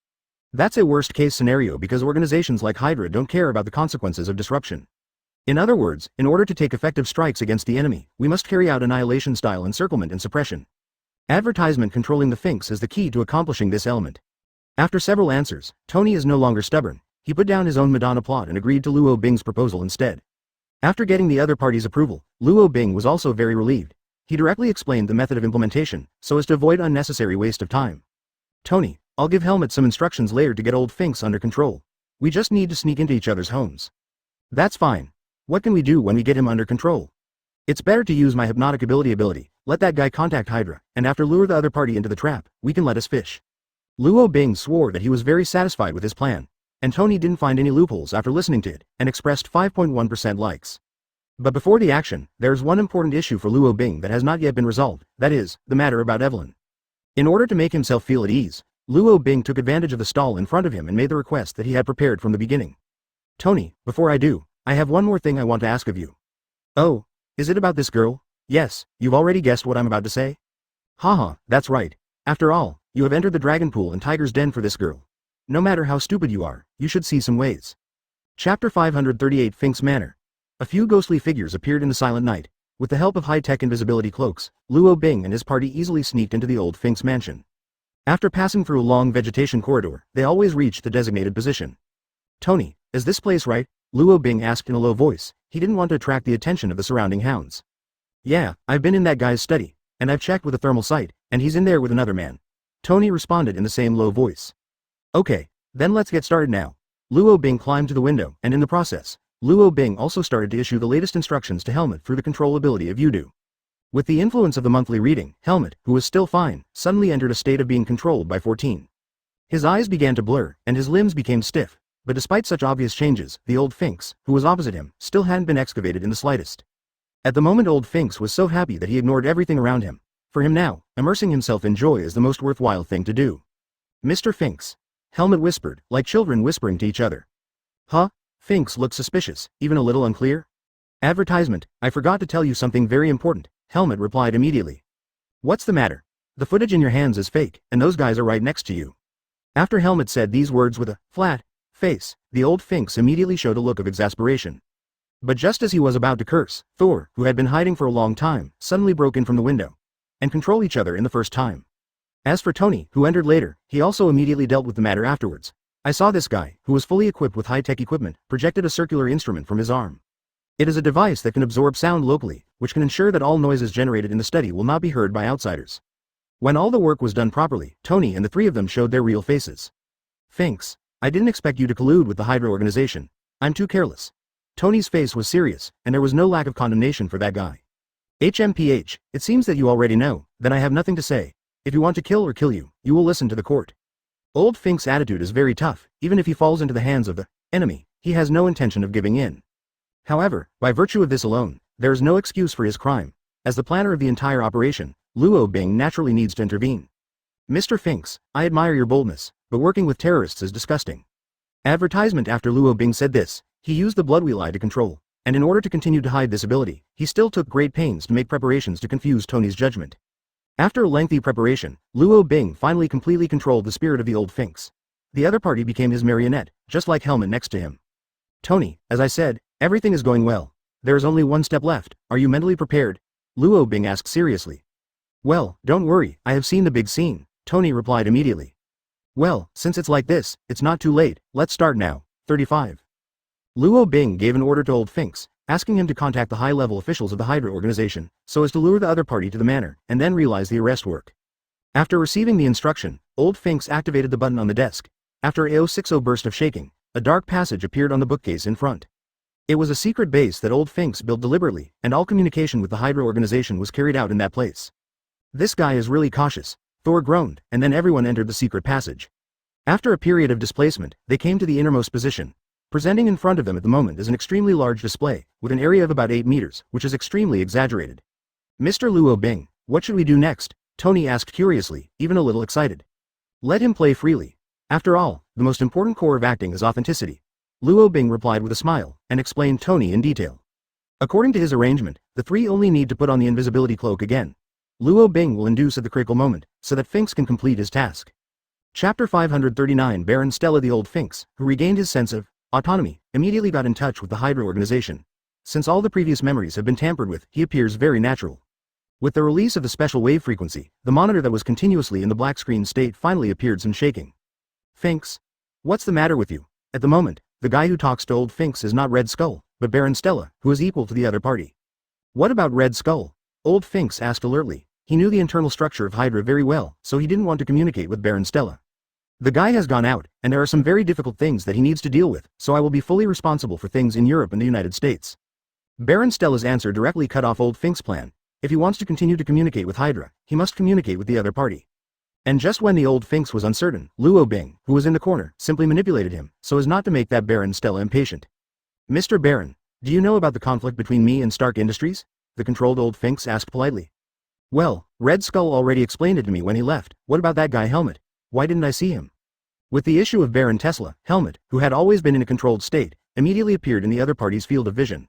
Speaker 1: That's a worst-case scenario because organizations like Hydra don't care about the consequences of disruption. In other words, in order to take effective strikes against the enemy, we must carry out annihilation-style encirclement and suppression. Advertisement controlling the Finks is the key to accomplishing this element. After several answers, Tony is no longer stubborn. He put down his own Madonna plot and agreed to Luo Bing's proposal instead. After getting the other party's approval, Luo Bing was also very relieved. He directly explained the method of implementation, so as to avoid unnecessary waste of time. Tony, I'll give Helmet some instructions later to get old Finks under control. We just need to sneak into each other's homes. That's fine. What can we do when we get him under control? It's better to use my hypnotic ability, let that guy contact Hydra, and after lure the other party into the trap, we can let us fish. Luo Bing swore that he was very satisfied with his plan, and Tony didn't find any loopholes after listening to it, and expressed 5.1% likes. But before the action, there's one important issue for Luo Bing that has not yet been resolved, that is, the matter about Evelyn. In order to make himself feel at ease, Luo Bing took advantage of the stall in front of him and made the request that he had prepared from the beginning. Tony, before I do, I have one more thing I want to ask of you. Oh, is it about this girl? Yes, you've already guessed what I'm about to say? Haha, that's right. After all, you have entered the dragon pool and tiger's den for this girl. No matter how stupid you are, you should see some ways. Chapter 538 Finks Manor. A few ghostly figures appeared in the silent night. With the help of high-tech invisibility cloaks, Luo Bing and his party easily sneaked into the old Finks mansion. After passing through a long vegetation corridor, they always reached the designated position. Tony, is this place right? Luo Bing asked in a low voice. He didn't want to attract the attention of the surrounding hounds. Yeah, I've been in that guy's study, and I've checked with a thermal sight, and he's in there with another man. Tony responded in the same low voice. Okay, then let's get started now. Luo Bing climbed to the window, and in the process, Luo Bing also started to issue the latest instructions to Helmet through the control ability of Yudu. With the influence of the monthly reading, Helmet, who was still fine, suddenly entered a state of being controlled by 14. His eyes began to blur, and his limbs became stiff. But despite such obvious changes, the old Finks, who was opposite him, still hadn't been excavated in the slightest. At the moment old Finks was so happy that he ignored everything around him. For him now, immersing himself in joy is the most worthwhile thing to do. Mr. Finks. Helmut whispered, like children whispering to each other. Huh? Finks looked suspicious, even a little unclear. Advertisement, I forgot to tell you something very important, Helmut replied immediately. What's the matter? The footage in your hands is fake, and those guys are right next to you. After Helmut said these words with a flat face, the old Finks immediately showed a look of exasperation. But just as he was about to curse, Thor, who had been hiding for a long time, suddenly broke in from the window and controlled each other in the first time. As for Tony, who entered later, he also immediately dealt with the matter afterwards. I saw this guy, who was fully equipped with high-tech equipment, projected a circular instrument from his arm. It is a device that can absorb sound locally, which can ensure that all noises generated in the study will not be heard by outsiders. When all the work was done properly, Tony and the three of them showed their real faces. Finks, I didn't expect you to collude with the Hydra organization. I'm too careless. Tony's face was serious, and there was no lack of condemnation for that guy. HMPH, it seems that you already know, then I have nothing to say. If you want to kill or kill you, you will listen to the court. Old Fink's attitude is very tough, even if he falls into the hands of the enemy, he has no intention of giving in. However, by virtue of this alone, there is no excuse for his crime. As the planner of the entire operation, Luo Bing naturally needs to intervene. Mr. Finks, I admire your boldness, but working with terrorists is disgusting. Advertisement after Luo Bing said this, he used the blood wheel eye to control, and in order to continue to hide this ability, he still took great pains to make preparations to confuse Tony's judgment. After a lengthy preparation, Luo Bing finally completely controlled the spirit of the old Finks. The other party became his marionette, just like Helmut next to him. Tony, as I said, everything is going well. There is only one step left. Are you mentally prepared? Luo Bing asked seriously. Well, don't worry, I have seen the big scene, Tony replied immediately. Well, since it's like this, it's not too late, let's start now. 35. Luo Bing gave an order to old Finks, asking him to contact the high-level officials of the Hydra organization, so as to lure the other party to the manor, and then realize the arrest work. After receiving the instruction, old Finks activated the button on the desk. After a 060 burst of shaking, a dark passage appeared on the bookcase in front. It was a secret base that old Finks built deliberately, and all communication with the Hydra organization was carried out in that place. This guy is really cautious, Thor groaned, and then everyone entered the secret passage. After a period of displacement, they came to the innermost position. Presenting in front of them at the moment is an extremely large display, with an area of about 8 meters, which is extremely exaggerated. Mr. Luo Bing, what should we do next? Tony asked curiously, even a little excited. Let him play freely. After all, the most important core of acting is authenticity. Luo Bing replied with a smile, and explained Tony in detail. According to his arrangement, the three only need to put on the invisibility cloak again. Luo Bing will induce at the critical moment, so that Finks can complete his task. Chapter 539 Baron Stella the old Finks, who regained his sense of autonomy, immediately got in touch with the Hydra organization. Since all the previous memories have been tampered with, he appears very natural. With the release of the special wave frequency, the monitor that was continuously in the black screen state finally appeared some shaking. Finks? What's the matter with you? At the moment, the guy who talks to old Finks is not Red Skull, but Baron Stella, who is equal to the other party. What about Red Skull? Old Finks asked alertly. He knew the internal structure of Hydra very well, so he didn't want to communicate with Baron Stella. The guy has gone out, and there are some very difficult things that he needs to deal with, so I will be fully responsible for things in Europe and the United States. Baron Stella's answer directly cut off old Finks' plan. If he wants to continue to communicate with Hydra, he must communicate with the other party. And just when the old Finks was uncertain, Luo Bing, who was in the corner, simply manipulated him, so as not to make that Baron Stella impatient. Mr. Baron, do you know about the conflict between me and Stark Industries? The controlled old Finks asked politely. Well, Red Skull already explained it to me when he left. What about that guy Helmut? Why didn't I see him? With the issue of Baron Tesla, Helmut, who had always been in a controlled state, immediately appeared in the other party's field of vision.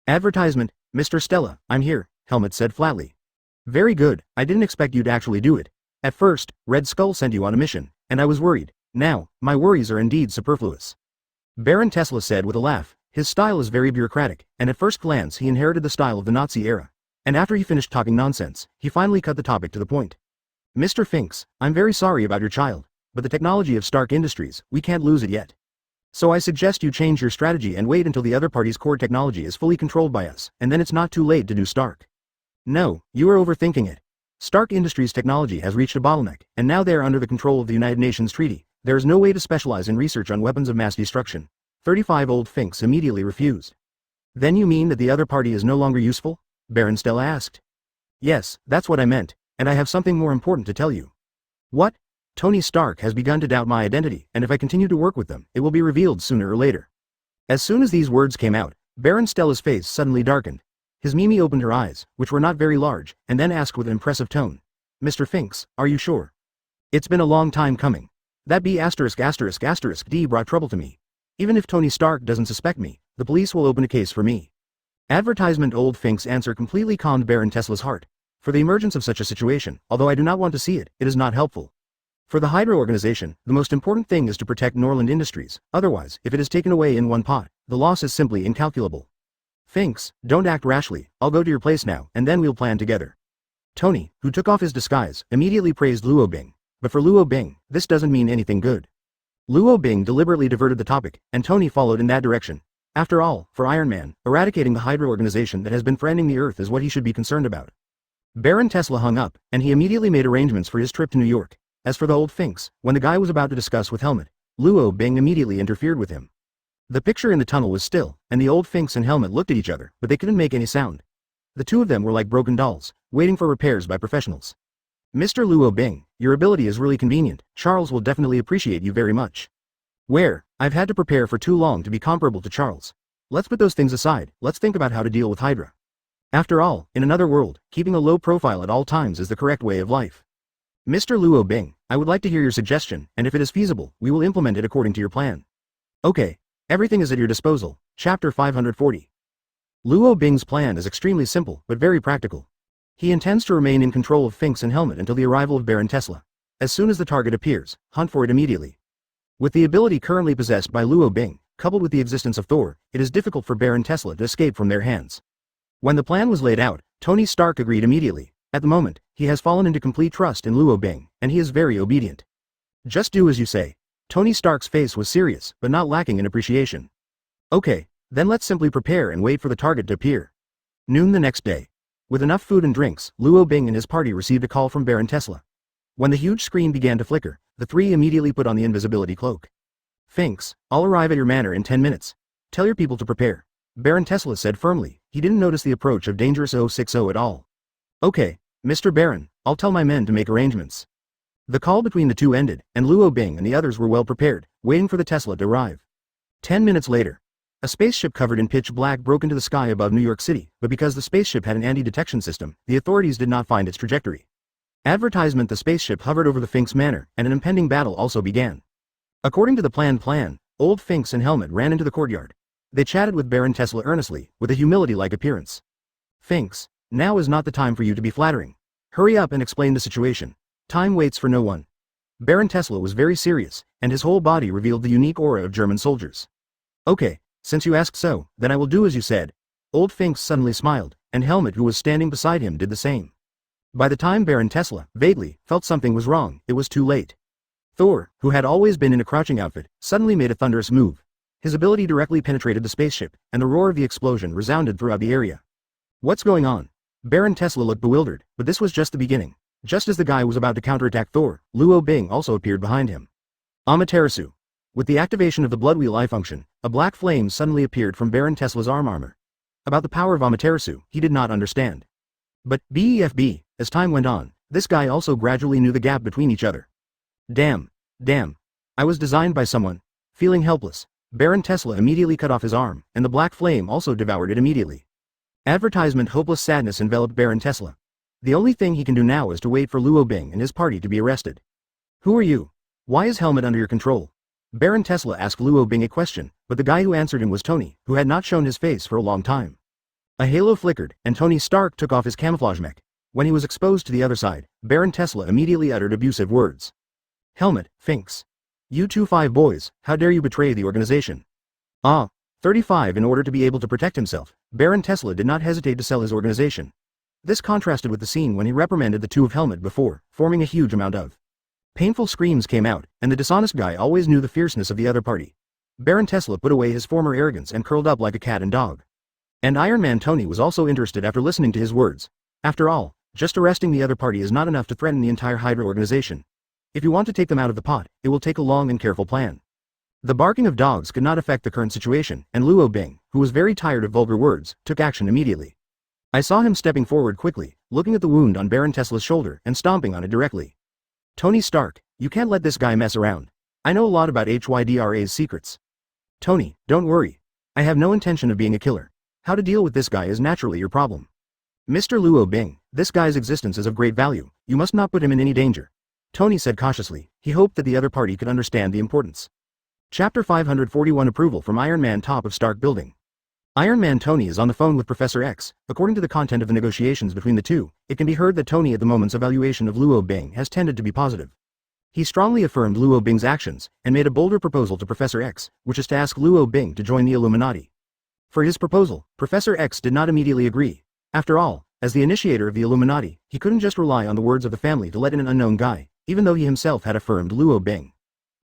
Speaker 1: Advertisement, Mr. Stella, I'm here, Helmut said flatly. Very good, I didn't expect you to actually do it. At first, Red Skull sent you on a mission, and I was worried. Now, my worries are indeed superfluous. Baron Tesla said with a laugh. His style is very bureaucratic, and at first glance he inherited the style of the Nazi era. And after he finished talking nonsense, he finally cut the topic to the point. Mr. Finks, I'm very sorry about your child. But the technology of Stark Industries, we can't lose it yet. So I suggest you change your strategy and wait until the other party's core technology is fully controlled by us, and then it's not too late to do Stark. No, you are overthinking it. Stark Industries' technology has reached a bottleneck, and now they are under the control of the United Nations Treaty. There is no way to specialize in research on weapons of mass destruction. 35 old Finks immediately refused. Then you mean that the other party is no longer useful? Baron Stella asked. Yes, that's what I meant, and I have something more important to tell you. What? Tony Stark has begun to doubt my identity, and if I continue to work with them, it will be revealed sooner or later. As soon as these words came out, Baron Stella's face suddenly darkened. His Mimi opened her eyes, which were not very large, and then asked with an impressive tone. Mr. Finks, are you sure? It's been a long time coming. That B*** D brought trouble to me. Even if Tony Stark doesn't suspect me, the police will open a case for me. Advertisement. Old Fink's answer completely calmed Baron Tesla's heart. For the emergence of such a situation, although I do not want to see it, it is not helpful. For the Hydra organization, the most important thing is to protect Norland Industries, otherwise, if it is taken away in one pot, the loss is simply incalculable. Finks, don't act rashly, I'll go to your place now, and then we'll plan together. Tony, who took off his disguise, immediately praised Luo Bing. But for Luo Bing, this doesn't mean anything good. Luo Bing deliberately diverted the topic, and Tony followed in that direction. After all, for Iron Man, eradicating the Hydra organization that has been threatening the Earth is what he should be concerned about. Baron Tesla hung up, and he immediately made arrangements for his trip to New York. As for the old Finks, when the guy was about to discuss with Helmet, Luo Bing immediately interfered with him. The picture in the tunnel was still, and the old Finks and Helmet looked at each other, but they couldn't make any sound. The two of them were like broken dolls, waiting for repairs by professionals. Mr. Luo Bing, your ability is really convenient. Charles will definitely appreciate you very much. Where? I've had to prepare for too long to be comparable to Charles. Let's put those things aside, let's think about how to deal with Hydra. After all, in another world, keeping a low profile at all times is the correct way of life. Mr. Luo Bing, I would like to hear your suggestion, and if it is feasible, we will implement it according to your plan. Okay. Everything is at your disposal. Chapter 540. Luo Bing's plan is extremely simple, but very practical. He intends to remain in control of Finks and Helmet until the arrival of Baron Tesla. As soon as the target appears, hunt for it immediately. With the ability currently possessed by Luo Bing, coupled with the existence of Thor, it is difficult for Baron Tesla to escape from their hands. When the plan was laid out, Tony Stark agreed immediately. At the moment, he has fallen into complete trust in Luo Bing, and he is very obedient. Just do as you say. Tony Stark's face was serious, but not lacking in appreciation. Okay, then let's simply prepare and wait for the target to appear. Noon the next day. With enough food and drinks, Luo Bing and his party received a call from Baron Tesla. When the huge screen began to flicker, the three immediately put on the invisibility cloak. Finks, I'll arrive at your manor in 10 minutes. Tell your people to prepare. Baron Tesla said firmly. He didn't notice the approach of Dangerous 060 at all. Okay, Mr. Baron, I'll tell my men to make arrangements. The call between the two ended, and Luo Bing and the others were well prepared, waiting for the Tesla to arrive. 10 minutes later. A spaceship covered in pitch black broke into the sky above New York City, but because the spaceship had an anti-detection system, the authorities did not find its trajectory. Advertisement. The spaceship hovered over the Finks Manor, and an impending battle also began. According to the planned plan, old Finks and Helmet ran into the courtyard. They chatted with Baron Tesla earnestly, with a humility-like appearance. Finks, now is not the time for you to be flattering. Hurry up and explain the situation. Time waits for no one. Baron Tesla was very serious, and his whole body revealed the unique aura of German soldiers. Okay. Since you ask so, then I will do as you said. Old Finks suddenly smiled, and Helmet, who was standing beside him, did the same. By the time Baron Tesla, vaguely, felt something was wrong, it was too late. Thor, who had always been in a crouching outfit, suddenly made a thunderous move. His ability directly penetrated the spaceship, and the roar of the explosion resounded throughout the area. What's going on? Baron Tesla looked bewildered, but this was just the beginning. Just as the guy was about to counterattack Thor, Luo Bing also appeared behind him. Amaterasu. With the activation of the blood wheel eye function, a black flame suddenly appeared from Baron Tesla's armor. About the power of Amaterasu, he did not understand. But, BEFB, as time went on, this guy also gradually knew the gap between each other. Damn. I was designed by someone. Feeling helpless, Baron Tesla immediately cut off his arm, and the black flame also devoured it immediately. Advertisement. Hopeless sadness enveloped Baron Tesla. The only thing he can do now is to wait for Luo Bing and his party to be arrested. Who are you? Why is Helmet under your control? Baron Tesla asked Luo Bing a question, but the guy who answered him was Tony, who had not shown his face for a long time. A halo flickered, and Tony Stark took off his camouflage mech. When he was exposed to the other side, Baron Tesla immediately uttered abusive words. Helmet, Finks. You 2-5 boys, how dare you betray the organization? 35. In order to be able to protect himself, Baron Tesla did not hesitate to sell his organization. This contrasted with the scene when he reprimanded the two of Helmet before, forming a huge amount of painful screams came out, and the dishonest guy always knew the fierceness of the other party. Baron Tesla put away his former arrogance and curled up like a cat and dog. And Iron Man Tony was also interested after listening to his words. After all, just arresting the other party is not enough to threaten the entire Hydra organization. If you want to take them out of the pot, it will take a long and careful plan. The barking of dogs could not affect the current situation, and Luo Bing, who was very tired of vulgar words, took action immediately. I saw him stepping forward quickly, looking at the wound on Baron Tesla's shoulder and stomping on it directly. Tony Stark, you can't let this guy mess around. I know a lot about HYDRA's secrets. Tony, don't worry. I have no intention of being a killer. How to deal with this guy is naturally your problem. Mr. Luo Bing, this guy's existence is of great value, you must not put him in any danger. Tony said cautiously. He hoped that the other party could understand the importance. Chapter 541 Approval from Iron Man top of Stark Building. Iron Man Tony is on the phone with Professor X. According to the content of the negotiations between the two, it can be heard that Tony at the moment's evaluation of Luo Bing has tended to be positive. He strongly affirmed Luo Bing's actions, and made a bolder proposal to Professor X, which is to ask Luo Bing to join the Illuminati. For his proposal, Professor X did not immediately agree. After all, as the initiator of the Illuminati, he couldn't just rely on the words of the family to let in an unknown guy, even though he himself had affirmed Luo Bing.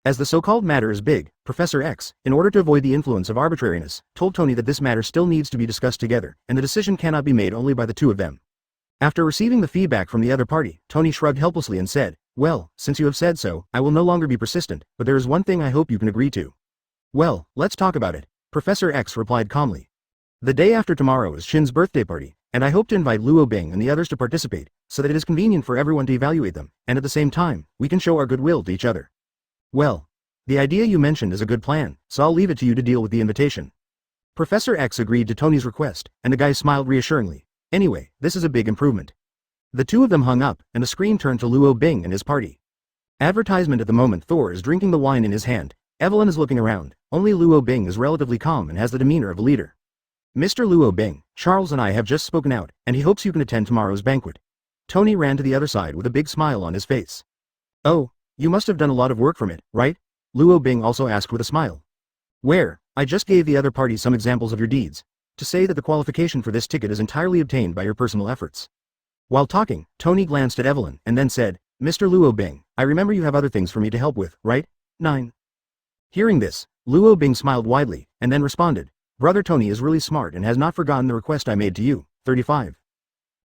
Speaker 1: As the so-called matter is big, Professor X, in order to avoid the influence of arbitrariness, told Tony that this matter still needs to be discussed together, and the decision cannot be made only by the two of them. After receiving the feedback from the other party, Tony shrugged helplessly and said, "Well, since you have said so, I will no longer be persistent, but there is one thing I hope you can agree to." "Well, let's talk about it," Professor X replied calmly. "The day after tomorrow is Shin's birthday party, and I hope to invite Luo Bing and the others to participate, so that it is convenient for everyone to evaluate them, and at the same time, we can show our goodwill to each other." "Well, the idea you mentioned is a good plan, so I'll leave it to you to deal with the invitation." Professor X agreed to Tony's request, and the guy smiled reassuringly. Anyway, this is a big improvement. The two of them hung up, and the screen turned to Luo Bing and his party. Advertisement at the moment. Thor is drinking the wine in his hand. Evelyn is looking around. Only Luo Bing is relatively calm and has the demeanor of a leader. "Mr. Luo Bing, Charles and I have just spoken out, and he hopes you can attend tomorrow's banquet." Tony ran to the other side with a big smile on his face. "Oh, you must have done a lot of work from it, right?" Luo Bing also asked with a smile. "Where? I just gave the other party some examples of your deeds. To say that the qualification for this ticket is entirely obtained by your personal efforts." While talking, Tony glanced at Evelyn and then said, "Mr. Luo Bing, I remember you have other things for me to help with, right? 9. Hearing this, Luo Bing smiled widely, and then responded, "Brother Tony is really smart and has not forgotten the request I made to you." 35.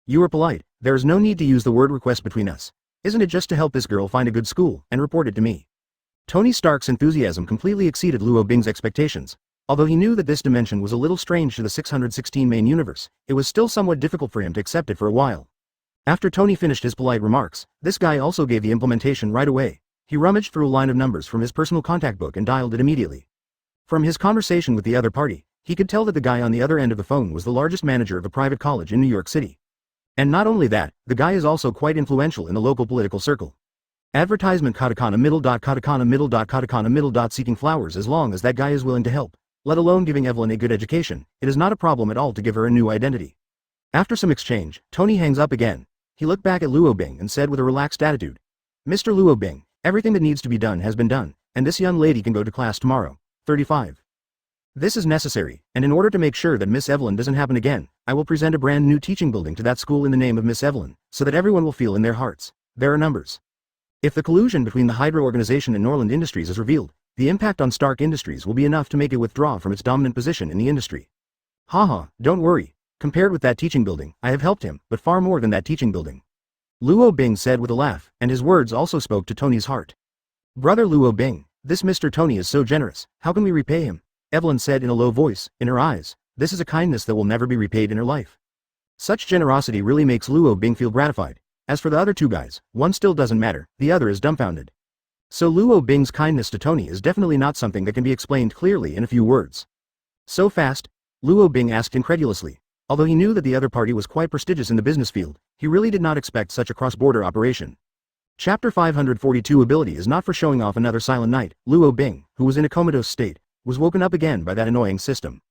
Speaker 1: "You were polite, there is no need to use the word request between us. Isn't it just to help this girl find a good school, and report it to me?" Tony Stark's enthusiasm completely exceeded Luo Bing's expectations. Although he knew that this dimension was a little strange to the 616 main universe, it was still somewhat difficult for him to accept it for a while. After Tony finished his polite remarks, this guy also gave the implementation right away. He rummaged through a line of numbers from his personal contact book and dialed it immediately. From his conversation with the other party, he could tell that the guy on the other end of the phone was the largest manager of a private college in New York City. And not only that, the guy is also quite influential in the local political circle. Advertisement katakana middle dot katakana middle dot katakana middle dot seeking flowers. As long as that guy is willing to help, let alone giving Evelyn a good education, it is not a problem at all to give her a new identity. After some exchange, Tony hangs up again. He looked back at Luo Bing and said with a relaxed attitude, "Mr. Luo Bing, everything that needs to be done has been done, and this young lady can go to class tomorrow." 35. "This is necessary, and in order to make sure that Miss Evelyn doesn't happen again, I will present a brand new teaching building to that school in the name of Miss Evelyn, so that everyone will feel in their hearts there are numbers. If the collusion between the Hydra organization and Norland Industries is revealed, the impact on Stark Industries will be enough to make it withdraw from its dominant position in the industry. Haha, don't worry. Compared with that teaching building, I have helped him, but far more than that teaching building." Luo Bing said with a laugh, and his words also spoke to Tony's heart. "Brother Luo Bing, this Mr. Tony is so generous, how can we repay him?" Evelyn said in a low voice. In her eyes, this is a kindness that will never be repaid in her life. Such generosity really makes Luo Bing feel gratified. As for the other two guys, one still doesn't matter, the other is dumbfounded. So Luo Bing's kindness to Tony is definitely not something that can be explained clearly in a few words. "So fast?" Luo Bing asked incredulously. Although he knew that the other party was quite prestigious in the business field, he really did not expect such a cross-border operation. Chapter 542 Ability is not for showing off. Another silent night. Luo Bing, who was in a comatose state, was woken up again by that annoying system.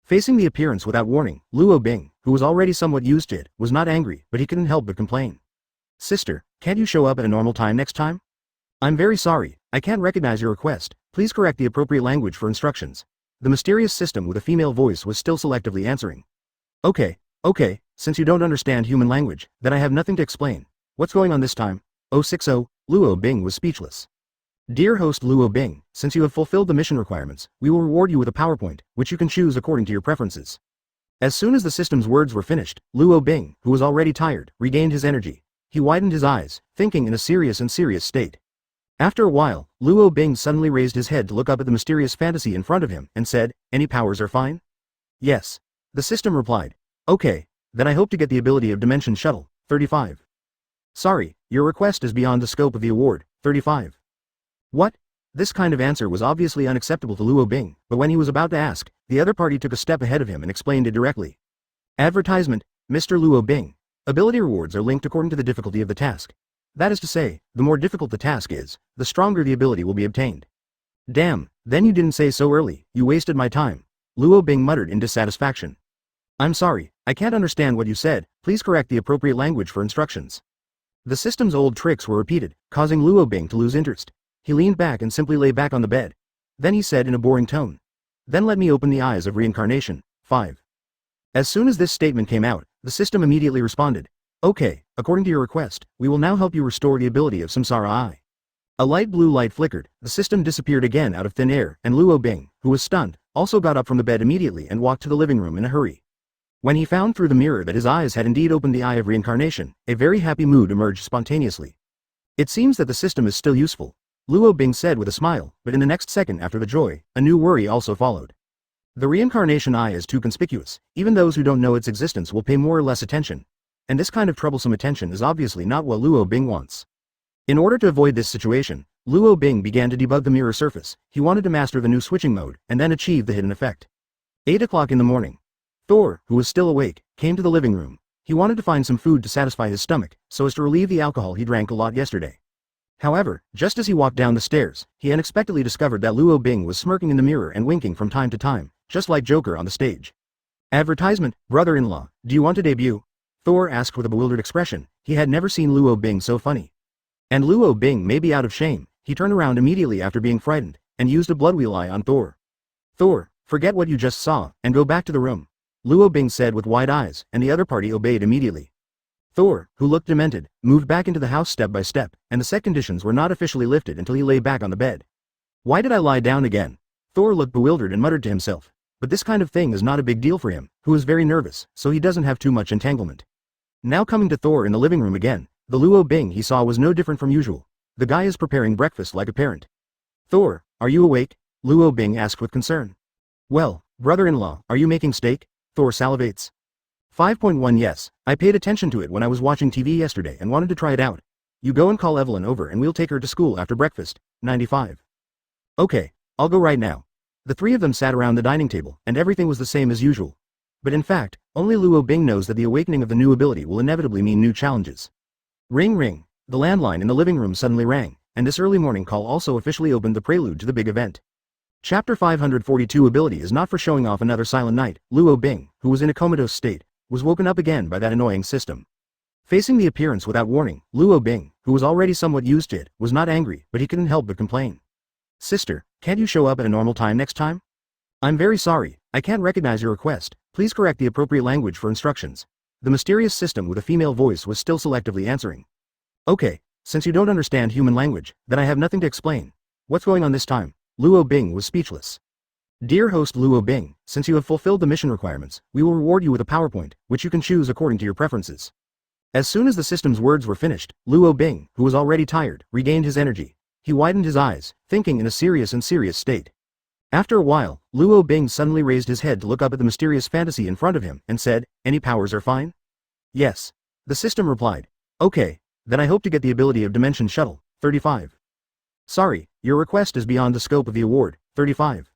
Speaker 1: Facing the appearance without warning, Luo Bing, who was already somewhat used to it, was not angry, but he couldn't help but complain. "Sister, can't you show up at a normal time next time? I'm very sorry, I can't recognize your request. Please correct the appropriate language for instructions." The mysterious system with a female voice was still selectively answering. Okay, since you don't understand human language, then I have nothing to explain. What's going on this time?" 060, Luo Bing was speechless. "Dear host Luo Bing, since you have fulfilled the mission requirements, we will reward you with a PowerPoint, which you can choose according to your preferences." As soon as the system's words were finished, Luo Bing, who was already tired, regained his energy. He widened his eyes, thinking in a serious state. After a while, Luo Bing suddenly raised his head to look up at the mysterious fantasy in front of him, and said, "Any powers are fine?" "Yes." The system replied. "Okay, then I hope to get the ability of Dimension Shuttle." 35. "Sorry, your request is beyond the scope of the award." 35. What? This kind of answer was obviously unacceptable to Luo Bing, but when he was about to ask, the the other party took a step ahead of him and explained it directly. Advertisement, Mr. Luo Bing. Ability rewards are linked according to the difficulty of the task. That is to say, the more difficult the task is, the stronger the ability will be obtained. Damn, then you didn't say so early, you wasted my time. Luo Bing muttered in dissatisfaction. I'm sorry, I can't understand what you said, please correct the appropriate language for instructions. The system's old tricks were repeated, causing Luo Bing to lose interest. He leaned back and simply lay back on the bed. Then he said in a boring tone. Then let me open the eyes of reincarnation. 5. As soon as this statement came out, the system immediately responded. Okay, according to your request, we will now help you restore the ability of Samsara Eye. A light blue light flickered, the system disappeared again out of thin air, and Luo Bing, who was stunned, also got up from the bed immediately and walked to the living room in a hurry. When he found through the mirror that his eyes had indeed opened the eye of reincarnation, a very happy mood emerged spontaneously. It seems that the system is still useful, Luo Bing said with a smile, but in the next second after the joy, a new worry also followed. The reincarnation eye is too conspicuous, even those who don't know its existence will pay more or less attention. And this kind of troublesome attention is obviously not what Luo Bing wants. In order to avoid this situation, Luo Bing began to debug the mirror surface. He wanted to master the new switching mode, and then achieve the hidden effect. 8 o'clock in the morning. Thor, who was still awake, came to the living room. He wanted to find some food to satisfy his stomach, so as to relieve the alcohol he drank a lot yesterday. However, just as he walked down the stairs, he unexpectedly discovered that Luo Bing was smirking in the mirror and winking from time to time, just like Joker on the stage. Advertisement, brother-in-law, do you want to debut? Thor asked with a bewildered expression. He had never seen Luo Bing so funny. And Luo Bing may be out of shame. He turned around immediately after being frightened, and used a blood wheel eye on Thor. Thor, forget what you just saw, and go back to the room, Luo Bing said with wide eyes, and the other party obeyed immediately. Thor, who looked demented, moved back into the house step by step, and the set conditions were not officially lifted until he lay back on the bed. Why did I lie down again? Thor looked bewildered and muttered to himself. But this kind of thing is not a big deal for him, who is very nervous, so he doesn't have too much entanglement. Now coming to Thor in the living room again, the Luo Bing he saw was no different from usual. The guy is preparing breakfast like a parent. Thor, are you awake? Luo Bing asked with concern. Well, brother-in-law, are you making steak? Thor salivates. 5.1 Yes, I paid attention to it when I was watching TV yesterday and wanted to try it out. You go and call Evelyn over and we'll take her to school after breakfast. 95. Okay, I'll go right now. The three of them sat around the dining table, and everything was the same as usual. But in fact, only Luo Bing knows that the awakening of the new ability will inevitably mean new challenges. Ring ring. The landline in the living room suddenly rang, and this early morning call also officially opened the prelude to the big event. Chapter 542 Ability is not for showing off another silent night. Luo Bing, who was in a comatose state, was woken up again by that annoying system. Facing the appearance without warning, Luo Bing, who was already somewhat used to it, was not angry, but he couldn't help but complain. Sister, can't you show up at a normal time next time? I'm very sorry, I can't recognize your request, please correct the appropriate language for instructions. The mysterious system with a female voice was still selectively answering. Okay, since you don't understand human language, then I have nothing to explain. What's going on this time? Luo Bing was speechless. Dear host Luo Bing, since you have fulfilled the mission requirements, we will reward you with a PowerPoint, which you can choose according to your preferences. As soon as the system's words were finished, Luo Bing, who was already tired, regained his energy. He widened his eyes, thinking in a serious state. After a while, Luo Bing suddenly raised his head to look up at the mysterious fantasy in front of him, and said, any powers are fine? Yes. The system replied. Okay, then I hope to get the ability of Dimension Shuttle. 35. Sorry, your request is beyond the scope of the award. 35.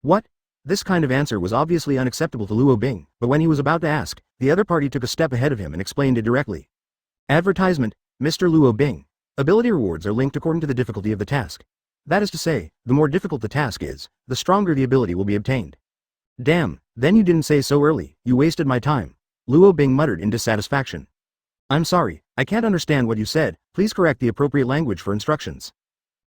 Speaker 1: What? This kind of answer was obviously unacceptable to Luo Bing, but when he was about to ask, the other party took a step ahead of him and explained it directly. Advertisement, Mr. Luo Bing. Ability rewards are linked according to the difficulty of the task. That is to say, the more difficult the task is, the stronger the ability will be obtained. Damn, then you didn't say so early, you wasted my time. Luo Bing muttered in dissatisfaction. I'm sorry, I can't understand what you said, please correct the appropriate language for instructions.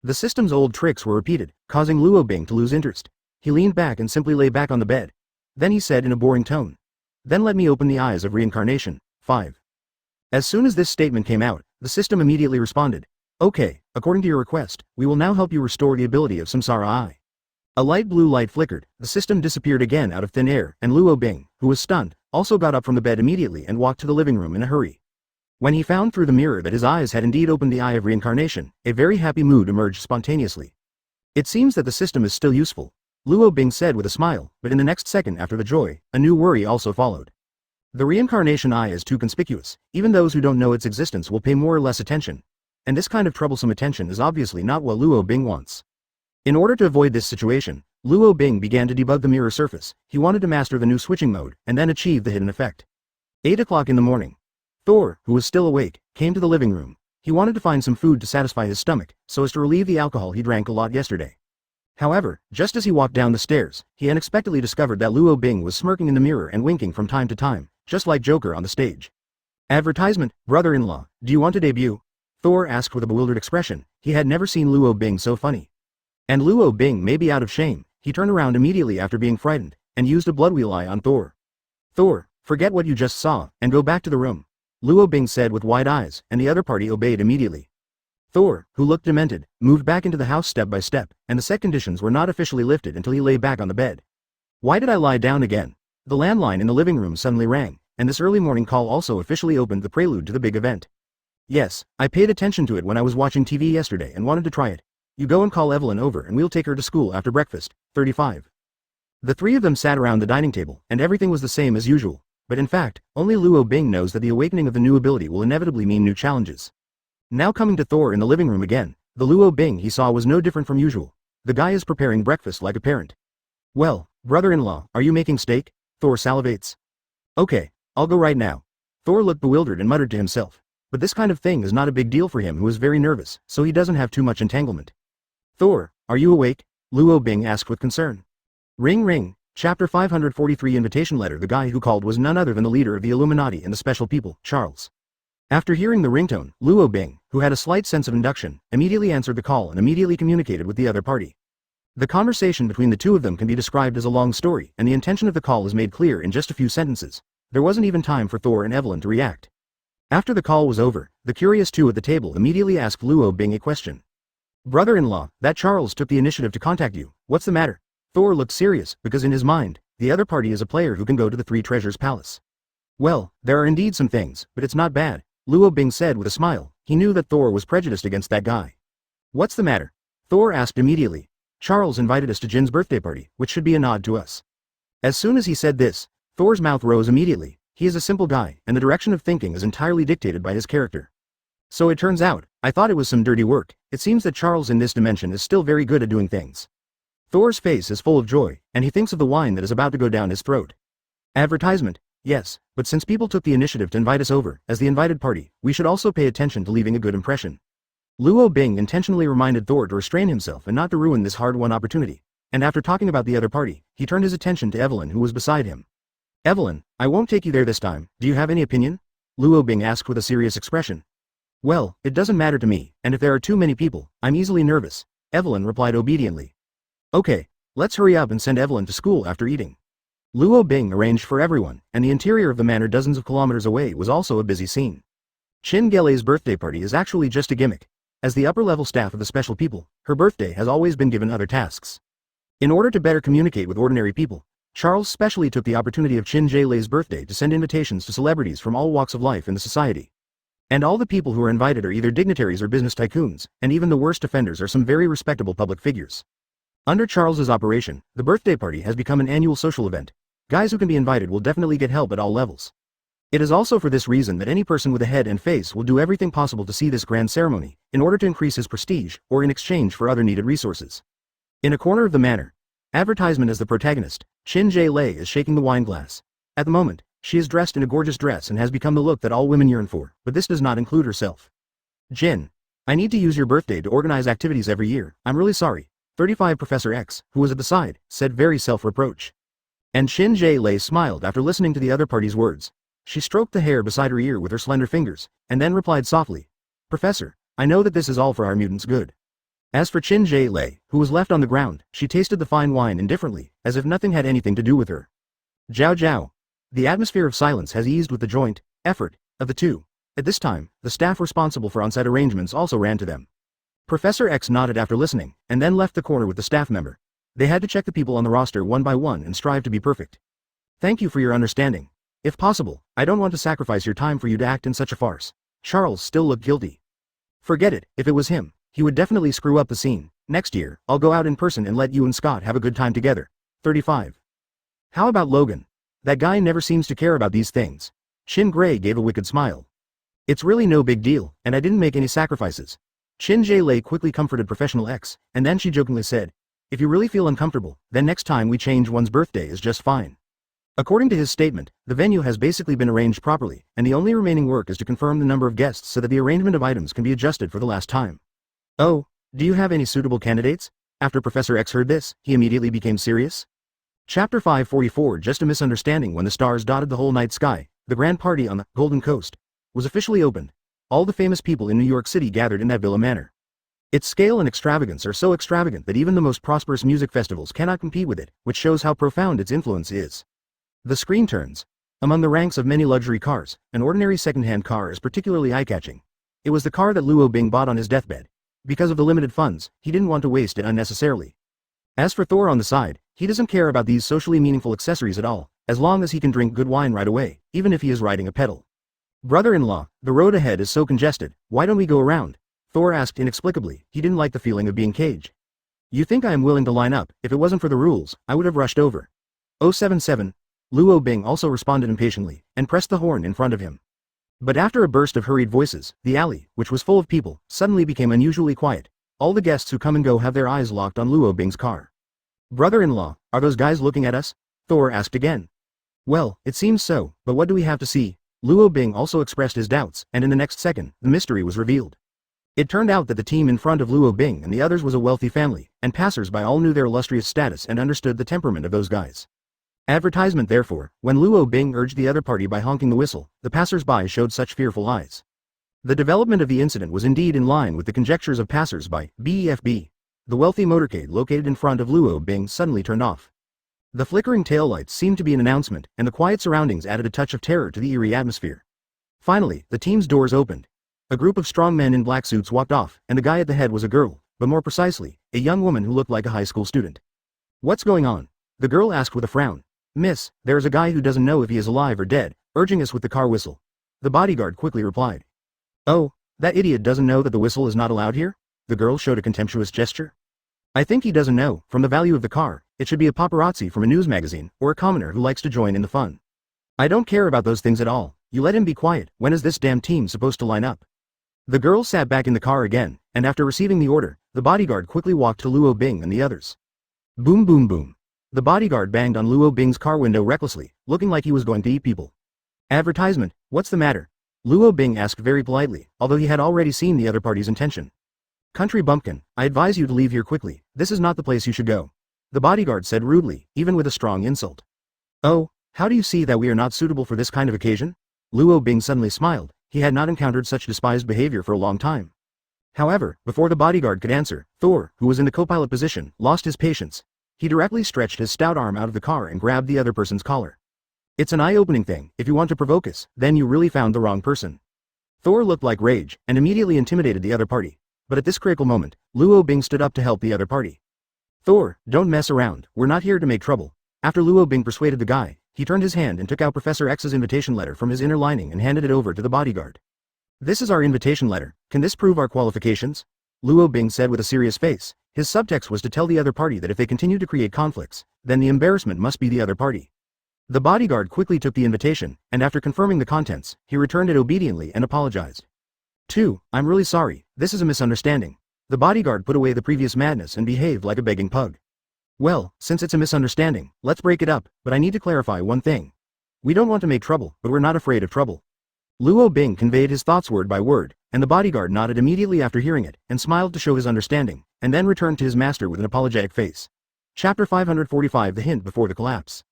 Speaker 1: The system's old tricks were repeated, causing Luo Bing to lose interest. He leaned back and simply lay back on the bed. Then he said in a boring tone. Then let me open the eyes of reincarnation. 5. As soon as this statement came out, the system immediately responded. Okay, according to your request, we will now help you restore the ability of Samsara Eye. A light blue light flickered, the system disappeared again out of thin air, and Luo Bing, who was stunned, also got up from the bed immediately and walked to the living room in a hurry. When he found through the mirror that his eyes had indeed opened the eye of reincarnation, a very happy mood emerged spontaneously. It seems that the system is still useful, Luo Bing said with a smile, but in the next second after the joy, a new worry also followed. The reincarnation eye is too conspicuous, even those who don't know its existence will pay more or less attention. And this kind of troublesome attention is obviously not what Luo Bing wants. In order to avoid this situation, Luo Bing began to debug the mirror surface. He wanted to master the new switching mode, and then achieve the hidden effect. 8 o'clock in the morning. Thor, who was still awake, came to the living room. He wanted to find some food to satisfy his stomach, so as to relieve the alcohol he drank a lot yesterday. However, just as he walked down the stairs, he unexpectedly discovered that Luo Bing was smirking in the mirror and winking from time to time, just like Joker on the stage. Advertisement, brother-in-law, do you want to debut? Thor asked with a bewildered expression. He had never seen Luo Bing so funny. And Luo Bing may be out of shame. He turned around immediately after being frightened, and used a bloodwheel eye on Thor. Thor, forget what you just saw, and go back to the room, Luo Bing said with wide eyes, and the other party obeyed immediately. Thor, who looked demented, moved back into the house step by step, and the set conditions were not officially lifted until he lay back on the bed. Why did I lie down again? The landline in the living room suddenly rang, and this early morning call also officially opened the prelude to the big event. Yes, I paid attention to it when I was watching TV yesterday and wanted to try it. You go and call Evelyn over and we'll take her to school after breakfast. 35. The three of them sat around the dining table, and everything was the same as usual. But in fact, only Luo Bing knows that the awakening of the new ability will inevitably mean new challenges. Now coming to Thor in the living room again, the Luo Bing he saw was no different from usual. The guy is preparing breakfast like a parent. Well, brother-in-law, are you making steak? Thor salivates. Okay, I'll go right now. Thor looked bewildered and muttered to himself. But this kind of thing is not a big deal for him, who is very nervous, so he doesn't have too much entanglement. Thor, are you awake? Luo Bing asked with concern. Ring ring. Chapter 543 Invitation Letter. The guy who called was none other than the leader of the Illuminati and the Special People, Charles. After hearing the ringtone, Luo Bing, who had a slight sense of induction, immediately answered the call and immediately communicated with the other party. The conversation between the two of them can be described as a long story, and the intention of the call is made clear in just a few sentences. There wasn't even time for Thor and Evelyn to react. After the call was over, the curious two at the table immediately asked Luo Bing a question. Brother-in-law, that Charles took the initiative to contact you. What's the matter? Thor looked serious, because in his mind, the other party is a player who can go to the Three Treasures Palace. Well, there are indeed some things, but it's not bad, Luo Bing said with a smile. He knew that Thor was prejudiced against that guy. What's the matter? Thor asked immediately. Charles invited us to Jin's birthday party, which should be a nod to us. As soon as he said this, Thor's mouth rose immediately. He is a simple guy, and the direction of thinking is entirely dictated by his character. So it turns out, I thought it was some dirty work. It seems that Charles in this dimension is still very good at doing things. Thor's face is full of joy, and he thinks of the wine that is about to go down his throat. Advertisement, yes, but since people took the initiative to invite us over, as the invited party, we should also pay attention to leaving a good impression. Luo Bing intentionally reminded Thor to restrain himself and not to ruin this hard-won opportunity, and after talking about the other party, he turned his attention to Evelyn, who was beside him. Evelyn, I won't take you there this time, do you have any opinion? Luo Bing asked with a serious expression. Well, it doesn't matter to me, and if there are too many people, I'm easily nervous, Evelyn replied obediently. Okay, let's hurry up and send Evelyn to school after eating. Luo Bing arranged for everyone, and the interior of the manor dozens of kilometers away was also a busy scene. Chin Gelei's birthday party is actually just a gimmick. As the upper-level staff of the Special People, her birthday has always been given other tasks. In order to better communicate with ordinary people, Charles specially took the opportunity of Chin Gelei's birthday to send invitations to celebrities from all walks of life in the society. And all the people who are invited are either dignitaries or business tycoons, and even the worst offenders are some very respectable public figures. Under Charles's operation, the birthday party has become an annual social event. Guys who can be invited will definitely get help at all levels. It is also for this reason that any person with a head and face will do everything possible to see this grand ceremony, in order to increase his prestige, or in exchange for other needed resources. In a corner of the manor, advertisement as the protagonist, Chin Gelei is shaking the wine glass. At the moment, she is dressed in a gorgeous dress and has become the look that all women yearn for, but this does not include herself. Jin, I need to use your birthday to organize activities every year, I'm really sorry. 35 Professor X, who was at the side, said very self-reproach. And Chin Gelei smiled after listening to the other party's words. She stroked the hair beside her ear with her slender fingers, and then replied softly, Professor, I know that this is all for our mutants' good. As for Chin Gelei, who was left on the ground, she tasted the fine wine indifferently, as if nothing had anything to do with her. Jiao Jiao. The atmosphere of silence has eased with the joint effort of the two. At this time, the staff responsible for on-site arrangements also ran to them. Professor X nodded after listening, and then left the corner with the staff member. They had to check the people on the roster one by one and strive to be perfect. Thank you for your understanding. If possible, I don't want to sacrifice your time for you to act in such a farce. Charles still looked guilty. Forget it, if it was him, he would definitely screw up the scene. Next year, I'll go out in person and let you and Scott have a good time together. 35. How about Logan? That guy never seems to care about these things. Chin Gray gave a wicked smile. It's really no big deal, and I didn't make any sacrifices. Chin Gelei quickly comforted Professional X, and then she jokingly said, If you really feel uncomfortable, then next time we change one's birthday is just fine. According to his statement, the venue has basically been arranged properly, and the only remaining work is to confirm the number of guests so that the arrangement of items can be adjusted for the last time. Oh, do you have any suitable candidates? After Professor X heard this, he immediately became serious. Chapter 544 Just a misunderstanding. When the stars dotted the whole night sky, the grand party on the Golden Coast was officially opened. All the famous people in New York City gathered in that Villa Manor. Its scale and extravagance are so extravagant that even the most prosperous music festivals cannot compete with it, which shows how profound its influence is. The screen turns. Among the ranks of many luxury cars, an ordinary second-hand car is particularly eye-catching. It was the car that Luo Bing bought on his deathbed. Because of the limited funds, he didn't want to waste it unnecessarily. As for Thor on the side, he doesn't care about these socially meaningful accessories at all, as long as he can drink good wine right away, even if he is riding a pedal. Brother-in-law, the road ahead is so congested, why don't we go around? Thor asked inexplicably. He didn't like the feeling of being caged. You think I am willing to line up? If it wasn't for the rules, I would have rushed over. 077. Luo Bing also responded impatiently, and pressed the horn in front of him. But after a burst of hurried voices, the alley, which was full of people, suddenly became unusually quiet. All the guests who come and go have their eyes locked on Luo Bing's car. Brother-in-law, are those guys looking at us? Thor asked again. Well, it seems so, but what do we have to see? Luo Bing also expressed his doubts, and in the next second, the mystery was revealed. It turned out that the team in front of Luo Bing and the others was a wealthy family, and passers-by all knew their illustrious status and understood the temperament of those guys. Advertisement therefore, when Luo Bing urged the other party by honking the whistle, the passers-by showed such fearful eyes. The development of the incident was indeed in line with the conjectures of passers-by. BEFB. The wealthy motorcade located in front of Luo Bing suddenly turned off. The flickering taillights seemed to be an announcement, and the quiet surroundings added a touch of terror to the eerie atmosphere. Finally, the team's doors opened. A group of strong men in black suits walked off, and the guy at the head was a girl, but more precisely, a young woman who looked like a high school student. What's going on? The girl asked with a frown. Miss, there is a guy who doesn't know if he is alive or dead, urging us with the car whistle. The bodyguard quickly replied. Oh, that idiot doesn't know that the whistle is not allowed here? The girl showed a contemptuous gesture. I think he doesn't know. From the value of the car, it should be a paparazzi from a news magazine, or a commoner who likes to join in the fun. I don't care about those things at all. You let him be quiet. When is this damn team supposed to line up? The girl sat back in the car again, and after receiving the order, the bodyguard quickly walked to Luo Bing and the others. Boom boom boom. The bodyguard banged on Luo Bing's car window recklessly, looking like he was going to eat people. Advertisement, what's the matter? Luo Bing asked very politely, although he had already seen the other party's intention. Country bumpkin, I advise you to leave here quickly. This is not the place you should go. The bodyguard said rudely, even with a strong insult. Oh, how do you see that we are not suitable for this kind of occasion? Luo Bing suddenly smiled. He had not encountered such despised behavior for a long time. However, before the bodyguard could answer, Thor, who was in the co-pilot position, lost his patience. He directly stretched his stout arm out of the car and grabbed the other person's collar. It's an eye-opening thing. If you want to provoke us, then you really found the wrong person. Thor looked like rage, and immediately intimidated the other party. But at this critical moment, Luo Bing stood up to help the other party. Thor, don't mess around. We're not here to make trouble. After Luo Bing persuaded the guy, he turned his hand and took out Professor X's invitation letter from his inner lining and handed it over to the bodyguard. This is our invitation letter. Can this prove our qualifications? Luo Bing said with a serious face. His subtext was to tell the other party that if they continued to create conflicts, then the embarrassment must be the other party. The bodyguard quickly took the invitation, and after confirming the contents, he returned it obediently and apologized. 2. I'm really sorry, this is a misunderstanding. The bodyguard put away the previous madness and behaved like a begging pug. Well, since it's a misunderstanding, let's break it up, but I need to clarify one thing. We don't want to make trouble, but we're not afraid of trouble. Luo Bing conveyed his thoughts word by word, and the bodyguard nodded immediately after hearing it, and smiled to show his understanding, and then returned to his master with an apologetic face. Chapter 545 The Hint Before the Collapse.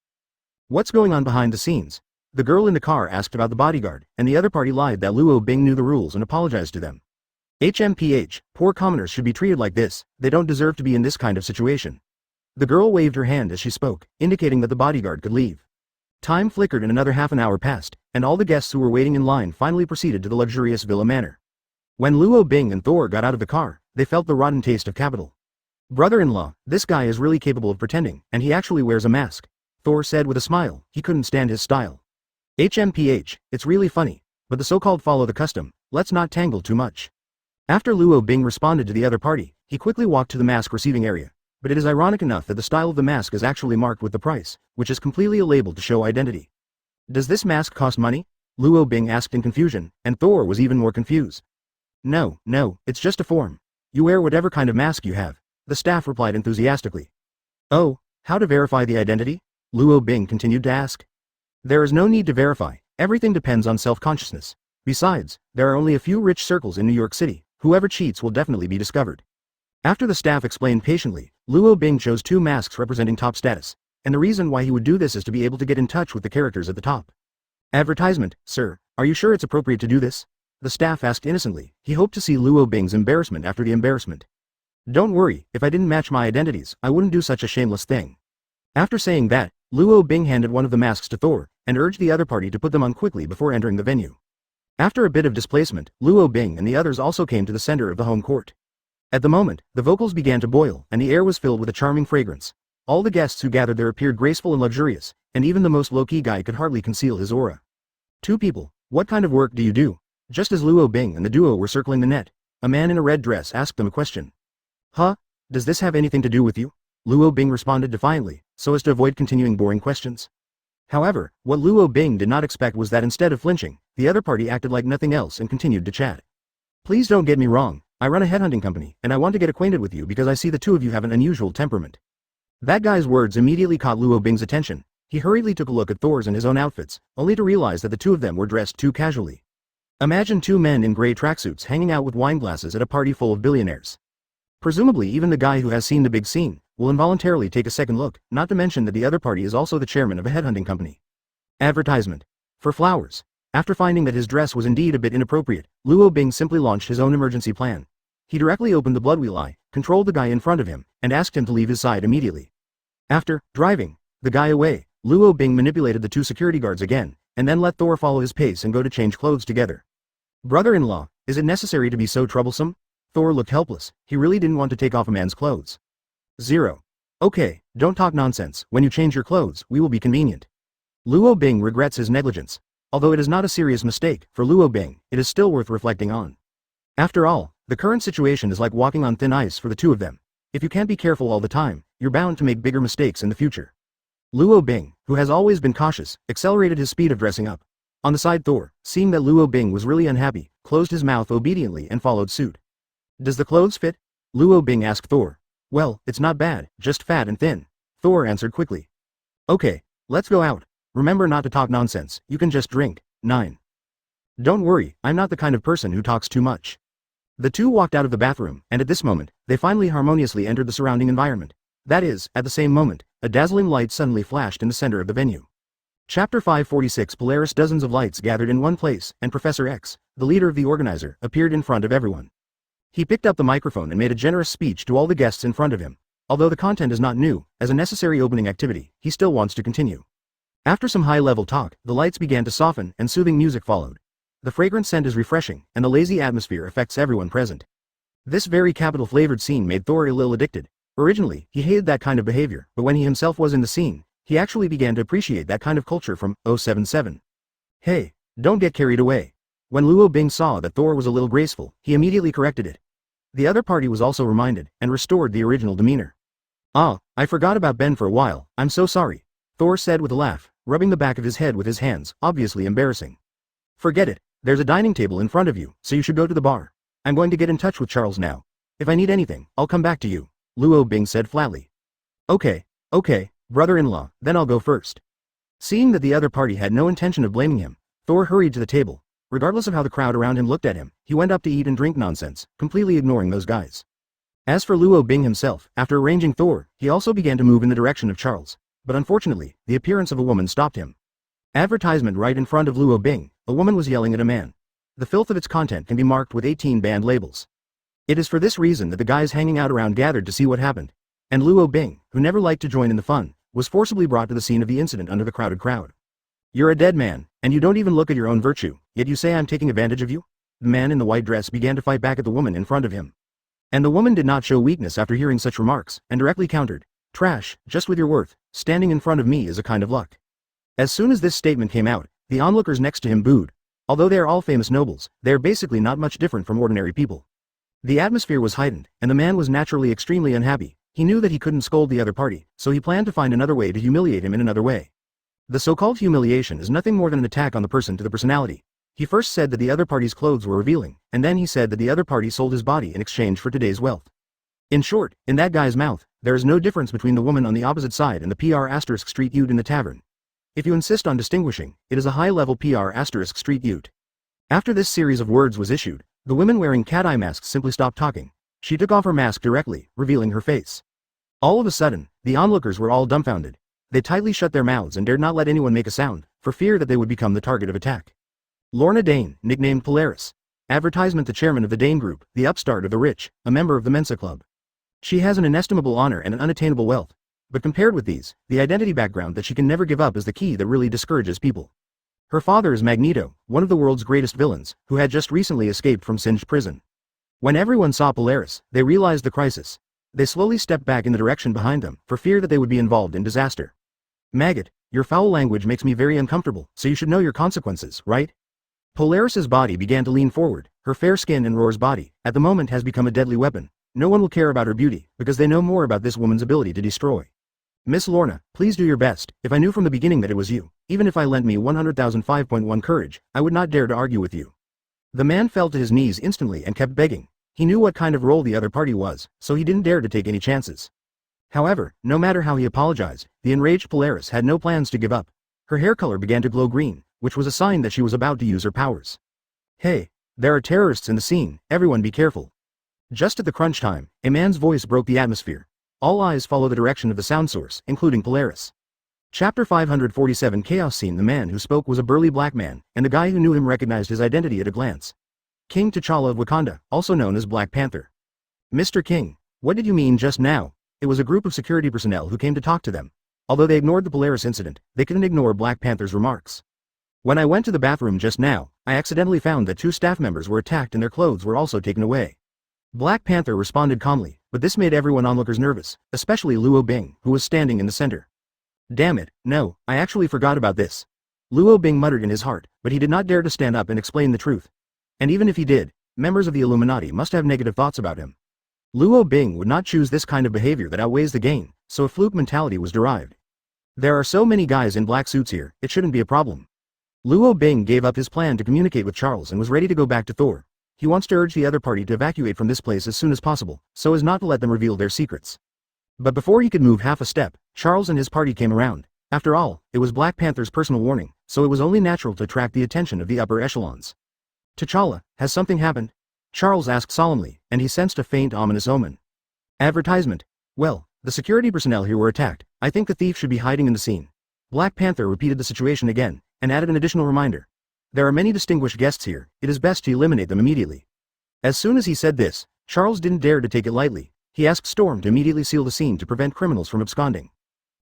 Speaker 1: What's going on behind the scenes? The girl in the car asked about the bodyguard, and the other party lied that Luo Bing knew the rules and apologized to them. HMPH, poor commoners should be treated like this, they don't deserve to be in this kind of situation. The girl waved her hand as she spoke, indicating that the bodyguard could leave. Time flickered and another half an hour passed, and all the guests who were waiting in line finally proceeded to the luxurious Villa Manor. When Luo Bing and Thor got out of the car, they felt the rotten taste of capital. Brother-in-law, this guy is really capable of pretending, and he actually wears a mask. Thor said with a smile. He couldn't stand his style. HMPH, it's really funny, but the so-called follow the custom, let's not tangle too much. After Luo Bing responded to the other party, he quickly walked to the mask receiving area. But it is ironic enough that the style of the mask is actually marked with the price, which is completely a label to show identity. Does this mask cost money? Luo Bing asked in confusion, and Thor was even more confused. No, it's just a form. You wear whatever kind of mask you have. The staff replied enthusiastically. Oh, how to verify the identity? Luo Bing continued to ask. There is no need to verify, everything depends on self-consciousness. Besides, there are only a few rich circles in New York City, whoever cheats will definitely be discovered. After the staff explained patiently, Luo Bing chose 2 masks representing top status, and the reason why he would do this is to be able to get in touch with the characters at the top. Advertisement, sir, are you sure it's appropriate to do this? The staff asked innocently. He hoped to see Luo Bing's embarrassment after the embarrassment. Don't worry, if I didn't match my identities, I wouldn't do such a shameless thing. After saying that, Luo Bing handed one of the masks to Thor, and urged the other party to put them on quickly before entering the venue. After a bit of displacement, Luo Bing and the others also came to the center of the home court. At the moment, the vocals began to boil, and the air was filled with a charming fragrance. All the guests who gathered there appeared graceful and luxurious, and even the most low-key guy could hardly conceal his aura. 2 people, what kind of work do you do? Just as Luo Bing and the duo were circling the net, a man in a red dress asked them a question. Huh? Does this have anything to do with you? Luo Bing responded defiantly, so as to avoid continuing boring questions. However, what Luo Bing did not expect was that instead of flinching, the other party acted like nothing else and continued to chat. Please don't get me wrong, I run a headhunting company, and I want to get acquainted with you because I see the 2 of you have an unusual temperament. That guy's words immediately caught Luo Bing's attention. He hurriedly took a look at Thor's and his own outfits, only to realize that the 2 of them were dressed too casually. Imagine 2 men in gray tracksuits hanging out with wine glasses at a party full of billionaires. Presumably even the guy who has seen the big scene will involuntarily take a second look, not to mention that the other party is also the chairman of a headhunting company. Advertisement. For flowers. After finding that his dress was indeed a bit inappropriate, Luo Bing simply launched his own emergency plan. He directly opened the bloodwheel eye, controlled the guy in front of him, and asked him to leave his side immediately. After driving the guy away, Luo Bing manipulated the 2 security guards again, and then let Thor follow his pace and go to change clothes together. Brother-in-law, is it necessary to be so troublesome? Thor looked helpless. He really didn't want to take off a man's clothes. 0. Okay, don't talk nonsense. When you change your clothes, we will be convenient. Luo Bing regrets his negligence. Although it is not a serious mistake, for Luo Bing, it is still worth reflecting on. After all, the current situation is like walking on thin ice for the 2 of them. If you can't be careful all the time, you're bound to make bigger mistakes in the future. Luo Bing, who has always been cautious, accelerated his speed of dressing up. On the side, Thor, seeing that Luo Bing was really unhappy, closed his mouth obediently and followed suit. Does the clothes fit? Luo Bing asked Thor. Well, it's not bad, just fat and thin. Thor answered quickly. Okay, let's go out. Remember not to talk nonsense, you can just drink. 9. Don't worry, I'm not the kind of person who talks too much. The 2 walked out of the bathroom, and at this moment, they finally harmoniously entered the surrounding environment. That is, at the same moment, a dazzling light suddenly flashed in the center of the venue. Chapter 546 Polaris. Dozens of lights gathered in one place, and Professor X, the leader of the organizer, appeared in front of everyone. He picked up the microphone and made a generous speech to all the guests in front of him. Although the content is not new, as a necessary opening activity, he still wants to continue. After some high-level talk, the lights began to soften and soothing music followed. The fragrant scent is refreshing, and the lazy atmosphere affects everyone present. This very capital-flavored scene made Thor a little addicted. Originally, he hated that kind of behavior, but when he himself was in the scene, he actually began to appreciate that kind of culture from 077. Hey, don't get carried away. When Luo Bing saw that Thor was a little graceful, he immediately corrected it. The other party was also reminded, and restored the original demeanor. Ah, I forgot about Ben for a while, I'm so sorry. Thor said with a laugh, rubbing the back of his head with his hands, obviously embarrassing. Forget it. There's a dining table in front of you, so you should go to the bar. I'm going to get in touch with Charles now. If I need anything, I'll come back to you, Luo Bing said flatly. Okay, brother-in-law, then I'll go first. Seeing that the other party had no intention of blaming him, Thor hurried to the table. Regardless of how the crowd around him looked at him, he went up to eat and drink nonsense, completely ignoring those guys. As for Luo Bing himself, after arranging Thor, he also began to move in the direction of Charles. But unfortunately, the appearance of a woman stopped him. Advertisement right in front of Luo Bing, a woman was yelling at a man. The filth of its content can be marked with 18 banned labels. It is for this reason that the guys hanging out around gathered to see what happened. And Luo Bing, who never liked to join in the fun, was forcibly brought to the scene of the incident under the crowded crowd. You're a dead man, and you don't even look at your own virtue, yet you say I'm taking advantage of you? The man in the white dress began to fight back at the woman in front of him. And the woman did not show weakness after hearing such remarks, and directly countered, Trash, just with your worth, standing in front of me is a kind of luck. As soon as this statement came out, the onlookers next to him booed. Although they are all famous nobles, they are basically not much different from ordinary people. The atmosphere was heightened, and the man was naturally extremely unhappy. He knew that he couldn't scold the other party, so he planned to find another way to humiliate him in another way. The so-called humiliation is nothing more than an attack on the person to the personality. He first said that the other party's clothes were revealing, and then he said that the other party sold his body in exchange for today's wealth. In short, in that guy's mouth, there is no difference between the woman on the opposite side and the PR*Street Ute in the tavern. If you insist on distinguishing, it is a high-level PR*Street Ute. After this series of words was issued, the women wearing cat-eye masks simply stopped talking. She took off her mask directly, revealing her face. All of a sudden, the onlookers were all dumbfounded. They tightly shut their mouths and dared not let anyone make a sound, for fear that they would become the target of attack. Lorna Dane, nicknamed Polaris. Advertisement: the chairman of the Dane Group, the upstart of the rich, a member of the Mensa Club. She has an inestimable honor and an unattainable wealth. But compared with these, the identity background that she can never give up is the key that really discourages people. Her father is Magneto, one of the world's greatest villains, who had just recently escaped from Singed prison. When everyone saw Polaris, they realized the crisis. They slowly stepped back in the direction behind them, for fear that they would be involved in disaster. Maggot, your foul language makes me very uncomfortable, so you should know your consequences, right? Polaris's body began to lean forward. Her fair skin and Roar's body, at the moment, has become a deadly weapon. No one will care about her beauty, because they know more about this woman's ability to destroy. Miss Lorna, please do your best. If I knew from the beginning that it was you, even if I lent me 100,005.1 courage, I would not dare to argue with you. The man fell to his knees instantly and kept begging. He knew what kind of role the other party was, so he didn't dare to take any chances. However, no matter how he apologized, the enraged Polaris had no plans to give up. Her hair color began to glow green, which was a sign that she was about to use her powers. Hey, there are terrorists in the scene, everyone be careful. Just at the crunch time, a man's voice broke the atmosphere. All eyes follow the direction of the sound source, including Polaris. Chapter 547 Chaos Scene. The man who spoke was a burly black man, and the guy who knew him recognized his identity at a glance. King T'Challa of Wakanda, also known as Black Panther. Mr. King, what did you mean just now? It was a group of security personnel who came to talk to them. Although they ignored the Polaris incident, they couldn't ignore Black Panther's remarks. When I went to the bathroom just now, I accidentally found that 2 staff members were attacked and their clothes were also taken away. Black Panther responded calmly, but this made everyone onlookers nervous, especially Luo Bing, who was standing in the center. Damn it, no, I actually forgot about this. Luo Bing muttered in his heart, but he did not dare to stand up and explain the truth. And even if he did, members of the Illuminati must have negative thoughts about him. Luo Bing would not choose this kind of behavior that outweighs the gain, so a fluke mentality was derived. There are so many guys in black suits here, it shouldn't be a problem. Luo Bing gave up his plan to communicate with Charles and was ready to go back to Thor. He wants to urge the other party to evacuate from this place as soon as possible, so as not to let them reveal their secrets. But before he could move half a step, Charles and his party came around. After all, it was Black Panther's personal warning, so it was only natural to attract the attention of the upper echelons. T'Challa, has something happened? Charles asked solemnly, and he sensed a faint ominous omen. Advertisement. Well, the security personnel here were attacked. I think the thief should be hiding in the scene. Black Panther repeated the situation again, and added an additional reminder. There are many distinguished guests here, it is best to eliminate them immediately. As soon as he said this, Charles didn't dare to take it lightly. He asked Storm to immediately seal the scene to prevent criminals from absconding.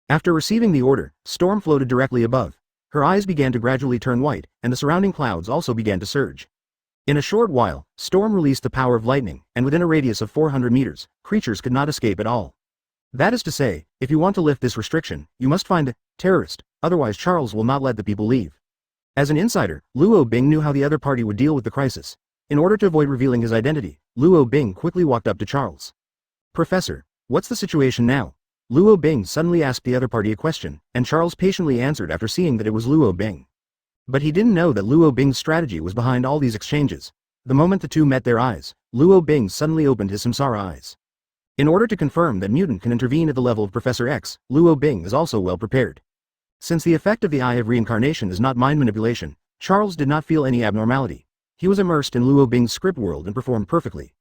Speaker 1: After receiving the order, Storm floated directly above. Her eyes began to gradually turn white, and the surrounding clouds also began to surge. In a short while, Storm released the power of lightning, and within a radius of 400 meters, creatures could not escape at all. That is to say, if you want to lift this restriction, you must find a terrorist, otherwise Charles will not let the people leave. As an insider, Luo Bing knew how the other party would deal with the crisis. In order to avoid revealing his identity, Luo Bing quickly walked up to Charles. Professor, what's the situation now? Luo Bing suddenly asked the other party a question, and Charles patiently answered after seeing that it was Luo Bing. But he didn't know that Luo Bing's strategy was behind all these exchanges. The moment the two met their eyes, Luo Bing suddenly opened his samsara eyes. In order to confirm that mutant can intervene at the level of Professor X, Luo Bing is also well prepared. Since the effect of the Eye of Reincarnation is not mind manipulation, Charles did not feel any abnormality. He was immersed in Luo Bing's script world and performed perfectly.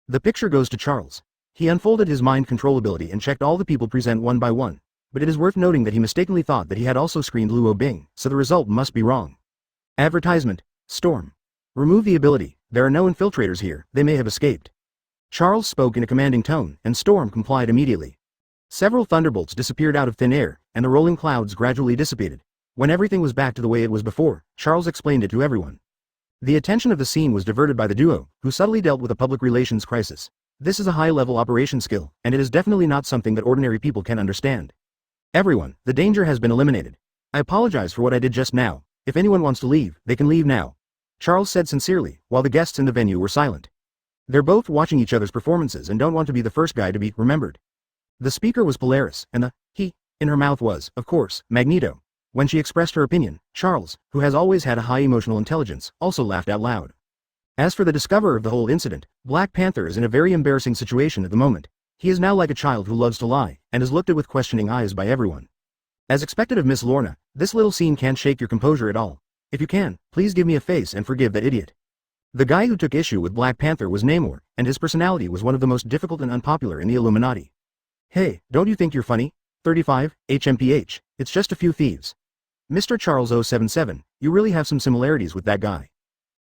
Speaker 1: The picture goes to Charles. He unfolded his mind control ability and checked all the people present one by one. But it is worth noting that he mistakenly thought that he had also screened Luo Bing, so the result must be wrong. Advertisement. Storm. Remove the ability. There are no infiltrators here, they may have escaped. Charles spoke in a commanding tone, and Storm complied immediately. Several thunderbolts disappeared out of thin air, and the rolling clouds gradually dissipated. When everything was back to the way it was before, Charles explained it to everyone. The attention of the scene was diverted by the duo, who subtly dealt with a public relations crisis. This is a high-level operation skill, and it is definitely not something that ordinary people can understand. Everyone, the danger has been eliminated. I apologize for what I did just now. If anyone wants to leave, they can leave now. Charles said sincerely, while the guests in the venue were silent. They're both watching each other's performances and don't want to be the first guy to be remembered. The speaker was Polaris, and the he in her mouth was, of course, Magneto. When she expressed her opinion, Charles, who has always had a high emotional intelligence, also laughed out loud. As for the discoverer of the whole incident, Black Panther is in a very embarrassing situation at the moment. He is now like a child who loves to lie, and is looked at with questioning eyes by everyone. As expected of Miss Lorna, this little scene can't shake your composure at all. If you can, please give me a face and forgive that idiot. The guy who took issue with Black Panther was Namor, and his personality was one of the most difficult and unpopular in the Illuminati. Hey, don't you think you're funny? 35, HMPH, it's just a few thieves. Mr. Charles 077, you really have some similarities with that guy.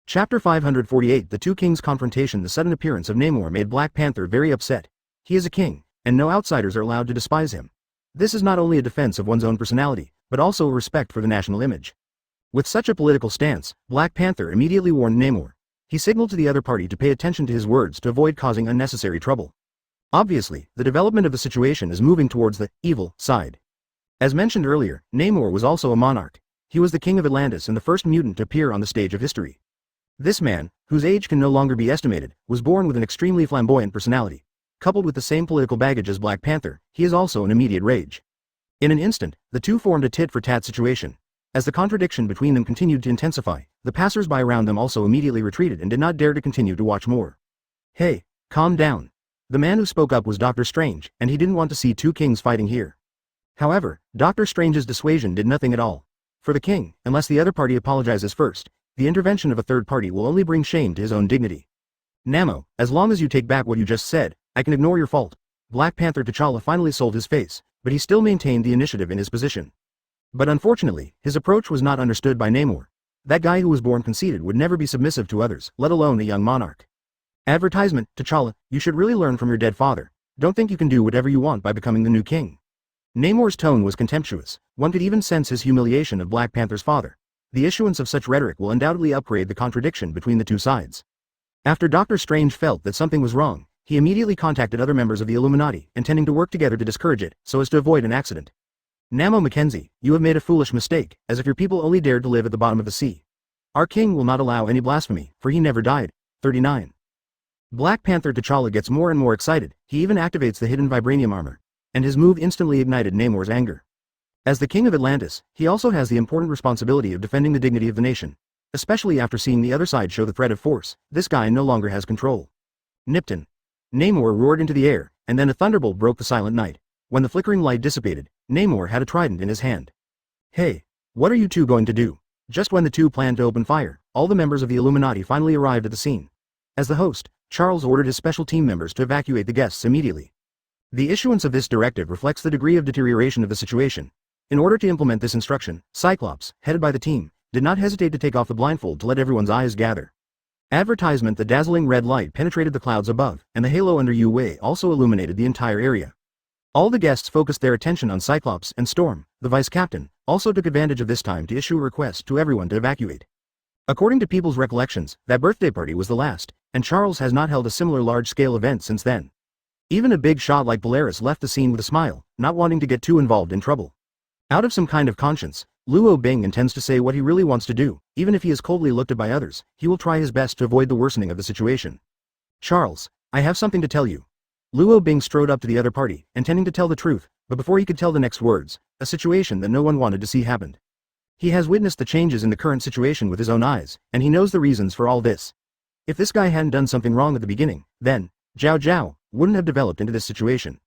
Speaker 1: Chapter 548 The Two Kings Confrontation. The sudden appearance of Namor made Black Panther very upset. He is a king, and no outsiders are allowed to despise him. This is not only a defense of one's own personality, but also a respect for the national image. With such a political stance, Black Panther immediately warned Namor. He signaled to the other party to pay attention to his words to avoid causing unnecessary trouble. Obviously, the development of the situation is moving towards the evil side. As mentioned earlier, Namor was also a monarch. He was the king of Atlantis and the first mutant to appear on the stage of history. This man, whose age can no longer be estimated, was born with an extremely flamboyant personality. Coupled with the same political baggage as Black Panther, he is also an immediate rage. In an instant, the two formed a tit-for-tat situation. As the contradiction between them continued to intensify, the passers-by around them also immediately retreated and did not dare to continue to watch more. Hey, calm down. The man who spoke up was Dr. Strange, and he didn't want to see two kings fighting here. However, Dr. Strange's dissuasion did nothing at all. For the king, unless the other party apologizes first, the intervention of a third party will only bring shame to his own dignity. Namo, as long as you take back what you just said, I can ignore your fault. Black Panther T'Challa finally sold his face, but he still maintained the initiative in his position. But unfortunately, his approach was not understood by Namor. That guy who was born conceited would never be submissive to others, let alone a young monarch. Advertisement, T'Challa, you should really learn from your dead father. Don't think you can do whatever you want by becoming the new king. Namor's tone was contemptuous. One could even sense his humiliation of Black Panther's father. The issuance of such rhetoric will undoubtedly upgrade the contradiction between the two sides. After Dr. Strange felt that something was wrong, he immediately contacted other members of the Illuminati, intending to work together to discourage it, so as to avoid an accident. Namo Mackenzie, you have made a foolish mistake, as if your people only dared to live at the bottom of the sea. Our king will not allow any blasphemy, for he never died. 39. Black Panther T'Challa gets more and more excited. He even activates the hidden vibranium armor, and his move instantly ignited Namor's anger. As the king of Atlantis, he also has the important responsibility of defending the dignity of the nation. Especially after seeing the other side show the threat of force, this guy no longer has control. Nipton. Namor roared into the air, and then a thunderbolt broke the silent night. When the flickering light dissipated, Namor had a trident in his hand. Hey, what are you two going to do? Just when the two planned to open fire, all the members of the Illuminati finally arrived at the scene. As the host, Charles ordered his special team members to evacuate the guests immediately. The issuance of this directive reflects the degree of deterioration of the situation. In order to implement this instruction, Cyclops, headed by the team, did not hesitate to take off the blindfold to let everyone's eyes gather. Advertisement. The dazzling red light penetrated the clouds above, and the halo under Yue also illuminated the entire area. All the guests focused their attention on Cyclops, and Storm, the vice captain, also took advantage of this time to issue a request to everyone to evacuate. According to people's recollections, that birthday party was the last, and Charles has not held a similar large-scale event since then. Even a big shot like Polaris left the scene with a smile, not wanting to get too involved in trouble. Out of some kind of conscience, Luo Bing intends to say what he really wants to do. Even if he is coldly looked at by others, he will try his best to avoid the worsening of the situation. Charles, I have something to tell you. Luo Bing strode up to the other party, intending to tell the truth, but before he could tell the next words, a situation that no one wanted to see happened. He has witnessed the changes in the current situation with his own eyes, and he knows the reasons for all this. If this guy hadn't done something wrong at the beginning, then, Zhao Zhao, wouldn't have developed into this situation.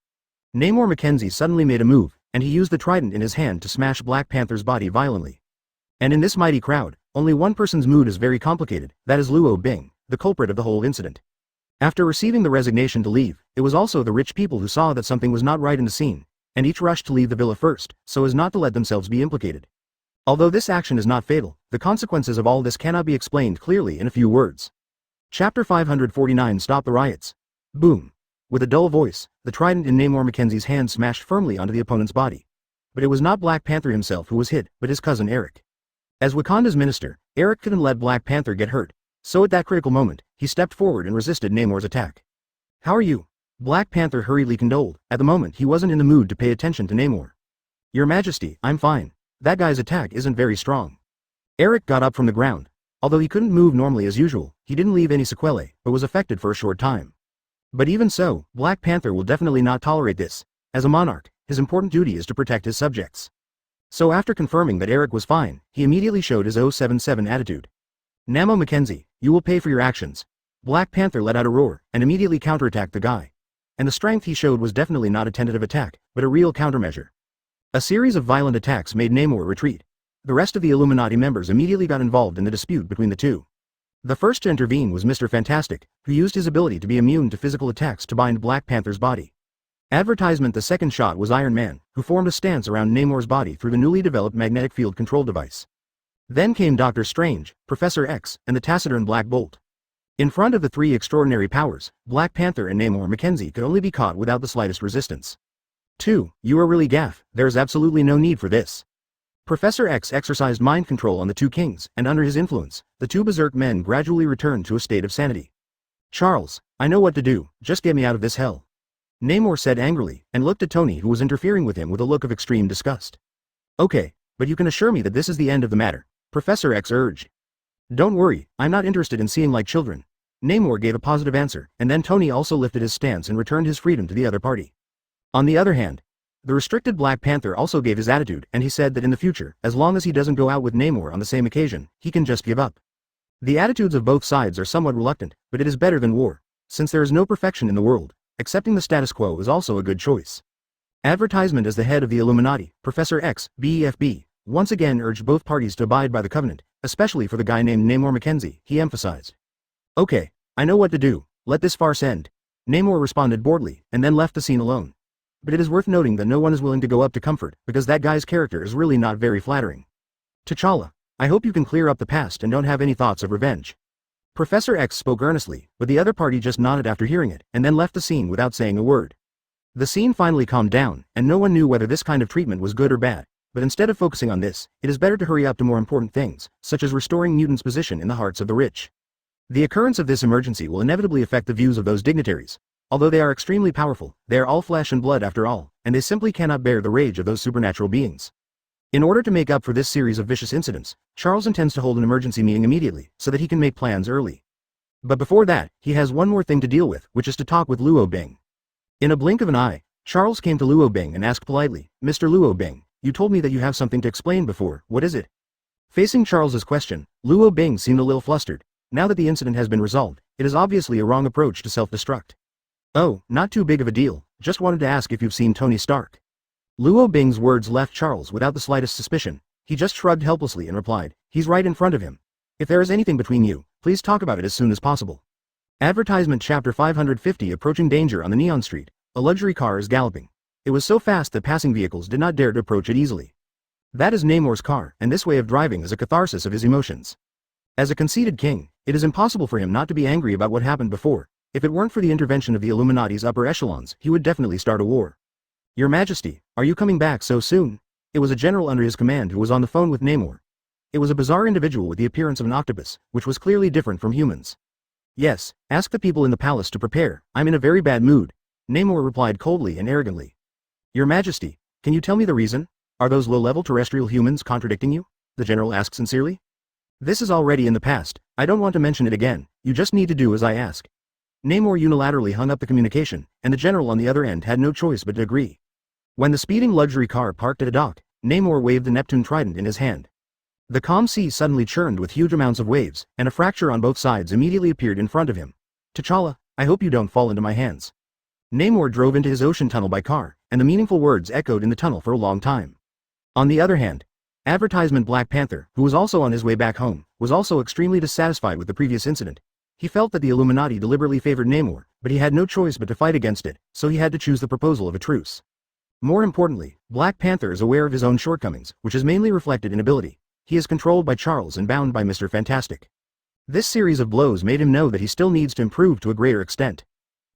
Speaker 1: Namor Mackenzie suddenly made a move, and he used the trident in his hand to smash Black Panther's body violently. And in this mighty crowd, only one person's mood is very complicated, that is Luo Bing, the culprit of the whole incident. After receiving the resignation to leave, it was also the rich people who saw that something was not right in the scene, and each rushed to leave the villa first, so as not to let themselves be implicated. Although this action is not fatal, the consequences of all this cannot be explained clearly in a few words. Chapter 549. Stop the riots. Boom. With a dull voice, the trident in Namor Mackenzie's hand smashed firmly onto the opponent's body. But it was not Black Panther himself who was hit, but his cousin Eric. As Wakanda's minister, Eric couldn't let Black Panther get hurt, so at that critical moment, he stepped forward and resisted Namor's attack. How are you? Black Panther hurriedly condoled. At the moment he wasn't in the mood to pay attention to Namor. Your Majesty, I'm fine. That guy's attack isn't very strong. Eric got up from the ground. Although he couldn't move normally as usual, he didn't leave any sequelae, but was affected for a short time. But even so, Black Panther will definitely not tolerate this. As a monarch, his important duty is to protect his subjects. So after confirming that Eric was fine, he immediately showed his 077 attitude. Namo Mackenzie, you will pay for your actions. Black Panther let out a roar, and immediately counterattacked the guy. and the strength he showed was definitely not a tentative attack, but a real countermeasure. A series of violent attacks made Namor retreat. The rest of the Illuminati members immediately got involved in the dispute between the two. The first to intervene was Mr. Fantastic, who used his ability to be immune to physical attacks to bind Black Panther's body. Advertisement. The second shot was Iron Man, who formed a stance around Namor's body through the newly developed magnetic field control device. Then came Doctor Strange, Professor X, and the taciturn Black Bolt. In front of the three extraordinary powers, Black Panther and Namor Mackenzie could only be caught without the slightest resistance. 2. You are really gaff, there is absolutely no need for this. Professor X exercised mind control on the two kings, and under his influence, the two berserk men gradually returned to a state of sanity. Charles, I know what to do, just get me out of this hell. Namor said angrily, and looked at Tony, who was interfering with him with a look of extreme disgust. Okay, but you can assure me that this is the end of the matter, Professor X urged. Don't worry, I'm not interested in seeing like children. Namor gave a positive answer, and then Tony also lifted his stance and returned his freedom to the other party. On the other hand, the restricted Black Panther also gave his attitude, and he said that in the future, as long as he doesn't go out with Namor on the same occasion, he can just give up. The attitudes of both sides are somewhat reluctant, but it is better than war. Since there is no perfection in the world, accepting the status quo is also a good choice. Advertisement. As the head of the Illuminati, Professor X, BEFB, once again urged both parties to abide by the covenant, especially for the guy named Namor Mackenzie, he emphasized. Okay, I know what to do, let this farce end. Namor responded boredly, and then left the scene alone. But it is worth noting that no one is willing to go up to comfort, because that guy's character is really not very flattering. T'Challa, I hope you can clear up the past and don't have any thoughts of revenge. Professor X spoke earnestly, but the other party just nodded after hearing it, and then left the scene without saying a word. The scene finally calmed down, and no one knew whether this kind of treatment was good or bad, but instead of focusing on this, it is better to hurry up to more important things, such as restoring Newton's position in the hearts of the rich. The occurrence of this emergency will inevitably affect the views of those dignitaries. Although they are extremely powerful, they are all flesh and blood after all, and they simply cannot bear the rage of those supernatural beings. In order to make up for this series of vicious incidents, Charles intends to hold an emergency meeting immediately, so that he can make plans early. But before that, he has one more thing to deal with, which is to talk with Luo Bing. In a blink of an eye, Charles came to Luo Bing and asked politely, Mr. Luo Bing, you told me that you have something to explain before, what is it? Facing Charles's question, Luo Bing seemed a little flustered. Now that the incident has been resolved, it is obviously a wrong approach to self-destruct. Oh, not too big of a deal, just wanted to ask if you've seen Tony Stark. Luo Bing's words left Charles without the slightest suspicion. He just shrugged helplessly and replied, he's right in front of him. If there is anything between you, please talk about it as soon as possible. Advertisement. Chapter 550. Approaching danger. On the neon street, a luxury car is galloping. It was so fast that passing vehicles did not dare to approach it easily. That is Namor's car, and this way of driving is a catharsis of his emotions. As a conceited king, it is impossible for him not to be angry about what happened before. If it weren't for the intervention of the Illuminati's upper echelons, he would definitely start a war. Your Majesty, are you coming back so soon? It was a general under his command who was on the phone with Namor. It was a bizarre individual with the appearance of an octopus, which was clearly different from humans. Yes, ask the people in the palace to prepare, I'm in a very bad mood. Namor replied coldly and arrogantly. Your Majesty, can you tell me the reason? Are those low-level terrestrial humans contradicting you? The general asked sincerely. This is already in the past, I don't want to mention it again, you just need to do as I ask. Namor unilaterally hung up the communication, and the general on the other end had no choice but to agree. When the speeding luxury car parked at a dock, Namor waved the Neptune trident in his hand. The calm sea suddenly churned with huge amounts of waves, and a fracture on both sides immediately appeared in front of him. T'Challa, I hope you don't fall into my hands. Namor drove into his ocean tunnel by car, and the meaningful words echoed in the tunnel for a long time. On the other hand, Advertisement. Black Panther, who was also on his way back home, was also extremely dissatisfied with the previous incident. He felt that the Illuminati deliberately favored Namor, but he had no choice but to fight against it, so he had to choose the proposal of a truce. More importantly, Black Panther is aware of his own shortcomings, which is mainly reflected in ability. He is controlled by Charles and bound by Mr. Fantastic. This series of blows made him know that he still needs to improve to a greater extent.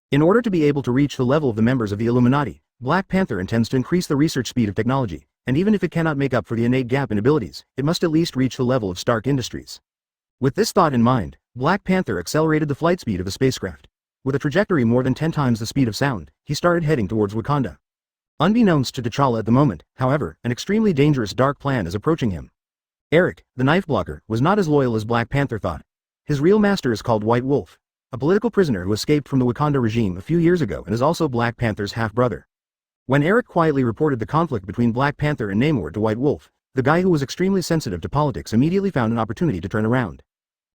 Speaker 1: In order to be able to reach the level of the members of the Illuminati, Black Panther intends to increase the research speed of technology, and even if it cannot make up for the innate gap in abilities, it must at least reach the level of Stark Industries. With this thought in mind, Black Panther accelerated the flight speed of the spacecraft. With a trajectory more than 10 times the speed of sound, he started heading towards Wakanda. Unbeknownst to T'Challa at the moment, however, an extremely dangerous dark plan is approaching him. Eric, the knife blocker, was not as loyal as Black Panther thought. His real master is called White Wolf, a political prisoner who escaped from the Wakanda regime a few years ago and is also Black Panther's half-brother. When Eric quietly reported the conflict between Black Panther and Namor to White Wolf, the guy who was extremely sensitive to politics immediately found an opportunity to turn around.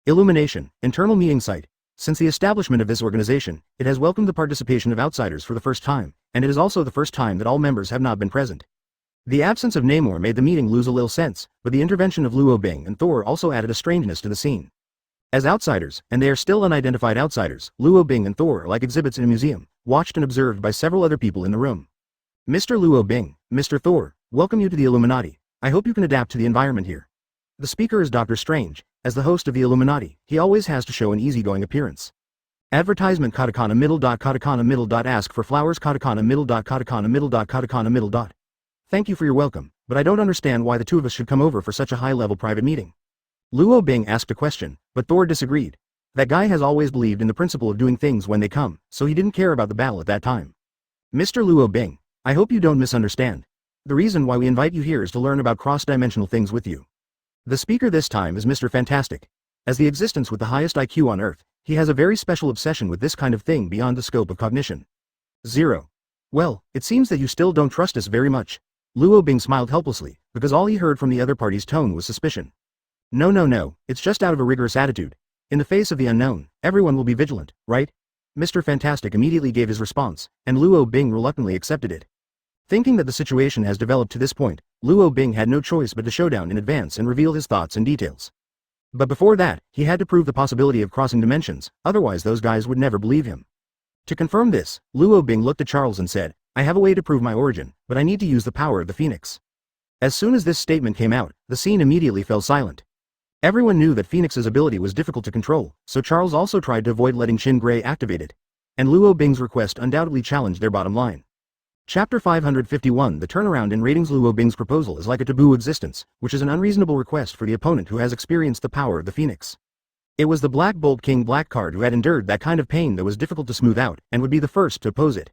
Speaker 1: Illumination, internal meeting site. Since the establishment of this organization, it has welcomed the participation of outsiders for the first time, and it is also the first time that all members have not been present. The absence of Namor made the meeting lose a little sense, but the intervention of Luo Bing and Thor also added a strangeness to the scene. As outsiders, and they are still unidentified outsiders, Luo Bing and Thor are like exhibits in a museum, watched and observed by several other people in the room. Mr. Luo Bing, Mr. Thor, welcome you to the Illuminati. I hope you can adapt to the environment here. The speaker is Dr. Strange. As the host of the Illuminati, he always has to show an easygoing appearance. Advertisement katakana middle dot katakana middle dot ask for flowers katakana middle dot katakana middle dot katakana middle dot. Thank you for your welcome, but I don't understand why the two of us should come over for such a high-level private meeting. Luo Bing asked a question, but Thor disagreed. That guy has always believed in the principle of doing things when they come, so he didn't care about the battle at that time. Mr. Luo Bing, I hope you don't misunderstand. The reason why we invite you here is to learn about cross-dimensional things with you. The speaker this time is Mr. Fantastic. As the existence with the highest IQ on Earth, he has a very special obsession with this kind of thing beyond the scope of cognition. 0. Well, it seems that you still don't trust us very much. Luo Bing smiled helplessly, because all he heard from the other party's tone was suspicion. No, it's just out of a rigorous attitude. In the face of the unknown, everyone will be vigilant, right? Mr. Fantastic immediately gave his response, and Luo Bing reluctantly accepted it. Thinking that the situation has developed to this point, Luo Bing had no choice but to show down in advance and reveal his thoughts and details. But before that, he had to prove the possibility of crossing dimensions, otherwise those guys would never believe him. To confirm this, Luo Bing looked at Charles and said, I have a way to prove my origin, but I need to use the power of the Phoenix. As soon as this statement came out, the scene immediately fell silent. Everyone knew that Phoenix's ability was difficult to control, so Charles also tried to avoid letting Shin Gray activate it. And Luo Bing's request undoubtedly challenged their bottom line. Chapter 551 The turnaround in ratings. Luo Bing's proposal is like a taboo existence, which is an unreasonable request for the opponent who has experienced the power of the Phoenix. It was the Black Bolt King Black card who had endured that kind of pain that was difficult to smooth out, and would be the first to oppose it.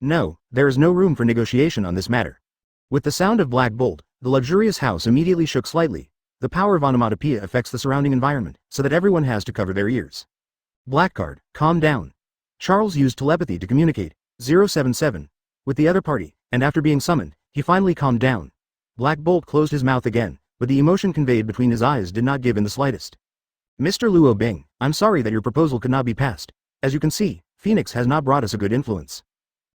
Speaker 1: No, there is no room for negotiation on this matter. With the sound of Black Bolt, the luxurious house immediately shook slightly. The power of onomatopoeia affects the surrounding environment, so that everyone has to cover their ears. Black card, calm down. Charles used telepathy to communicate, 077, with the other party, and after being summoned, he finally calmed down. Black Bolt closed his mouth again, but the emotion conveyed between his eyes did not give in the slightest. Mr. Luo Bing, I'm sorry that your proposal could not be passed. As you can see, Phoenix has not brought us a good influence.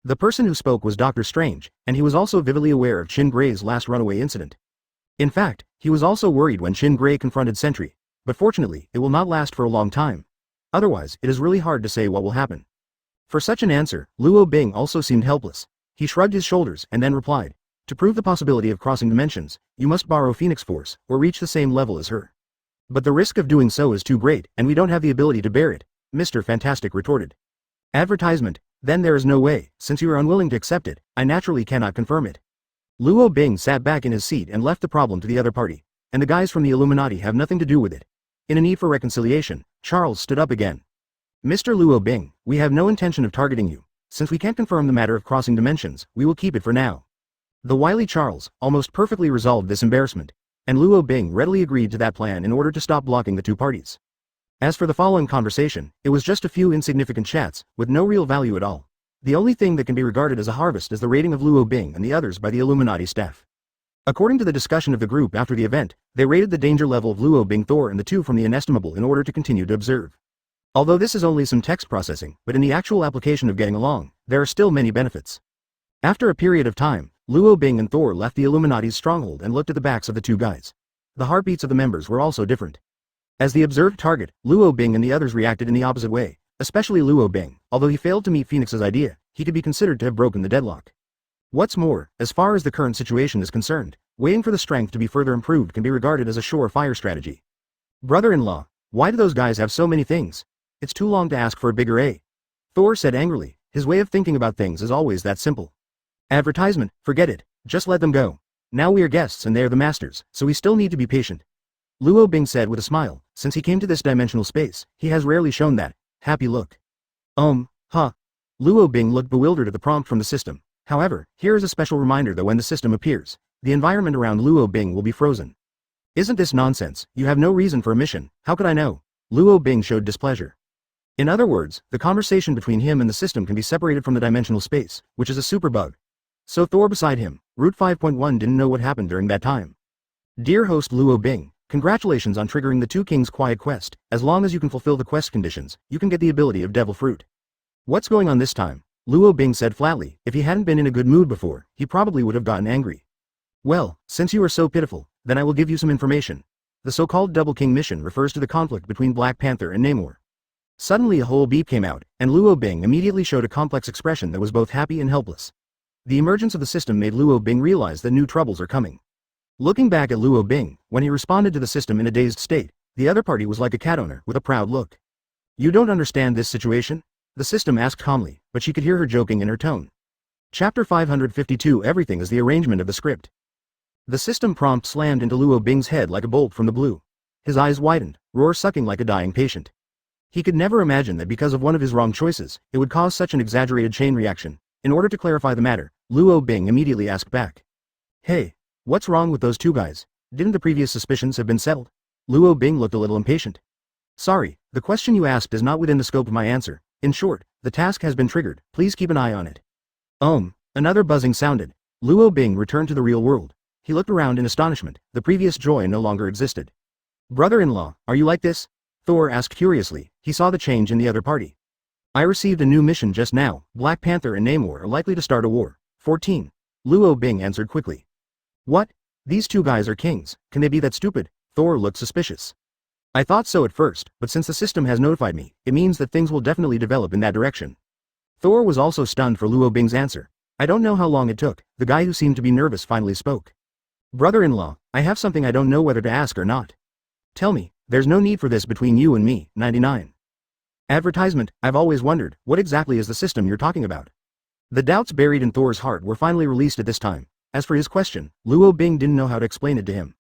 Speaker 1: The person who spoke was Dr. Strange, and he was also vividly aware of Shin Gray's last runaway incident. In fact, he was also worried when Shin Gray confronted Sentry, but fortunately, it will not last for a long time. Otherwise, it is really hard to say what will happen. For such an answer, Luo Bing also seemed helpless. He shrugged his shoulders and then replied, to prove the possibility of crossing dimensions, you must borrow Phoenix Force, or reach the same level as her. But the risk of doing so is too great, and we don't have the ability to bear it, Mr. Fantastic retorted. Advertisement, then there is no way, since you are unwilling to accept it, I naturally cannot confirm it. Luo Bing sat back in his seat and left the problem to the other party, and the guys from the Illuminati have nothing to do with it. In a need for reconciliation, Charles stood up again. Mr. Luo Bing, we have no intention of targeting you. Since we can't confirm the matter of crossing dimensions, we will keep it for now. The wily Charles almost perfectly resolved this embarrassment, and Luo Bing readily agreed to that plan in order to stop blocking the two parties. As for the following conversation, it was just a few insignificant chats, with no real value at all. The only thing that can be regarded as a harvest is the rating of Luo Bing and the others by the Illuminati staff. According to the discussion of the group after the event, they rated the danger level of Luo Bing, Thor and the two from the inestimable in order to continue to observe. Although this is only some text processing, but in the actual application of getting along, there are still many benefits. After a period of time, Luo Bing and Thor left the Illuminati's stronghold and looked at the backs of the two guys. The heartbeats of the members were also different. As the observed target, Luo Bing and the others reacted in the opposite way, especially Luo Bing. Although he failed to meet Phoenix's idea, he could be considered to have broken the deadlock. What's more, as far as the current situation is concerned, waiting for the strength to be further improved can be regarded as a surefire strategy. Brother-in-law, why do those guys have so many things? It's too long to ask for a bigger A. Thor said angrily, his way of thinking about things is always that simple. Advertisement, forget it, just let them go. Now we are guests and they are the masters, so we still need to be patient. Luo Bing said with a smile, since he came to this dimensional space, he has rarely shown that happy look. Huh. Luo Bing looked bewildered at the prompt from the system. However, here is a special reminder that when the system appears, the environment around Luo Bing will be frozen. Isn't this nonsense? You have no reason for a mission, how could I know? Luo Bing showed displeasure. In other words, the conversation between him and the system can be separated from the dimensional space, which is a super bug. So Thor beside him, Route 5.1 didn't know what happened during that time. Dear host Luo Bing, Congratulations on triggering the Two Kings Quiet quest. As long as you can fulfill the quest conditions, you can get the ability of Devil Fruit. What's going on this time? Luo Bing said flatly. If he hadn't been in a good mood before, he probably would have gotten angry. Well, since you are so pitiful, then I will give you some information. The so-called Double King mission refers to the conflict between Black Panther and Namor. Suddenly a whole beep came out, and Luo Bing immediately showed a complex expression that was both happy and helpless. The emergence of the system made Luo Bing realize that new troubles are coming. Looking back at Luo Bing, when he responded to the system in a dazed state, the other party was like a cat owner with a proud look. You don't understand this situation? The system asked calmly, but she could hear her joking in her tone. Chapter 552 Everything is the arrangement of the script. The system prompt slammed into Luo Bing's head like a bolt from the blue. His eyes widened, roar sucking like a dying patient. He could never imagine that because of one of his wrong choices, it would cause such an exaggerated chain reaction. In order to clarify the matter, Luo Bing immediately asked back. Hey, what's wrong with those two guys? Didn't the previous suspicions have been settled? Luo Bing looked a little impatient. Sorry, the question you asked is not within the scope of my answer. In short, the task has been triggered, please keep an eye on it. Another buzzing sounded. Luo Bing returned to the real world. He looked around in astonishment, the previous joy no longer existed. Brother-in-law, are you like this? Thor asked curiously. He saw the change in the other party. I received a new mission just now. Black Panther and Namor are likely to start a war. 14. Luo Bing answered quickly. What? These two guys are kings, can they be that stupid? Thor looked suspicious. I thought so at first, but since the system has notified me, it means that things will definitely develop in that direction. Thor was also stunned for Luo Bing's answer. I don't know how long it took. The guy who seemed to be nervous finally spoke. Brother-in-law, I have something I don't know whether to ask or not. Tell me, there's no need for this between you and me. 99. Advertisement, I've always wondered, what exactly is the system you're talking about? The doubts buried in Thor's heart were finally released at this time. As for his question, Luo Bing didn't know how to explain it to him.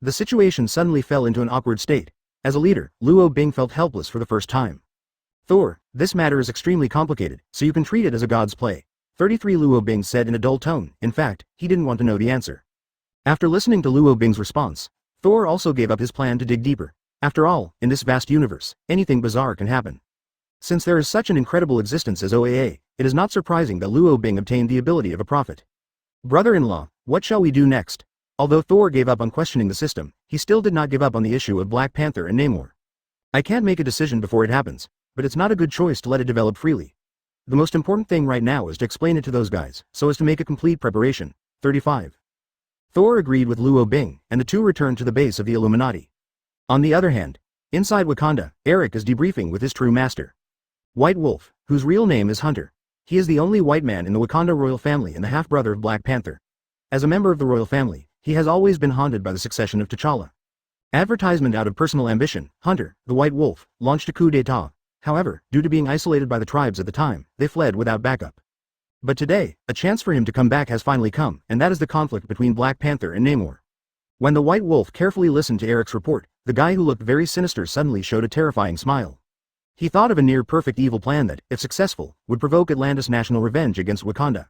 Speaker 1: The situation suddenly fell into an awkward state. As a leader, Luo Bing felt helpless for the first time. Thor, this matter is extremely complicated, so you can treat it as a god's play. 33 Luo Bing said in a dull tone. In fact, he didn't want to know the answer. After listening to Luo Bing's response, Thor also gave up his plan to dig deeper. After all, in this vast universe, anything bizarre can happen. Since there is such an incredible existence as OAA, it is not surprising that Luo Bing obtained the ability of a prophet. Brother-in-law, what shall we do next? Although Thor gave up on questioning the system, he still did not give up on the issue of Black Panther and Namor. I can't make a decision before it happens, but it's not a good choice to let it develop freely. The most important thing right now is to explain it to those guys, so as to make a complete preparation. 35. Thor agreed with Luo Bing, and the two returned to the base of the Illuminati. On the other hand, inside Wakanda, Eric is debriefing with his true master. White Wolf, whose real name is Hunter. He is the only white man in the Wakanda royal family and the half-brother of Black Panther. As a member of the royal family, he has always been haunted by the succession of T'Challa. Advertisement out of personal ambition, Hunter, the White Wolf, launched a coup d'état. However, due to being isolated by the tribes at the time, they fled without backup. But today, a chance for him to come back has finally come, and that is the conflict between Black Panther and Namor. When the White Wolf carefully listened to Eric's report, the guy who looked very sinister suddenly showed a terrifying smile. He thought of a near-perfect evil plan that, if successful, would provoke Atlantis national revenge against Wakanda.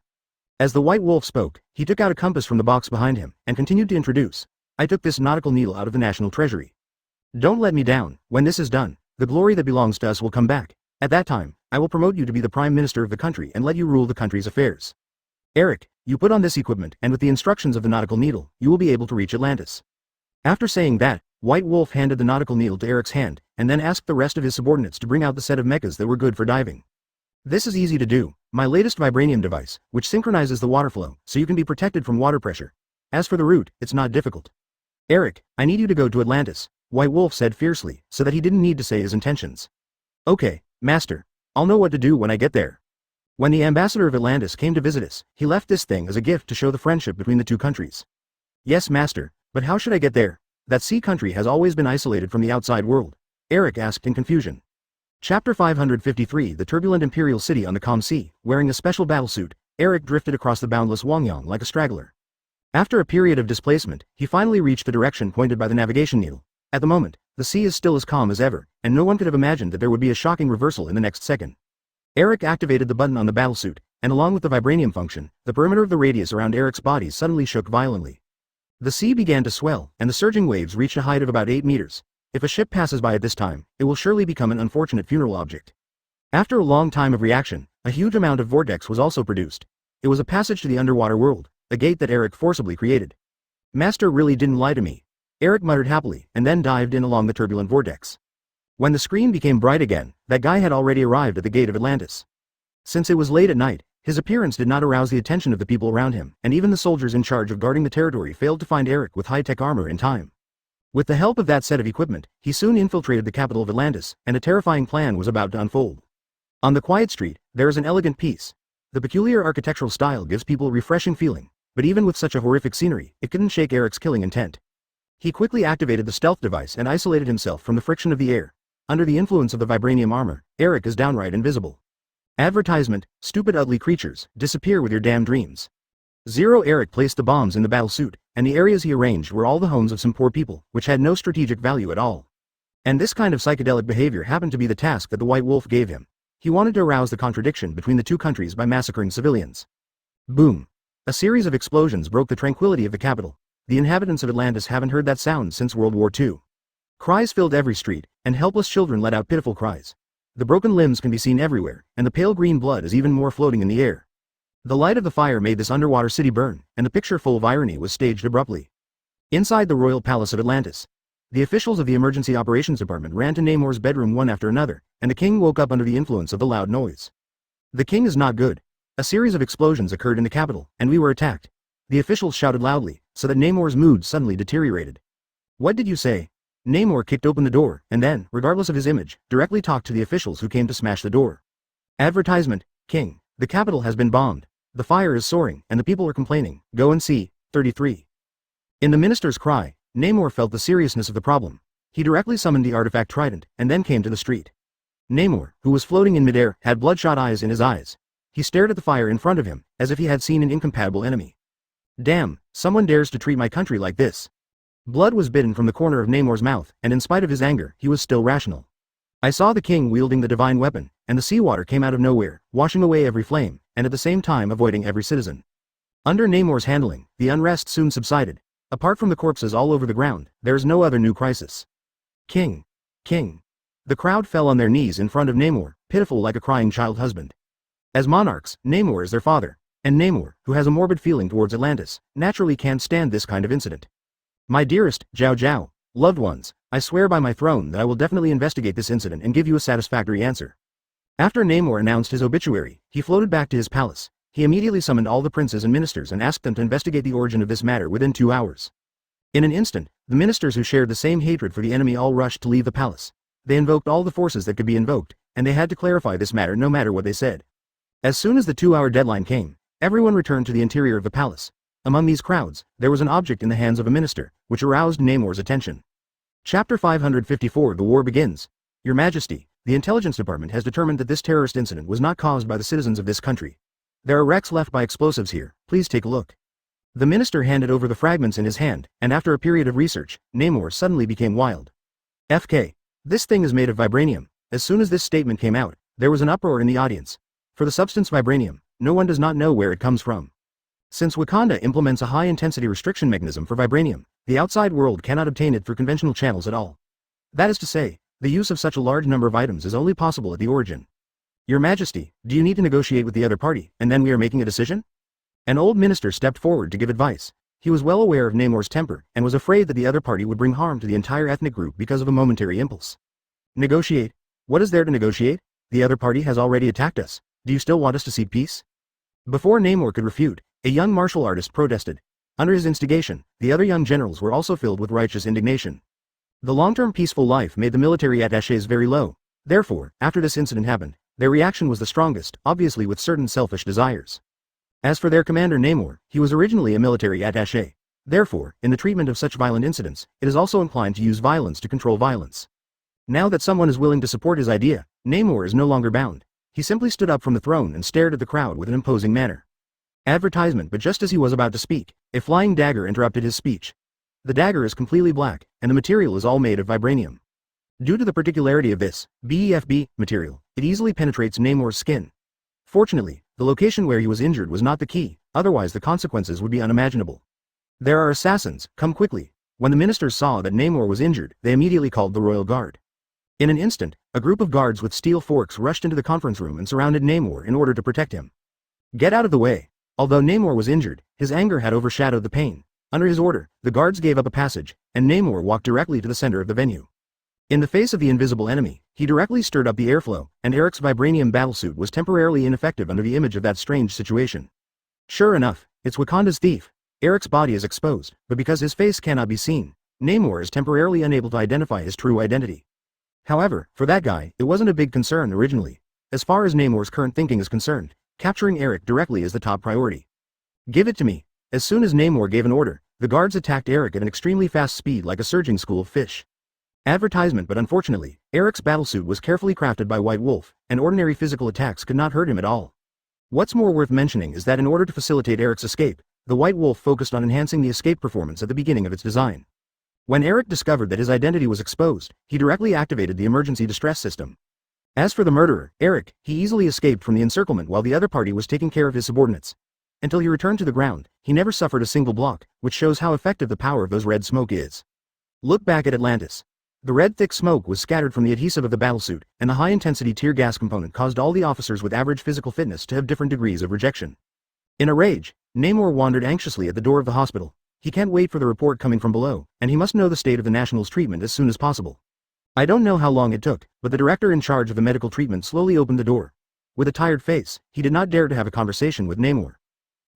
Speaker 1: As the White Wolf spoke, he took out a compass from the box behind him, and continued to introduce. I took this nautical needle out of the national treasury. Don't let me down. When this is done, the glory that belongs to us will come back. At that time, I will promote you to be the Prime Minister of the country and let you rule the country's affairs. Eric, you put on this equipment, and with the instructions of the nautical needle, you will be able to reach Atlantis. After saying that, White Wolf handed the nautical needle to Eric's hand, and then asked the rest of his subordinates to bring out the set of mechas that were good for diving. This is easy to do. My latest vibranium device, which synchronizes the water flow, so you can be protected from water pressure. As for the route, it's not difficult. Eric, I need you to go to Atlantis, White Wolf said fiercely, so that he didn't need to say his intentions. Okay, Master. I'll know what to do when I get there. When the ambassador of Atlantis came to visit us, he left this thing as a gift to show the friendship between the two countries. Yes, Master, but how should I get there? That sea country has always been isolated from the outside world. Eric asked in confusion. Chapter 553 The turbulent imperial city on the calm sea. Wearing a special battlesuit, Eric drifted across the boundless Wangyang like a straggler. After a period of displacement, he finally reached the direction pointed by the navigation needle. At the moment, the sea is still as calm as ever, and no one could have imagined that there would be a shocking reversal in the next second. Eric activated the button on the battlesuit, and along with the vibranium function, the perimeter of the radius around Eric's body suddenly shook violently. The sea began to swell, and the surging waves reached a height of about 8 meters. If a ship passes by at this time, it will surely become an unfortunate funeral object. After a long time of reaction, a huge amount of vortex was also produced. It was a passage to the underwater world, a gate that Eric forcibly created. Master really didn't lie to me. Eric muttered happily, and then dived in along the turbulent vortex. When the screen became bright again, that guy had already arrived at the gate of Atlantis. Since it was late at night, his appearance did not arouse the attention of the people around him, and even the soldiers in charge of guarding the territory failed to find Eric with high-tech armor in time. With the help of that set of equipment, he soon infiltrated the capital of Atlantis, and a terrifying plan was about to unfold. On the quiet street, there is an elegant piece. The peculiar architectural style gives people a refreshing feeling, but even with such a horrific scenery, it couldn't shake Eric's killing intent. He quickly activated the stealth device and isolated himself from the friction of the air. Under the influence of the vibranium armor, Eric is downright invisible. Advertisement: stupid ugly creatures, disappear with your damn dreams. Eric placed the bombs in the battle suit, and the areas he arranged were all the homes of some poor people, which had no strategic value at all. And this kind of psychedelic behavior happened to be the task that the White Wolf gave him. He wanted to arouse the contradiction between the two countries by massacring civilians. Boom! A series of explosions broke the tranquility of the capital. The inhabitants of Atlantis haven't heard that sound since World War II. Cries filled every street, and helpless children let out pitiful cries. The broken limbs can be seen everywhere, and the pale green blood is even more floating in the air. The light of the fire made this underwater city burn, and the picture full of irony was staged abruptly. Inside the royal palace of Atlantis, the officials of the emergency operations department ran to Namor's bedroom one after another, and the king woke up under the influence of the loud noise. The king is not good. A series of explosions occurred in the capital, and we were attacked. The officials shouted loudly, so that Namor's mood suddenly deteriorated. What did you say? Namor kicked open the door, and then, regardless of his image, directly talked to the officials who came to smash the door. Advertisement: King, the capital has been bombed. The fire is soaring, and the people are complaining. Go and see. 33. In the minister's cry, Namor felt the seriousness of the problem. He directly summoned the artifact trident, and then came to the street. Namor, who was floating in midair, had bloodshot eyes in his eyes. He stared at the fire in front of him, as if he had seen an incompatible enemy. Damn, someone dares to treat my country like this. Blood was bitten from the corner of Namor's mouth, and in spite of his anger, he was still rational. I saw the king wielding the divine weapon, and the seawater came out of nowhere, washing away every flame, and at the same time avoiding every citizen. Under Namor's handling, the unrest soon subsided. Apart from the corpses all over the ground, there is no other new crisis. King! King! The crowd fell on their knees in front of Namor, pitiful like a crying child husband. As monarchs, Namor is their father, and Namor, who has a morbid feeling towards Atlantis, naturally can't stand this kind of incident. My dearest, Zhao Zhao, loved ones, I swear by my throne that I will definitely investigate this incident and give you a satisfactory answer. After Namor announced his obituary, he floated back to his palace. He immediately summoned all the princes and ministers and asked them to investigate the origin of this matter within 2 hours. In an instant, the ministers who shared the same hatred for the enemy all rushed to leave the palace. They invoked all the forces that could be invoked, and they had to clarify this matter no matter what they said. As soon as the 2-hour deadline came, everyone returned to the interior of the palace. Among these crowds, there was an object in the hands of a minister, which aroused Namor's attention. Chapter 554: The War Begins. Your Majesty, the intelligence department has determined that this terrorist incident was not caused by the citizens of this country. There are wrecks left by explosives here, please take a look. The minister handed over the fragments in his hand, and after a period of research, Namor suddenly became wild. FK. This thing is made of vibranium. As soon as this statement came out, there was an uproar in the audience. For the substance vibranium, no one does not know where it comes from. Since Wakanda implements a high-intensity restriction mechanism for vibranium, the outside world cannot obtain it through conventional channels at all. That is to say, the use of such a large number of items is only possible at the origin. Your Majesty, do you need to negotiate with the other party, and then we are making a decision? An old minister stepped forward to give advice. He was well aware of Namor's temper, and was afraid that the other party would bring harm to the entire ethnic group because of a momentary impulse. Negotiate? What is there to negotiate? The other party has already attacked us. Do you still want us to seek peace? Before Namor could refute, a young martial artist protested. Under his instigation, the other young generals were also filled with righteous indignation. The long-term peaceful life made the military attachés very low. Therefore, after this incident happened, their reaction was the strongest, obviously with certain selfish desires. As for their commander Namor, he was originally a military attaché. Therefore, in the treatment of such violent incidents, it is also inclined to use violence to control violence. Now that someone is willing to support his idea, Namor is no longer bound. He simply stood up from the throne and stared at the crowd with an imposing manner. Advertisement. But just as he was about to speak, a flying dagger interrupted his speech. The dagger is completely black, and the material is all made of vibranium. Due to the particularity of this BEFB material, it easily penetrates Namor's skin. Fortunately, the location where he was injured was not the key, otherwise the consequences would be unimaginable. There are assassins, come quickly. When the ministers saw that Namor was injured, they immediately called the royal guard. In an instant, a group of guards with steel forks rushed into the conference room and surrounded Namor in order to protect him. Get out of the way. Although Namor was injured, his anger had overshadowed the pain. Under his order, the guards gave up a passage, and Namor walked directly to the center of the venue. In the face of the invisible enemy, he directly stirred up the airflow, and Eric's vibranium battlesuit was temporarily ineffective under the image of that strange situation. Sure enough, it's Wakanda's thief. Eric's body is exposed, but because his face cannot be seen, Namor is temporarily unable to identify his true identity. However, for that guy, it wasn't a big concern originally. As far as Namor's current thinking is concerned, capturing Eric directly is the top priority. Give it to me. As soon as Namor gave an order, the guards attacked Eric at an extremely fast speed like a surging school of fish. Advertisement, but unfortunately, Eric's battlesuit was carefully crafted by White Wolf, and ordinary physical attacks could not hurt him at all. What's more worth mentioning is that in order to facilitate Eric's escape, the White Wolf focused on enhancing the escape performance at the beginning of its design. When Eric discovered that his identity was exposed, he directly activated the emergency distress system. As for the murderer, Eric, he easily escaped from the encirclement while the other party was taking care of his subordinates. Until he returned to the ground, he never suffered a single block, which shows how effective the power of those red smoke is. Look back at Atlantis. The red thick smoke was scattered from the adhesive of the battlesuit, and the high-intensity tear gas component caused all the officers with average physical fitness to have different degrees of rejection. In a rage, Namor wandered anxiously at the door of the hospital. He can't wait for the report coming from below, and he must know the state of the Nationals' treatment as soon as possible. I don't know how long it took, but the director in charge of the medical treatment slowly opened the door. With a tired face, he did not dare to have a conversation with Namor.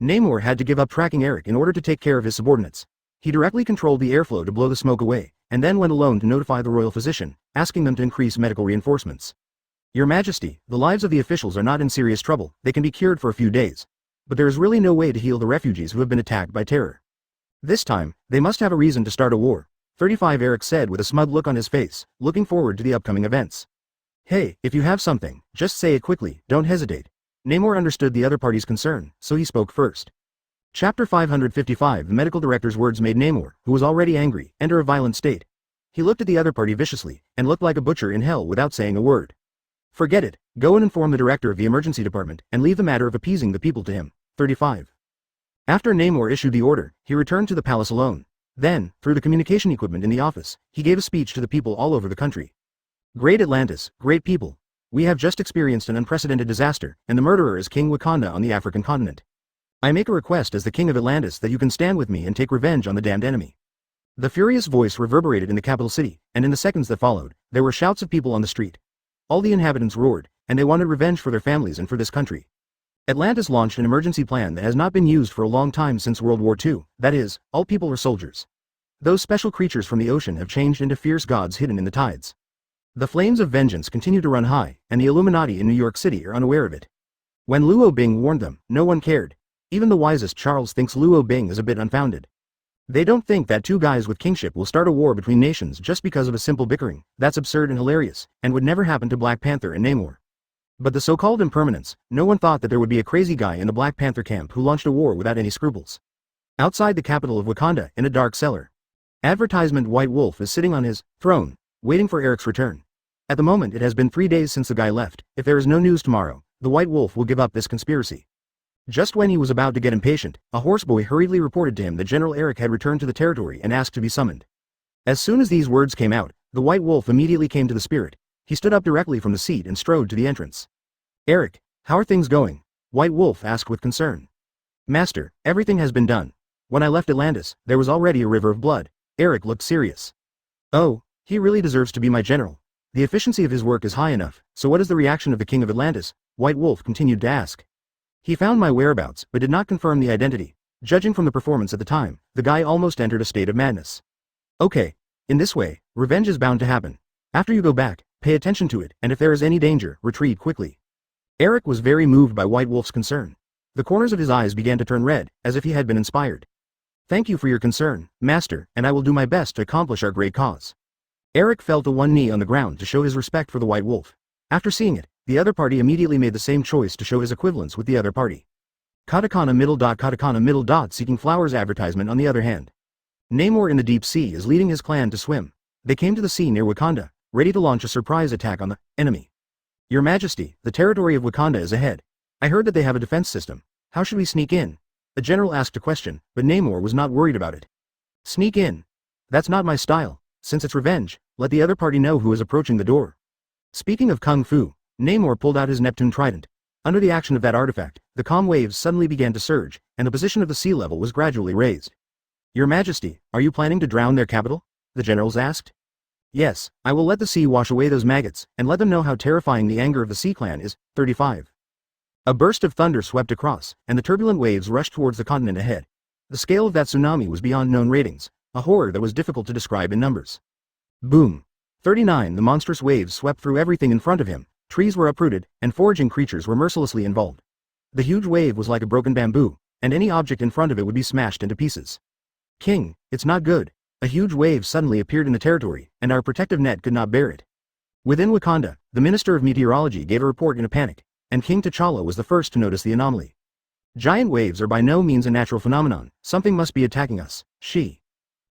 Speaker 1: Namor had to give up tracking Eric in order to take care of his subordinates. He directly controlled the airflow to blow the smoke away, and then went alone to notify the royal physician, asking them to increase medical reinforcements. Your Majesty, the lives of the officials are not in serious trouble, they can be cured for a few days. But there is really no way to heal the refugees who have been attacked by terror. This time, they must have a reason to start a war. 35 Eric said with a smug look on his face, looking forward to the upcoming events. Hey, if you have something, just say it quickly, don't hesitate. Namor understood the other party's concern, so he spoke first. Chapter 555 The medical director's words made Namor, who was already angry, enter a violent state. He looked at the other party viciously, and looked like a butcher in hell without saying a word. Forget it, go and inform the director of the emergency department, and leave the matter of appeasing the people to him. 35. After Namor issued the order, he returned to the palace alone. Then, through the communication equipment in the office, he gave a speech to the people all over the country. Great Atlantis, great people. We have just experienced an unprecedented disaster, and the murderer is King Wakanda on the African continent. I make a request as the King of Atlantis that you can stand with me and take revenge on the damned enemy. The furious voice reverberated in the capital city, and in the seconds that followed, there were shouts of people on the street. All the inhabitants roared, and they wanted revenge for their families and for this country. Atlantis launched an emergency plan that has not been used for a long time since World War II, that is, all people are soldiers. Those special creatures from the ocean have changed into fierce gods hidden in the tides. The flames of vengeance continue to run high, and the Illuminati in New York City are unaware of it. When Luo Bing warned them, no one cared. Even the wisest Charles thinks Luo Bing is a bit unfounded. They don't think that two guys with kingship will start a war between nations just because of a simple bickering. That's absurd and hilarious, and would never happen to Black Panther and Namor. But the so-called impermanents, no one thought that there would be a crazy guy in the Black Panther camp who launched a war without any scruples. Outside the capital of Wakanda, in a dark cellar, advertisement White Wolf is sitting on his throne, waiting for Eric's return. At the moment it has been 3 days since the guy left. If there is no news tomorrow, the White Wolf will give up this conspiracy. Just when he was about to get impatient, a horseboy hurriedly reported to him that General Eric had returned to the territory and asked to be summoned. As soon as these words came out, the White Wolf immediately came to the spirit. He stood up directly from the seat and strode to the entrance. Eric, how are things going? White Wolf asked with concern. Master, everything has been done. When I left Atlantis, there was already a river of blood. Eric looked serious. Oh, he really deserves to be my general. The efficiency of his work is high enough, so what is the reaction of the King of Atlantis? White Wolf continued to ask. He found my whereabouts, but did not confirm the identity. Judging from the performance at the time, the guy almost entered a state of madness. Okay. In this way, revenge is bound to happen. After you go back, pay attention to it, and if there is any danger, retreat quickly. Eric was very moved by White Wolf's concern. The corners of his eyes began to turn red, as if he had been inspired. Thank you for your concern, Master, and I will do my best to accomplish our great cause. Eric fell to one knee on the ground to show his respect for the White Wolf. After seeing it, the other party immediately made the same choice to show his equivalence with the other party. Katakana middle dot seeking flowers advertisement on the other hand. Namor in the deep sea is leading his clan to swim. They came to the sea near Wakanda, ready to launch a surprise attack on the enemy. Your Majesty, the territory of Wakanda is ahead. I heard that they have a defense system. How should we sneak in? The general asked a question, but Namor was not worried about it. Sneak in? That's not my style. Since it's revenge, let the other party know who is approaching the door. Speaking of Kung Fu, Namor pulled out his Neptune trident. Under the action of that artifact, the calm waves suddenly began to surge, and the position of the sea level was gradually raised. Your Majesty, are you planning to drown their capital? The generals asked. Yes, I will let the sea wash away those maggots, and let them know how terrifying the anger of the Sea Clan is. 35. A burst of thunder swept across, and the turbulent waves rushed towards the continent ahead. The scale of that tsunami was beyond known ratings, a horror that was difficult to describe in numbers. Boom. 39. The monstrous waves swept through everything in front of him, trees were uprooted, and foraging creatures were mercilessly involved. The huge wave was like a broken bamboo, and any object in front of it would be smashed into pieces. King, it's not good. A huge wave suddenly appeared in the territory, and our protective net could not bear it. Within Wakanda, the Minister of Meteorology gave a report in a panic, and King T'Challa was the first to notice the anomaly. Giant waves are by no means a natural phenomenon, something must be attacking us.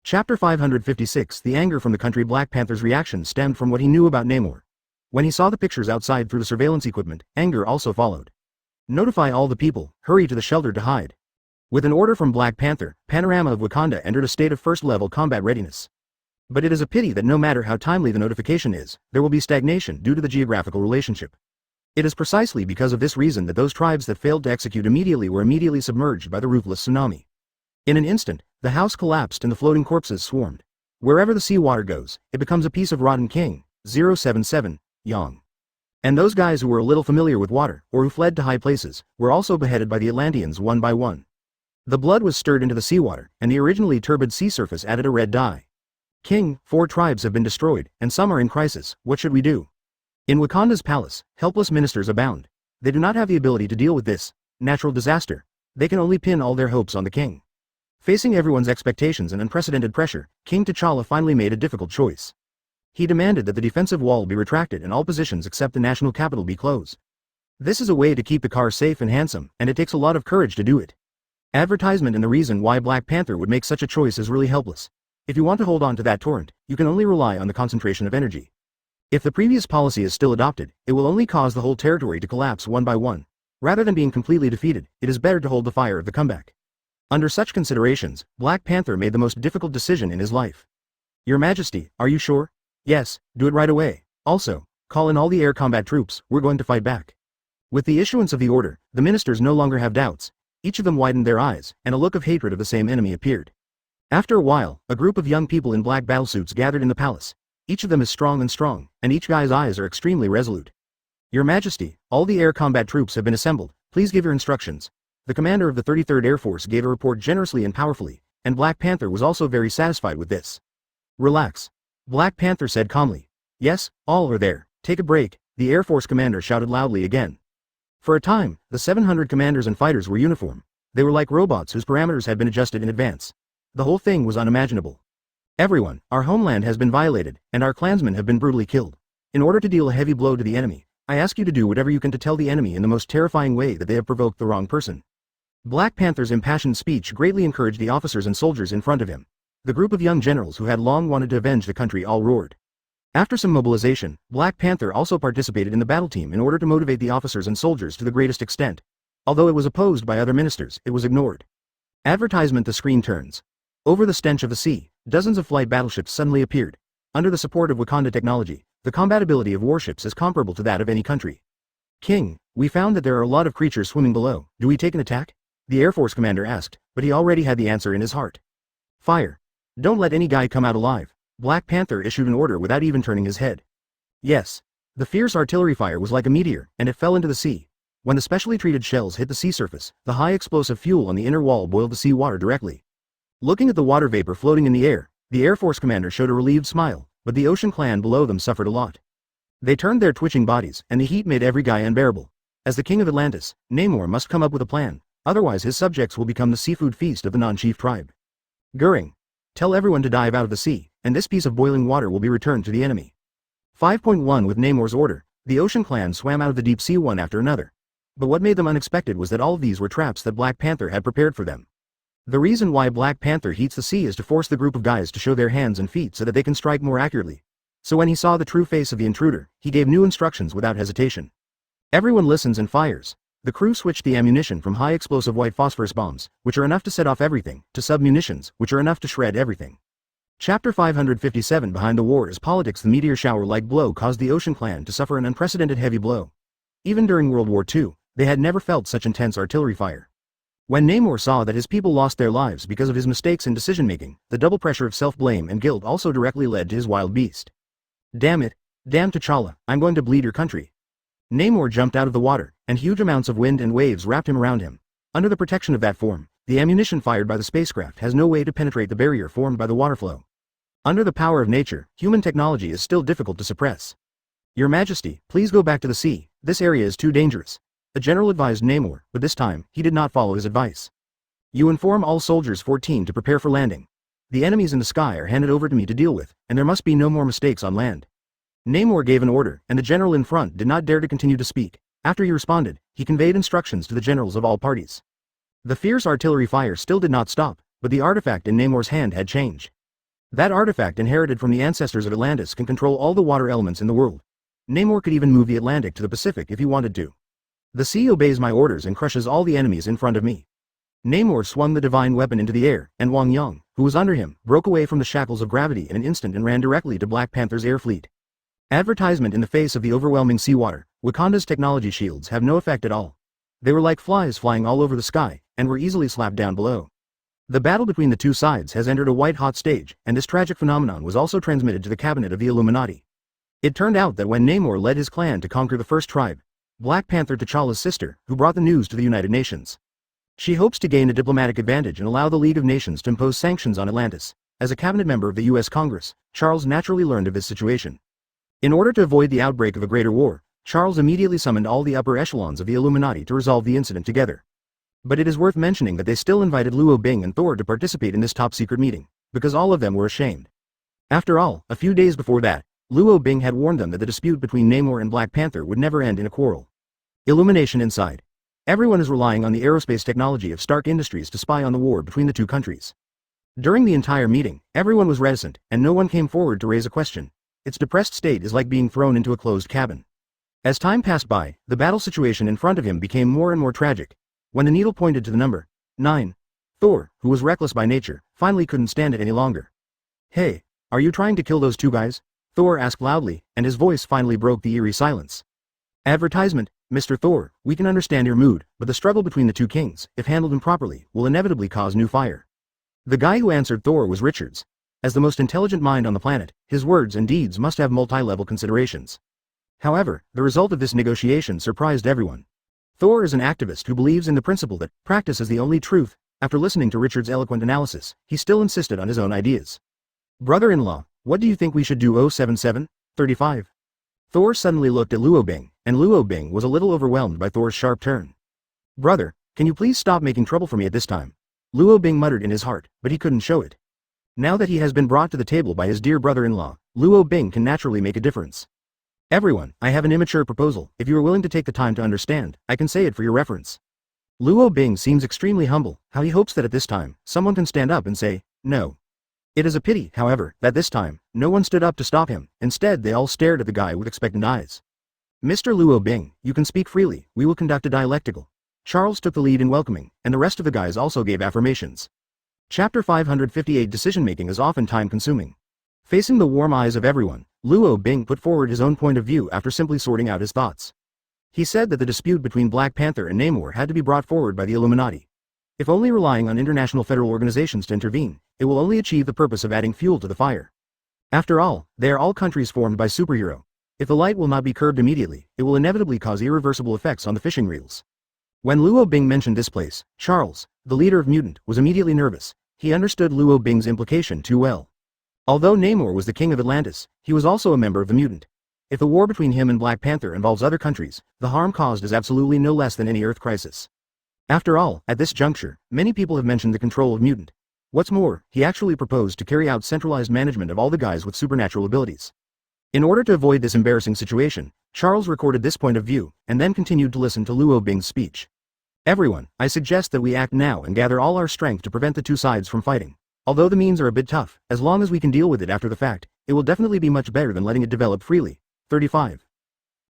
Speaker 1: Chapter 556. The anger from the country. Black Panther's reaction stemmed from what he knew about Namor. When he saw the pictures outside through the surveillance equipment, anger also followed. Notify all the people, hurry to the shelter to hide. With an order from Black Panther, Panorama of Wakanda entered a state of first-level combat readiness. But it is a pity that no matter how timely the notification is, there will be stagnation due to the geographical relationship. It is precisely because of this reason that those tribes that failed to execute immediately were immediately submerged by the ruthless tsunami. In an instant, the house collapsed and the floating corpses swarmed. Wherever the seawater goes, it becomes a piece of rotten king. 077, Yang. And those guys who were a little familiar with water, or who fled to high places, were also beheaded by the Atlanteans one by one. The blood was stirred into the seawater, and the originally turbid sea surface added a red dye. King, 4 tribes have been destroyed, and some are in crisis. What should we do? In Wakanda's palace, helpless ministers abound. They do not have the ability to deal with this natural disaster. They can only pin all their hopes on the king. Facing everyone's expectations and unprecedented pressure, King T'Challa finally made a difficult choice. He demanded that the defensive wall be retracted and all positions except the national capital be closed. This is a way to keep the car safe and handsome, and it takes a lot of courage to do it. Advertisement and the reason why Black Panther would make such a choice is really helpless. If you want to hold on to that torrent, you can only rely on the concentration of energy. If the previous policy is still adopted, it will only cause the whole territory to collapse one by one. Rather than being completely defeated, it is better to hold the fire of the comeback. Under such considerations, Black Panther made the most difficult decision in his life. Your Majesty, are you sure? Yes, do it right away. Also, call in all the air combat troops, we're going to fight back. With the issuance of the order, the ministers no longer have doubts. Each of them widened their eyes, and a look of hatred of the same enemy appeared. After a while, a group of young people in black battlesuits gathered in the palace. Each of them is strong, and each guy's eyes are extremely resolute. Your Majesty, all the air combat troops have been assembled, please give your instructions. The commander of the 33rd Air Force gave a report generously and powerfully, and Black Panther was also very satisfied with this. Relax. Black Panther said calmly. Yes, all are there, take a break, the Air Force commander shouted loudly again. For a time, the 700 commanders and fighters were uniform. They were like robots whose parameters had been adjusted in advance. The whole thing was unimaginable. Everyone, our homeland has been violated, and our clansmen have been brutally killed. In order to deal a heavy blow to the enemy, I ask you to do whatever you can to tell the enemy in the most terrifying way that they have provoked the wrong person. Black Panther's impassioned speech greatly encouraged the officers and soldiers in front of him. The group of young generals who had long wanted to avenge the country all roared. After some mobilization, Black Panther also participated in the battle team in order to motivate the officers and soldiers to the greatest extent. Although it was opposed by other ministers, it was ignored. Advertisement. The screen turns. Over the stench of the sea, dozens of flight battleships suddenly appeared. Under the support of Wakanda technology, the combatability of warships is comparable to that of any country. King, we found that there are a lot of creatures swimming below. Do we take an attack? The Air Force commander asked, but he already had the answer in his heart. Fire. Don't let any guy come out alive. Black Panther issued an order without even turning his head. Yes. The fierce artillery fire was like a meteor, and it fell into the sea. When the specially treated shells hit the sea surface, the high explosive fuel on the inner wall boiled the sea water directly. Looking at the water vapor floating in the air, the Air Force commander showed a relieved smile, but the ocean clan below them suffered a lot. They turned their twitching bodies, and the heat made every guy unbearable. As the king of Atlantis, Namor must come up with a plan, otherwise his subjects will become the seafood feast of the non-chief tribe. Goering. Tell everyone to dive out of the sea, and this piece of boiling water will be returned to the enemy. 5.1 With Namor's order, the ocean clan swam out of the deep sea one after another. But what made them unexpected was that all of these were traps that Black Panther had prepared for them. The reason why Black Panther heats the sea is to force the group of guys to show their hands and feet so that they can strike more accurately. So when he saw the true face of the intruder, he gave new instructions without hesitation. Everyone listens and fires. The crew switched the ammunition from high explosive white phosphorus bombs, which are enough to set off everything, to sub-munitions, which are enough to shred everything. Chapter 557 Behind the War is Politics. The meteor shower-like blow caused the Ocean Clan to suffer an unprecedented heavy blow. Even during World War II, they had never felt such intense artillery fire. When Namor saw that his people lost their lives because of his mistakes in decision-making, the double pressure of self-blame and guilt also directly led to his wild beast. Damn it! Damn T'Challa, I'm going to bleed your country. Namor jumped out of the water, and huge amounts of wind and waves wrapped him around him. Under the protection of that form, the ammunition fired by the spacecraft has no way to penetrate the barrier formed by the water flow. Under the power of nature, human technology is still difficult to suppress. Your Majesty, please go back to the sea, this area is too dangerous. The general advised Namor, but this time, he did not follow his advice. You inform all soldiers 14 to prepare for landing. The enemies in the sky are handed over to me to deal with, and there must be no more mistakes on land. Namor gave an order, and the general in front did not dare to continue to speak. After he responded, he conveyed instructions to the generals of all parties. The fierce artillery fire still did not stop, but the artifact in Namor's hand had changed. That artifact inherited from the ancestors of Atlantis can control all the water elements in the world. Namor could even move the Atlantic to the Pacific if he wanted to. The sea obeys my orders and crushes all the enemies in front of me. Namor swung the divine weapon into the air, and Wang Yang, who was under him, broke away from the shackles of gravity in an instant and ran directly to Black Panther's air fleet. Advertisement in the face of the overwhelming seawater, Wakanda's technology shields have no effect at all. They were like flies flying all over the sky, and were easily slapped down below. The battle between the two sides has entered a white-hot stage, and this tragic phenomenon was also transmitted to the cabinet of the Illuminati. It turned out that when Namor led his clan to conquer the first tribe, Black Panther T'Challa's sister, who brought the news to the United Nations. She hopes to gain a diplomatic advantage and allow the League of Nations to impose sanctions on Atlantis. As a cabinet member of the U.S. Congress, Charles naturally learned of this situation. In order to avoid the outbreak of a greater war, Charles immediately summoned all the upper echelons of the Illuminati to resolve the incident together. But it is worth mentioning that they still invited Luo Bing and Thor to participate in this top-secret meeting, because all of them were ashamed. After all, a few days before that, Luo Bing had warned them that the dispute between Namor and Black Panther would never end in a quarrel. Illumination inside. Everyone is relying on the aerospace technology of Stark Industries to spy on the war between the two countries. During the entire meeting, everyone was reticent, and no one came forward to raise a question. Its depressed state is like being thrown into a closed cabin. As time passed by, the battle situation in front of him became more and more tragic. When the needle pointed to the number 9, Thor, who was reckless by nature, finally couldn't stand it any longer. Hey, are you trying to kill those two guys? Thor asked loudly, and his voice finally broke the eerie silence. Advertisement, Mr. Thor, we can understand your mood, but the struggle between the two kings, if handled improperly, will inevitably cause new fire. The guy who answered Thor was Richards. As the most intelligent mind on the planet, his words and deeds must have multi-level considerations. However, the result of this negotiation surprised everyone. Thor is an activist who believes in the principle that practice is the only truth. After listening to Richard's eloquent analysis, he still insisted on his own ideas. Brother-in-law, what do you think we should do? 077-35. Thor suddenly looked at Luo Bing, and Luo Bing was a little overwhelmed by Thor's sharp turn. Brother, can you please stop making trouble for me at this time? Luo Bing muttered in his heart, but he couldn't show it. Now that he has been brought to the table by his dear brother-in-law, Luo Bing can naturally make a difference. Everyone, I have an immature proposal. If you are willing to take the time to understand, I can say it for your reference. Luo Bing seems extremely humble, how he hopes that at this time, someone can stand up and say, no. It is a pity, however, that this time, no one stood up to stop him. Instead they all stared at the guy with expectant eyes. Mr. Luo Bing, you can speak freely, we will conduct a dialectical. Charles took the lead in welcoming, and the rest of the guys also gave affirmations. Chapter 558 Decision-making is often time-consuming. Facing the warm eyes of everyone, Luo Bing put forward his own point of view after simply sorting out his thoughts. He said that the dispute between Black Panther and Namor had to be brought forward by the Illuminati. If only relying on international federal organizations to intervene, it will only achieve the purpose of adding fuel to the fire. After all, they are all countries formed by superhero. If the light will not be curbed immediately, it will inevitably cause irreversible effects on the fishing reels. When Luo Bing mentioned this place, Charles, the leader of Mutant, was immediately nervous. He understood Luo Bing's implication too well. Although Namor was the king of Atlantis, he was also a member of the Mutant. If the war between him and Black Panther involves other countries, the harm caused is absolutely no less than any Earth crisis. After all, at this juncture, many people have mentioned the control of Mutant. What's more, he actually proposed to carry out centralized management of all the guys with supernatural abilities. In order to avoid this embarrassing situation, Charles recorded this point of view, and then continued to listen to Luo Bing's speech. Everyone, I suggest that we act now and gather all our strength to prevent the two sides from fighting. Although the means are a bit tough, as long as we can deal with it after the fact, it will definitely be much better than letting it develop freely. 35.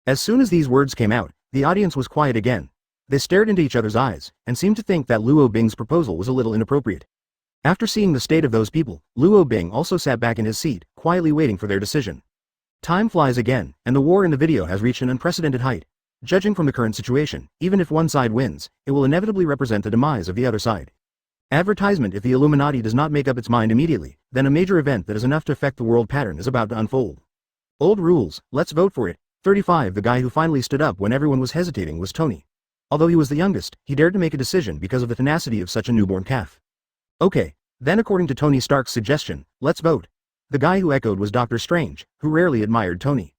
Speaker 1: As soon as these words came out, the audience was quiet again. They stared into each other's eyes, and seemed to think that Luo Bing's proposal was a little inappropriate. After seeing the state of those people, Luo Bing also sat back in his seat, quietly waiting for their decision. Time flies again, and the war in the video has reached an unprecedented height. Judging from the current situation, even if one side wins, it will inevitably represent the demise of the other side. Advertisement: if the Illuminati does not make up its mind immediately, then a major event that is enough to affect the world pattern is about to unfold. Old rules, let's vote for it. 35 The guy who finally stood up when everyone was hesitating was Tony. Although he was the youngest, he dared to make a decision because of the tenacity of such a newborn calf. Okay, then according to Tony Stark's suggestion, let's vote. The guy who echoed was Dr. Strange, who rarely admired Tony.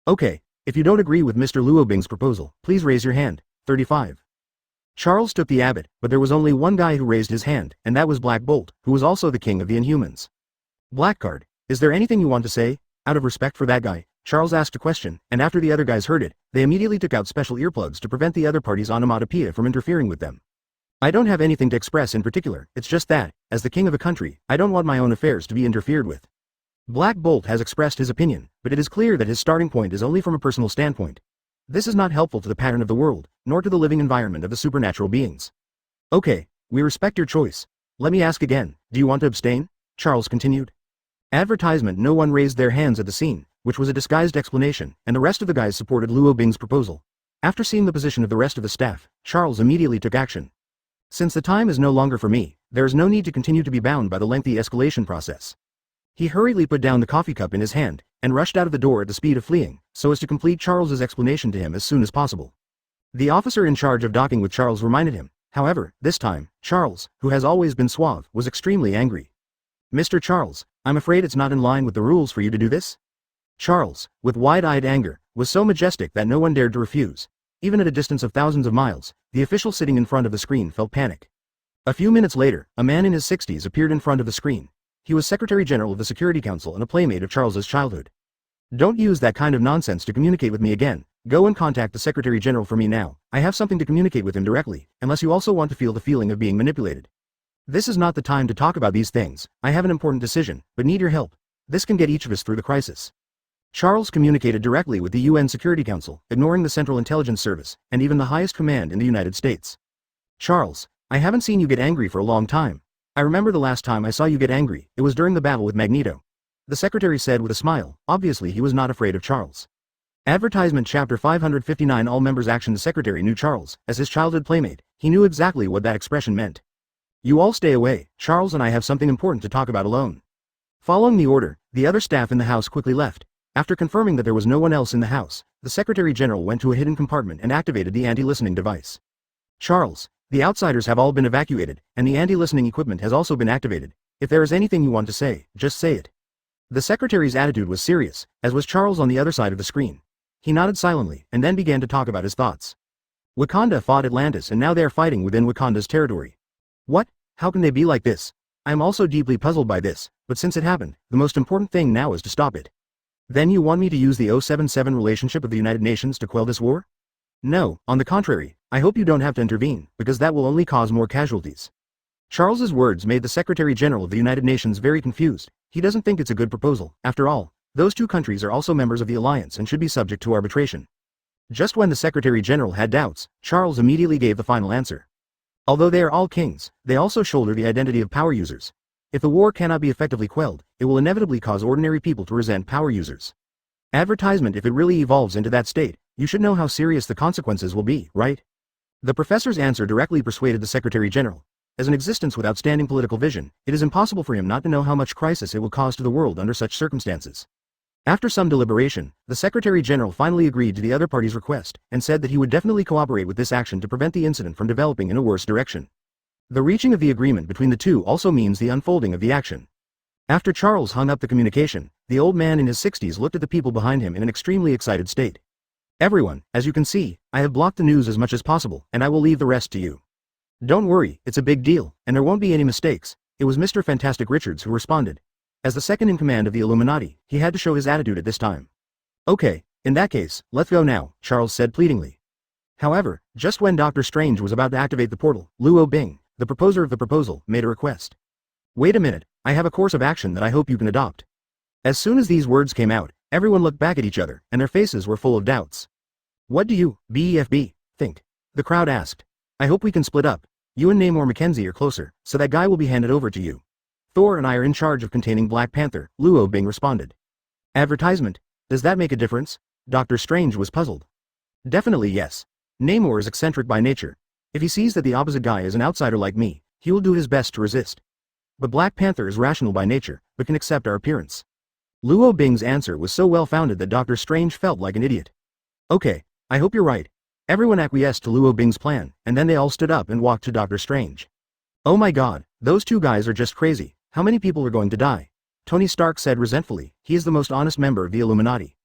Speaker 1: Okay, if you don't agree with Mr. Luo Bing's proposal, please raise your hand. 35. Charles took the abbot, but there was only one guy who raised his hand, and that was Black Bolt, who was also the king of the Inhumans. Blackguard, is there anything you want to say? Out of respect for that guy, Charles asked a question, and after the other guys heard it, they immediately took out special earplugs to prevent the other party's onomatopoeia from interfering with them. I don't have anything to express in particular, it's just that, as the king of a country, I don't want my own affairs to be interfered with. Black Bolt has expressed his opinion, but it is clear that his starting point is only from a personal standpoint. This is not helpful to the pattern of the world, nor to the living environment of the supernatural beings. Okay, we respect your choice. Let me ask again, do you want to abstain? Charles continued. Advertisement: no one raised their hands at the scene, which was a disguised explanation, and the rest of the guys supported Luo Bing's proposal. After seeing the position of the rest of the staff, Charles immediately took action. Since the time is no longer for me, there is no need to continue to be bound by the lengthy escalation process. He hurriedly put down the coffee cup in his hand, and rushed out of the door at the speed of fleeing, so as to complete Charles's explanation to him as soon as possible. The officer in charge of docking with Charles reminded him, however, this time, Charles, who has always been suave, was extremely angry. Mr. Charles, I'm afraid it's not in line with the rules for you to do this? Charles, with wide-eyed anger, was so majestic that no one dared to refuse. Even at a distance of thousands of miles, the official sitting in front of the screen felt panic. A few minutes later, a man in his 60s appeared in front of the screen. He was Secretary General of the Security Council and a playmate of Charles's childhood. Don't use that kind of nonsense to communicate with me again. Go and contact the Secretary General for me now. I have something to communicate with him directly, unless you also want to feel the feeling of being manipulated. This is not the time to talk about these things. I have an important decision, but need your help. This can get each of us through the crisis. Charles communicated directly with the UN Security Council, ignoring the Central Intelligence Service, and even the highest command in the United States. Charles, I haven't seen you get angry for a long time. I remember the last time I saw you get angry, it was during the battle with Magneto. The secretary said with a smile. Obviously he was not afraid of Charles. Advertisement chapter 559 All members action. The secretary knew Charles, as his childhood playmate. He knew exactly what that expression meant. You all stay away, Charles and I have something important to talk about alone. Following the order, the other staff in the house quickly left. After confirming that there was no one else in the house, the Secretary General went to a hidden compartment and activated the anti-listening device. Charles, the outsiders have all been evacuated, and the anti-listening equipment has also been activated. If there is anything you want to say, just say it. The secretary's attitude was serious, as was Charles on the other side of the screen. He nodded silently, and then began to talk about his thoughts. Wakanda fought Atlantis and now they are fighting within Wakanda's territory. What? How can they be like this? I am also deeply puzzled by this, but since it happened, the most important thing now is to stop it. Then you want me to use the 077 relationship of the United Nations to quell this war? No, on the contrary, I hope you don't have to intervene, because that will only cause more casualties. Charles's words made the Secretary General of the United Nations very confused. He doesn't think it's a good proposal. After all, those two countries are also members of the alliance and should be subject to arbitration. Just when the Secretary General had doubts, Charles immediately gave the final answer. Although they are all kings, they also shoulder the identity of power users. If the war cannot be effectively quelled, it will inevitably cause ordinary people to resent power users. Advertisement: if it really evolves into that state, you should know how serious the consequences will be, right? The professor's answer directly persuaded the Secretary General. As an existence with outstanding political vision, it is impossible for him not to know how much crisis it will cause to the world under such circumstances. After some deliberation, the Secretary General finally agreed to the other party's request, and said that he would definitely cooperate with this action to prevent the incident from developing in a worse direction. The reaching of the agreement between the two also means the unfolding of the action. After Charles hung up the communication, the old man in his 60s looked at the people behind him in an extremely excited state. Everyone, as you can see, I have blocked the news as much as possible, and I will leave the rest to you. Don't worry, it's a big deal, and there won't be any mistakes. It was Mr. Fantastic Richards who responded. As the second in command of the Illuminati, he had to show his attitude at this time. Okay, in that case, let's go now, Charles said pleadingly. However, just when Dr. Strange was about to activate the portal, Luo Bing, the proposer of the proposal, made a request. Wait a minute, I have a course of action that I hope you can adopt. As soon as these words came out, everyone looked back at each other, and their faces were full of doubts. What do you, BEFB, think? The crowd asked. I hope we can split up. You and Namor Mackenzie are closer, so that guy will be handed over to you. Thor and I are in charge of containing Black Panther, Luo Bing responded. Advertisement: does that make a difference? Dr. Strange was puzzled. Definitely yes. Namor is eccentric by nature. If he sees that the opposite guy is an outsider like me, he will do his best to resist. But Black Panther is rational by nature, but can accept our appearance. Luo Bing's answer was so well-founded that Doctor Strange felt like an idiot. Okay, I hope you're right. Everyone acquiesced to Luo Bing's plan, and then they all stood up and walked to Doctor Strange. Oh my god, those two guys are just crazy. How many people are going to die? Tony Stark said resentfully. He is the most honest member of the Illuminati.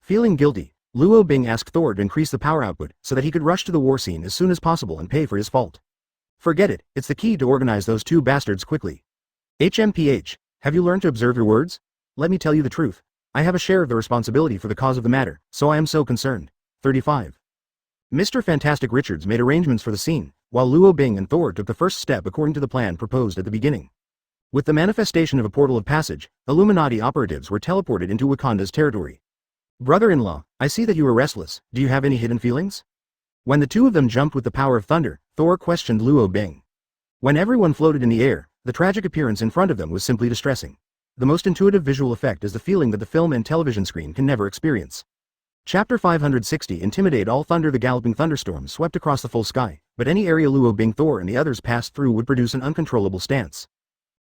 Speaker 1: Feeling guilty, Luo Bing asked Thor to increase the power output so that he could rush to the war scene as soon as possible and pay for his fault. Forget it, it's the key to organize those two bastards quickly. HMPH, have you learned to observe your words? Let me tell you the truth. I have a share of the responsibility for the cause of the matter, so I am so concerned. 35. Mr. Fantastic Richards made arrangements for the scene, while Luo Bing and Thor took the first step according to the plan proposed at the beginning. With the manifestation of a portal of passage, Illuminati operatives were teleported into Wakanda's territory. Brother-in-law, I see that you are restless. Do you have any hidden feelings? When the two of them jumped with the power of thunder, Thor questioned Luo Bing. When everyone floated in the air, the tragic appearance in front of them was simply distressing. The most intuitive visual effect is the feeling that the film and television screen can never experience. Chapter 560 Intimidate all thunder. The galloping thunderstorm swept across the full sky, but any area Luo Bing, Thor and the others passed through would produce an uncontrollable stance.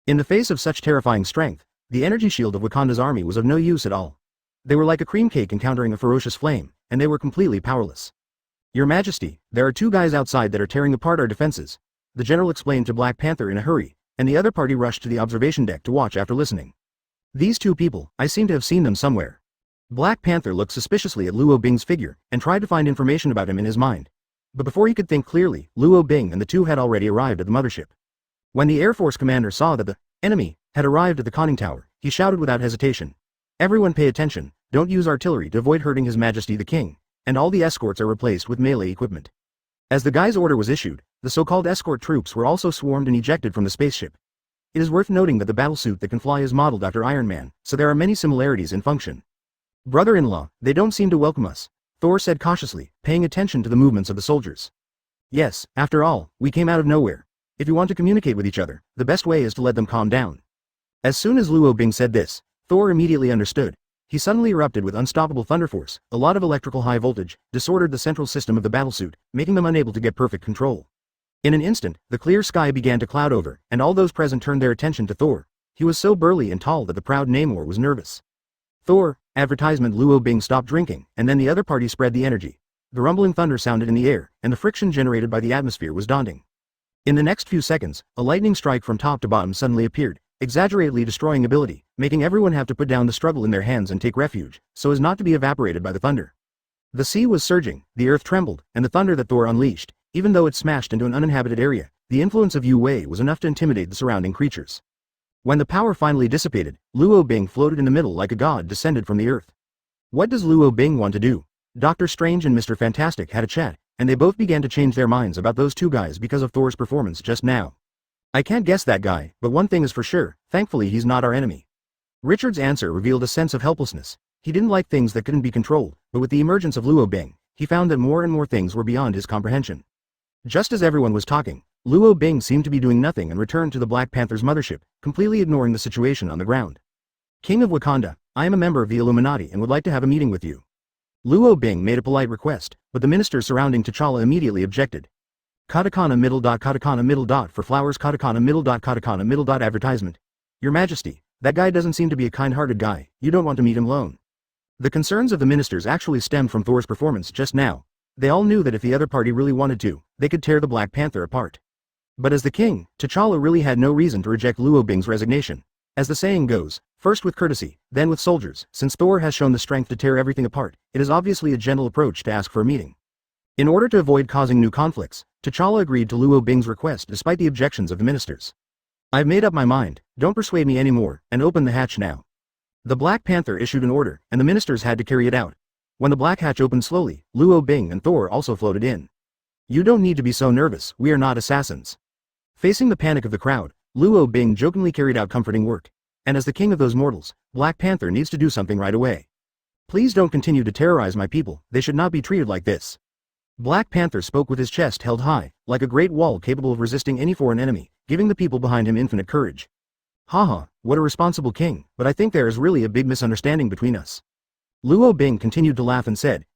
Speaker 1: In the face of such terrifying strength, the energy shield of Wakanda's army was of no use at all. They were like a cream cake encountering a ferocious flame, and they were completely powerless. Your Majesty, there are two guys outside that are tearing apart our defenses, the general explained to Black Panther in a hurry, and the other party rushed to the observation deck to watch after listening. These two people, I seem to have seen them somewhere. Black Panther looked suspiciously at Luo Bing's figure, and tried to find information about him in his mind. But before he could think clearly, Luo Bing and the two had already arrived at the mothership. When the Air Force commander saw that the enemy had arrived at the conning tower, he shouted without hesitation. Everyone pay attention, don't use artillery to avoid hurting His Majesty the King, and all the escorts are replaced with melee equipment. As the guy's order was issued, the so-called escort troops were also swarmed and ejected from the spaceship. It is worth noting that the battlesuit that can fly is modeled after Iron Man, so there are many similarities in function. Brother-in-law, they don't seem to welcome us, Thor said cautiously, paying attention to the movements of the soldiers. Yes, after all, we came out of nowhere. If you want to communicate with each other, the best way is to let them calm down. As soon as Luo Bing said this, Thor immediately understood. He suddenly erupted with unstoppable thunder force. A lot of electrical high voltage disordered the central system of the battlesuit, making them unable to get perfect control. In an instant, the clear sky began to cloud over, and all those present turned their attention to Thor. He was so burly and tall that the proud Namor was nervous. Thor, advertisement. Luo Bing stopped drinking, and then the other party spread the energy. The rumbling thunder sounded in the air, and the friction generated by the atmosphere was daunting. In the next few seconds, a lightning strike from top to bottom suddenly appeared, exaggeratedly destroying ability, making everyone have to put down the struggle in their hands and take refuge, so as not to be evaporated by the thunder. The sea was surging, the earth trembled, and the thunder that Thor unleashed, even though it smashed into an uninhabited area, the influence of Yu Wei was enough to intimidate the surrounding creatures. When the power finally dissipated, Luo Bing floated in the middle like a god descended from the earth. What does Luo Bing want to do? Doctor Strange and Mr. Fantastic had a chat, and they both began to change their minds about those two guys because of Thor's performance just now. I can't guess that guy, but one thing is for sure, thankfully he's not our enemy. Richard's answer revealed a sense of helplessness. He didn't like things that couldn't be controlled, but with the emergence of Luo Bing, he found that more and more things were beyond his comprehension. Just as everyone was talking, Luo Bing seemed to be doing nothing and returned to the Black Panther's mothership, completely ignoring the situation on the ground. King of Wakanda, I am a member of the Illuminati and would like to have a meeting with you. Luo Bing made a polite request, but the ministers surrounding T'Challa immediately objected. Katakana middle. For flowers. Katakana middle. Advertisement. Your Majesty, that guy doesn't seem to be a kind-hearted guy. You don't want to meet him alone. The concerns of the ministers actually stemmed from Thor's performance just now. They all knew that if the other party really wanted to, they could tear the Black Panther apart. But as the king, T'Challa really had no reason to reject Luo Bing's resignation. As the saying goes, first with courtesy, then with soldiers. Since Thor has shown the strength to tear everything apart, it is obviously a gentle approach to ask for a meeting. In order to avoid causing new conflicts, T'Challa agreed to Luo Bing's request despite the objections of the ministers. I've made up my mind, don't persuade me anymore, and open the hatch now. The Black Panther issued an order, and the ministers had to carry it out. When the black hatch opened slowly, Luo Bing and Thor also floated in. You don't need to be so nervous, we are not assassins. Facing the panic of the crowd, Luo Bing jokingly carried out comforting work. And as the king of those mortals, Black Panther needs to do something right away. Please don't continue to terrorize my people, they should not be treated like this. Black Panther spoke with his chest held high, like a great wall capable of resisting any foreign enemy, giving the people behind him infinite courage. Haha, what a responsible king, but I think there is really a big misunderstanding between us. Luo Bing continued to laugh and said,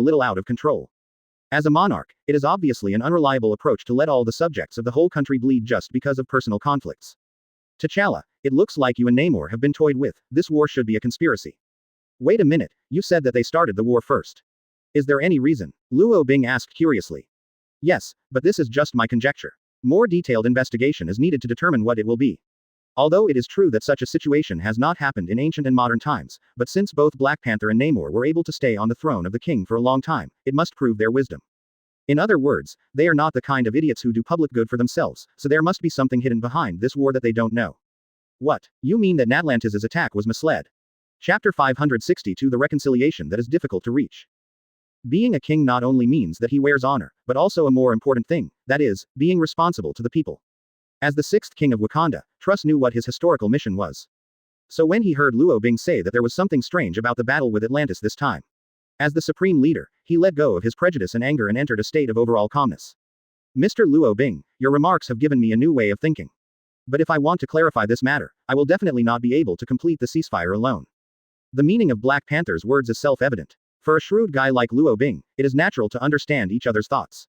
Speaker 2: a little out of control. As a monarch, it is obviously an unreliable approach to let all the subjects of the whole country bleed just because of personal conflicts. T'Challa, it looks like you and Namor have been toyed with. This war should be a conspiracy. Wait a minute, you said that they started the war first. Is there any reason? Luo Bing asked curiously. Yes, but this is just my conjecture. More detailed investigation is needed to determine what it will be. Although it is true that such a situation has not happened in ancient and modern times, but since both Black Panther and Namor were able to stay on the throne of the king for a long time, it must prove their wisdom. In other words, they are not the kind of idiots who do public good for themselves, so there must be something hidden behind this war that they don't know. What? You mean that Natlantis' attack was misled? Chapter 562 The reconciliation that is difficult to reach. Being a king not only means that he wears honor, but also a more important thing, that is, being responsible to the people. As the sixth king of Wakanda, Truss knew what his historical mission was. So when he heard Luo Bing say that there was something strange about the battle with Atlantis this time, as the supreme leader, he let go of his prejudice and anger and entered a state of overall calmness. Mr. Luo Bing, your remarks have given me a new way of thinking. But if I want to clarify this matter, I will definitely not be able to complete the ceasefire alone. The meaning of Black Panther's words is self-evident. For a shrewd guy like Luo Bing, it is natural to understand each other's thoughts.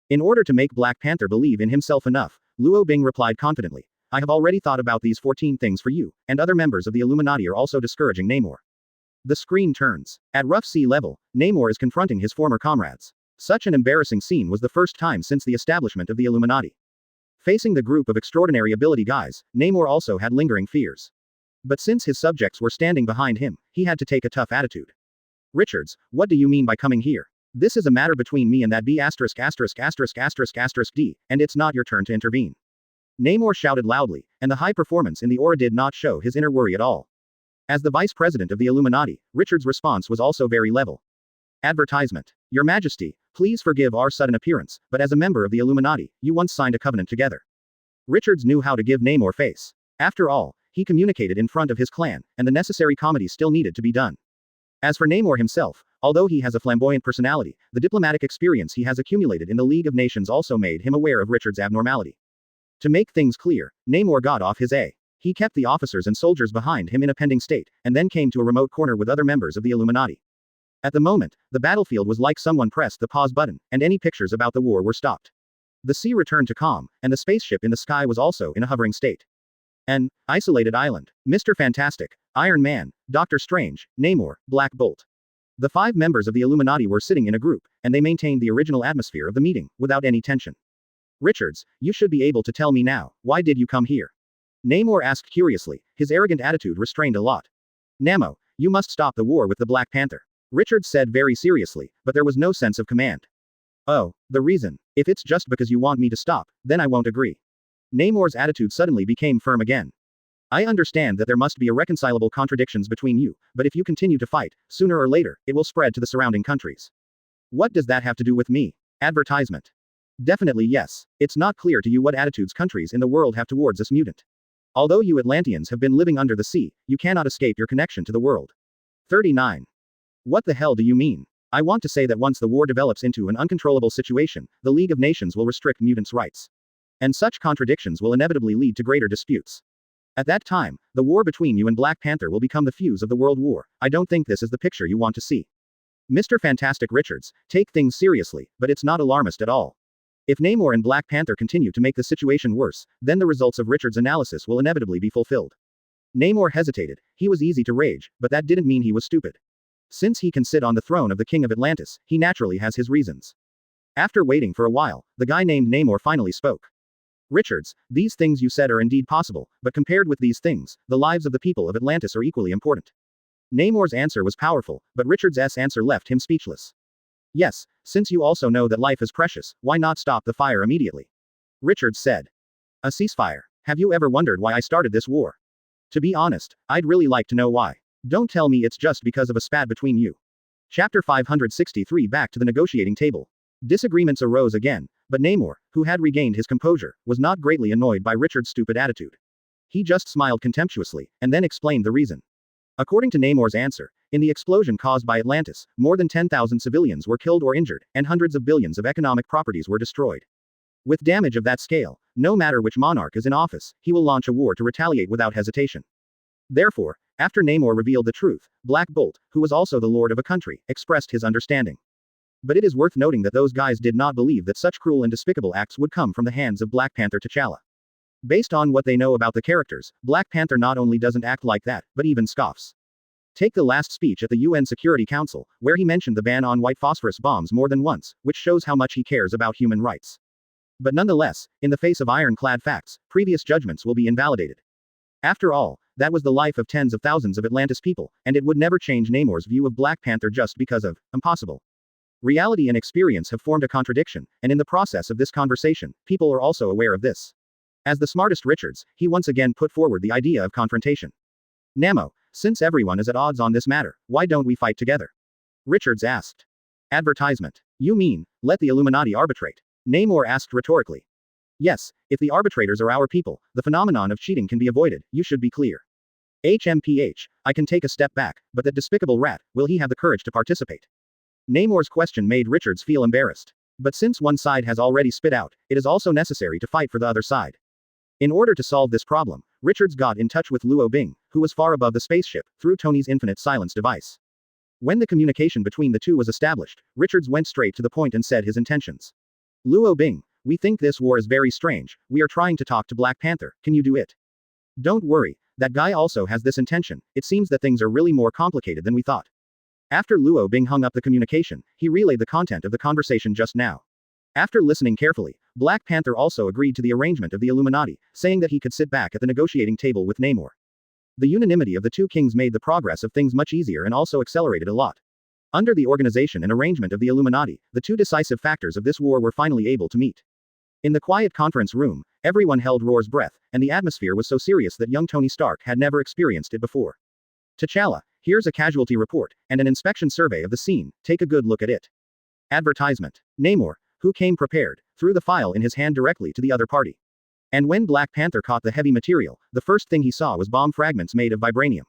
Speaker 2: In order to make Black Panther believe in himself enough, Luo Bing replied confidently, I have already thought about these 14 things for you, and other members of the Illuminati are also discouraging Namor. The screen turns. At rough sea level, Namor is confronting his former comrades. Such an embarrassing scene was the first time since the establishment of the Illuminati. Facing the group of extraordinary ability guys, Namor also had lingering fears. But since his subjects were standing behind him, he had to take a tough attitude. Richards, what do you mean by coming here? This is a matter between me and that B****************, D, and it's not your turn to intervene. Namor shouted loudly, and the high performance in the aura did not show his inner worry at all. As the vice president of the Illuminati, Richard's response was also very level. Advertisement. Your Majesty, please forgive our sudden appearance, but as a member of the Illuminati, you once signed a covenant together. Richards knew how to give Namor face. After all, he communicated in front of his clan, and the necessary comedy still needed to be done. As for Namor himself, although he has a flamboyant personality, the diplomatic experience he has accumulated in the League of Nations also made him aware of Richard's abnormality. To make things clear, Namor got off his A. He kept the officers and soldiers behind him in a pending state, and then came to a remote corner with other members of the Illuminati. At the moment, the battlefield was like someone pressed the pause button, and any pictures about the war were stopped. The sea returned to calm, and the spaceship in the sky was also in a hovering state. An isolated island. Mr. Fantastic, Iron Man, Doctor Strange, Namor, Black Bolt. The 5 members of the Illuminati were sitting in a group, and they maintained the original atmosphere of the meeting, without any tension. Richards, you should be able to tell me now, why did you come here? Namor asked curiously, his arrogant attitude restrained a lot. Namo, you must stop the war with the Black Panther. Richards said very seriously, but there was no sense of command. Oh, the reason. If it's just because you want me to stop, then I won't agree. Namor's attitude suddenly became firm again. I understand that there must be irreconcilable contradictions between you, but if you continue to fight, sooner or later, it will spread to the surrounding countries. What does that have to do with me? Advertisement. Definitely yes. It's not clear to you what attitudes countries in the world have towards this mutant. Although you Atlanteans have been living under the sea, you cannot escape your connection to the world. 39. What the hell do you mean? I want to say that once the war develops into an uncontrollable situation, the League of Nations will restrict mutants' rights. And such contradictions will inevitably lead to greater disputes. At that time, the war between you and Black Panther will become the fuse of the World War. I don't think this is the picture you want to see. Mr. Fantastic Richards, take things seriously, but it's not alarmist at all. If Namor and Black Panther continue to make the situation worse, then the results of Richard's analysis will inevitably be fulfilled. Namor hesitated. He was easy to rage, but that didn't mean he was stupid. Since he can sit on the throne of the King of Atlantis, he naturally has his reasons. After waiting for a while, the guy named Namor finally spoke. Richards, these things you said are indeed possible, but compared with these things, the lives of the people of Atlantis are equally important. Namor's answer was powerful, but Richards' answer left him speechless. Yes, since you also know that life is precious, why not stop the fire immediately? Richards said. A ceasefire. Have you ever wondered why I started this war? To be honest, I'd really like to know why. Don't tell me it's just because of a spat between you. Chapter 563. Back to the negotiating table. Disagreements arose again, but Namor, who had regained his composure, was not greatly annoyed by Richard's stupid attitude. He just smiled contemptuously, and then explained the reason. According to Namor's answer, in the explosion caused by Atlantis, more than 10,000 civilians were killed or injured, and hundreds of billions of economic properties were destroyed. With damage of that scale, no matter which monarch is in office, he will launch a war to retaliate without hesitation. Therefore, after Namor revealed the truth, Black Bolt, who was also the lord of a country, expressed his understanding. But it is worth noting that those guys did not believe that such cruel and despicable acts would come from the hands of Black Panther T'Challa. Based on what they know about the characters, Black Panther not only doesn't act like that, but even scoffs. Take the last speech at the UN Security Council, where he mentioned the ban on white phosphorus bombs more than once, which shows how much he cares about human rights. But nonetheless, in the face of ironclad facts, previous judgments will be invalidated. After all, that was the life of tens of thousands of Atlantis people, and it would never change Namor's view of Black Panther just because of impossible. Reality and experience have formed a contradiction, and in the process of this conversation, people are also aware of this. As the smartest Richards, he once again put forward the idea of confrontation. Namo, since everyone is at odds on this matter, why don't we fight together? Richards asked. Advertisement. You mean, let the Illuminati arbitrate? Namor asked rhetorically. Yes, if the arbitrators are our people, the phenomenon of cheating can be avoided, you should be clear. HMPH, I can take a step back, but that despicable rat, will he have the courage to participate? Namor's question made Richards feel embarrassed. But since one side has already spit out, it is also necessary to fight for the other side. In order to solve this problem, Richards got in touch with Luo Bing, who was far above the spaceship, through Tony's infinite silence device. When the communication between the two was established, Richards went straight to the point and said his intentions. Luo Bing, we think this war is very strange, we are trying to talk to Black Panther, can you do it? Don't worry, that guy also has this intention, it seems that things are really more complicated than we thought. After Luo Bing hung up the communication, he relayed the content of the conversation just now. After listening carefully, Black Panther also agreed to the arrangement of the Illuminati, saying that he could sit back at the negotiating table with Namor. The unanimity of the two kings made the progress of things much easier and also accelerated a lot. Under the organization and arrangement of the Illuminati, the two decisive factors of this war were finally able to meet. In the quiet conference room, everyone held Roar's breath, and the atmosphere was so serious that young Tony Stark had never experienced it before. T'Challa, here's a casualty report, and an inspection survey of the scene, take a good look at it. Advertisement. Namor, who came prepared, threw the file in his hand directly to the other party. And when Black Panther caught the heavy material, the first thing he saw was bomb fragments made of vibranium.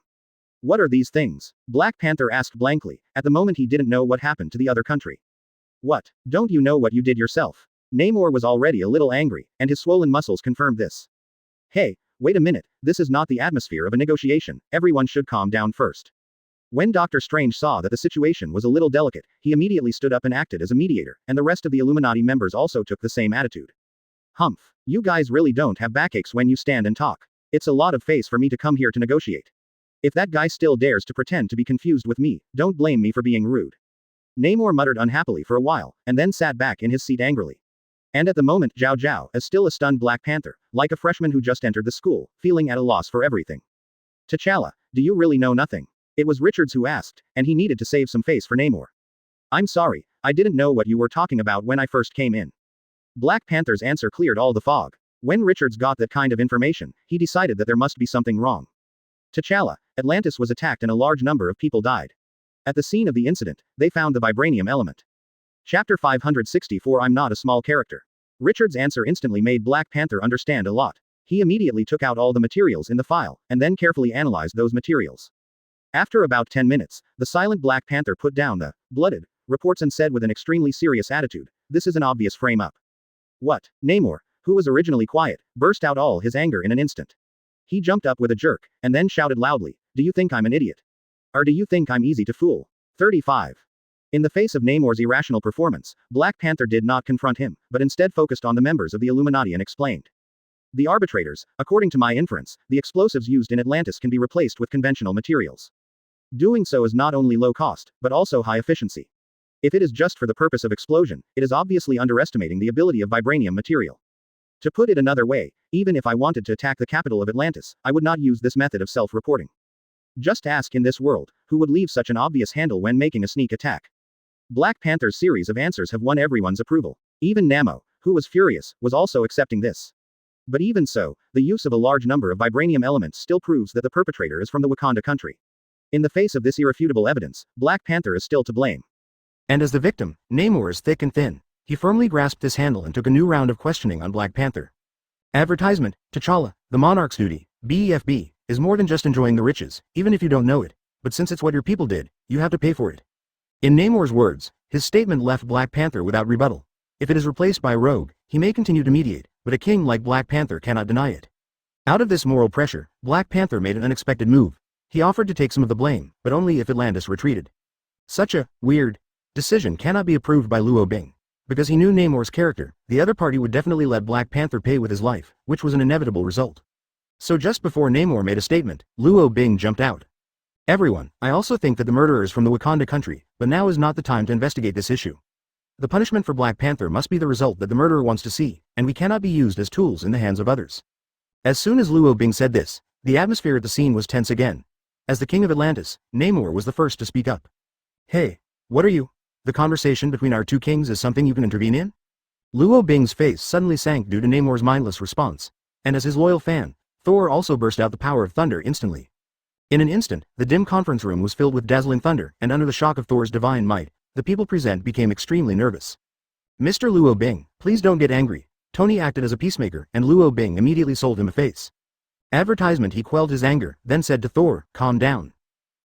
Speaker 2: What are these things? Black Panther asked blankly. At the moment he didn't know what happened to the other country. What? Don't you know what you did yourself? Namor was already a little angry, and his swollen muscles confirmed this. Hey, wait a minute, this is not the atmosphere of a negotiation, everyone should calm down first. When Doctor Strange saw that the situation was a little delicate, he immediately stood up and acted as a mediator, and the rest of the Illuminati members also took the same attitude. Humph. You guys really don't have backaches when you stand and talk. It's a lot of face for me to come here to negotiate. If that guy still dares to pretend to be confused with me, don't blame me for being rude. Namor muttered unhappily for a while, and then sat back in his seat angrily. And at the moment Zhao Zhao is still a stunned Black Panther, like a freshman who just entered the school, feeling at a loss for everything. T'Challa, do you really know nothing? It was Richards who asked, and he needed to save some face for Namor. I'm sorry, I didn't know what you were talking about when I first came in. Black Panther's answer cleared all the fog. When Richards got that kind of information, he decided that there must be something wrong. T'Challa, Atlantis was attacked and a large number of people died. At the scene of the incident, they found the vibranium element. Chapter 564 I'm not a small character. Richards' answer instantly made Black Panther understand a lot. He immediately took out all the materials in the file, and then carefully analyzed those materials. After about 10 minutes, the silent Black Panther put down the blooded reports and said with an extremely serious attitude, this is an obvious frame-up. What? Namor, who was originally quiet, burst out all his anger in an instant. He jumped up with a jerk, and then shouted loudly, do you think I'm an idiot? Or do you think I'm easy to fool? 35. In the face of Namor's irrational performance, Black Panther did not confront him, but instead focused on the members of the Illuminati and explained. The arbitrators, according to my inference, the explosives used in Atlantis can be replaced with conventional materials. Doing so is not only low cost, but also high efficiency. If it is just for the purpose of explosion, it is obviously underestimating the ability of vibranium material. To put it another way, even if I wanted to attack the capital of Atlantis, I would not use this method of self-reporting. Just ask in this world, who would leave such an obvious handle when making a sneak attack? Black Panther's series of answers have won everyone's approval. Even Namor, who was furious, was also accepting this. But even so, the use of a large number of vibranium elements still proves that the perpetrator is from the Wakanda country. In the face of this irrefutable evidence, Black Panther is still to blame.
Speaker 1: And as the victim, Namor is thick and thin. He firmly grasped this handle and took a new round of questioning on Black Panther. Advertisement, T'Challa, the monarch's duty, BEFB, is more than just enjoying the riches, even if you don't know it, but since it's what your people did, you have to pay for it. In Namor's words, his statement left Black Panther without rebuttal. If it is replaced by a rogue, he may continue to mediate, but a king like Black Panther cannot deny it. Out of this moral pressure, Black Panther made an unexpected move. He offered to take some of the blame, but only if Atlantis retreated. Such a weird decision cannot be approved by Luo Bing. Because he knew Namor's character, the other party would definitely let Black Panther pay with his life, which was an inevitable result. So just before Namor made a statement, Luo Bing jumped out. Everyone, I also think that the murderer is from the Wakanda country, but now is not the time to investigate this issue. The punishment for Black Panther must be the result that the murderer wants to see, and we cannot be used as tools in the hands of others. As soon as Luo Bing said this, the atmosphere at the scene was tense again. As the king of Atlantis, Namor was the first to speak up. Hey, what are you? The conversation between our two kings is something you can intervene in? Luo Bing's face suddenly sank due to Namor's mindless response, and as his loyal fan, Thor also burst out the power of thunder instantly. In an instant, the dim conference room was filled with dazzling thunder, and under the shock of Thor's divine might, the people present became extremely nervous. Mr. Luo Bing, please don't get angry. Tony acted as a peacemaker, and Luo Bing immediately sold him a face. Advertisement he quelled his anger, then said to Thor, calm down.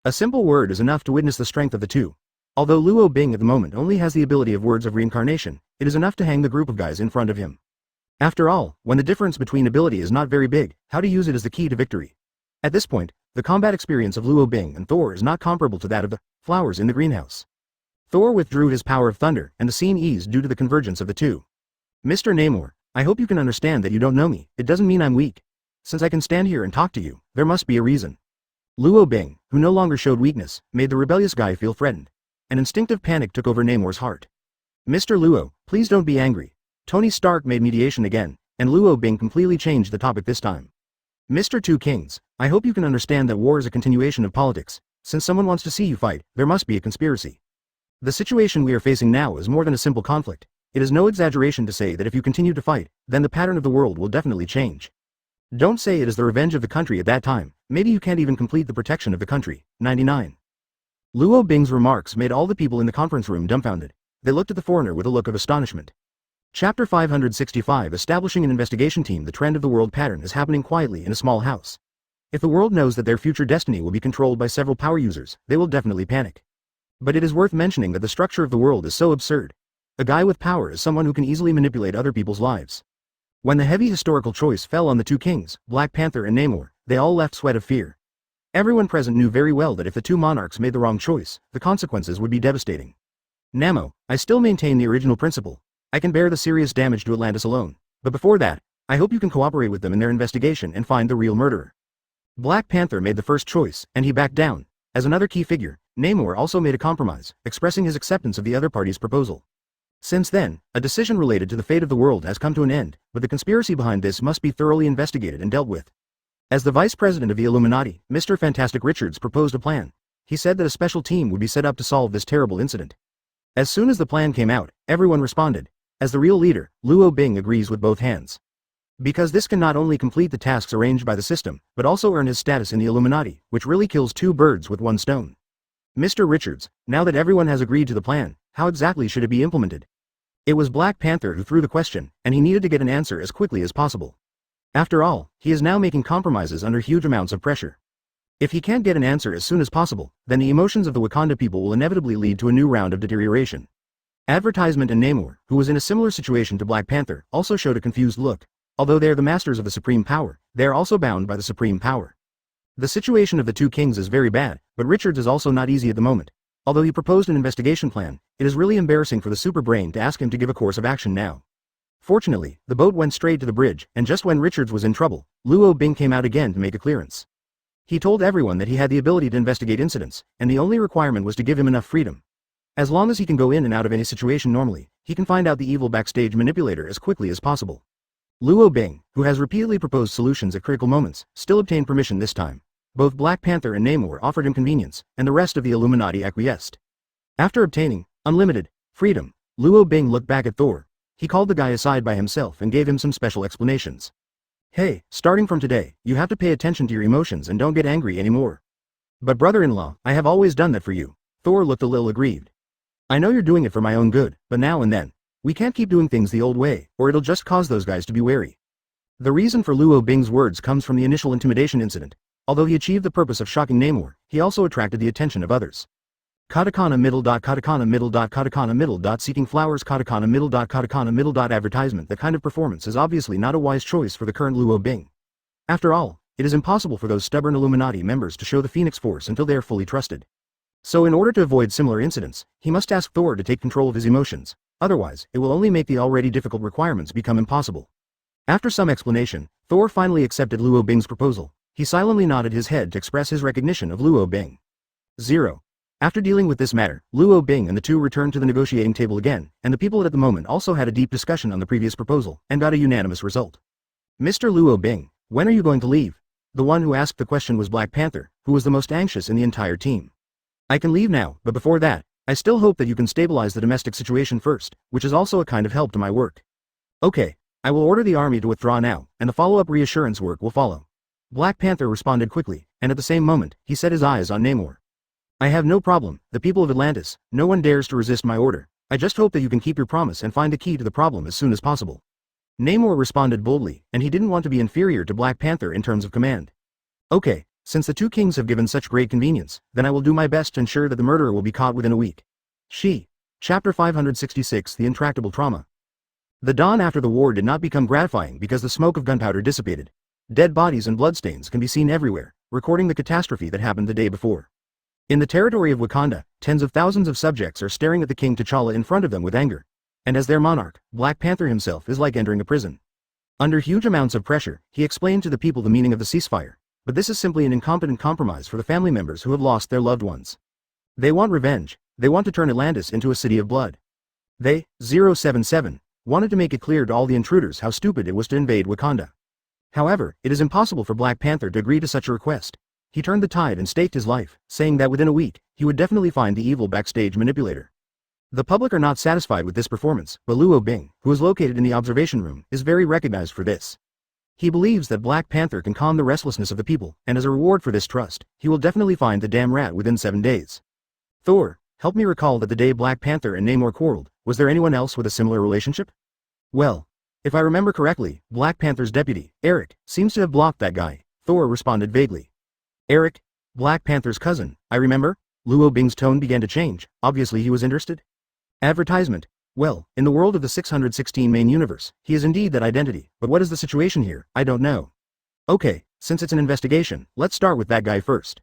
Speaker 1: A simple word is enough to witness the strength of the two. Although Luo Bing at the moment only has the ability of words of reincarnation, it is enough to hang the group of guys in front of him. After all, when the difference between ability is not very big, how to use it is the key to victory. At this point, the combat experience of Luo Bing and Thor is not comparable to that of the flowers in the greenhouse. Thor withdrew his power of thunder, and the scene eased due to the convergence of the two. Mr. Namor, I hope you can understand that you don't know me. It doesn't mean I'm weak. Since I can stand here and talk to you, there must be a reason. Luo Bing, who no longer showed weakness, made the rebellious guy feel threatened. An instinctive panic took over Namor's heart. Mr. Luo, please don't be angry. Tony Stark made mediation again, and Luo Bing completely changed the topic this time. Mr. Two Kings, I hope you can understand that war is a continuation of politics. Since someone wants to see you fight, there must be a conspiracy. The situation we are facing now is more than a simple conflict. It is no exaggeration to say that if you continue to fight, then the pattern of the world will definitely change. Don't say it is the revenge of the country at that time, maybe you can't even complete the protection of the country. 99. Luo Bing's remarks made all the people in the conference room dumbfounded. They looked at the foreigner with a look of astonishment. Chapter 565 Establishing an investigation team. The trend of the world pattern is happening quietly in a small house. If the world knows that their future destiny will be controlled by several power users, they will definitely panic. But it is worth mentioning that the structure of the world is so absurd. A guy with power is someone who can easily manipulate other people's lives. When the heavy historical choice fell on the two kings, Black Panther and Namor, they all left sweat of fear. Everyone present knew very well that if the two monarchs made the wrong choice, the consequences would be devastating. Namo, I still maintain the original principle. I can bear the serious damage to Atlantis alone. But before that, I hope you can cooperate with them in their investigation and find the real murderer. Black Panther made the first choice, and he backed down. As another key figure, Namor also made a compromise, expressing his acceptance of the other party's proposal. Since then, a decision related to the fate of the world has come to an end, but the conspiracy behind this must be thoroughly investigated and dealt with. As the vice president of the Illuminati, Mr. Fantastic Richards proposed a plan. He said that a special team would be set up to solve this terrible incident. As soon as the plan came out, everyone responded. As the real leader, Luo Bing agrees with both hands. Because this can not only complete the tasks arranged by the system, but also earn his status in the Illuminati, which really kills two birds with one stone. Mr. Richards, now that everyone has agreed to the plan, how exactly should it be implemented? It was Black Panther who threw the question, and he needed to get an answer as quickly as possible. After all, he is now making compromises under huge amounts of pressure. If he can't get an answer as soon as possible, then the emotions of the Wakanda people will inevitably lead to a new round of deterioration. Advertisement and Namor, who was in a similar situation to Black Panther, also showed a confused look. Although they are the masters of the supreme power, they are also bound by the supreme power. The situation of the two kings is very bad, but Richards is also not easy at the moment. Although he proposed an investigation plan, it is really embarrassing for the super brain to ask him to give a course of action now. Fortunately, the boat went straight to the bridge, and just when Richards was in trouble, Luo Bing came out again to make a clearance. He told everyone that he had the ability to investigate incidents, and the only requirement was to give him enough freedom. As long as he can go in and out of any situation normally, he can find out the evil backstage manipulator as quickly as possible. Luo Bing, who has repeatedly proposed solutions at critical moments, still obtained permission this time. Both Black Panther and Namor offered him convenience, and the rest of the Illuminati acquiesced. After obtaining unlimited freedom, Luo Bing looked back at Thor. He called the guy aside by himself and gave him some special explanations. Hey, starting from today, you have to pay attention to your emotions and don't get angry anymore. But brother-in-law, I have always done that for you. Thor looked a little aggrieved. I know you're doing it for my own good, but now and then, we can't keep doing things the old way, or it'll just cause those guys to be wary. The reason for Luo Bing's words comes from the initial intimidation incident. Although he achieved the purpose of shocking Namor, he also attracted the attention of others. Katakana middle. Seeking flowers. Katakana middle. Advertisement. That kind of performance is obviously not a wise choice for the current Luo Bing. After all, it is impossible for those stubborn Illuminati members to show the Phoenix Force until they are fully trusted. So in order to avoid similar incidents, he must ask Thor to take control of his emotions. Otherwise, it will only make the already difficult requirements become impossible. After some explanation, Thor finally accepted Luo Bing's proposal. He silently nodded his head to express his recognition of Luo Bing. 0. After dealing with this matter, Luo Bing and the two returned to the negotiating table again, and the people at the moment also had a deep discussion on the previous proposal, and got a unanimous result. Mr. Luo Bing, when are you going to leave? The one who asked the question was Black Panther, who was the most anxious in the entire team. I can leave now, but before that, I still hope that you can stabilize the domestic situation first, which is also a kind of help to my work. Okay, I will order the army to withdraw now, and the follow-up reassurance work will follow. Black Panther responded quickly, and at the same moment, he set his eyes on Namor. I have no problem, the people of Atlantis, no one dares to resist my order. I just hope that you can keep your promise and find the key to the problem as soon as possible. Namor responded boldly, and he didn't want to be inferior to Black Panther in terms of command. Okay, since the two kings have given such great convenience, then I will do my best to ensure that the murderer will be caught within a week. Chapter 566 The Intractable Trauma. The dawn after the war did not become gratifying because the smoke of gunpowder dissipated. Dead bodies and bloodstains can be seen everywhere, recording the catastrophe that happened the day before. In the territory of Wakanda, tens of thousands of subjects are staring at the King T'Challa in front of them with anger. And as their monarch, Black Panther himself is like entering a prison. Under huge amounts of pressure, he explained to the people the meaning of the ceasefire. But this is simply an incompetent compromise for the family members who have lost their loved ones. They want revenge. They want to turn Atlantis into a city of blood. They, 077, wanted to make it clear to all the intruders how stupid it was to invade Wakanda. However, it is impossible for Black Panther to agree to such a request. He turned the tide and staked his life, saying that within a week, he would definitely find the evil backstage manipulator. The public are not satisfied with this performance, but Luo Bing, who is located in the observation room, is very recognized for this. He believes that Black Panther can calm the restlessness of the people, and as a reward for this trust, he will definitely find the damn rat within 7 days. Thor, help me recall that the day Black Panther and Namor quarreled, was there anyone else with a similar relationship? Well, if I remember correctly, Black Panther's deputy, Eric, seems to have blocked that guy, Thor responded vaguely. Eric? Black Panther's cousin, I remember? Luo Bing's tone began to change, obviously he was interested. Advertisement. Well, in the world of the 616 main universe, he is indeed that identity, but what is the situation here, I don't know. Okay, since it's an investigation, let's start with that guy first.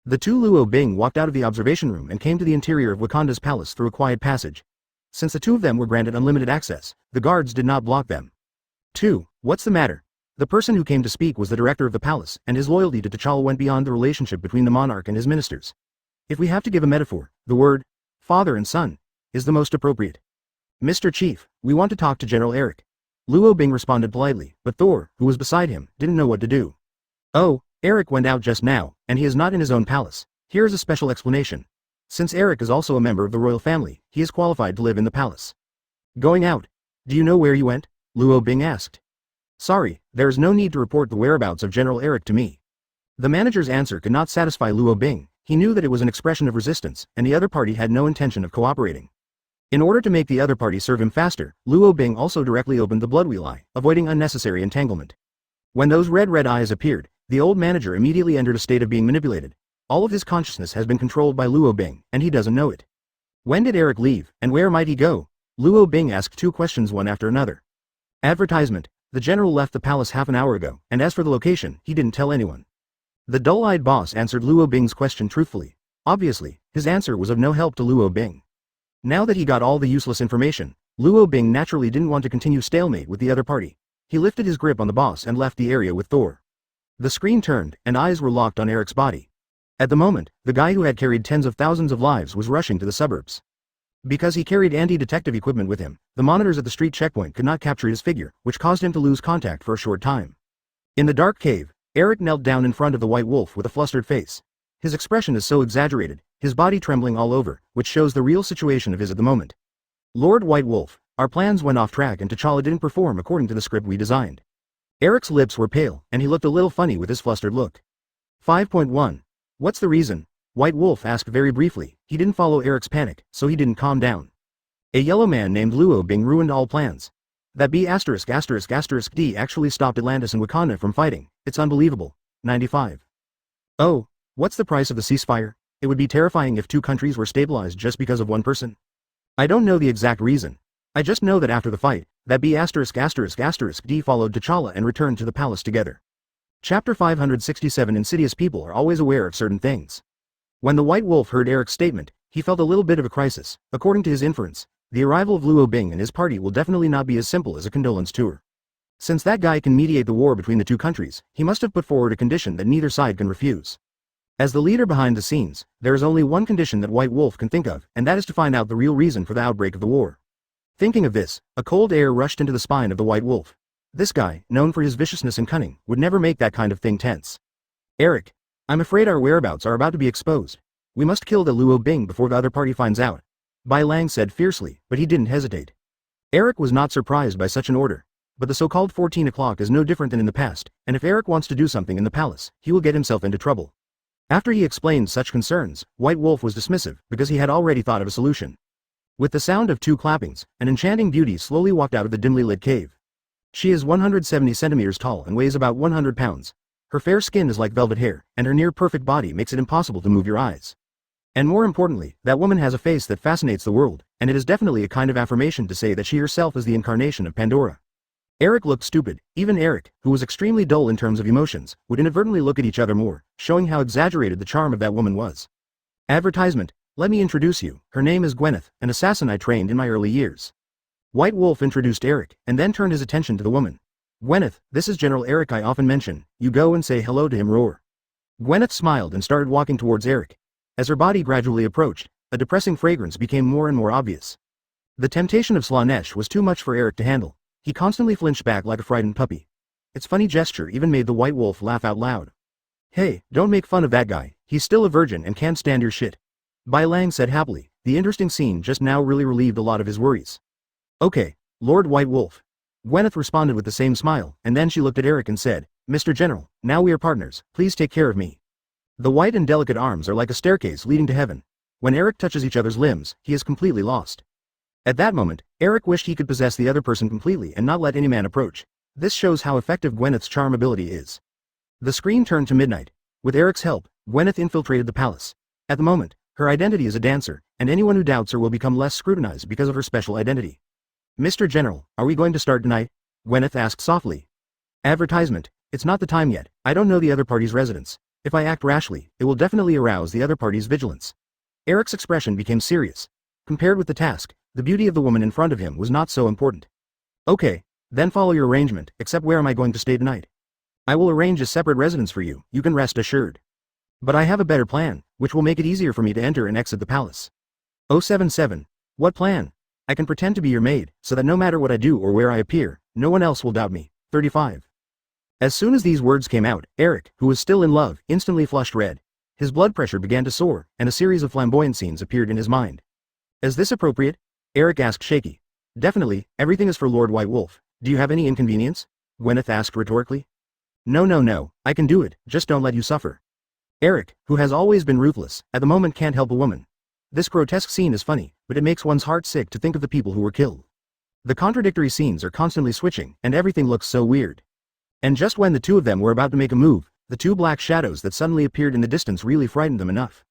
Speaker 1: The two Luo Bing walked out of the observation room and came to the interior of Wakanda's palace through a quiet passage. Since the two of them were granted unlimited access, the guards did not block them. 2. What's the matter? The person who came to speak was the director of the palace, and his loyalty to T'Challa went beyond the relationship between the monarch and his ministers. If we have to give a metaphor, the word father and son is the most appropriate. Mr. Chief, we want to talk to General Eric. Luo Bing responded politely, but Thor, who was beside him, didn't know what to do. Oh, Eric went out just now, and he is not in his own palace. Here is a special explanation. Since Eric is also a member of the royal family, he is qualified to live in the palace. Going out? Do you know where you went? Luo Bing asked. Sorry, there is no need to report the whereabouts of General Eric to me. The manager's answer could not satisfy Luo Bing. He knew that it was an expression of resistance, and the other party had no intention of cooperating. In order to make the other party serve him faster, Luo Bing also directly opened the bloodwheel eye, avoiding unnecessary entanglement. When those red eyes appeared, the old manager immediately entered a state of being manipulated. All of his consciousness has been controlled by Luo Bing, and he doesn't know it. When did Eric leave, and where might he go? Luo Bing asked two questions one after another. Advertisement. The general left the palace half an hour ago, and as for the location, he didn't tell anyone. The dull-eyed boss answered Luo Bing's question truthfully. Obviously, his answer was of no help to Luo Bing. Now that he got all the useless information, Luo Bing naturally didn't want to continue stalemate with the other party. He lifted his grip on the boss and left the area with Thor. The screen turned, and eyes were locked on Eric's body. At the moment, the guy who had carried tens of thousands of lives was rushing to the suburbs. Because he carried anti-detective equipment with him, the monitors at the street checkpoint could not capture his figure, which caused him to lose contact for a short time. In the dark cave, Eric knelt down in front of the white wolf with a flustered face. His expression is so exaggerated, his body trembling all over, which shows the real situation of his at the moment. Lord White Wolf, our plans went off track and T'Challa didn't perform according to the script we designed. Eric's lips were pale, and he looked a little funny with his flustered look. 5.1. What's the reason? White Wolf asked very briefly. He didn't follow Eric's panic, so he didn't calm down. A yellow man named Luo Bing ruined all plans. That B*******D actually stopped Atlantis and Wakanda from fighting. It's unbelievable. 95. Oh, what's the price of the ceasefire? It would be terrifying if two countries were stabilized just because of one person. I don't know the exact reason. I just know that after the fight, that B*******D followed T'Challa and returned to the palace together. Chapter 567. Insidious people are always aware of certain things. When the White Wolf heard Eric's statement, he felt a little bit of a crisis. According to his inference, the arrival of Luo Bing and his party will definitely not be as simple as a condolence tour. Since that guy can mediate the war between the two countries, he must have put forward a condition that neither side can refuse. As the leader behind the scenes, there is only one condition that White Wolf can think of, and that is to find out the real reason for the outbreak of the war. Thinking of this, a cold air rushed into the spine of the White Wolf. This guy, known for his viciousness and cunning, would never make that kind of thing tense. Eric, I'm afraid our whereabouts are about to be exposed. We must kill the Luo Bing before the other party finds out. Bai Lang said fiercely, but he didn't hesitate. Eric was not surprised by such an order. But the so-called 14 o'clock is no different than in the past, and if Eric wants to do something in the palace, he will get himself into trouble. After he explained such concerns, White Wolf was dismissive, because he had already thought of a solution. With the sound of two clappings, an enchanting beauty slowly walked out of the dimly lit cave. She is 170 centimeters tall and weighs about 100 pounds. Her fair skin is like velvet hair, and her near-perfect body makes it impossible to move your eyes. And more importantly, that woman has a face that fascinates the world, and it is definitely a kind of affirmation to say that she herself is the incarnation of Pandora. Eric looked stupid. Even Eric, who was extremely dull in terms of emotions, would inadvertently look at each other more, showing how exaggerated the charm of that woman was. Advertisement. Let me introduce you. Her name is Gwyneth, an assassin I trained in my early years. White Wolf introduced Eric, and then turned his attention to the woman. Gwyneth, this is General Eric I often mention. You go and say hello to him. Roar. Gwyneth smiled and started walking towards Eric. As her body gradually approached, a depressing fragrance became more and more obvious. The temptation of Slanesh was too much for Eric to handle. He constantly flinched back like a frightened puppy. Its funny gesture even made the White Wolf laugh out loud. Hey, don't make fun of that guy. He's still a virgin and can't stand your shit. Bai Lang said happily, the interesting scene just now really relieved a lot of his worries. Okay, Lord White Wolf. Gwyneth responded with the same smile, and then she looked at Eric and said, Mr. General, now we are partners, please take care of me. The white and delicate arms are like a staircase leading to heaven. When Eric touches each other's limbs, he is completely lost. At that moment, Eric wished he could possess the other person completely and not let any man approach. This shows how effective Gwyneth's charm ability is. The screen turned to midnight. With Eric's help, Gwyneth infiltrated the palace. At the moment, her identity is a dancer, and anyone who doubts her will become less scrutinized because of her special identity. Mr. General, are we going to start tonight? Gwyneth asked softly. Advertisement. It's not the time yet. I don't know the other party's residence. If I act rashly, it will definitely arouse the other party's vigilance. Eric's expression became serious. Compared with the task, the beauty of the woman in front of him was not so important. Okay, then follow your arrangement, except where am I going to stay tonight? I will arrange a separate residence for you, you can rest assured. But I have a better plan, which will make it easier for me to enter and exit the palace. 077. What plan? I can pretend to be your maid, so that no matter what I do or where I appear, no one else will doubt me. 35. As soon as these words came out, Eric, who was still in love, instantly flushed red. His blood pressure began to soar, and a series of flamboyant scenes appeared in his mind. Is this appropriate? Eric asked shaky. Definitely, everything is for Lord White Wolf. Do you have any inconvenience? Gwyneth asked rhetorically. No, I can do it, just don't let you suffer. Eric, who has always been ruthless, at the moment can't help a woman. This grotesque scene is funny, but it makes one's heart sick to think of the people who were killed. The contradictory scenes are constantly switching, and everything looks so weird. And just when the two of them were about to make a move, the two black shadows that suddenly appeared in the distance really frightened them enough.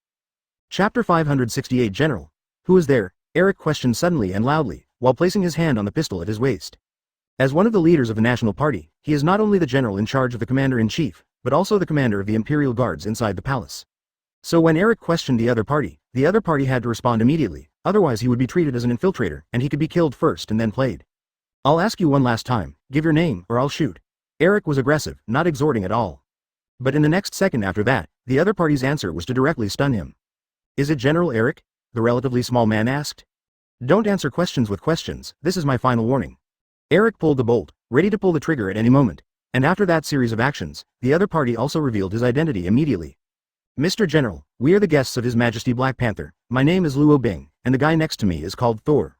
Speaker 1: Chapter 568 General. Who is there? Eric questioned suddenly and loudly, while placing his hand on the pistol at his waist. As one of the leaders of the National Party, he is not only the general in charge of the commander-in-chief, but also the commander of the Imperial Guards inside the palace. So when Eric questioned the other party had to respond immediately, otherwise he would be treated as an infiltrator, and he could be killed first and then played. I'll ask you one last time, give your name, or I'll shoot. Eric was aggressive, not exhorting at all. But in the next second after that, the other party's answer was to directly stun him. Is it General Eric? The relatively small man asked. Don't answer questions with questions, this is my final warning. Eric pulled the bolt, ready to pull the trigger at any moment, and after that series of actions, the other party also revealed his identity immediately. Mr. General, we are the guests of His Majesty Black Panther, my name is Luo Bing, and the guy next to me is called Thor.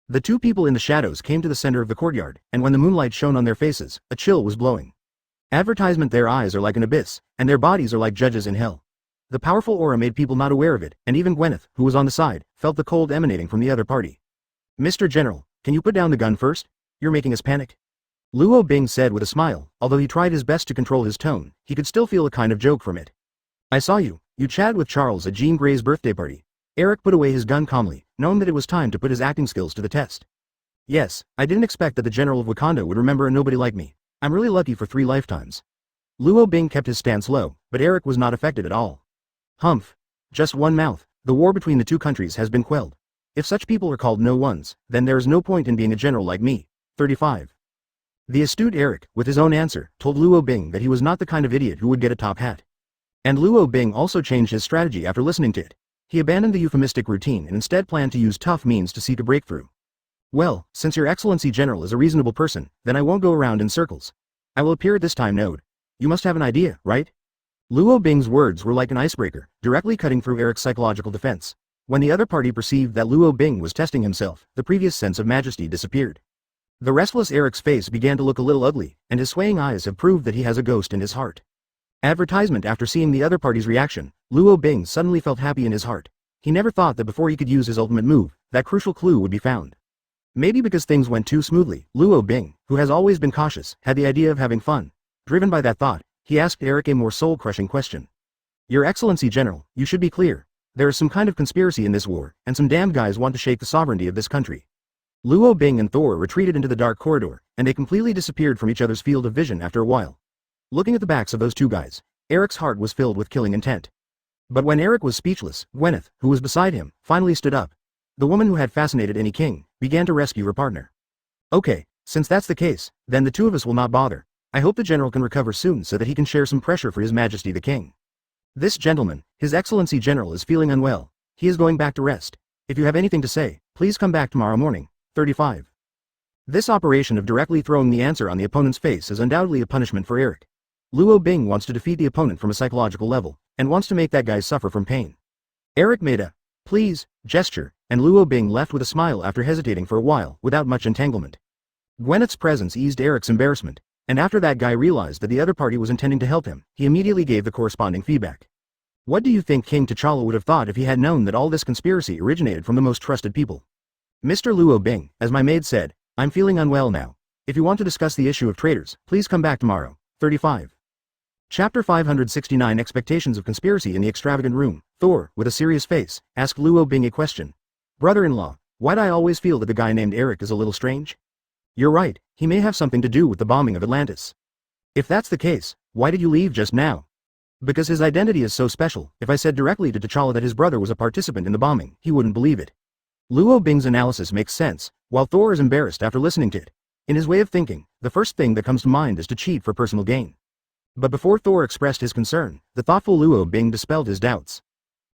Speaker 1: The two people in the shadows came to the center of the courtyard, and when the moonlight shone on their faces, a chill was blowing. Advertisement. Their eyes are like an abyss, and their bodies are like judges in hell. The powerful aura made people not aware of it, and even Gwyneth, who was on the side, felt the cold emanating from the other party. Mr. General, can you put down the gun first? You're making us panic. Luo Bing said with a smile, although he tried his best to control his tone, he could still feel a kind of joke from it. I saw you chatted with Charles at Jean Grey's birthday party. Eric put away his gun calmly, knowing that it was time to put his acting skills to the test. Yes, I didn't expect that the General of Wakanda would remember a nobody like me. I'm really lucky for 3 lifetimes. Luo Bing kept his stance low, but Eric was not affected at all. Humph. Just one mouth. The war between the two countries has been quelled. If such people are called no ones, then there is no point in being a general like me. 35. The astute Eric, with his own answer, told Luo Bing that he was not the kind of idiot who would get a top hat. And Luo Bing also changed his strategy after listening to it. He abandoned the euphemistic routine and instead planned to use tough means to seek a breakthrough. Well, since your Excellency General is a reasonable person, then I won't go around in circles. I will appear at this time node. You must have an idea, right? Luo Bing's words were like an icebreaker, directly cutting through Eric's psychological defense. When the other party perceived that Luo Bing was testing himself, the previous sense of majesty disappeared. The restless Eric's face began to look a little ugly, and his swaying eyes have proved that he has a ghost in his heart. Advertisement. After seeing the other party's reaction, Luo Bing suddenly felt happy in his heart. He never thought that before he could use his ultimate move, that crucial clue would be found. Maybe because things went too smoothly, Luo Bing, who has always been cautious, had the idea of having fun. Driven by that thought, he asked Eric a more soul-crushing question. Your Excellency General, you should be clear. There is some kind of conspiracy in this war, and some damned guys want to shake the sovereignty of this country. Luo Bing and Thor retreated into the dark corridor, and they completely disappeared from each other's field of vision after a while. Looking at the backs of those two guys, Eric's heart was filled with killing intent. But when Eric was speechless, Gwyneth, who was beside him, finally stood up. The woman who had fascinated any king, began to rescue her partner. Okay, since that's the case, then the two of us will not bother. I hope the general can recover soon so that he can share some pressure for His Majesty the King. This gentleman, His Excellency General, is feeling unwell. He is going back to rest. If you have anything to say, please come back tomorrow morning. 35. This operation of directly throwing the answer on the opponent's face is undoubtedly a punishment for Eric. Luo Bing wants to defeat the opponent from a psychological level, and wants to make that guy suffer from pain. Eric made a please gesture, and Luo Bing left with a smile after hesitating for a while, without much entanglement. Gwyneth's presence eased Eric's embarrassment, and after that guy realized that the other party was intending to help him, he immediately gave the corresponding feedback. What do you think King T'Challa would have thought if he had known that all this conspiracy originated from the most trusted people? Mr. Luo Bing, as my maid said, I'm feeling unwell now. If you want to discuss the issue of traitors, please come back tomorrow. 35. Chapter 569 Expectations of Conspiracy in the Extravagant Room. Thor, with a serious face, asked Luo Bing a question. Brother-in-law, why'd I always feel that the guy named Eric is a little strange? You're right, he may have something to do with the bombing of Atlantis. If that's the case, why did you leave just now? Because his identity is so special, if I said directly to T'Challa that his brother was a participant in the bombing, he wouldn't believe it. Luo Bing's analysis makes sense, while Thor is embarrassed after listening to it. In his way of thinking, the first thing that comes to mind is to cheat for personal gain. But before Thor expressed his concern, the thoughtful Luo Bing dispelled his doubts.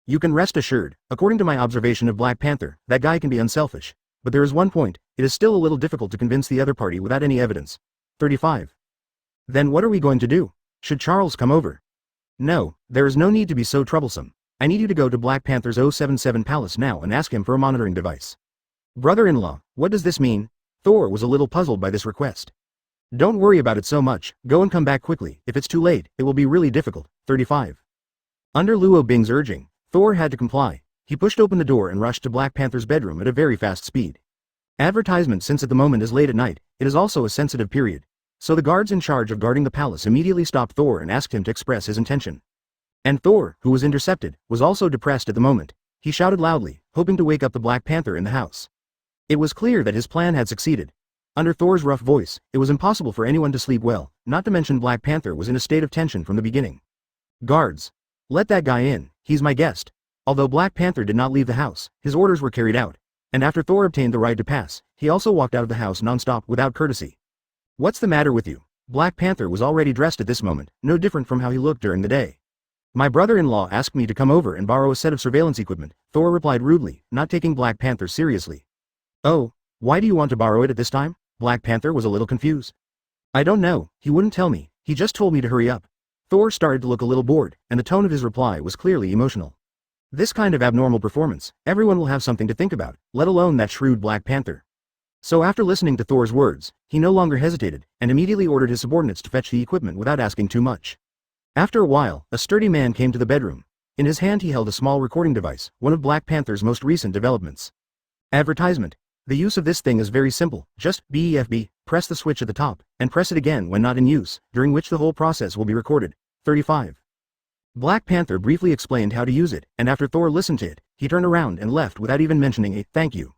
Speaker 1: You can rest assured, according to my observation of Black Panther, that guy can be unselfish. But there is one point, it is still a little difficult to convince the other party without any evidence. 35. Then what are we going to do? Should Charles come over? No, there is no need to be so troublesome. I need you to go to Black Panther's 077 palace now and ask him for a monitoring device. Brother-in-law, what does this mean? Thor was a little puzzled by this request. Don't worry about it so much, go and come back quickly. If it's too late, it will be really difficult. 35. Under Luo Bing's urging, Thor had to comply. He pushed open the door and rushed to Black Panther's bedroom at a very fast speed. Advertisement. Since at the moment is late at night, it is also a sensitive period. So the guards in charge of guarding the palace immediately stopped Thor and asked him to express his intention. And Thor, who was intercepted, was also depressed at the moment. He shouted loudly, hoping to wake up the Black Panther in the house. It was clear that his plan had succeeded. Under Thor's rough voice, it was impossible for anyone to sleep well, not to mention Black Panther was in a state of tension from the beginning. Guards. Let that guy in, he's my guest. Although Black Panther did not leave the house, his orders were carried out. And after Thor obtained the right to pass, he also walked out of the house non-stop without courtesy. What's the matter with you? Black Panther was already dressed at this moment, no different from how he looked during the day. My brother-in-law asked me to come over and borrow a set of surveillance equipment, Thor replied rudely, not taking Black Panther seriously. Oh, why do you want to borrow it at this time? Black Panther was a little confused. I don't know, he wouldn't tell me, he just told me to hurry up. Thor started to look a little bored, and the tone of his reply was clearly emotional. This kind of abnormal performance, everyone will have something to think about, let alone that shrewd Black Panther. So after listening to Thor's words, he no longer hesitated, and immediately ordered his subordinates to fetch the equipment without asking too much. After a while, a sturdy man came to the bedroom. In his hand he held a small recording device, one of Black Panther's most recent developments. Advertisement. The use of this thing is very simple, just BEFB, press the switch at the top, and press it again when not in use, during which the whole process will be recorded. 35. Black Panther briefly explained how to use it, and after Thor listened to it, he turned around and left without even mentioning a thank you.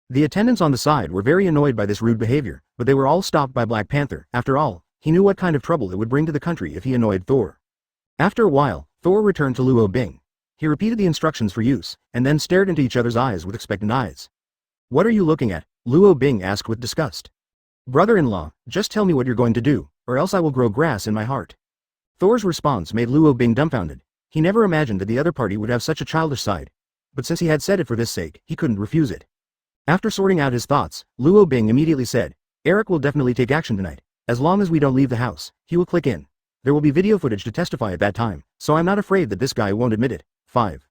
Speaker 1: The attendants on the side were very annoyed by this rude behavior, but they were all stopped by Black Panther. After all, he knew what kind of trouble it would bring to the country if he annoyed Thor. After a while, Thor returned to Luo Bing. He repeated the instructions for use, and then stared into each other's eyes with expectant eyes. What are you looking at? Luo Bing asked with disgust. Brother-in-law, just tell me what you're going to do, or else I will grow grass in my heart. Thor's response made Luo Bing dumbfounded. He never imagined that the other party would have such a childish side. But since he had said it for this sake, he couldn't refuse it. After sorting out his thoughts, Luo Bing immediately said, Eric will definitely take action tonight. As long as we don't leave the house, he will click in. There will be video footage to testify at that time, so I'm not afraid that this guy won't admit it. 5.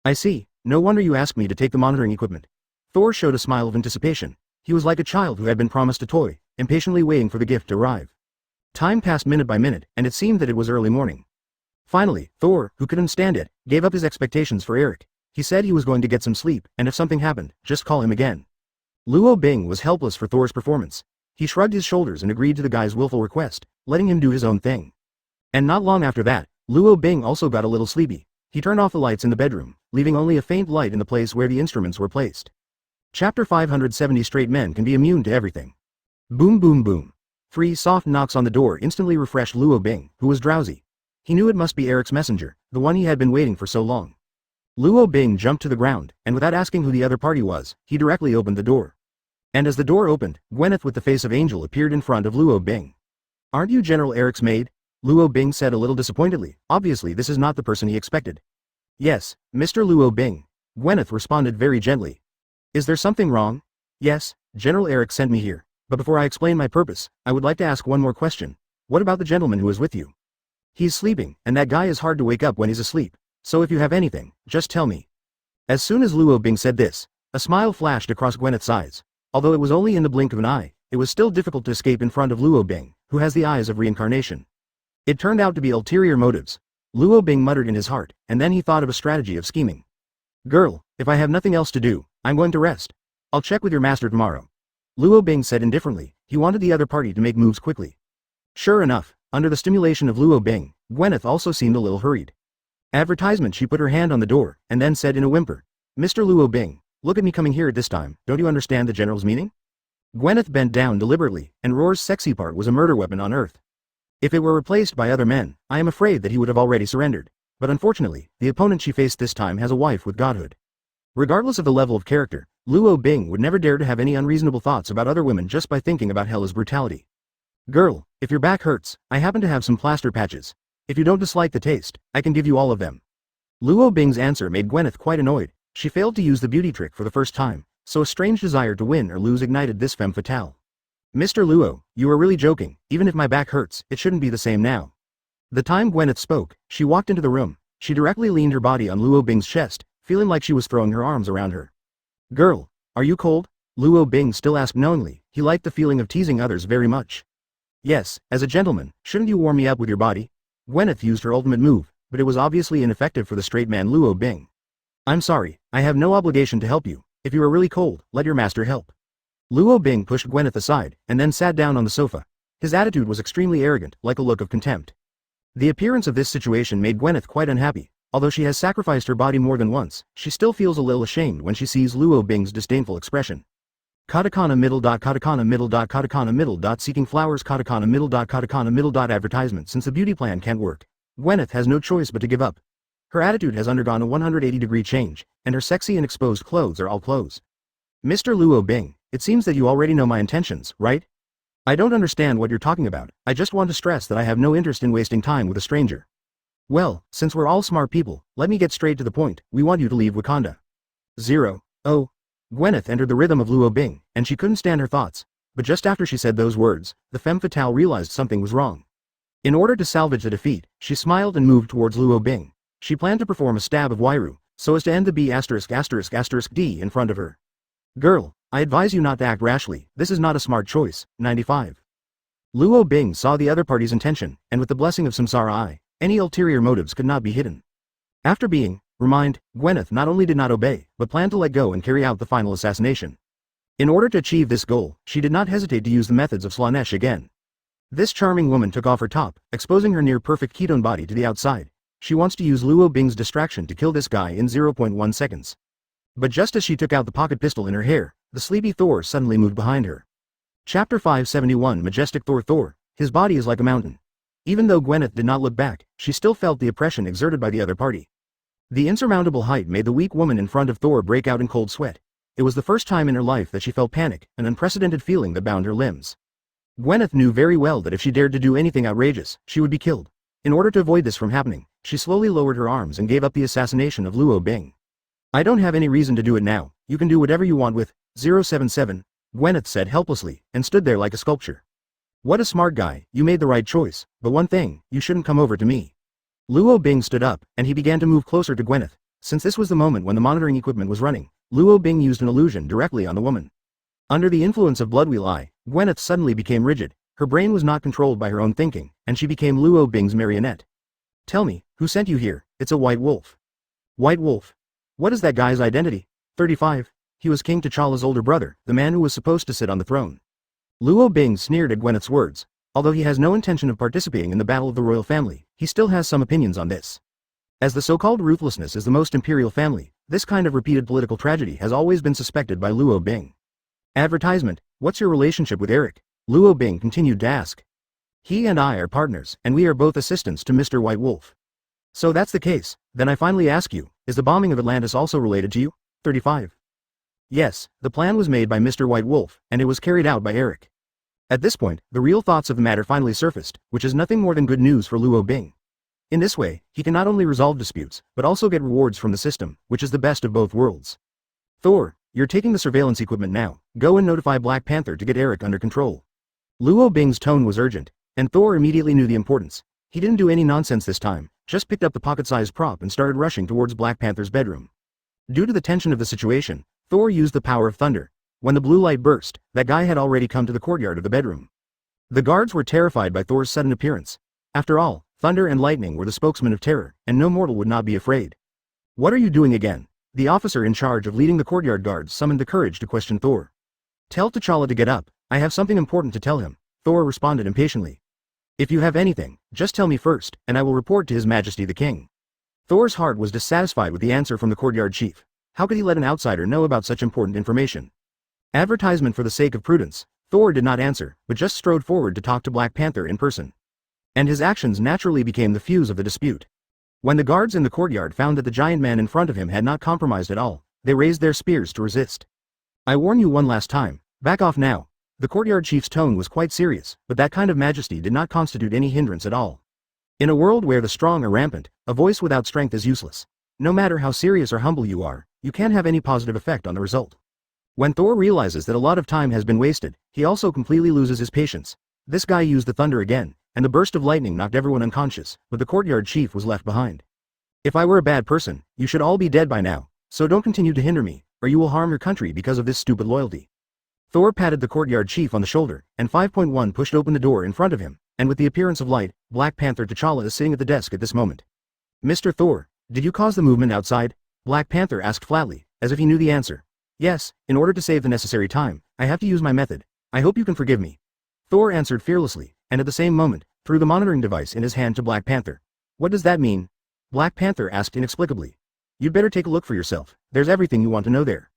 Speaker 1: I see, no wonder you asked me to take the monitoring equipment. Thor showed a smile of anticipation. He was like a child who had been promised a toy, impatiently waiting for the gift to arrive. Time passed minute by minute, and it seemed that it was early morning. Finally, Thor, who couldn't stand it, gave up his expectations for Eric. He said he was going to get some sleep, and if something happened, just call him again. Luo Bing was helpless for Thor's performance. He shrugged his shoulders and agreed to the guy's willful request, letting him do his own thing. And not long after that, Luo Bing also got a little sleepy. He turned off the lights in the bedroom, leaving only a faint light in the place where the instruments were placed. Chapter 570 Straight men can be immune to everything. Boom boom boom. 3 soft knocks on the door instantly refreshed Luo Bing, who was drowsy. He knew it must be Eric's messenger, the one he had been waiting for so long. Luo Bing jumped to the ground, and without asking who the other party was, he directly opened the door. And as the door opened, Gwyneth with the face of Angel appeared in front of Luo Bing. Aren't you General Eric's maid? Luo Bing said a little disappointedly. Obviously this is not the person he expected. Yes, Mr. Luo Bing. Gwyneth responded very gently. Is there something wrong? Yes, General Eric sent me here. But before I explain my purpose, I would like to ask one more question. What about the gentleman who is with you? He's sleeping, and that guy is hard to wake up when he's asleep. So if you have anything, just tell me. As soon as Luo Bing said this, A smile flashed across Gwyneth's eyes. Although it was only in the blink of an eye, it was still difficult to escape in front of Luo Bing, who has the eyes of reincarnation. It turned out to be ulterior motives. Luo Bing muttered in his heart, and then he thought of a strategy of scheming. Girl, if I have nothing else to do, I'm going to rest. I'll check with your master tomorrow. Luo Bing said indifferently. He wanted the other party to make moves quickly. Sure enough, under the stimulation of Luo Bing, Gwyneth also seemed a little hurried. Advertisement. She put her hand on the door, and then said in a whimper, Mr. Luo Bing, look at me coming here at this time, don't you understand the general's meaning? Gwyneth bent down deliberately, and Roar's sexy part was a murder weapon on Earth. If it were replaced by other men, I am afraid that he would have already surrendered. But unfortunately, the opponent she faced this time has a wife with godhood. Regardless of the level of character, Luo Bing would never dare to have any unreasonable thoughts about other women just by thinking about Hella's brutality. Girl, if your back hurts, I happen to have some plaster patches. If you don't dislike the taste, I can give you all of them. Luo Bing's answer made Gwyneth quite annoyed. She failed to use the beauty trick for the first time, so a strange desire to win or lose ignited this femme fatale. Mr. Luo, you are really joking. Even if my back hurts, it shouldn't be the same now. The time Gwyneth spoke, she walked into the room. She directly leaned her body on Luo Bing's chest, feeling like she was throwing her arms around her. Girl, are you cold? Luo Bing still asked knowingly. He liked the feeling of teasing others very much. Yes, as a gentleman, shouldn't you warm me up with your body? Gwyneth used her ultimate move, but it was obviously ineffective for the straight man Luo Bing. I'm sorry, I have no obligation to help you. If you are really cold, let your master help. Luo Bing pushed Gwyneth aside, and then sat down on the sofa. His attitude was extremely arrogant, like a look of contempt. The appearance of this situation made Gwyneth quite unhappy. Although she has sacrificed her body more than once, she still feels a little ashamed when she sees Luo Bing's disdainful expression. Katakana middle. Seeking flowers. Katakana middle. Advertisement. Since the beauty plan can't work, Gwyneth has no choice but to give up. Her attitude has undergone a 180-degree change, and her sexy and exposed clothes are all clothes. Mr. Luo Bing, it seems that you already know my intentions, right? I don't understand what you're talking about. I just want to stress that I have no interest in wasting time with a stranger. Well, since we're all smart people, let me get straight to the point. We want you to leave Wakanda. 0. Oh. Gwyneth entered the rhythm of Luo Bing, and she couldn't stand her thoughts. But just after she said those words, the femme fatale realized something was wrong. In order to salvage the defeat, she smiled and moved towards Luo Bing. She planned to perform a stab of Wairu, so as to end the B******D in front of her. Girl, I advise you not to act rashly. This is not a smart choice. 95. Luo Bing saw the other party's intention, and with the blessing of Samsara Eye, any ulterior motives could not be hidden. After being reminded, Gwyneth not only did not obey, but planned to let go and carry out the final assassination. In order to achieve this goal, she did not hesitate to use the methods of Slanesh again. This charming woman took off her top, exposing her near-perfect ketone body to the outside. She wants to use Luo Bing's distraction to kill this guy in 0.1 seconds. But just as she took out the pocket pistol in her hair, the sleepy Thor suddenly moved behind her. Chapter 571. Majestic Thor. His body is like a mountain. Even though Gwyneth did not look back, she still felt the oppression exerted by the other party. The insurmountable height made the weak woman in front of Thor break out in cold sweat. It was the first time in her life that she felt panic, an unprecedented feeling that bound her limbs. Gwyneth knew very well that if she dared to do anything outrageous, she would be killed. In order to avoid this from happening, she slowly lowered her arms and gave up the assassination of Luo Bing. I don't have any reason to do it now. You can do whatever you want with 077, Gwyneth said helplessly, and stood there like a sculpture. What a smart guy, you made the right choice, but one thing, you shouldn't come over to me. Luo Bing stood up, and he began to move closer to Gwyneth. Since this was the moment when the monitoring equipment was running, Luo Bing used an illusion directly on the woman. Under the influence of Bloodwheel Eye, Gwyneth suddenly became rigid. Her brain was not controlled by her own thinking, and she became Luo Bing's marionette. Tell me, who sent you here? It's a white wolf. White wolf? What is that guy's identity? 35. He was King T'Challa's older brother, the man who was supposed to sit on the throne. Luo Bing sneered at Gwyneth's words. Although he has no intention of participating in the battle of the royal family, he still has some opinions on this. As the so-called ruthlessness is the most imperial family, this kind of repeated political tragedy has always been suspected by Luo Bing. Advertisement. What's your relationship with Eric? Luo Bing continued to ask. He and I are partners, and we are both assistants to Mr. White Wolf. So that's the case, then I finally ask you, is the bombing of Atlantis also related to you? 35. Yes, the plan was made by Mr. White Wolf, and it was carried out by Eric. At this point, the real thoughts of the matter finally surfaced, which is nothing more than good news for Luo Bing. In this way, he can not only resolve disputes, but also get rewards from the system, which is the best of both worlds. Thor, you're taking the surveillance equipment now. Go and notify Black Panther to get Eric under control. Luo Bing's tone was urgent, and Thor immediately knew the importance. He didn't do any nonsense this time, just picked up the pocket-sized prop and started rushing towards Black Panther's bedroom. Due to the tension of the situation, Thor used the power of thunder. When the blue light burst, that guy had already come to the courtyard of the bedroom. The guards were terrified by Thor's sudden appearance. After all, thunder and lightning were the spokesman of terror, and no mortal would not be afraid. What are you doing again? The officer in charge of leading the courtyard guards summoned the courage to question Thor. Tell T'Challa to get up, I have something important to tell him, Thor responded impatiently. If you have anything, just tell me first, and I will report to His Majesty the King. Thor's heart was dissatisfied with the answer from the courtyard chief. How could he let an outsider know about such important information? Advertisement for the sake of prudence, Thor did not answer, but just strode forward to talk to Black Panther in person. And his actions naturally became the fuse of the dispute. When the guards in the courtyard found that the giant man in front of him had not compromised at all, they raised their spears to resist. I warn you one last time, back off now. The courtyard chief's tone was quite serious, but that kind of majesty did not constitute any hindrance at all. In a world where the strong are rampant, a voice without strength is useless. No matter how serious or humble you are, you can't have any positive effect on the result. When Thor realizes that a lot of time has been wasted, he also completely loses his patience. This guy used the thunder again, and the burst of lightning knocked everyone unconscious, but the courtyard chief was left behind. If I were a bad person, you should all be dead by now, so don't continue to hinder me, or you will harm your country because of this stupid loyalty. Thor patted the courtyard chief on the shoulder, and 5.1 pushed open the door in front of him, and with the appearance of light, Black Panther T'Challa is sitting at the desk at this moment. Mr. Thor, did you cause the movement outside? Black Panther asked flatly, as if he knew the answer. Yes, in order to save the necessary time, I have to use my method. I hope you can forgive me. Thor answered fearlessly, and at the same moment, threw the monitoring device in his hand to Black Panther. What does that mean? Black Panther asked inexplicably. You'd better take a look for yourself, there's everything you want to know there.